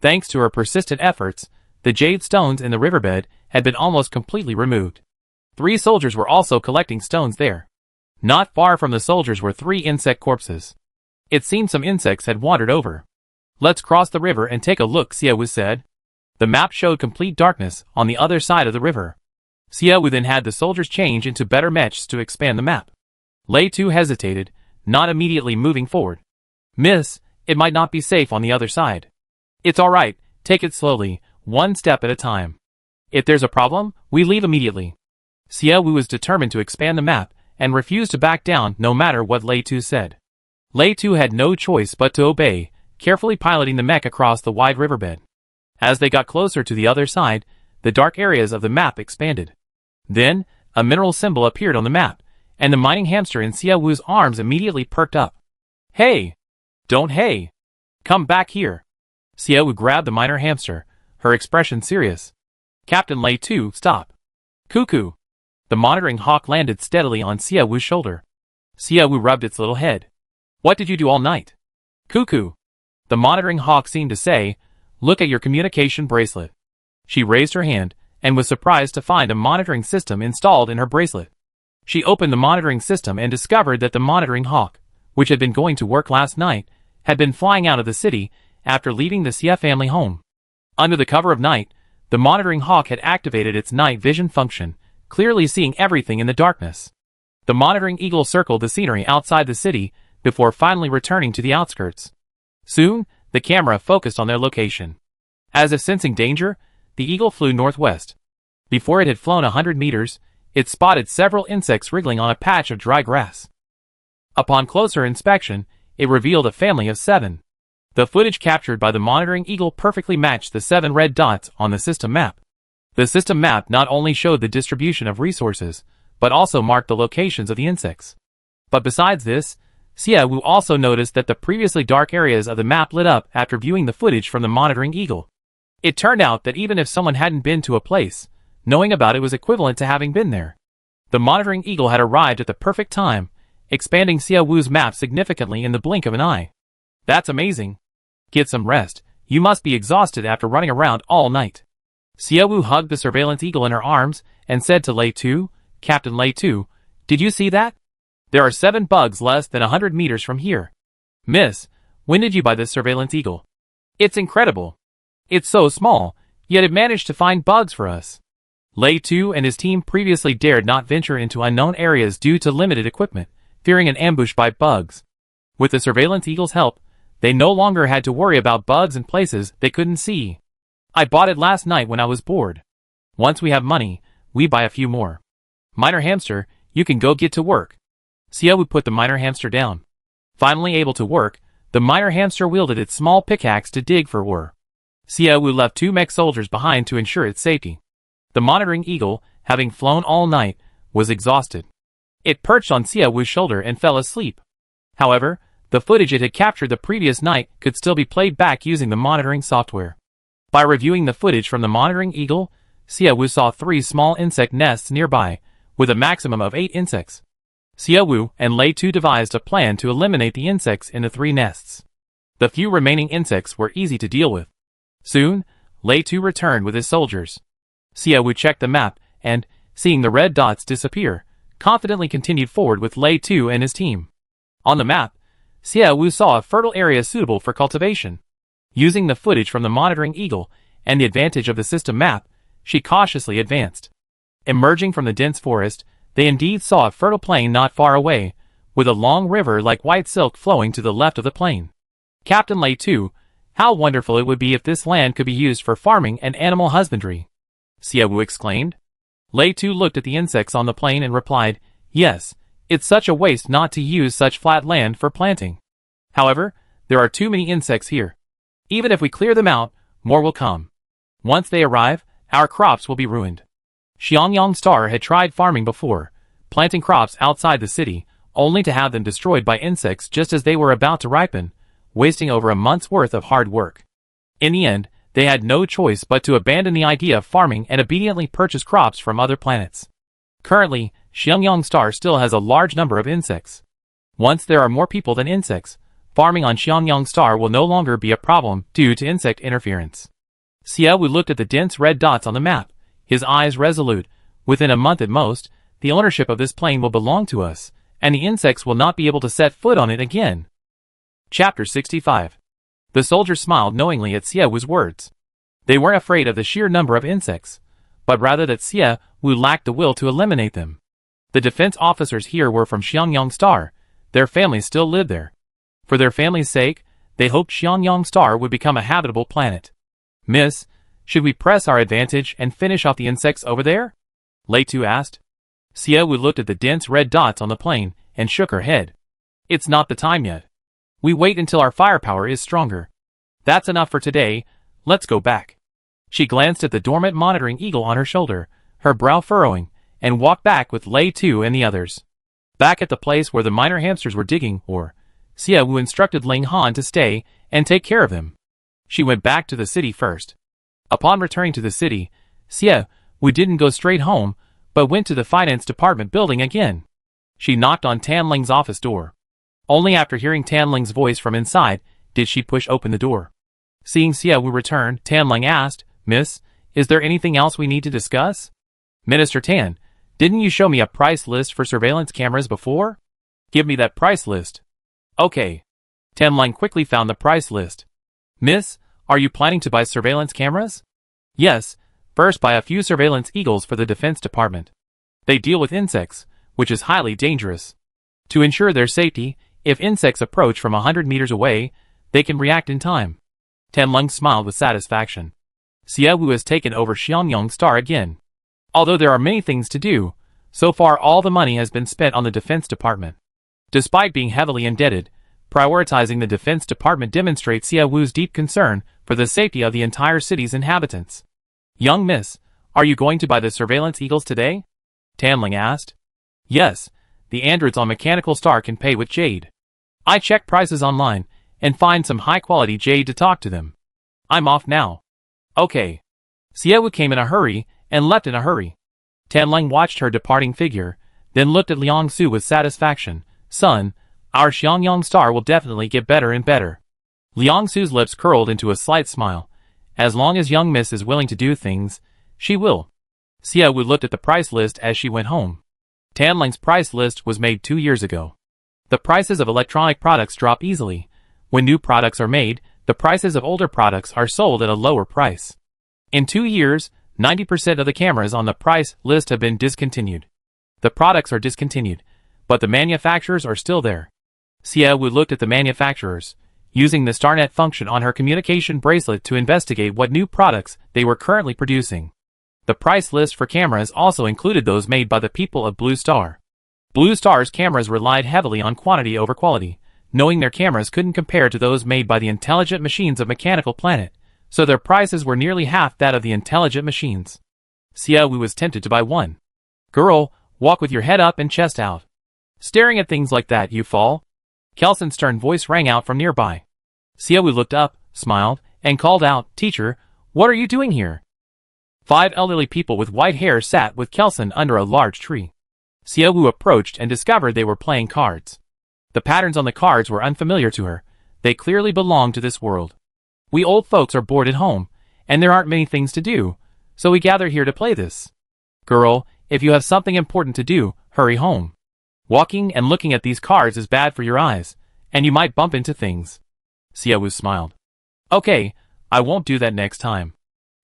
Thanks to her persistent efforts, the jade stones in the riverbed had been almost completely removed. 3 soldiers were also collecting stones there. Not far from the soldiers were 3 insect corpses. It seemed some insects had wandered over. Let's cross the river and take a look, Xiaowu said. The map showed complete darkness on the other side of the river. Xiaowu then had the soldiers change into better mechs to expand the map. Lei Tu hesitated, not immediately moving forward. Miss, it might not be safe on the other side. It's alright, take it slowly, one step at a time. If there's a problem, we leave immediately. Xie Wu was determined to expand the map, and refused to back down no matter what Lei Tu said. Lei Tu had no choice but to obey, carefully piloting the mech across the wide riverbed. As they got closer to the other side, the dark areas of the map expanded. Then, a mineral symbol appeared on the map, and the mining hamster in Xie Wu's arms immediately perked up. Hey! Don't hey! Come back here! Xie Wu grabbed the miner hamster, her expression serious. Captain Lei Tu, stop! Cuckoo! The monitoring hawk landed steadily on Xie Wu's shoulder. Xie Wu rubbed its little head. What did you do all night? Cuckoo! The monitoring hawk seemed to say, look at your communication bracelet. She raised her hand, and was surprised to find a monitoring system installed in her bracelet. She opened the monitoring system and discovered that the monitoring hawk, which had been going to work last night, had been flying out of the city after leaving the Xie family home. Under the cover of night, the monitoring hawk had activated its night vision function, clearly seeing everything in the darkness. The monitoring eagle circled the scenery outside the city before finally returning to the outskirts. Soon, the camera focused on their location. As if sensing danger, the eagle flew northwest. Before it had flown 100 meters, it spotted several insects wriggling on a patch of dry grass. Upon closer inspection, it revealed a family of 7. The footage captured by the monitoring eagle perfectly matched the 7 red dots on the system map. The system map not only showed the distribution of resources, but also marked the locations of the insects. But besides this, Xie Wu also noticed that the previously dark areas of the map lit up after viewing the footage from the monitoring eagle. It turned out that even if someone hadn't been to a place, knowing about it was equivalent to having been there. The monitoring eagle had arrived at the perfect time, expanding Xie Wu's map significantly in the blink of an eye. That's amazing. Get some rest, you must be exhausted after running around all night. Xie Wu hugged the surveillance eagle in her arms, and said to Lei Tu, Captain Lei Tu, did you see that? There are 7 bugs less than 100 meters from here. Miss, when did you buy this surveillance eagle? It's incredible. It's so small, yet it managed to find bugs for us. Lei Tu and his team previously dared not venture into unknown areas due to limited equipment, fearing an ambush by bugs. With the surveillance eagle's help, they no longer had to worry about bugs in places they couldn't see. I bought it last night when I was bored. Once we have money, we buy a few more. Miner hamster, you can go get to work. Xie Wu put the miner hamster down. Finally able to work, the miner hamster wielded its small pickaxe to dig for ore. Xie Wu left 2 mech soldiers behind to ensure its safety. The monitoring eagle, having flown all night, was exhausted. It perched on Xie Wu's shoulder and fell asleep. However, the footage it had captured the previous night could still be played back using the monitoring software. By reviewing the footage from the monitoring eagle, Xie Wu saw 3 small insect nests nearby, with a maximum of 8 insects. Xie Wu and Lei Tu devised a plan to eliminate the insects in the 3 nests. The few remaining insects were easy to deal with. Soon, Lei Tu returned with his soldiers. Xie Wu checked the map, and, seeing the red dots disappear, confidently continued forward with Lei Tu and his team. On the map, Xie Wu saw a fertile area suitable for cultivation. Using the footage from the monitoring eagle, and the advantage of the system map, she cautiously advanced. Emerging from the dense forest, they indeed saw a fertile plain not far away, with a long river like white silk flowing to the left of the plain. Captain Lei Tu, how wonderful it would be if this land could be used for farming and animal husbandry. Xie Wu exclaimed. Lei Tu looked at the insects on the plain and replied, yes, it's such a waste not to use such flat land for planting. However, there are too many insects here. Even if we clear them out, more will come. Once they arrive, our crops will be ruined. Xiangyang Star had tried farming before, planting crops outside the city, only to have them destroyed by insects just as they were about to ripen, wasting over a month's worth of hard work. In the end, they had no choice but to abandon the idea of farming and obediently purchase crops from other planets. Currently, Xiangyang Star still has a large number of insects. Once there are more people than insects, farming on Xiangyang Star will no longer be a problem due to insect interference. Xie Wu looked at the dense red dots on the map, his eyes resolute. Within a month at most, the ownership of this plane will belong to us, and the insects will not be able to set foot on it again. Chapter 65. The soldiers smiled knowingly at Xie Wu's words. They weren't afraid of the sheer number of insects, but rather that Xie Wu lacked the will to eliminate them. The defense officers here were from Xiangyang Star. Their families still lived there. For their family's sake, they hoped Xiangyang Star would become a habitable planet. Miss, should we press our advantage and finish off the insects over there? Lei Tu asked. Xie Wu looked at the dense red dots on the plain and shook her head. It's not the time yet. We wait until our firepower is stronger. That's enough for today, let's go back. She glanced at the dormant monitoring eagle on her shoulder, her brow furrowing, and walked back with Lei Tu and the others. Back at the place where the minor hamsters were digging, Xie Wu instructed Ling Han to stay and take care of them. She went back to the city first. Upon returning to the city, Xie Wu didn't go straight home, but went to the finance department building again. She knocked on Tan Ling's office door. Only after hearing Tan Ling's voice from inside did she push open the door. Seeing Xie Wu return, Tan Ling asked, Miss, is there anything else we need to discuss? Minister Tan, didn't you show me a price list for surveillance cameras before? Give me that price list. Okay. Tan Ling quickly found the price list. Miss, are you planning to buy surveillance cameras? Yes, first buy a few surveillance eagles for the Defense Department. They deal with insects, which is highly dangerous. To ensure their safety, if insects approach from 100 meters away, they can react in time. Tan Ling smiled with satisfaction. Xie Wu has taken over Xiangyang Star again. Although there are many things to do, so far all the money has been spent on the Defense Department. Despite being heavily indebted, prioritizing the Defense Department demonstrates Xie Wu's deep concern for the safety of the entire city's inhabitants. Young miss, are you going to buy the surveillance eagles today? Tan Ling asked. Yes, the androids on Mechanical Star can pay with jade. I checked prices online and find some high-quality jade to talk to them. I'm off now. Okay. Xie Wu came in a hurry and left in a hurry. Tan Ling watched her departing figure, then looked at Liang Su with satisfaction. Son, our Xiangyang Star will definitely get better and better. Liang Su's lips curled into a slight smile. As long as young miss is willing to do things, she will. Xie Wu looked at the price list as she went home. Tan Ling's price list was made 2 years ago. The prices of electronic products drop easily. When new products are made, the prices of older products are sold at a lower price. In 2 years, 90% of the cameras on the price list have been discontinued. The products are discontinued, but the manufacturers are still there. Xie Wu looked at the manufacturers, using the StarNet function on her communication bracelet to investigate what new products they were currently producing. The price list for cameras also included those made by the people of Blue Star. Blue Star's cameras relied heavily on quantity over quality, knowing their cameras couldn't compare to those made by the intelligent machines of Mechanical Planet, so their prices were nearly half that of the intelligent machines. Xie Wu was tempted to buy one. Girl, walk with your head up and chest out. Staring at things like that, you fall. Kelson's stern voice rang out from nearby. Xie Wu looked up, smiled, and called out, Teacher, what are you doing here? 5 elderly people with white hair sat with Kelson under a large tree. Xie Wu approached and discovered they were playing cards. The patterns on the cards were unfamiliar to her. They clearly belonged to this world. We old folks are bored at home, and there aren't many things to do, so we gather here to play this. Girl, if you have something important to do, hurry home. Walking and looking at these cards is bad for your eyes, and you might bump into things. Xie Wu smiled. Okay, I won't do that next time.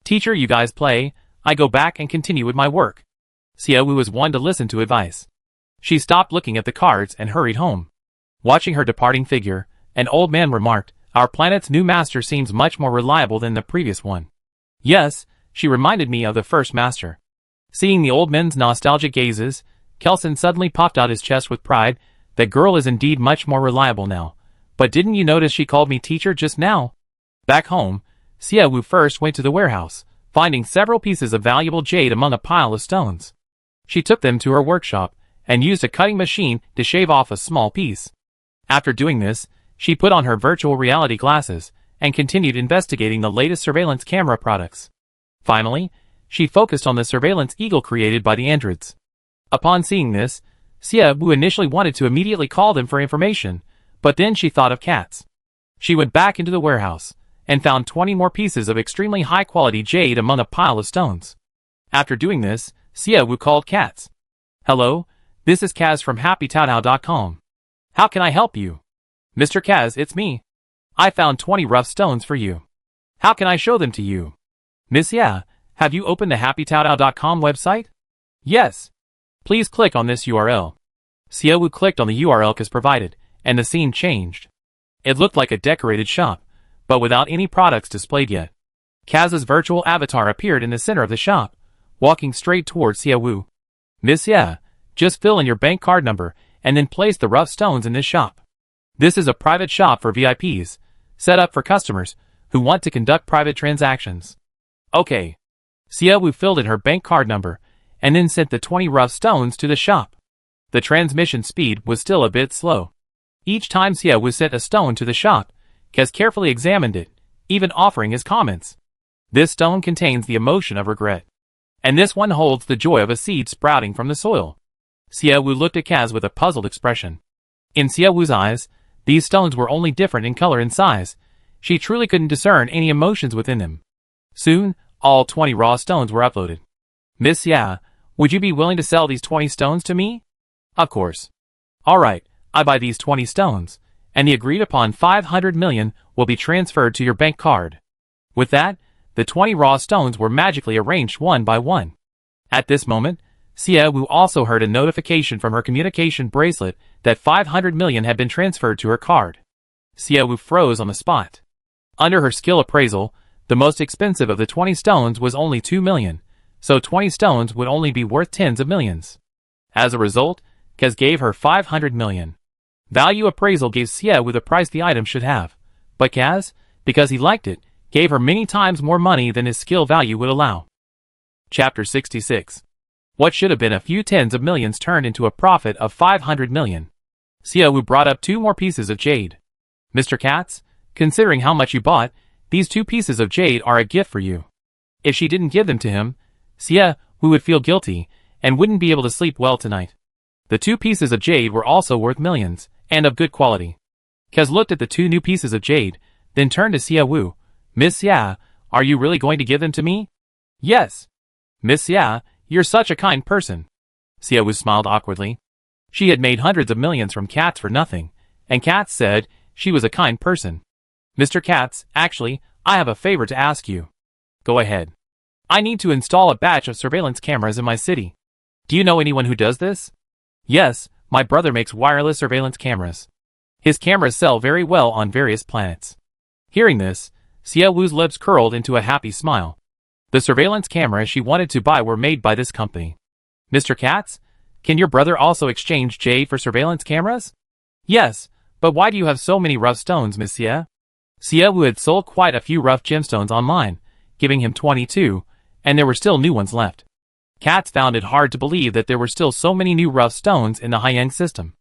Teacher, you guys play, I go back and continue with my work. Xie Wu was one to listen to advice. She stopped looking at the cards and hurried home. Watching her departing figure, an old man remarked, Our planet's new master seems much more reliable than the previous one. Yes, she reminded me of the first master. Seeing the old man's nostalgic gazes, Kelson suddenly puffed out his chest with pride. That girl is indeed much more reliable now. But didn't you notice she called me teacher just now? Back home, Xie Wu first went to the warehouse, finding several pieces of valuable jade among a pile of stones. She took them to her workshop, and used a cutting machine to shave off a small piece. After doing this, she put on her virtual reality glasses, and continued investigating the latest surveillance camera products. Finally, she focused on the surveillance eagle created by the androids. Upon seeing this, Xie Wu initially wanted to immediately call them for information, but then she thought of cats. She went back into the warehouse, and found 20 more pieces of extremely high-quality jade among a pile of stones. After doing this, Xie Wu called Cats. Hello, this is Kaz from HappyToutHow.com. How can I help you? Mr. Kaz, it's me. I found 20 rough stones for you. How can I show them to you? Miss, yeah, have you opened the HappyToutHow.com website? Yes. Please click on this URL. Xiaowu clicked on the URL Kaz provided, and the scene changed. It looked like a decorated shop, but without any products displayed yet. Kaz's virtual avatar appeared in the center of the shop, walking straight towards Xiaowu. Miss Xia, just fill in your bank card number and then place the rough stones in this shop. This is a private shop for VIPs, set up for customers who want to conduct private transactions. Okay. Xiaowu filled in her bank card number and then sent the 20 rough stones to the shop. The transmission speed was still a bit slow. Each time Xiaowu sent a stone to the shop, Kaz carefully examined it, even offering his comments. This stone contains the emotion of regret. And this one holds the joy of a seed sprouting from the soil. Xiaowu looked at Kaz with a puzzled expression. In Xiaowu's eyes, these stones were only different in color and size. She truly couldn't discern any emotions within them. Soon, all 20 raw stones were uploaded. Miss Xia, would you be willing to sell these 20 stones to me? Of course. Alright, I buy these 20 stones, and the agreed upon 500 million will be transferred to your bank card. With that, the 20 raw stones were magically arranged one by one. At this moment, Xiaowu also heard a notification from her communication bracelet that 500 million had been transferred to her card. Xiaowu froze on the spot. Under her skill appraisal, the most expensive of the 20 stones was only 2 million, so 20 stones would only be worth tens of millions. As a result, Kaz gave her 500 million. Value appraisal gave Xiaowu the price the item should have, but Kaz, because he liked it, gave her many times more money than his skill value would allow. Chapter 66. What should have been a few tens of millions turned into a profit of 500 million. Xiaowu brought up 2 more pieces of jade. Mr. Katz, considering how much you bought, these 2 pieces of jade are a gift for you. If she didn't give them to him, Xiaowu would feel guilty and wouldn't be able to sleep well tonight. The 2 pieces of jade were also worth millions, and of good quality. Kaz looked at the 2 new pieces of jade, then turned to Xiaowu. Miss Xia, are you really going to give them to me? Yes. Miss Xia, you're such a kind person. Xiaowu smiled awkwardly. She had made hundreds of millions from Katz for nothing, and Katz said she was a kind person. Mr. Katz, actually, I have a favor to ask you. Go ahead. I need to install a batch of surveillance cameras in my city. Do you know anyone who does this? Yes, my brother makes wireless surveillance cameras. His cameras sell very well on various planets. Hearing this, Xiaowu's lips curled into a happy smile. The surveillance cameras she wanted to buy were made by this company. Mr. Katz, can your brother also exchange jade for surveillance cameras? Yes, but why do you have so many rough stones, Miss Xia? Xiaowu had sold quite a few rough gemstones online, giving him 22, and there were still new ones left. Katz found it hard to believe that there were still so many new rough stones in the Haiyang system.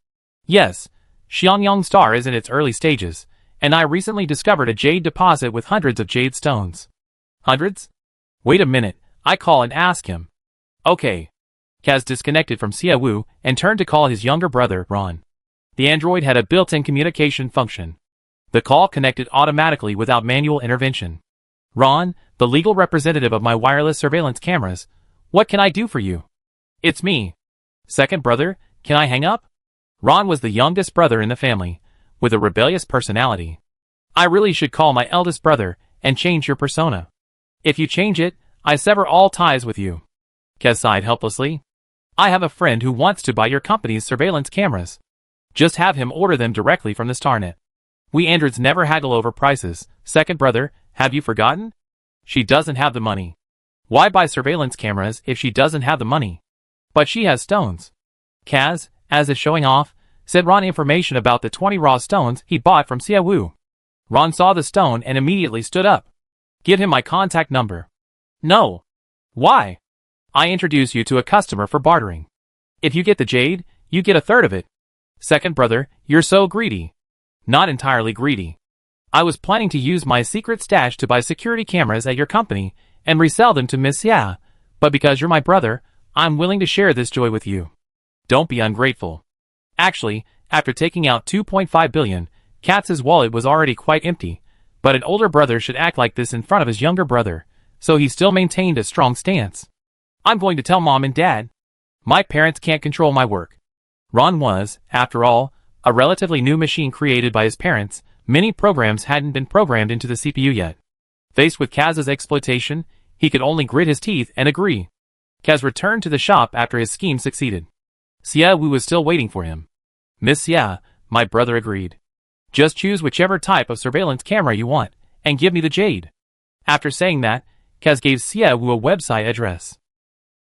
Yes, Xianyang Star is in its early stages, and I recently discovered a jade deposit with hundreds of jade stones. Hundreds? Wait a minute, I call and ask him. Okay. Kaz disconnected from Xiaowu and turned to call his younger brother, Ron. The android had a built-in communication function. The call connected automatically without manual intervention. Ron, the legal representative of my wireless surveillance cameras, what can I do for you? It's me. Second brother, can I hang up? Ron was the youngest brother in the family, with a rebellious personality. I really should call my eldest brother and change your persona. If you change it, I sever all ties with you. Kaz sighed helplessly. I have a friend who wants to buy your company's surveillance cameras. Just have him order them directly from the Starnet. We androids never haggle over prices. Second brother, have you forgotten? She doesn't have the money. Why buy surveillance cameras if she doesn't have the money? But she has stones. Kaz, as if showing off, said Ron information about the 20 raw stones he bought from Xiaowu. Ron saw the stone and immediately stood up. Give him my contact number. No. Why? I introduce you to a customer for bartering. If you get the jade, you get a third of it. Second brother, you're so greedy. Not entirely greedy. I was planning to use my secret stash to buy security cameras at your company and resell them to Miss Xia, but because you're my brother, I'm willing to share this joy with you. Don't be ungrateful. Actually, after taking out 2.5 billion, Katz's wallet was already quite empty, but an older brother should act like this in front of his younger brother, so he still maintained a strong stance. I'm going to tell Mom and Dad. My parents can't control my work. Ron was, after all, a relatively new machine created by his parents. Many programs hadn't been programmed into the CPU yet. Faced with Kaz's exploitation, he could only grit his teeth and agree. Kaz returned to the shop after his scheme succeeded. Xia Wu was still waiting for him. Miss Xia, my brother agreed. Just choose whichever type of surveillance camera you want, and give me the jade. After saying that, Kaz gave Xia Wu a website address.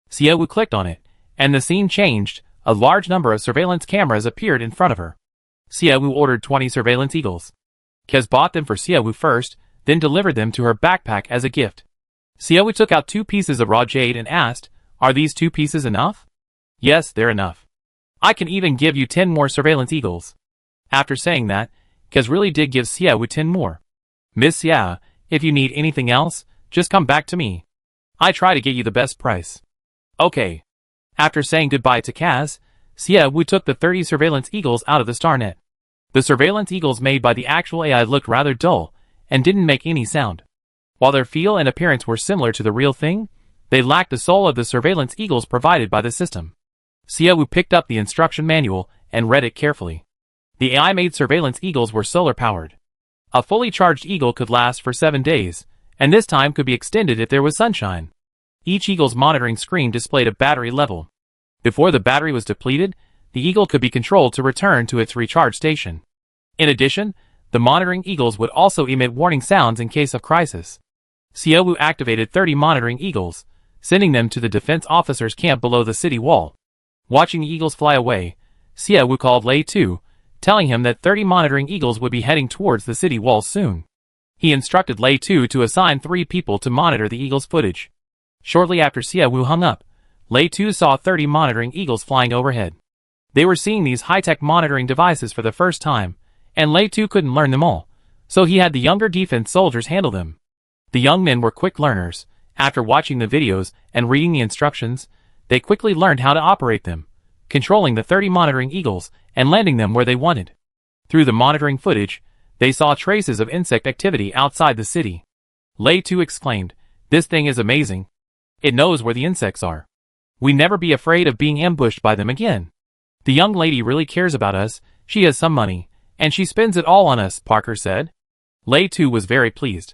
Xia Wu clicked on it, and the scene changed. A large number of surveillance cameras appeared in front of her. Xia Wu ordered 20 surveillance eagles. Kaz bought them for Xia Wu first, then delivered them to her backpack as a gift. Xia Wu took out 2 pieces of raw jade and asked, "Are these 2 pieces enough?" "Yes, they're enough. I can even give you 10 more surveillance eagles." After saying that, Kaz really did give Xia Wu 10 more. "Miss Xia, if you need anything else, just come back to me. I try to get you the best price." "Okay." After saying goodbye to Kaz, Xia Wu took the 30 surveillance eagles out of the star net. The surveillance eagles made by the actual AI looked rather dull, and didn't make any sound. While their feel and appearance were similar to the real thing, they lacked the soul of the surveillance eagles provided by the system. Xia Wu picked up the instruction manual and read it carefully. The AI-made surveillance eagles were solar-powered. A fully charged eagle could last for 7 days, and this time could be extended if there was sunshine. Each eagle's monitoring screen displayed a battery level. Before the battery was depleted, the eagle could be controlled to return to its recharge station. In addition, the monitoring eagles would also emit warning sounds in case of crisis. Xia Wu activated 30 monitoring eagles, sending them to the defense officers' camp below the city wall. Watching the eagles fly away, Xia Wu called Lei Tu, telling him that 30 monitoring eagles would be heading towards the city walls soon. He instructed Lei Tu to assign 3 people to monitor the eagles' footage. Shortly after Xia Wu hung up, Lei Tu saw 30 monitoring eagles flying overhead. They were seeing these high-tech monitoring devices for the first time, and Lei Tu couldn't learn them all, so he had the younger defense soldiers handle them. The young men were quick learners. After watching the videos and reading the instructions, they quickly learned how to operate them, controlling the 30 monitoring eagles and landing them where they wanted. Through the monitoring footage, they saw traces of insect activity outside the city. Lei Tu exclaimed, "This thing is amazing. It knows where the insects are. We never be afraid of being ambushed by them again. The young lady really cares about us. She has some money, and she spends it all on us," Parker said. Lei Tu was very pleased.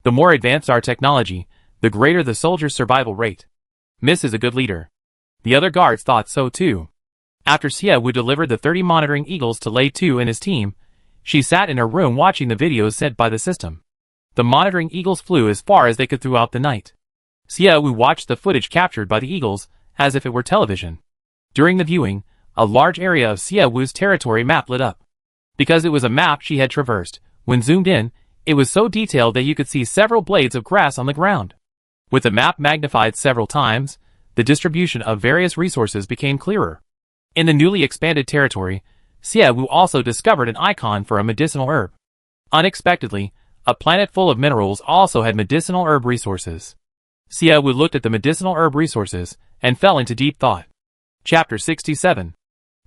The more advanced our technology, the greater the soldier's survival rate. Miss is a good leader. The other guards thought so too. After Xia Wu delivered the 30 monitoring eagles to Lei Tu and his team, she sat in her room watching the videos sent by the system. The monitoring eagles flew as far as they could throughout the night. Xia Wu watched the footage captured by the eagles, as if it were television. During the viewing, a large area of Xia Wu's territory map lit up. Because it was a map she had traversed, when zoomed in, it was so detailed that you could see several blades of grass on the ground. With the map magnified several times, the distribution of various resources became clearer. In the newly expanded territory, Xia Wu also discovered an icon for a medicinal herb. Unexpectedly, a planet full of minerals also had medicinal herb resources. Xia Wu looked at the medicinal herb resources and fell into deep thought. Chapter 67.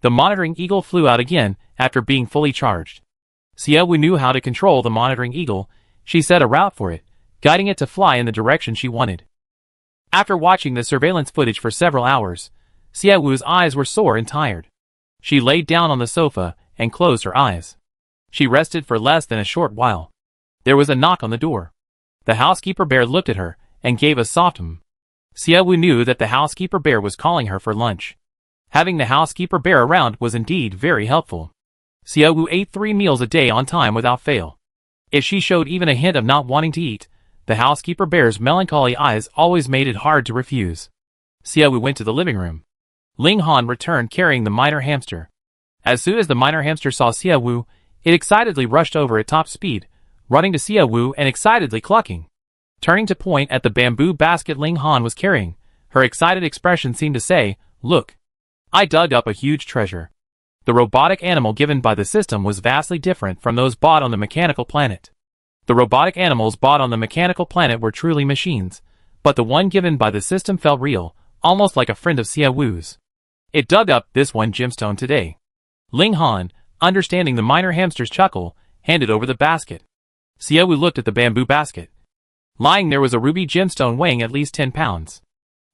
The monitoring eagle flew out again after being fully charged. Xia Wu knew how to control the monitoring eagle. She set a route for it, guiding it to fly in the direction she wanted. After watching the surveillance footage for several hours, Xia Wu's eyes were sore and tired. She laid down on the sofa and closed her eyes. She rested for less than a short while. There was a knock on the door. The housekeeper bear looked at her and gave a soft hum. Xia Wu knew that the housekeeper bear was calling her for lunch. Having the housekeeper bear around was indeed very helpful. Xia Wu ate 3 meals a day on time without fail. If she showed even a hint of not wanting to eat, the housekeeper bear's melancholy eyes always made it hard to refuse. Xia Wu went to the living room. Ling Han returned carrying the minor hamster. As soon as the minor hamster saw Xia Wu, it excitedly rushed over at top speed, running to Xia Wu and excitedly clucking. Turning to point at the bamboo basket Ling Han was carrying, her excited expression seemed to say, "Look. I dug up a huge treasure." The robotic animal given by the system was vastly different from those bought on the mechanical planet. The robotic animals bought on the mechanical planet were truly machines, but the one given by the system felt real, almost like a friend of Xia Wu's. It dug up this one gemstone today. Ling Han, understanding the minor hamster's chuckle, handed over the basket. Xia Wu looked at the bamboo basket. Lying there was a ruby gemstone weighing at least 10 pounds.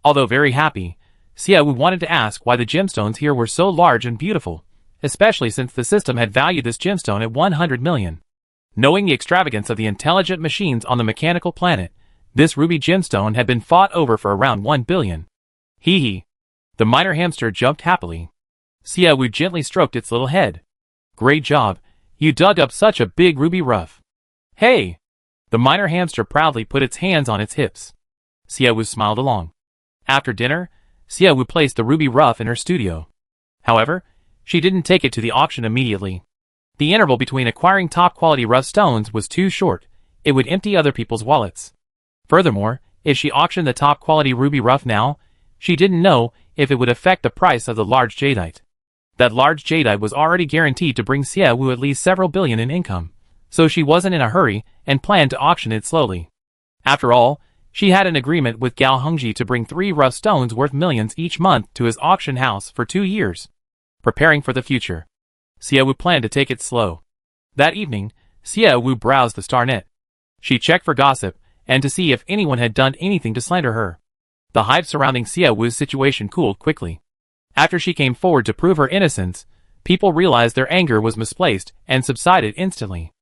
Although very happy, Xia Wu wanted to ask why the gemstones here were so large and beautiful, especially since the system had valued this gemstone at 100 million. Knowing the extravagance of the intelligent machines on the mechanical planet, this ruby gemstone had been fought over for around 1 billion. Hee hee. The minor hamster jumped happily. Xiaowu gently stroked its little head. Great job. You dug up such a big ruby ruff. Hey! The minor hamster proudly put its hands on its hips. Xiaowu smiled along. After dinner, Xiaowu placed the ruby ruff in her studio. However, she didn't take it to the auction immediately. The interval between acquiring top-quality rough stones was too short. It would empty other people's wallets. Furthermore, if she auctioned the top-quality ruby ruff now, she didn't know if it would affect the price of the large jadeite. That large jadeite was already guaranteed to bring Xiaowu at least several billion in income, so she wasn't in a hurry and planned to auction it slowly. After all, she had an agreement with Gao Hengji to bring 3 rough stones worth millions each month to his auction house for 2 years. Preparing for the future, Xiaowu planned to take it slow. That evening, Xiaowu browsed the starnet. She checked for gossip and to see if anyone had done anything to slander her. The hype surrounding Xiaowu's situation cooled quickly. After she came forward to prove her innocence, people realized their anger was misplaced and subsided instantly.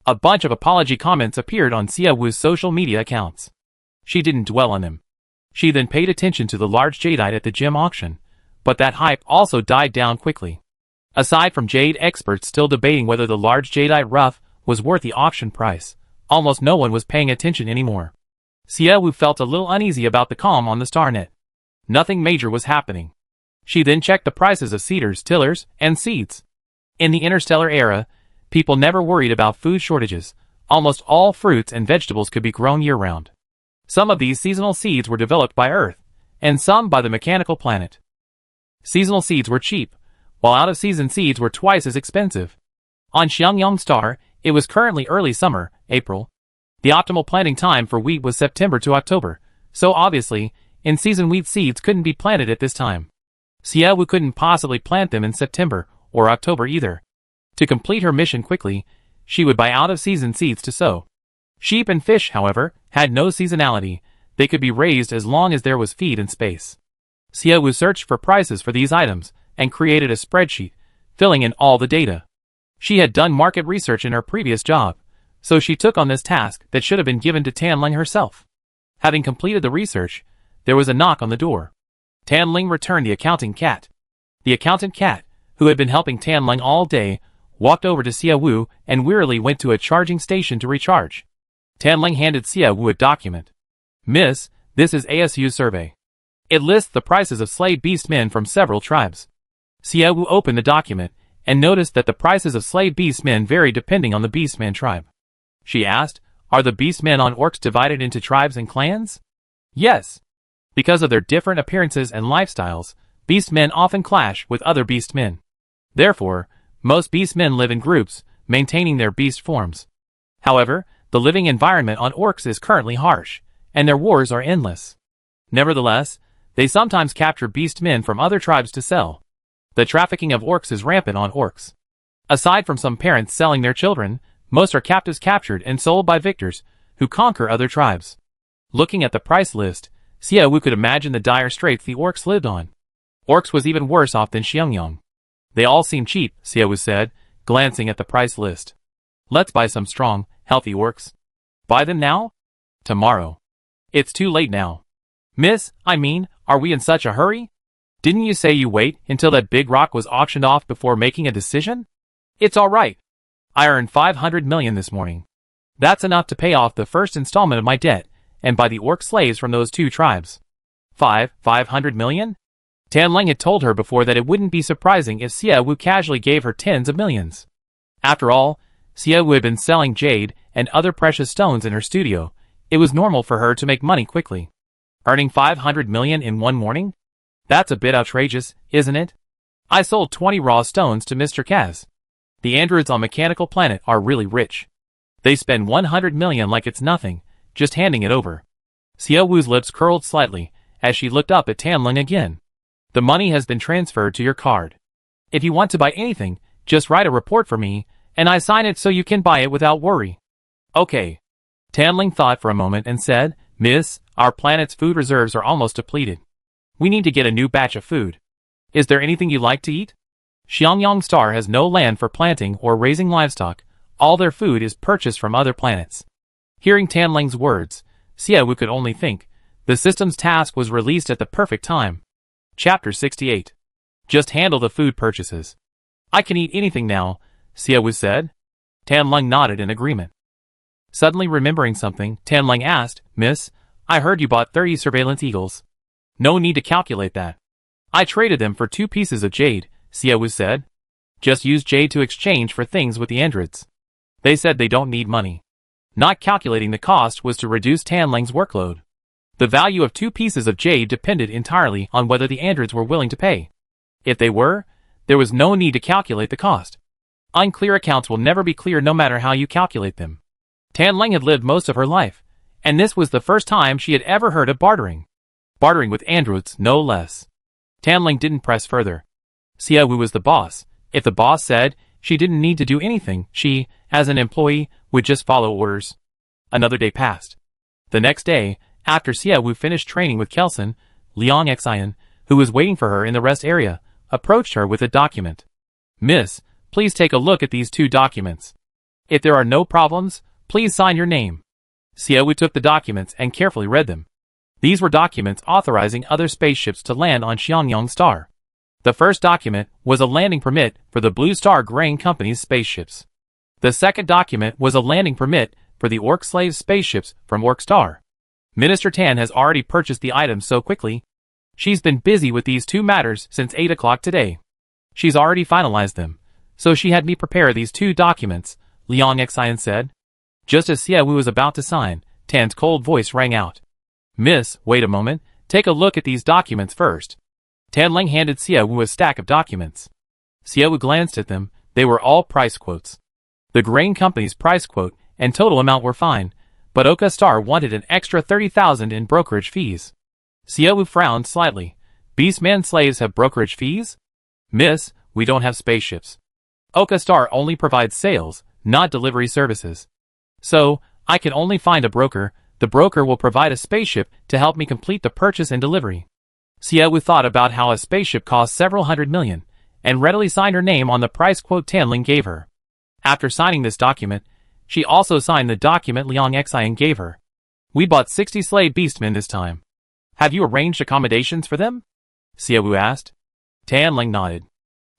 A bunch of apology comments appeared on Xiaowu's social media accounts. She didn't dwell on them. She then paid attention to the large jadeite at the gem auction, but that hype also died down quickly. Aside from jade experts still debating whether the large jadeite rough was worth the auction price, almost no one was paying attention anymore. Xiaowu felt a little uneasy about the calm on the starnet. Nothing major was happening. She then checked the prices of seeders, tillers, and seeds. In the Interstellar era, people never worried about food shortages. Almost all fruits and vegetables could be grown year-round. Some of these seasonal seeds were developed by Earth, and some by the mechanical planet. Seasonal seeds were cheap, while out-of-season seeds were twice as expensive. On Xiangyang Star, it was currently early summer, April. The optimal planting time for wheat was September to October, so obviously, in-season wheat seeds couldn't be planted at this time. Xiaowu couldn't possibly plant them in September or October either. To complete her mission quickly, she would buy out-of-season seeds to sow. Sheep and fish, however, had no seasonality. They could be raised as long as there was feed and space. Xiaowu searched for prices for these items and created a spreadsheet, filling in all the data. She had done market research in her previous job, so she took on this task that should have been given to Tanling herself. Having completed the research, there was a knock on the door. Tanling returned the accounting cat. The accountant cat, who had been helping Tanling all day, walked over to Xiaowu and wearily went to a charging station to recharge. Tanling handed Xiaowu a document. Miss, this is ASU's survey. It lists the prices of slave beast men from several tribes. Xiaowu opened the document and noticed that the prices of slave beast men vary depending on the beastman tribe. She asked, are the beastmen on orcs divided into tribes and clans? Yes. Because of their different appearances and lifestyles, beastmen often clash with other beastmen. Therefore, most beastmen live in groups, maintaining their beast forms. However, the living environment on orcs is currently harsh, and their wars are endless. Nevertheless, they sometimes capture beastmen from other tribes to sell. The trafficking of orcs is rampant on orcs. Aside from some parents selling their children, most are captives captured and sold by victors, who conquer other tribes. Looking at the price list, Xiaowu could imagine the dire straits the orcs lived on. Orcs was even worse off than Xiangyang. They all seem cheap, Xiaowu said, glancing at the price list. Let's buy some strong, healthy orcs. Buy them now? Tomorrow. It's too late now. Miss, are we in such a hurry? Didn't you say you wait until that big rock was auctioned off before making a decision? It's all right. I earned 500 million this morning. That's enough to pay off the first installment of my debt and buy the orc slaves from those 2 tribes. 500 million? Tanling had told her before that it wouldn't be surprising if Xiaowu casually gave her tens of millions. After all, Xiaowu had been selling jade and other precious stones in her studio. It was normal for her to make money quickly. Earning 500 million in one morning? That's a bit outrageous, isn't it? I sold 20 raw stones to Mr. Kaz. The androids on Mechanical Planet are really rich. They spend 100 million like it's nothing, just handing it over. Xiaowu's lips curled slightly as she looked up at Tanling again. The money has been transferred to your card. If you want to buy anything, just write a report for me, and I sign it so you can buy it without worry. Okay. Tanling thought for a moment and said, Miss, our planet's food reserves are almost depleted. We need to get a new batch of food. Is there anything you like to eat? Xiangyang Star has no land for planting or raising livestock. All their food is purchased from other planets. Hearing Tanling's words, Xiaowu could only think. The system's task was released at the perfect time. Chapter 68. Just handle the food purchases. I can eat anything now, Xiaowu said. Tianling nodded in agreement. Suddenly remembering something, Tianling asked, Miss, I heard you bought 30 surveillance eagles. No need to calculate that. I traded them for 2 pieces of jade, Xiaowu said. Just use jade to exchange for things with the androids. They said they don't need money. Not calculating the cost was to reduce Tianling's workload. The value of 2 pieces of jade depended entirely on whether the androids were willing to pay. If they were, there was no need to calculate the cost. Unclear accounts will never be clear no matter how you calculate them. Tianling had lived most of her life, and this was the first time she had ever heard of bartering. Bartering with androids, no less. Tianling didn't press further. Xiaowu was the boss. If the boss said she didn't need to do anything, she, as an employee, would just follow orders. Another day passed. The next day, after Xiaowu finished training with Kelson, Liang Xian, who was waiting for her in the rest area, approached her with a document. Miss, please take a look at these 2 documents. If there are no problems, please sign your name. Xiaowu took the documents and carefully read them. These were documents authorizing other spaceships to land on Xiangyang Star. The first document was a landing permit for the Blue Star Grain Company's spaceships. The second document was a landing permit for the Orc Slave spaceships from Orc Star. Minister Tan has already purchased the items so quickly. She's been busy with these 2 matters since 8 o'clock today. She's already finalized them, so she had me prepare these 2 documents, Liang Xian said. Just as Xiaowu was about to sign, Tan's cold voice rang out. Miss, wait a moment, take a look at these documents first. Tianling handed Xiaowu a stack of documents. Xiaowu glanced at them. They were all price quotes. The grain company's price quote and total amount were fine, but Oka Star wanted an extra 30,000 in brokerage fees. Xiaowu frowned slightly. Beastman slaves have brokerage fees? Miss, we don't have spaceships. Oka Star only provides sales, not delivery services. So, I can only find a broker. The broker will provide a spaceship to help me complete the purchase and delivery. Xiaowu thought about how a spaceship costs several hundred million, and readily signed her name on the price quote Tianling gave her. After signing this document, she also signed the document Liang Xian gave her. We bought 60 slave beastmen this time. Have you arranged accommodations for them? Xiaowu asked. Tianling nodded.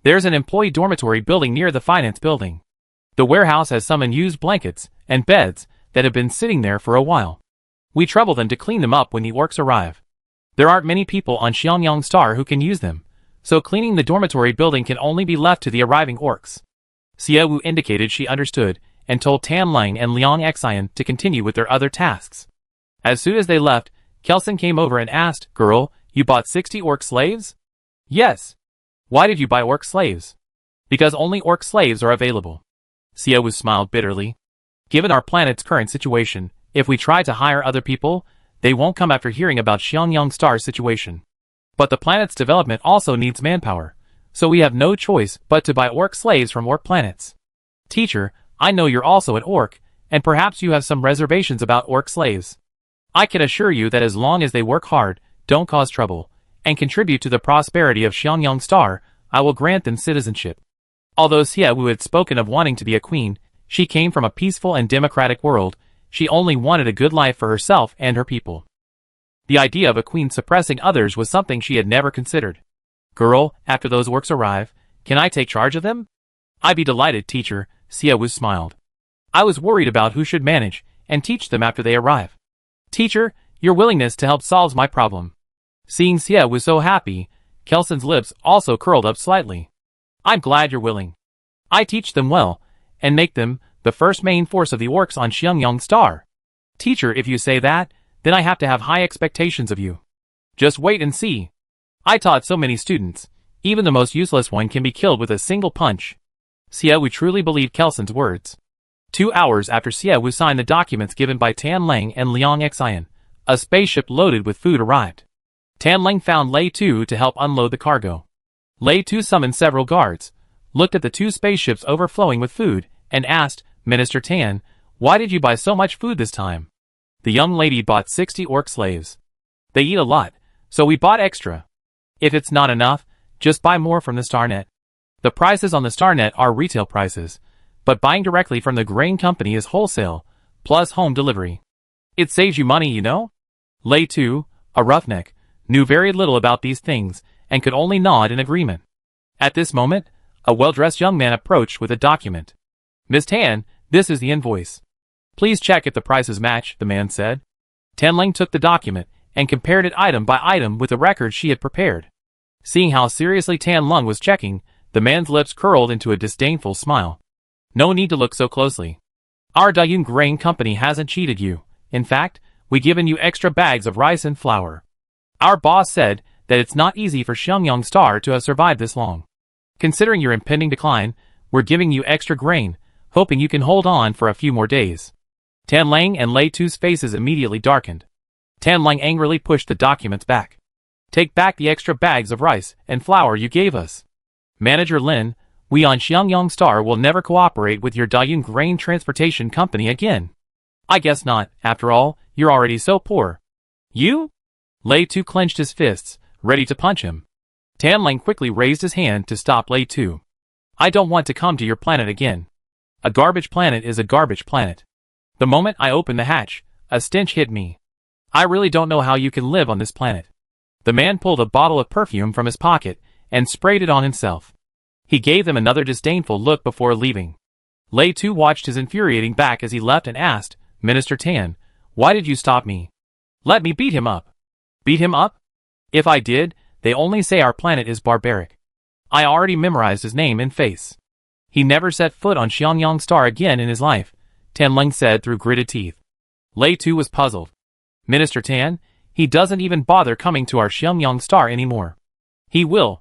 There's an employee dormitory building near the finance building. The warehouse has some unused blankets and beds that have been sitting there for a while. We trouble them to clean them up when the orcs arrive. There aren't many people on Xiangyang Star who can use them, so cleaning the dormitory building can only be left to the arriving orcs. Xiaowu indicated she understood and told Tianling and Liang Xian to continue with their other tasks. As soon as they left, Kelson came over and asked, Girl, you bought 60 orc slaves? Yes. Why did you buy orc slaves? Because only orc slaves are available. Xiaowu smiled bitterly. Given our planet's current situation, if we try to hire other people, they won't come after hearing about Xiangyang Star's situation. But the planet's development also needs manpower, so we have no choice but to buy orc slaves from orc planets. Teacher, I know you're also an orc, and perhaps you have some reservations about orc slaves. I can assure you that as long as they work hard, don't cause trouble, and contribute to the prosperity of Xiangyang Star, I will grant them citizenship. Although Xiaowu had spoken of wanting to be a queen, she came from a peaceful and democratic world. She only wanted a good life for herself and her people. The idea of a queen suppressing others was something she had never considered. Girl, after those orcs arrive, can I take charge of them? I'd be delighted, teacher, Xiaowu smiled. I was worried about who should manage and teach them after they arrive. Teacher, your willingness to help solves my problem. Seeing Xiaowu so happy, Kelson's lips also curled up slightly. I'm glad you're willing. I teach them well, and make them the first main force of the orcs on Xiangyang Star. Teacher, if you say that, then I have to have high expectations of you. Just wait and see. I taught so many students. Even the most useless one can be killed with a single punch. Xiaowu truly believed Kelson's words. 2 hours after Xiaowu signed the documents given by Tianling and Liang Xian, a spaceship loaded with food arrived. Tianling found Lei Tu to help unload the cargo. Lei Tu summoned several guards, looked at the 2 spaceships overflowing with food, and asked, Minister Tan, why did you buy so much food this time? The young lady bought 60 orc slaves. They eat a lot, so we bought extra. If it's not enough, just buy more from the StarNet. The prices on the StarNet are retail prices, but buying directly from the grain company is wholesale, plus home delivery. It saves you money, you know? Lei Tu, a roughneck, knew very little about these things, and could only nod in agreement. At this moment, a well-dressed young man approached with a document. "Miss Tan, this is the invoice. Please check if the prices match," the man said. Tan Lang took the document and compared it item by item with the record she had prepared. Seeing how seriously Tan Lang was checking, the man's lips curled into a disdainful smile. "No need to look so closely. Our Tycoon grain company hasn't cheated you. In fact, we've given you extra bags of rice and flour. Our boss said that it's not easy for Xiangyang Star to have survived this long. Considering your impending decline, we're giving you extra grain, hoping you can hold on for a few more days." Tan Lang and Lei Tu's faces immediately darkened. Tan Lang angrily pushed the documents back. "Take back the extra bags of rice and flour you gave us. Manager Lin, we on Xiangyang Star will never cooperate with your Tycoon grain transportation company again." "I guess not. After all, you're already so poor." "You?" Lei Tu clenched his fists, ready to punch him. Tan Lang quickly raised his hand to stop Lei Tu. "I don't want to come to your planet again. A garbage planet is a garbage planet. The moment I opened the hatch, a stench hit me. I really don't know how you can live on this planet." The man pulled a bottle of perfume from his pocket and sprayed it on himself. He gave them another disdainful look before leaving. Lei Tu watched his infuriating back as he left and asked, "Minister Tan, why did you stop me? Let me beat him up." "Beat him up? If I did, they only say our planet is barbaric. I already memorized his name and face." "He never set foot on Xiangyang Star again in his life," Tan Lang said through gritted teeth. Lei Tu was puzzled. "Minister Tan, he doesn't even bother coming to our Xiangyang Star anymore. He will.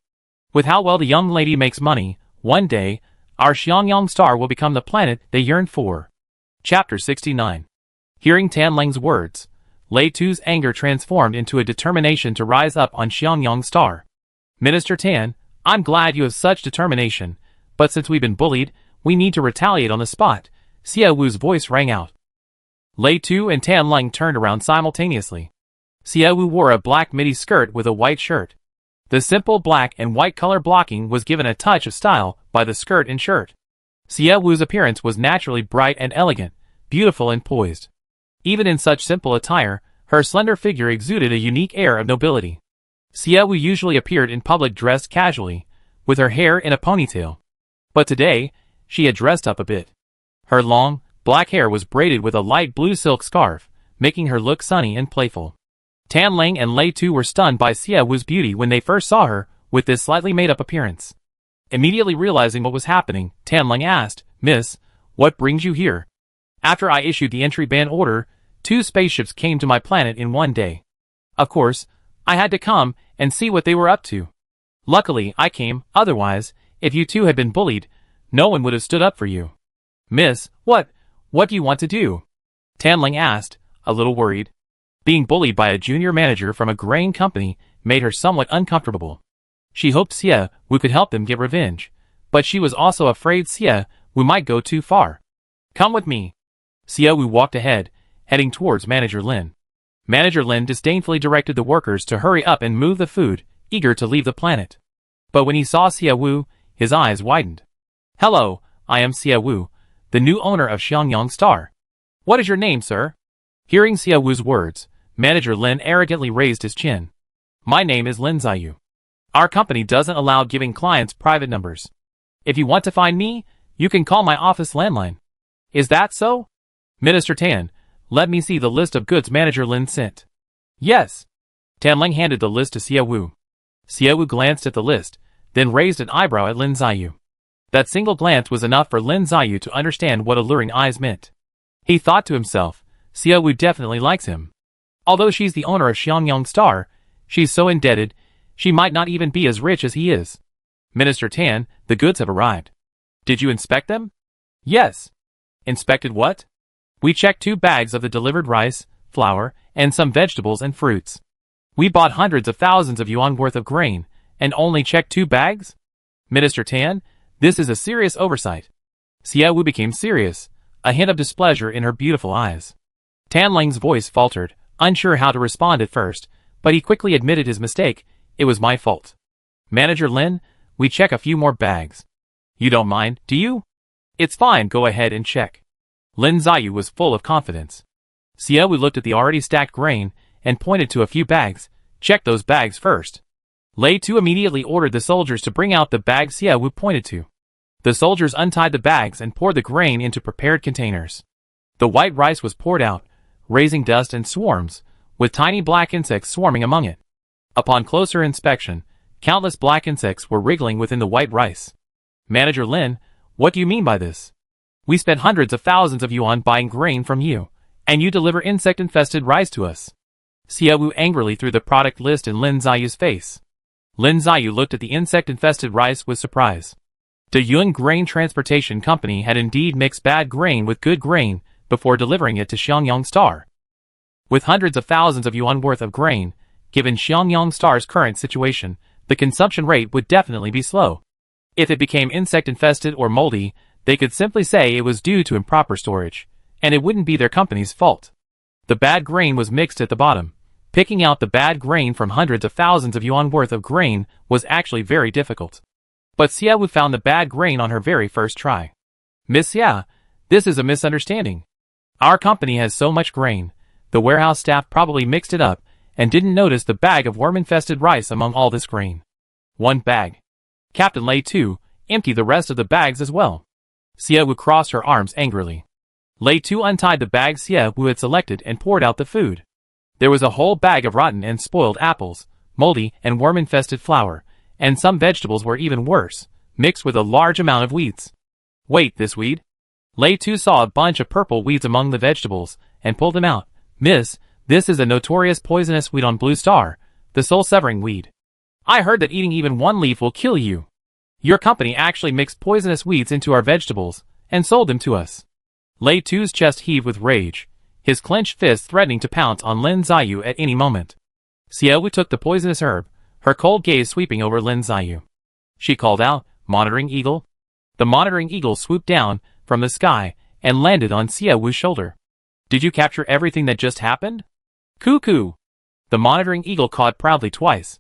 With how well the young lady makes money, one day, our Xiangyang Star will become the planet they yearn for." Chapter 69. Hearing Tan Lang's words, Lei Tu's anger transformed into a determination to rise up on Xiangyang Star. "Minister Tan, I'm glad you have such determination, but since we've been bullied, we need to retaliate on the spot," Xia Wu's voice rang out. Lei Tu and Tan Lang turned around simultaneously. Xia Wu wore a black midi skirt with a white shirt. The simple black and white color blocking was given a touch of style by the skirt and shirt. Xia Wu's appearance was naturally bright and elegant, beautiful and poised. Even in such simple attire, her slender figure exuded a unique air of nobility. Xia Wu usually appeared in public dressed casually, with her hair in a ponytail. But today, she had dressed up a bit. Her long, black hair was braided with a light blue silk scarf, making her look sunny and playful. Tan Lang and Lei Tu were stunned by Xia Wu's beauty when they first saw her, with this slightly made-up appearance. Immediately realizing what was happening, Tan Lang asked, "Miss, what brings you here?" "After I issued the entry ban order, 2 spaceships came to my planet in one day. Of course, I had to come and see what they were up to. Luckily, I came, otherwise, if you two had been bullied, no one would have stood up for you." "Miss, what do you want to do?" Tan Lang asked, a little worried. Being bullied by a junior manager from a grain company made her somewhat uncomfortable. She hoped Xia Wu could help them get revenge, but she was also afraid Xia Wu might go too far. "Come with me." Xia Wu walked ahead, heading towards Manager Lin. Manager Lin disdainfully directed the workers to hurry up and move the food, eager to leave the planet. But when he saw Xia Wu, his eyes widened. "Hello, I am Xia Wu, the new owner of Xiangyang Star. What is your name, sir?" Hearing Xia Wu's words, Manager Lin arrogantly raised his chin. "My name is Lin Ziyu. Our company doesn't allow giving clients private numbers. If you want to find me, you can call my office landline." "Is that so?" "Minister Tan, let me see the list of goods Manager Lin sent." "Yes." Tan Lang handed the list to Xia Wu. Xia Wu glanced at the list, then raised an eyebrow at Lin Ziyu. That single glance was enough for Lin Ziyu to understand what alluring eyes meant. He thought to himself, Xia Wu definitely likes him. Although she's the owner of Xiangyang Star, she's so indebted, she might not even be as rich as he is. "Minister Tan, the goods have arrived. Did you inspect them?" "Yes." "Inspected what?" "We checked 2 bags of the delivered rice, flour, and some vegetables and fruits. We bought hundreds of thousands of yuan worth of grain, and only checked 2 bags? Minister Tan, this is a serious oversight." Xia Wu became serious, a hint of displeasure in her beautiful eyes. Tan Lang's voice faltered, unsure how to respond at first, but he quickly admitted his mistake. "It was my fault. Manager Lin, we check a few more bags. You don't mind, do you?" "It's fine, go ahead and check." Lin Ziyu was full of confidence. Xia Wu looked at the already stacked grain and pointed to a few bags. "Check those bags first." Lei Tu immediately ordered the soldiers to bring out the bag Xie Wu pointed to. The soldiers untied the bags and poured the grain into prepared containers. The white rice was poured out, raising dust and swarms, with tiny black insects swarming among it. Upon closer inspection, countless black insects were wriggling within the white rice. Manager Lin, what do you mean by this? We spent hundreds of thousands of yuan buying grain from you, and you deliver insect-infested rice to us. Xie Wu angrily threw the product list in Lin Ziyu's face. Lin Ziyu looked at the insect-infested rice with surprise. The Yun Grain Transportation Company had indeed mixed bad grain with good grain before delivering it to Xiangyang Star. With hundreds of thousands of yuan worth of grain, given Xiangyang Star's current situation, the consumption rate would definitely be slow. If it became insect-infested or moldy, they could simply say it was due to improper storage, and it wouldn't be their company's fault. The bad grain was mixed at the bottom. Picking out the bad grain from hundreds of thousands of yuan worth of grain was actually very difficult. But Xie Wu found the bad grain on her very first try. Miss Xia, this is a misunderstanding. Our company has so much grain, the warehouse staff probably mixed it up and didn't notice the bag of worm-infested rice among all this grain. One bag. Captain Lei Tu, empty the rest of the bags as well. Xie Wu crossed her arms angrily. Lei Tu untied the bag Xie Wu had selected and poured out the food. There was a whole bag of rotten and spoiled apples, moldy and worm-infested flour, and some vegetables were even worse, mixed with a large amount of weeds. Wait, this weed? Lei Tu saw a bunch of purple weeds among the vegetables, and pulled them out. Miss, this is a notorious poisonous weed on Blue Star, the soul-severing weed. I heard that eating even one leaf will kill you. Your company actually mixed poisonous weeds into our vegetables, and sold them to us. Lei Tu's chest heaved with rage, his clenched fist threatening to pounce on Lin Ziyu at any moment. Xie Wu took the poisonous herb, her cold gaze sweeping over Lin Ziyu. She called out, Monitoring Eagle. The monitoring eagle swooped down from the sky and landed on Xie Wu's shoulder. Did you capture everything that just happened? Cuckoo! The monitoring eagle cawed proudly twice.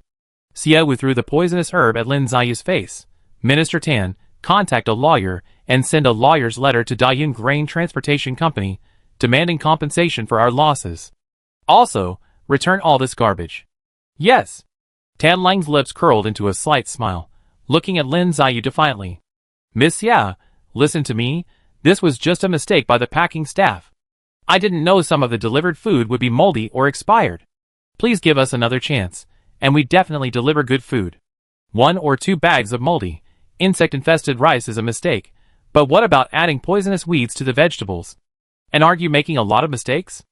Xie Wu threw the poisonous herb at Lin Ziyu's face. Minister Tan, contact a lawyer and send a lawyer's letter to Dayun Grain Transportation Company, demanding compensation for our losses. Also, return all this garbage. Yes. Tan Lang's lips curled into a slight smile, looking at Lin Ziyu defiantly. Miss Xia, listen to me, this was just a mistake by the packing staff. I didn't know some of the delivered food would be moldy or expired. Please give us another chance, and we definitely deliver good food. 1 or 2 bags of moldy, insect-infested rice is a mistake, but what about adding poisonous weeds to the vegetables? And aren't you making a lot of mistakes?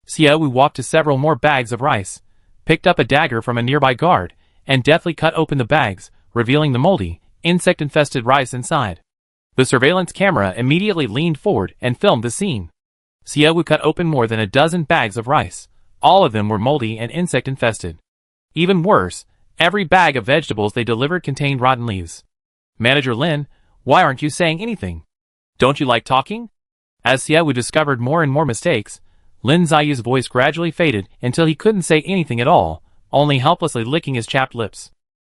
Xie Wu walked to several more bags of rice, picked up a dagger from a nearby guard, and deftly cut open the bags, revealing the moldy, insect-infested rice inside. The surveillance camera immediately leaned forward and filmed the scene. Xie Wu cut open more than a dozen bags of rice. All of them were moldy and insect-infested. Even worse, every bag of vegetables they delivered contained rotten leaves. Manager Lin, why aren't you saying anything? Don't you like talking? As Xie Wu discovered more and more mistakes, Lin Ziyu's voice gradually faded until he couldn't say anything at all, only helplessly licking his chapped lips.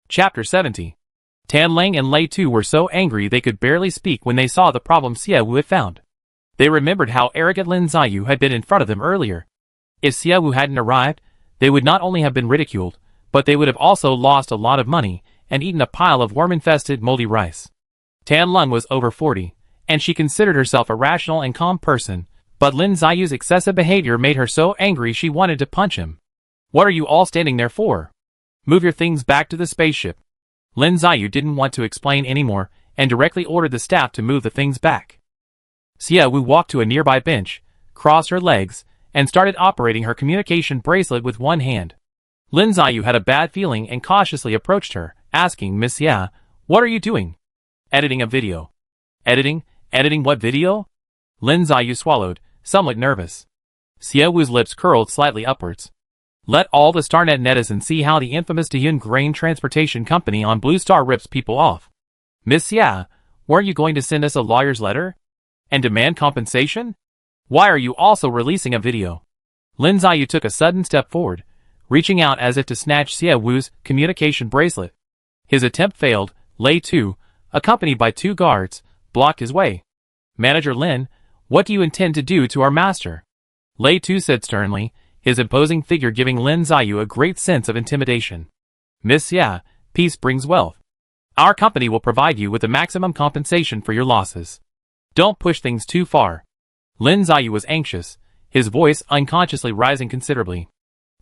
Chapter 70. Tan Lang and Lei Tu were so angry they could barely speak when they saw the problem Xie Wu had found. They remembered how arrogant Lin Ziyu had been in front of them earlier. If Xie Wu hadn't arrived, they would not only have been ridiculed, but they would have also lost a lot of money and eaten a pile of worm-infested moldy rice. Tan Lung was over 40, and she considered herself a rational and calm person, but Lin Ziyu's excessive behavior made her so angry she wanted to punch him. What are you all standing there for? Move your things back to the spaceship. Lin Ziyu didn't want to explain anymore and directly ordered the staff to move the things back. Xie Wu walked to a nearby bench, crossed her legs, and started operating her communication bracelet with one hand. Lin Ziyu had a bad feeling and cautiously approached her, asking, Miss Xia, what are you doing? Editing a video. Editing? Editing what video? Lin Ziyu swallowed, somewhat nervous. Xie Wu's lips curled slightly upwards. Let all the StarNet netizens see how the infamous Dayun Grain Transportation Company on Blue Star rips people off. Miss Xia, weren't you going to send us a lawyer's letter? And demand compensation? Why are you also releasing a video? Lin Ziyu took a sudden step forward, reaching out as if to snatch Xie Wu's communication bracelet. His attempt failed. Lei Tu, accompanied by 2 guards, blocked his way. Manager Lin, what do you intend to do to our master? Lei Tu said sternly, his imposing figure giving Lin Ziyu a great sense of intimidation. Miss Xia, Peace brings wealth. Our company will provide you with the maximum compensation for your losses. Don't push things too far. Lin Ziyu was anxious, his voice unconsciously rising considerably.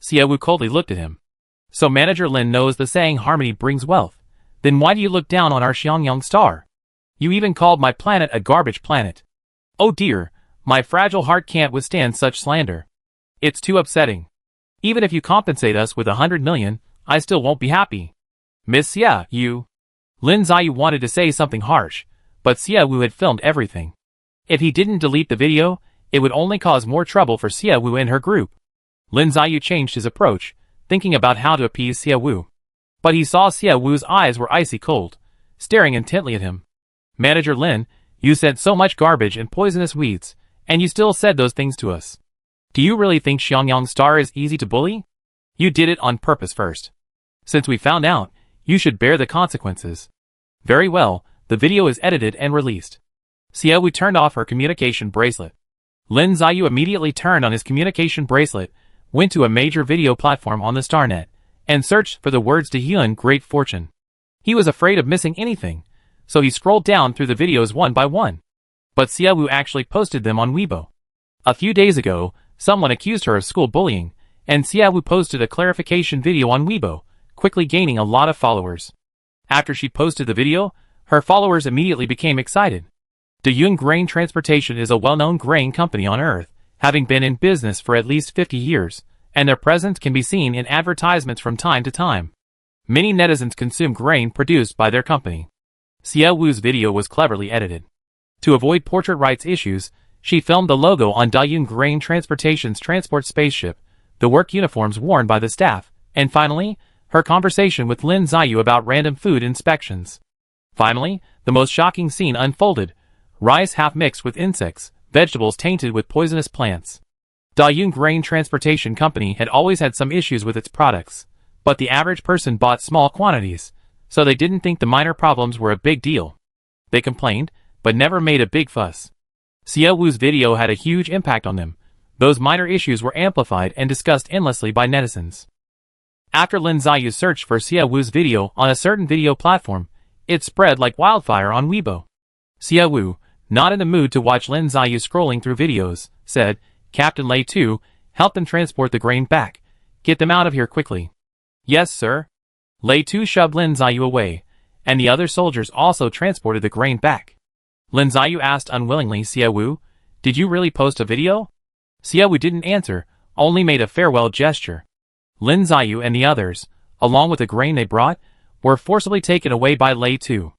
Xiaowu coldly looked at him. So Manager Lin knows the saying harmony brings wealth. Then why do you look down on our Xiangyang star? You even called my planet a garbage planet. Oh dear, my fragile heart can't withstand such slander. It's too upsetting. Even if you compensate us with 100 million, I still won't be happy. Miss Xia, you. Lin Ziyu wanted to say something harsh, but Xiaowu had filmed everything. If he didn't delete the video, it would only cause more trouble for Xiaowu and her group. Lin Ziyu changed his approach, thinking about how to appease Xiaowu. But he saw Xiaowu's eyes were icy cold, staring intently at him. Manager Lin, you said so much garbage and poisonous weeds, and you still said those things to us. Do you really think Xiangyang Star is easy to bully? You did it on purpose first. Since we found out, you should bear the consequences. Very well, the video is edited and released. Xiaowu turned off her communication bracelet. Lin Ziyu immediately turned on his communication bracelet, went to a major video platform on the Starnet, and searched for the words to Hyun Great Fortune. He was afraid of missing anything, so he scrolled down through the videos one by one. But Xiaowu actually posted them on Weibo. A few days ago, someone accused her of school bullying, and Xiaowu posted a clarification video on Weibo, quickly gaining a lot of followers. After she posted the video, her followers immediately became excited. Tycoon Grain Transportation is a well-known grain company on Earth, having been in business for at least 50 years, and their presence can be seen in advertisements from time to time. Many netizens consume grain produced by their company. Xiaowu's video was cleverly edited. To avoid portrait rights issues, she filmed the logo on Tycoon Grain Transportation's transport spaceship, the work uniforms worn by the staff, and finally, her conversation with Lin Ziyu about random food inspections. Finally, the most shocking scene unfolded: rice half mixed with insects, vegetables tainted with poisonous plants. Tycoon Grain Transportation Company had always had some issues with its products, but the average person bought small quantities, so they didn't think the minor problems were a big deal. They complained, but never made a big fuss. Xiaowu's video had a huge impact on them. Those minor issues were amplified and discussed endlessly by netizens. After Lin Ziyu searched for Xiaowu's video on a certain video platform, it spread like wildfire on Weibo. Xiaowu, not in the mood to watch Lin Ziyu scrolling through videos, said, Captain Lei 2, help them transport the grain back. Get them out of here quickly. Yes, sir. Lei 2 shoved Lin Ziyu away, and the other soldiers also transported the grain back. Lin Ziyu asked unwillingly, Xiaowu, did you really post a video? Xiaowu didn't answer, only made a farewell gesture. Lin Ziyu and the others, along with the grain they brought, were forcibly taken away by Lei 2.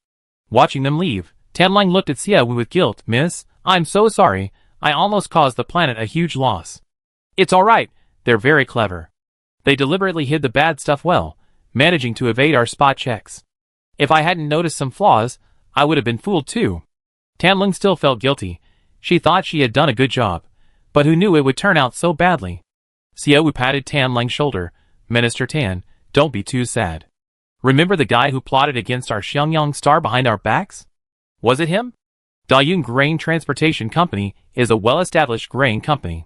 Watching them leave, Tianlang looked at Xiaowu with guilt. Miss, I'm so sorry, I almost caused the planet a huge loss. It's alright, they're very clever. They deliberately hid the bad stuff well, managing to evade our spot checks. If I hadn't noticed some flaws, I would have been fooled too. Tianlang still felt guilty. She thought she had done a good job, but who knew it would turn out so badly? Xiaowu patted Tianlang's shoulder. Minister Tan, don't be too sad. Remember the guy who plotted against our Xiangyang Star behind our backs? Was it him? Tycoon Grain Transportation Company is a well-established grain company.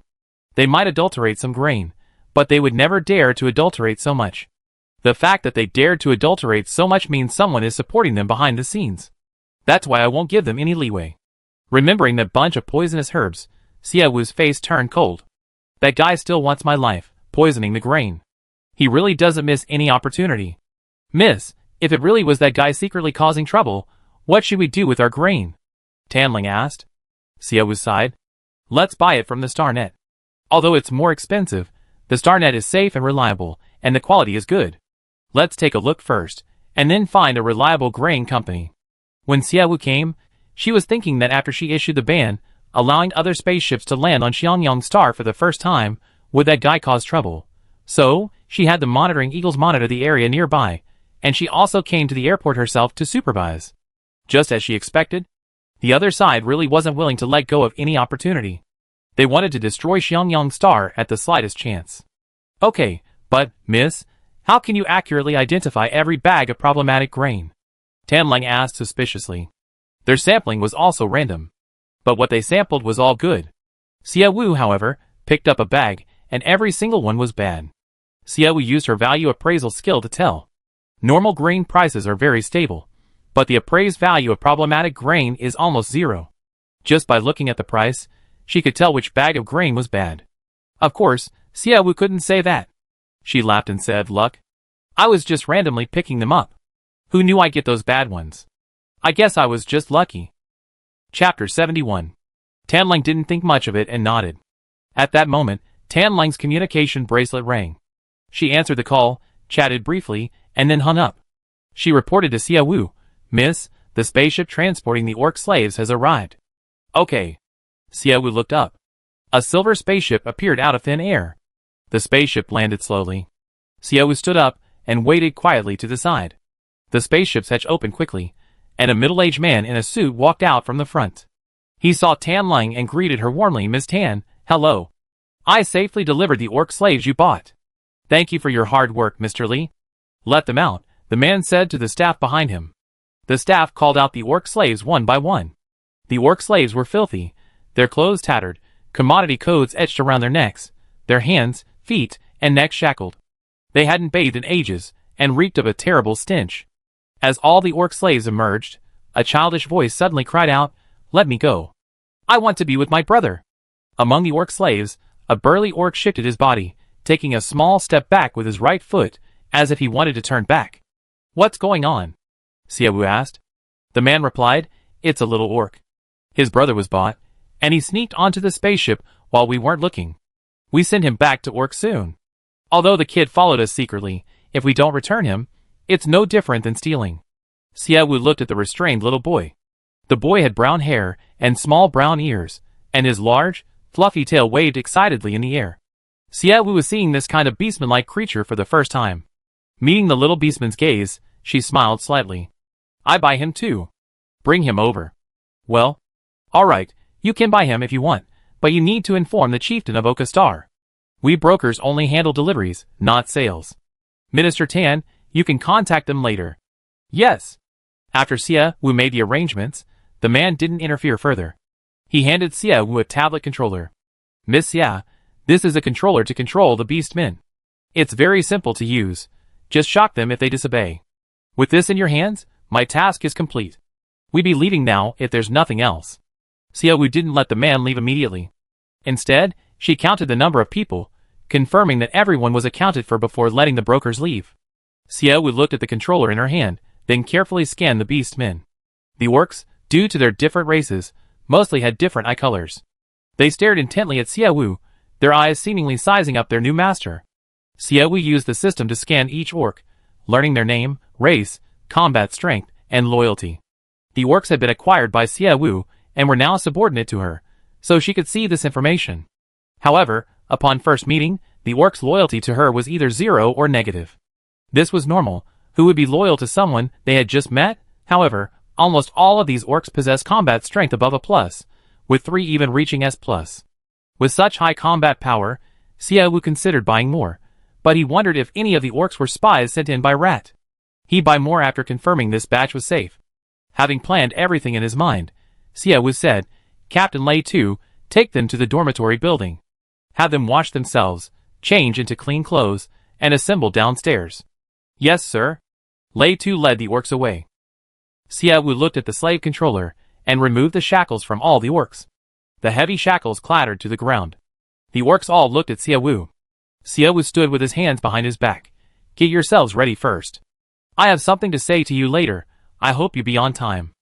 They might adulterate some grain, but they would never dare to adulterate so much. The fact that they dared to adulterate so much means someone is supporting them behind the scenes. That's why I won't give them any leeway. Remembering that bunch of poisonous herbs, Xiaowu's face turned cold. That guy still wants my life, poisoning the grain. He really doesn't miss any opportunity. Miss, if it really was that guy secretly causing trouble, what should we do with our grain? Tianlang asked. Xiaowu sighed. Let's buy it from the Starnet. Although it's more expensive, the Starnet is safe and reliable, and the quality is good. Let's take a look first, and then find a reliable grain company. When Xiaowu came, she was thinking that after she issued the ban, allowing other spaceships to land on Xiangyang Star for the first time, would that guy cause trouble? So, she had the monitoring eagles monitor the area nearby, and she also came to the airport herself to supervise. Just as she expected, the other side really wasn't willing to let go of any opportunity. They wanted to destroy Xiangyang Star at the slightest chance. Okay, but, miss, how can you accurately identify every bag of problematic grain? Tianlang asked suspiciously. Their sampling was also random. But what they sampled was all good. Xiaowu, however, picked up a bag, and every single one was bad. Xiaowu used her value appraisal skill to tell. Normal grain prices are very stable, but the appraised value of problematic grain is almost zero. Just by looking at the price, she could tell which bag of grain was bad. Of course, Xiaowu couldn't say that. She laughed and said, "Luck? I was just randomly picking them up. Who knew I'd get those bad ones? I guess I was just lucky." Chapter 71. Tanling didn't think much of it and nodded. At that moment, Tanling's communication bracelet rang. She answered the call, chatted briefly, and then hung up. She reported to Xiaowu, "Miss, the spaceship transporting the orc slaves has arrived." "Okay." Xiaowu looked up. A silver spaceship appeared out of thin air. The spaceship landed slowly. Xiaowu stood up and waited quietly to the side. The spaceship's hatch opened quickly, and a middle-aged man in a suit walked out from the front. He saw Tanling and greeted her warmly. "Miss Tan, hello. I safely delivered the orc slaves you bought. Thank you for your hard work, Mr. Li." "Let them out," the man said to the staff behind him. The staff called out the orc slaves one by one. The orc slaves were filthy, their clothes tattered, commodity codes etched around their necks, their hands, feet, and necks shackled. They hadn't bathed in ages, and reeked of a terrible stench. As all the orc slaves emerged, a childish voice suddenly cried out, "Let me go. I want to be with my brother." Among the orc slaves, a burly orc shifted his body, taking a small step back with his right foot, as if he wanted to turn back. "What's going on?" Xiaowu asked. The man replied, "It's a little orc. His brother was bought, and he sneaked onto the spaceship while we weren't looking. We send him back to orc soon. Although the kid followed us secretly, if we don't return him, it's no different than stealing." Xiaowu looked at the restrained little boy. The boy had brown hair and small brown ears, and his large, fluffy tail waved excitedly in the air. Xiaowu was seeing this kind of beastman-like creature for the first time. Meeting the little beastman's gaze, she smiled slightly. "I buy him too. Bring him over." "Well, alright, you can buy him if you want, but you need to inform the chieftain of Okastar. We brokers only handle deliveries, not sales. Minister Tan, you can contact them later." "Yes." After Xiaowu made the arrangements, the man didn't interfere further. He handed Xiaowu a tablet controller. "Miss Xia, this is a controller to control the beastmen. It's very simple to use. Just shock them if they disobey. With this in your hands, my task is complete. We'd be leaving now if there's nothing else." Xiaowu didn't let the man leave immediately. Instead, she counted the number of people, confirming that everyone was accounted for before letting the brokers leave. Xiaowu looked at the controller in her hand, then carefully scanned the beastmen. The orcs, due to their different races, mostly had different eye colors. They stared intently at Xiaowu, their eyes seemingly sizing up their new master. Xiaowu used the system to scan each orc, learning their name, race, combat strength, and loyalty. The orcs had been acquired by Xiaowu and were now subordinate to her, so she could see this information. However, upon first meeting, the orc's loyalty to her was either 0 or negative. This was normal. Who would be loyal to someone they had just met? However, almost all of these orcs possess combat strength above a plus, with 3 even reaching S+. With such high combat power, Xiaowu considered buying more, but he wondered if any of the orcs were spies sent in by Rat. He'd buy more after confirming this batch was safe. Having planned everything in his mind, Xiaowu said, "Captain Lei 2, take them to the dormitory building. Have them wash themselves, change into clean clothes, and assemble downstairs." "Yes, sir." Lei 2 led the orcs away. Xiaowu looked at the slave controller and removed the shackles from all the orcs. The heavy shackles clattered to the ground. The orcs all looked at Xiaowu. Xiaowu stood with his hands behind his back. "Get yourselves ready first. I have something to say to you later. I hope you be on time."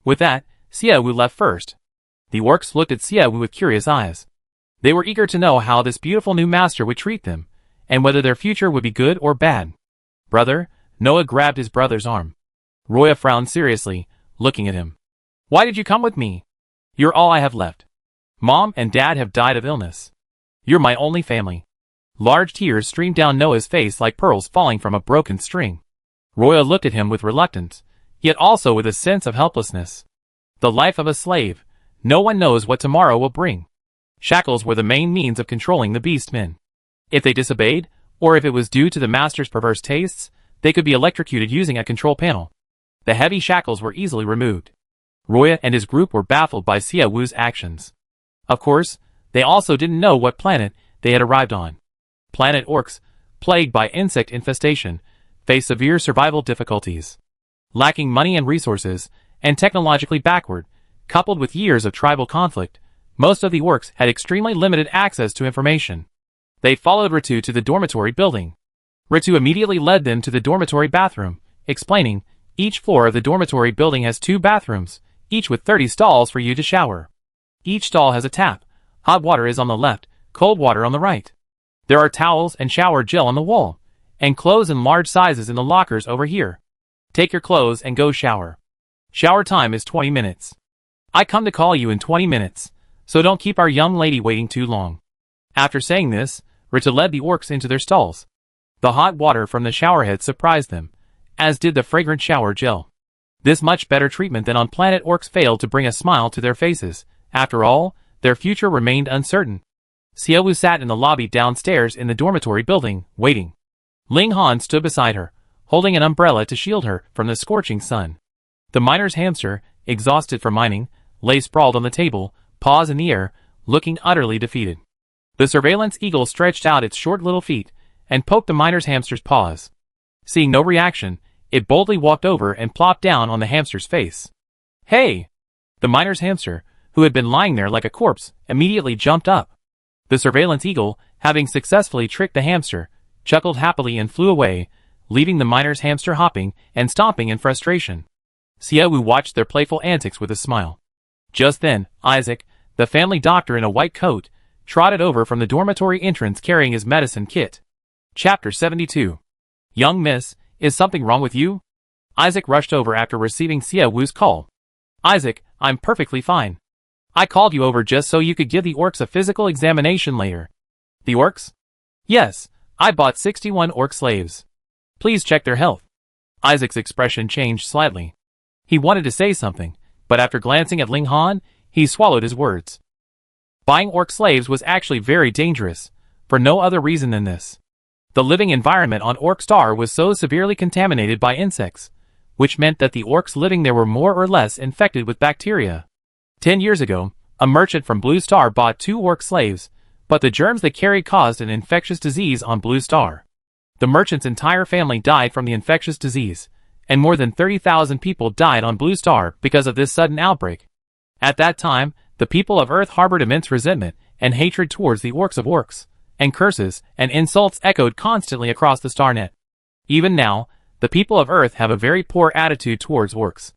With that, Xiaowu left first. The orcs looked at Xiaowu with curious eyes. They were eager to know how this beautiful new master would treat them, and whether their future would be good or bad. "Brother," Noah grabbed his brother's arm. Roya frowned seriously, looking at him. "Why did you come with me? You're all I have left. Mom and Dad have died of illness. You're my only family." Large tears streamed down Noah's face like pearls falling from a broken string. Roya looked at him with reluctance, yet also with a sense of helplessness. The life of a slave. No one knows what tomorrow will bring. Shackles were the main means of controlling the beastmen. If they disobeyed, or if it was due to the master's perverse tastes, they could be electrocuted using a control panel. The heavy shackles were easily removed. Roya and his group were baffled by Xiaowu's actions. Of course, they also didn't know what planet they had arrived on. Planet Orcs, plagued by insect infestation, face severe survival difficulties. Lacking money and resources, and technologically backward, coupled with years of tribal conflict, most of the orcs had extremely limited access to information. They followed Ritu to the dormitory building. Ritu immediately led them to the dormitory bathroom, explaining, each floor of the dormitory building has 2 bathrooms, each with 30 stalls for you to shower. Each stall has a tap. Hot water is on the left, cold water on the right. There are towels and shower gel on the wall, and clothes in large sizes in the lockers over here. Take your clothes and go shower. Shower time is 20 minutes. I come to call you in 20 minutes, so don't keep our young lady waiting too long. After saying this, Rita led the orcs into their stalls. The hot water from the showerhead surprised them, as did the fragrant shower gel. This much better treatment than on planet orcs failed to bring a smile to their faces. After all, their future remained uncertain. Xiaowu sat in the lobby downstairs in the dormitory building, waiting. Ling Han stood beside her, holding an umbrella to shield her from the scorching sun. The miner's hamster, exhausted from mining, lay sprawled on the table, paws in the air, looking utterly defeated. The surveillance eagle stretched out its short little feet and poked the miner's hamster's paws. Seeing no reaction, it boldly walked over and plopped down on the hamster's face. Hey! The miner's hamster, who had been lying there like a corpse, immediately jumped up. The surveillance eagle, having successfully tricked the hamster, chuckled happily and flew away, leaving the miner's hamster hopping and stomping in frustration. Xiaowu watched their playful antics with a smile. Just then, Isaac, the family doctor in a white coat, trotted over from the dormitory entrance carrying his medicine kit. Chapter 72. Young miss, is something wrong with you? Isaac rushed over after receiving Xiaowu's call. Isaac, I'm perfectly fine. I called you over just so you could give the orcs a physical examination later. The orcs? Yes, I bought 61 orc slaves. Please check their health. Isaac's expression changed slightly. He wanted to say something, but after glancing at Ling Han, he swallowed his words. Buying orc slaves was actually very dangerous, for no other reason than this. The living environment on Orc Star was so severely contaminated by insects, which meant that the orcs living there were more or less infected with bacteria. 10 years ago, a merchant from Blue Star bought 2 orc slaves, but the germs they carried caused an infectious disease on Blue Star. The merchant's entire family died from the infectious disease, and more than 30,000 people died on Blue Star because of this sudden outbreak. At that time, the people of Earth harbored immense resentment and hatred towards the orcs of orcs, and curses and insults echoed constantly across the Starnet. Even now, the people of Earth have a very poor attitude towards orcs.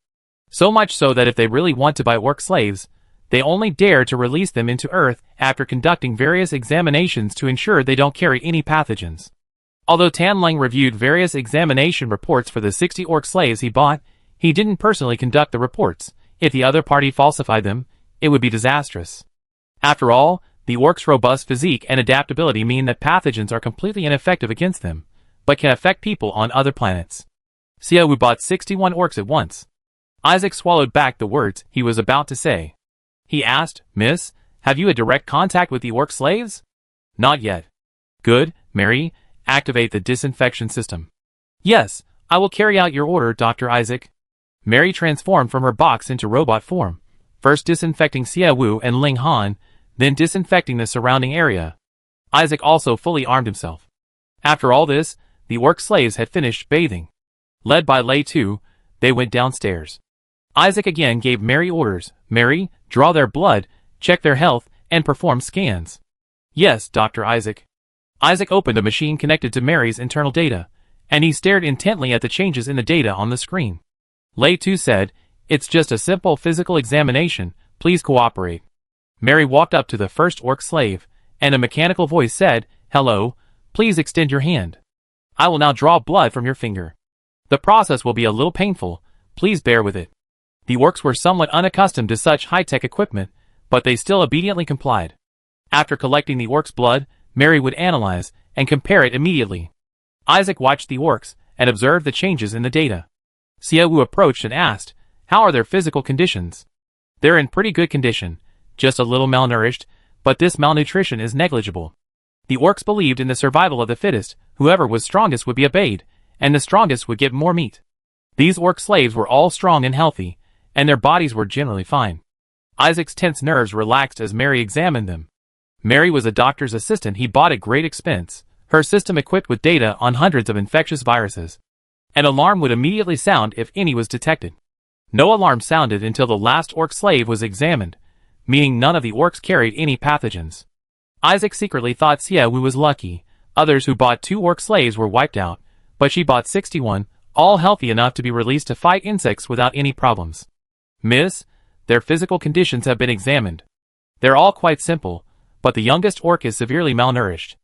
So much so that if they really want to buy orc slaves, they only dare to release them into Earth after conducting various examinations to ensure they don't carry any pathogens. Although Tan Lang reviewed various examination reports for the 60 orc slaves he bought, he didn't personally conduct the reports. If the other party falsified them, it would be disastrous. After all, the orcs' robust physique and adaptability mean that pathogens are completely ineffective against them, but can affect people on other planets. Xiaowu bought 61 orcs at once. Isaac swallowed back the words he was about to say. He asked, Miss, have you a direct contact with the orc slaves? Not yet. Good, Mary, activate the disinfection system. Yes, I will carry out your order, Dr. Isaac. Mary transformed from her box into robot form, first disinfecting Xiaowu and Ling Han, then disinfecting the surrounding area. Isaac also fully armed himself. After all this, the orc slaves had finished bathing. Led by Lei Tu, they went downstairs. Isaac again gave Mary orders. Mary, draw their blood, check their health, and perform scans. Yes, Dr. Isaac. Isaac opened a machine connected to Mary's internal data, and he stared intently at the changes in the data on the screen. Lei Tu said, It's just a simple physical examination, please cooperate. Mary walked up to the first orc slave, and a mechanical voice said, Hello, please extend your hand. I will now draw blood from your finger. The process will be a little painful, please bear with it. The orcs were somewhat unaccustomed to such high-tech equipment, but they still obediently complied. After collecting the orc's blood, Mary would analyze and compare it immediately. Isaac watched the orcs and observed the changes in the data. Xiaowu approached and asked, How are their physical conditions? They're in pretty good condition, just a little malnourished, but this malnutrition is negligible. The orcs believed in the survival of the fittest, whoever was strongest would be obeyed, and the strongest would get more meat. These orc slaves were all strong and healthy, and their bodies were generally fine. Isaac's tense nerves relaxed as Mary examined them. Mary was a doctor's assistant he bought at great expense, her system equipped with data on hundreds of infectious viruses. An alarm would immediately sound if any was detected. No alarm sounded until the last orc slave was examined, meaning none of the orcs carried any pathogens. Isaac secretly thought Xiaowu was lucky. Others who bought 2 orc slaves were wiped out, but she bought 61, all healthy enough to be released to fight insects without any problems. Miss, their physical conditions have been examined. They're all quite simple, but the youngest orc is severely malnourished.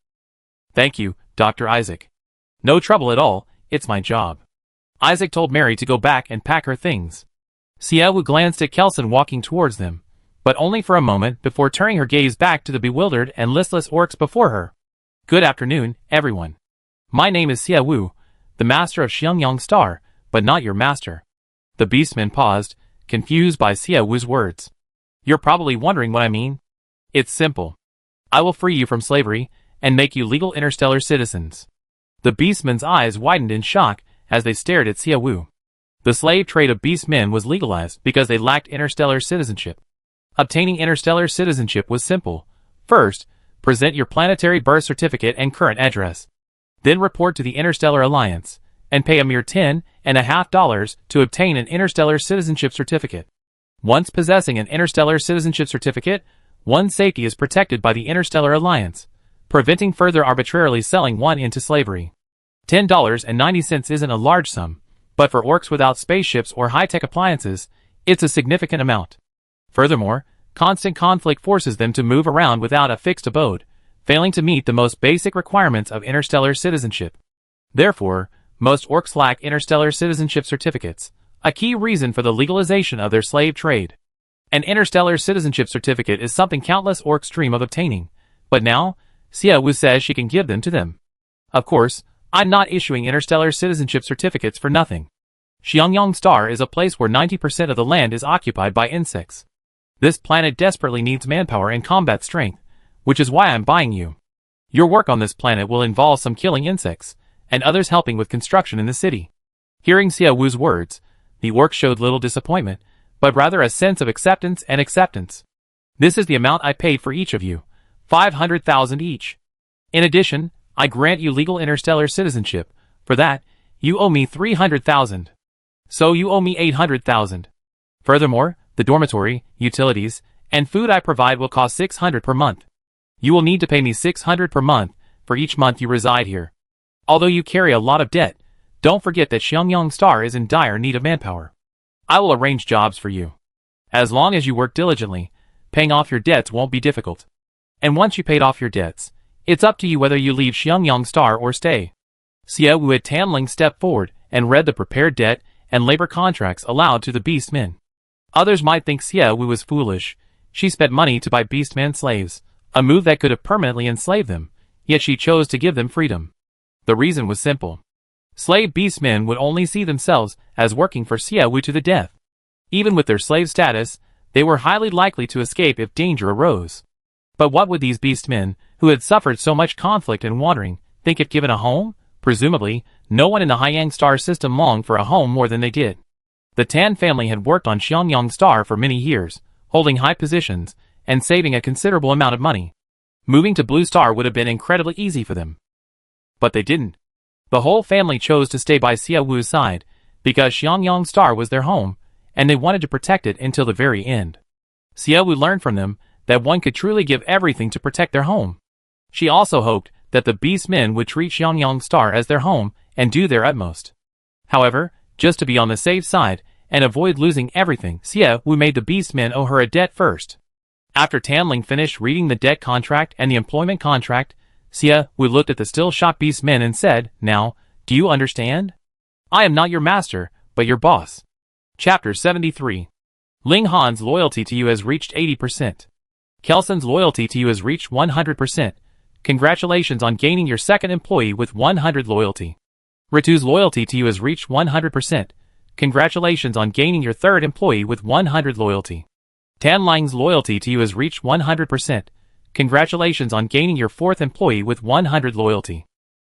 Thank you, Dr. Isaac. No trouble at all, it's my job. Isaac told Mary to go back and pack her things. Xiaowu glanced at Kelson walking towards them, but only for a moment before turning her gaze back to the bewildered and listless orcs before her. Good afternoon, everyone. My name is Xiaowu, the master of Xiangyang Star, but not your master. The beastman paused, confused by Xiaowu's words. You're probably wondering what I mean. It's simple. I will free you from slavery and make you legal interstellar citizens. The beastman's eyes widened in shock as they stared at Xiaowu. The slave trade of beastmen was legalized because they lacked interstellar citizenship. Obtaining interstellar citizenship was simple. First, present your planetary birth certificate and current address. Then report to the Interstellar Alliance, and pay a mere $10.50 to obtain an interstellar citizenship certificate. Once possessing an interstellar citizenship certificate, one's safety is protected by the Interstellar Alliance, preventing further arbitrarily selling one into slavery. $10.90 isn't a large sum, but for orcs without spaceships or high-tech appliances, it's a significant amount. Furthermore, constant conflict forces them to move around without a fixed abode, failing to meet the most basic requirements of interstellar citizenship. Therefore, most orcs lack interstellar citizenship certificates, a key reason for the legalization of their slave trade. An interstellar citizenship certificate is something countless orcs dream of obtaining, but now, Xiaowu says she can give them to them. Of course, I'm not issuing interstellar citizenship certificates for nothing. Xiangyang Star is a place where 90% of the land is occupied by insects. This planet desperately needs manpower and combat strength, which is why I'm buying you. Your work on this planet will involve some killing insects, and others helping with construction in the city. Hearing Xiaowu's words, the orc showed little disappointment, but rather a sense of acceptance and acceptance. This is the amount I paid for each of you, 500,000 each. In addition, I grant you legal interstellar citizenship. For that, you owe me 300,000. So you owe me 800,000. Furthermore, the dormitory, utilities, and food I provide will cost 600 per month. You will need to pay me 600 per month for each month you reside here. Although you carry a lot of debt, don't forget that Xiangyang Star is in dire need of manpower. I will arrange jobs for you. As long as you work diligently, paying off your debts won't be difficult. And once you paid off your debts, it's up to you whether you leave Xiangyang Star or stay. Xiaowu at Tanling stepped forward and read the prepared debt and labor contracts aloud to the beastmen. Others might think Xiaowu was foolish. She spent money to buy beastman slaves, a move that could have permanently enslaved them, yet she chose to give them freedom. The reason was simple. Slave beastmen would only see themselves as working for Xiaowu to the death. Even with their slave status, they were highly likely to escape if danger arose. But what would these beastmen, who had suffered so much conflict and wandering, think if given a home? Presumably, no one in the Haiyang Star system longed for a home more than they did. The Tan family had worked on Xiangyang Star for many years, holding high positions, and saving a considerable amount of money. Moving to Blue Star would have been incredibly easy for them. But they didn't. The whole family chose to stay by Xiaowu's side, because Xiangyang Star was their home, and they wanted to protect it until the very end. Xiaowu learned from them that one could truly give everything to protect their home. She also hoped that the beastmen would treat Xiangyang Star as their home and do their utmost. However, just to be on the safe side and avoid losing everything, Xiaowu made the beastmen owe her a debt first. After Tanling finished reading the debt contract and the employment contract, Xiaowu looked at the still-shot beastmen and said, "Now, do you understand? I am not your master, but your boss." Chapter 73. Ling Han's loyalty to you has reached 80%. Kelson's loyalty to you has reached 100%. Congratulations on gaining your second employee with 100 loyalty. Ritu's loyalty to you has reached 100%. Congratulations on gaining your third employee with 100 loyalty. Tanlang's loyalty to you has reached 100%. Congratulations on gaining your fourth employee with 100 loyalty.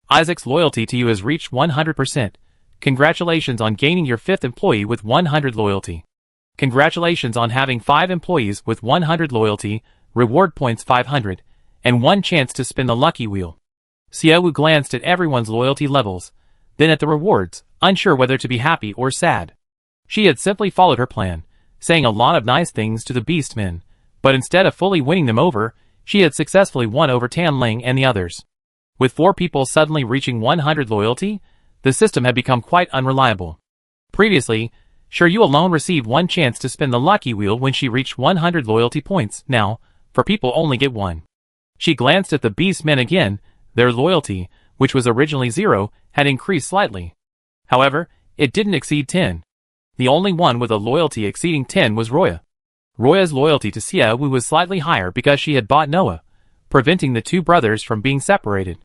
Isaac's loyalty to you has reached 100%. Congratulations on gaining your fifth employee with 100 loyalty. Congratulations on having 5 employees with 100 loyalty, reward points 500, and 1 chance to spin the lucky wheel. Xiaowu glanced at everyone's loyalty levels, then at the rewards, unsure whether to be happy or sad. She had simply followed her plan, saying a lot of nice things to the beastmen, but instead of fully winning them over, she had successfully won over Tianling and the others. With 4 people suddenly reaching 100 loyalty, the system had become quite unreliable. Previously, Yu alone received 1 chance to spin the lucky wheel when she reached 100 loyalty points. Now, 4 people only get 1. She glanced at the beastmen again. Their loyalty, which was originally 0, had increased slightly. However, it didn't exceed 10. The only one with a loyalty exceeding 10 was Roya. Roya's loyalty to Xia Wu was slightly higher because she had bought Noah, preventing the 2 brothers from being separated.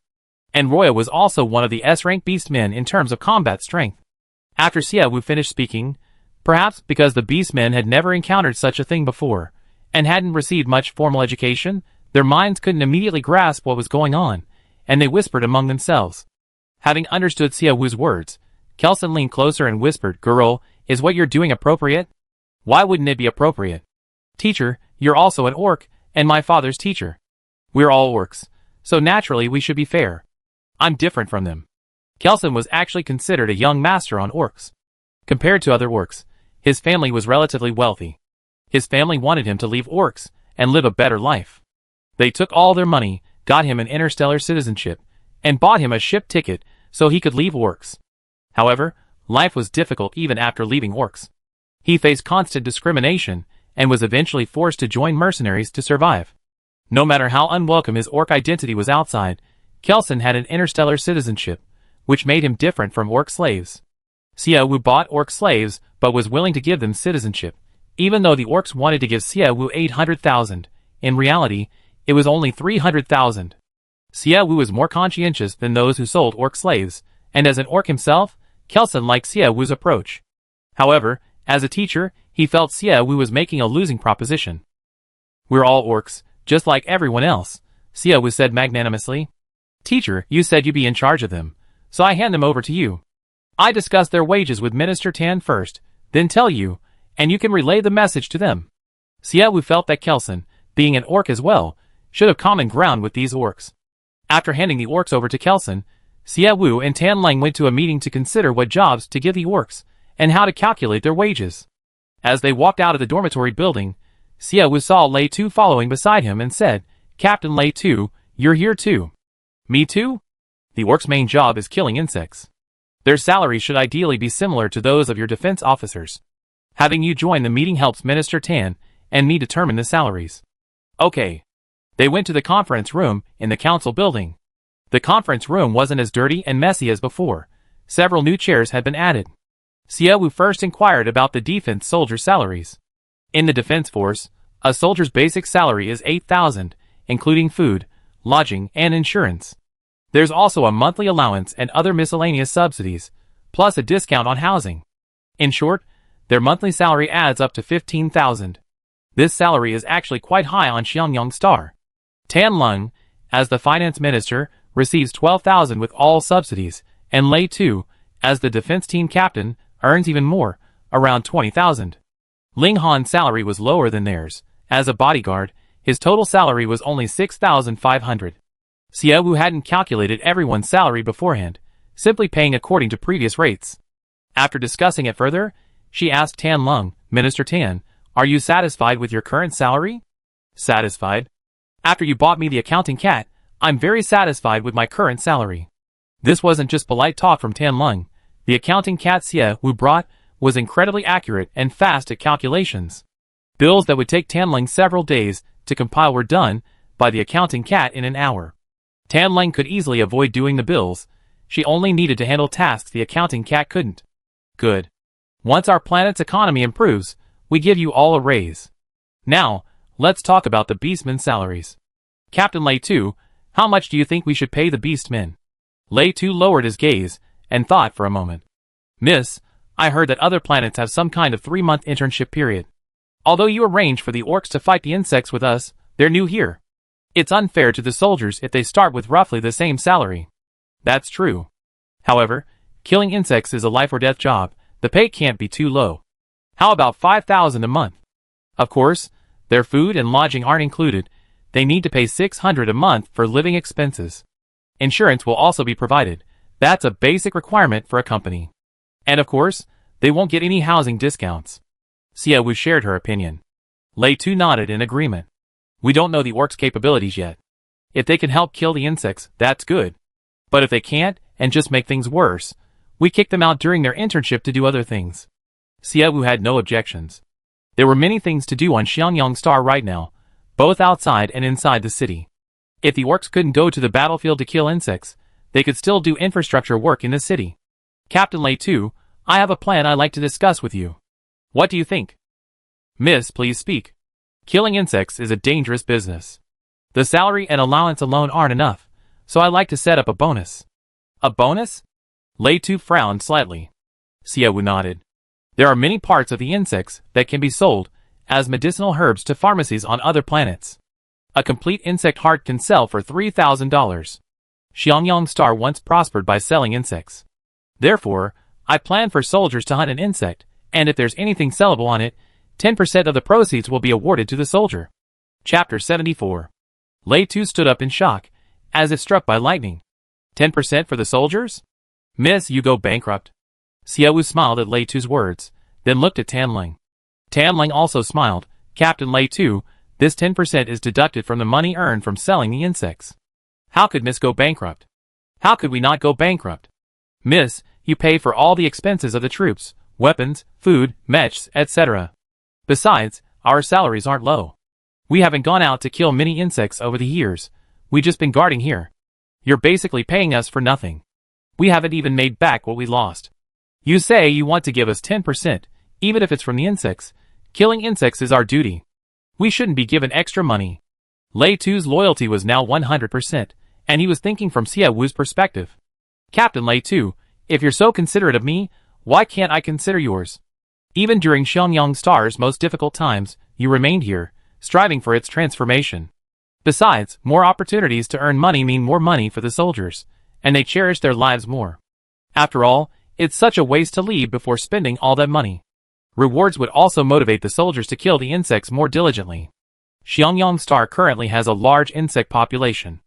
And Roya was also one of the S-rank beastmen in terms of combat strength. After Xia Wu finished speaking, perhaps because the beastmen had never encountered such a thing before, and hadn't received much formal education, their minds couldn't immediately grasp what was going on, and they whispered among themselves. Having understood Xia Wu's words, Kelson leaned closer and whispered, "Girl, is what you're doing appropriate? Why wouldn't it be appropriate? Teacher, you're also an orc, and my father's teacher. We're all orcs, so naturally we should be fair. I'm different from them." Kelson was actually considered a young master on orcs. Compared to other orcs, his family was relatively wealthy. His family wanted him to leave orcs and live a better life. They took all their money, got him an interstellar citizenship, and bought him a ship ticket so he could leave orcs. However, life was difficult even after leaving orcs. He faced constant discrimination and was eventually forced to join mercenaries to survive. No matter how unwelcome his orc identity was outside, Kelson had an interstellar citizenship, which made him different from orc slaves. Xia Wu bought orc slaves but was willing to give them citizenship, even though the orcs wanted to give Xia Wu 800,000. In reality, it was only 300,000. Xia Wu was more conscientious than those who sold orc slaves, and as an orc himself, Kelson liked Xia Wu's approach. However, as a teacher, he felt Xia Wu was making a losing proposition. "We're all orcs, just like everyone else," Xia Wu said magnanimously. "Teacher, you said you'd be in charge of them, so I hand them over to you. I discuss their wages with Minister Tan first, then tell you, and you can relay the message to them." Xia Wu felt that Kelson, being an orc as well, should have common ground with these orcs. After handing the orcs over to Kelson, Xia Wu and Tan Lang went to a meeting to consider what jobs to give the orcs, and how to calculate their wages. As they walked out of the dormitory building, Xia Wu saw Lei Tu following beside him and said, "Captain Lei Tu, you're here too." "Me too?" "The orcs' main job is killing insects. Their salaries should ideally be similar to those of your defense officers. Having you join the meeting helps Minister Tan and me determine the salaries." "Okay." They went to the conference room in the council building. The conference room wasn't as dirty and messy as before. Several new chairs had been added. Xia Wu first inquired about the defense soldier salaries. In the defense force, a soldier's basic salary is 8,000, including food, lodging, and insurance. There's also a monthly allowance and other miscellaneous subsidies, plus a discount on housing. In short, their monthly salary adds up to 15,000. This salary is actually quite high on Xiangyang Star. Tan Lung, as the finance minister, receives 12,000 with all subsidies, and Lei Tu, as the defense team captain, earns even more, around 20,000. Ling Han's salary was lower than theirs. As a bodyguard, his total salary was only 6,500. Xia Wu hadn't calculated everyone's salary beforehand, simply paying according to previous rates. After discussing it further, she asked Tan Lung, "Minister Tan, are you satisfied with your current salary?" "Satisfied? After you bought me the accounting cat, I'm very satisfied with my current salary." This wasn't just polite talk from Tan Lung. The accounting cat Xia Wu brought was incredibly accurate and fast at calculations. Bills that would take Tan Lung several days to compile were done by the accounting cat in an hour. Tan Lung could easily avoid doing the bills. She only needed to handle tasks the accounting cat couldn't. "Good. Once our planet's economy improves, we give you all a raise. Now, let's talk about the beastmen's salaries. Captain Lei Tu, how much do you think we should pay the beastmen?" Lei Tu lowered his gaze and thought for a moment. "Miss, I heard that other planets have some kind of 3-month internship period. Although you arrange for the orcs to fight the insects with us, they're new here. It's unfair to the soldiers if they start with roughly the same salary." "That's true. However, killing insects is a life or death job. The pay can't be too low. How about 5,000 a month? Of course, their food and lodging aren't included. They need to pay 600 a month for living expenses. Insurance will also be provided. That's a basic requirement for a company." And of course, they won't get any housing discounts. Xiaowu shared her opinion. Lei Tu nodded in agreement. We don't know the orcs' capabilities yet. If they can help kill the insects, that's good. But if they can't, and just make things worse, we kick them out during their internship to do other things. Xiaowu had no objections. There were many things to do on Xiangyang Star right now, both outside and inside the city. If the orcs couldn't go to the battlefield to kill insects, they could still do infrastructure work in the city. Captain Lei Tu, I have a plan I'd like to discuss with you. What do you think? Miss, please speak. Killing insects is a dangerous business. The salary and allowance alone aren't enough, so I'd like to set up a bonus. A bonus? Lei Tu frowned slightly. Xiaowu nodded. There are many parts of the insects that can be sold as medicinal herbs to pharmacies on other planets. A complete insect heart can sell for $3,000. Xiangyang Star once prospered by selling insects. Therefore, I plan for soldiers to hunt an insect, and if there's anything sellable on it, 10% of the proceeds will be awarded to the soldier. Chapter 74. Lei Tu stood up in shock, as if struck by lightning. 10% for the soldiers? Miss, you go bankrupt. Xiaowu smiled at Lei Tu's words, then looked at Tanling. Tanling also smiled. Captain Lei Tu, this 10% is deducted from the money earned from selling the insects. How could Miss go bankrupt? How could we not go bankrupt? Miss, you pay for all the expenses of the troops, weapons, food, mechs, etc. Besides, our salaries aren't low. We haven't gone out to kill many insects over the years. We just been guarding here. You're basically paying us for nothing. We haven't even made back what we lost. You say you want to give us 10%, even if it's from the insects. Killing insects is our duty. We shouldn't be given extra money. Lei Tu's loyalty was now 100%, and he was thinking from Xiaowu's perspective. Captain Lei Tu, if you're so considerate of me, why can't I consider yours? Even during Xiangyang Star's most difficult times, you remained here, striving for its transformation. Besides, more opportunities to earn money mean more money for the soldiers, and they cherish their lives more. After all, it's such a waste to leave before spending all that money. Rewards would also motivate the soldiers to kill the insects more diligently. Xiangyang Star currently has a large insect population.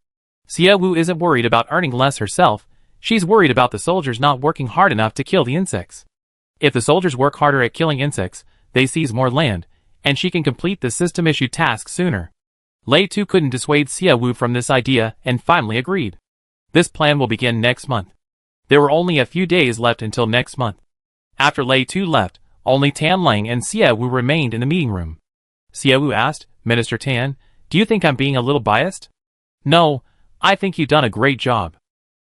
Xiaowu isn't worried about earning less herself, she's worried about the soldiers not working hard enough to kill the insects. If the soldiers work harder at killing insects, they seize more land, and she can complete the system-issued task sooner. Lei Tu couldn't dissuade Xiaowu from this idea and finally agreed. This plan will begin next month. There were only a few days left until next month. After Lei Tu left, only Tan Lang and Xiaowu remained in the meeting room. Xiaowu asked, Minister Tan, do you think I'm being a little biased? No, I think you've done a great job.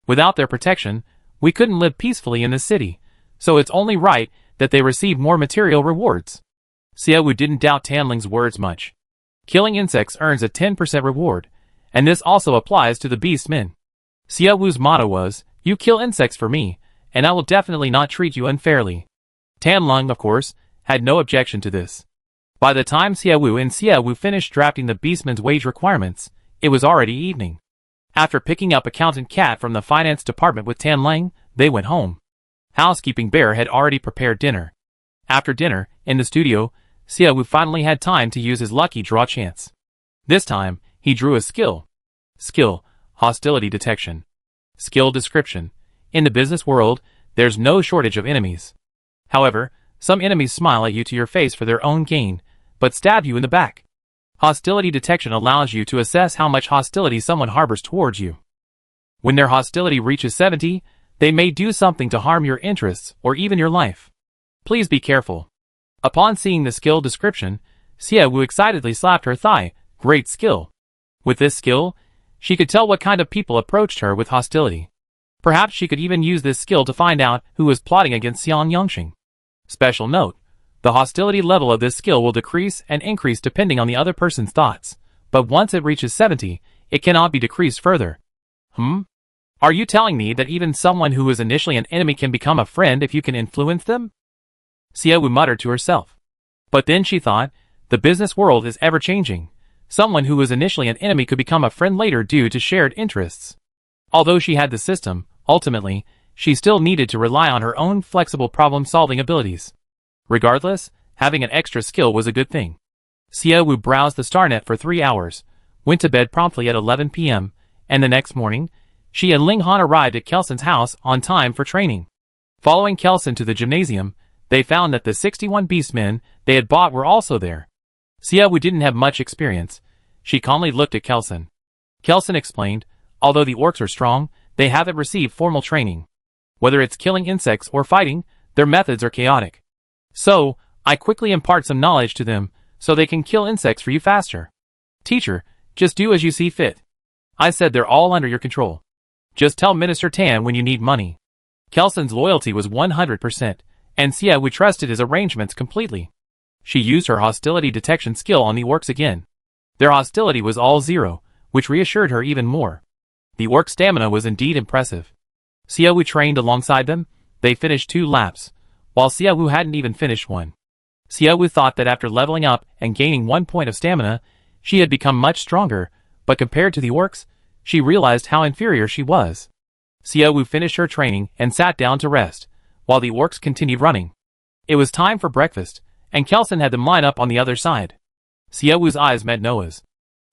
Without their protection, we couldn't live peacefully in the city, so it's only right that they receive more material rewards. Xiaowu didn't doubt Tanling's words much. Killing insects earns a 10% reward, and this also applies to the beastmen. Xiaowu's motto was, you kill insects for me, and I will definitely not treat you unfairly. Tanling, of course, had no objection to this. By the time Xiaowu finished drafting the beastmen's wage requirements, it was already evening. After picking up Accountant Cat from the finance department with Tanling, they went home. Housekeeping Bear had already prepared dinner. After dinner, in the studio, Xiaowu finally had time to use his lucky draw chance. This time, he drew a skill. Skill, hostility detection. Skill description. In the business world, there's no shortage of enemies. However, some enemies smile at you to your face for their own gain, but stab you in the back. Hostility detection allows you to assess how much hostility someone harbors towards you. When their hostility reaches 70, they may do something to harm your interests or even your life. Please be careful. Upon seeing the skill description, Xiaowu excitedly slapped her thigh. Great skill. With this skill, she could tell what kind of people approached her with hostility. Perhaps she could even use this skill to find out who was plotting against Xian Yangxing. Special note. The hostility level of this skill will decrease and increase depending on the other person's thoughts, but once it reaches 70, it cannot be decreased further. Are you telling me that even someone who was initially an enemy can become a friend if you can influence them? Xiaowu muttered to herself. But then she thought, the business world is ever-changing. Someone who was initially an enemy could become a friend later due to shared interests. Although she had the system, ultimately, she still needed to rely on her own flexible problem-solving abilities. Regardless, having an extra skill was a good thing. Xiaowu browsed the StarNet for 3 hours, went to bed promptly at 11 p.m., and the next morning, she and Ling Han arrived at Kelson's house on time for training. Following Kelson to the gymnasium, they found that the 61 beastmen they had bought were also there. Xiaowu didn't have much experience. She calmly looked at Kelson. Kelson explained, although the orcs are strong, they haven't received formal training. Whether it's killing insects or fighting, their methods are chaotic. So, I quickly impart some knowledge to them, so they can kill insects for you faster. Teacher, just do as you see fit. I said they're all under your control. Just tell Minister Tan when you need money. Kelson's loyalty was 100%, and Xiaowu trusted his arrangements completely. She used her hostility detection skill on the orcs again. Their hostility was all 0, which reassured her even more. The orc stamina was indeed impressive. Xiaowu trained alongside them. They finished 2 laps, while Xiaowu hadn't even finished one. Xiaowu thought that after leveling up and gaining 1 point of stamina, she had become much stronger, but compared to the orcs, she realized how inferior she was. Xiaowu finished her training and sat down to rest, while the orcs continued running. It was time for breakfast, and Kelson had them line up on the other side. Xiaowu's eyes met Noah's.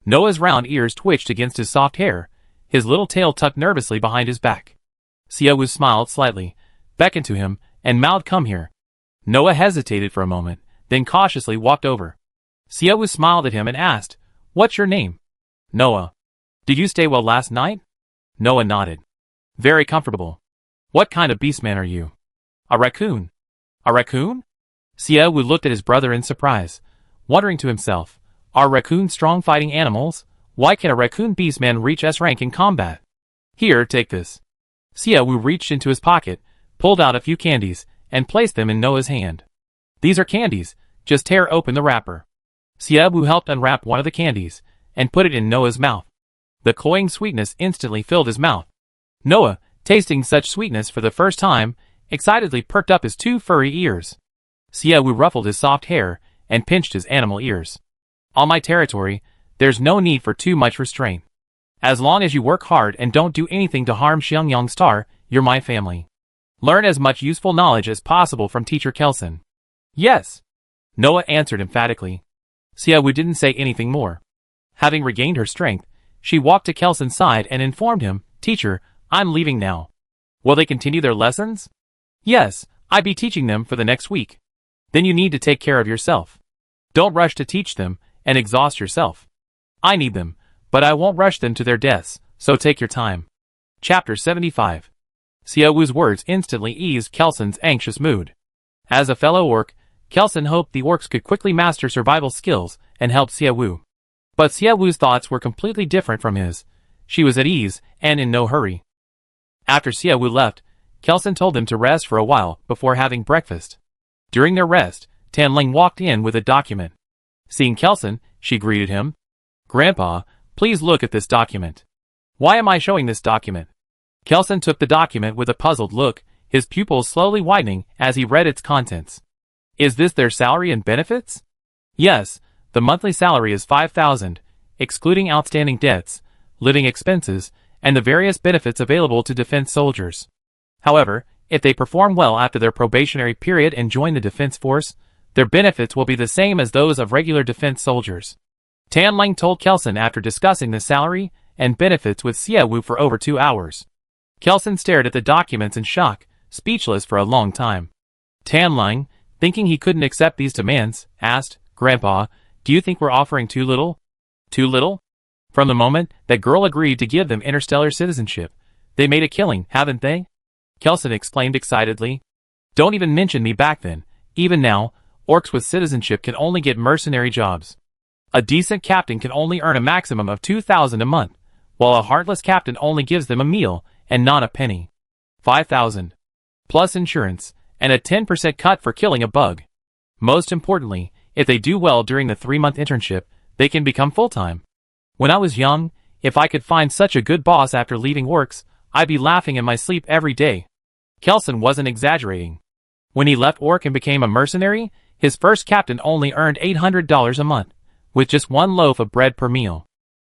Noah's round ears twitched against his soft hair, his little tail tucked nervously behind his back. Xiaowu smiled slightly, beckoned to him, and mouthed, "Come here." Noah hesitated for a moment, then cautiously walked over. Xiaowu smiled at him and asked, "What's your name?" "Noah." "Did you stay well last night?" Noah nodded. "Very comfortable." "What kind of beastman are you?" "A raccoon." "A raccoon?" Xiaowu looked at his brother in surprise, wondering to himself, are raccoons strong fighting animals? Why can a raccoon beastman reach S rank in combat? "Here, take this." Xiaowu reached into his pocket, pulled out a few candies, and placed them in Noah's hand. "These are candies, just tear open the wrapper." Xiaowu helped unwrap one of the candies, and put it in Noah's mouth. The cloying sweetness instantly filled his mouth. Noah, tasting such sweetness for the first time, excitedly perked up his 2 furry ears. Xiaowu ruffled his soft hair, and pinched his animal ears. "On my territory, there's no need for too much restraint. As long as you work hard and don't do anything to harm Xiangyang Star, you're my family. Learn as much useful knowledge as possible from Teacher Kelson." "Yes," Noah answered emphatically. Xiaowu didn't say anything more. Having regained her strength, she walked to Kelson's side and informed him, "Teacher, I'm leaving now." "Will they continue their lessons?" "Yes, I'll be teaching them for the next week." "Then you need to take care of yourself. Don't rush to teach them and exhaust yourself." "I need them, but I won't rush them to their deaths, so take your time." Chapter 75. Xiaowu's words instantly eased Kelson's anxious mood. As a fellow orc, Kelson hoped the orcs could quickly master survival skills and help Xiaowu. But Xiaowu's thoughts were completely different from his. She was at ease and in no hurry. After Xiaowu left, Kelson told them to rest for a while before having breakfast. During their rest, Tanling walked in with a document. Seeing Kelson, she greeted him. "Grandpa, please look at this document." "Why am I showing this document?" Kelson took the document with a puzzled look, his pupils slowly widening as he read its contents. "Is this their salary and benefits?" "Yes, the monthly salary is 5,000, excluding outstanding debts, living expenses, and the various benefits available to defense soldiers. However, if they perform well after their probationary period and join the defense force, their benefits will be the same as those of regular defense soldiers." Tanling told Kelson after discussing the salary and benefits with Xiaowu for over 2 hours. Kelson stared at the documents in shock, speechless for a long time. Tanling, thinking he couldn't accept these demands, asked, "Grandpa, do you think we're offering too little?" "Too little? From the moment that girl agreed to give them interstellar citizenship, they made a killing, haven't they?" Kelson exclaimed excitedly. "Don't even mention me back then. Even now, orcs with citizenship can only get mercenary jobs. A decent captain can only earn a maximum of 2,000 a month, while a heartless captain only gives them a meal and not a penny. 5,000. Plus insurance, and a 10% cut for killing a bug. Most importantly, if they do well during the 3-month internship, they can become full-time. When I was young, if I could find such a good boss after leaving orcs, I'd be laughing in my sleep every day." Kelson wasn't exaggerating. When he left orc and became a mercenary, his first captain only earned $800 a month, with just 1 loaf of bread per meal.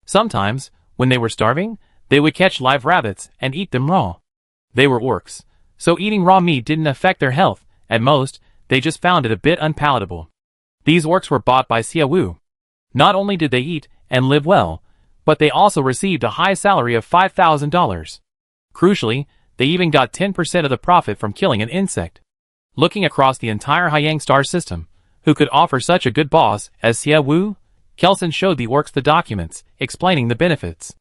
Sometimes, when they were starving, they would catch live rabbits and eat them raw. They were orcs, so eating raw meat didn't affect their health. At most, they just found it a bit unpalatable. These orcs were bought by Xiaowu. Not only did they eat and live well, but they also received a high salary of $5,000. Crucially, They even got 10% of the profit from killing an insect. Looking across the entire Hyang star system, who could offer such a good boss as Xie Wu? Kelson showed the orcs the documents, explaining the benefits.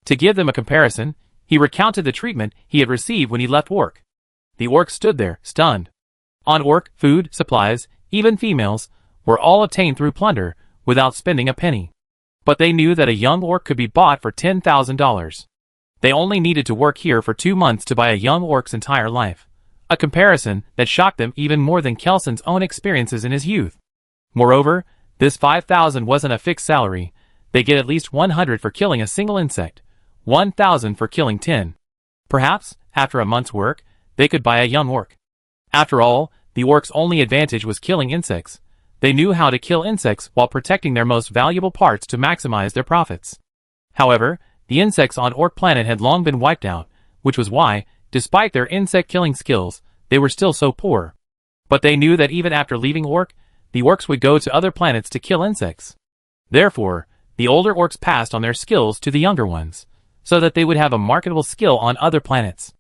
To give them a comparison, he recounted the treatment he had received when he left Orc. The orcs stood there, stunned. On Orc, food, supplies, even females, were all obtained through plunder, without spending a penny. But they knew that a young orc could be bought for $10,000. They only needed to work here for 2 months to buy a young orc's entire life. A comparison that shocked them even more than Kelson's own experiences in his youth. Moreover, this 5,000 wasn't a fixed salary. They get at least 100 for killing a single insect, 1,000 for killing 10. Perhaps, after a month's work, they could buy a young orc. After all, the orcs' only advantage was killing insects. They knew how to kill insects while protecting their most valuable parts to maximize their profits. However, the insects on Orc Planet had long been wiped out, which was why, despite their insect-killing skills, they were still so poor. But they knew that even after leaving Orc, the orcs would go to other planets to kill insects. Therefore, the older orcs passed on their skills to the younger ones, so that they would have a marketable skill on other planets.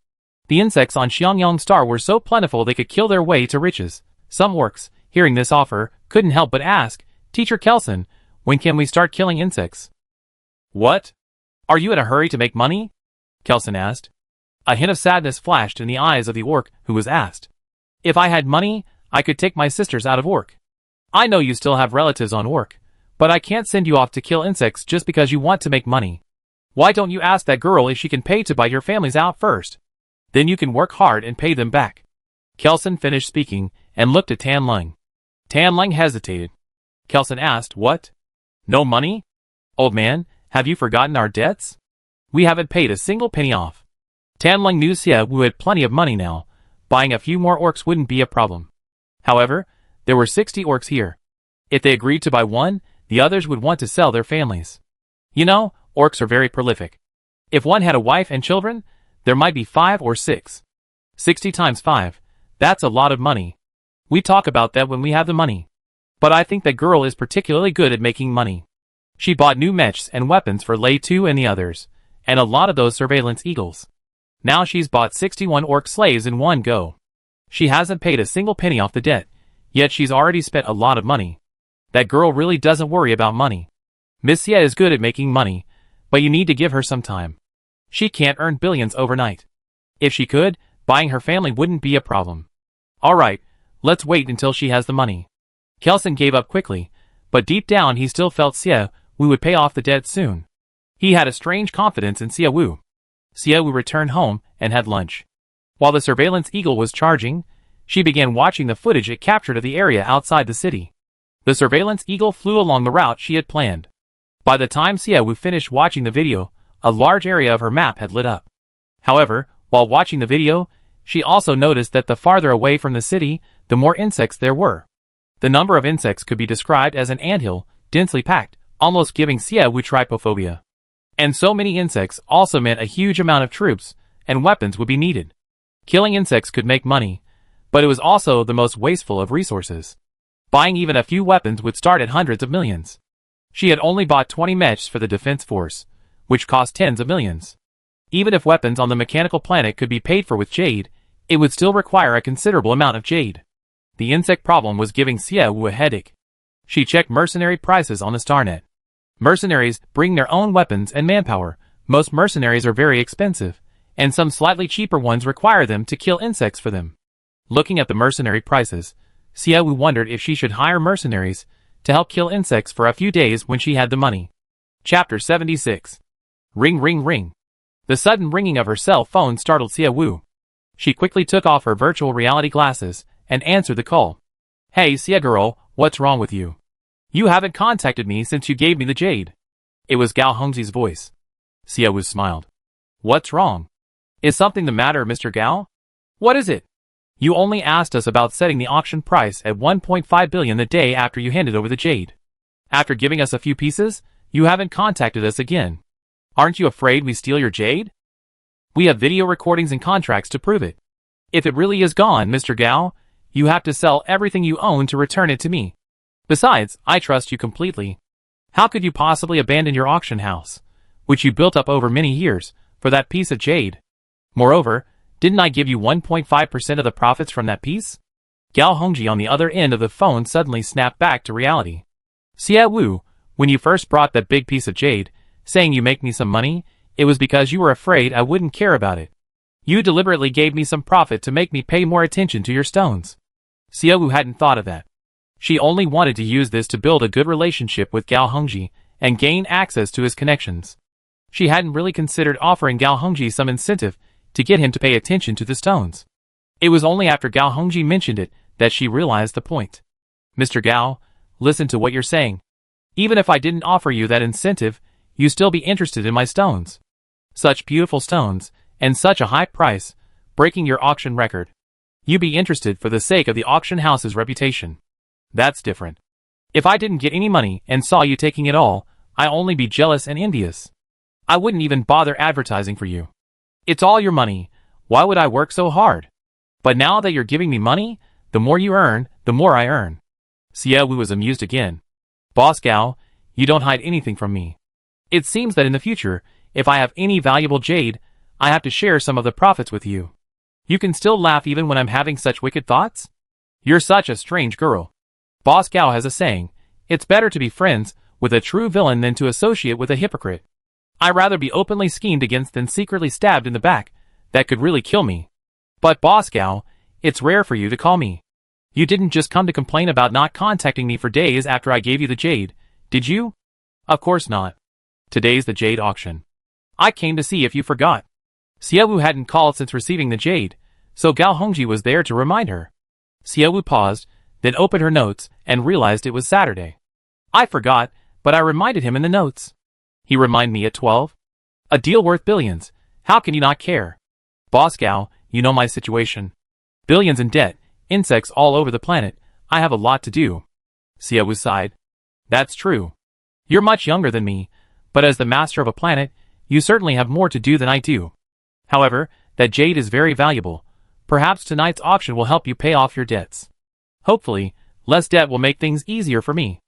The insects on Xiangyang Star were so plentiful they could kill their way to riches. Some orcs, hearing this offer, couldn't help but ask, "Teacher Kelson, when can we start killing insects?" "What? Are you in a hurry to make money?" Kelson asked. A hint of sadness flashed in the eyes of the orc who was asked. "If I had money, I could take my sisters out of Orc. I know you still have relatives on Orc, but I can't send you off to kill insects just because you want to make money. Why don't you ask that girl if she can pay to buy your families out first? Then you can work hard and pay them back." Kelson finished speaking and looked at Tan Lung. Tan Lung hesitated. Kelson asked, "What? No money? Old man, have you forgotten our debts? We haven't paid a single penny off." Tan Lung knew Xie Wu had plenty of money now. Buying a few more orcs wouldn't be a problem. However, there were 60 orcs here. If they agreed to buy one, the others would want to sell their families. You know, orcs are very prolific. If one had a wife and children, there might be 5 or 6. 60 times 5. That's a lot of money. We talk about that when we have the money. But I think that girl is particularly good at making money. She bought new mechs and weapons for Lei Tu and the others, and a lot of those surveillance eagles. Now she's bought 61 orc slaves in one go. She hasn't paid a single penny off the debt, yet she's already spent a lot of money. That girl really doesn't worry about money. Miss Xie is good at making money, but you need to give her some time. She can't earn billions overnight. If she could, buying her family wouldn't be a problem. Alright, let's wait until she has the money. Kelson gave up quickly, but deep down he still felt Xie Wu would pay off the debt soon. He had a strange confidence in Xie Wu. Xie Wu returned home and had lunch. While the surveillance eagle was charging, she began watching the footage it captured of the area outside the city. The surveillance eagle flew along the route she had planned. By the time Xie Wu finished watching the video, a large area of her map had lit up. However, while watching the video, she also noticed that the farther away from the city, the more insects there were. The number of insects could be described as an anthill, densely packed, almost giving Xie Wu trypophobia. And so many insects also meant a huge amount of troops and weapons would be needed. Killing insects could make money, but it was also the most wasteful of resources. Buying even a few weapons would start at hundreds of millions. She had only bought 20 mechs for the defense force, which cost tens of millions. Even if weapons on the mechanical planet could be paid for with jade, it would still require a considerable amount of jade. The insect problem was giving Xie Wu a headache. She checked mercenary prices on the Starnet. Mercenaries bring their own weapons and manpower. Most mercenaries are very expensive, and some slightly cheaper ones require them to kill insects for them. Looking at the mercenary prices, Xie Wu wondered if she should hire mercenaries to help kill insects for a few days when she had the money. Chapter 76. Ring ring ring. The sudden ringing of her cell phone startled Xie Wu. She quickly took off her virtual reality glasses and answered the call. "Hey Xie girl, what's wrong with you? You haven't contacted me since you gave me the jade." It was Gao Hongzi's voice. Xie Wu smiled. "What's wrong? Is something the matter, Mr. Gao? What is it? You only asked us about setting the auction price at 1.5 billion the day after you handed over the jade. After giving us a few pieces, you haven't contacted us again. Aren't you afraid we steal your jade? We have video recordings and contracts to prove it. If it really is gone, Mr. Gao, you have to sell everything you own to return it to me. Besides, I trust you completely. How could you possibly abandon your auction house, which you built up over many years, for that piece of jade? Moreover, Didn't I give you 1.5% of the profits from that piece? Gao Hongji on the other end of the phone suddenly snapped back to reality. Xie Wu, when you first brought that big piece of jade, saying you make me some money, it was because you were afraid I wouldn't care about it. You deliberately gave me some profit to make me pay more attention to your stones. Xie Wu hadn't thought of that. She only wanted to use this to build a good relationship with Gao Hongji and gain access to his connections. She hadn't really considered offering Gao Hongji some incentive to get him to pay attention to the stones. It was only after Gao Hongji mentioned it that she realized the point. Mr. Gao, listen to what you're saying. Even if I didn't offer you that incentive, you'd still be interested in my stones. Such beautiful stones, and such a high price, breaking your auction record. You'd be interested for the sake of the auction house's reputation. That's different. If I didn't get any money and saw you taking it all, I'd only be jealous and envious. I wouldn't even bother advertising for you. It's all your money, why would I work so hard? But now that you're giving me money, the more you earn, the more I earn. Xie Wu was amused again. Boss Gao, you don't hide anything from me. It seems that in the future, if I have any valuable jade, I have to share some of the profits with you. You can still laugh even when I'm having such wicked thoughts? You're such a strange girl. Boss Gao has a saying, it's better to be friends with a true villain than to associate with a hypocrite. I'd rather be openly schemed against than secretly stabbed in the back. That could really kill me. But Boss Gao, it's rare for you to call me. You didn't just come to complain about not contacting me for days after I gave you the jade, did you? Of course not. Today's the jade auction. I came to see if you forgot. Xie Wu hadn't called since receiving the jade, so Gao Hongji was there to remind her. Xie Wu paused, then opened her notes and realized it was Saturday. I forgot, but I reminded him in the notes. He reminded me at 12. A deal worth billions. How can you not care? Boss Gao, you know my situation. Billions in debt, insects all over the planet. I have a lot to do. Xie Wu sighed. That's true. You're much younger than me, but as the master of a planet, you certainly have more to do than I do. However, that jade is very valuable. Perhaps tonight's auction will help you pay off your debts. Hopefully, less debt will make things easier for me.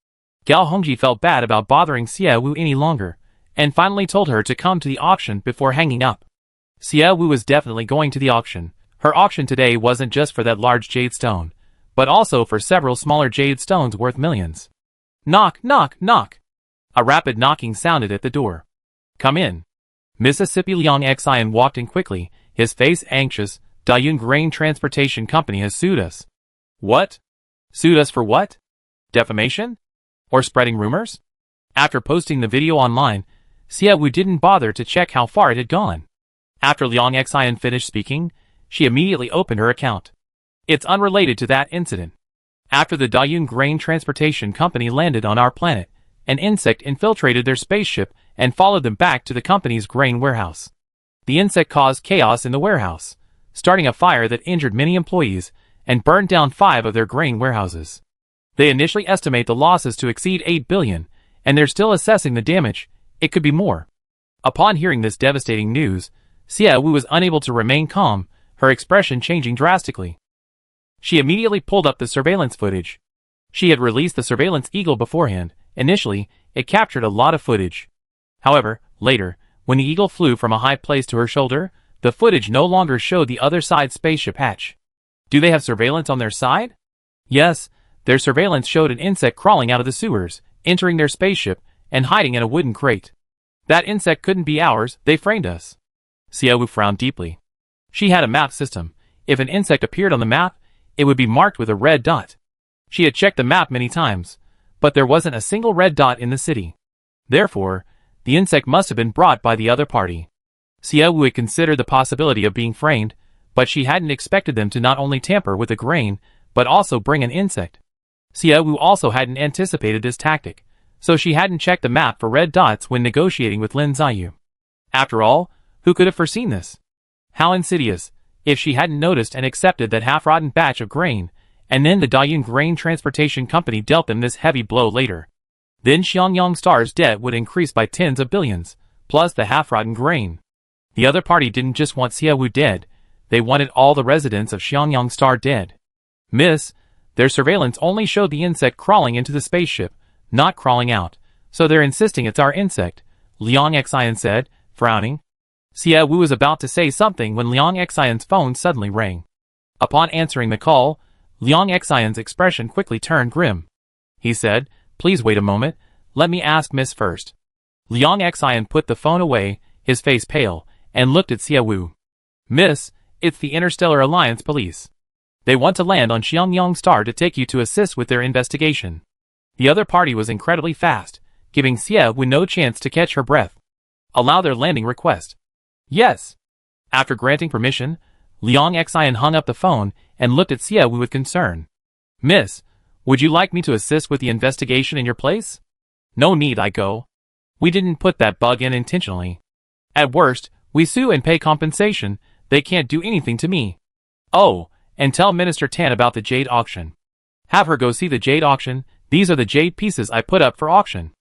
Gao Hongji felt bad about bothering Xie Wu any longer, and finally told her to come to the auction before hanging up. Xie Wu was definitely going to the auction. Her auction today wasn't just for that large jade stone, but also for several smaller jade stones worth millions. Knock, knock, knock. A rapid knocking sounded at the door. Come in. Mississippi Liang Xian walked in quickly, his face anxious. Tycoon Grain Transportation Company has sued us. What? Sued us for what? Defamation? Or spreading rumors? After posting the video online, Xie Wu didn't bother to check how far it had gone. After Liang Xian finished speaking, she immediately opened her account. It's unrelated to that incident. After the Tycoon Grain Transportation Company landed on our planet, an insect infiltrated their spaceship and followed them back to the company's grain warehouse. The insect caused chaos in the warehouse, starting a fire that injured many employees and burned down 5 of their grain warehouses. They initially estimate the losses to exceed 8 billion, and they're still assessing the damage. It could be more. Upon hearing this devastating news, Xie Wu was unable to remain calm, her expression changing drastically. She immediately pulled up the surveillance footage. She had released the surveillance eagle beforehand. Initially, it captured a lot of footage. However, later, when the eagle flew from a high place to her shoulder, the footage no longer showed the other side's spaceship hatch. Do they have surveillance on their side? Yes, their surveillance showed an insect crawling out of the sewers, entering their spaceship, and hiding in a wooden crate. That insect couldn't be ours, they framed us. Xie Wu frowned deeply. She had a map system. If an insect appeared on the map, it would be marked with a red dot. She had checked the map many times, but there wasn't a single red dot in the city. Therefore, the insect must have been brought by the other party. Xie Wu had considered the possibility of being framed, but she hadn't expected them to not only tamper with the grain, but also bring an insect. Xie Wu also hadn't anticipated this tactic, so she hadn't checked the map for red dots when negotiating with Lin Ziyu. After all, who could have foreseen this? How insidious, if she hadn't noticed and accepted that half-rotten batch of grain, and then the Tycoon Grain Transportation Company dealt them this heavy blow later. Then Xiangyang Star's debt would increase by tens of billions, plus the half-rotten grain. The other party didn't just want Xie Wu dead, they wanted all the residents of Xiangyang Star dead. Miss, their surveillance only showed the insect crawling into the spaceship, not crawling out, so they're insisting it's our insect, Liang Xian said, frowning. Xie Wu was about to say something when Liang Xian's phone suddenly rang. Upon answering the call, Liang Xian's expression quickly turned grim. He said, "Please wait a moment, let me ask Miss first." Liang Xian put the phone away, his face pale, and looked at Xie Wu. "Miss, it's the Interstellar Alliance police. They want to land on Xiangyang Star to take you to assist with their investigation." The other party was incredibly fast, giving Xie Wu no chance to catch her breath. "Allow their landing request." "Yes." After granting permission, Liang Xian hung up the phone and looked at Xie Wu with concern. "Miss, would you like me to assist with the investigation in your place?" "No need I go. We didn't put that bug in intentionally. At worst, we sue and pay compensation, they can't do anything to me." "Oh, and tell Minister Tan about the jade auction. Have her go see the jade auction, these are the jade pieces I put up for auction.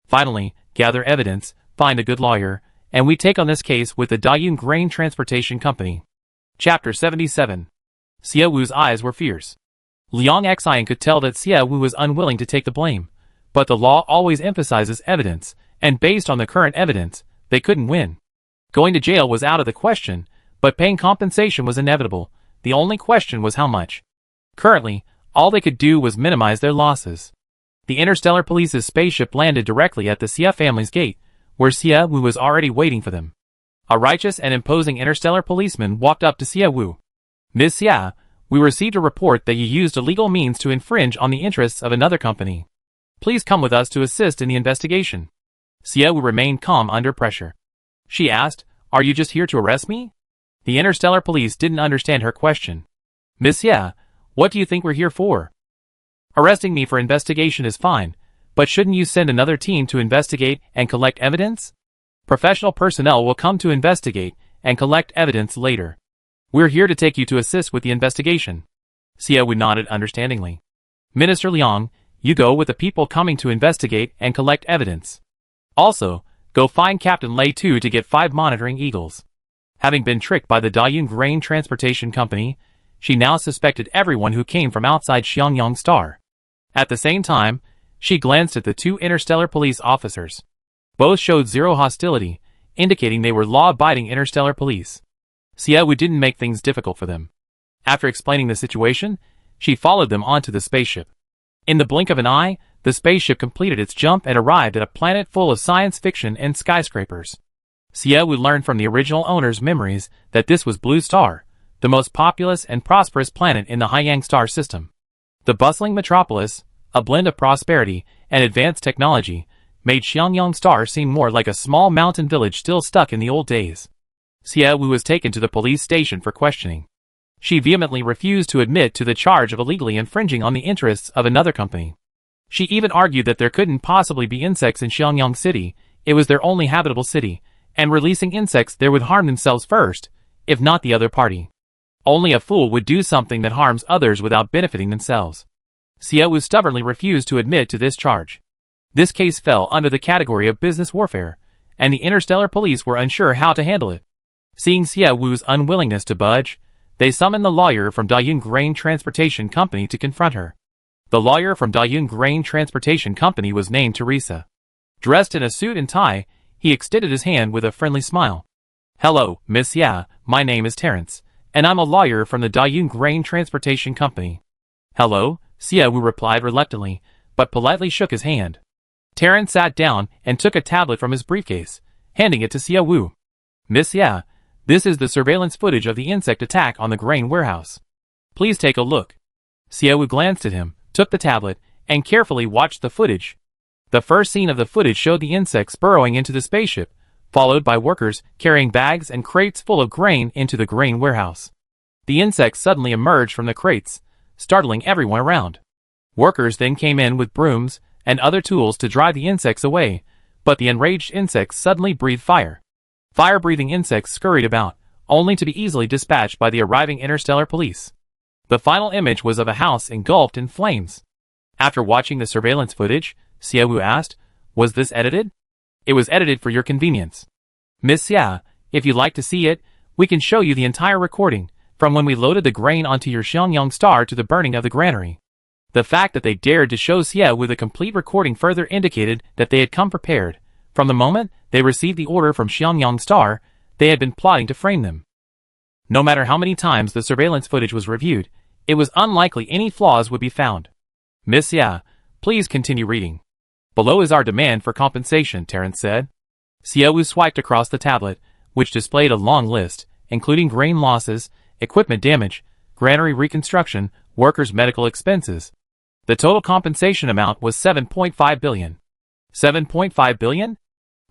Finally, gather evidence, find a good lawyer, and we take on this case with the Tycoon Grain Transportation Company." Chapter 77. Xie Wu's eyes were fierce. Liang Xian could tell that Xie Wu was unwilling to take the blame, but the law always emphasizes evidence, and based on the current evidence, they couldn't win. Going to jail was out of the question, but paying compensation was inevitable. The only question was how much. Currently, all they could do was minimize their losses. The Interstellar Police's spaceship landed directly at the Xie family's gate, where Xie Wu was already waiting for them. A righteous and imposing Interstellar policeman walked up to Xie Wu. "Miss Xie, we received a report that you used illegal means to infringe on the interests of another company. Please come with us to assist in the investigation." Xie Wu remained calm under pressure. She asked, "Are you just here to arrest me?" The Interstellar Police didn't understand her question. "Miss Xie, what do you think we're here for?" "Arresting me for investigation is fine, but shouldn't you send another team to investigate and collect evidence? Professional personnel will come to investigate and collect evidence later. We're here to take you to assist with the investigation." Xie Wu nodded understandingly. "Minister Liang, you go with the people coming to investigate and collect evidence. Also, go find Captain Lei Tu to get 5 monitoring eagles." Having been tricked by the Tycoon Grain Transportation Company, she now suspected everyone who came from outside Xiangyang Star. At the same time, she glanced at the 2 Interstellar Police officers. Both showed zero hostility, indicating they were law-abiding Interstellar Police. Xie Wu didn't make things difficult for them. After explaining the situation, she followed them onto the spaceship. In the blink of an eye, the spaceship completed its jump and arrived at a planet full of science fiction and skyscrapers. Xie Wu learned from the original owner's memories that this was Blue Star, the most populous and prosperous planet in the Haiyang star system. The bustling metropolis, a blend of prosperity and advanced technology, made Xiangyang Star seem more like a small mountain village still stuck in the old days. Xie Wu was taken to the police station for questioning. She vehemently refused to admit to the charge of illegally infringing on the interests of another company. She even argued that there couldn't possibly be insects in Xiangyang City, it was their only habitable city, and releasing insects there would harm themselves first, if not the other party. Only a fool would do something that harms others without benefiting themselves. Xie Wu stubbornly refused to admit to this charge. This case fell under the category of business warfare, and the Interstellar Police were unsure how to handle it. Seeing Xie Wu's unwillingness to budge, they summoned the lawyer from Tycoon Grain Transportation Company to confront her. The lawyer from Tycoon Grain Transportation Company was named Teresa. Dressed in a suit and tie, he extended his hand with a friendly smile. "Hello, Miss Xie, my name is Terence, and I'm a lawyer from the Tycoon Grain Transportation Company." "Hello," Xie Wu replied reluctantly, but politely shook his hand. Terence sat down and took a tablet from his briefcase, handing it to Xie Wu. "Miss Xie, this is the surveillance footage of the insect attack on the grain warehouse. Please take a look." Xie Wu glanced at him, took the tablet, and carefully watched the footage. The first scene of the footage showed the insects burrowing into the spaceship, followed by workers carrying bags and crates full of grain into the grain warehouse. The insects suddenly emerged from the crates, startling everyone around. Workers then came in with brooms and other tools to drive the insects away, but the enraged insects suddenly breathed fire. Fire-breathing insects scurried about, only to be easily dispatched by the arriving Interstellar Police. The final image was of a house engulfed in flames. After watching the surveillance footage, Xie Wu asked, "Was this edited?" "It was edited for your convenience. Miss Xie, if you'd like to see it, we can show you the entire recording, from when we loaded the grain onto your Xiangyang Star to the burning of the granary." The fact that they dared to show Xie Wu the complete recording further indicated that they had come prepared. From the moment they received the order from Xiangyang Star, they had been plotting to frame them. No matter how many times the surveillance footage was reviewed, it was unlikely any flaws would be found. Miss Xia, please continue reading. Below is our demand for compensation, Terrence said. Xiaowu swiped across the tablet, which displayed a long list, including grain losses, equipment damage, granary reconstruction, workers' medical expenses. The total compensation amount was 7.5 billion. 7.5 billion?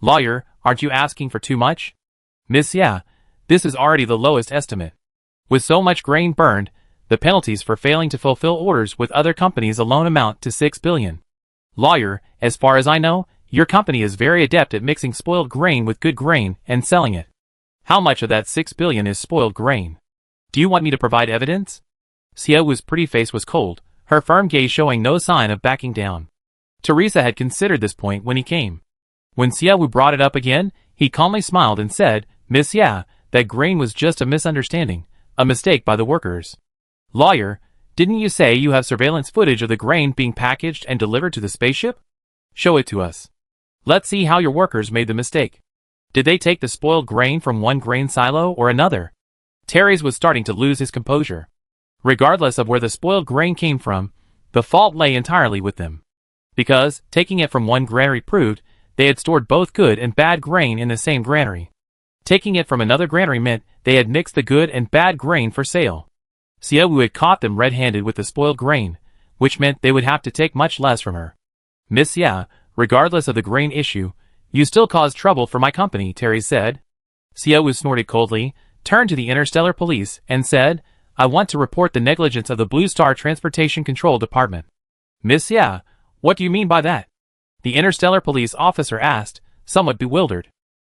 Lawyer, aren't you asking for too much? Miss Xia, this is already the lowest estimate. With so much grain burned, the penalties for failing to fulfill orders with other companies alone amount to 6 billion. Lawyer, as far as I know, your company is very adept at mixing spoiled grain with good grain and selling it. How much of that 6 billion is spoiled grain? Do you want me to provide evidence? Xiaowu's pretty face was cold, her firm gaze showing no sign of backing down. Teresa had considered this point when he came. When Xiaowu brought it up again, he calmly smiled and said, Miss Xia, that grain was just a misunderstanding, a mistake by the workers. Lawyer, didn't you say you have surveillance footage of the grain being packaged and delivered to the spaceship? Show it to us. Let's see how your workers made the mistake. Did they take the spoiled grain from one grain silo or another? Terry's was starting to lose his composure. Regardless of where the spoiled grain came from, the fault lay entirely with them. Because, taking it from one granary proved, they had stored both good and bad grain in the same granary. Taking it from another granary meant they had mixed the good and bad grain for sale. Xiaowu had caught them red-handed with the spoiled grain, which meant they would have to take much less from her. Miss Xia, regardless of the grain issue, you still caused trouble for my company, Terry said. Xiaowu snorted coldly, turned to the Interstellar Police, and said, I want to report the negligence of the Blue Star Transportation Control Department. Miss Xia, what do you mean by that? The Interstellar Police officer asked, somewhat bewildered.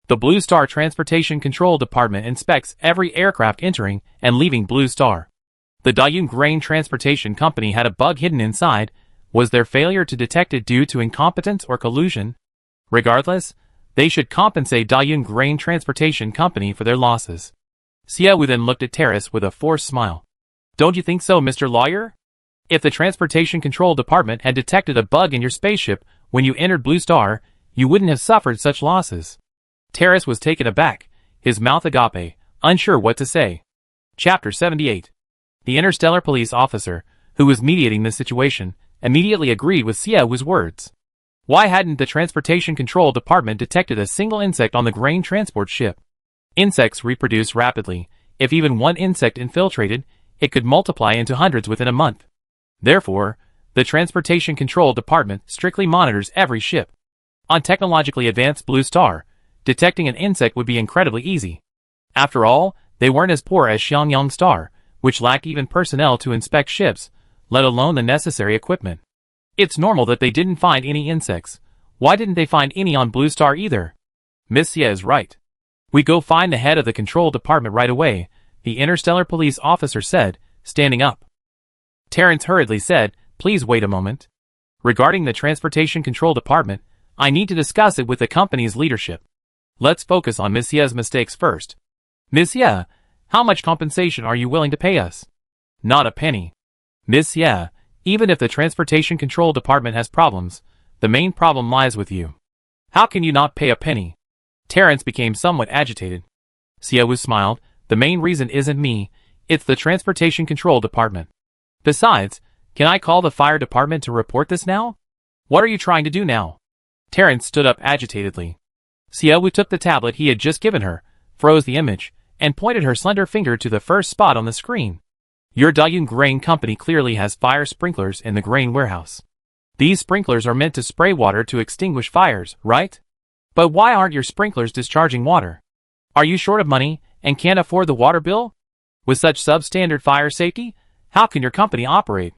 The Blue Star Transportation Control Department inspects every aircraft entering and leaving Blue Star. The Tycoon Grain Transportation Company had a bug hidden inside. Was their failure to detect it due to incompetence or collusion? Regardless, they should compensate Tycoon Grain Transportation Company for their losses. Xiaowu then looked at Terrace with a forced smile. Don't you think so, Mr. Lawyer? If the Transportation Control Department had detected a bug in your spaceship when you entered Blue Star, you wouldn't have suffered such losses. Terrace was taken aback, his mouth agape, unsure what to say. Chapter 78. The Interstellar Police officer, who was mediating the situation, immediately agreed with Xiaowu's words. Why hadn't the Transportation Control Department detected a single insect on the grain transport ship? Insects reproduce rapidly. If even one insect infiltrated, it could multiply into hundreds within a month. Therefore, the Transportation Control Department strictly monitors every ship. On technologically advanced Blue Star, detecting an insect would be incredibly easy. After all, they weren't as poor as Xiangyang Star, which lacked even personnel to inspect ships, let alone the necessary equipment. It's normal that they didn't find any insects. Why didn't they find any on Blue Star either? Miss Xia is right. We go find the head of the control department right away, the Interstellar Police officer said, standing up. Terrence hurriedly said, please wait a moment. Regarding the Transportation Control Department, I need to discuss it with the company's leadership. Let's focus on Miss Xia's mistakes first. Miss Xia, how much compensation are you willing to pay us? Not a penny. Miss Xia, even if the Transportation Control Department has problems, the main problem lies with you. How can you not pay a penny? Terrence became somewhat agitated. Xiaowu smiled, the main reason isn't me, it's the Transportation Control Department. Besides, can I call the fire department to report this now? What are you trying to do now? Terrence stood up agitatedly. Xiaowu took the tablet he had just given her, froze the image, and pointed her slender finger to the first spot on the screen. Your Tycoon Grain Company clearly has fire sprinklers in the grain warehouse. These sprinklers are meant to spray water to extinguish fires, right? But why aren't your sprinklers discharging water? Are you short of money and can't afford the water bill? With such substandard fire safety, how can your company operate?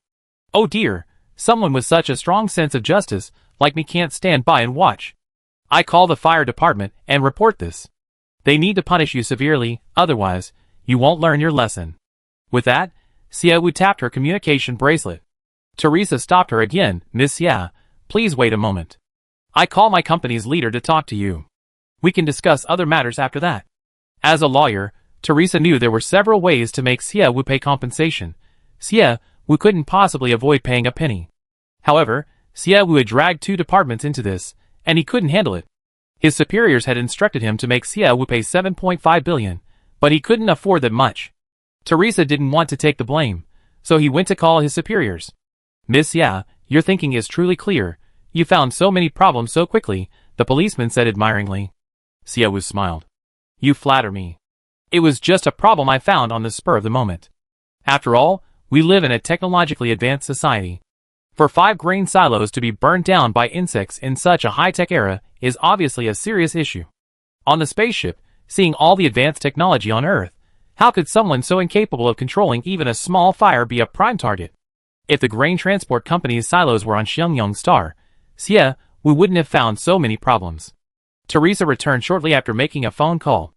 Oh dear, someone with such a strong sense of justice like me can't stand by and watch. I call the fire department and report this. They need to punish you severely, otherwise, you won't learn your lesson. With that, Xiaowu tapped her communication bracelet. Teresa stopped her again. Miss Xia, please wait a moment. I call my company's leader to talk to you. We can discuss other matters after that. As a lawyer, Teresa knew there were several ways to make Xiaowu pay compensation. Xiaowu couldn't possibly avoid paying a penny. However, Xiaowu had dragged two departments into this, and he couldn't handle it. His superiors had instructed him to make Xia Wu pay 7.5 billion, but he couldn't afford that much. Teresa didn't want to take the blame, so he went to call his superiors. Miss Xia, your thinking is truly clear. You found so many problems so quickly, the policeman said admiringly. Xia Wu smiled. You flatter me. It was just a problem I found on the spur of the moment. After all, we live in a technologically advanced society. For 5 grain silos to be burned down by insects in such a high-tech era is obviously a serious issue. On the spaceship, seeing all the advanced technology on Earth, how could someone so incapable of controlling even a small fire be a prime target? If the grain transport company's silos were on Xiangyang Star, Xia Wu wouldn't have found so many problems. Teresa returned shortly after making a phone call.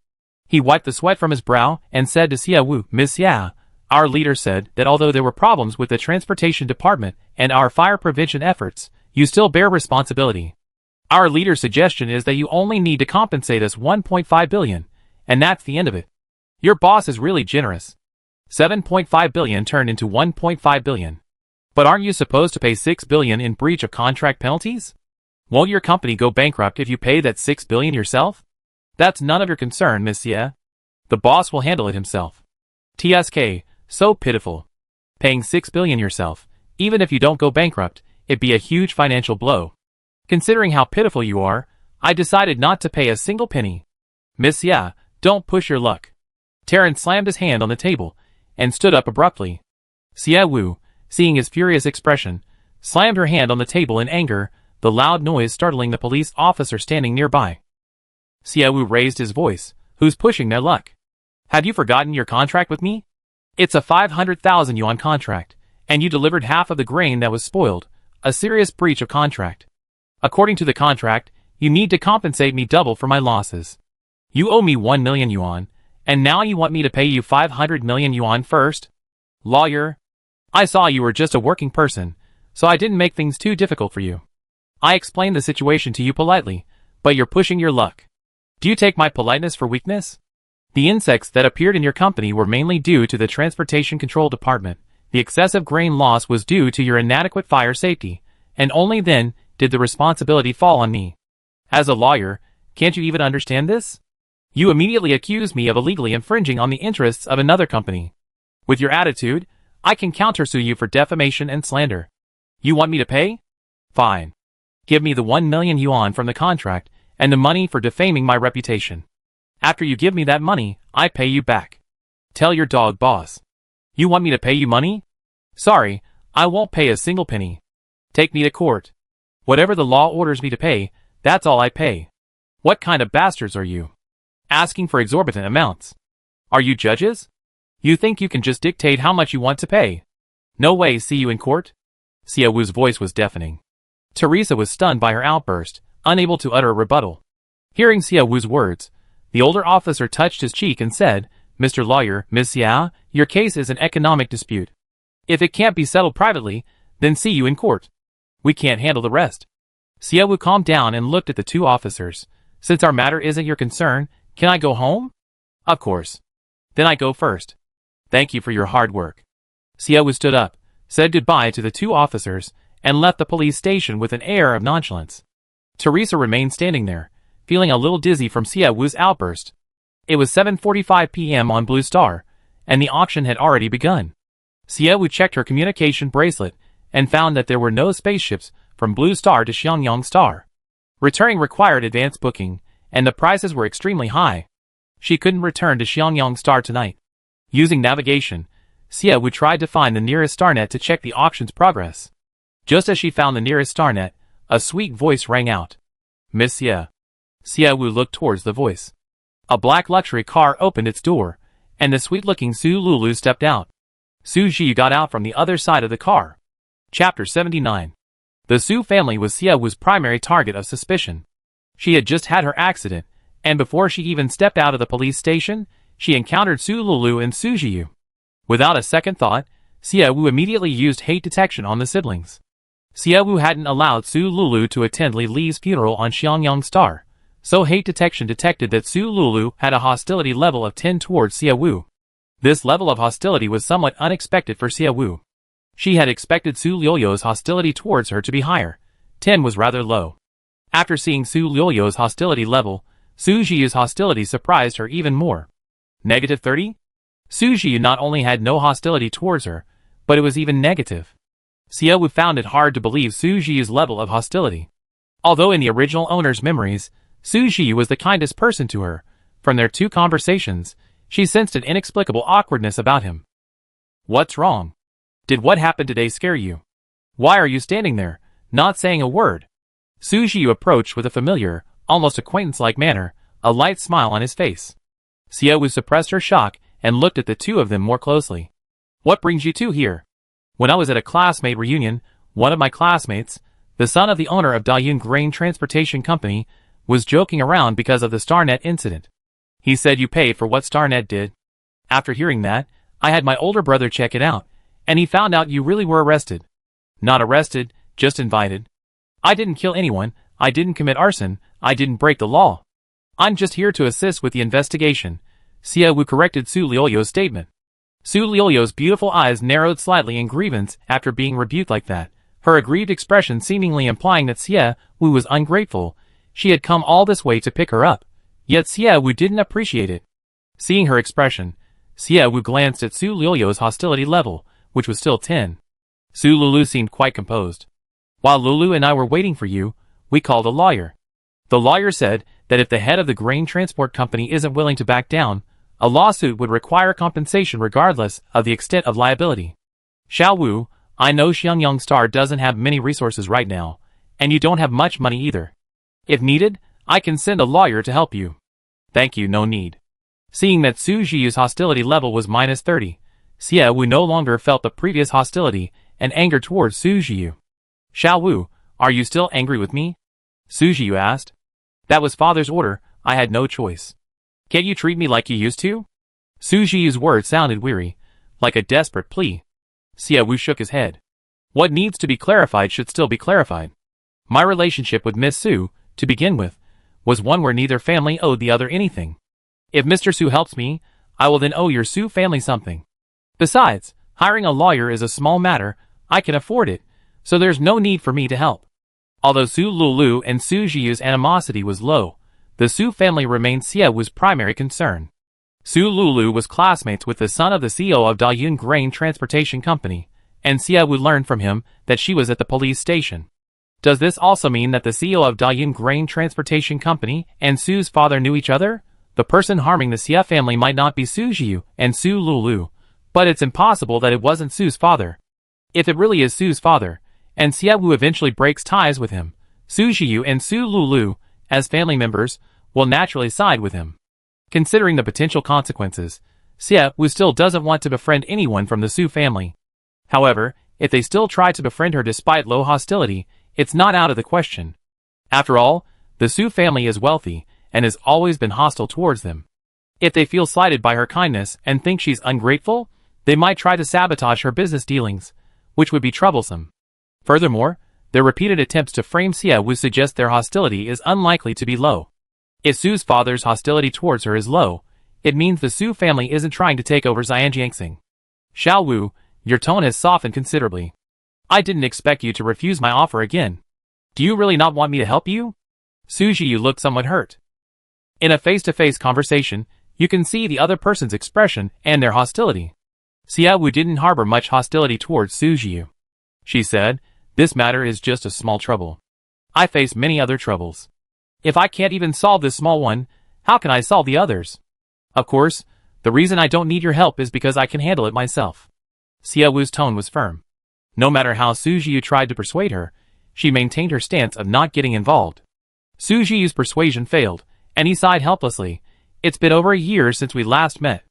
He wiped the sweat from his brow and said to Xia Wu, Miss Xia, our leader said that although there were problems with the transportation department and our fire prevention efforts, you still bear responsibility. Our leader's suggestion is that you only need to compensate us 1.5 billion, and that's the end of it. Your boss is really generous. 7.5 billion turned into 1.5 billion. But aren't you supposed to pay 6 billion in breach of contract penalties? Won't your company go bankrupt if you pay that 6 billion yourself? That's none of your concern, Miss Xia. The boss will handle it himself. TSK, so pitiful. Paying 6 billion yourself, even if you don't go bankrupt, it'd be a huge financial blow. Considering how pitiful you are, I decided not to pay a single penny. Miss Xia, don't push your luck. Terran slammed his hand on the table and stood up abruptly. Xia Wu, seeing his furious expression, slammed her hand on the table in anger, the loud noise startling the police officer standing nearby. Xia Wu raised his voice. Who's pushing their luck? Have you forgotten your contract with me? It's a 500,000 yuan contract, and you delivered half of the grain that was spoiled, a serious breach of contract. According to the contract, you need to compensate me double for my losses. You owe me 1 million yuan, and now you want me to pay you 500 million yuan first? Lawyer, I saw you were just a working person, so I didn't make things too difficult for you. I explained the situation to you politely, but you're pushing your luck. Do you take my politeness for weakness? The insects that appeared in your company were mainly due to the Transportation Control Department. The excessive grain loss was due to your inadequate fire safety, and only then did the responsibility fall on me. As a lawyer, can't you even understand this? You immediately accuse me of illegally infringing on the interests of another company. With your attitude, I can countersue you for defamation and slander. You want me to pay? Fine. Give me the 1 million yuan from the contract and the money for defaming my reputation. After you give me that money, I pay you back. Tell your dog boss. You want me to pay you money? Sorry, I won't pay a single penny. Take me to court. Whatever the law orders me to pay, that's all I pay. What kind of bastards are you? Asking for exorbitant amounts. Are you judges? You think you can just dictate how much you want to pay? No way, see you in court? Xia Wu's voice was deafening. Teresa was stunned by her outburst, unable to utter a rebuttal. Hearing Xia Wu's words, the older officer touched his cheek and said, Mr. Lawyer, Miss Xia, your case is an economic dispute. If it can't be settled privately, then see you in court. We can't handle the rest. Xia Wu calmed down and looked at the two officers. Since our matter isn't your concern, can I go home? Of course. Then I go first. Thank you for your hard work. Xia Wu stood up, said goodbye to the two officers, and left the police station with an air of nonchalance. Teresa remained standing there, feeling a little dizzy from Xia Wu's outburst. It was 7:45 p.m. on Blue Star, and the auction had already begun. Xia Wu checked her communication bracelet and found that there were no spaceships from Blue Star to Xiangyang Star. Returning required advance booking, and the prices were extremely high. She couldn't return to Xiangyang Star tonight. Using navigation, Xia Wu tried to find the nearest starnet to check the auction's progress. Just as she found the nearest starnet, a sweet voice rang out. Miss Xia. Xia Wu looked towards the voice. A black luxury car opened its door, and the sweet-looking Su Lulu stepped out. Su Ji got out from the other side of the car. Chapter 79. The Su family was Xia Wu's primary target of suspicion. She had just had her accident, and before she even stepped out of the police station, she encountered Su Lulu and Su Jiyu. Without a second thought, Xia Wu immediately used hate detection on the siblings. Xia Wu hadn't allowed Su Lulu to attend Li Li's funeral on Xiangyang Star, so hate detection detected that Su Lulu had a hostility level of 10 towards Xia Wu. This level of hostility was somewhat unexpected for Xia Wu. She had expected Su Liu's hostility towards her to be higher. 10 was rather low. After seeing Su Liuliu's hostility level, Su Zhiyu's hostility surprised her even more. Negative 30? Su Zhiyu not only had no hostility towards her, but it was even negative. Xie Wu found it hard to believe Su Zhiyu's level of hostility. Although in the original owner's memories, Su Zhiyu was the kindest person to her, from their two conversations, she sensed an inexplicable awkwardness about him. What's wrong? Did what happened today scare you? Why are you standing there, not saying a word? Su Zhiyu approached with a familiar, almost acquaintance-like manner, a light smile on his face. Xie Wu suppressed her shock and looked at the two of them more closely. What brings you two here? When I was at a classmate reunion, one of my classmates, the son of the owner of Dayun Grain Transportation Company, was joking around because of the StarNet incident. He said you paid for what StarNet did. After hearing that, I had my older brother check it out, and he found out you really were arrested. Not arrested, just invited. I didn't kill anyone, I didn't commit arson, I didn't break the law. I'm just here to assist with the investigation, Xie Wu corrected Su Liuliu's statement. Su Liuliu's beautiful eyes narrowed slightly in grievance after being rebuked like that, her aggrieved expression seemingly implying that Xie Wu was ungrateful. She had come all this way to pick her up, yet Xie Wu didn't appreciate it. Seeing her expression, Xie Wu glanced at Su Liuliu's hostility level, which was still 10. Su Lulu seemed quite composed. While Lulu and I were waiting for you, we called a lawyer. The lawyer said that if the head of the grain transport company isn't willing to back down, a lawsuit would require compensation regardless of the extent of liability. Xiao Wu, I know Xiangyang Star doesn't have many resources right now, and you don't have much money either. If needed, I can send a lawyer to help you. Thank you, no need. Seeing that Su Zhiyu's hostility level was minus 30, Xie Wu no longer felt the previous hostility and anger towards Su Zhiyu. Xiao Wu, are you still angry with me? Su Zhiyu asked. That was father's order, I had no choice. Can't you treat me like you used to? Su Zhiyu's words sounded weary, like a desperate plea. Xie Wu shook his head. What needs to be clarified should still be clarified. My relationship with Miss Su, to begin with, was one where neither family owed the other anything. If Mr. Su helps me, I will then owe your Su family something. Besides, hiring a lawyer is a small matter, I can afford it, so there's no need for me to help. Although Su Lulu and Su Zhiyu's animosity was low, the Su family remained Xie Wu's primary concern. Su Lulu was classmates with the son of the CEO of Dayun Grain Transportation Company, and Xie Wu learned from him that she was at the police station. Does this also mean that the CEO of Dayun Grain Transportation Company and Su's father knew each other? The person harming the Xie family might not be Su Zhiyu and Su Lulu, but it's impossible that it wasn't Su's father. If it really is Su's father, and Xie Wu eventually breaks ties with him, Su Zhiyu and Su Lulu, as family members, will naturally side with him. Considering the potential consequences, Xie Wu still doesn't want to befriend anyone from the Su family. However, if they still try to befriend her despite low hostility, it's not out of the question. After all, the Su family is wealthy, and has always been hostile towards them. If they feel slighted by her kindness and think she's ungrateful, they might try to sabotage her business dealings, which would be troublesome. Furthermore, their repeated attempts to frame Xie Wu suggest their hostility is unlikely to be low. If Su's father's hostility towards her is low, it means the Su family isn't trying to take over Xianjiangxing. Xiao Wu, your tone has softened considerably. I didn't expect you to refuse my offer again. Do you really not want me to help you? Su Zhiyu looked somewhat hurt. In a face-to-face conversation, you can see the other person's expression and their hostility. Xie Wu didn't harbor much hostility towards Su Zhiyu. She said, this matter is just a small trouble. I face many other troubles. If I can't even solve this small one, how can I solve the others? Of course, the reason I don't need your help is because I can handle it myself. Xie Wu's tone was firm. No matter how Su Zhiyu tried to persuade her, she maintained her stance of not getting involved. Su Zhiyu's persuasion failed, and he sighed helplessly. It's been over a year since we last met.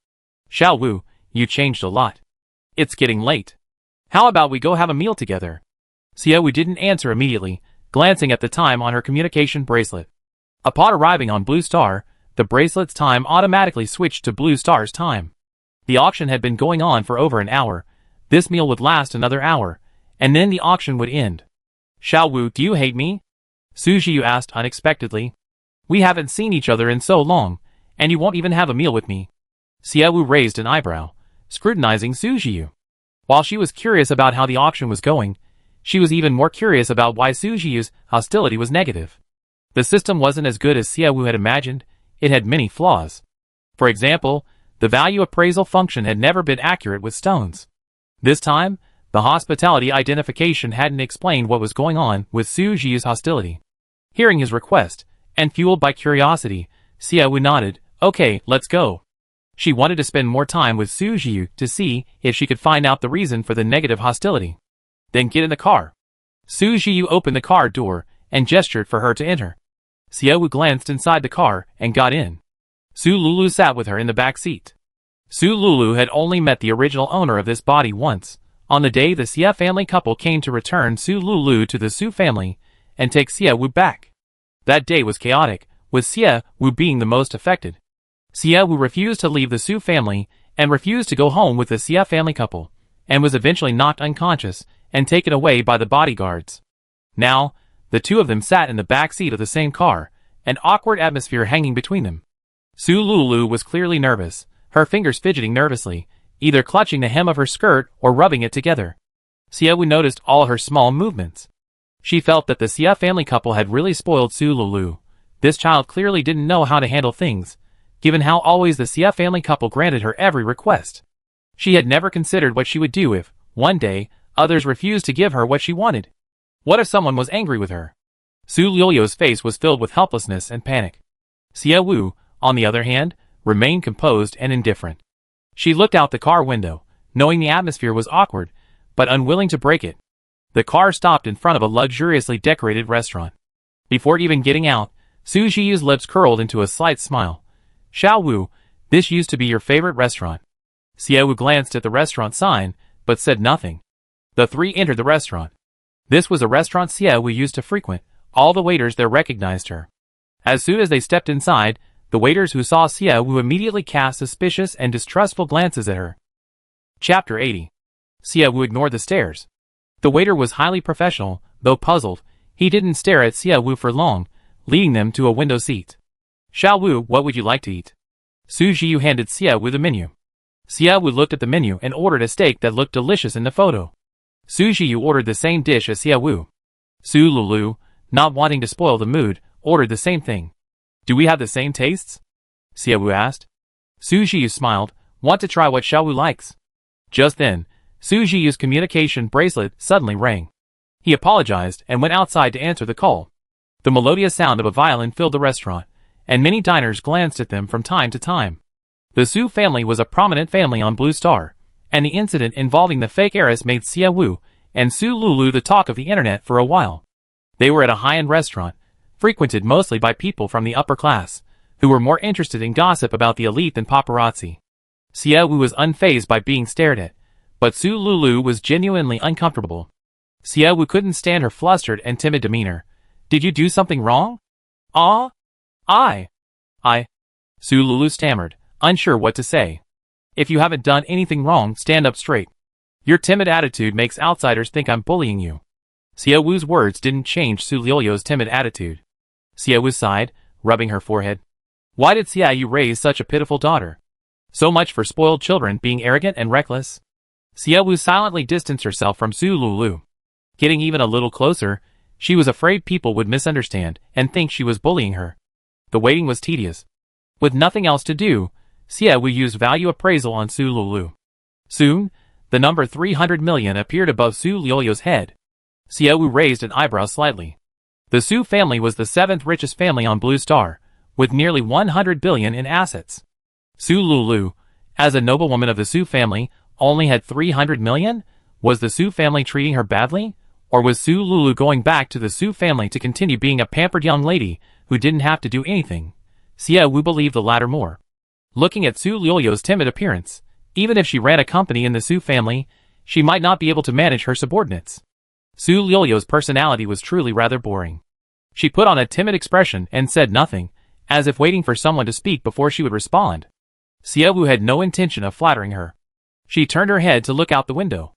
Xiao Wu, you changed a lot. It's getting late. How about we go have a meal together? Xie Wu didn't answer immediately, glancing at the time on her communication bracelet. Upon arriving on Blue Star, the bracelet's time automatically switched to Blue Star's time. The auction had been going on for over an hour. This meal would last another hour, and then the auction would end. Xiao Wu, do you hate me? Su Zhiyu asked unexpectedly. We haven't seen each other in so long, and you won't even have a meal with me. Xie Wu raised an eyebrow, scrutinizing Su Zhiyu. While she was curious about how the auction was going, she was even more curious about why Su Zhiyu's hostility was negative. The system wasn't as good as Xiaowu had imagined. It had many flaws. For example, the value appraisal function had never been accurate with stones. This time, the hospitality identification hadn't explained what was going on with Su Zhiyu's hostility. Hearing his request, and fueled by curiosity, Xiaowu nodded. Okay, let's go. She wanted to spend more time with Su Zhiyu to see if she could find out the reason for the negative hostility. Then get in the car. Su Zhiyu opened the car door and gestured for her to enter. Xiaowu glanced inside the car and got in. Su Lulu sat with her in the back seat. Su Lulu had only met the original owner of this body once, on the day the Xia family couple came to return Su Lulu to the Su family and take Xiaowu back. That day was chaotic, with Xiaowu being the most affected. Xiaowu refused to leave the Su family and refused to go home with the Xia family couple, and was eventually knocked unconscious and taken away by the bodyguards. Now, the two of them sat in the back seat of the same car, an awkward atmosphere hanging between them. Su Lulu was clearly nervous, her fingers fidgeting nervously, either clutching the hem of her skirt or rubbing it together. Xiaowu noticed all her small movements. She felt that the Xia family couple had really spoiled Su Lulu. This child clearly didn't know how to handle things, given how always the Xia family couple granted her every request. She had never considered what she would do if, one day, others refused to give her what she wanted. What if someone was angry with her? Su Lulyo's face was filled with helplessness and panic. Xiaowu, on the other hand, remained composed and indifferent. She looked out the car window, knowing the atmosphere was awkward, but unwilling to break it. The car stopped in front of a luxuriously decorated restaurant. Before even getting out, Su Zhiyu's lips curled into a slight smile. Xiaowu, this used to be your favorite restaurant. Xiaowu glanced at the restaurant sign, but said nothing. The three entered the restaurant. This was a restaurant Xiaowu used to frequent. All the waiters there recognized her. As soon as they stepped inside, the waiters who saw Xiaowu immediately cast suspicious and distrustful glances at her. Chapter 80. Xiaowu ignored the stares. The waiter was highly professional, though puzzled. He didn't stare at Xiaowu for long, leading them to a window seat. Xiaowu, what would you like to eat? Su Zhiyu handed Xiaowu the menu. Xiaowu looked at the menu and ordered a steak that looked delicious in the photo. Su Zhiyu ordered the same dish as Xiaowu. Su Lulu, not wanting to spoil the mood, ordered the same thing. Do we have the same tastes? Xiaowu asked. Su Zhiyu smiled. Want to try what Xiaowu likes? Just then, Su Zhiyu's communication bracelet suddenly rang. He apologized and went outside to answer the call. The melodious sound of a violin filled the restaurant, and many diners glanced at them from time to time. The Su family was a prominent family on Blue Star, and the incident involving the fake heiress made Xiaowu and Su Lulu the talk of the internet for a while. They were at a high-end restaurant, frequented mostly by people from the upper class, who were more interested in gossip about the elite than paparazzi. Xiaowu was unfazed by being stared at, but Su Lulu was genuinely uncomfortable. Xiaowu couldn't stand her flustered and timid demeanor. Did you do something wrong? I. Su Lulu stammered, unsure what to say. If you haven't done anything wrong, stand up straight. Your timid attitude makes outsiders think I'm bullying you. Xiaowu's words didn't change Su Lulyo's timid attitude. Xiaowu sighed, rubbing her forehead. Why did Xiaowu raise such a pitiful daughter? So much for spoiled children being arrogant and reckless. Xiaowu silently distanced herself from Su Lulu. Getting even a little closer, she was afraid people would misunderstand and think she was bullying her. The waiting was tedious. With nothing else to do, Xiaowu used value appraisal on Su Lulu. Soon, the number 300 million appeared above Su Lulyo's head. Xiaowu raised an eyebrow slightly. The Su family was the 7th richest family on Blue Star, with nearly 100 billion in assets. Su Lulu, as a noblewoman of the Su family, only had 300 million? Was the Su family treating her badly? Or was Su Lulu going back to the Su family to continue being a pampered young lady who didn't have to do anything? Xiaowu believed the latter more. Looking at Su Lulyo's timid appearance, even if she ran a company in the Su family, she might not be able to manage her subordinates. Su Lulyo's personality was truly rather boring. She put on a timid expression and said nothing, as if waiting for someone to speak before she would respond. Xiaowu had no intention of flattering her. She turned her head to look out the window.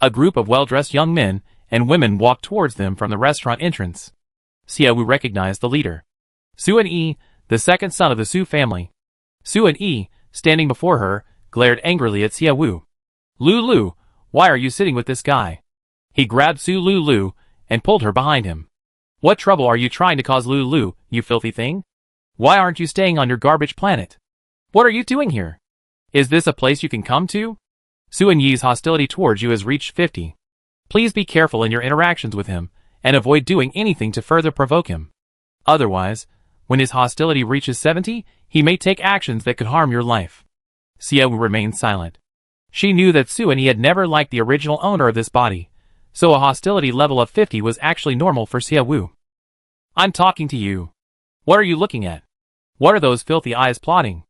A group of well-dressed young men and women walked towards them from the restaurant entrance. Xiaowu recognized the leader. Su and Yi, the second son of the Su family. Su and Yi, standing before her, glared angrily at Xiaowu. Lulu, why are you sitting with this guy? He grabbed Su Lulu and pulled her behind him. What trouble are you trying to cause, Lulu, you filthy thing? Why aren't you staying on your garbage planet? What are you doing here? Is this a place you can come to? Suan Yi's hostility towards you has reached 50. Please be careful in your interactions with him, and avoid doing anything to further provoke him. Otherwise, when his hostility reaches 70, he may take actions that could harm your life. Xiaowu remained silent. She knew that Suan Yi had never liked the original owner of this body, so a hostility level of 50 was actually normal for Xiaowu. I'm talking to you. What are you looking at? What are those filthy eyes plotting?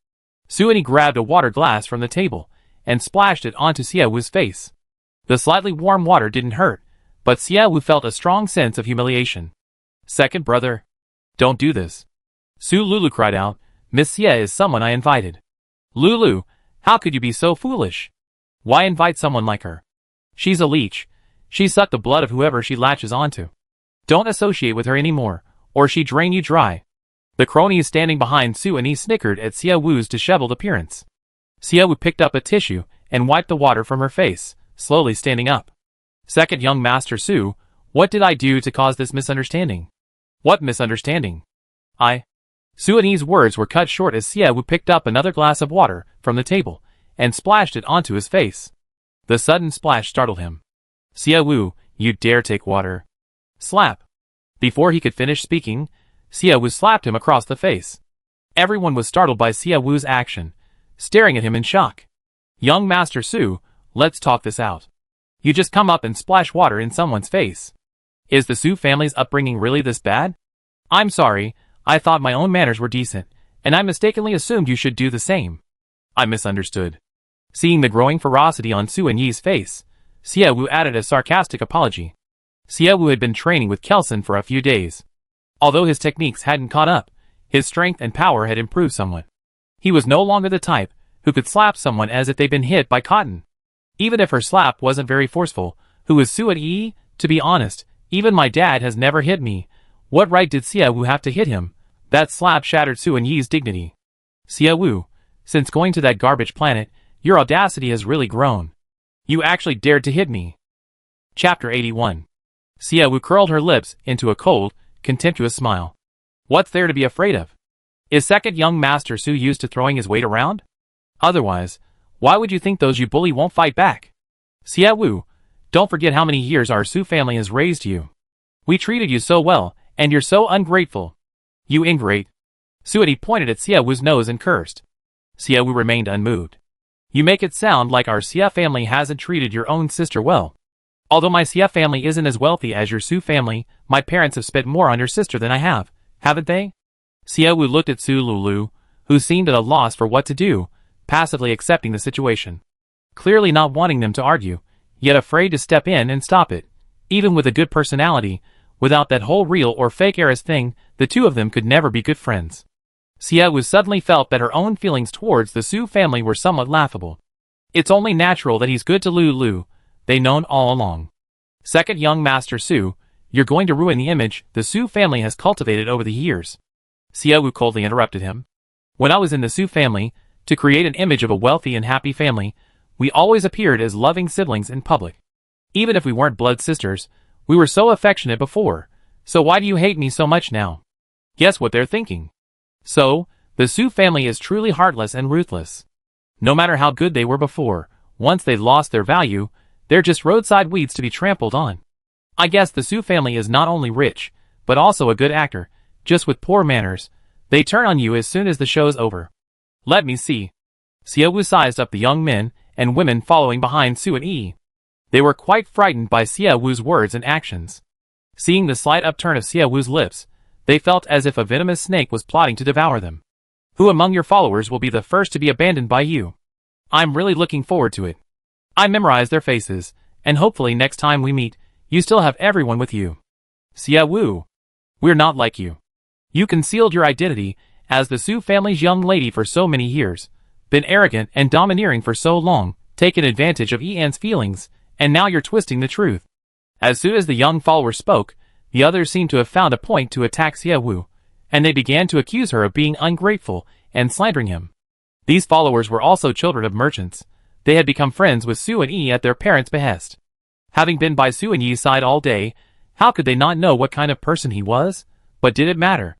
Suan Yi grabbed a water glass from the table and splashed it onto Xiaowu's face. The slightly warm water didn't hurt, but Xiaowu felt a strong sense of humiliation. Second brother. Don't do this. Su Lulu cried out, Miss Xie is someone I invited. Lulu, how could you be so foolish? Why invite someone like her? She's a leech. She sucked the blood of whoever she latches onto. Don't associate with her anymore, or she drain you dry. The cronies standing behind Suan Yi snickered at Xiaowu's disheveled appearance. Xiaowu picked up a tissue and wiped the water from her face, slowly standing up. Second young Master Su, what did I do to cause this misunderstanding? What misunderstanding? Suan Yi's words were cut short as Xiaowu picked up another glass of water from the table and splashed it onto his face. The sudden splash startled him. Xiaowu, you dare take water? Slap. Before he could finish speaking, Xiaowu slapped him across the face. Everyone was startled by Xiaowu's action, staring at him in shock. Young Master Su, let's talk this out. You just come up and splash water in someone's face. Is the Su family's upbringing really this bad? I'm sorry, I thought my own manners were decent, and I mistakenly assumed you should do the same. I misunderstood. Seeing the growing ferocity on Suan Yi's face, Xiaowu added a sarcastic apology. Xiaowu had been training with Kelson for a few days. Although his techniques hadn't caught up, his strength and power had improved somewhat. He was no longer the type who could slap someone as if they'd been hit by cotton. Even if her slap wasn't very forceful, who is Suan Yi? To be honest, even my dad has never hit me. What right did Xiaowu have to hit him? That slap shattered Suan Yi's dignity. Xiaowu, since going to that garbage planet, your audacity has really grown. You actually dared to hit me. Chapter 81. Xiaowu curled her lips into a cold, contemptuous smile. What's there to be afraid of? Is second young Master Su used to throwing his weight around? Otherwise, why would you think those you bully won't fight back? Xiaowu, don't forget how many years our Su family has raised you. We treated you so well, and you're so ungrateful. You ingrate. Suan Yi pointed at Xiaowu's nose and cursed. Xiaowu remained unmoved. You make it sound like our Xia family hasn't treated your own sister well. Although my Xia family isn't as wealthy as your Su family, my parents have spent more on your sister than I have, haven't they? Xiaowu looked at Su Lulu, who seemed at a loss for what to do, passively accepting the situation. Clearly not wanting them to argue, yet afraid to step in and stop it. Even with a good personality, without that whole real or fake heiress thing, the two of them could never be good friends. Xiaowu suddenly felt that her own feelings towards the Su family were somewhat laughable. It's only natural that he's good to Lulu, they known all along. Second young Master Su, you're going to ruin the image the Su family has cultivated over the years. Xiaowu coldly interrupted him. When I was in the Su family, to create an image of a wealthy and happy family, we always appeared as loving siblings in public. Even if we weren't blood sisters, we were so affectionate before, so why do you hate me so much now? Guess what they're thinking. So, the Su family is truly heartless and ruthless. No matter how good they were before, once they lost their value, they're just roadside weeds to be trampled on. I guess the Su family is not only rich, but also a good actor, just with poor manners. They turn on you as soon as the show's over. Let me see. Xiaowu sized up the young men and women following behind Suan Yi. They were quite frightened by Xiaowu's words and actions. Seeing the slight upturn of Xiaowu's lips, they felt as if a venomous snake was plotting to devour them. Who among your followers will be the first to be abandoned by you? I'm really looking forward to it. I memorized their faces, and hopefully next time we meet, you still have everyone with you. Xiaowu. We're not like you. You concealed your identity as the Su family's young lady for so many years, been arrogant and domineering for so long, taken advantage of Yian's feelings, and now you're twisting the truth. As soon as the young follower spoke, the others seemed to have found a point to attack Xiaowu, and they began to accuse her of being ungrateful and slandering him. These followers were also children of merchants. They had become friends with Suan Yi at their parents' behest. Having been by Suan Yi's side all day, How could they not know what kind of person he was? But did it matter?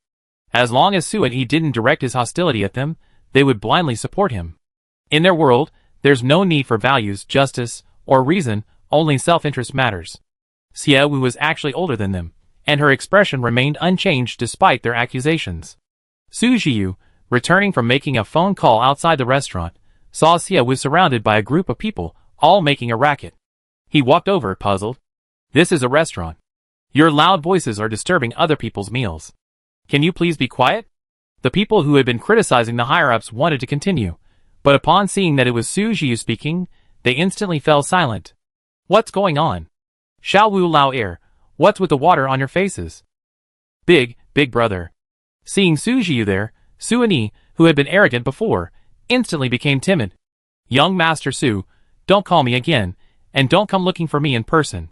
As long as Su and Yi didn't direct his hostility at them, they would blindly support him. In their world, there's no need for values, justice, or reason, only self-interest matters. Xie Wu was actually older than them, and her expression remained unchanged despite their accusations. Su Jiyu, returning from making a phone call outside the restaurant, saw Xie Wu surrounded by a group of people, all making a racket. He walked over, puzzled. This is a restaurant. Your loud voices are disturbing other people's meals. Can you please be quiet? The people who had been criticizing the higher-ups wanted to continue, but upon seeing that it was Su Jiyu speaking, they instantly fell silent. What's going on? Xiao Wu Lao Air, what's with the water on your faces? Big brother. Seeing Su Jiyu there, Su and Yi, who had been arrogant before, instantly became timid. Young Master Su, don't call me again, and don't come looking for me in person.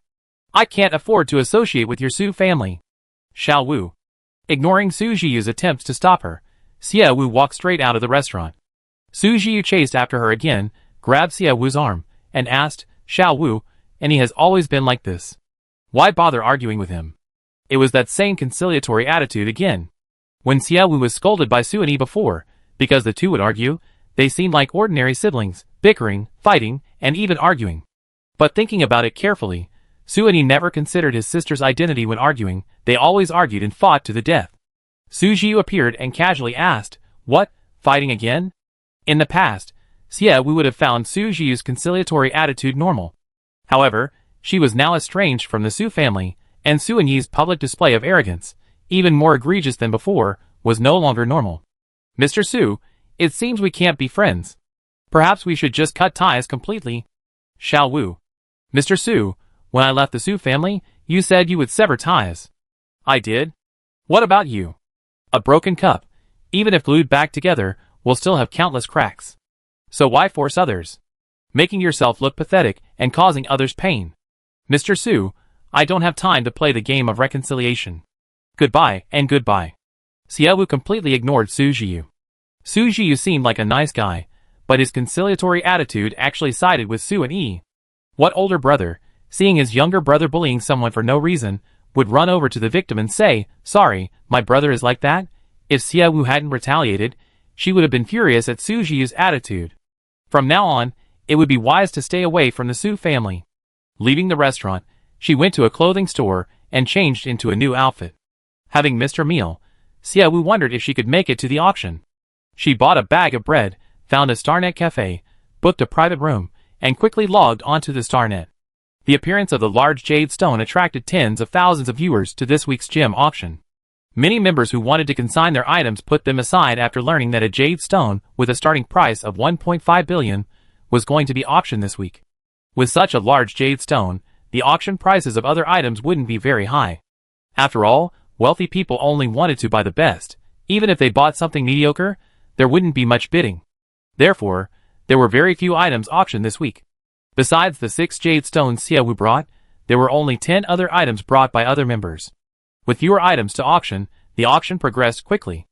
I can't afford to associate with your Su family. Xiao Wu. Ignoring Su Jiyu's attempts to stop her, Xie Wu walked straight out of the restaurant. Su Jiyu chased after her again, grabbed Xie Wu's arm, and asked, Xiao Wu, and he has always been like this. Why bother arguing with him? It was that same conciliatory attitude again. When Xie Wu was scolded by Su and Yi before, because the two would argue, they seemed like ordinary siblings, bickering, fighting, and even arguing. But thinking about it carefully, Su and Yi never considered his sister's identity when arguing, they always argued and fought to the death. Su Jiyu appeared and casually asked, what, fighting again? In the past, Xie Wu would have found Su Jiyu's conciliatory attitude normal. However, she was now estranged from the Su family, and Su and Yi's public display of arrogance, even more egregious than before, was no longer normal. Mr. Su, it seems we can't be friends. Perhaps we should just cut ties completely. Xiao Wu. Mr. Su, when I left the Su family, you said you would sever ties. I did. What about you? A broken cup, even if glued back together, will still have countless cracks. So why force others? Making yourself look pathetic and causing others pain. Mr. Su, I don't have time to play the game of reconciliation. Goodbye and goodbye. Xie Wu completely ignored Su Jiyu. Su Jiyu seemed like a nice guy, but his conciliatory attitude actually sided with Su and Yi. What older brother, seeing his younger brother bullying someone for no reason, would run over to the victim and say, sorry, my brother is like that? If Xie Wu hadn't retaliated, she would have been furious at Su Jiyu's attitude. From now on, it would be wise to stay away from the Su family. Leaving the restaurant, she went to a clothing store and changed into a new outfit. Having missed her meal, Xie Wu wondered if she could make it to the auction. She bought a bag of bread, found a Starnet cafe, booked a private room, and quickly logged onto the Starnet. The appearance of the large jade stone attracted tens of thousands of viewers to this week's gem auction. Many members who wanted to consign their items put them aside after learning that a jade stone with a starting price of 1.5 billion was going to be auctioned this week. With such a large jade stone, the auction prices of other items wouldn't be very high. After all, wealthy people only wanted to buy the best. Even if they bought something mediocre, there wouldn't be much bidding. Therefore, there were very few items auctioned this week. Besides the 6 jade stones Xie Wu brought, there were only 10 other items brought by other members. With fewer items to auction, the auction progressed quickly.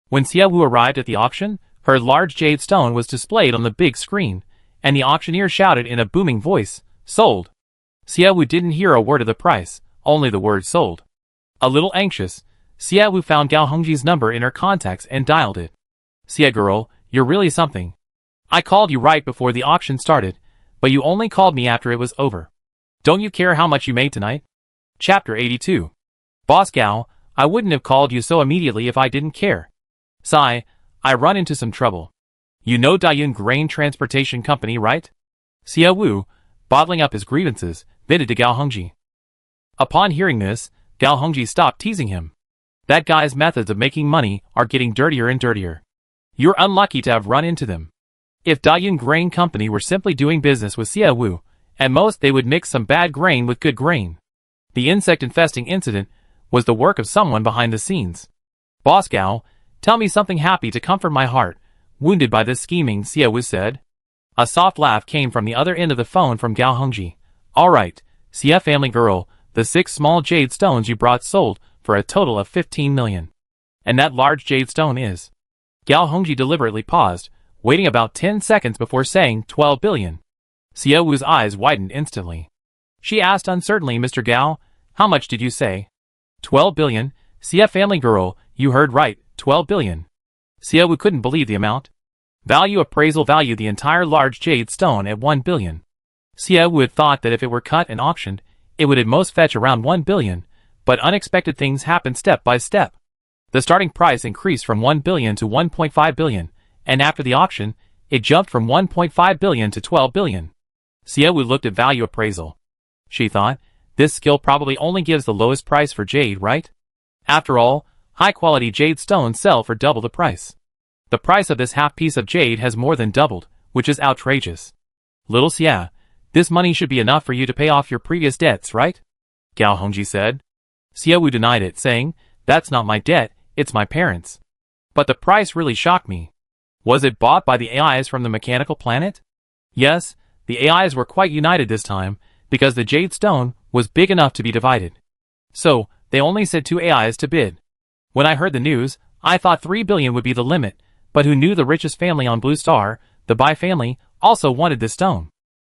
When Xie Wu arrived at the auction, her large jade stone was displayed on the big screen, and the auctioneer shouted in a booming voice, sold. Xie Wu didn't hear a word of the price, only the word sold. A little anxious, Xie Wu found Gao Hongji's number in her contacts and dialed it. Xie girl, you're really something. I called you right before the auction started, but you only called me after it was over. Don't you care how much you made tonight? Chapter 82. Boss Gao, I wouldn't have called you so immediately if I didn't care. Sigh, I run into some trouble. You know Dayun Grain Transportation Company, right? Xie Wu, bottling up his grievances, vented to Gao Hongji. Upon hearing this, Gao Hongji stopped teasing him. That guy's methods of making money are getting dirtier and dirtier. You're unlucky to have run into them. If Dayun Grain Company were simply doing business with Xie Wu, at most they would mix some bad grain with good grain. The insect-infesting incident was the work of someone behind the scenes. Boss Gao, tell me something happy to comfort my heart, wounded by this scheming, Xie Wu said. A soft laugh came from the other end of the phone from Gao Hongji. Alright, Xie family girl, the 6 small jade stones you brought sold for a total of 15 million. And that large jade stone is... Gao Hongji deliberately paused, waiting about 10 seconds before saying 12 billion. Xie Wu's eyes widened instantly. She asked uncertainly, Mr. Gao, How much did you say? 12 billion. Xie family girl, you heard right, 12 billion. Xiaowu couldn't believe the amount. Value appraisal valued the entire large jade stone at 1 billion. Xiaowu had thought that if it were cut and auctioned, it would at most fetch around 1 billion, but unexpected things happened step by step. The starting price increased from 1 billion to 1.5 billion, and after the auction, it jumped from 1.5 billion to 12 billion. Xiaowu looked at value appraisal. She thought, this skill probably only gives the lowest price for jade, right? After all, high-quality jade stones sell for double the price. The price of this half piece of jade has more than doubled, which is outrageous. Little Xia, this money should be enough for you to pay off your previous debts, right? Gao Hongji said. Xiaowu denied it, saying, that's not my debt, it's my parents'. But the price really shocked me. Was it bought by the AIs from the mechanical planet? Yes, the AIs were quite united this time, because the jade stone was big enough to be divided. So, they only said 2 AIs to bid. When I heard the news, I thought 3 billion would be the limit, but who knew the richest family on Blue Star, the Bai family, also wanted this stone.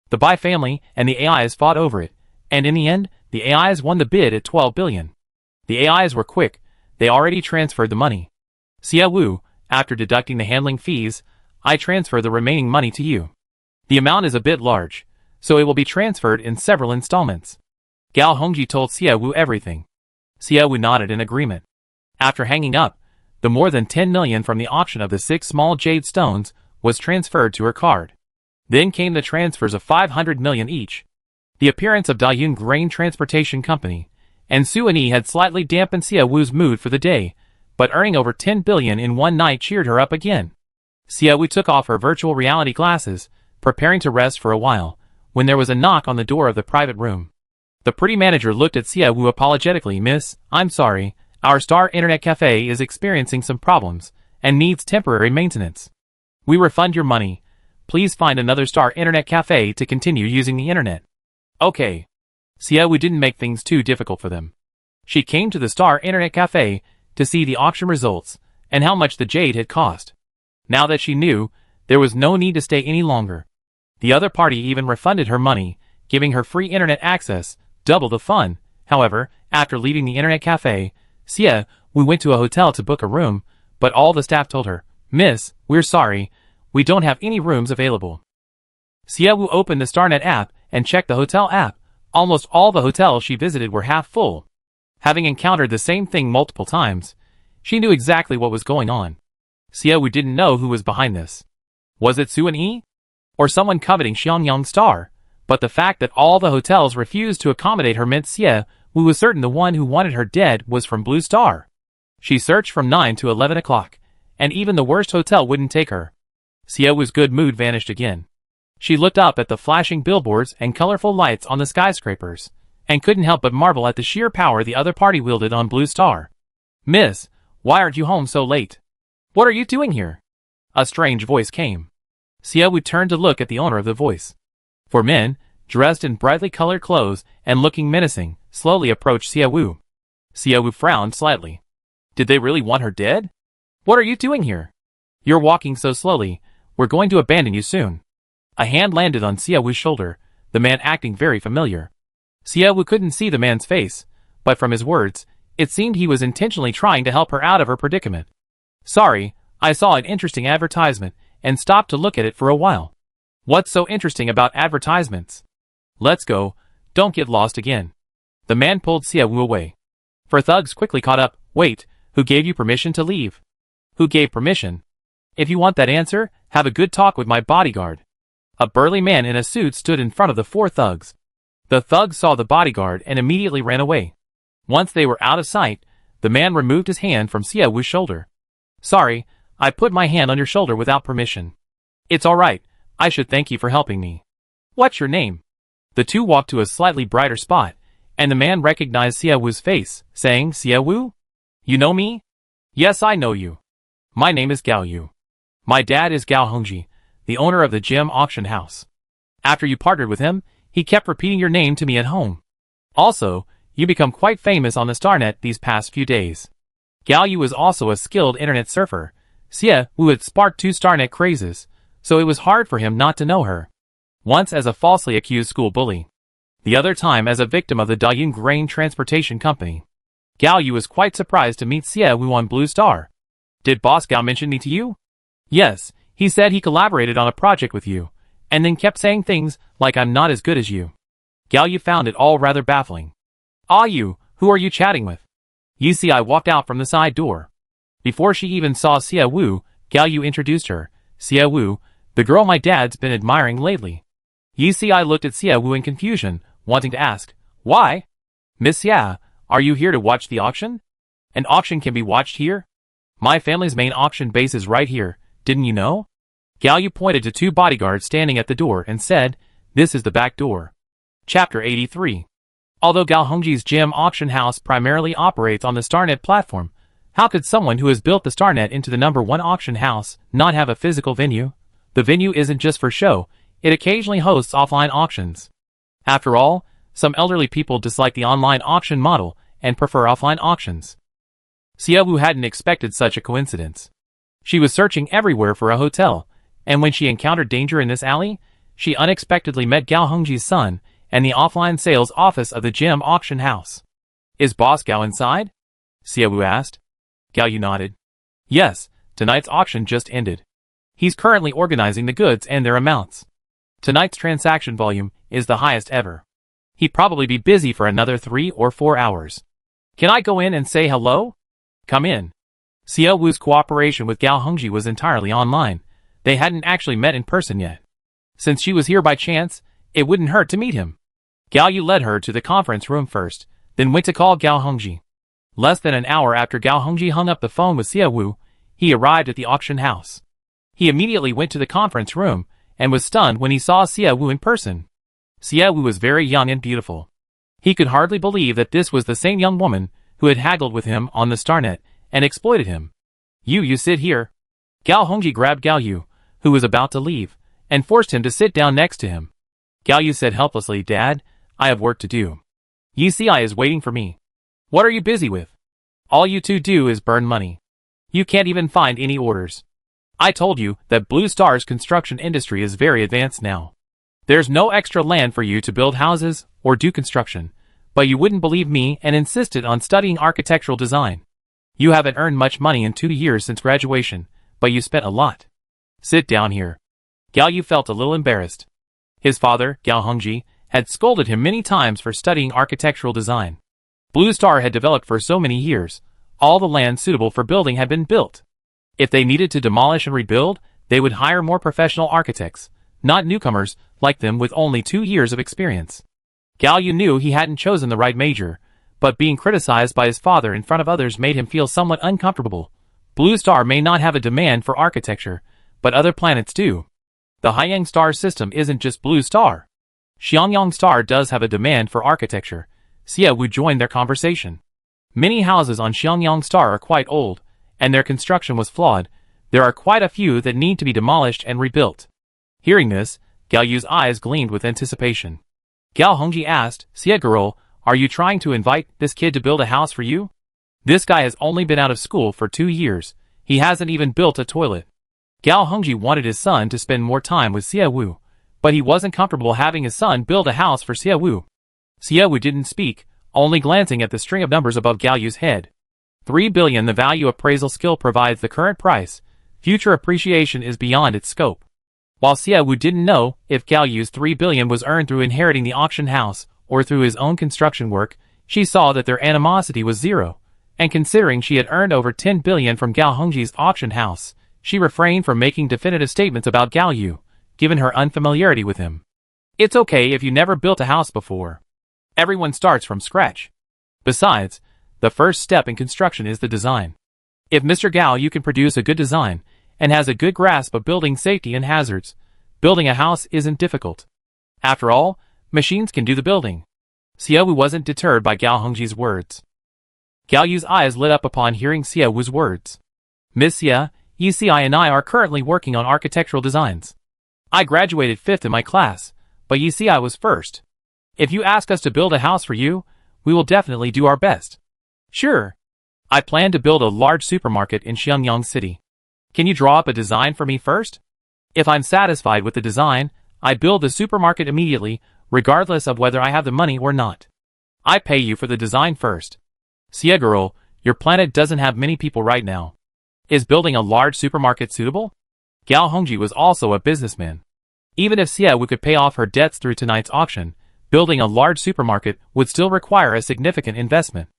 The Bai family and the AIs fought over it, and in the end, the AIs won the bid at 12 billion. The AIs were quick, they already transferred the money. Xiaowu, after deducting the handling fees, I transfer the remaining money to you. The amount is a bit large, so it will be transferred in several installments. Gao Hongji told Xiaowu everything. Xiaowu nodded in agreement. After hanging up, the more than 10 million from the auction of the 6 small jade stones was transferred to her card. Then came the transfers of 500 million each. The appearance of Dayun Grain Transportation Company and Suani had slightly dampened Xiaowu's mood for the day, but earning over 10 billion in one night cheered her up again. Xiaowu took off her virtual reality glasses, preparing to rest for a while, when there was a knock on the door of the private room. The pretty manager looked at Xiaowu apologetically. Miss, I'm sorry, our Star Internet Cafe is experiencing some problems and needs temporary maintenance. We refund your money. Please find another Star Internet Cafe to continue using the internet. Okay. Xiaowu didn't make things too difficult for them. She came to the Star Internet Cafe to see the auction results and how much the jade had cost. Now that she knew, there was no need to stay any longer. The other party even refunded her money, giving her free internet access, double the fun. However, after leaving the internet cafe, Xia, we went to a hotel to book a room, but all the staff told her, Miss, we're sorry, we don't have any rooms available. Xiaowu opened the StarNet app and checked the hotel app. Almost all the hotels she visited were half full. Having encountered the same thing multiple times, she knew exactly what was going on. Xiaowu didn't know who was behind this. Was it Suani? Or someone coveting Xiangyang Star? But the fact that all the hotels refused to accommodate her meant Xiaowu was certain the one who wanted her dead was from Blue Star. She searched from 9 to 11 o'clock, and even the worst hotel wouldn't take her. Xiaowu's good mood vanished again. She looked up at the flashing billboards and colorful lights on the skyscrapers, and couldn't help but marvel at the sheer power the other party wielded on Blue Star. Miss, why aren't you home so late? What are you doing here? A strange voice came. Xiaowu turned to look at the owner of the voice. 4 men, dressed in brightly colored clothes and looking menacing, slowly approached Xiaowu. Xiaowu frowned slightly. Did they really want her dead? What are you doing here? You're walking so slowly, we're going to abandon you soon. A hand landed on Xiaowu's shoulder, the man acting very familiar. Xiaowu couldn't see the man's face, but from his words, it seemed he was intentionally trying to help her out of her predicament. Sorry, I saw an interesting advertisement and stopped to look at it for a while. What's so interesting about advertisements? Let's go, don't get lost again. The man pulled Xiaowu away. 4 thugs quickly caught up. Wait, who gave you permission to leave? Who gave permission? If you want that answer, have a good talk with my bodyguard. A burly man in a suit stood in front of the 4 thugs. The thugs saw the bodyguard and immediately ran away. Once they were out of sight, the man removed his hand from Xiaowu's shoulder. Sorry, I put my hand on your shoulder without permission. It's alright, I should thank you for helping me. What's your name? The two walked to a slightly brighter spot, and the man recognized Xiaowu's face, saying, Xiaowu? You know me? Yes, I know you. My name is Gao Yu. My dad is Gao Hongji, the owner of the gem auction house. After you partnered with him, he kept repeating your name to me at home. Also, you become quite famous on the StarNet these past few days. Gao Yu was also a skilled internet surfer. Xiaowu had sparked 2 StarNet crazes, so it was hard for him not to know her. Once as a falsely accused school bully. the other time as a victim of the Dayun Grain Transportation Company. Gao Yu was quite surprised to meet Xie Wu on Blue Star. Did Boss Gao mention me to you? Yes, he said he collaborated on a project with you, and then kept saying things like I'm not as good as you. Gao Yu found it all rather baffling. Ah you, who are you chatting with? You see, I walked out from the side door. Before she even saw Xie Wu, Gao Yu introduced her. Xie Wu, the girl my dad's been admiring lately. You see, I looked at Xie Wu in confusion, wanting to ask, why? Miss Xia, are you here to watch the auction? An auction can be watched here? My family's main auction base is right here, didn't you know? Gao Yu pointed to two bodyguards standing at the door and said, this is the back door. Chapter 83. Although Gao Hongji's gem auction house primarily operates on the StarNet platform, how could someone who has built the StarNet into the #1 auction house not have a physical venue? The venue isn't just for show, it occasionally hosts offline auctions. After all, some elderly people dislike the online auction model and prefer offline auctions. Xie Wu hadn't expected such a coincidence. She was searching everywhere for a hotel, and when she encountered danger in this alley, she unexpectedly met Gao Hongji's son and the offline sales office of the gem auction house. Is Boss Gao inside? Xie Wu asked. Gao Yu nodded. Yes, tonight's auction just ended. He's currently organizing the goods and their amounts. Tonight's transaction volume is the highest ever. He'd probably be busy for another 3 or 4 hours. Can I go in and say hello? Come in. Xie Wu's cooperation with Gao Hongji was entirely online. They hadn't actually met in person yet. Since she was here by chance, it wouldn't hurt to meet him. Gao Yu led her to the conference room first, then went to call Gao Hongji. Less than an hour after Gao Hongji hung up the phone with Xie Wu, he arrived at the auction house. He immediately went to the conference room and was stunned when he saw Xie Wu in person. Xie Wu was very young and beautiful. He could hardly believe that this was the same young woman who had haggled with him on the StarNet and exploited him. You sit here. Gao Hongji grabbed Gao Yu, who was about to leave, and forced him to sit down next to him. Gao Yu said helplessly, Dad, I have work to do. Yi Ci is waiting for me. What are you busy with? All you two do is burn money. You can't even find any orders. I told you that Blue Star's construction industry is very advanced now. There's no extra land for you to build houses or do construction, but you wouldn't believe me and insisted on studying architectural design. You haven't earned much money in 2 years since graduation, but you spent a lot. Sit down here. Gao Yu felt a little embarrassed. His father, Gao Hongji, had scolded him many times for studying architectural design. Blue Star had developed for so many years, all the land suitable for building had been built. If they needed to demolish and rebuild, they would hire more professional architects, not newcomers like them with only 2 years of experience. Gao Yu knew he hadn't chosen the right major, but being criticized by his father in front of others made him feel somewhat uncomfortable. Blue Star may not have a demand for architecture, but other planets do. The Haiyang star system isn't just Blue Star. Xiangyang star does have a demand for architecture. Xie Wu joined their conversation. Many houses on Xiangyang star are quite old, and their construction was flawed. There are quite a few that need to be demolished and rebuilt. Hearing this, Gao Yu's eyes gleamed with anticipation. Gao Hongji asked, Xie girl, are you trying to invite this kid to build a house for you? This guy has only been out of school for 2 years. He hasn't even built a toilet. Gao Hongji wanted his son to spend more time with Xie Wu, but he wasn't comfortable having his son build a house for Xie Wu. Xie Wu didn't speak, only glancing at the string of numbers above Gao Yu's head. 3 billion. The value appraisal skill provides the current price. Future appreciation is beyond its scope. While Xie Wu didn't know if Gao Yu's 3 billion was earned through inheriting the auction house or through his own construction work, she saw that their animosity was 0, and considering she had earned over 10 billion from Gao Hongji's auction house, she refrained from making definitive statements about Gao Yu, given her unfamiliarity with him. It's okay if you never built a house before. Everyone starts from scratch. Besides, the first step in construction is the design. If Mr. Gao Yu can produce a good design, and has a good grasp of building safety and hazards, building a house isn't difficult. After all, machines can do the building. Xie Wu wasn't deterred by Gao Hongji's words. Gao Yu's eyes lit up upon hearing Xie Wu's words. Miss Xie, Yi Ci and I are currently working on architectural designs. I graduated 5th in my class, but Yi Ci was 1st. If you ask us to build a house for you, we will definitely do our best. Sure. I plan to build a large supermarket in Xiangyang City. Can you draw up a design for me first? If I'm satisfied with the design, I build the supermarket immediately regardless of whether I have the money or not. I pay you for the design first. See girl, your planet doesn't have many people right now. Is building a large supermarket suitable? Gao Hongji was also a businessman. Even if Xiaowu could pay off her debts through tonight's auction, building a large supermarket would still require a significant investment.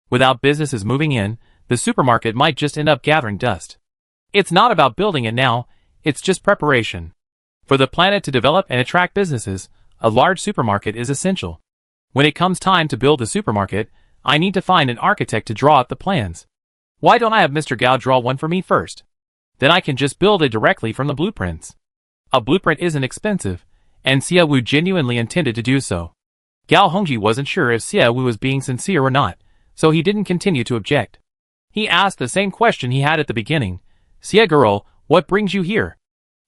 Without businesses moving in, the supermarket might just end up gathering dust. It's not about building it now, it's just preparation. For the planet to develop and attract businesses, a large supermarket is essential. When it comes time to build a supermarket, I need to find an architect to draw up the plans. Why don't I have Mr. Gao draw one for me first? Then I can just build it directly from the blueprints. A blueprint isn't expensive, and Xiaowu genuinely intended to do so. Gao Hongji wasn't sure if Xiaowu was being sincere or not, so he didn't continue to object. He asked the same question he had at the beginning. Xia girl, what brings you here?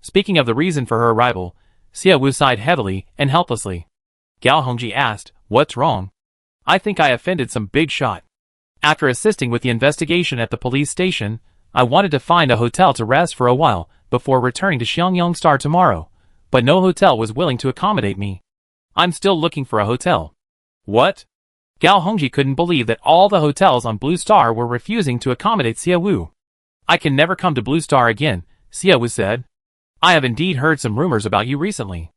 Speaking of the reason for her arrival, Xiaowu sighed heavily and helplessly. Gao Hongji asked, what's wrong? I think I offended some big shot. After assisting with the investigation at the police station, I wanted to find a hotel to rest for a while before returning to Xiangyang tomorrow, but no hotel was willing to accommodate me. I'm still looking for a hotel. What? Gao Hongji couldn't believe that all the hotels on Blue Star were refusing to accommodate Xiaowu. I can never come to Blue Star again, Xiaowu said. I have indeed heard some rumors about you recently.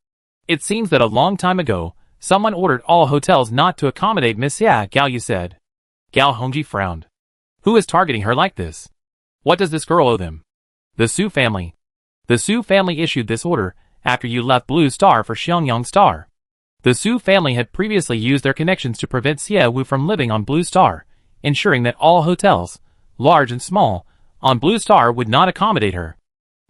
It seems that a long time ago, someone ordered all hotels not to accommodate Miss Xia, Gao Yu said. Gao Hongji frowned. Who is targeting her like this? What does this girl owe them? The Su family. The Su family issued this order after you left Blue Star for Xiangyang Star. The Su family had previously used their connections to prevent Xiaowu from living on Blue Star, ensuring that all hotels, large and small, on Blue Star would not accommodate her.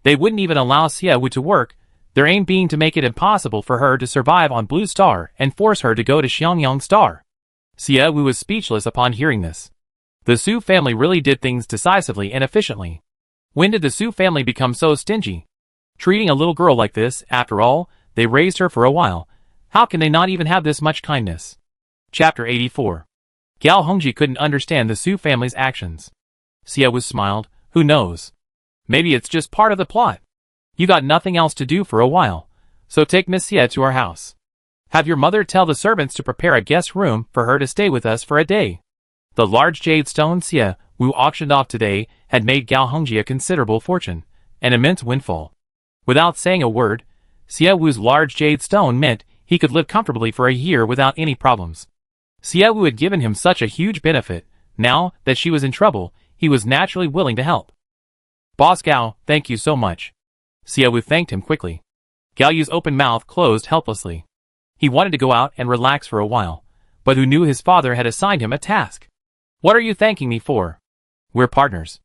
They wouldn't even allow Xiaowu to work, their aim being to make it impossible for her to survive on Blue Star and force her to go to Xiangyang Star. Xiaowu was speechless upon hearing this. The Su family really did things decisively and efficiently. When did the Su family become so stingy? Treating a little girl like this, after all, they raised her for a while. How can they not even have this much kindness? Chapter 84. Gao Hongji couldn't understand the Su family's actions. Xiaowu smiled. Who knows? Maybe it's just part of the plot. You got nothing else to do for a while, so take Miss Xia to our house. Have your mother tell the servants to prepare a guest room for her to stay with us for a day. The large jade stone Xiaowu auctioned off today had made Gao Hongji a considerable fortune, an immense windfall. Without saying a word, Xiaowu's large jade stone meant he could live comfortably for a year without any problems. Xiaowu had given him such a huge benefit. Now that she was in trouble, he was naturally willing to help. Boss Gao, thank you so much. Xiaowu thanked him quickly. Gao Yu's open mouth closed helplessly. He wanted to go out and relax for a while, but who knew his father had assigned him a task? What are you thanking me for? We're partners.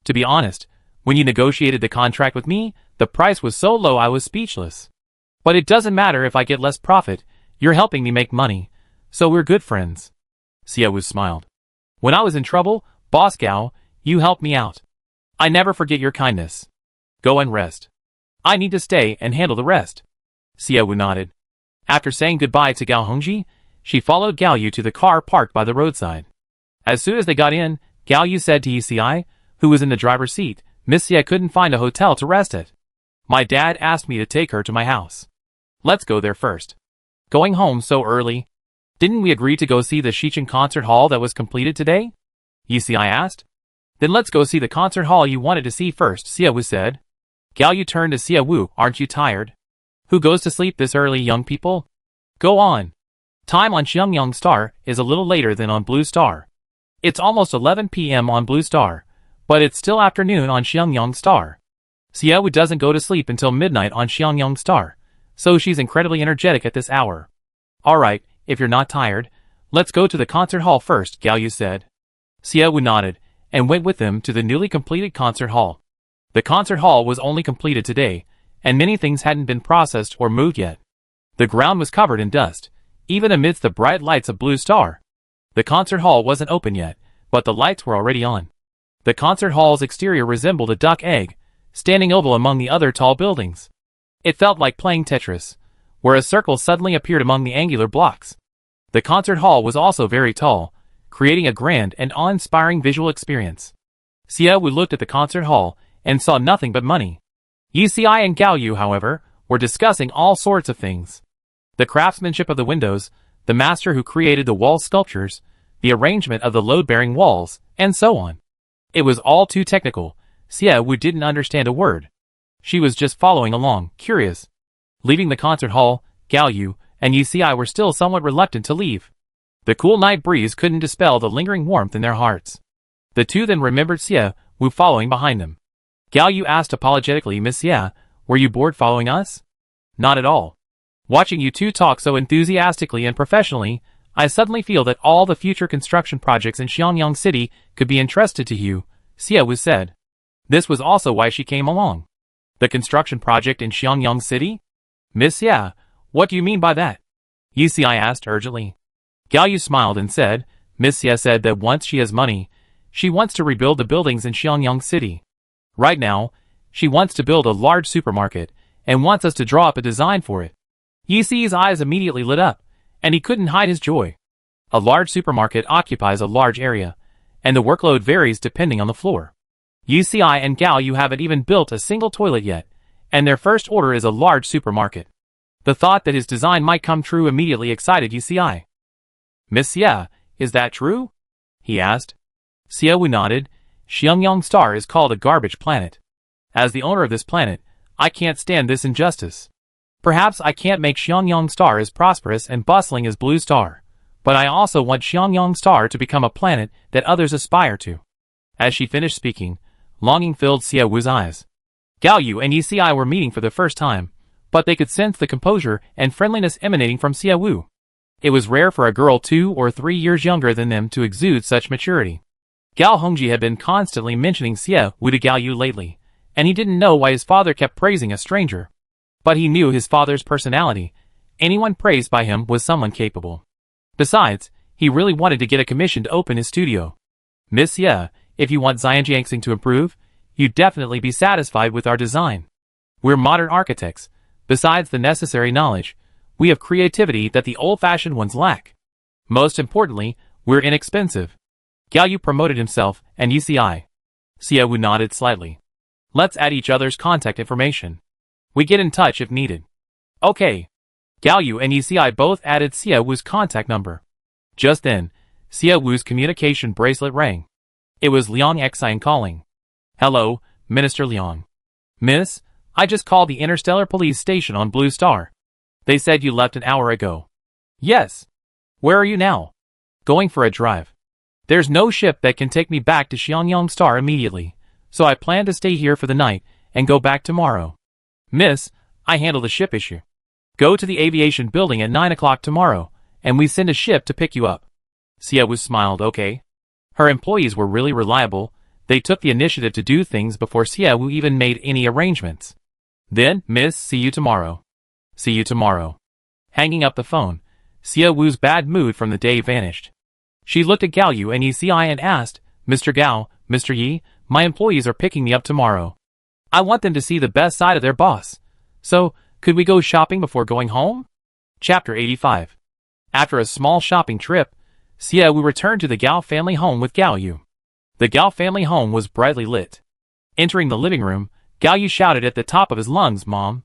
To be honest, when you negotiated the contract with me, the price was so low I was speechless. But it doesn't matter if I get less profit, you're helping me make money, so we're good friends. Xiaowu smiled. When I was in trouble, Boss Gao, you helped me out. I never forget your kindness. Go and rest. I need to stay and handle the rest. Xiaowu nodded. After saying goodbye to Gao Hongji, she followed Gao Yu to the car parked by the roadside. As soon as they got in, Gao Yu said to Yi, who was in the driver's seat, Miss Xia couldn't find a hotel to rest at. My dad asked me to take her to my house. Let's go there first. Going home so early? Didn't we agree to go see the Shichen concert hall that was completed today? Yi asked. Then let's go see the concert hall you wanted to see first, Xiaowu said. Gao Yu turned to Xiaowu, aren't you tired? Who goes to sleep this early, young people? Go on. Time on Xiangyang Star is a little later than on Blue Star. It's almost 11 p.m. on Blue Star, but it's still afternoon on Xiangyang Star. Xiaowu doesn't go to sleep until midnight on Xiangyang Star, so she's incredibly energetic at this hour. Alright, if you're not tired, let's go to the concert hall first, Gao Yu said. Xiaowu nodded, and went with them to the newly completed concert hall. The concert hall was only completed today, and many things hadn't been processed or moved yet. The ground was covered in dust, even amidst the bright lights of Blue Star. The concert hall wasn't open yet, but the lights were already on. The concert hall's exterior resembled a duck egg, standing oval among the other tall buildings. It felt like playing Tetris, where a circle suddenly appeared among the angular blocks. The concert hall was also very tall, creating a grand and awe-inspiring visual experience. Xiaowu looked at the concert hall and saw nothing but money. Yi and Gao Yu, however, were discussing all sorts of things. The craftsmanship of the windows, the master who created the wall sculptures, the arrangement of the load-bearing walls, and so on. It was all too technical. Xie Wu didn't understand a word. She was just following along, curious. Leaving the concert hall, Gao Yu and Yi Si were still somewhat reluctant to leave. The cool night breeze couldn't dispel the lingering warmth in their hearts. The two then remembered Xie Wu following behind them. Gao Yu asked apologetically, Miss Xie, were you bored following us? Not at all. Watching you two talk so enthusiastically and professionally, I suddenly feel that all the future construction projects in Xiangyang City could be entrusted to you, Xie Wu said. This was also why she came along. The construction project in Xiangyang City? Miss Xie, what do you mean by that? Yi Si asked urgently. Gao Yu smiled and said, Miss Xie said that once she has money, she wants to rebuild the buildings in Xiangyang City. Right now, she wants to build a large supermarket, and wants us to draw up a design for it. Yi Si's eyes immediately lit up, and he couldn't hide his joy. A large supermarket occupies a large area, and the workload varies depending on the floor. Yi Si and Gao Yu haven't even built a single toilet yet, and their first order is a large supermarket. The thought that his design might come true immediately excited Yi Si. Miss Xie, is that true? He asked. Xie Wu nodded. Xiangyang Star is called a garbage planet. As the owner of this planet, I can't stand this injustice. Perhaps I can't make Xiangyang Star as prosperous and bustling as Blue Star, but I also want Xiangyang Star to become a planet that others aspire to. As she finished speaking, longing filled Xie Wu's eyes. Gao Yu and Yi Si were meeting for the first time, but they could sense the composure and friendliness emanating from Xie Wu. It was rare for a girl 2 or 3 years younger than them to exude such maturity. Gao Hongji had been constantly mentioning Xie Wu to Gao Yu lately, and he didn't know why his father kept praising a stranger. But he knew his father's personality. Anyone praised by him was someone capable. Besides, he really wanted to get a commission to open his studio. Miss Xie, if you want Xianjiangsing to improve, you'd definitely be satisfied with our design. We're modern architects. Besides the necessary knowledge, we have creativity that the old-fashioned ones lack. Most importantly, we're inexpensive. Gao Yu promoted himself, and Yi Si. Xie Wu nodded slightly. Let's add each other's contact information. We get in touch if needed. Okay. Gao Yu and Yi Si both added Xie Wu's contact number. Just then, Xie Wu's communication bracelet rang. It was Liang Xine calling. Hello, Minister Liang. Miss, I just called the Interstellar police station on Blue Star. They said you left an hour ago. Yes. Where are you now? Going for a drive. There's no ship that can take me back to Xiangyang Star immediately, so I plan to stay here for the night and go back tomorrow. Miss, I handle the ship issue. Go to the aviation building at 9 o'clock tomorrow, and we send a ship to pick you up. Xie Wu smiled. Okay. Her employees were really reliable. They took the initiative to do things before Xie Wu even made any arrangements. Then, Miss, see you tomorrow. See you tomorrow. Hanging up the phone, Xie Wu's bad mood from the day vanished. She looked at Gao Yu and Yi Si and asked, Mr. Gao, Mr. Yi, my employees are picking me up tomorrow. I want them to see the best side of their boss. So, could we go shopping before going home? Chapter 85. After a small shopping trip, Xie Wu returned to the Gao family home with Gao Yu. The Gao family home was brightly lit. Entering the living room, Gao Yu shouted at the top of his lungs, Mom!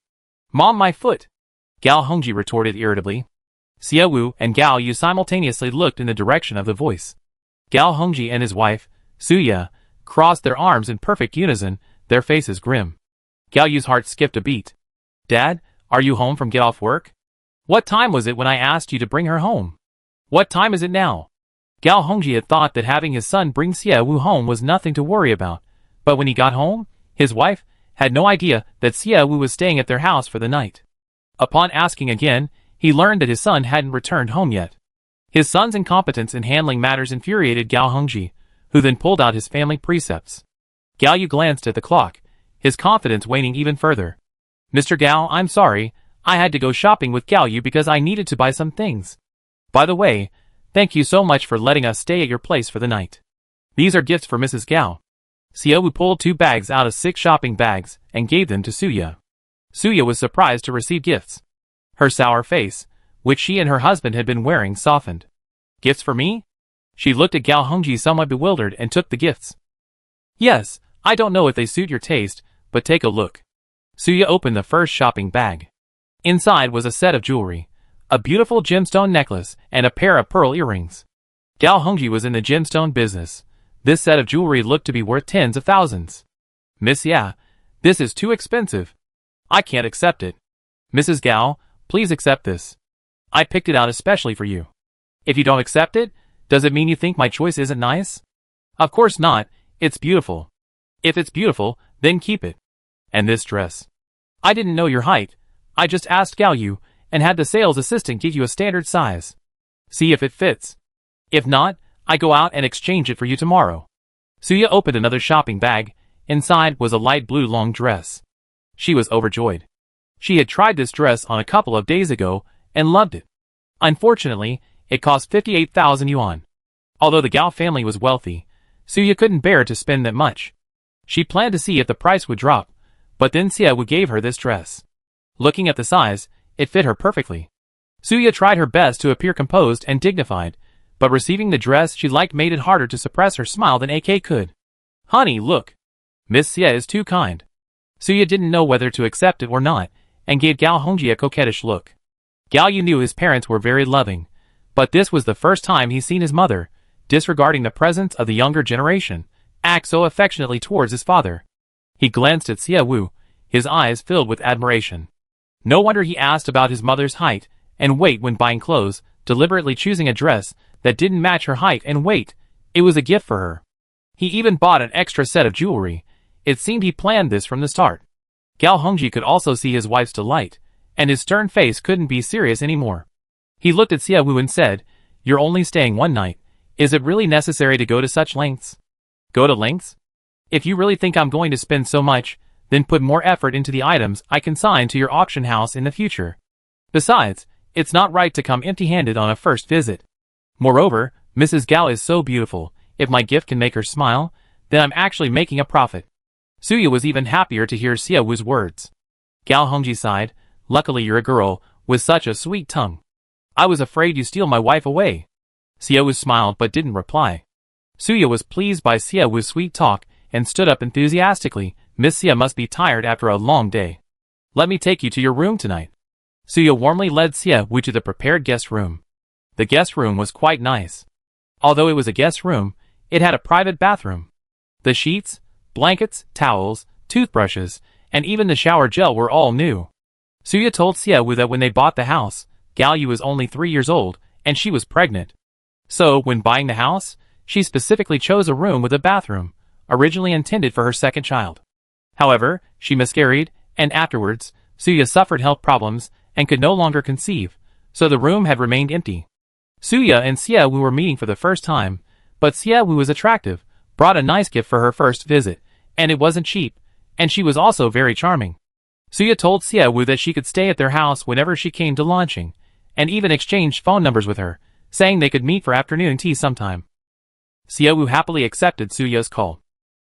Mom, my foot! Gao Hongji retorted irritably. Xie Wu and Gao Yu simultaneously looked in the direction of the voice. Gao Hongji and his wife, Suya, crossed their arms in perfect unison, their faces grim. Gao Yu's heart skipped a beat. Dad, are you home from get off work? What time was it when I asked you to bring her home? What time is it now? Gao Hongji had thought that having his son bring Xie Wu home was nothing to worry about, but when he got home, his wife had no idea that Xie Wu was staying at their house for the night. Upon asking again, he learned that his son hadn't returned home yet. His son's incompetence in handling matters infuriated Gao Hongji, who then pulled out his family precepts. Gao Yu glanced at the clock, his confidence waning even further. Mr. Gao, I'm sorry, I had to go shopping with Gao Yu because I needed to buy some things. By the way, thank you so much for letting us stay at your place for the night. These are gifts for Mrs. Gao. Xie Wu pulled 2 bags out of 6 shopping bags and gave them to Suya. Suya was surprised to receive gifts. Her sour face, which she and her husband had been wearing, softened. Gifts for me? She looked at Gao Hongji somewhat bewildered and took the gifts. Yes, I don't know if they suit your taste, but take a look. Suya opened the first shopping bag. Inside was a set of jewelry, a beautiful gemstone necklace, and a pair of pearl earrings. Gao Hongji was in the gemstone business. This set of jewelry looked to be worth tens of thousands. Miss Ya, this is too expensive. I can't accept it. Mrs. Gao, please accept this. I picked it out especially for you. If you don't accept it, does it mean you think my choice isn't nice? Of course not, it's beautiful. If it's beautiful, then keep it. And this dress. I didn't know your height. I just asked Gao Yu, and had the sales assistant give you a standard size. See if it fits. If not, I go out and exchange it for you tomorrow. Suya opened another shopping bag. Inside was a light blue long dress. She was overjoyed. She had tried this dress on a couple of days ago, and loved it. Unfortunately, it cost 58,000 yuan. Although the Gao family was wealthy, Suya couldn't bear to spend that much. She planned to see if the price would drop, but then Xiaowu gave her this dress. Looking at the size, it fit her perfectly. Suya tried her best to appear composed and dignified, but receiving the dress she liked made it harder to suppress her smile than AK could. Honey, look. Miss Xia is too kind. Suya didn't know whether to accept it or not, and gave Gao Hongji a coquettish look. Gao Yu knew his parents were very loving, but this was the first time he'd seen his mother, disregarding the presence of the younger generation, act so affectionately towards his father. He glanced at Xia Wu, his eyes filled with admiration. No wonder he asked about his mother's height and weight when buying clothes, deliberately choosing a dress that didn't match her height and weight. It was a gift for her. He even bought an extra set of jewelry. It seemed he planned this from the start. Gao Hongji could also see his wife's delight, and his stern face couldn't be serious anymore. He looked at Xia Wu and said, "You're only staying one night. Is it really necessary to go to such lengths?" Go to lengths? If you really think I'm going to spend so much, then put more effort into the items I consign to your auction house in the future. Besides, it's not right to come empty-handed on a first visit. Moreover, Mrs. Gao is so beautiful. If my gift can make her smile, then I'm actually making a profit. Suya was even happier to hear Xia Wu's words. Gao Hongji sighed. Luckily you're a girl, with such a sweet tongue. I was afraid you steal my wife away. Xia Wu smiled but didn't reply. Suya was pleased by Xia Wu's sweet talk and stood up enthusiastically. Miss Xia must be tired after a long day. Let me take you to your room tonight. Suya warmly led Xia Wu to the prepared guest room. The guest room was quite nice. Although it was a guest room, it had a private bathroom. The sheets, blankets, towels, toothbrushes, and even the shower gel were all new. Suya told Xia Wu that when they bought the house, Gao Yu was only 3 years old, and she was pregnant. So, when buying the house, she specifically chose a room with a bathroom, originally intended for her second child. However, she miscarried, and afterwards, Suya suffered health problems and could no longer conceive, so the room had remained empty. Suya and Xia Wu were meeting for the first time, but Xia Wu was attractive, brought a nice gift for her first visit, and it wasn't cheap, and she was also very charming. Suya told Xia Wu that she could stay at their house whenever she came to launching, and even exchanged phone numbers with her, saying they could meet for afternoon tea sometime. Xia Wu happily accepted Suya's call.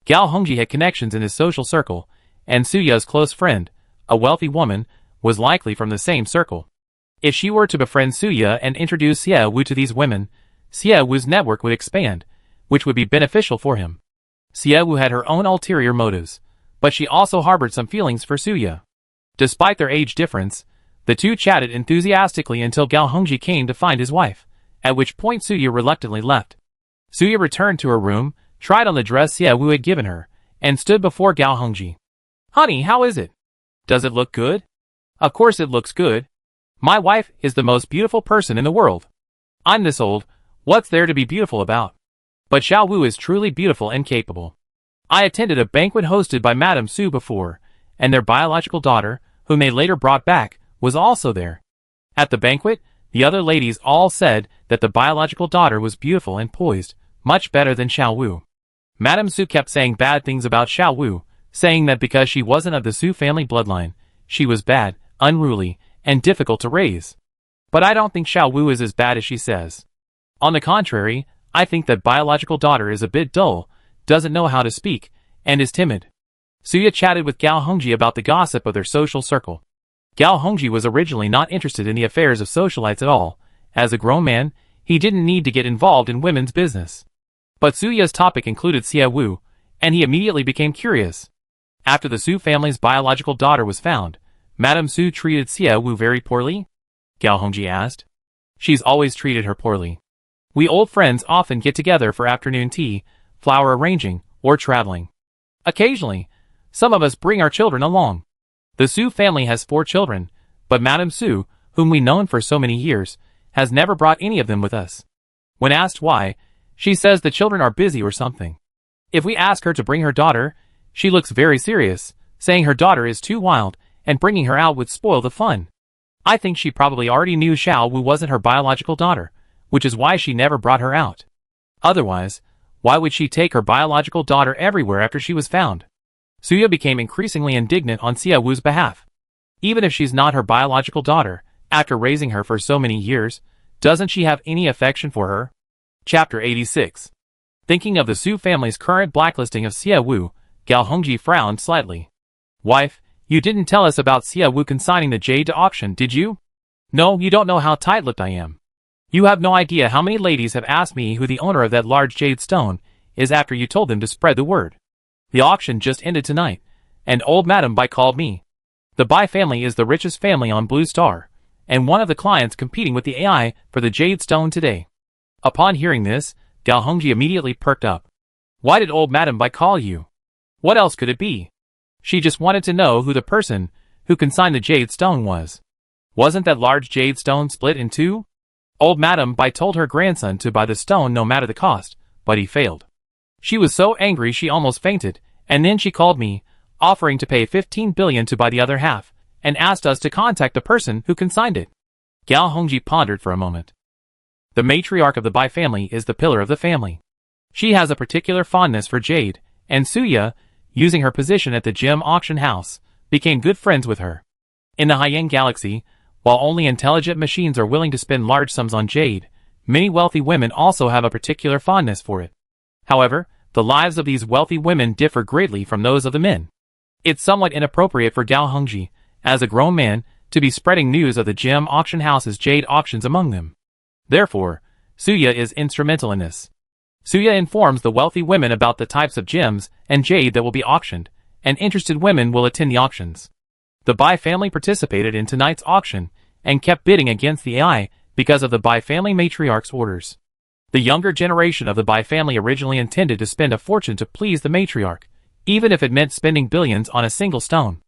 Gao Hongji had connections in his social circle, and Suya's close friend, a wealthy woman, was likely from the same circle. If she were to befriend Suya and introduce Xia Wu to these women, Xia Wu's network would expand, which would be beneficial for him. Xia Wu had her own ulterior motives, but she also harbored some feelings for Suya. Despite their age difference, the two chatted enthusiastically until Gao Hongji came to find his wife, at which point Suya reluctantly left. Suya returned to her room, tried on the dress Xia Wu had given her, and stood before Gao Hongji. "Honey, how is it? Does it look good?" "Of course it looks good. My wife is the most beautiful person in the world. I'm this old, what's there to be beautiful about? But Xiao Wu is truly beautiful and capable. I attended a banquet hosted by Madame Su before, and their biological daughter, whom they later brought back, was also there. At the banquet, the other ladies all said that the biological daughter was beautiful and poised, much better than Xiao Wu. Madame Su kept saying bad things about Xiao Wu, saying that because she wasn't of the Su family bloodline, she was bad, unruly, and difficult to raise. But I don't think Xiao Wu is as bad as she says. On the contrary, I think that biological daughter is a bit dull, doesn't know how to speak, and is timid." Suya chatted with Gao Hongji about the gossip of their social circle. Gao Hongji was originally not interested in the affairs of socialites at all. As a grown man, he didn't need to get involved in women's business. But Suya's topic included Xia Wu, and he immediately became curious. After the Su family's biological daughter was found, Madame Su treated Xia Wu very poorly. Gao Hongji asked. She's always treated her poorly. We old friends often get together for afternoon tea, flower arranging, or traveling. Occasionally, some of us bring our children along. The Su family has 4 children, but Madame Su, whom we've known for so many years, has never brought any of them with us. When asked why, she says the children are busy or something. If we ask her to bring her daughter, she looks very serious, saying her daughter is too wild, and bringing her out would spoil the fun. I think she probably already knew Xiao Wu wasn't her biological daughter, which is why she never brought her out. Otherwise, why would she take her biological daughter everywhere after she was found? Suya became increasingly indignant on Xiao Wu's behalf. Even if she's not her biological daughter, after raising her for so many years, doesn't she have any affection for her? Chapter 86. Thinking of the Su family's current blacklisting of Xiao Wu, Gao Hongji frowned slightly. Wife, you didn't tell us about Xiao Wu consigning the jade to auction, did you? No, you don't know how tight-lipped I am. You have no idea how many ladies have asked me who the owner of that large jade stone is after you told them to spread the word. The auction just ended tonight, and old Madame Bai called me. The Bai family is the richest family on Blue Star, and one of the clients competing with the AI for the jade stone today. Upon hearing this, Gao Hongji immediately perked up. Why did old Madame Bai call you? What else could it be? She just wanted to know who the person who consigned the jade stone was. Wasn't that large jade stone split in 2? Old Madame Bai told her grandson to buy the stone no matter the cost, but he failed. She was so angry she almost fainted, and then she called me, offering to pay 15 billion to buy the other half, and asked us to contact the person who consigned it. Gao Hongji pondered for a moment. The matriarch of the Bai family is the pillar of the family. She has a particular fondness for jade, and Suya, using her position at the gem auction house, became good friends with her. In the Haiyan Galaxy, while only intelligent machines are willing to spend large sums on jade, many wealthy women also have a particular fondness for it. However, the lives of these wealthy women differ greatly from those of the men. It's somewhat inappropriate for Gao Hongji, as a grown man, to be spreading news of the gem auction house's jade auctions among them. Therefore, Suya is instrumental in this. Suya informs the wealthy women about the types of gems and jade that will be auctioned, and interested women will attend the auctions. The Bai family participated in tonight's auction, and kept bidding against the AI because of the Bai family matriarch's orders. The younger generation of the Bai family originally intended to spend a fortune to please the matriarch, even if it meant spending billions on a single stone.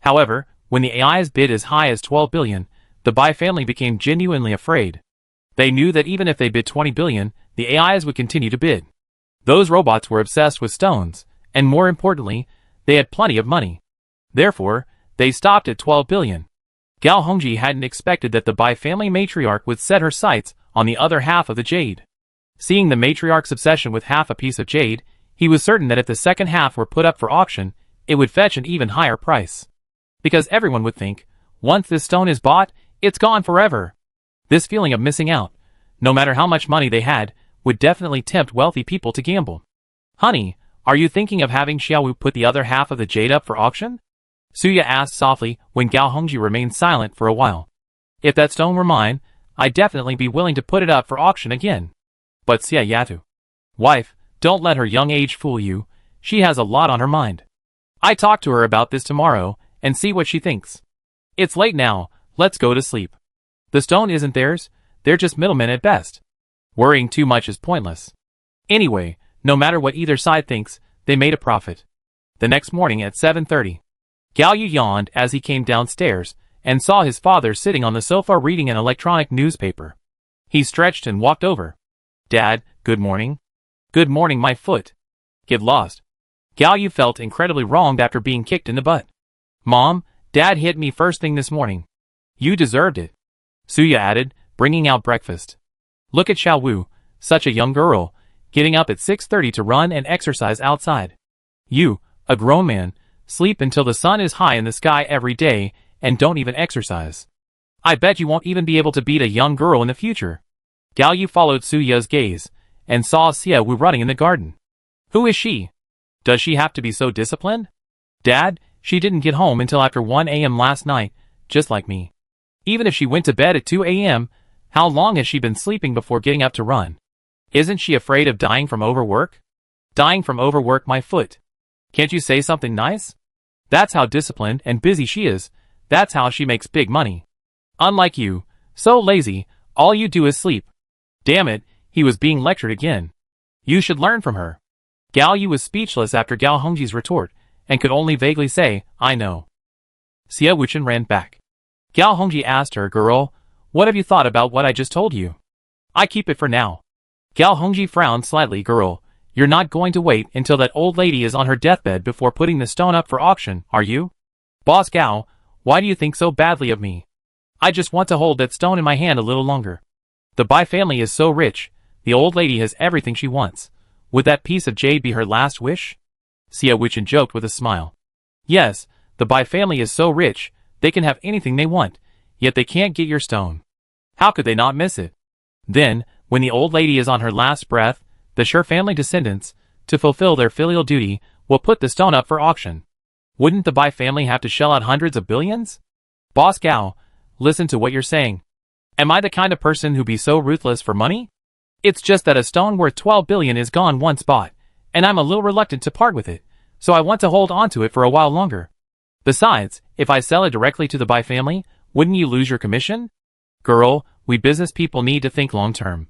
However, when the AI's bid as high as 12 billion, the Bai family became genuinely afraid. They knew that even if they bid 20 billion, the AIs would continue to bid. Those robots were obsessed with stones, and more importantly, they had plenty of money. Therefore, they stopped at 12 billion. Gao Hongji hadn't expected that the Bai family matriarch would set her sights on the other half of the jade. Seeing the matriarch's obsession with half a piece of jade, he was certain that if the second half were put up for auction, it would fetch an even higher price. Because everyone would think, once this stone is bought, it's gone forever. This feeling of missing out, no matter how much money they had, would definitely tempt wealthy people to gamble. Honey, are you thinking of having Xiaowu put the other half of the jade up for auction? Suya asked softly when Gao Hongji remained silent for a while. If that stone were mine, I'd definitely be willing to put it up for auction again. But Xia Yatu. Wife, don't let her young age fool you, she has a lot on her mind. I talk to her about this tomorrow, and see what she thinks. It's late now, let's go to sleep. The stone isn't theirs, they're just middlemen at best. Worrying too much is pointless. Anyway, no matter what either side thinks, they made a profit. The next morning at 7:30. Gao Yu yawned as he came downstairs, and saw his father sitting on the sofa reading an electronic newspaper. He stretched and walked over. Dad, good morning. Good morning, my foot. Get lost. Gao Yu felt incredibly wronged after being kicked in the butt. Mom, Dad hit me first thing this morning. You deserved it. Suya added, bringing out breakfast. Look at Xiao Wu, such a young girl, getting up at 6:30 to run and exercise outside. You, a grown man, sleep until the sun is high in the sky every day and don't even exercise. I bet you won't even be able to beat a young girl in the future. Gao Yu followed Suya's gaze and saw Xiao Wu running in the garden. Who is she? Does she have to be so disciplined? Dad, she didn't get home until after 1 a.m. last night, just like me. Even if she went to bed at 2 a.m., how long has she been sleeping before getting up to run? Isn't she afraid of dying from overwork? Dying from overwork, my foot. Can't you say something nice? That's how disciplined and busy she is. That's how she makes big money. Unlike you, So lazy, all you do is sleep. Damn it, he was being lectured again. You should learn from her. Gao Yu was speechless after Gao Hongji's retort, and could only vaguely say, I know. Xie Wuchen ran back. Gao Hongji asked her, Girl, what have you thought about what I just told you? I keep it for now. Gao Hongji frowned slightly. Girl, you're not going to wait until that old lady is on her deathbed before putting the stone up for auction, are you? Boss Gao, why do you think so badly of me? I just want to hold that stone in my hand a little longer. The Bai family is so rich, the old lady has everything she wants. Would that piece of jade be her last wish? Xie Wuchen joked with a smile. Yes, the Bai family is so rich, they can have anything they want, yet they can't get your stone. How could they not miss it? Then, when the old lady is on her last breath, the Sher family descendants, to fulfill their filial duty, will put the stone up for auction. Wouldn't the Bai family have to shell out hundreds of billions? Boss Gao, listen to what you're saying. Am I the kind of person who'd be so ruthless for money? It's just that a stone worth 12 billion is gone one spot, and I'm a little reluctant to part with it, so I want to hold on to it for a while longer. Besides, if I sell it directly to the Bai family, wouldn't you lose your commission? Girl, we business people need to think long term.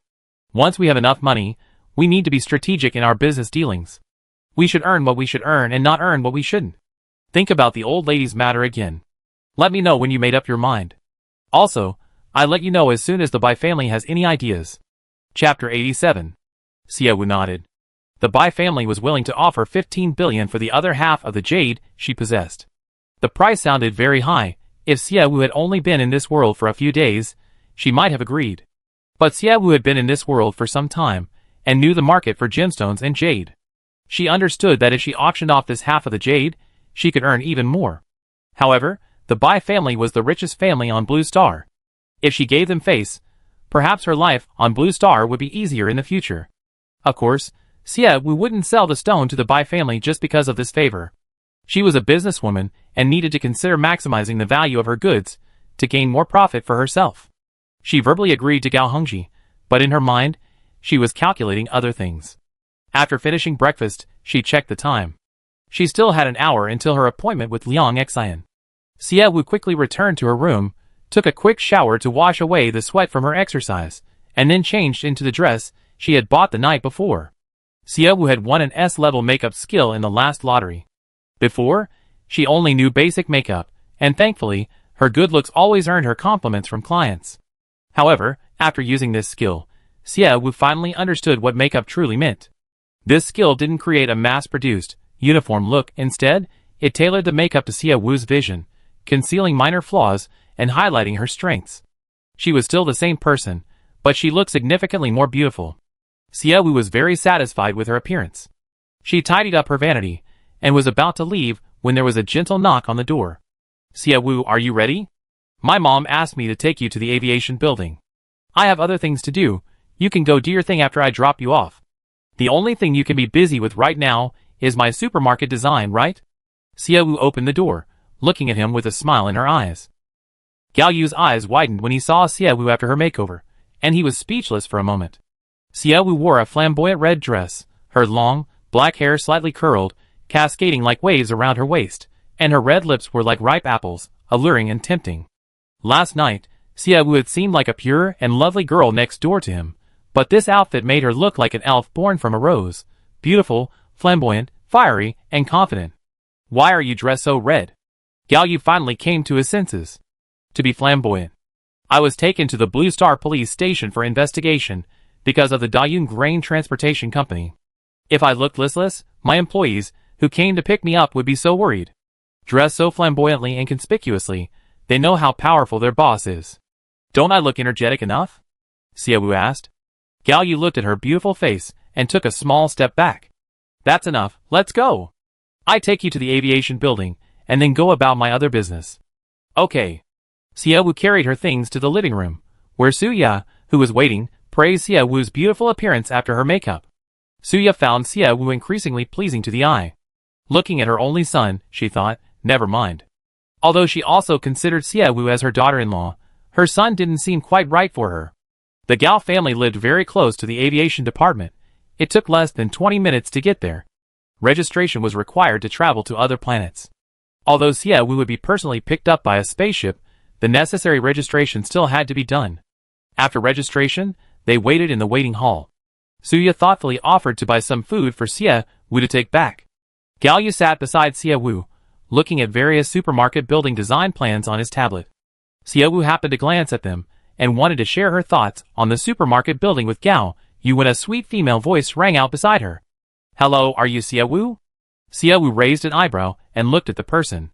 Once we have enough money, we need to be strategic in our business dealings. We should earn what we should earn and not earn what we shouldn't. Think about the old lady's matter again. Let me know when you made up your mind. Also, I'll let you know as soon as the Bai family has any ideas. Chapter 87. Xie Wu nodded. The Bai family was willing to offer 15 billion for the other half of the jade she possessed. The price sounded very high. If Xie Wu had only been in this world for a few days, she might have agreed. But Xie Wu had been in this world for some time, and knew the market for gemstones and jade. She understood that if she auctioned off this half of the jade, she could earn even more. However, the Bai family was the richest family on Blue Star. If she gave them face, perhaps her life on Blue Star would be easier in the future. Of course, Xie Wu wouldn't sell the stone to the Bai family just because of this favor. She was a businesswoman and needed to consider maximizing the value of her goods to gain more profit for herself. She verbally agreed to Gao Hongji, but in her mind, she was calculating other things. After finishing breakfast, she checked the time. She still had an hour until her appointment with Liang Xian. Xie Wu quickly returned to her room, took a quick shower to wash away the sweat from her exercise, and then changed into the dress she had bought the night before. Xie Wu had won an S-level makeup skill in the last lottery. Before, she only knew basic makeup, and thankfully, her good looks always earned her compliments from clients. However, after using this skill, Xie Wu finally understood what makeup truly meant. This skill didn't create a mass-produced, uniform look. Instead, it tailored the makeup to Xie Wu's vision, concealing minor flaws and highlighting her strengths. She was still the same person, but she looked significantly more beautiful. Xie Wu was very satisfied with her appearance. She tidied up her vanity, and was about to leave when there was a gentle knock on the door. Xie Wu, are you ready? My mom asked me to take you to the aviation building. I have other things to do. You can go do your thing after I drop you off. The only thing you can be busy with right now is my supermarket design, right? Xie Wu opened the door, looking at him with a smile in her eyes. Gao Yu's eyes widened when he saw Xie Wu after her makeover, and he was speechless for a moment. Xie Wu wore a flamboyant red dress, her long, black hair slightly curled, cascading like waves around her waist, and her red lips were like ripe apples, alluring and tempting. Last night, Xie Wu had seemed like a pure and lovely girl next door to him, but this outfit made her look like an elf born from a rose, beautiful, flamboyant, fiery, and confident. Why are you dressed so red? Gao Yu finally came to his senses. To be flamboyant. I was taken to the Blue Star police station for investigation because of the Dayun Grain Transportation Company. If I looked listless, my employees, who came to pick me up, would be so worried. Dressed so flamboyantly and conspicuously, they know how powerful their boss is. Don't I look energetic enough? Xie Wu asked. Gao Yu looked at her beautiful face and took a small step back. That's enough, let's go. I take you to the aviation building, and then go about my other business. Okay. Xie Wu carried her things to the living room, where Suya, who was waiting, praised Xie Wu's beautiful appearance after her makeup. Suya found Xie Wu increasingly pleasing to the eye. Looking at her only son, she thought, never mind. Although she also considered Xie Wu as her daughter-in-law, her son didn't seem quite right for her. The Gao family lived very close to the aviation department. It took less than 20 minutes to get there. Registration was required to travel to other planets. Although Xie Wu would be personally picked up by a spaceship, The necessary registration still had to be done. After registration, they waited in the waiting hall. Suya thoughtfully offered to buy some food for Xia Wu to take back. Galyu sat beside Xia Wu, looking at various supermarket building design plans on his tablet. Xia Wu happened to glance at them, and wanted to share her thoughts on the supermarket building with Gao Yu when a sweet female voice rang out beside her. "Hello, are you Xia Wu?" Xia Wu raised an eyebrow and looked at the person.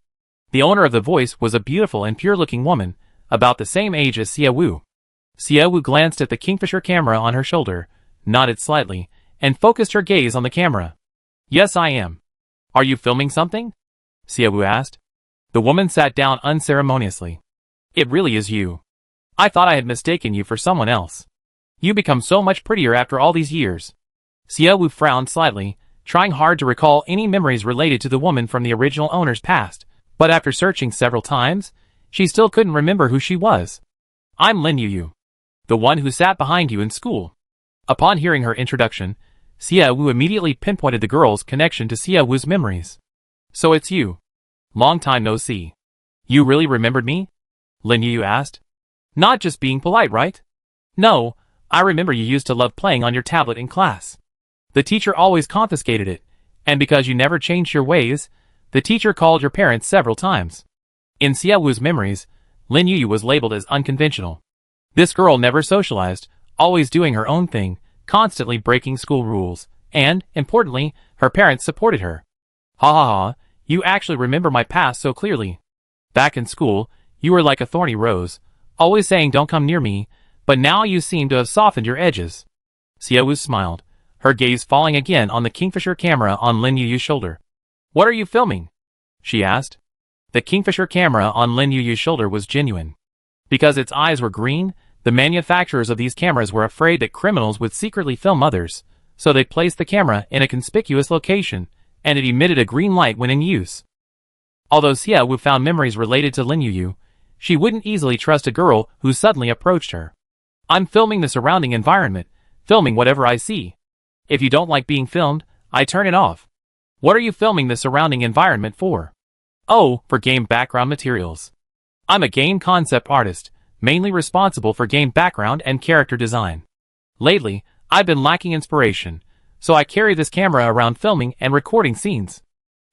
The owner of the voice was a beautiful and pure-looking woman, about the same age as Xia Wu. Xia Wu glanced at the Kingfisher camera on her shoulder, nodded slightly, and focused her gaze on the camera. "Yes, I am. Are you filming something?" Xia Wu asked. The woman sat down unceremoniously. "It really is you. I thought I had mistaken you for someone else. You become so much prettier after all these years." Xia Wu frowned slightly, trying hard to recall any memories related to the woman from the original owner's past, but after searching several times, she still couldn't remember who she was. "I'm Lin Yu, the one who sat behind you in school." Upon hearing her introduction, Xia Wu immediately pinpointed the girl's connection to Xia Wu's memories. "So it's you. Long time no see. You really remembered me?" Lin Yu asked. "Not just being polite, right?" "No, I remember you used to love playing on your tablet in class. The teacher always confiscated it, and because you never changed your ways, the teacher called your parents several times." In Xia Wu's memories, Lin Yu was labeled as unconventional. This girl never socialized, always doing her own thing, constantly breaking school rules, and, importantly, her parents supported her. "Ha ha ha, you actually remember my past so clearly. Back in school, you were like a thorny rose, always saying don't come near me, but now you seem to have softened your edges." Xia Wu smiled, her gaze falling again on the Kingfisher camera on Lin Yu's shoulder. "What are you filming?" she asked. The Kingfisher camera on Lin Yu's shoulder was genuine. Because its eyes were green, the manufacturers of these cameras were afraid that criminals would secretly film others, so they placed the camera in a conspicuous location, and it emitted a green light when in use. Although Xia Wu found memories related to Lin Yu, she wouldn't easily trust a girl who suddenly approached her. "I'm filming the surrounding environment, filming whatever I see. If you don't like being filmed, I turn it off." "What are you filming the surrounding environment for?" "Oh, for game background materials. I'm a game concept artist, mainly responsible for game background and character design. Lately, I've been lacking inspiration, so I carry this camera around filming and recording scenes."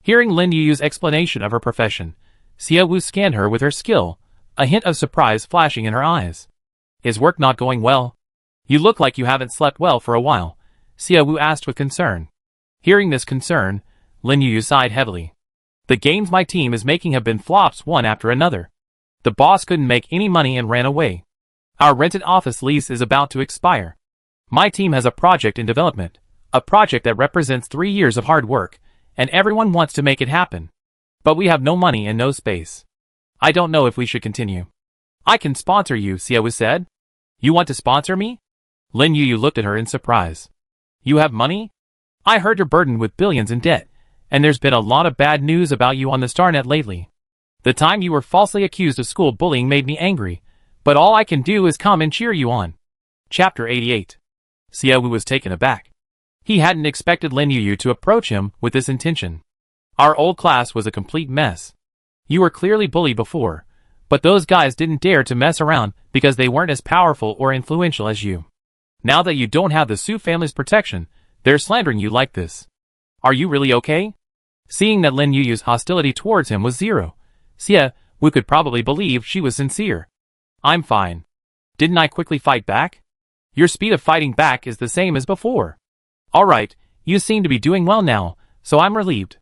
Hearing Lin Yu's explanation of her profession, Xia Wu scanned her with her skill, a hint of surprise flashing in her eyes. "Is work not going well? You look like you haven't slept well for a while," Xia Wu asked with concern. Hearing this concern, Lin Yu sighed heavily. "The games my team is making have been flops one after another. The boss couldn't make any money and ran away. Our rented office lease is about to expire. My team has a project in development, a project that represents 3 years of hard work, and everyone wants to make it happen. But we have no money and no space. I don't know if we should continue." "I can sponsor you," Xia Wu said. "You want to sponsor me?" Lin Yu looked at her in surprise. "You have money? I heard you're burdened with billions in debt, and there's been a lot of bad news about you on the Starnet lately. The time you were falsely accused of school bullying made me angry, but all I can do is come and cheer you on." Chapter 88. Xia Wu was taken aback. He hadn't expected Lin Yu to approach him with this intention. "Our old class was a complete mess. You were clearly bullied before, but those guys didn't dare to mess around because they weren't as powerful or influential as you. Now that you don't have the Su family's protection, they're slandering you like this. Are you really okay?" Seeing that Lin Yu's hostility towards him was zero, Xia Wu could probably believe she was sincere. "I'm fine. Didn't I quickly fight back? Your speed of fighting back is the same as before. Alright, you seem to be doing well now, so I'm relieved.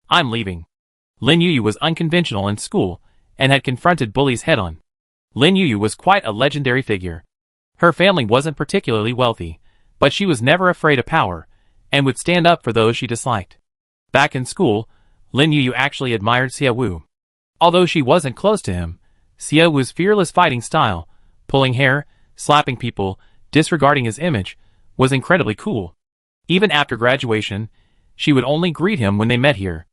I'm leaving." Lin Yu was unconventional in school, and had confronted bullies head-on. Lin Yu was quite a legendary figure. Her family wasn't particularly wealthy, but she was never afraid of power, and would stand up for those she disliked. Back in school, Lin Yu actually admired Xia Wu. Although she wasn't close to him, Xia Wu's fearless fighting style, pulling hair, slapping people, disregarding his image, was incredibly cool. Even after graduation, she would only greet him when they met here.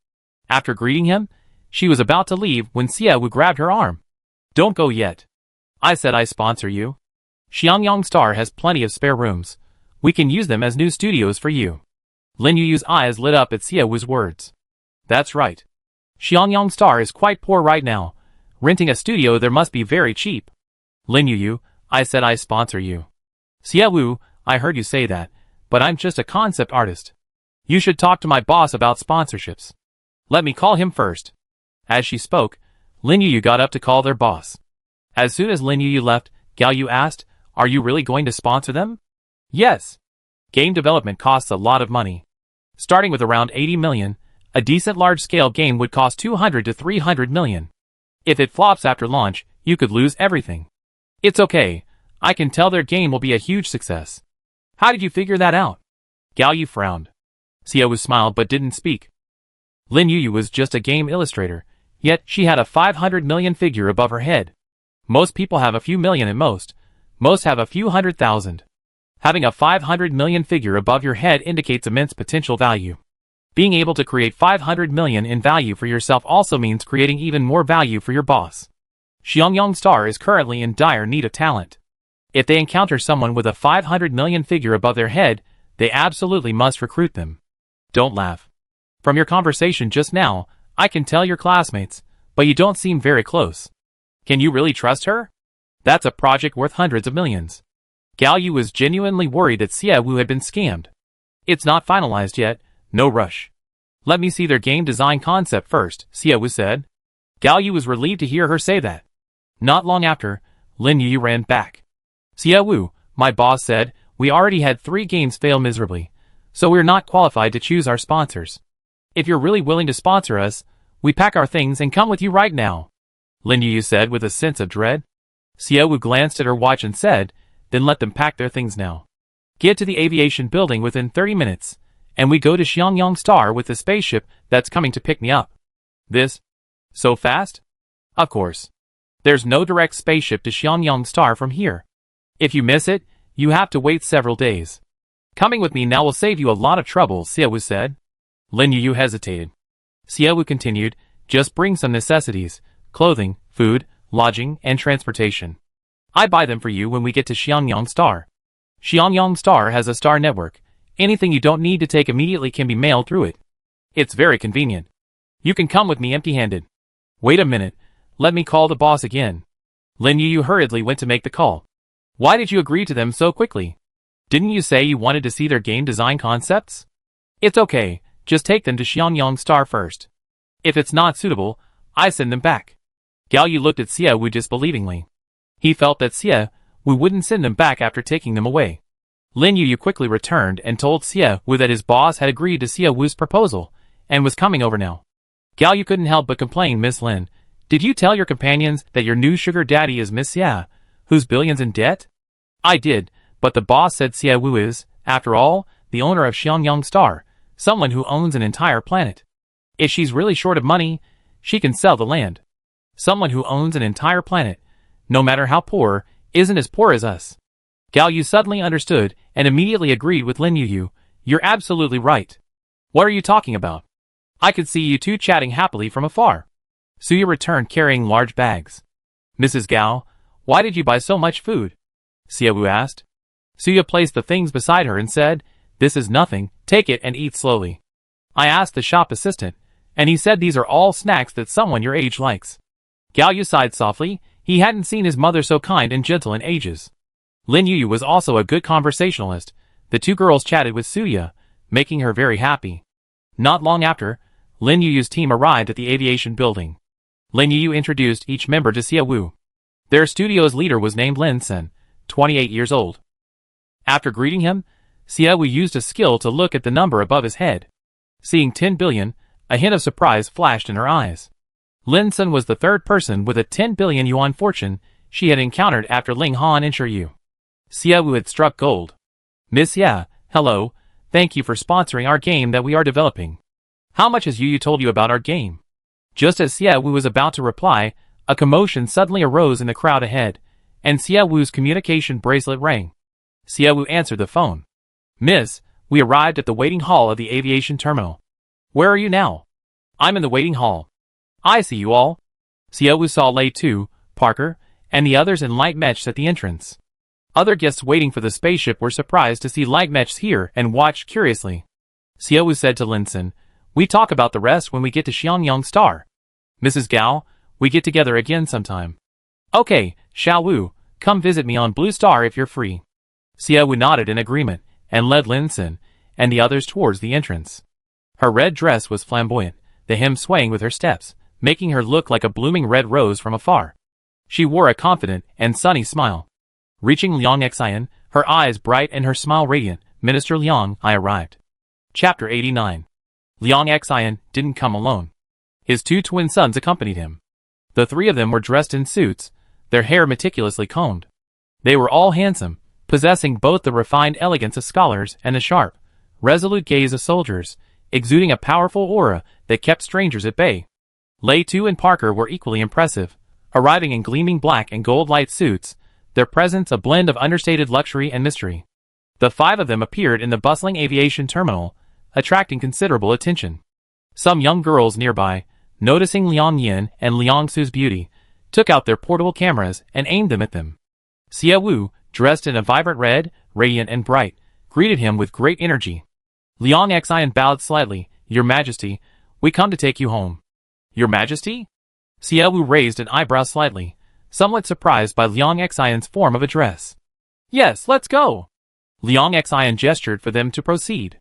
After greeting him, she was about to leave when Xia Wu grabbed her arm. "Don't go yet. I said I sponsor you. Xiangyang Star has plenty of spare rooms. We can use them as new studios for you." Lin Yu's eyes lit up at Xia Wu's words. "That's right. Xiangyang Star is quite poor right now. Renting a studio there must be very cheap. Lin Yu, I said I sponsor you. Xie Wu, I heard you say that, but I'm just a concept artist. You should talk to my boss about sponsorships. Let me call him first. As she spoke, Lin Yu got up to call their boss. As soon as Lin Yu left, Gao Yu asked, "Are you really going to sponsor them?" "Yes. Game development costs a lot of money. Starting with around 80 million, a decent large-scale game would cost 200 to 300 million. If it flops after launch, you could lose everything. It's okay. I can tell their game will be a huge success." "How did you figure that out?" Gao Yu frowned. Xie Wu smiled but didn't speak. Lin Yu was just a game illustrator, yet she had a 500 million figure above her head. Most people have a few million at most. Most have a few 100,000. Having a 500 million figure above your head indicates immense potential value. Being able to create 500 million in value for yourself also means creating even more value for your boss. Xiangyang Star is currently in dire need of talent. If they encounter someone with a 500 million figure above their head, they absolutely must recruit them. Don't laugh. From your conversation just now, I can tell you're classmates, but you don't seem very close. Can you really trust her? That's a project worth hundreds of millions. Gao Yu was genuinely worried that Xie Wu had been scammed. It's not finalized yet, no rush. Let me see their game design concept first, Xie Wu said. Gao Yu was relieved to hear her say that. Not long after, Lin Yu ran back. Xie Wu, my boss said, we already had 3 games fail miserably, so we're not qualified to choose our sponsors. If you're really willing to sponsor us, we pack our things and come with you right now. Lin Yu said with a sense of dread. Xie Wu glanced at her watch and said, then let them pack their things now. Get to the aviation building within 30 minutes, and we go to Xiangyang Star with the spaceship that's coming to pick me up. This? So fast? Of course. There's no direct spaceship to Xiangyang Star from here. If you miss it, you have to wait several days. Coming with me now will save you a lot of trouble, Xie Wu said. Lin Yu hesitated. Xie Wu continued, just bring some necessities, clothing, food, lodging, and transportation. I buy them for you when we get to Xiangyang Star. Xiangyang Star has a star network. Anything you don't need to take immediately can be mailed through it. It's very convenient. You can come with me empty-handed. Wait a minute, let me call the boss again. Lin Yu hurriedly went to make the call. Why did you agree to them so quickly? Didn't you say you wanted to see their game design concepts? It's okay, just take them to Xiangyang Star first. If it's not suitable, I send them back. Gao Yu looked at Xie Wu disbelievingly. He felt that Xie Wu wouldn't send them back after taking them away. Lin Yu quickly returned and told Xie Wu that his boss had agreed to Xie Wu's proposal, and was coming over now. Gao Yu couldn't help but complain, Miss Lin, did you tell your companions that your new sugar daddy is Miss Xie, who's billions in debt? I did, but the boss said Xie Wu is, after all, the owner of Xiangyang Star, someone who owns an entire planet. If she's really short of money, she can sell the land. Someone who owns an entire planet, no matter how poor, isn't as poor as us. Gao Yu suddenly understood and immediately agreed with Lin Yu. You're absolutely right. What are you talking about? I could see you two chatting happily from afar. Suya returned carrying large bags. Mrs. Gao, why did you buy so much food? Xie Wu asked. Suya placed the things beside her and said, this is nothing, take it and eat slowly. I asked the shop assistant, and he said these are all snacks that someone your age likes. Gao Yu sighed softly, he hadn't seen his mother so kind and gentle in ages. Lin Yu was also a good conversationalist. The two girls chatted with Suya, making her very happy. Not long after, Lin Yu's team arrived at the aviation building. Lin Yu introduced each member to Xie Wu. Their studio's leader was named Lin Sen, 28 years old. After greeting him, Xie Wu used a skill to look at the number above his head. Seeing 10 billion, a hint of surprise flashed in her eyes. Lin Sen was the third person with a 10 billion yuan fortune she had encountered after Ling Han and Yu. Xie Wu had struck gold. Miss Xie, hello, thank you for sponsoring our game that we are developing. How much has Yu told you about our game? Just as Xie Wu was about to reply, a commotion suddenly arose in the crowd ahead, and Xie Wu's communication bracelet rang. Xie Wu answered the phone. Miss, we arrived at the waiting hall of the aviation terminal. Where are you now? I'm in the waiting hall. I see you all. Xie Wu saw Lei Tu, Parker, and the others in light mechs at the entrance. Other guests waiting for the spaceship were surprised to see light mechs here and watched curiously. Xie Wu said to Lin Sen, we talk about the rest when we get to Xiangyang Star. Mrs. Gao, We get together again sometime. Okay, Xiao Wu, come visit me on Blue Star if you're free. Xiao Wu nodded in agreement, and led Lin Xin and the others towards the entrance. Her red dress was flamboyant, the hem swaying with her steps, making her look like a blooming red rose from afar. She wore a confident and sunny smile. Reaching Liang Xian, her eyes bright and her smile radiant, Minister Liang, I arrived. Chapter 89. Liang Xian didn't come alone. His two twin sons accompanied him. The three of them were dressed in suits, their hair meticulously combed. They were all handsome, possessing both the refined elegance of scholars and the sharp, resolute gaze of soldiers, exuding a powerful aura that kept strangers at bay. Lei Tu and Parker were equally impressive, arriving in gleaming black and gold light suits, their presence a blend of understated luxury and mystery. The five of them appeared in the bustling aviation terminal, attracting considerable attention. Some young girls nearby, noticing Liang Yin and Liang Su's beauty, took out their portable cameras and aimed them at them. Xiao Wu, dressed in a vibrant red, radiant and bright, greeted him with great energy. Liang Xian bowed slightly. Your Majesty, we come to take you home. Your Majesty? Xiao Wu raised an eyebrow slightly, somewhat surprised by Liang Xian's form of address. Yes, let's go. Liang Xian gestured for them to proceed.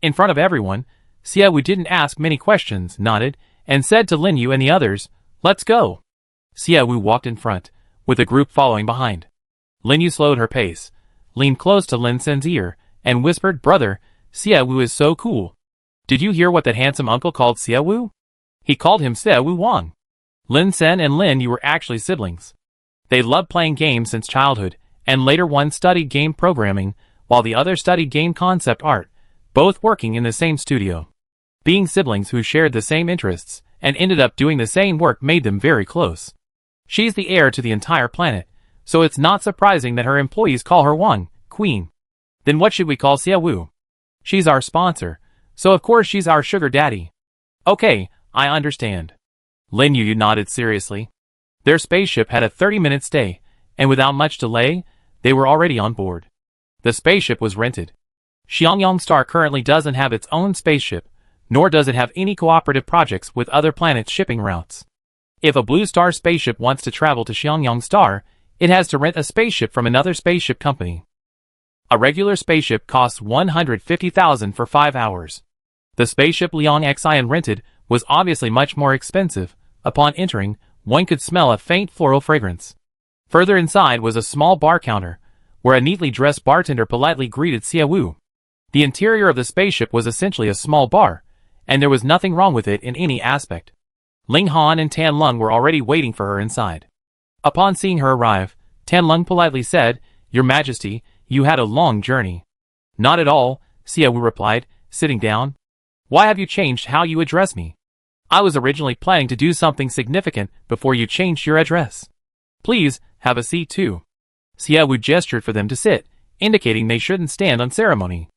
In front of everyone, Xiao Wu didn't ask many questions, nodded, and said to Lin Yu and the others, let's go. Xiao Wu walked in front, with the group following behind. Lin Yu slowed her pace, leaned close to Lin Sen's ear, and whispered, Brother, Xiao Wu is so cool. Did you hear what that handsome uncle called Xiao Wu? He called him Xiao Wu Wang. Lin Sen and Lin Yu were actually siblings. They loved playing games since childhood, and later one studied game programming, while the other studied game concept art, both working in the same studio. Being siblings who shared the same interests, and ended up doing the same work made them very close. She's the heir to the entire planet, so it's not surprising that her employees call her Wang, Queen. Then what should we call Xiao Wu? She's our sponsor, so of course she's our sugar daddy. Okay, I understand. Lin Yu nodded seriously. Their spaceship had a 30-minute stay, and without much delay, they were already on board. The spaceship was rented. Xiangyang Star currently doesn't have its own spaceship, nor does it have any cooperative projects with other planets' shipping routes. If a Blue Star spaceship wants to travel to Xiangyang Star, it has to rent a spaceship from another spaceship company. A regular spaceship costs 150,000 for 5 hours. The spaceship Liang Xian rented was obviously much more expensive. Upon entering, one could smell a faint floral fragrance. Further inside was a small bar counter, where a neatly dressed bartender politely greeted Xiao Wu. The interior of the spaceship was essentially a small bar, and there was nothing wrong with it in any aspect. Ling Han and Tan Lung were already waiting for her inside. Upon seeing her arrive, Tan Lung politely said, Your Majesty, you had a long journey. Not at all, Xiao Wu replied, sitting down. Why have you changed how you address me? I was originally planning to do something significant before you changed your address. Please, have a seat too. Xiao Wu gestured for them to sit, indicating they shouldn't stand on ceremony.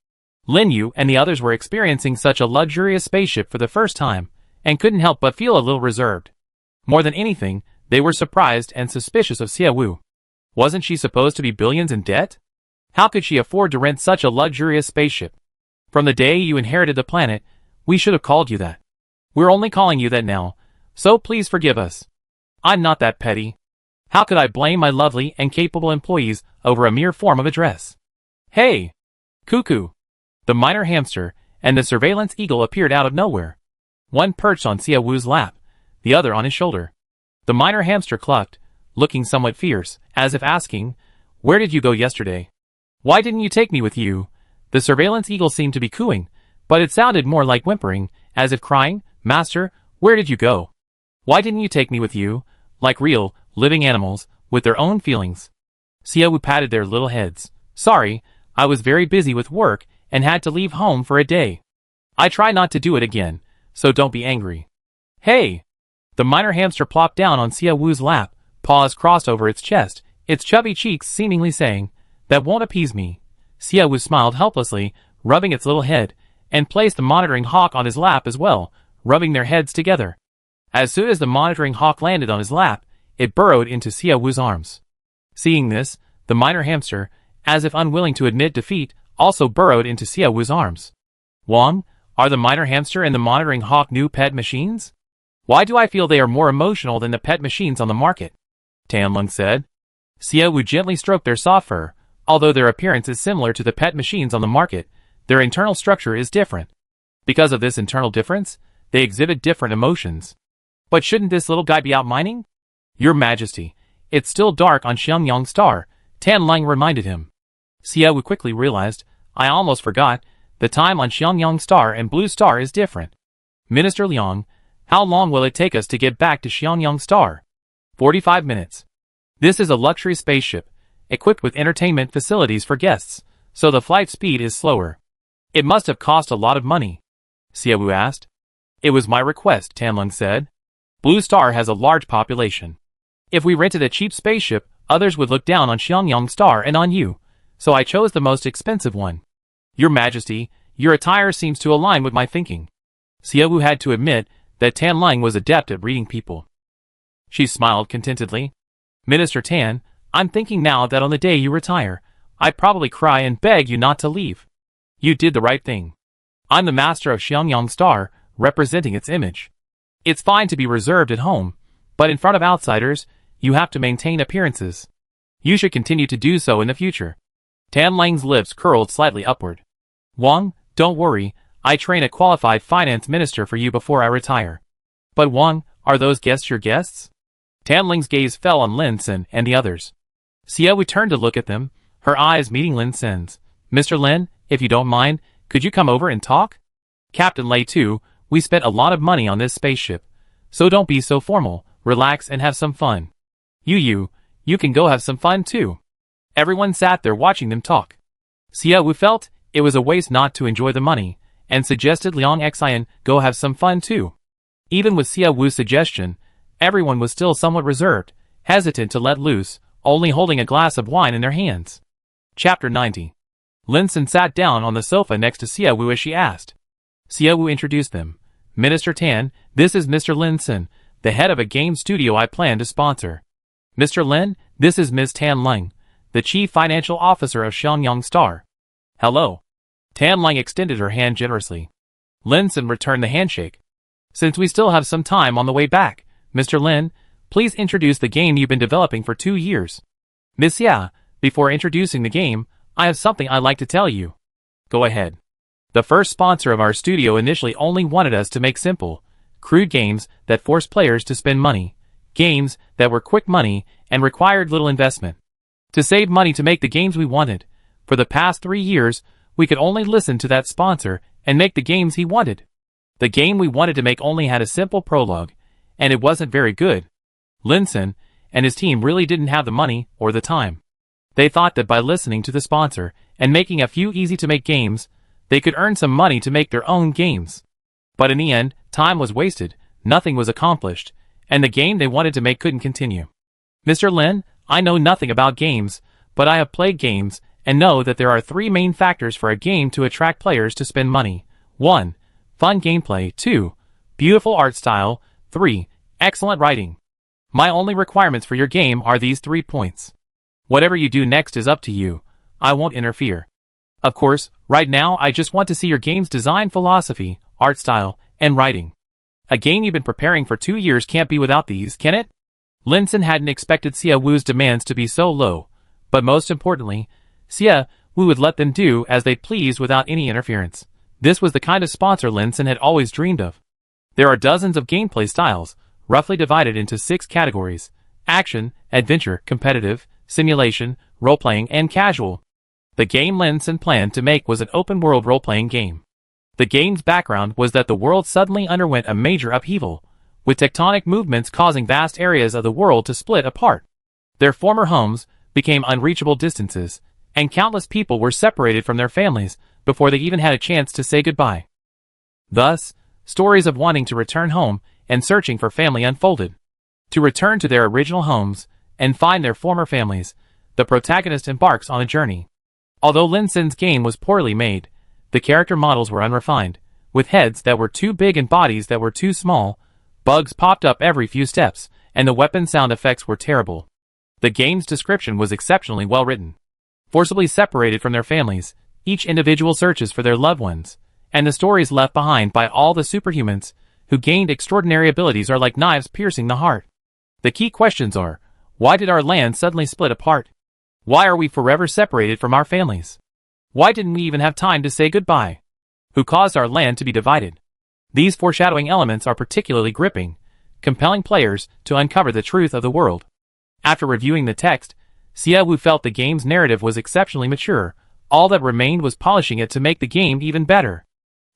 Lin Yu and the others were experiencing such a luxurious spaceship for the first time, and couldn't help but feel a little reserved. More than anything, they were surprised and suspicious of Xiao Wu. Wasn't she supposed to be billions in debt? How could she afford to rent such a luxurious spaceship? From the day you inherited the planet, we should have called you that. We're only calling you that now, so please forgive us. I'm not that petty. How could I blame my lovely and capable employees over a mere form of address? Hey! Cuckoo! The minor hamster and the surveillance eagle appeared out of nowhere. One perched on Xiao Wu's lap, the other on his shoulder. The minor hamster clucked, looking somewhat fierce, as if asking, Where did you go yesterday? Why didn't you take me with you? The surveillance eagle seemed to be cooing, but it sounded more like whimpering, as if crying, Master, where did you go? Why didn't you take me with you? Like real, living animals, with their own feelings. Xiao Wu patted their little heads. Sorry, I was very busy with work and had to leave home for a day. I try not to do it again, so don't be angry. Hey! The minor hamster plopped down on Xiao Wu's lap, paws crossed over its chest, its chubby cheeks seemingly saying, That won't appease me. Xiao Wu smiled helplessly, rubbing its little head, and placed the monitoring hawk on his lap as well, rubbing their heads together. As soon as the monitoring hawk landed on his lap, it burrowed into Xiao Wu's arms. Seeing this, the minor hamster, as if unwilling to admit defeat, also burrowed into Xiao Wu's arms. Wang, are the minor hamster and the monitoring hawk new pet machines? Why do I feel they are more emotional than the pet machines on the market? Tianlong said. Xiaowu gently stroked their soft fur. Although their appearance is similar to the pet machines on the market, their internal structure is different. Because of this internal difference, they exhibit different emotions. But shouldn't this little guy be out mining? Your Majesty, it's still dark on Xiangyang Star, Tianlong reminded him. Xiaowu quickly realized, I almost forgot, the time on Xiangyang Star and Blue Star is different. Minister Liang, how long will it take us to get back to Xiangyang Star? 45 minutes. This is a luxury spaceship, equipped with entertainment facilities for guests, so the flight speed is slower. It must have cost a lot of money. Xiaowu asked. It was my request, Tianlong said. Blue Star has a large population. If we rented a cheap spaceship, others would look down on Xiangyang Star and on you, so I chose the most expensive one. Your Majesty, your attire seems to align with my thinking. Xiaowu had to admit that Tianlong was adept at reading people. She smiled contentedly. Minister Tan, I'm thinking now that on the day you retire, I'd probably cry and beg you not to leave. You did the right thing. I'm the master of Xiangyang Star, representing its image. It's fine to be reserved at home, but in front of outsiders, you have to maintain appearances. You should continue to do so in the future. Tianlong's lips curled slightly upward. Wang, don't worry, I train a qualified finance minister for you before I retire. But Wang, are those guests your guests? Tianlong's gaze fell on Lin Sen and the others. Xiaowu turned to look at them, her eyes meeting Lin Sen's. Mr. Lin, if you don't mind, could you come over and talk? Captain Lei too, we spent a lot of money on this spaceship, so don't be so formal, relax and have some fun. You can go have some fun too. Everyone sat there watching them talk. Xiaowu felt it was a waste not to enjoy the money, and suggested Liang Xian go have some fun too. Even with Xiaowu's suggestion, everyone was still somewhat reserved, hesitant to let loose, only holding a glass of wine in their hands. Chapter 90. Lin Sen sat down on the sofa next to Xiaowu as she asked. Xiaowu introduced them. Minister Tan, this is Mr. Lin Sen, the head of a game studio I plan to sponsor. Mr. Lin, this is Ms. Tianlong, the chief financial officer of Xiangyang Star. Hello. Tianlong extended her hand generously. Lin Sen returned the handshake. Since we still have some time on the way back, Mr. Lin, please introduce the game you've been developing for 2 years. Miss Ya, before introducing the game, I have something I'd like to tell you. Go ahead. The first sponsor of our studio initially only wanted us to make simple, crude games that forced players to spend money, games that were quick money and required little investment. To save money to make the games we wanted, for the past 3 years, we could only listen to that sponsor and make the games he wanted. The game we wanted to make only had a simple prologue, and it wasn't very good. Lin Sen and his team really didn't have the money or the time. They thought that by listening to the sponsor and making a few easy-to-make games, they could earn some money to make their own games. But in the end, time was wasted, nothing was accomplished, and the game they wanted to make couldn't continue. Mr. Lin, I know nothing about games, but I have played games and know that there are 3 main factors for a game to attract players to spend money. 1. Fun gameplay. 2. Beautiful art style. 3. Excellent writing. My only requirements for your game are these 3 points. Whatever you do next is up to you. I won't interfere. Of course, right now I just want to see your game's design philosophy, art style, and writing. A game you've been preparing for 2 years can't be without these, can it? Lin Sen hadn't expected Xiaowu's demands to be so low, but most importantly, Xiaowu would let them do as they pleased without any interference. This was the kind of sponsor Lin Sen had always dreamed of. There are dozens of gameplay styles, roughly divided into 6 categories: action, adventure, competitive, simulation, role-playing, and casual. The game Lin Sen planned to make was an open-world role-playing game. The game's background was that the world suddenly underwent a major upheaval, with tectonic movements causing vast areas of the world to split apart. Their former homes became unreachable distances, and countless people were separated from their families before they even had a chance to say goodbye. Thus, stories of wanting to return home and searching for family unfolded. To return to their original homes and find their former families, the protagonist embarks on a journey. Although Lin Sen's game was poorly made, the character models were unrefined, with heads that were too big and bodies that were too small, bugs popped up every few steps, and the weapon sound effects were terrible. The game's description was exceptionally well written. Forcibly separated from their families, each individual searches for their loved ones, and the stories left behind by all the superhumans who gained extraordinary abilities are like knives piercing the heart. The key questions are, why did our land suddenly split apart? Why are we forever separated from our families? Why didn't we even have time to say goodbye? Who caused our land to be divided? These foreshadowing elements are particularly gripping, compelling players to uncover the truth of the world. After reviewing the text, Xiaowu felt the game's narrative was exceptionally mature. All that remained was polishing it to make the game even better.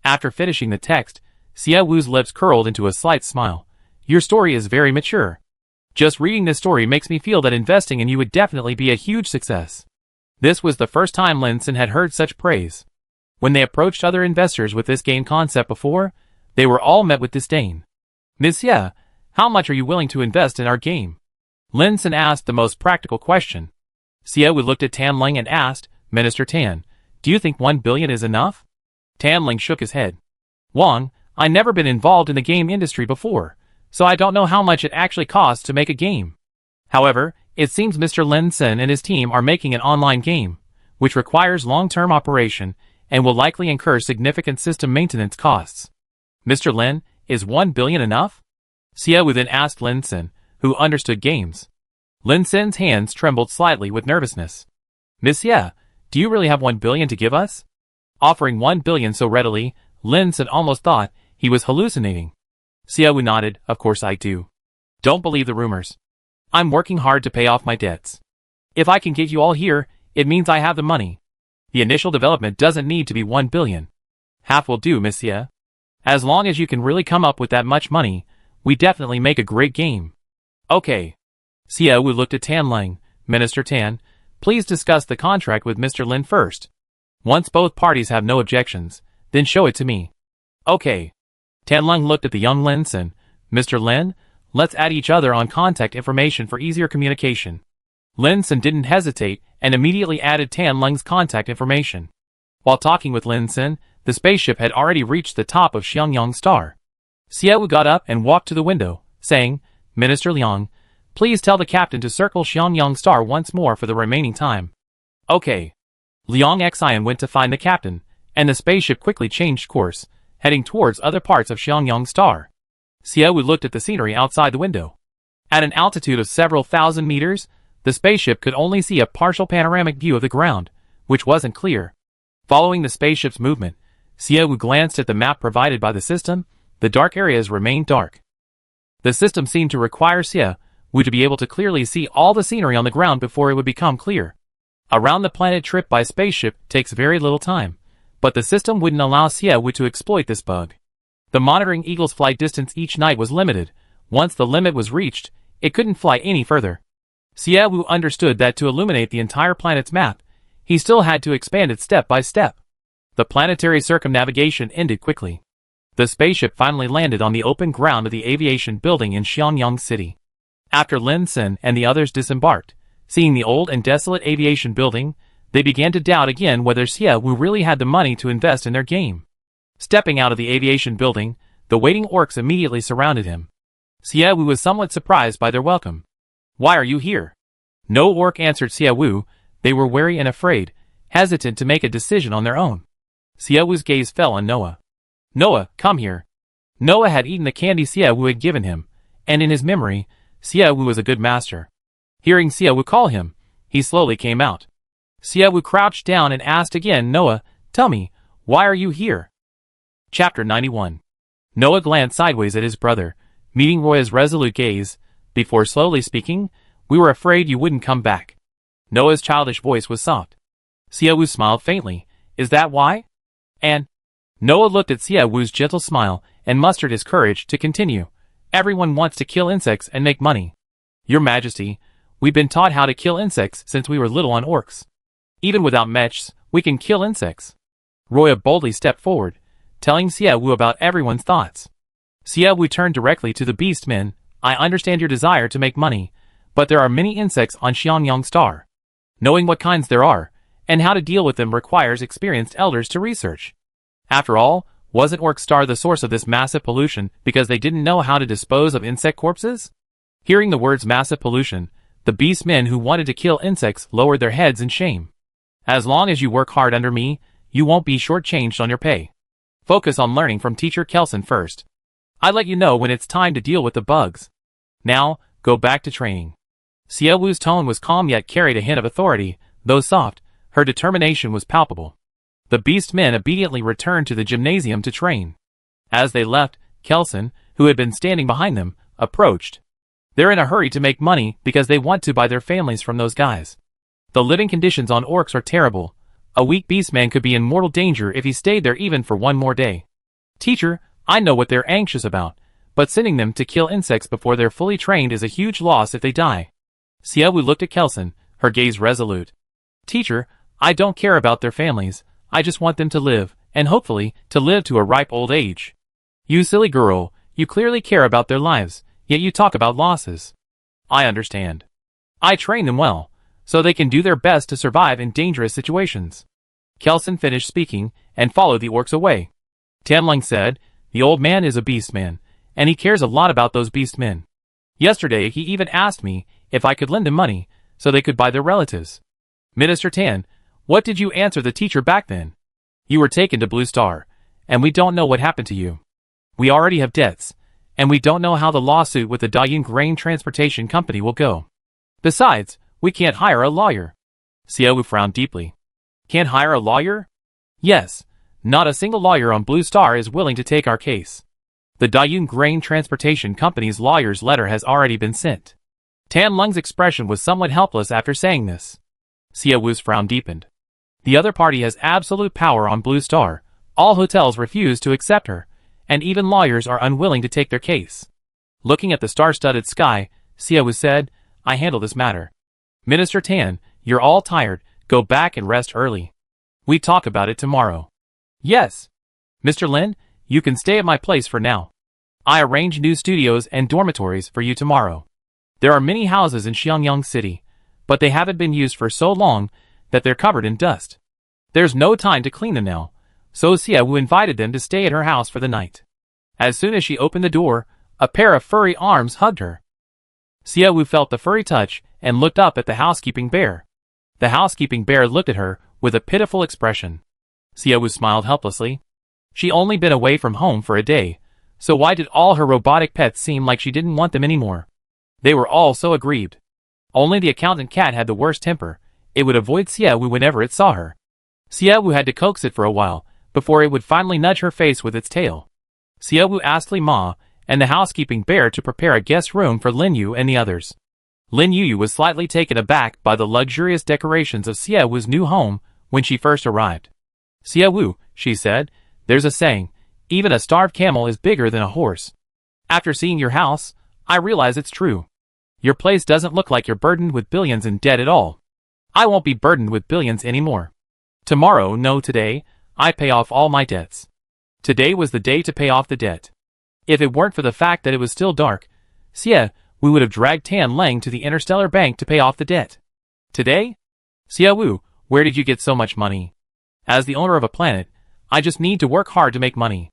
After finishing the text, Xiaowu's lips curled into a slight smile. Your story is very mature. Just reading this story makes me feel that investing in you would definitely be a huge success. This was the first time Lin Xin had heard such praise. When they approached other investors with this game concept before, they were all met with disdain. Ms. Ye, how much are you willing to invest in our game? Lin Xin asked the most practical question. Xiaowu looked at Tan Ling and asked, Minister Tan, do you think 1 billion is enough? Tan Ling shook his head. Wang, I've never been involved in the game industry before, so I don't know how much it actually costs to make a game. However, it seems Mr. Lin Xin and his team are making an online game, which requires long-term operation and will likely incur significant system maintenance costs. Mr. Lin, is 1 billion enough? Xiaowu then asked Lin Xin, who understood games. Lin Xin's hands trembled slightly with nervousness. Miss Ye, do you really have 1 billion to give us? Offering 1 billion so readily, Lin Xin almost thought he was hallucinating. Xiaowu nodded, of course I do. Don't believe the rumors. I'm working hard to pay off my debts. If I can get you all here, it means I have the money. The initial development doesn't need to be 1 billion. Half will do, Miss Ye. As long as you can really come up with that much money, we definitely make a great game. Okay. Xiaowu looked at Tan Ling. Minister Tan, please discuss the contract with Mr. Lin first. Once both parties have no objections, then show it to me. Okay. Tan Ling looked at the young Lin Xin. Mr. Lin, let's add each other on contact information for easier communication. Lin Xin didn't hesitate and immediately added Tan Ling's contact information. While talking with Lin Xin, the spaceship had already reached the top of Xiangyang Star. Xiaowu got up and walked to the window, saying, Minister Liang, please tell the captain to circle Xiangyang Star once more for the remaining time. Okay. Liang Xian went to find the captain, and the spaceship quickly changed course, heading towards other parts of Xiangyang Star. Xiaowu looked at the scenery outside the window. At an altitude of several thousand meters, the spaceship could only see a partial panoramic view of the ground, which wasn't clear. Following the spaceship's movement, Xiaowu glanced at the map provided by the system. The dark areas remained dark. The system seemed to require Xiaowu to be able to clearly see all the scenery on the ground before it would become clear. Around the planet trip by spaceship takes very little time, but the system wouldn't allow Xiaowu to exploit this bug. The monitoring Eagle's flight distance each night was limited. Once the limit was reached, it couldn't fly any further. Xiaowu understood that to illuminate the entire planet's map, he still had to expand it step by step. The planetary circumnavigation ended quickly. The spaceship finally landed on the open ground of the aviation building in Xiangyang City. After Lin Xin and the others disembarked, seeing the old and desolate aviation building, they began to doubt again whether Xiaowu really had the money to invest in their game. Stepping out of the aviation building, the waiting orcs immediately surrounded him. Xiaowu was somewhat surprised by their welcome. Why are you here? No orc answered Xiaowu. They were wary and afraid, hesitant to make a decision on their own. Xiaowu's gaze fell on Noah. Noah, come here. Noah had eaten the candy Xiaowu had given him, and in his memory, Xiaowu was a good master. Hearing Xiaowu call him, he slowly came out. Xiaowu crouched down and asked again, Noah, tell me, why are you here? Chapter 91. Noah glanced sideways at his brother, meeting Roya's resolute gaze. Before slowly speaking, we were afraid you wouldn't come back. Noah's childish voice was soft. Xiaowu smiled faintly. Is that why? And Noah looked at Xiaowu's gentle smile and mustered his courage to continue. Everyone wants to kill insects and make money. Your Majesty, we've been taught how to kill insects since we were little on orcs. Even without mechs, we can kill insects. Roya boldly stepped forward, telling Xiaowu about everyone's thoughts. Xiaowu turned directly to the beast men. I understand your desire to make money, but there are many insects on Xiangyang Star. Knowing what kinds there are, and how to deal with them requires experienced elders to research. After all, wasn't Orc Star the source of this massive pollution because they didn't know how to dispose of insect corpses? Hearing the words massive pollution, the beast men who wanted to kill insects lowered their heads in shame. As long as you work hard under me, you won't be shortchanged on your pay. Focus on learning from Teacher Kelson first. I let you know when it's time to deal with the bugs. Now, go back to training. Xia Wu's tone was calm yet carried a hint of authority, though soft. Her determination was palpable. The beast men immediately returned to the gymnasium to train. As they left, Kelson, who had been standing behind them, approached. They're in a hurry to make money because they want to buy their families from those guys. The living conditions on Orcs are terrible. A weak beastman could be in mortal danger if he stayed there even for one more day. Teacher, I know what they're anxious about, but sending them to kill insects before they're fully trained is a huge loss if they die. Xia Wu looked at Kelson, her gaze resolute. Teacher, I don't care about their families. I just want them to live, and hopefully, to live to a ripe old age. You silly girl, you clearly care about their lives, yet you talk about losses. I understand. I train them well, so they can do their best to survive in dangerous situations. Kelson finished speaking, and followed the Orcs away. Tianling said, the old man is a beastman, and he cares a lot about those beastmen. Yesterday he even asked me if I could lend him money, so they could buy their relatives. Minister Tan, what did you answer the teacher back then? You were taken to Blue Star, and we don't know what happened to you. We already have debts, and we don't know how the lawsuit with the Tycoon grain transportation company will go. Besides, we can't hire a lawyer. Xia Wu frowned deeply. Can't hire a lawyer? Yes, not a single lawyer on Blue Star is willing to take our case. The Tycoon grain transportation company's lawyer's letter has already been sent. Tan Lung's expression was somewhat helpless after saying this. Xia Wu's frown deepened. The other party has absolute power on Blue Star. All hotels refuse to accept her, and even lawyers are unwilling to take their case. Looking at the star-studded sky, Xia Wu said, I handle this matter. Minister Tan, you're all tired, go back and rest early. We talk about it tomorrow. Yes. Mr. Lin, you can stay at my place for now. I arrange new studios and dormitories for you tomorrow. There are many houses in Xiangyang City, but they haven't been used for so long that they're covered in dust. There's no time to clean them now, so Xia Wu invited them to stay at her house for the night. As soon as she opened the door, a pair of furry arms hugged her. Xia Wu felt the furry touch and looked up at the housekeeping bear. The housekeeping bear looked at her with a pitiful expression. Xia Wu smiled helplessly. She'd only been away from home for a day, so why did all her robotic pets seem like she didn't want them anymore? They were all so aggrieved. Only the accountant cat had the worst temper. It would avoid Xia Wu whenever it saw her. Xia Wu had to coax it for a while, before it would finally nudge her face with its tail. Xia Wu asked Li Ma and the housekeeping bear to prepare a guest room for Lin Yu and the others. Lin Yu was slightly taken aback by the luxurious decorations of Xia Wu's new home when she first arrived. Xia Wu, she said, there's a saying, even a starved camel is bigger than a horse. After seeing your house, I realize it's true. Your place doesn't look like you're burdened with billions in debt at all. I won't be burdened with billions anymore. Tomorrow, no today, I pay off all my debts. Today was the day to pay off the debt. If it weren't for the fact that it was still dark, Xia, we would have dragged Tan Lang to the Interstellar Bank to pay off the debt. Today? Xia Wu, where did you get so much money? As the owner of a planet, I just need to work hard to make money.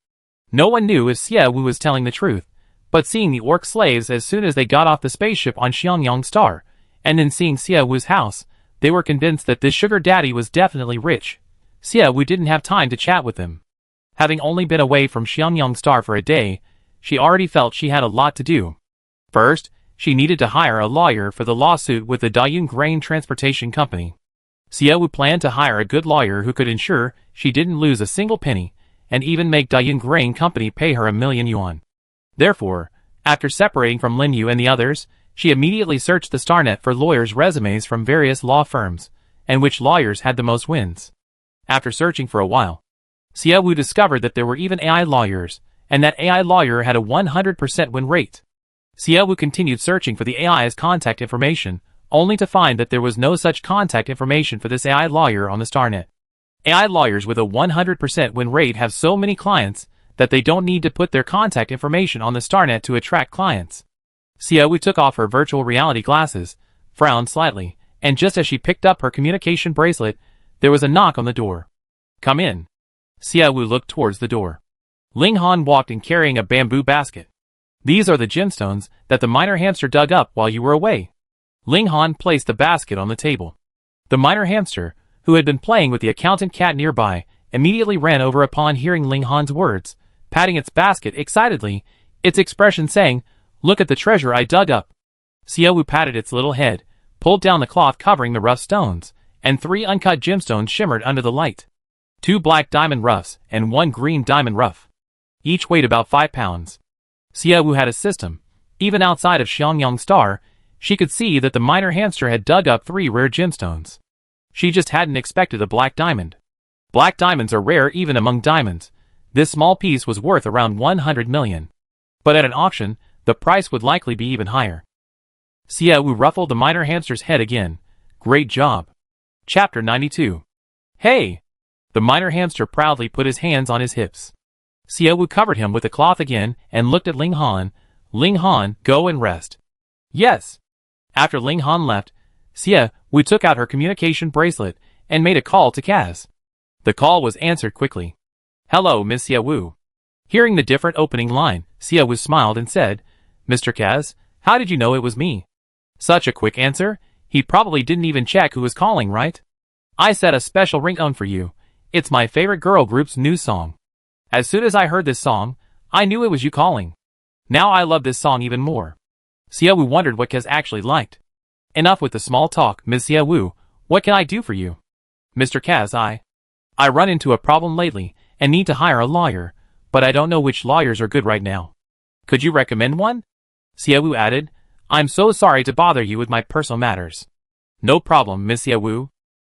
No one knew if Xia Wu was telling the truth, but seeing the orc slaves as soon as they got off the spaceship on Xiangyang Star, and then seeing Xia Wu's house, they were convinced that this sugar daddy was definitely rich. Xia Wu didn't have time to chat with them. Having only been away from Xiangyang Star for a day, she already felt she had a lot to do. First, she needed to hire a lawyer for the lawsuit with the Tycoon grain transportation company. Xia Wu planned to hire a good lawyer who could ensure she didn't lose a single penny, and even make Tycoon grain company pay her 1,000,000 yuan. Therefore, after separating from Lin Yu and the others, she immediately searched the Starnet for lawyers' resumes from various law firms, and which lawyers had the most wins. After searching for a while, Xia Wu discovered that there were even AI lawyers, and that AI lawyer had a 100% win rate. Xia Wu continued searching for the AI's contact information, only to find that there was no such contact information for this AI lawyer on the Starnet. AI lawyers with a 100% win rate have so many clients that they don't need to put their contact information on the Starnet to attract clients. Xia Wu took off her virtual reality glasses, frowned slightly, and just as she picked up her communication bracelet, there was a knock on the door. Come in. Xia Wu looked towards the door. Ling Han walked in carrying a bamboo basket. These are the gemstones that the miner hamster dug up while you were away. Ling Han placed the basket on the table. The miner hamster, who had been playing with the accountant cat nearby, immediately ran over upon hearing Ling Han's words, patting its basket excitedly, its expression saying, "Look at the treasure I dug up." Xiaowu patted its little head, pulled down the cloth covering the rough stones, and 3 uncut gemstones shimmered under the light. 2 black diamond roughs and 1 green diamond rough. Each weighed about 5 pounds. Xiaowu had a system. Even outside of Xiangyang Star, she could see that the miner hamster had dug up 3 rare gemstones. She just hadn't expected a black diamond. Black diamonds are rare even among diamonds. This small piece was worth around 100 million. But at an auction, the price would likely be even higher. Xiaowu ruffled the miner hamster's head again. Great job. Chapter 92. Hey! The miner hamster proudly put his hands on his hips. Xiaowu covered him with the cloth again and looked at Ling Han. Ling Han, go and rest. Yes. After Ling Han left, Xiaowu took out her communication bracelet and made a call to Kaz. The call was answered quickly. Hello, Miss Xiaowu. Hearing the different opening line, Xiaowu smiled and said, Mr. Kaz, how did you know it was me? Such a quick answer. He probably didn't even check who was calling, right? I set a special ringtone for you. It's my favorite girl group's new song. As soon as I heard this song, I knew it was you calling. Now I love this song even more. Xiaowu wondered what Kaz actually liked. Enough with the small talk, Ms. Xiaowu. What can I do for you? Mr. Kaz, I run into a problem lately and need to hire a lawyer, but I don't know which lawyers are good right now. Could you recommend one? Xiaowu added, I'm so sorry to bother you with my personal matters. No problem, Miss Xiaowu.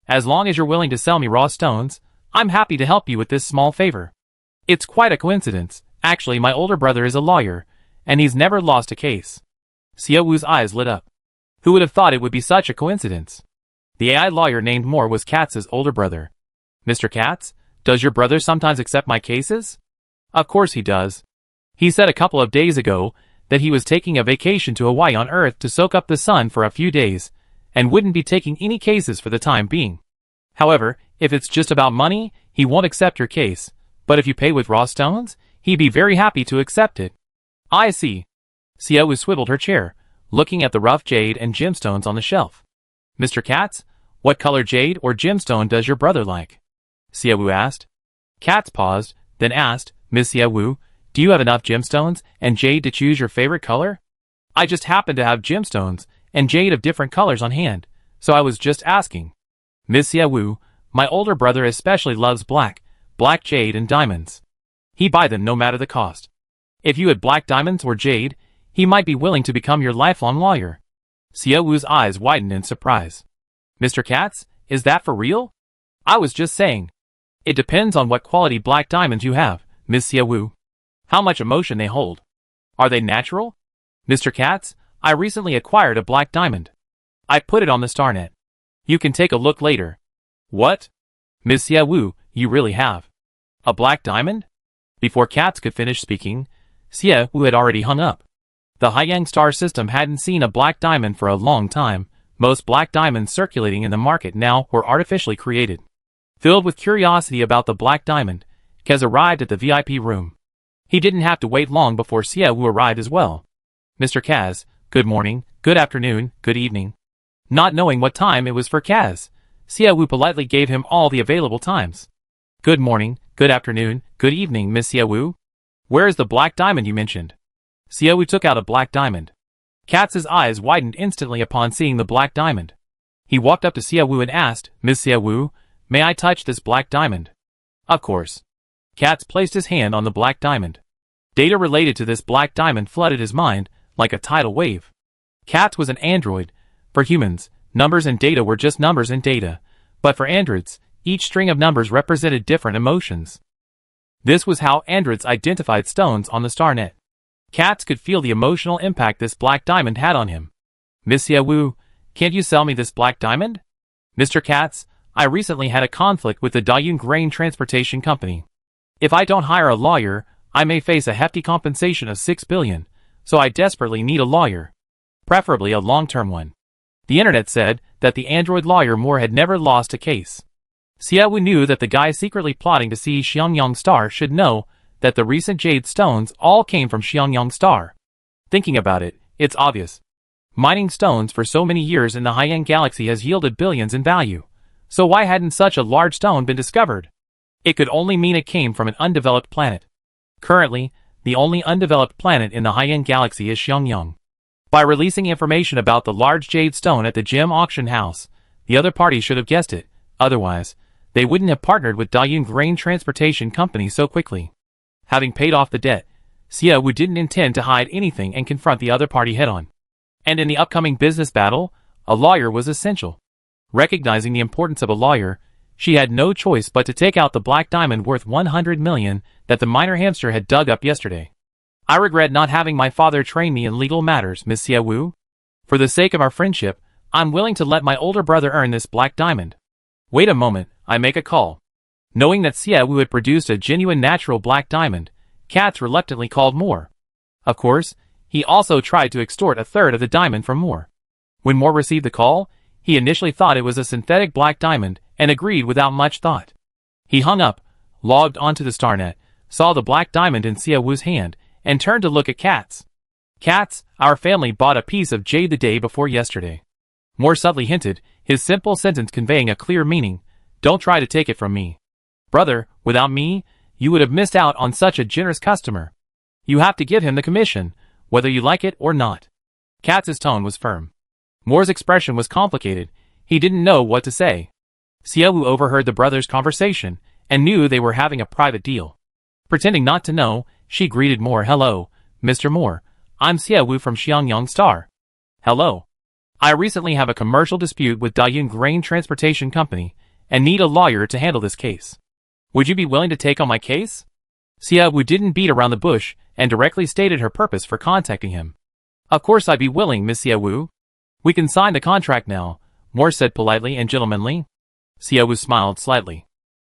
As long as you're willing to sell me raw stones, I'm happy to help you with this small favor. It's quite a coincidence. Actually, my older brother is a lawyer, and he's never lost a case. Xiaowu's eyes lit up. Who would have thought it would be such a coincidence? The AI lawyer named Moore was Katz's older brother. Mr. Katz, does your brother sometimes accept my cases? Of course he does. He said a couple of days ago that he was taking a vacation to Hawaii on Earth to soak up the sun for a few days, and wouldn't be taking any cases for the time being. However, if it's just about money, he won't accept your case, but if you pay with raw stones, he'd be very happy to accept it. I see. Xiaowu swiveled her chair, looking at the rough jade and gemstones on the shelf. Mr. Katz, what color jade or gemstone does your brother like? Xiaowu asked. Katz paused, then asked, Miss Xiaowu, do you have enough gemstones and jade to choose your favorite color? I just happen to have gemstones and jade of different colors on hand, so I was just asking. Miss Xiaowu, my older brother especially loves black jade and diamonds. He buy them no matter the cost. If you had black diamonds or jade, he might be willing to become your lifelong lawyer. Xiaowu's eyes widened in surprise. Mr. Katz, is that for real? I was just saying. It depends on what quality black diamonds you have, Miss Xiaowu. How much emotion they hold. Are they natural? Mr. Katz, I recently acquired a black diamond. I put it on the StarNet. You can take a look later. What? Miss Xiaowu, you really have. A black diamond? Before Katz could finish speaking, Xiaowu had already hung up. The Haiyang star system hadn't seen a black diamond for a long time. Most black diamonds circulating in the market now were artificially created. Filled with curiosity about the black diamond, Kaz arrived at the VIP room. He didn't have to wait long before Xiaowu arrived as well. Mr. Kaz, good morning, good afternoon, good evening. Not knowing what time it was for Kaz, Xiaowu politely gave him all the available times. Good morning, good afternoon, good evening, Miss Xiaowu. Where is the black diamond you mentioned? Xiaowu took out a black diamond. Katz's eyes widened instantly upon seeing the black diamond. He walked up to Xiaowu and asked, Miss Xiaowu, may I touch this black diamond? Of course. Katz placed his hand on the black diamond. Data related to this black diamond flooded his mind like a tidal wave. Katz was an android. For humans, numbers and data were just numbers and data, but for androids, each string of numbers represented different emotions. This was how androids identified stones on the StarNet. Katz could feel the emotional impact this black diamond had on him. Miss Xiaowu, can't you sell me this black diamond? Mr. Katz, I recently had a conflict with the Dayun Grain Transportation Company. If I don't hire a lawyer, I may face a hefty compensation of 6 billion, so I desperately need a lawyer. Preferably a long-term one. The internet said that the android lawyer Moore had never lost a case. Xiaowu knew that the guy secretly plotting to seize Xiangyang Star should know that the recent jade stones all came from Xiangyang Star. Thinking about it, it's obvious. Mining stones for so many years in the Haiyang Galaxy has yielded billions in value, so why hadn't such a large stone been discovered? It could only mean it came from an undeveloped planet. Currently, the only undeveloped planet in the high-end galaxy is Xiangyang. By releasing information about the large jade stone at the gem auction house, the other party should have guessed it. Otherwise, they wouldn't have partnered with Tycoon Grain Transportation Company so quickly. Having paid off the debt, Xia Wu didn't intend to hide anything and confront the other party head-on. And in the upcoming business battle, a lawyer was essential. Recognizing the importance of a lawyer, she had no choice but to take out the black diamond worth 100 million that the minor hamster had dug up yesterday. I regret not having my father train me in legal matters, Miss Xia Wu. For the sake of our friendship, I'm willing to let my older brother earn this black diamond. Wait a moment, I make a call. Knowing that Xia Wu had produced a genuine natural black diamond, Katz reluctantly called Moore. Of course, he also tried to extort a third of the diamond from Moore. When Moore received the call, he initially thought it was a synthetic black diamond and agreed without much thought. He hung up, logged onto the StarNet, saw the black diamond in Xia Wu's hand, and turned to look at Katz. Katz, our family bought a piece of jade the day before yesterday. Moore subtly hinted, his simple sentence conveying a clear meaning. Don't try to take it from me. Brother, without me, you would have missed out on such a generous customer. You have to give him the commission, whether you like it or not. Katz's tone was firm. Moore's expression was complicated. He didn't know what to say. Xia Wu overheard the brothers' conversation and knew they were having a private deal. Pretending not to know, she greeted Moore. Hello, Mr. Moore. I'm Xia Wu from Xiangyang Star. Hello. I recently have a commercial dispute with Tycoon Grain Transportation Company and need a lawyer to handle this case. Would you be willing to take on my case? Xia Wu didn't beat around the bush and directly stated her purpose for contacting him. Of course I'd be willing, Miss Xia Wu. We can sign the contract now, Moore said politely and gentlemanly. Xia Wu smiled slightly.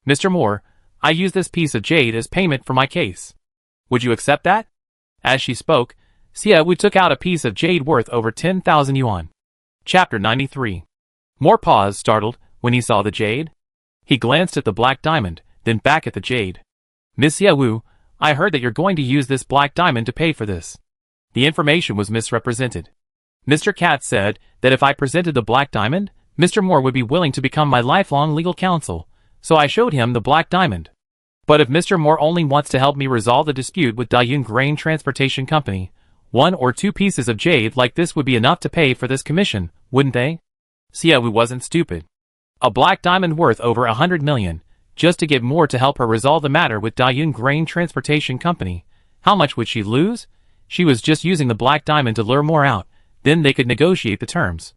Mr. Moore, I use this piece of jade as payment for my case. Would you accept that? As she spoke, Xia Wu took out a piece of jade worth over 10,000 yuan. Chapter 93. Moore paused, startled, when he saw the jade. He glanced at the black diamond, then back at the jade. Miss Xia Wu, I heard that you're going to use this black diamond to pay for this. The information was misrepresented. Mr. Katz said that if I presented the black diamond, Mr. Moore would be willing to become my lifelong legal counsel, so I showed him the black diamond. But if Mr. Moore only wants to help me resolve the dispute with Tycoon Grain Transportation Company, 1 or 2 pieces of jade like this would be enough to pay for this commission, wouldn't they? Xia Wu wasn't stupid. A black diamond worth over 100 million, just to get Moore to help her resolve the matter with Tycoon Grain Transportation Company. How much would she lose? She was just using the black diamond to lure Moore out, then they could negotiate the terms.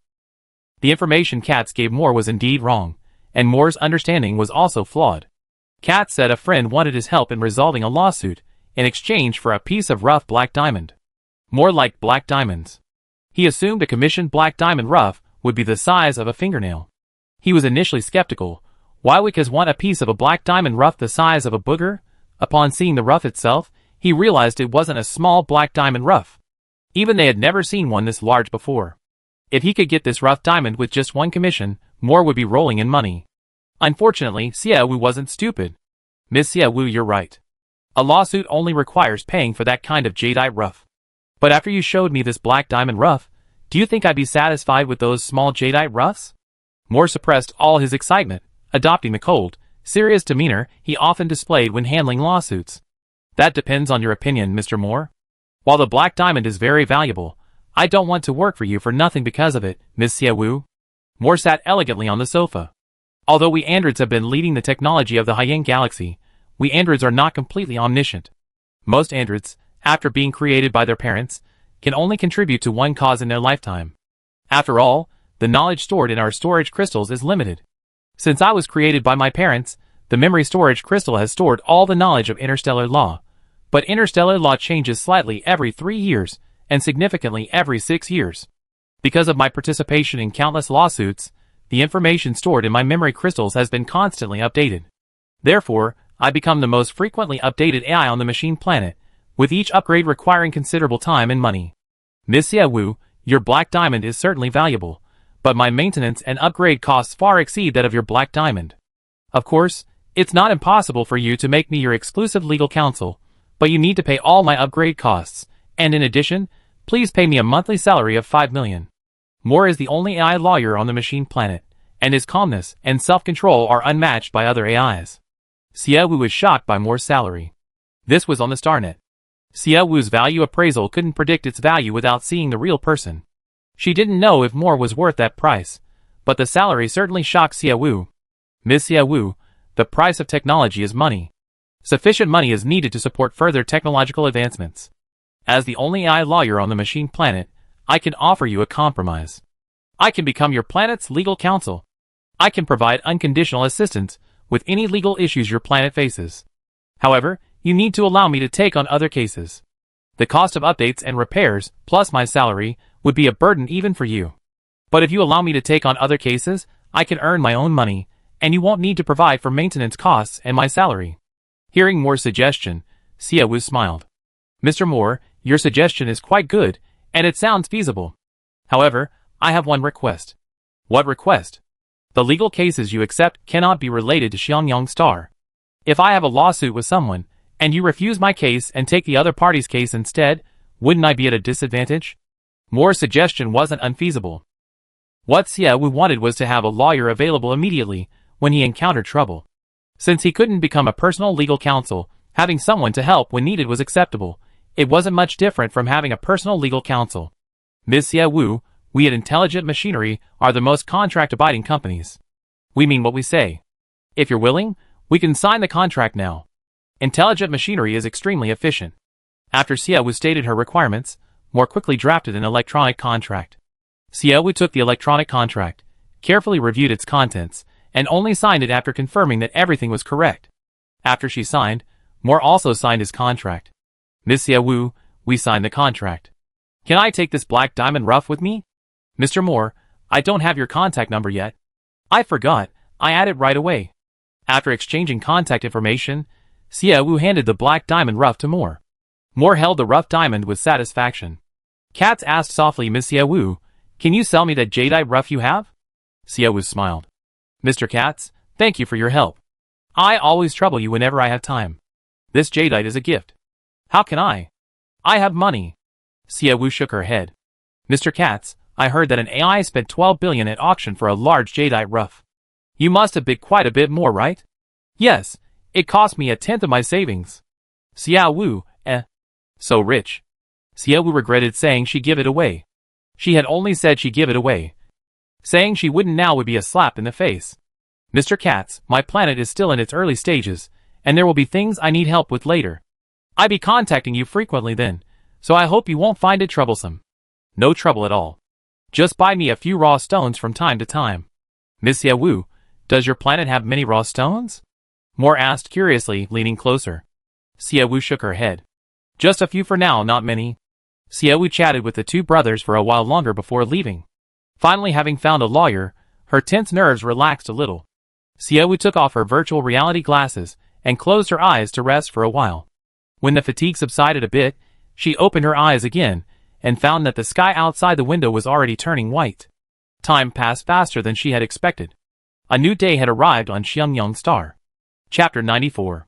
The information Katz gave Moore was indeed wrong, and Moore's understanding was also flawed. Katz said a friend wanted his help in resolving a lawsuit, in exchange for a piece of rough black diamond. Moore liked black diamonds. He assumed a commissioned black diamond rough would be the size of a fingernail. He was initially skeptical. Why would Kaz want a piece of a black diamond rough the size of a booger? Upon seeing the rough itself, he realized it wasn't a small black diamond rough. Even they had never seen one this large before. If he could get this rough diamond with just one commission, Moore would be rolling in money. Unfortunately, Xia Wu wasn't stupid. Miss Xia Wu, you're right. A lawsuit only requires paying for that kind of jadeite rough. But after you showed me this black diamond rough, do you think I'd be satisfied with those small jadeite roughs? Moore suppressed all his excitement, adopting the cold, serious demeanor he often displayed when handling lawsuits. That depends on your opinion, Mr. Moore. While the black diamond is very valuable, I don't want to work for you for nothing because of it, Miss Xia Wu. Moore sat elegantly on the sofa. Although we androids have been leading the technology of the high-end galaxy, we androids are not completely omniscient. Most androids, after being created by their parents, can only contribute to one cause in their lifetime. After all, the knowledge stored in our storage crystals is limited. Since I was created by my parents, the memory storage crystal has stored all the knowledge of interstellar law. But interstellar law changes slightly every 3 years, and significantly every 6 years. Because of my participation in countless lawsuits, the information stored in my memory crystals has been constantly updated. Therefore, I become the most frequently updated AI on the machine planet, with each upgrade requiring considerable time and money. Miss Xia Wu, your black diamond is certainly valuable, but my maintenance and upgrade costs far exceed that of your black diamond. Of course, it's not impossible for you to make me your exclusive legal counsel, but you need to pay all my upgrade costs, and in addition, please pay me a monthly salary of 5 million. Moore is the only AI lawyer on the machine planet, and his calmness and self-control are unmatched by other AIs. Xia Wu was shocked by Moore's salary. This was on the StarNet. Xia Wu's value appraisal couldn't predict its value without seeing the real person. She didn't know if more was worth that price, but the salary certainly shocked Xia Wu. Miss Xia Wu, the price of technology is money. Sufficient money is needed to support further technological advancements. As the only AI lawyer on the machine planet, I can offer you a compromise. I can become your planet's legal counsel. I can provide unconditional assistance with any legal issues your planet faces. However, you need to allow me to take on other cases. The cost of updates and repairs, plus my salary, would be a burden even for you. But if you allow me to take on other cases, I can earn my own money, and you won't need to provide for maintenance costs and my salary. Hearing Moore's suggestion, Xia Wu smiled. Mr. Moore, your suggestion is quite good, and it sounds feasible. However, I have one request. What request? The legal cases you accept cannot be related to Xiangyang Star. If I have a lawsuit with someone, and you refuse my case and take the other party's case instead, wouldn't I be at a disadvantage? Moore's suggestion wasn't unfeasible. What Xia Wu wanted was to have a lawyer available immediately when he encountered trouble. Since he couldn't become a personal legal counsel, having someone to help when needed was acceptable. It wasn't much different from having a personal legal counsel. Ms. Xia Wu, we at Intelligent Machinery are the most contract-abiding companies. We mean what we say. If you're willing, we can sign the contract now. Intelligent Machinery is extremely efficient. After Xia Wu stated her requirements, Moore quickly drafted an electronic contract. Xia Wu took the electronic contract, carefully reviewed its contents, and only signed it after confirming that everything was correct. After she signed, Moore also signed his contract. Miss Xia Wu, we signed the contract. Can I take this black diamond rough with me? Mr. Moore, I don't have your contact number yet. I forgot, I add it right away. After exchanging contact information, Xia Wu handed the black diamond rough to Moore. Moore held the rough diamond with satisfaction. Katz asked softly, Miss Xia Wu, can you sell me that jadeite rough you have? Xia Wu smiled. Mr. Katz, thank you for your help. I always trouble you whenever I have time. This jadeite is a gift. How can I? I have money. Xia Wu shook her head. Mr. Katz, I heard that an AI spent 12 billion at auction for a large jadeite rough. You must have bid quite a bit more, right? Yes, it cost me a tenth of my savings. Xia Wu, so rich. Xia Wu regretted saying she'd give it away. She had only said she'd give it away. Saying she wouldn't now would be a slap in the face. Mr. Katz, my planet is still in its early stages, and there will be things I need help with later. I'll be contacting you frequently then, so I hope you won't find it troublesome. No trouble at all. Just buy me a few raw stones from time to time. Miss Xia Wu, does your planet have many raw stones? Moore asked curiously, leaning closer. Xia Wu shook her head. Just a few for now, not many. Xia Wu chatted with the two brothers for a while longer before leaving. Finally, having found a lawyer, her tense nerves relaxed a little. Xia Wu took off her virtual reality glasses and closed her eyes to rest for a while. When the fatigue subsided a bit, she opened her eyes again and found that the sky outside the window was already turning white. Time passed faster than she had expected. A new day had arrived on Xiangyang Star. Chapter 94.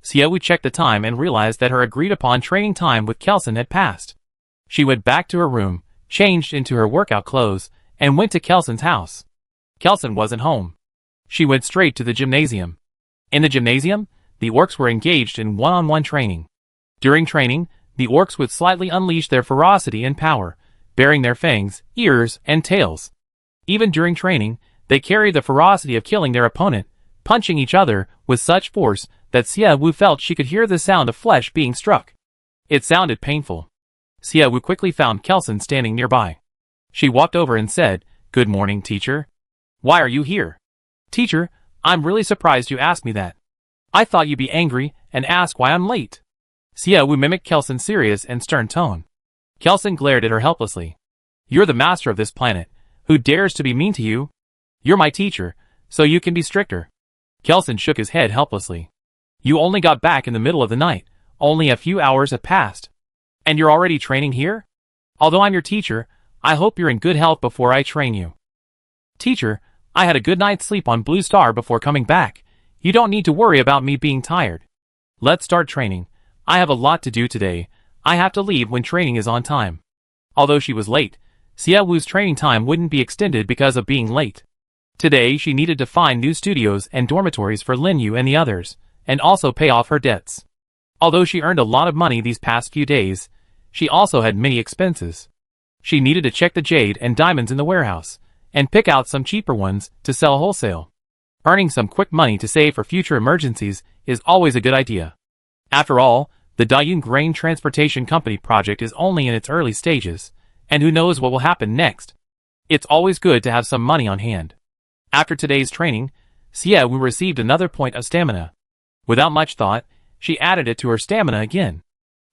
Xia Wu checked the time and realized that her agreed-upon training time with Kelson had passed. She went back to her room, changed into her workout clothes, and went to Kelson's house. Kelson wasn't home. She went straight to the gymnasium. In the gymnasium, the orcs were engaged in one-on-one training. During training, the orcs would slightly unleash their ferocity and power, baring their fangs, ears, and tails. Even during training, they carried the ferocity of killing their opponent, punching each other with such force that Xia Wu felt she could hear the sound of flesh being struck. It sounded painful. Xia Wu quickly found Kelson standing nearby. She walked over and said, "Good morning, teacher. Why are you here?" "Teacher, I'm really surprised you asked me that. I thought you'd be angry and ask why I'm late." Xia Wu mimicked Kelson's serious and stern tone. Kelson glared at her helplessly. "You're the master of this planet. Who dares to be mean to you? You're my teacher, so you can be stricter." Kelson shook his head helplessly. "You only got back in the middle of the night. Only a few hours have passed. And you're already training here? Although I'm your teacher, I hope you're in good health before I train you." "Teacher, I had a good night's sleep on Blue Star before coming back. You don't need to worry about me being tired. Let's start training. I have a lot to do today. I have to leave when training is on time." Although she was late, Xia Wu's training time wouldn't be extended because of being late. Today she needed to find new studios and dormitories for Lin Yu and the others, and also pay off her debts. Although she earned a lot of money these past few days, she also had many expenses. She needed to check the jade and diamonds in the warehouse, and pick out some cheaper ones to sell wholesale. Earning some quick money to save for future emergencies is always a good idea. After all, the Tycoon Grain Transportation Company project is only in its early stages, and who knows what will happen next. It's always good to have some money on hand. After today's training, Xie Wu received another point of stamina. Without much thought, she added it to her stamina again.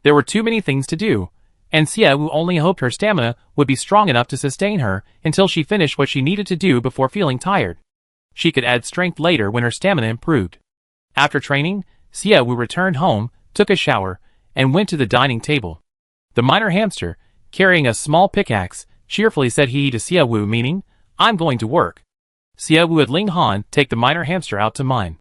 There were too many things to do, and Xie Wu only hoped her stamina would be strong enough to sustain her until she finished what she needed to do before feeling tired. She could add strength later when her stamina improved. After training, Xie Wu returned home, took a shower, and went to the dining table. The minor hamster, carrying a small pickaxe, cheerfully said he to Xie Wu, meaning, "I'm going to work." Xie Wu had Ling Han take the minor hamster out to mine.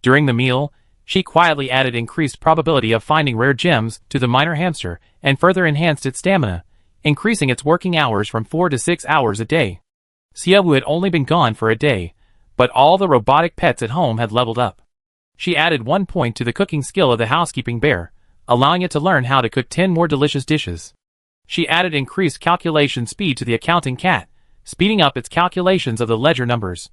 During the meal, she quietly added increased probability of finding rare gems to the minor hamster and further enhanced its stamina, increasing its working hours from 4 to 6 hours a day. Xie Wu had only been gone for a day, but all the robotic pets at home had leveled up. She added 1 point to the cooking skill of the housekeeping bear, allowing it to learn how to cook 10 more delicious dishes. She added increased calculation speed to the accounting cat, speeding up its calculations of the ledger numbers.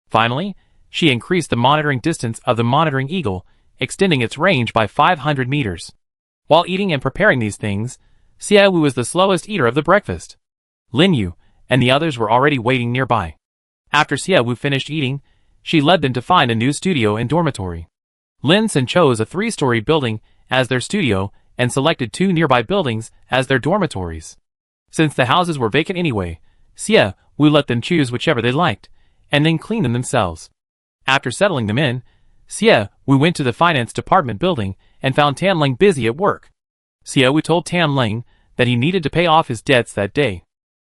Finally, she increased the monitoring distance of the monitoring eagle, extending its range by 500 meters. While eating and preparing these things, Xie Wu was the slowest eater of the breakfast. Lin Yu and the others were already waiting nearby. After Xie Wu finished eating, she led them to find a new studio and dormitory. Lin Sin chose a 3-story building as their studio and selected 2 nearby buildings as their dormitories. Since the houses were vacant anyway, Xie Wu let them choose whichever they liked, and then clean them themselves. After settling them in, Xie Wu went to the finance department building and found Tianling busy at work. Xie Wu told Tianling that he needed to pay off his debts that day.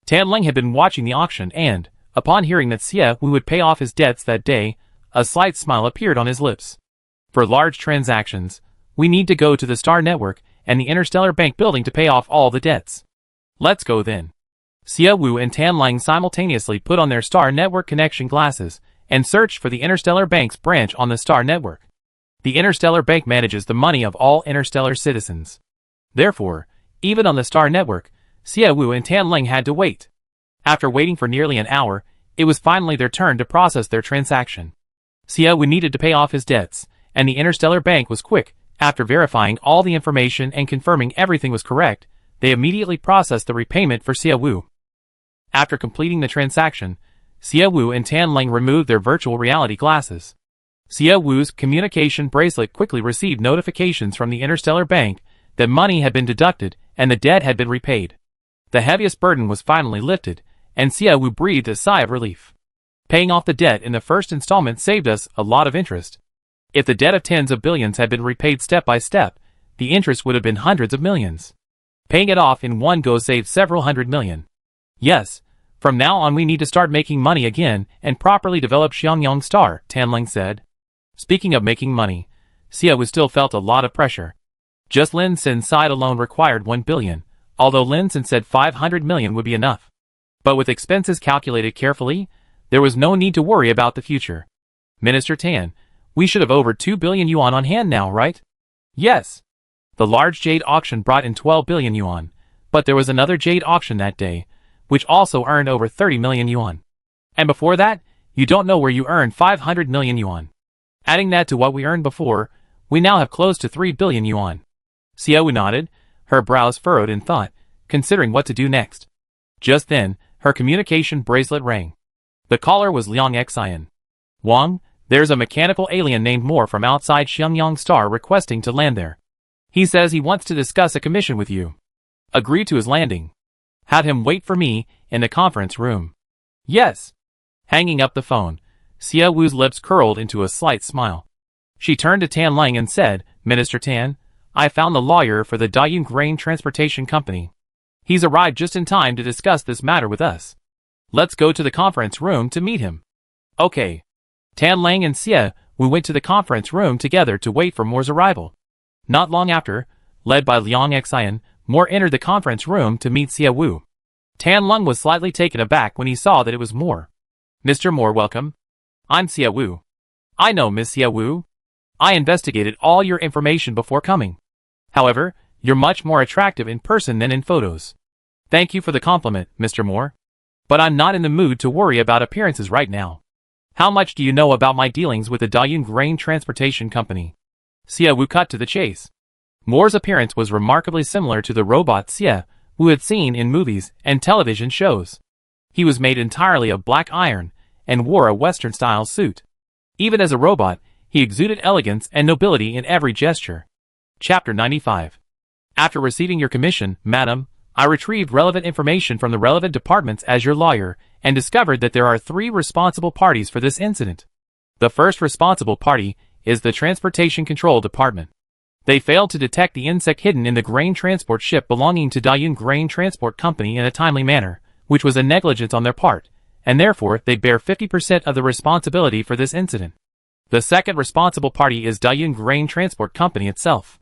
Tianling had been watching the auction and, upon hearing that Xie Wu would pay off his debts that day, a slight smile appeared on his lips. For large transactions, we need to go to the Star Network and the Interstellar Bank building to pay off all the debts. Let's go then. Xie Wu and Tianling simultaneously put on their Star Network connection glasses and searched for the Interstellar Bank's branch on the Star Network. The Interstellar Bank manages the money of all interstellar citizens. Therefore, even on the Star Network, Xie Wu and Tianling had to wait. After waiting for nearly an hour, it was finally their turn to process their transaction. Xie Wu needed to pay off his debts, and the Interstellar Bank was quick. After verifying all the information and confirming everything was correct, they immediately processed the repayment for Xie Wu. After completing the transaction, Xie Wu and Tianling removed their virtual reality glasses. Xie Wu's communication bracelet quickly received notifications from the Interstellar Bank that money had been deducted and the debt had been repaid. The heaviest burden was finally lifted, and Xie Wu breathed a sigh of relief. Paying off the debt in the first installment saved us a lot of interest. If the debt of tens of billions had been repaid step by step, the interest would have been hundreds of millions. Paying it off in one go saved several hundred million. Yes, from now on we need to start making money again and properly develop Xiangyang Star, Tianling said. Speaking of making money, Xie Wu still felt a lot of pressure. Just Lin Sin's side alone required 1 billion, although Lin Sin said 500 million would be enough. But with expenses calculated carefully, there was no need to worry about the future. Minister Tan, we should have over 2 billion yuan on hand now, right? Yes. The large jade auction brought in 12 billion yuan, but there was another jade auction that day, which also earned over 30 million yuan. And before that, you don't know where you earned 500 million yuan. Adding that to what we earned before, we now have close to 3 billion yuan. Xie Wu nodded, her brows furrowed in thought, considering what to do next. Just then, her communication bracelet rang. The caller was Liang Xian. Wang, there's a mechanical alien named Moore from outside Xiangyang Star requesting to land there. He says he wants to discuss a commission with you. Agree to his landing. Have him wait for me in the conference room. Yes. Hanging up the phone, Xie Wu's lips curled into a slight smile. She turned to Tianling and said, Minister Tan, I found the lawyer for the Tycoon Grain Transportation Company. He's arrived just in time to discuss this matter with us. Let's go to the conference room to meet him. Okay. Tianling and Xie Wu went to the conference room together to wait for Moore's arrival. Not long after, led by Liang Xian, Moore entered the conference room to meet Xie Wu. Tianling was slightly taken aback when he saw that it was Moore. Mr. Moore, welcome. I'm Xie Wu. I know Miss Xie Wu. I investigated all your information before coming. However, you're much more attractive in person than in photos. Thank you for the compliment, Mr. Moore. But I'm not in the mood to worry about appearances right now. How much do you know about my dealings with the Tycoon Grain Transportation Company? Sia Wu cut to the chase. Moore's appearance was remarkably similar to the robot Sia Wu had seen in movies and television shows. He was made entirely of black iron and wore a Western-style suit. Even as a robot, he exuded elegance and nobility in every gesture. Chapter 95. After receiving your commission, madam, I retrieved relevant information from the relevant departments as your lawyer and discovered that there are 3 responsible parties for this incident. The first responsible party is the Transportation Control Department. They failed to detect the insect hidden in the grain transport ship belonging to Tycoon Grain Transport Company in a timely manner, which was a negligence on their part, and therefore they bear 50% of the responsibility for this incident. The second responsible party is Tycoon Grain Transport Company itself.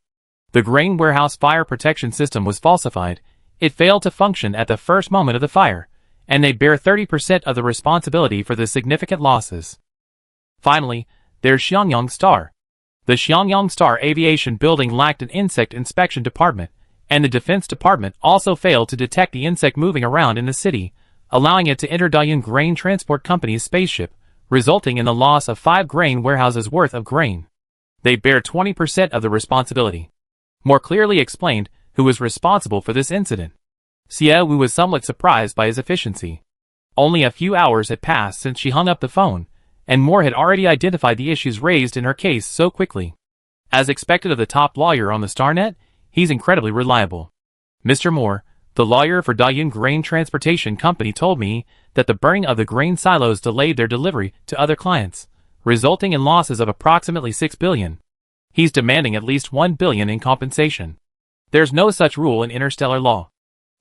The grain warehouse fire protection system was falsified. It failed to function at the first moment of the fire, and they bear 30% of the responsibility for the significant losses. Finally, there's Xiangyang Star. The Xiangyang Star Aviation Building lacked an insect inspection department, and the Defense Department also failed to detect the insect moving around in the city, allowing it to enter Tycoon Grain Transport Company's spaceship, resulting in the loss of 5 grain warehouses worth of grain. They bear 20% of the responsibility. More clearly explained, who was responsible for this incident. Sia Wu was somewhat surprised by his efficiency. Only a few hours had passed since she hung up the phone, and Moore had already identified the issues raised in her case so quickly. As expected of the top lawyer on the StarNet, he's incredibly reliable. Mr. Moore, the lawyer for Tycoon Grain Transportation Company, told me that the burning of the grain silos delayed their delivery to other clients, resulting in losses of approximately $6 billion. He's demanding at least $1 billion in compensation. There's no such rule in interstellar law.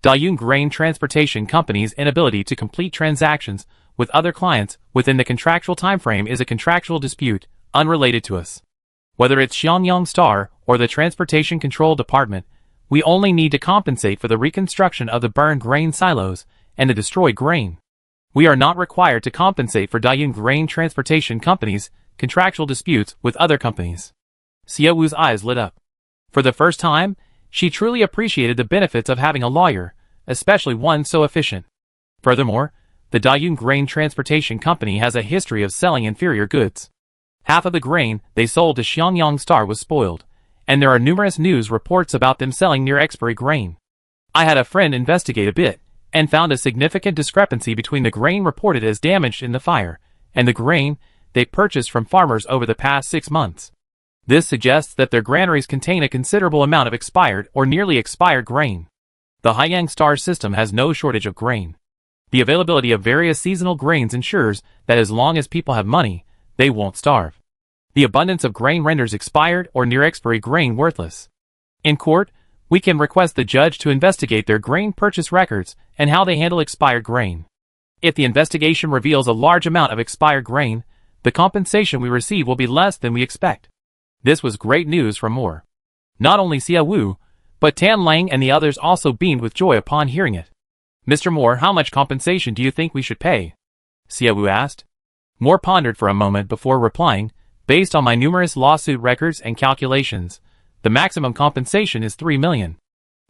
Tycoon Grain Transportation Company's inability to complete transactions with other clients within the contractual timeframe is a contractual dispute, unrelated to us. Whether it's Xiangyang Star or the Transportation Control Department, we only need to compensate for the reconstruction of the burned grain silos and the destroyed grain. We are not required to compensate for Tycoon Grain Transportation Company's contractual disputes with other companies. Sia Wu's eyes lit up. For the first time, she truly appreciated the benefits of having a lawyer, especially one so efficient. Furthermore, the Tycoon Grain Transportation Company has a history of selling inferior goods. Half of the grain they sold to Xiangyang Star was spoiled, and there are numerous news reports about them selling near-expiry grain. I had a friend investigate a bit, and found a significant discrepancy between the grain reported as damaged in the fire, and the grain they purchased from farmers over the past 6 months. This suggests that their granaries contain a considerable amount of expired or nearly expired grain. The Xiangyang Star system has no shortage of grain. The availability of various seasonal grains ensures that as long as people have money, they won't starve. The abundance of grain renders expired or near-expiry grain worthless. In court, we can request the judge to investigate their grain purchase records and how they handle expired grain. If the investigation reveals a large amount of expired grain, the compensation we receive will be less than we expect. This was great news for Moore. Not only Sia Wu, but Tan Lang and the others also beamed with joy upon hearing it. Mr. Moore, how much compensation do you think we should pay? Sia Wu asked. Moore pondered for a moment before replying, based on my numerous lawsuit records and calculations, the maximum compensation is $3 million.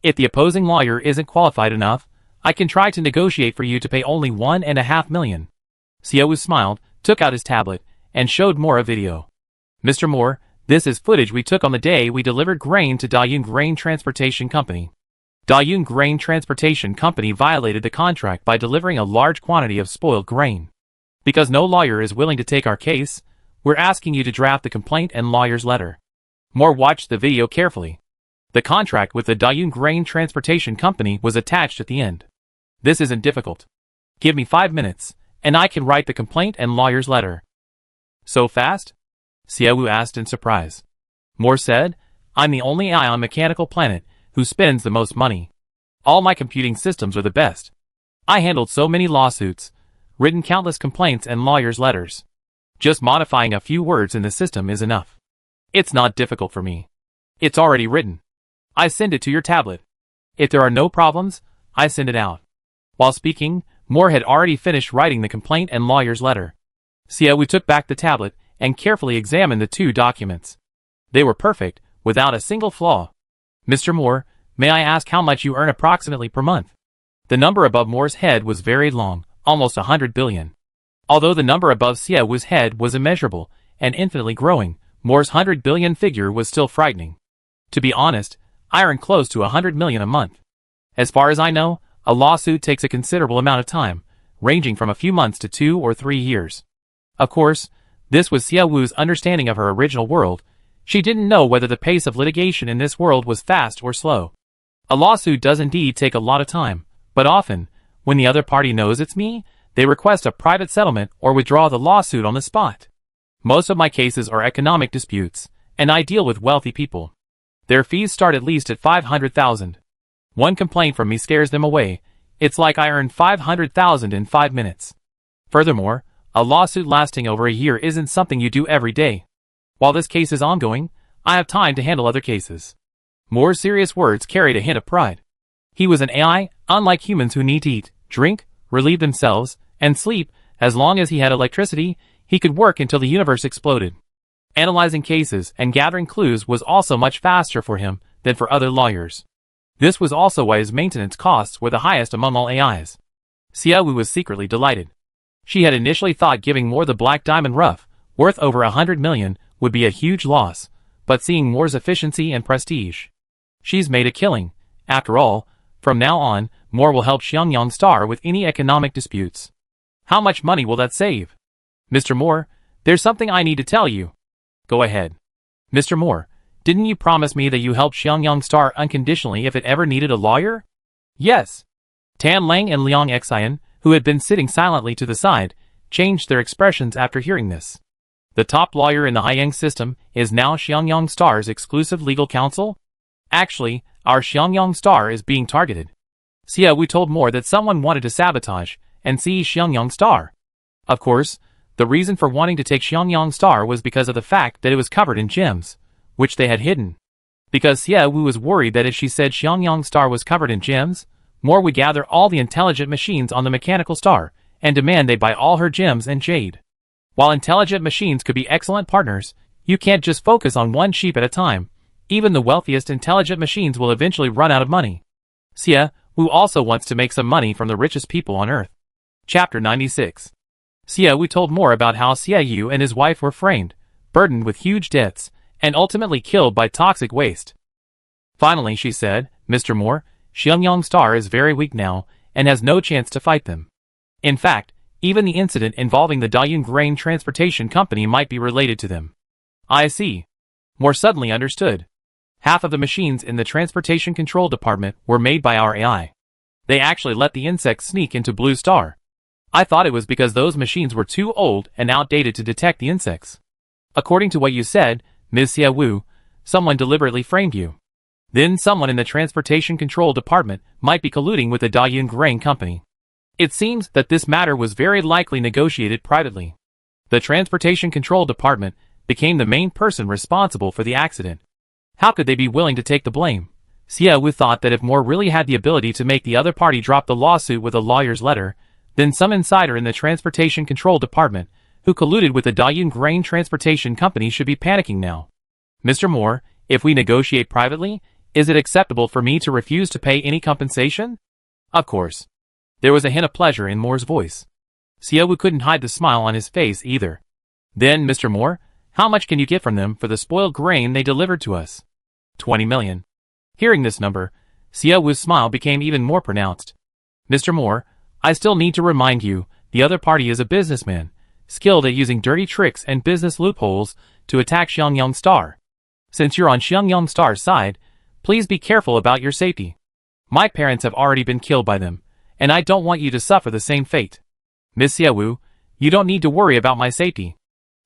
If the opposing lawyer isn't qualified enough, I can try to negotiate for you to pay only $1.5 million. Sia Wu smiled, took out his tablet, and showed Moore a video. Mr. Moore, this is footage we took on the day we delivered grain to Tycoon Grain Transportation Company. Tycoon Grain Transportation Company violated the contract by delivering a large quantity of spoiled grain. Because no lawyer is willing to take our case, we're asking you to draft the complaint and lawyer's letter. Moore watched the video carefully. The contract with the Tycoon Grain Transportation Company was attached at the end. This isn't difficult. Give me 5 minutes, and I can write the complaint and lawyer's letter. So fast? Sia Wu asked in surprise. Moore said, I'm the only ion mechanical planet who spends the most money. All my computing systems are the best. I handled so many lawsuits, written countless complaints and lawyers' letters. Just modifying a few words in the system is enough. It's not difficult for me. It's already written. I send it to your tablet. If there are no problems, I send it out. While speaking, Moore had already finished writing the complaint and lawyer's letter. Sia Wu took back the tablet and carefully examined the 2 documents. They were perfect, without a single flaw. Mr. Moore, may I ask how much you earn approximately per month? The number above Moore's head was very long, almost 100 billion. Although the number above Sia Wu's head was immeasurable and infinitely growing, Moore's 100 billion figure was still frightening. To be honest, I earn close to 100 million a month. As far as I know, a lawsuit takes a considerable amount of time, ranging from a few months to 2 or 3 years. Of course, this was Sia Wu's understanding of her original world. She didn't know whether the pace of litigation in this world was fast or slow. A lawsuit does indeed take a lot of time, but often, when the other party knows it's me, they request a private settlement or withdraw the lawsuit on the spot. Most of my cases are economic disputes, and I deal with wealthy people. Their fees start at least at 500,000. One complaint from me scares them away. It's like I earned 500,000 in 5 minutes. Furthermore, a lawsuit lasting over a year isn't something you do every day. While this case is ongoing, I have time to handle other cases. Moore's serious words carried a hint of pride. He was an AI, unlike humans who need to eat, drink, relieve themselves, and sleep. As long as he had electricity, he could work until the universe exploded. Analyzing cases and gathering clues was also much faster for him than for other lawyers. This was also why his maintenance costs were the highest among all AIs. Sia Wu was secretly delighted. She had initially thought giving Moore the Black Diamond Rough, worth over 100 million, would be a huge loss, but seeing Moore's efficiency and prestige, she's made a killing. After all, from now on, Moore will help Xiangyang Star with any economic disputes. How much money will that save? Mr. Moore, there's something I need to tell you. Go ahead. Mr. Moore, didn't you promise me that you helped Xiangyang Star unconditionally if it ever needed a lawyer? Yes. Tan Lang and Liang Xian, who had been sitting silently to the side, changed their expressions after hearing this. The top lawyer in the Haiyang system is now Xiangyang Star's exclusive legal counsel? Actually, our Xiangyang Star is being targeted. Sia Wu told Moore that someone wanted to sabotage and seize Xiangyang Star. Of course, the reason for wanting to take Xiangyang Star was because of the fact that it was covered in gems, which they had hidden. Because Sia Wu was worried that if she said Xiangyang Star was covered in gems, Moore would gather all the intelligent machines on the mechanical star and demand they buy all her gems and jade. While intelligent machines could be excellent partners, you can't just focus on one sheep at a time. Even the wealthiest intelligent machines will eventually run out of money. Sia Wu also wants to make some money from the richest people on Earth. Chapter 96. Sia Wu told Moore about how Sia Yu and his wife were framed, burdened with huge debts, and ultimately killed by toxic waste. Finally, she said, Mr. Moore, Xiangyang Star is very weak now, and has no chance to fight them. In fact, even the incident involving the Dayun Grain Transportation Company might be related to them. I see. Moore suddenly understood. Half of the machines in the Transportation Control Department were made by our AI. They actually let the insects sneak into Blue Star. I thought it was because those machines were too old and outdated to detect the insects. According to what you said, Ms. Sia Wu, someone deliberately framed you. Then someone in the Transportation Control Department might be colluding with the Dayun Grain Company. It seems that this matter was very likely negotiated privately. The Transportation Control Department became the main person responsible for the accident. How could they be willing to take the blame? Sia Wu thought that if Moore really had the ability to make the other party drop the lawsuit with a lawyer's letter, then some insider in the Transportation Control Department, who colluded with the Dayun Grain Transportation Company, should be panicking now. Mr. Moore, if we negotiate privately, is it acceptable for me to refuse to pay any compensation? Of course. There was a hint of pleasure in Moore's voice. Sia Wu couldn't hide the smile on his face either. Then, Mr. Moore, how much can you get from them for the spoiled grain they delivered to us? 20 million. Hearing this number, Sia Wu's smile became even more pronounced. Mr. Moore, I still need to remind you, the other party is a businessman, skilled at using dirty tricks and business loopholes to attack Xiangyang Star. Since you're on Xiangyang Star's side, please be careful about your safety. My parents have already been killed by them, and I don't want you to suffer the same fate. Miss Sia Wu, you don't need to worry about my safety.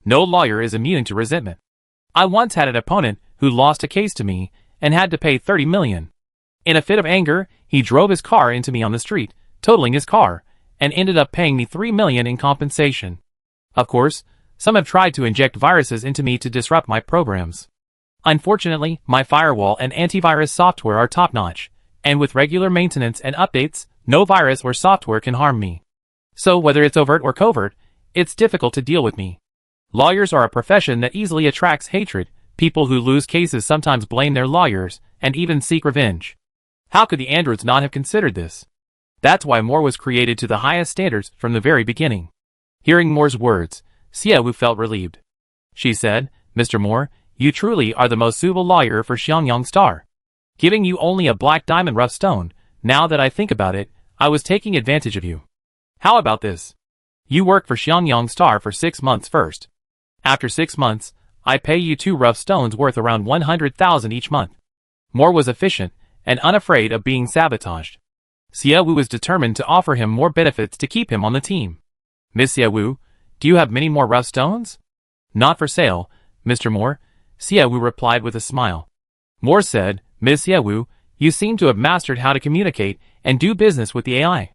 No lawyer is immune to resentment. I once had an opponent who lost a case to me and had to pay 30 million. In a fit of anger, he drove his car into me on the street, totaling his car, and ended up paying me 3 million in compensation. Of course, some have tried to inject viruses into me to disrupt my programs. Unfortunately, my firewall and antivirus software are top-notch, and with regular maintenance and updates, no virus or software can harm me. So whether it's overt or covert, it's difficult to deal with me. Lawyers are a profession that easily attracts hatred. People who lose cases sometimes blame their lawyers, and even seek revenge. How could the androids not have considered this? That's why Moore was created to the highest standards from the very beginning. Hearing Moore's words, Xiaowu felt relieved. She said, Mr. Moore, you truly are the most suitable lawyer for Xiangyang Star. Giving you only a black diamond rough stone, now that I think about it, I was taking advantage of you. How about this? You work for Xiangyang Star for 6 months first. After 6 months, I pay you 2 rough stones worth around 100,000 each month. Moore was efficient and unafraid of being sabotaged. Xiaowu was determined to offer him more benefits to keep him on the team. Miss Xiaowu, do you have many more rough stones? Not for sale, Mr. Moore, Xiaowu replied with a smile. Moore said, Miss Xiaowu, you seem to have mastered how to communicate and do business with the AI.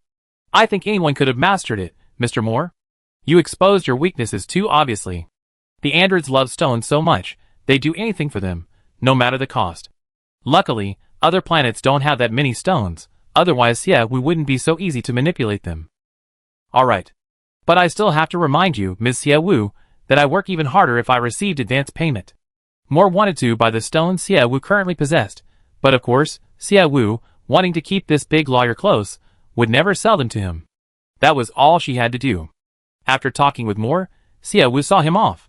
I think anyone could have mastered it, Mr. Moore. You exposed your weaknesses too obviously. The androids love stones so much, they do anything for them, no matter the cost. Luckily, other planets don't have that many stones, otherwise we wouldn't be so easy to manipulate them. Alright. But I still have to remind you, Ms. Xiaowu, that I work even harder if I received advance payment. Moore wanted to buy the stones Xiaowu currently possessed, but of course, Xiaowu, wanting to keep this big lawyer close, would never sell them to him. That was all she had to do. After talking with Moore, Xiaowu saw him off.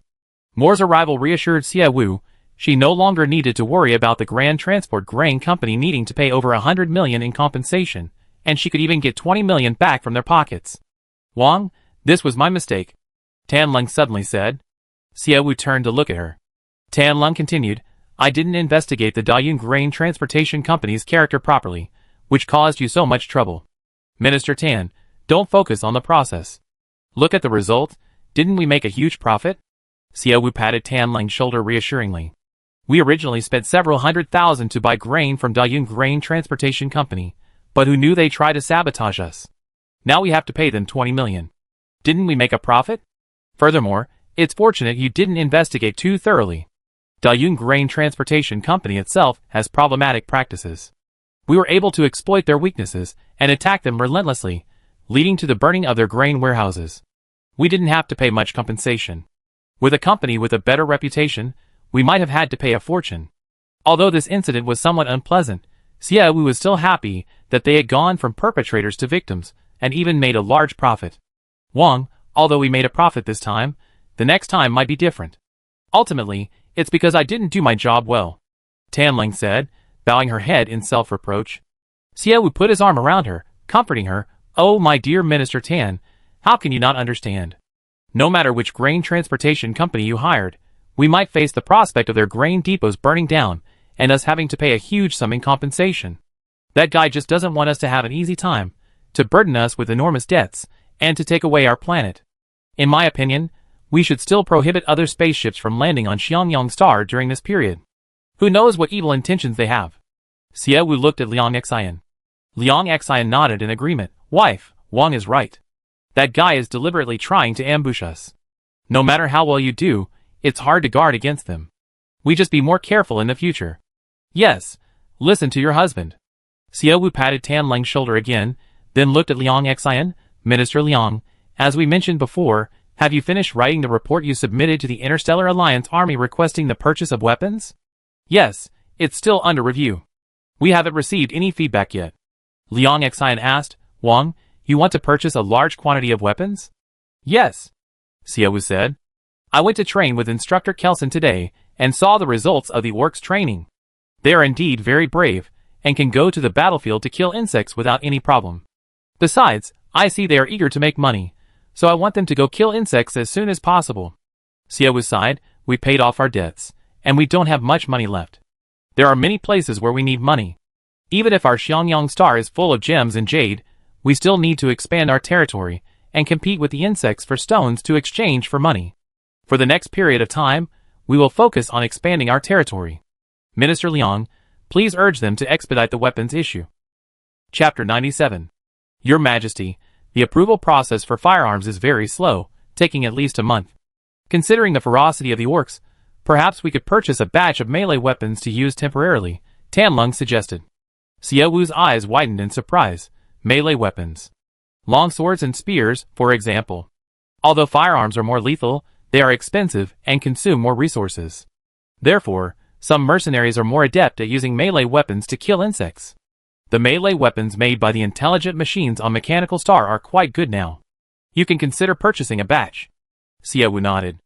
Moore's arrival reassured Xiaowu. She no longer needed to worry about the Grand Transport Grain Company needing to pay over 100 million in compensation, and she could even get 20 million back from their pockets. Wang, this was my mistake, Tan-Lung suddenly said. Xiaowu turned to look at her. Tan-Lung continued, I didn't investigate the Dayun Grain Transportation Company's character properly, which caused you so much trouble. Minister Tan, don't focus on the process. Look at the result, didn't we make a huge profit? Xiaowu patted Tan-Lung's shoulder reassuringly. We originally spent several 100,000 to buy grain from Dayun Grain Transportation Company, but who knew they'd try to sabotage us? Now we have to pay them 20 million. Didn't we make a profit? Furthermore, it's fortunate you didn't investigate too thoroughly. Dayun Grain Transportation Company itself has problematic practices. We were able to exploit their weaknesses and attack them relentlessly, leading to the burning of their grain warehouses. We didn't have to pay much compensation. With a company with a better reputation, we might have had to pay a fortune. Although this incident was somewhat unpleasant, Xiaowu was still happy that they had gone from perpetrators to victims and even made a large profit. Wang, although we made a profit this time, the next time might be different. Ultimately, it's because I didn't do my job well, Tan-Lung said, bowing her head in self-reproach. Xiaowu put his arm around her, comforting her. Oh, my dear Minister Tan, how can you not understand? No matter which grain transportation company you hired, we might face the prospect of their grain depots burning down and us having to pay a huge sum in compensation. That guy just doesn't want us to have an easy time, to burden us with enormous debts, and to take away our planet. In my opinion, we should still prohibit other spaceships from landing on Xiangyang Star during this period. Who knows what evil intentions they have? Xiaowu looked at Liang Xian. Liang Xian nodded in agreement. Wife, Wang is right. That guy is deliberately trying to ambush us. No matter how well you do, it's hard to guard against them. We just be more careful in the future. Yes, listen to your husband. Xiaowu patted Tan-Lung's shoulder again, then looked at Liang Xian. Minister Liang, as we mentioned before, have you finished writing the report you submitted to the Interstellar Alliance Army requesting the purchase of weapons? Yes, it's still under review. We haven't received any feedback yet. Liang Xian asked. Wang, you want to purchase a large quantity of weapons? Yes, Xiaowu said. I went to train with Instructor Kelson today and saw the results of the orcs' training. They are indeed very brave and can go to the battlefield to kill insects without any problem. Besides, I see they are eager to make money, so I want them to go kill insects as soon as possible. Xiaowu sighed. We paid off our debts, and we don't have much money left. There are many places where we need money. Even if our Xiangyang Star is full of gems and jade, we still need to expand our territory and compete with the insects for stones to exchange for money. For the next period of time, we will focus on expanding our territory. Minister Liang, please urge them to expedite the weapons issue. Chapter 97. Your Majesty, the approval process for firearms is very slow, taking at least a month. Considering the ferocity of the orcs, perhaps we could purchase a batch of melee weapons to use temporarily, Tan-Lung suggested. Xiaowu's eyes widened in surprise. Melee weapons. Long swords and spears, for example. Although firearms are more lethal, they are expensive and consume more resources. Therefore, Some mercenaries are more adept at using melee weapons to kill insects. The melee weapons made by the intelligent machines on Mechanical Star are quite good now. You can consider purchasing a batch. Xiaowu nodded.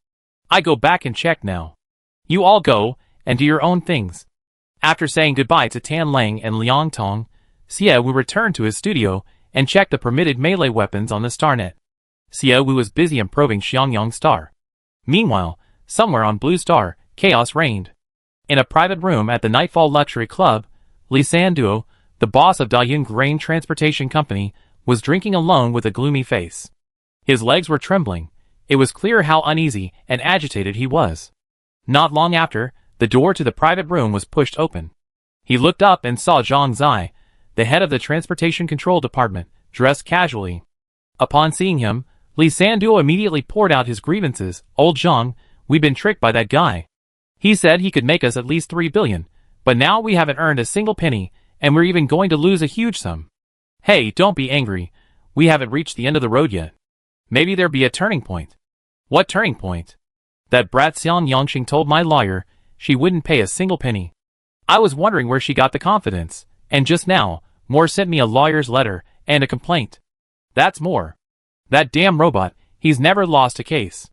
I go back and check now. You all go, and do your own things. After saying goodbye to Tan Lang and Liang Tong, Xiaowu returned to his studio and checked the permitted melee weapons on the StarNet. Xiaowu was busy improving Xiangyang Star. Meanwhile, somewhere on Blue Star, chaos reigned. In a private room at the Nightfall Luxury Club, Li Sanduo, the boss of Dayun Grain Transportation Company, was drinking alone with a gloomy face. His legs were trembling. It was clear how uneasy and agitated he was. Not long after, the door to the private room was pushed open. He looked up and saw Zhang Zai, the head of the Transportation Control Department, dressed casually. Upon seeing him, Li Sanduo immediately poured out his grievances. Old Zhang, we've been tricked by that guy. He said he could make us at least 3 billion, but now we haven't earned a single penny, and we're even going to lose a huge sum. Hey, don't be angry. We haven't reached the end of the road yet. Maybe there'll be a turning point. What turning point? That brat Xian Yangxing told my lawyer she wouldn't pay a single penny. I was wondering where she got the confidence, and just now, Moore sent me a lawyer's letter and a complaint. That's Moore. That damn robot, he's never lost a case.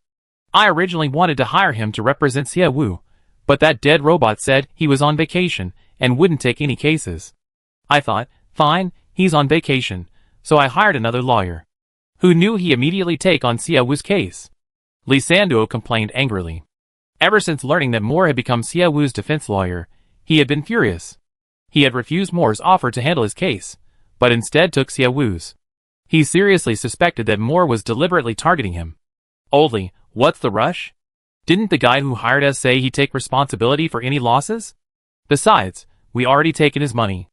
I originally wanted to hire him to represent Xiaowu, but that dead robot said he was on vacation and wouldn't take any cases. I thought, fine, he's on vacation, so I hired another lawyer. Who knew he immediately take on Xiaowu's case? Li Sanduo complained angrily. Ever since learning that Moore had become Xiaowu's defense lawyer, he had been furious. He had refused Moore's offer to handle his case, but instead took Xiaowu's. He seriously suspected that Moore was deliberately targeting him. Oldly, what's the rush? Didn't the guy who hired us say he'd take responsibility for any losses? Besides, we already taken his money.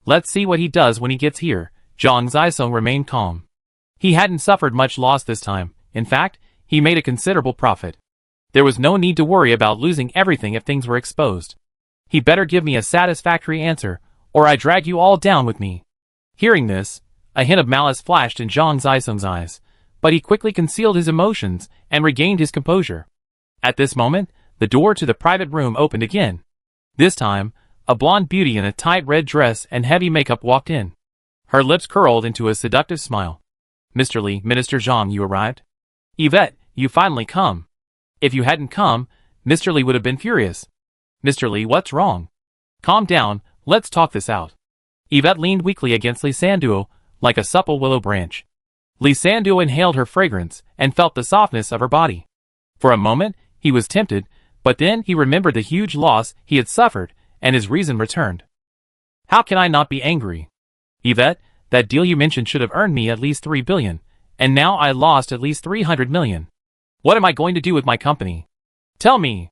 Let's see what he does when he gets here. Zhang Zisong remained calm. He hadn't suffered much loss this time. In fact, he made a considerable profit. There was no need to worry about losing everything if things were exposed. He better give me a satisfactory answer, or I drag you all down with me. Hearing this, a hint of malice flashed in Zhang Zisong's eyes, but he quickly concealed his emotions and regained his composure. At this moment, the door to the private room opened again. This time, a blonde beauty in a tight red dress and heavy makeup walked in. Her lips curled into a seductive smile. Mr. Li, Minister Zhang, you arrived? Yvette, you finally come. If you hadn't come, Mr. Li would have been furious. Mr. Li, what's wrong? Calm down, let's talk this out. Yvette leaned weakly against Li Sanduo, like a supple willow branch. Li Sanduo inhaled her fragrance and felt the softness of her body. For a moment, he was tempted, but then he remembered the huge loss he had suffered, and his reason returned. How can I not be angry? Yvette, that deal you mentioned should have earned me at least 3 billion, and now I lost at least 300 million. What am I going to do with my company? Tell me.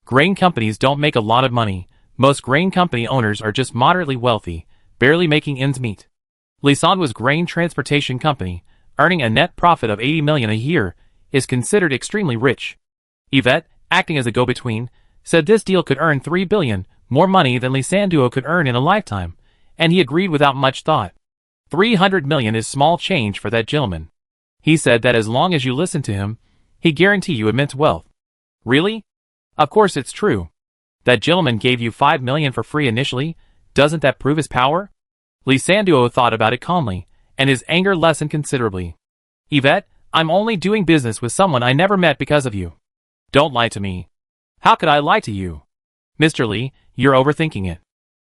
Grain companies don't make a lot of money. Most grain company owners are just moderately wealthy, barely making ends meet. Lisanduo's Grain Transportation Company, earning a net profit of 80 million a year, is considered extremely rich. Yvette, acting as a go-between, said this deal could earn 3 billion, more money than Li Sanduo could earn in a lifetime, and he agreed without much thought. 300 million is small change for that gentleman. He said that as long as you listen to him, he guarantee you immense wealth. Really? Of course it's true. That gentleman gave you 5 million for free initially, doesn't that prove his power? Li Sanduo thought about it calmly, and his anger lessened considerably. Yvette, I'm only doing business with someone I never met because of you. Don't lie to me. How could I lie to you? Mr. Li, you're overthinking it.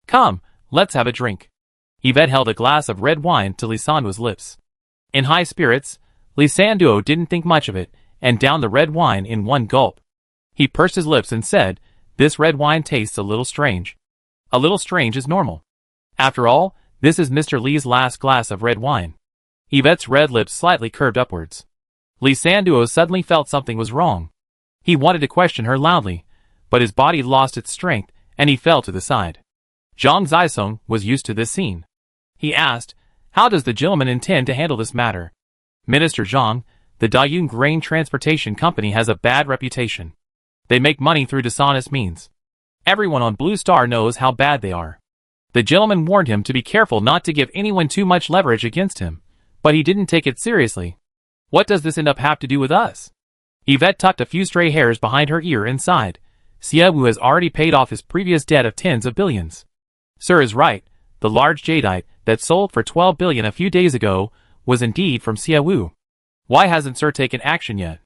Come, let's have a drink. Yvette held a glass of red wine to Li Sanduo's lips. In high spirits, Li Sanduo didn't think much of it, and downed the red wine in one gulp. He pursed his lips and said, this red wine tastes a little strange. A little strange is normal. After all, this is Mr. Li's last glass of red wine. Yvette's red lips slightly curved upwards. Li Sanduo suddenly felt something was wrong. He wanted to question her loudly, but his body lost its strength, and he fell to the side. Zhang Zisong was used to this scene. He asked, how does the gentleman intend to handle this matter? Minister Zhang, the Dayun Grain Transportation Company has a bad reputation. They make money through dishonest means. Everyone on Blue Star knows how bad they are. The gentleman warned him to be careful not to give anyone too much leverage against him, but he didn't take it seriously. What does this end up have to do with us? Yvette tucked a few stray hairs behind her ear and sighed. Xie Wu has already paid off his previous debt of tens of billions. Sir is right, the large jadeite that sold for 12 billion a few days ago was indeed from Xie Wu. Why hasn't Sir taken action yet?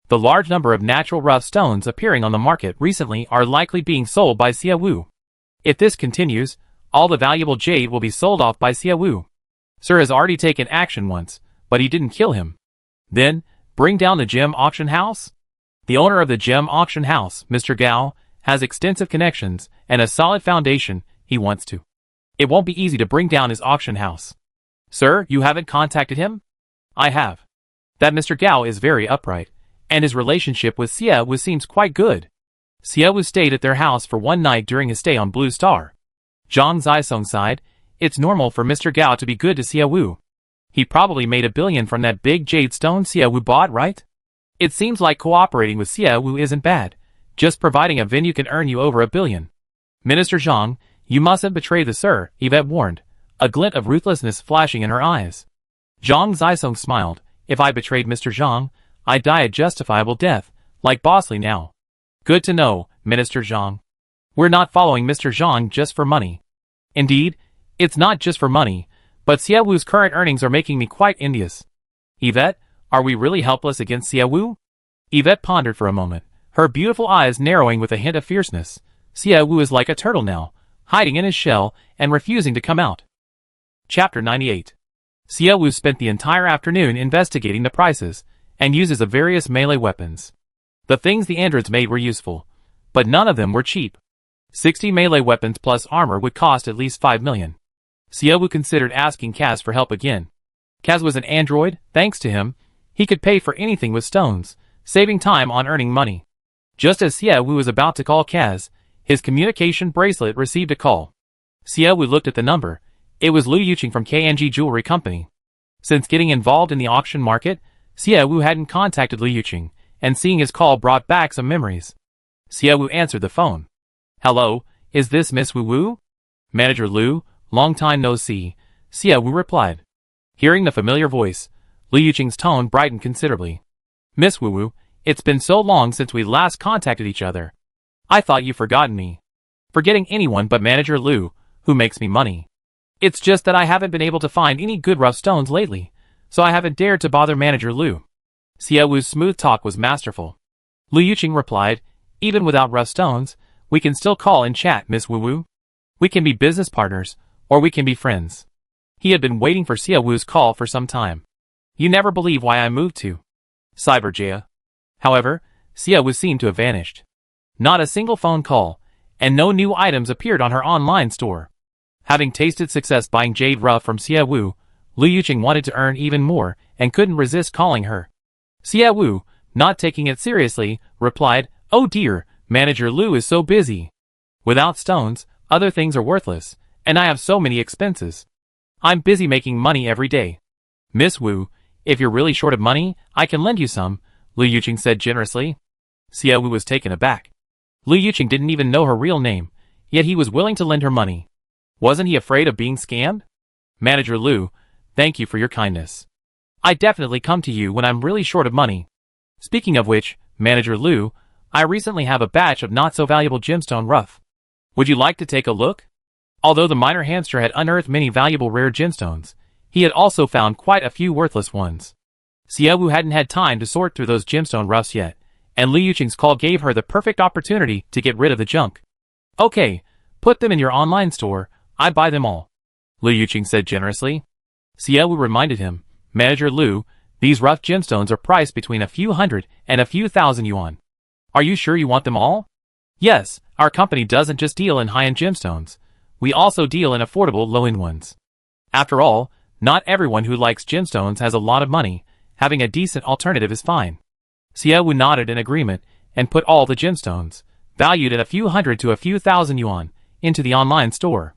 The large number of natural rough stones appearing on the market recently are likely being sold by Xie Wu. If this continues, all the valuable jade will be sold off by Xie Wu. Sir has already taken action once, but he didn't kill him. Then, bring down the gem auction house? The owner of the gem auction house, Mr. Gao, has extensive connections and a solid foundation he wants to. It won't be easy to bring down his auction house. Sir, you haven't contacted him? I have. That Mr. Gao is very upright, and his relationship with Xie Wu seems quite good. Xie Wu stayed at their house for one night during his stay on Blue Star. Zhang Zisong sighed. It's normal for Mr. Gao to be good to Xie Wu. He probably made $1 billion from that big jade stone Xie Wu bought, right? It seems like cooperating with Xie Wu isn't bad. Just providing a venue can earn you over $1 billion. Minister Zhang, you mustn't betray the Sir, Yvette warned, a glint of ruthlessness flashing in her eyes. Zhang Zisong smiled. If I betrayed Mr. Zhang, I'd die a justifiable death, like Bosley now. Good to know, Minister Zhang. We're not following Mr. Zhang just for money. Indeed, it's not just for money, but Xie Wu's current earnings are making me quite envious. Yvette, are we really helpless against Xie Wu? Yvette pondered for a moment, her beautiful eyes narrowing with a hint of fierceness. Xie Wu is like a turtle now, hiding in his shell and refusing to come out. Chapter 98. Xie Wu spent the entire afternoon investigating the prices and uses of various melee weapons. The things the androids made were useful, but none of them were cheap. 60 melee weapons plus armor would cost at least 5 million. Xie Wu considered asking Kaz for help again. Kaz was an android. Thanks to him, he could pay for anything with stones, saving time on earning money. Just as Xie Wu was about to call Kaz, his communication bracelet received a call. Xie Wu looked at the number. It was Liu Yuqing from KNG Jewelry Company. Since getting involved in the auction market, Xie Wu hadn't contacted Liu Yuqing, and seeing his call brought back some memories. Xie Wu answered the phone. Hello, is this Miss Wu Wu? Manager Liu, long time no see, Xie Wu replied. Hearing the familiar voice, Liu Yuqing's tone brightened considerably. Miss Wu Wu, it's been so long since we last contacted each other. I thought you'd forgotten me. Forgetting anyone but Manager Liu, who makes me money. It's just that I haven't been able to find any good rough stones lately, so I haven't dared to bother Manager Liu. Xie Wu's smooth talk was masterful. Liu Yuqing replied, even without rough stones, we can still call and chat, Miss Wu Wu. We can be business partners, or we can be friends. He had been waiting for Xie Wu's call for some time. You never believe why I moved to Cyberjaya. However, Xie Wu seemed to have vanished. Not a single phone call, and no new items appeared on her online store. Having tasted success buying jade rough from Xie Wu, Liu Yuqing wanted to earn even more and couldn't resist calling her. Xie Wu, not taking it seriously, replied, Oh dear, Manager Liu is so busy. Without stones, other things are worthless, and I have so many expenses. I'm busy making money every day. Miss Wu, if you're really short of money, I can lend you some, Liu Yuqing said generously. Xie Wu was taken aback. Liu Yuqing didn't even know her real name, yet he was willing to lend her money. Wasn't he afraid of being scammed? Manager Liu, thank you for your kindness. I definitely come to you when I'm really short of money. Speaking of which, Manager Liu, I recently have a batch of not-so-valuable gemstone rough. Would you like to take a look? Although the miner hamster had unearthed many valuable rare gemstones, he had also found quite a few worthless ones. Xie Wu hadn't had time to sort through those gemstone roughs yet, and Liu Yuqing's call gave her the perfect opportunity to get rid of the junk. Okay, put them in your online store, I buy them all, Liu Yuqing said generously. Xie Wu reminded him, Manager Liu, these rough gemstones are priced between a few hundred and a few thousand yuan. Are you sure you want them all? Yes, our company doesn't just deal in high-end gemstones. We also deal in affordable low-end ones. After all, not everyone who likes gemstones has a lot of money. Having a decent alternative is fine. Xie Wu nodded in agreement and put all the gemstones, valued at a few hundred to a few thousand yuan, into the online store.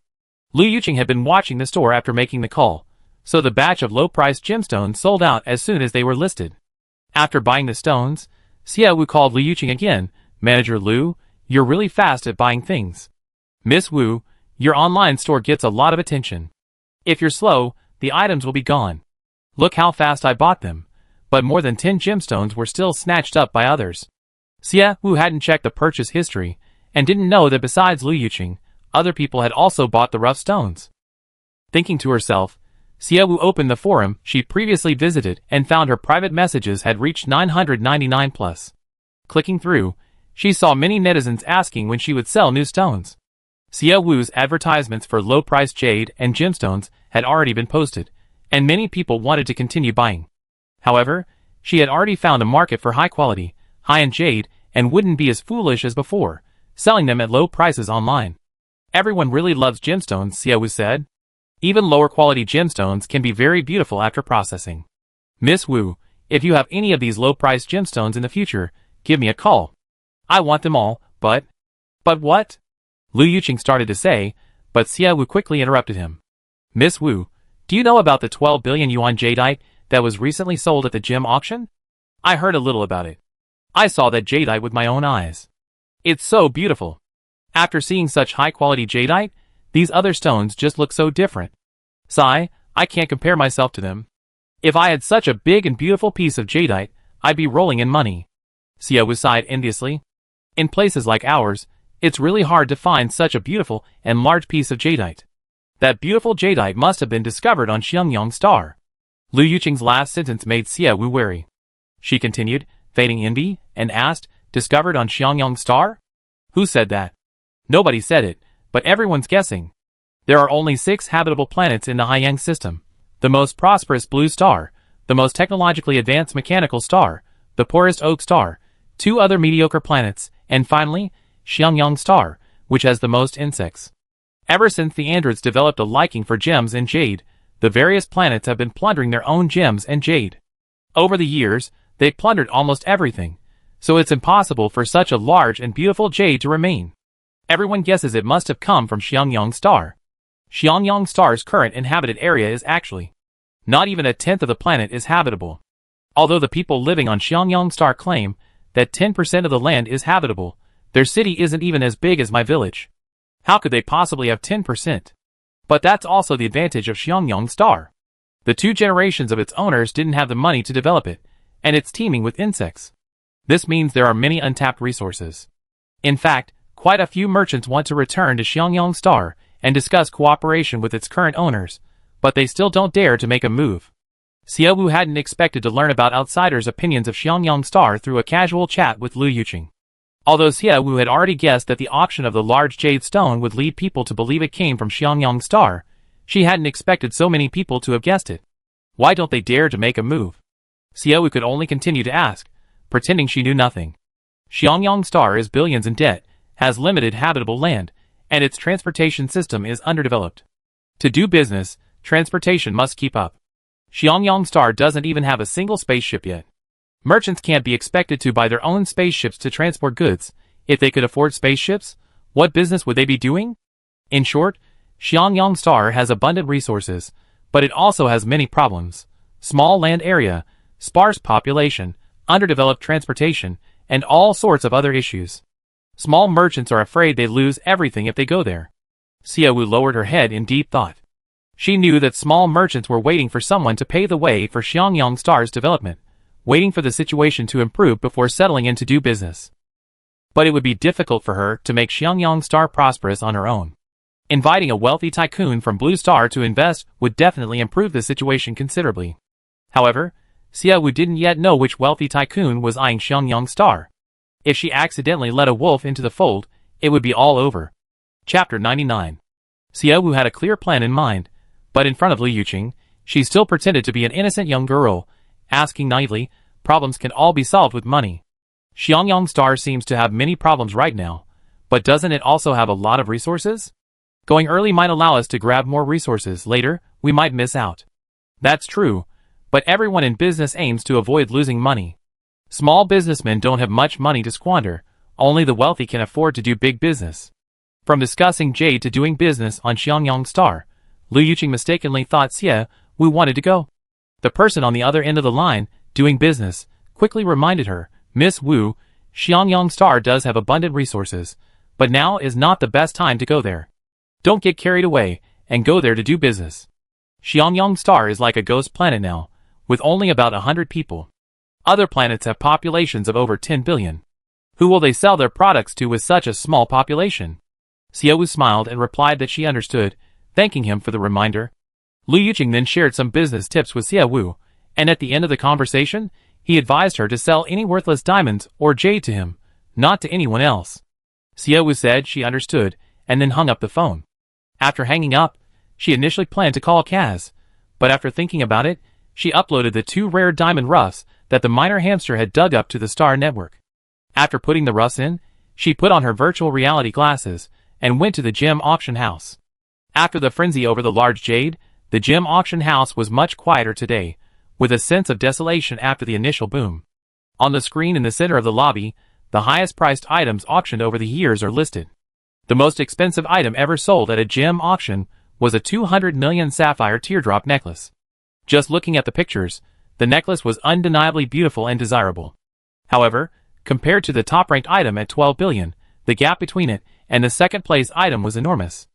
Liu Yuqing had been watching the store after making the call, so the batch of low-priced gemstones sold out as soon as they were listed. After buying the stones, Xie Wu called Liu Yuqing again. Manager Liu, you're really fast at buying things. Miss Wu, your online store gets a lot of attention. If you're slow, the items will be gone. Look how fast I bought them, but more than 10 gemstones were still snatched up by others. Xia Wu hadn't checked the purchase history, and didn't know that besides Liu Yuqing, other people had also bought the rough stones. Thinking to herself, Xia Wu opened the forum she previously visited and found her private messages had reached 999 plus. Clicking through, she saw many netizens asking when she would sell new stones. Xia Wu's advertisements for low-priced jade and gemstones had already been posted, and many people wanted to continue buying. However, she had already found a market for high-quality, high-end jade and wouldn't be as foolish as before, selling them at low prices online. Everyone really loves gemstones, Xia Wu said. Even lower-quality gemstones can be very beautiful after processing. Miss Wu, if you have any of these low-priced gemstones in the future, give me a call. I want them all, but what? Liu Yuqing started to say, but Xia Wu quickly interrupted him. Miss Wu, do you know about the 12 billion yuan jadeite that was recently sold at the gem auction? I heard a little about it. I saw that jadeite with my own eyes. It's so beautiful. After seeing such high-quality jadeite, these other stones just look so different. Sigh, I can't compare myself to them. If I had such a big and beautiful piece of jadeite, I'd be rolling in money. Xia Wu sighed enviously. In places like ours, it's really hard to find such a beautiful and large piece of jadeite. That beautiful jadeite must have been discovered on Xiangyang Star. Liu Yuqing's last sentence made Xia Wu wary. She continued, feigning envy, and asked, discovered on Xiangyang Star? Who said that? Nobody said it, but everyone's guessing. There are only 6 habitable planets in the Haiyang system. The most prosperous blue star, the most technologically advanced mechanical star, the poorest oak star, 2 other mediocre planets, and finally, Xiangyang Star, which has the most insects. Ever since the androids developed a liking for gems and jade, the various planets have been plundering their own gems and jade. Over the years, they've plundered almost everything, so it's impossible for such a large and beautiful jade to remain. Everyone guesses it must have come from Xiangyang Star. Xiangyang Star's current inhabited area is actually not even a tenth of the planet is habitable. Although the people living on Xiangyang Star claim that 10% of the land is habitable, their city isn't even as big as my village. How could they possibly have 10%? But that's also the advantage of Xiangyang Star. The 2 generations of its owners didn't have the money to develop it, and it's teeming with insects. This means there are many untapped resources. In fact, quite a few merchants want to return to Xiangyang Star and discuss cooperation with its current owners, but they still don't dare to make a move. Xia Wu hadn't expected to learn about outsiders' opinions of Xiangyang Star through a casual chat with Liu Yuqing. Although Xia Wu had already guessed that the auction of the large jade stone would lead people to believe it came from Xiangyang Star, she hadn't expected so many people to have guessed it. Why don't they dare to make a move? Xia Wu could only continue to ask, pretending she knew nothing. Xiangyang Star is billions in debt, has limited habitable land, and its transportation system is underdeveloped. To do business, transportation must keep up. Xiangyang Star doesn't even have a single spaceship yet. Merchants can't be expected to buy their own spaceships to transport goods. If they could afford spaceships, what business would they be doing? In short, Xiangyang Star has abundant resources, but it also has many problems. Small land area, sparse population, underdeveloped transportation, and all sorts of other issues. Small merchants are afraid they lose everything if they go there. Xia Wu lowered her head in deep thought. She knew that small merchants were waiting for someone to pave the way for Xiangyang Star's development, waiting for the situation to improve before settling in to do business. But it would be difficult for her to make Xiangyang Star prosperous on her own. Inviting a wealthy tycoon from Blue Star to invest would definitely improve the situation considerably. However, Xia Wu didn't yet know which wealthy tycoon was eyeing Xiangyang Star. If she accidentally let a wolf into the fold, it would be all over. Chapter 99. Xia Wu had a clear plan in mind, but in front of Liu Yuqing, she still pretended to be an innocent young girl, asking naively, problems can all be solved with money. Xiangyang Star seems to have many problems right now, but doesn't it also have a lot of resources? Going early might allow us to grab more resources. Later, we might miss out. That's true, but everyone in business aims to avoid losing money. Small businessmen don't have much money to squander, only the wealthy can afford to do big business. From discussing jade to doing business on Xiangyang Star, Liu Yuqing mistakenly thought Xia Wu wanted to go. The person on the other end of the line, doing business, quickly reminded her, Miss Wu, Xiangyang Star does have abundant resources, but now is not the best time to go there. Don't get carried away, and go there to do business. Xiangyang Star is like a ghost planet now, with only about 100 people. Other planets have populations of over 10 billion. Who will they sell their products to with such a small population? Xiaowu smiled and replied that she understood, thanking him for the reminder. Lu Yuqing then shared some business tips with Xiaowu, and at the end of the conversation, he advised her to sell any worthless diamonds or jade to him, not to anyone else. Xiaowu said she understood, and then hung up the phone. After hanging up, she initially planned to call Kaz, but after thinking about it, she uploaded the 2 rare diamond roughs that the miner hamster had dug up to the Star Network. After putting the roughs in, she put on her virtual reality glasses and went to the gem auction house. After the frenzy over the large jade, the gem auction house was much quieter today, with a sense of desolation after the initial boom. On the screen in the center of the lobby, the highest priced items auctioned over the years are listed. The most expensive item ever sold at a gem auction was a 200 million sapphire teardrop necklace. Just looking at the pictures, the necklace was undeniably beautiful and desirable. However, compared to the top-ranked item at 12 billion, the gap between it and the second-place item was enormous.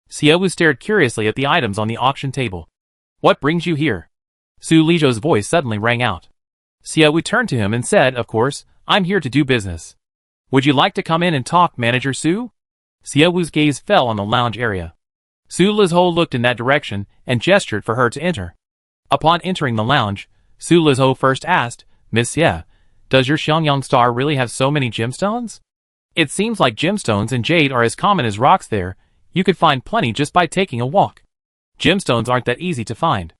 Xiaowu stared curiously at the items on the auction table. "What brings you here?" Su Lizhou's voice suddenly rang out. Xiaowu turned to him and said, "Of course, I'm here to do business. Would you like to come in and talk, Manager Su?" Xiaowu's gaze fell on the lounge area. Su Lizhou looked in that direction and gestured for her to enter. Upon entering the lounge, Su Lizhou first asked, "Miss Xie, does your Xiangyang Star really have so many gemstones? It seems like gemstones and jade are as common as rocks there. You could find plenty just by taking a walk. Gemstones aren't that easy to find.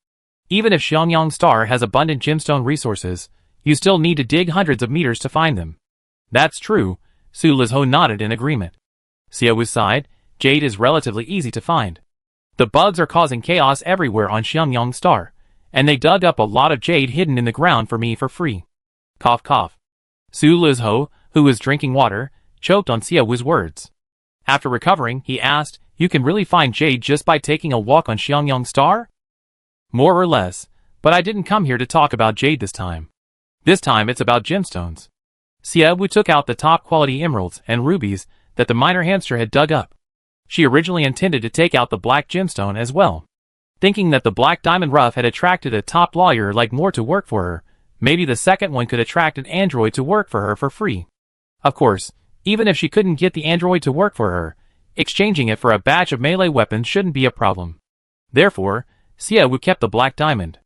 Even if Xiangyang Star has abundant gemstone resources, you still need to dig hundreds of meters to find them." "That's true," Su Lizhou nodded in agreement. Xiaowu sighed. "Jade is relatively easy to find. The bugs are causing chaos everywhere on Xiangyang Star, and they dug up a lot of jade hidden in the ground for me for free." Cough cough. Su Lizhou, who was drinking water, choked on Xiaowu's words. After recovering, he asked, "You can really find jade just by taking a walk on Xiangyang Star?" "More or less, but I didn't come here to talk about jade this time. This time it's about gemstones." Xiaowu took out the top-quality emeralds and rubies that the miner hamster had dug up. She originally intended to take out the black gemstone as well. Thinking that the black diamond rough had attracted a top lawyer like Moore to work for her, maybe the second one could attract an android to work for her for free. Of course, even if she couldn't get the android to work for her, exchanging it for a batch of melee weapons shouldn't be a problem. Therefore, Xiaowu kept the black diamond.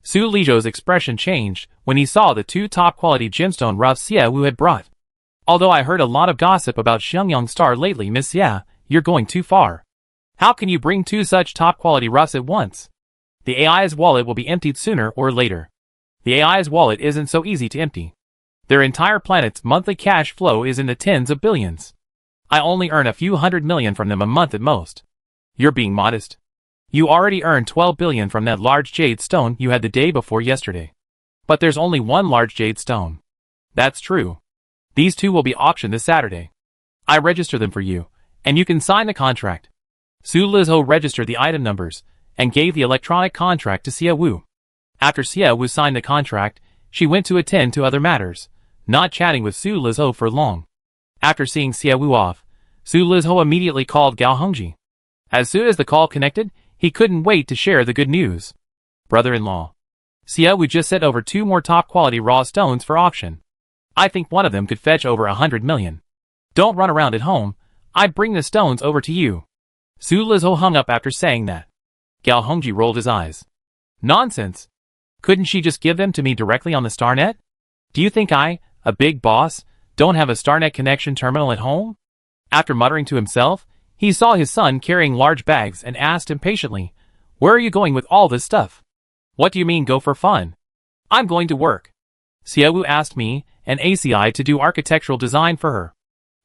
Su Lizhou's expression changed when he saw the 2 top-quality gemstone roughs Xiaowu had brought. "Although I heard a lot of gossip about Xiangyang Star lately, Miss Xie, you're going too far. How can you bring 2 such top-quality roughs at once? The AI's wallet will be emptied sooner or later. The AI's wallet isn't so easy to empty. Their entire planet's monthly cash flow is in the tens of billions. I only earn a few hundred million from them a month at most. You're being modest. You already earned 12 billion from that large jade stone you had the day before yesterday. But there's only one large jade stone." "That's true. These 2 will be auctioned this Saturday. I register them for you, and you can sign the contract." Su Lizhou registered the item numbers and gave the electronic contract to Xiaowu. After Xiaowu signed the contract, she went to attend to other matters, not chatting with Su Lizhou for long. After seeing Xiaowu off, Su Lizhou immediately called Gao Hongji. As soon as the call connected, he couldn't wait to share the good news. "Brother-in-law, Xiaowu just sent over 2 more top-quality raw stones for auction. I think one of them could fetch over 100 million. Don't run around at home. I'd bring the stones over to you." Su Lizhou hung up after saying that. Gao Hongji rolled his eyes. "Nonsense. Couldn't she just give them to me directly on the StarNet? Do you think I, a big boss, don't have a StarNet connection terminal at home?" After muttering to himself, he saw his son carrying large bags and asked impatiently, "Where are you going with all this stuff?" "What do you mean go for fun? I'm going to work. Xiaowu asked me and ACI to do architectural design for her.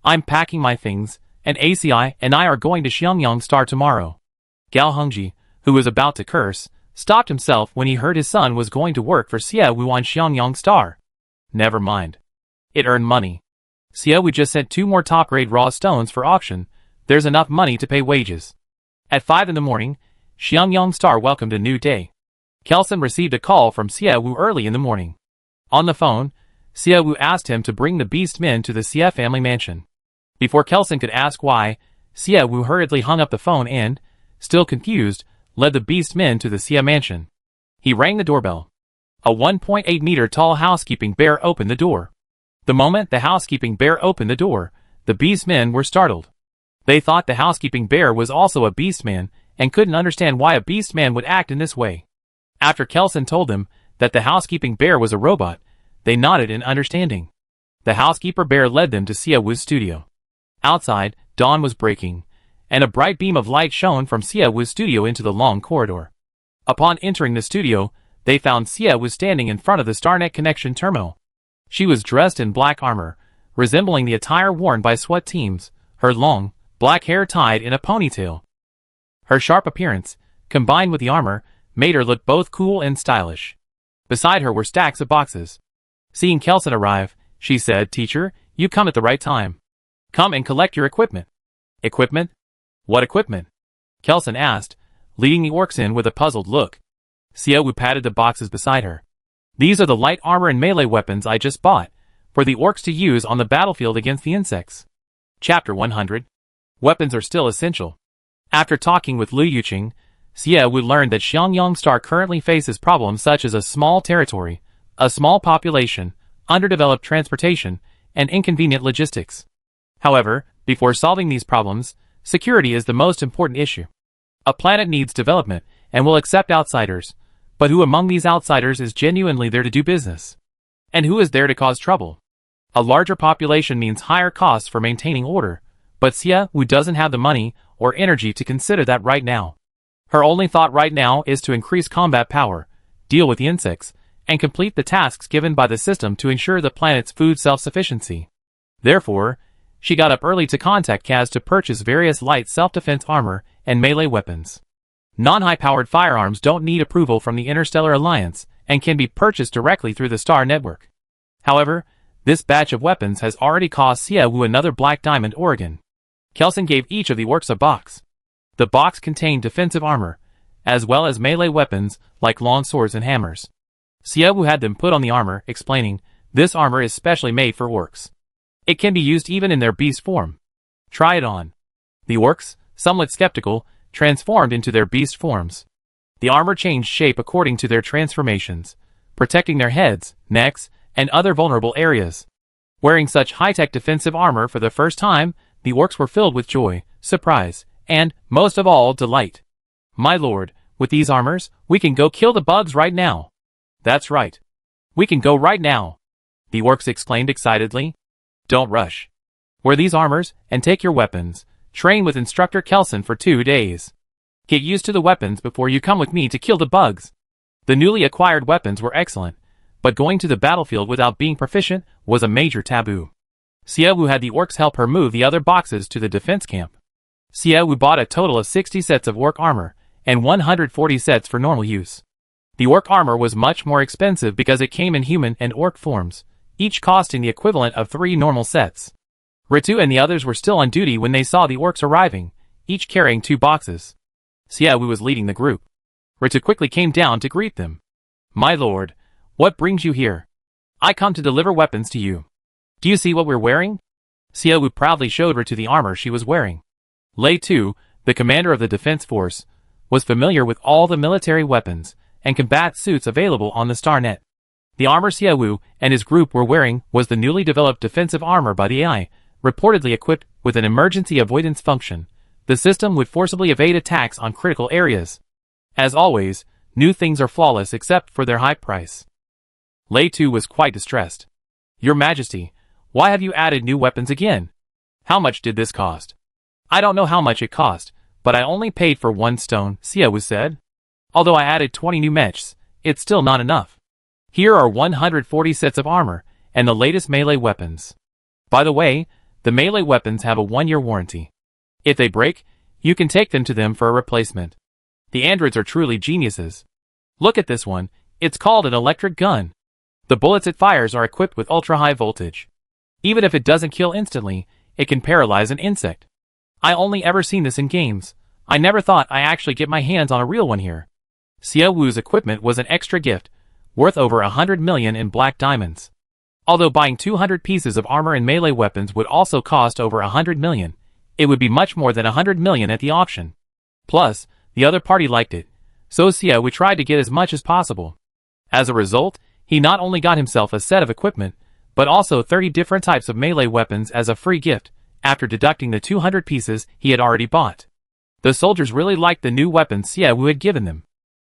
I'm packing my things, and ACI and I are going to Xiangyang Star tomorrow." Gao Hongji, who was about to curse, stopped himself when he heard his son was going to work for Xiaowu on Xiangyang Star. Never mind. It earned money. Xiaowu just sent 2 more top-grade raw stones for auction. There's enough money to pay wages. At 5 in the morning, Xiangyang Star welcomed a new day. Kelson received a call from Xiaowu early in the morning. On the phone, Xiaowu asked him to bring the beast men to the Xie family mansion. Before Kelson could ask why, Xiaowu hurriedly hung up the phone and, still confused, led the beast men to the Xie mansion. He rang the doorbell. A 1.8-meter tall housekeeping bear opened the door. The moment the housekeeping bear opened the door, the beastmen were startled. They thought the housekeeping bear was also a beastman and couldn't understand why a beastman would act in this way. After Kelson told them that the housekeeping bear was a robot, they nodded in understanding. The housekeeper bear led them to Siawoo's studio. Outside, dawn was breaking, and a bright beam of light shone from Siawoo's studio into the long corridor. Upon entering the studio, they found Siawoo standing in front of the Starnet connection terminal. She was dressed in black armor, resembling the attire worn by SWAT teams, her long, black hair tied in a ponytail. Her sharp appearance, combined with the armor, made her look both cool and stylish. Beside her were stacks of boxes. Seeing Kelson arrive, she said, "Teacher, you come at the right time. Come and collect your equipment." "Equipment? What equipment?" Kelson asked, leading the orcs in with a puzzled look. Siawoo patted the boxes beside her. "These are the light armor and melee weapons I just bought, for the orcs to use on the battlefield against the insects." Chapter 100. Weapons are still essential. After talking with Liu Yuqing, Siawoo learned that Xiangyang Star currently faces problems such as a small territory, a small population, underdeveloped transportation, and inconvenient logistics. However, before solving these problems, security is the most important issue. A planet needs development and will accept outsiders, but who among these outsiders is genuinely there to do business? And who is there to cause trouble? A larger population means higher costs for maintaining order, but Siawoo doesn't have the money or energy to consider that right now. Her only thought right now is to increase combat power, deal with the insects, and complete the tasks given by the system to ensure the planet's food self-sufficiency. Therefore, she got up early to contact Kaz to purchase various light self-defense armor and melee weapons. Non-high-powered firearms don't need approval from the Interstellar Alliance and can be purchased directly through the Star Network. However, this batch of weapons has already cost Siawoo another Black Diamond Oregon. Kelson gave each of the orcs a box. The box contained defensive armor, as well as melee weapons like long swords and hammers. Siawoo had them put on the armor, explaining, "This armor is specially made for orcs. It can be used even in their beast form. Try it on." The orcs, somewhat skeptical, transformed into their beast forms. The armor changed shape according to their transformations, protecting their heads, necks, and other vulnerable areas. Wearing such high-tech defensive armor for the first time, the orcs were filled with joy, surprise, and, most of all, delight. "My lord, with these armors, we can go kill the bugs right now." "That's right. We can go right now," the orcs exclaimed excitedly. "Don't rush. Wear these armors and take your weapons. Train with Instructor Kelson for 2 days. Get used to the weapons before you come with me to kill the bugs." The newly acquired weapons were excellent, but going to the battlefield without being proficient was a major taboo. Siawoo had the orcs help her move the other boxes to the defense camp. Siawoo bought a total of 60 sets of orc armor and 140 sets for normal use. The orc armor was much more expensive because it came in human and orc forms, each costing the equivalent of 3 normal sets. Ritu and the others were still on duty when they saw the orcs arriving, each carrying 2 boxes. Siawoo was leading the group. Ritu quickly came down to greet them. "My lord, what brings you here?" "I come to deliver weapons to you." "Do you see what we're wearing?" Siawoo proudly showed Ritu the armor she was wearing. Lei Tu, the commander of the defense force, was familiar with all the military weapons and combat suits available on the StarNet. The armor Siawoo and his group were wearing was the newly developed defensive armor by the AI, reportedly equipped with an emergency avoidance function. The system would forcibly evade attacks on critical areas. As always, new things are flawless except for their high price. Lei Tu was quite distressed. "Your Majesty, why have you added new weapons again? How much did this cost?" "I don't know how much it cost, but I only paid for 1 stone," Siawoo said. "Although I added 20 new mechs, it's still not enough. Here are 140 sets of armor and the latest melee weapons. By the way, the melee weapons have a 1-year warranty. If they break, you can take them to them for a replacement. The androids are truly geniuses. Look at this one, it's called an electric gun. The bullets it fires are equipped with ultra-high voltage. Even if it doesn't kill instantly, it can paralyze an insect. I only ever seen this in games. I never thought I actually get my hands on a real one here." Siawoo's equipment was an extra gift, worth over 100 million in black diamonds. Although buying 200 pieces of armor and melee weapons would also cost over 100 million, it would be much more than 100 million at the auction. Plus, the other party liked it, so Siawoo tried to get as much as possible. As a result, he not only got himself a set of equipment, but also 30 different types of melee weapons as a free gift, after deducting the 200 pieces he had already bought. The soldiers really liked the new weapons Xiaowu had given them.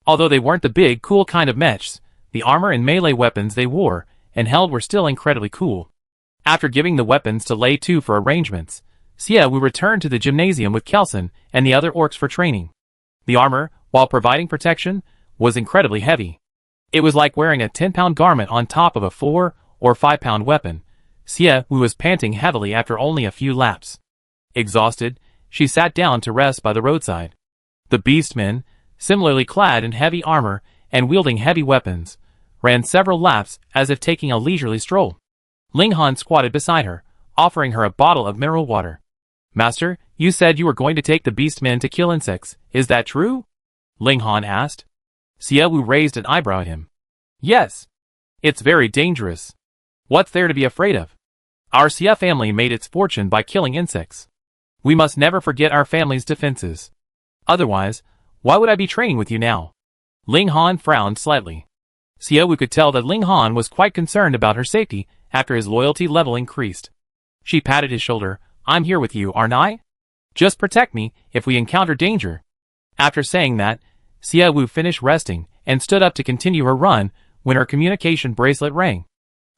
Although they weren't the big, cool kind of mechs, the armor and melee weapons they wore and held were still incredibly cool. After giving the weapons to Lei Tu for arrangements, Xiaowu returned to the gymnasium with Kelson and the other orcs for training. The armor, while providing protection, was incredibly heavy. It was like wearing a 10-pound garment on top of a 4 or 5-pound weapon. Xiaowu was panting heavily after only a few laps. Exhausted, she sat down to rest by the roadside. The beastmen, similarly clad in heavy armor and wielding heavy weapons, ran several laps as if taking a leisurely stroll. Ling Han squatted beside her, offering her a bottle of mineral water. "Master, you said you were going to take the beastmen to kill insects, is that true?" Ling Han asked. Xiaowu raised an eyebrow at him. "Yes. It's very dangerous. What's there to be afraid of? Our Xia family made its fortune by killing insects. We must never forget our family's defenses. Otherwise, why would I be training with you now?" Ling Han frowned slightly. Xiaowu could tell that Ling Han was quite concerned about her safety after his loyalty level increased. She patted his shoulder. "I'm here with you, aren't I? Just protect me if we encounter danger." After saying that, Xiaowu finished resting and stood up to continue her run when her communication bracelet rang.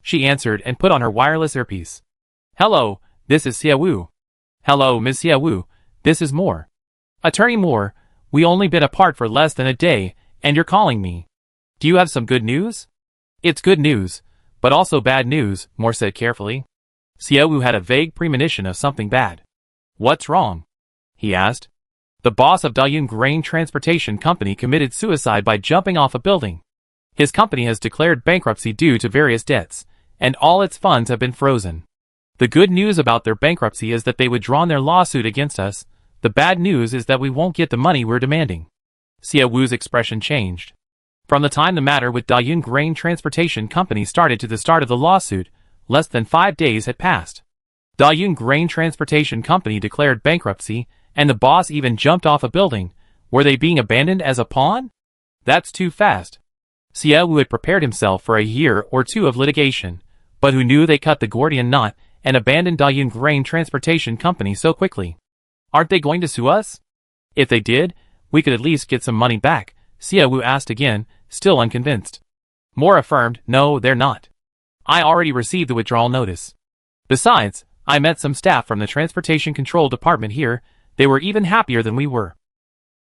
She answered and put on her wireless earpiece. "Hello, this is Xiaowu." "Hello, Ms. Xiaowu, this is Moore. Attorney Moore, we only been apart for less than a day, and you're calling me. Do you have some good news?" "It's good news, but also bad news," Moore said carefully. Xiaowu had a vague premonition of something bad. "What's wrong?" he asked. "The boss of Dayun Grain Transportation Company committed suicide by jumping off a building. His company has declared bankruptcy due to various debts, and all its funds have been frozen. The good news about their bankruptcy is that they withdrawn their lawsuit against us. The bad news is that we won't get the money we're demanding." Xiaowu's expression changed. From the time the matter with Dayun Grain Transportation Company started to the start of the lawsuit, less than 5 days had passed. Dayun Grain Transportation Company declared bankruptcy, and the boss even jumped off a building. Were they being abandoned as a pawn? That's too fast. Xiaowu had prepared himself for a year or two of litigation, but who knew they cut the Gordian knot and abandoned Dayun Grain Transportation Company so quickly? "Aren't they going to sue us?" "If they did, we could at least get some money back," Xiaowu asked again, still unconvinced. Moore affirmed, "No, they're not. I already received the withdrawal notice. Besides, I met some staff from the Transportation Control Department here. They were even happier than we were.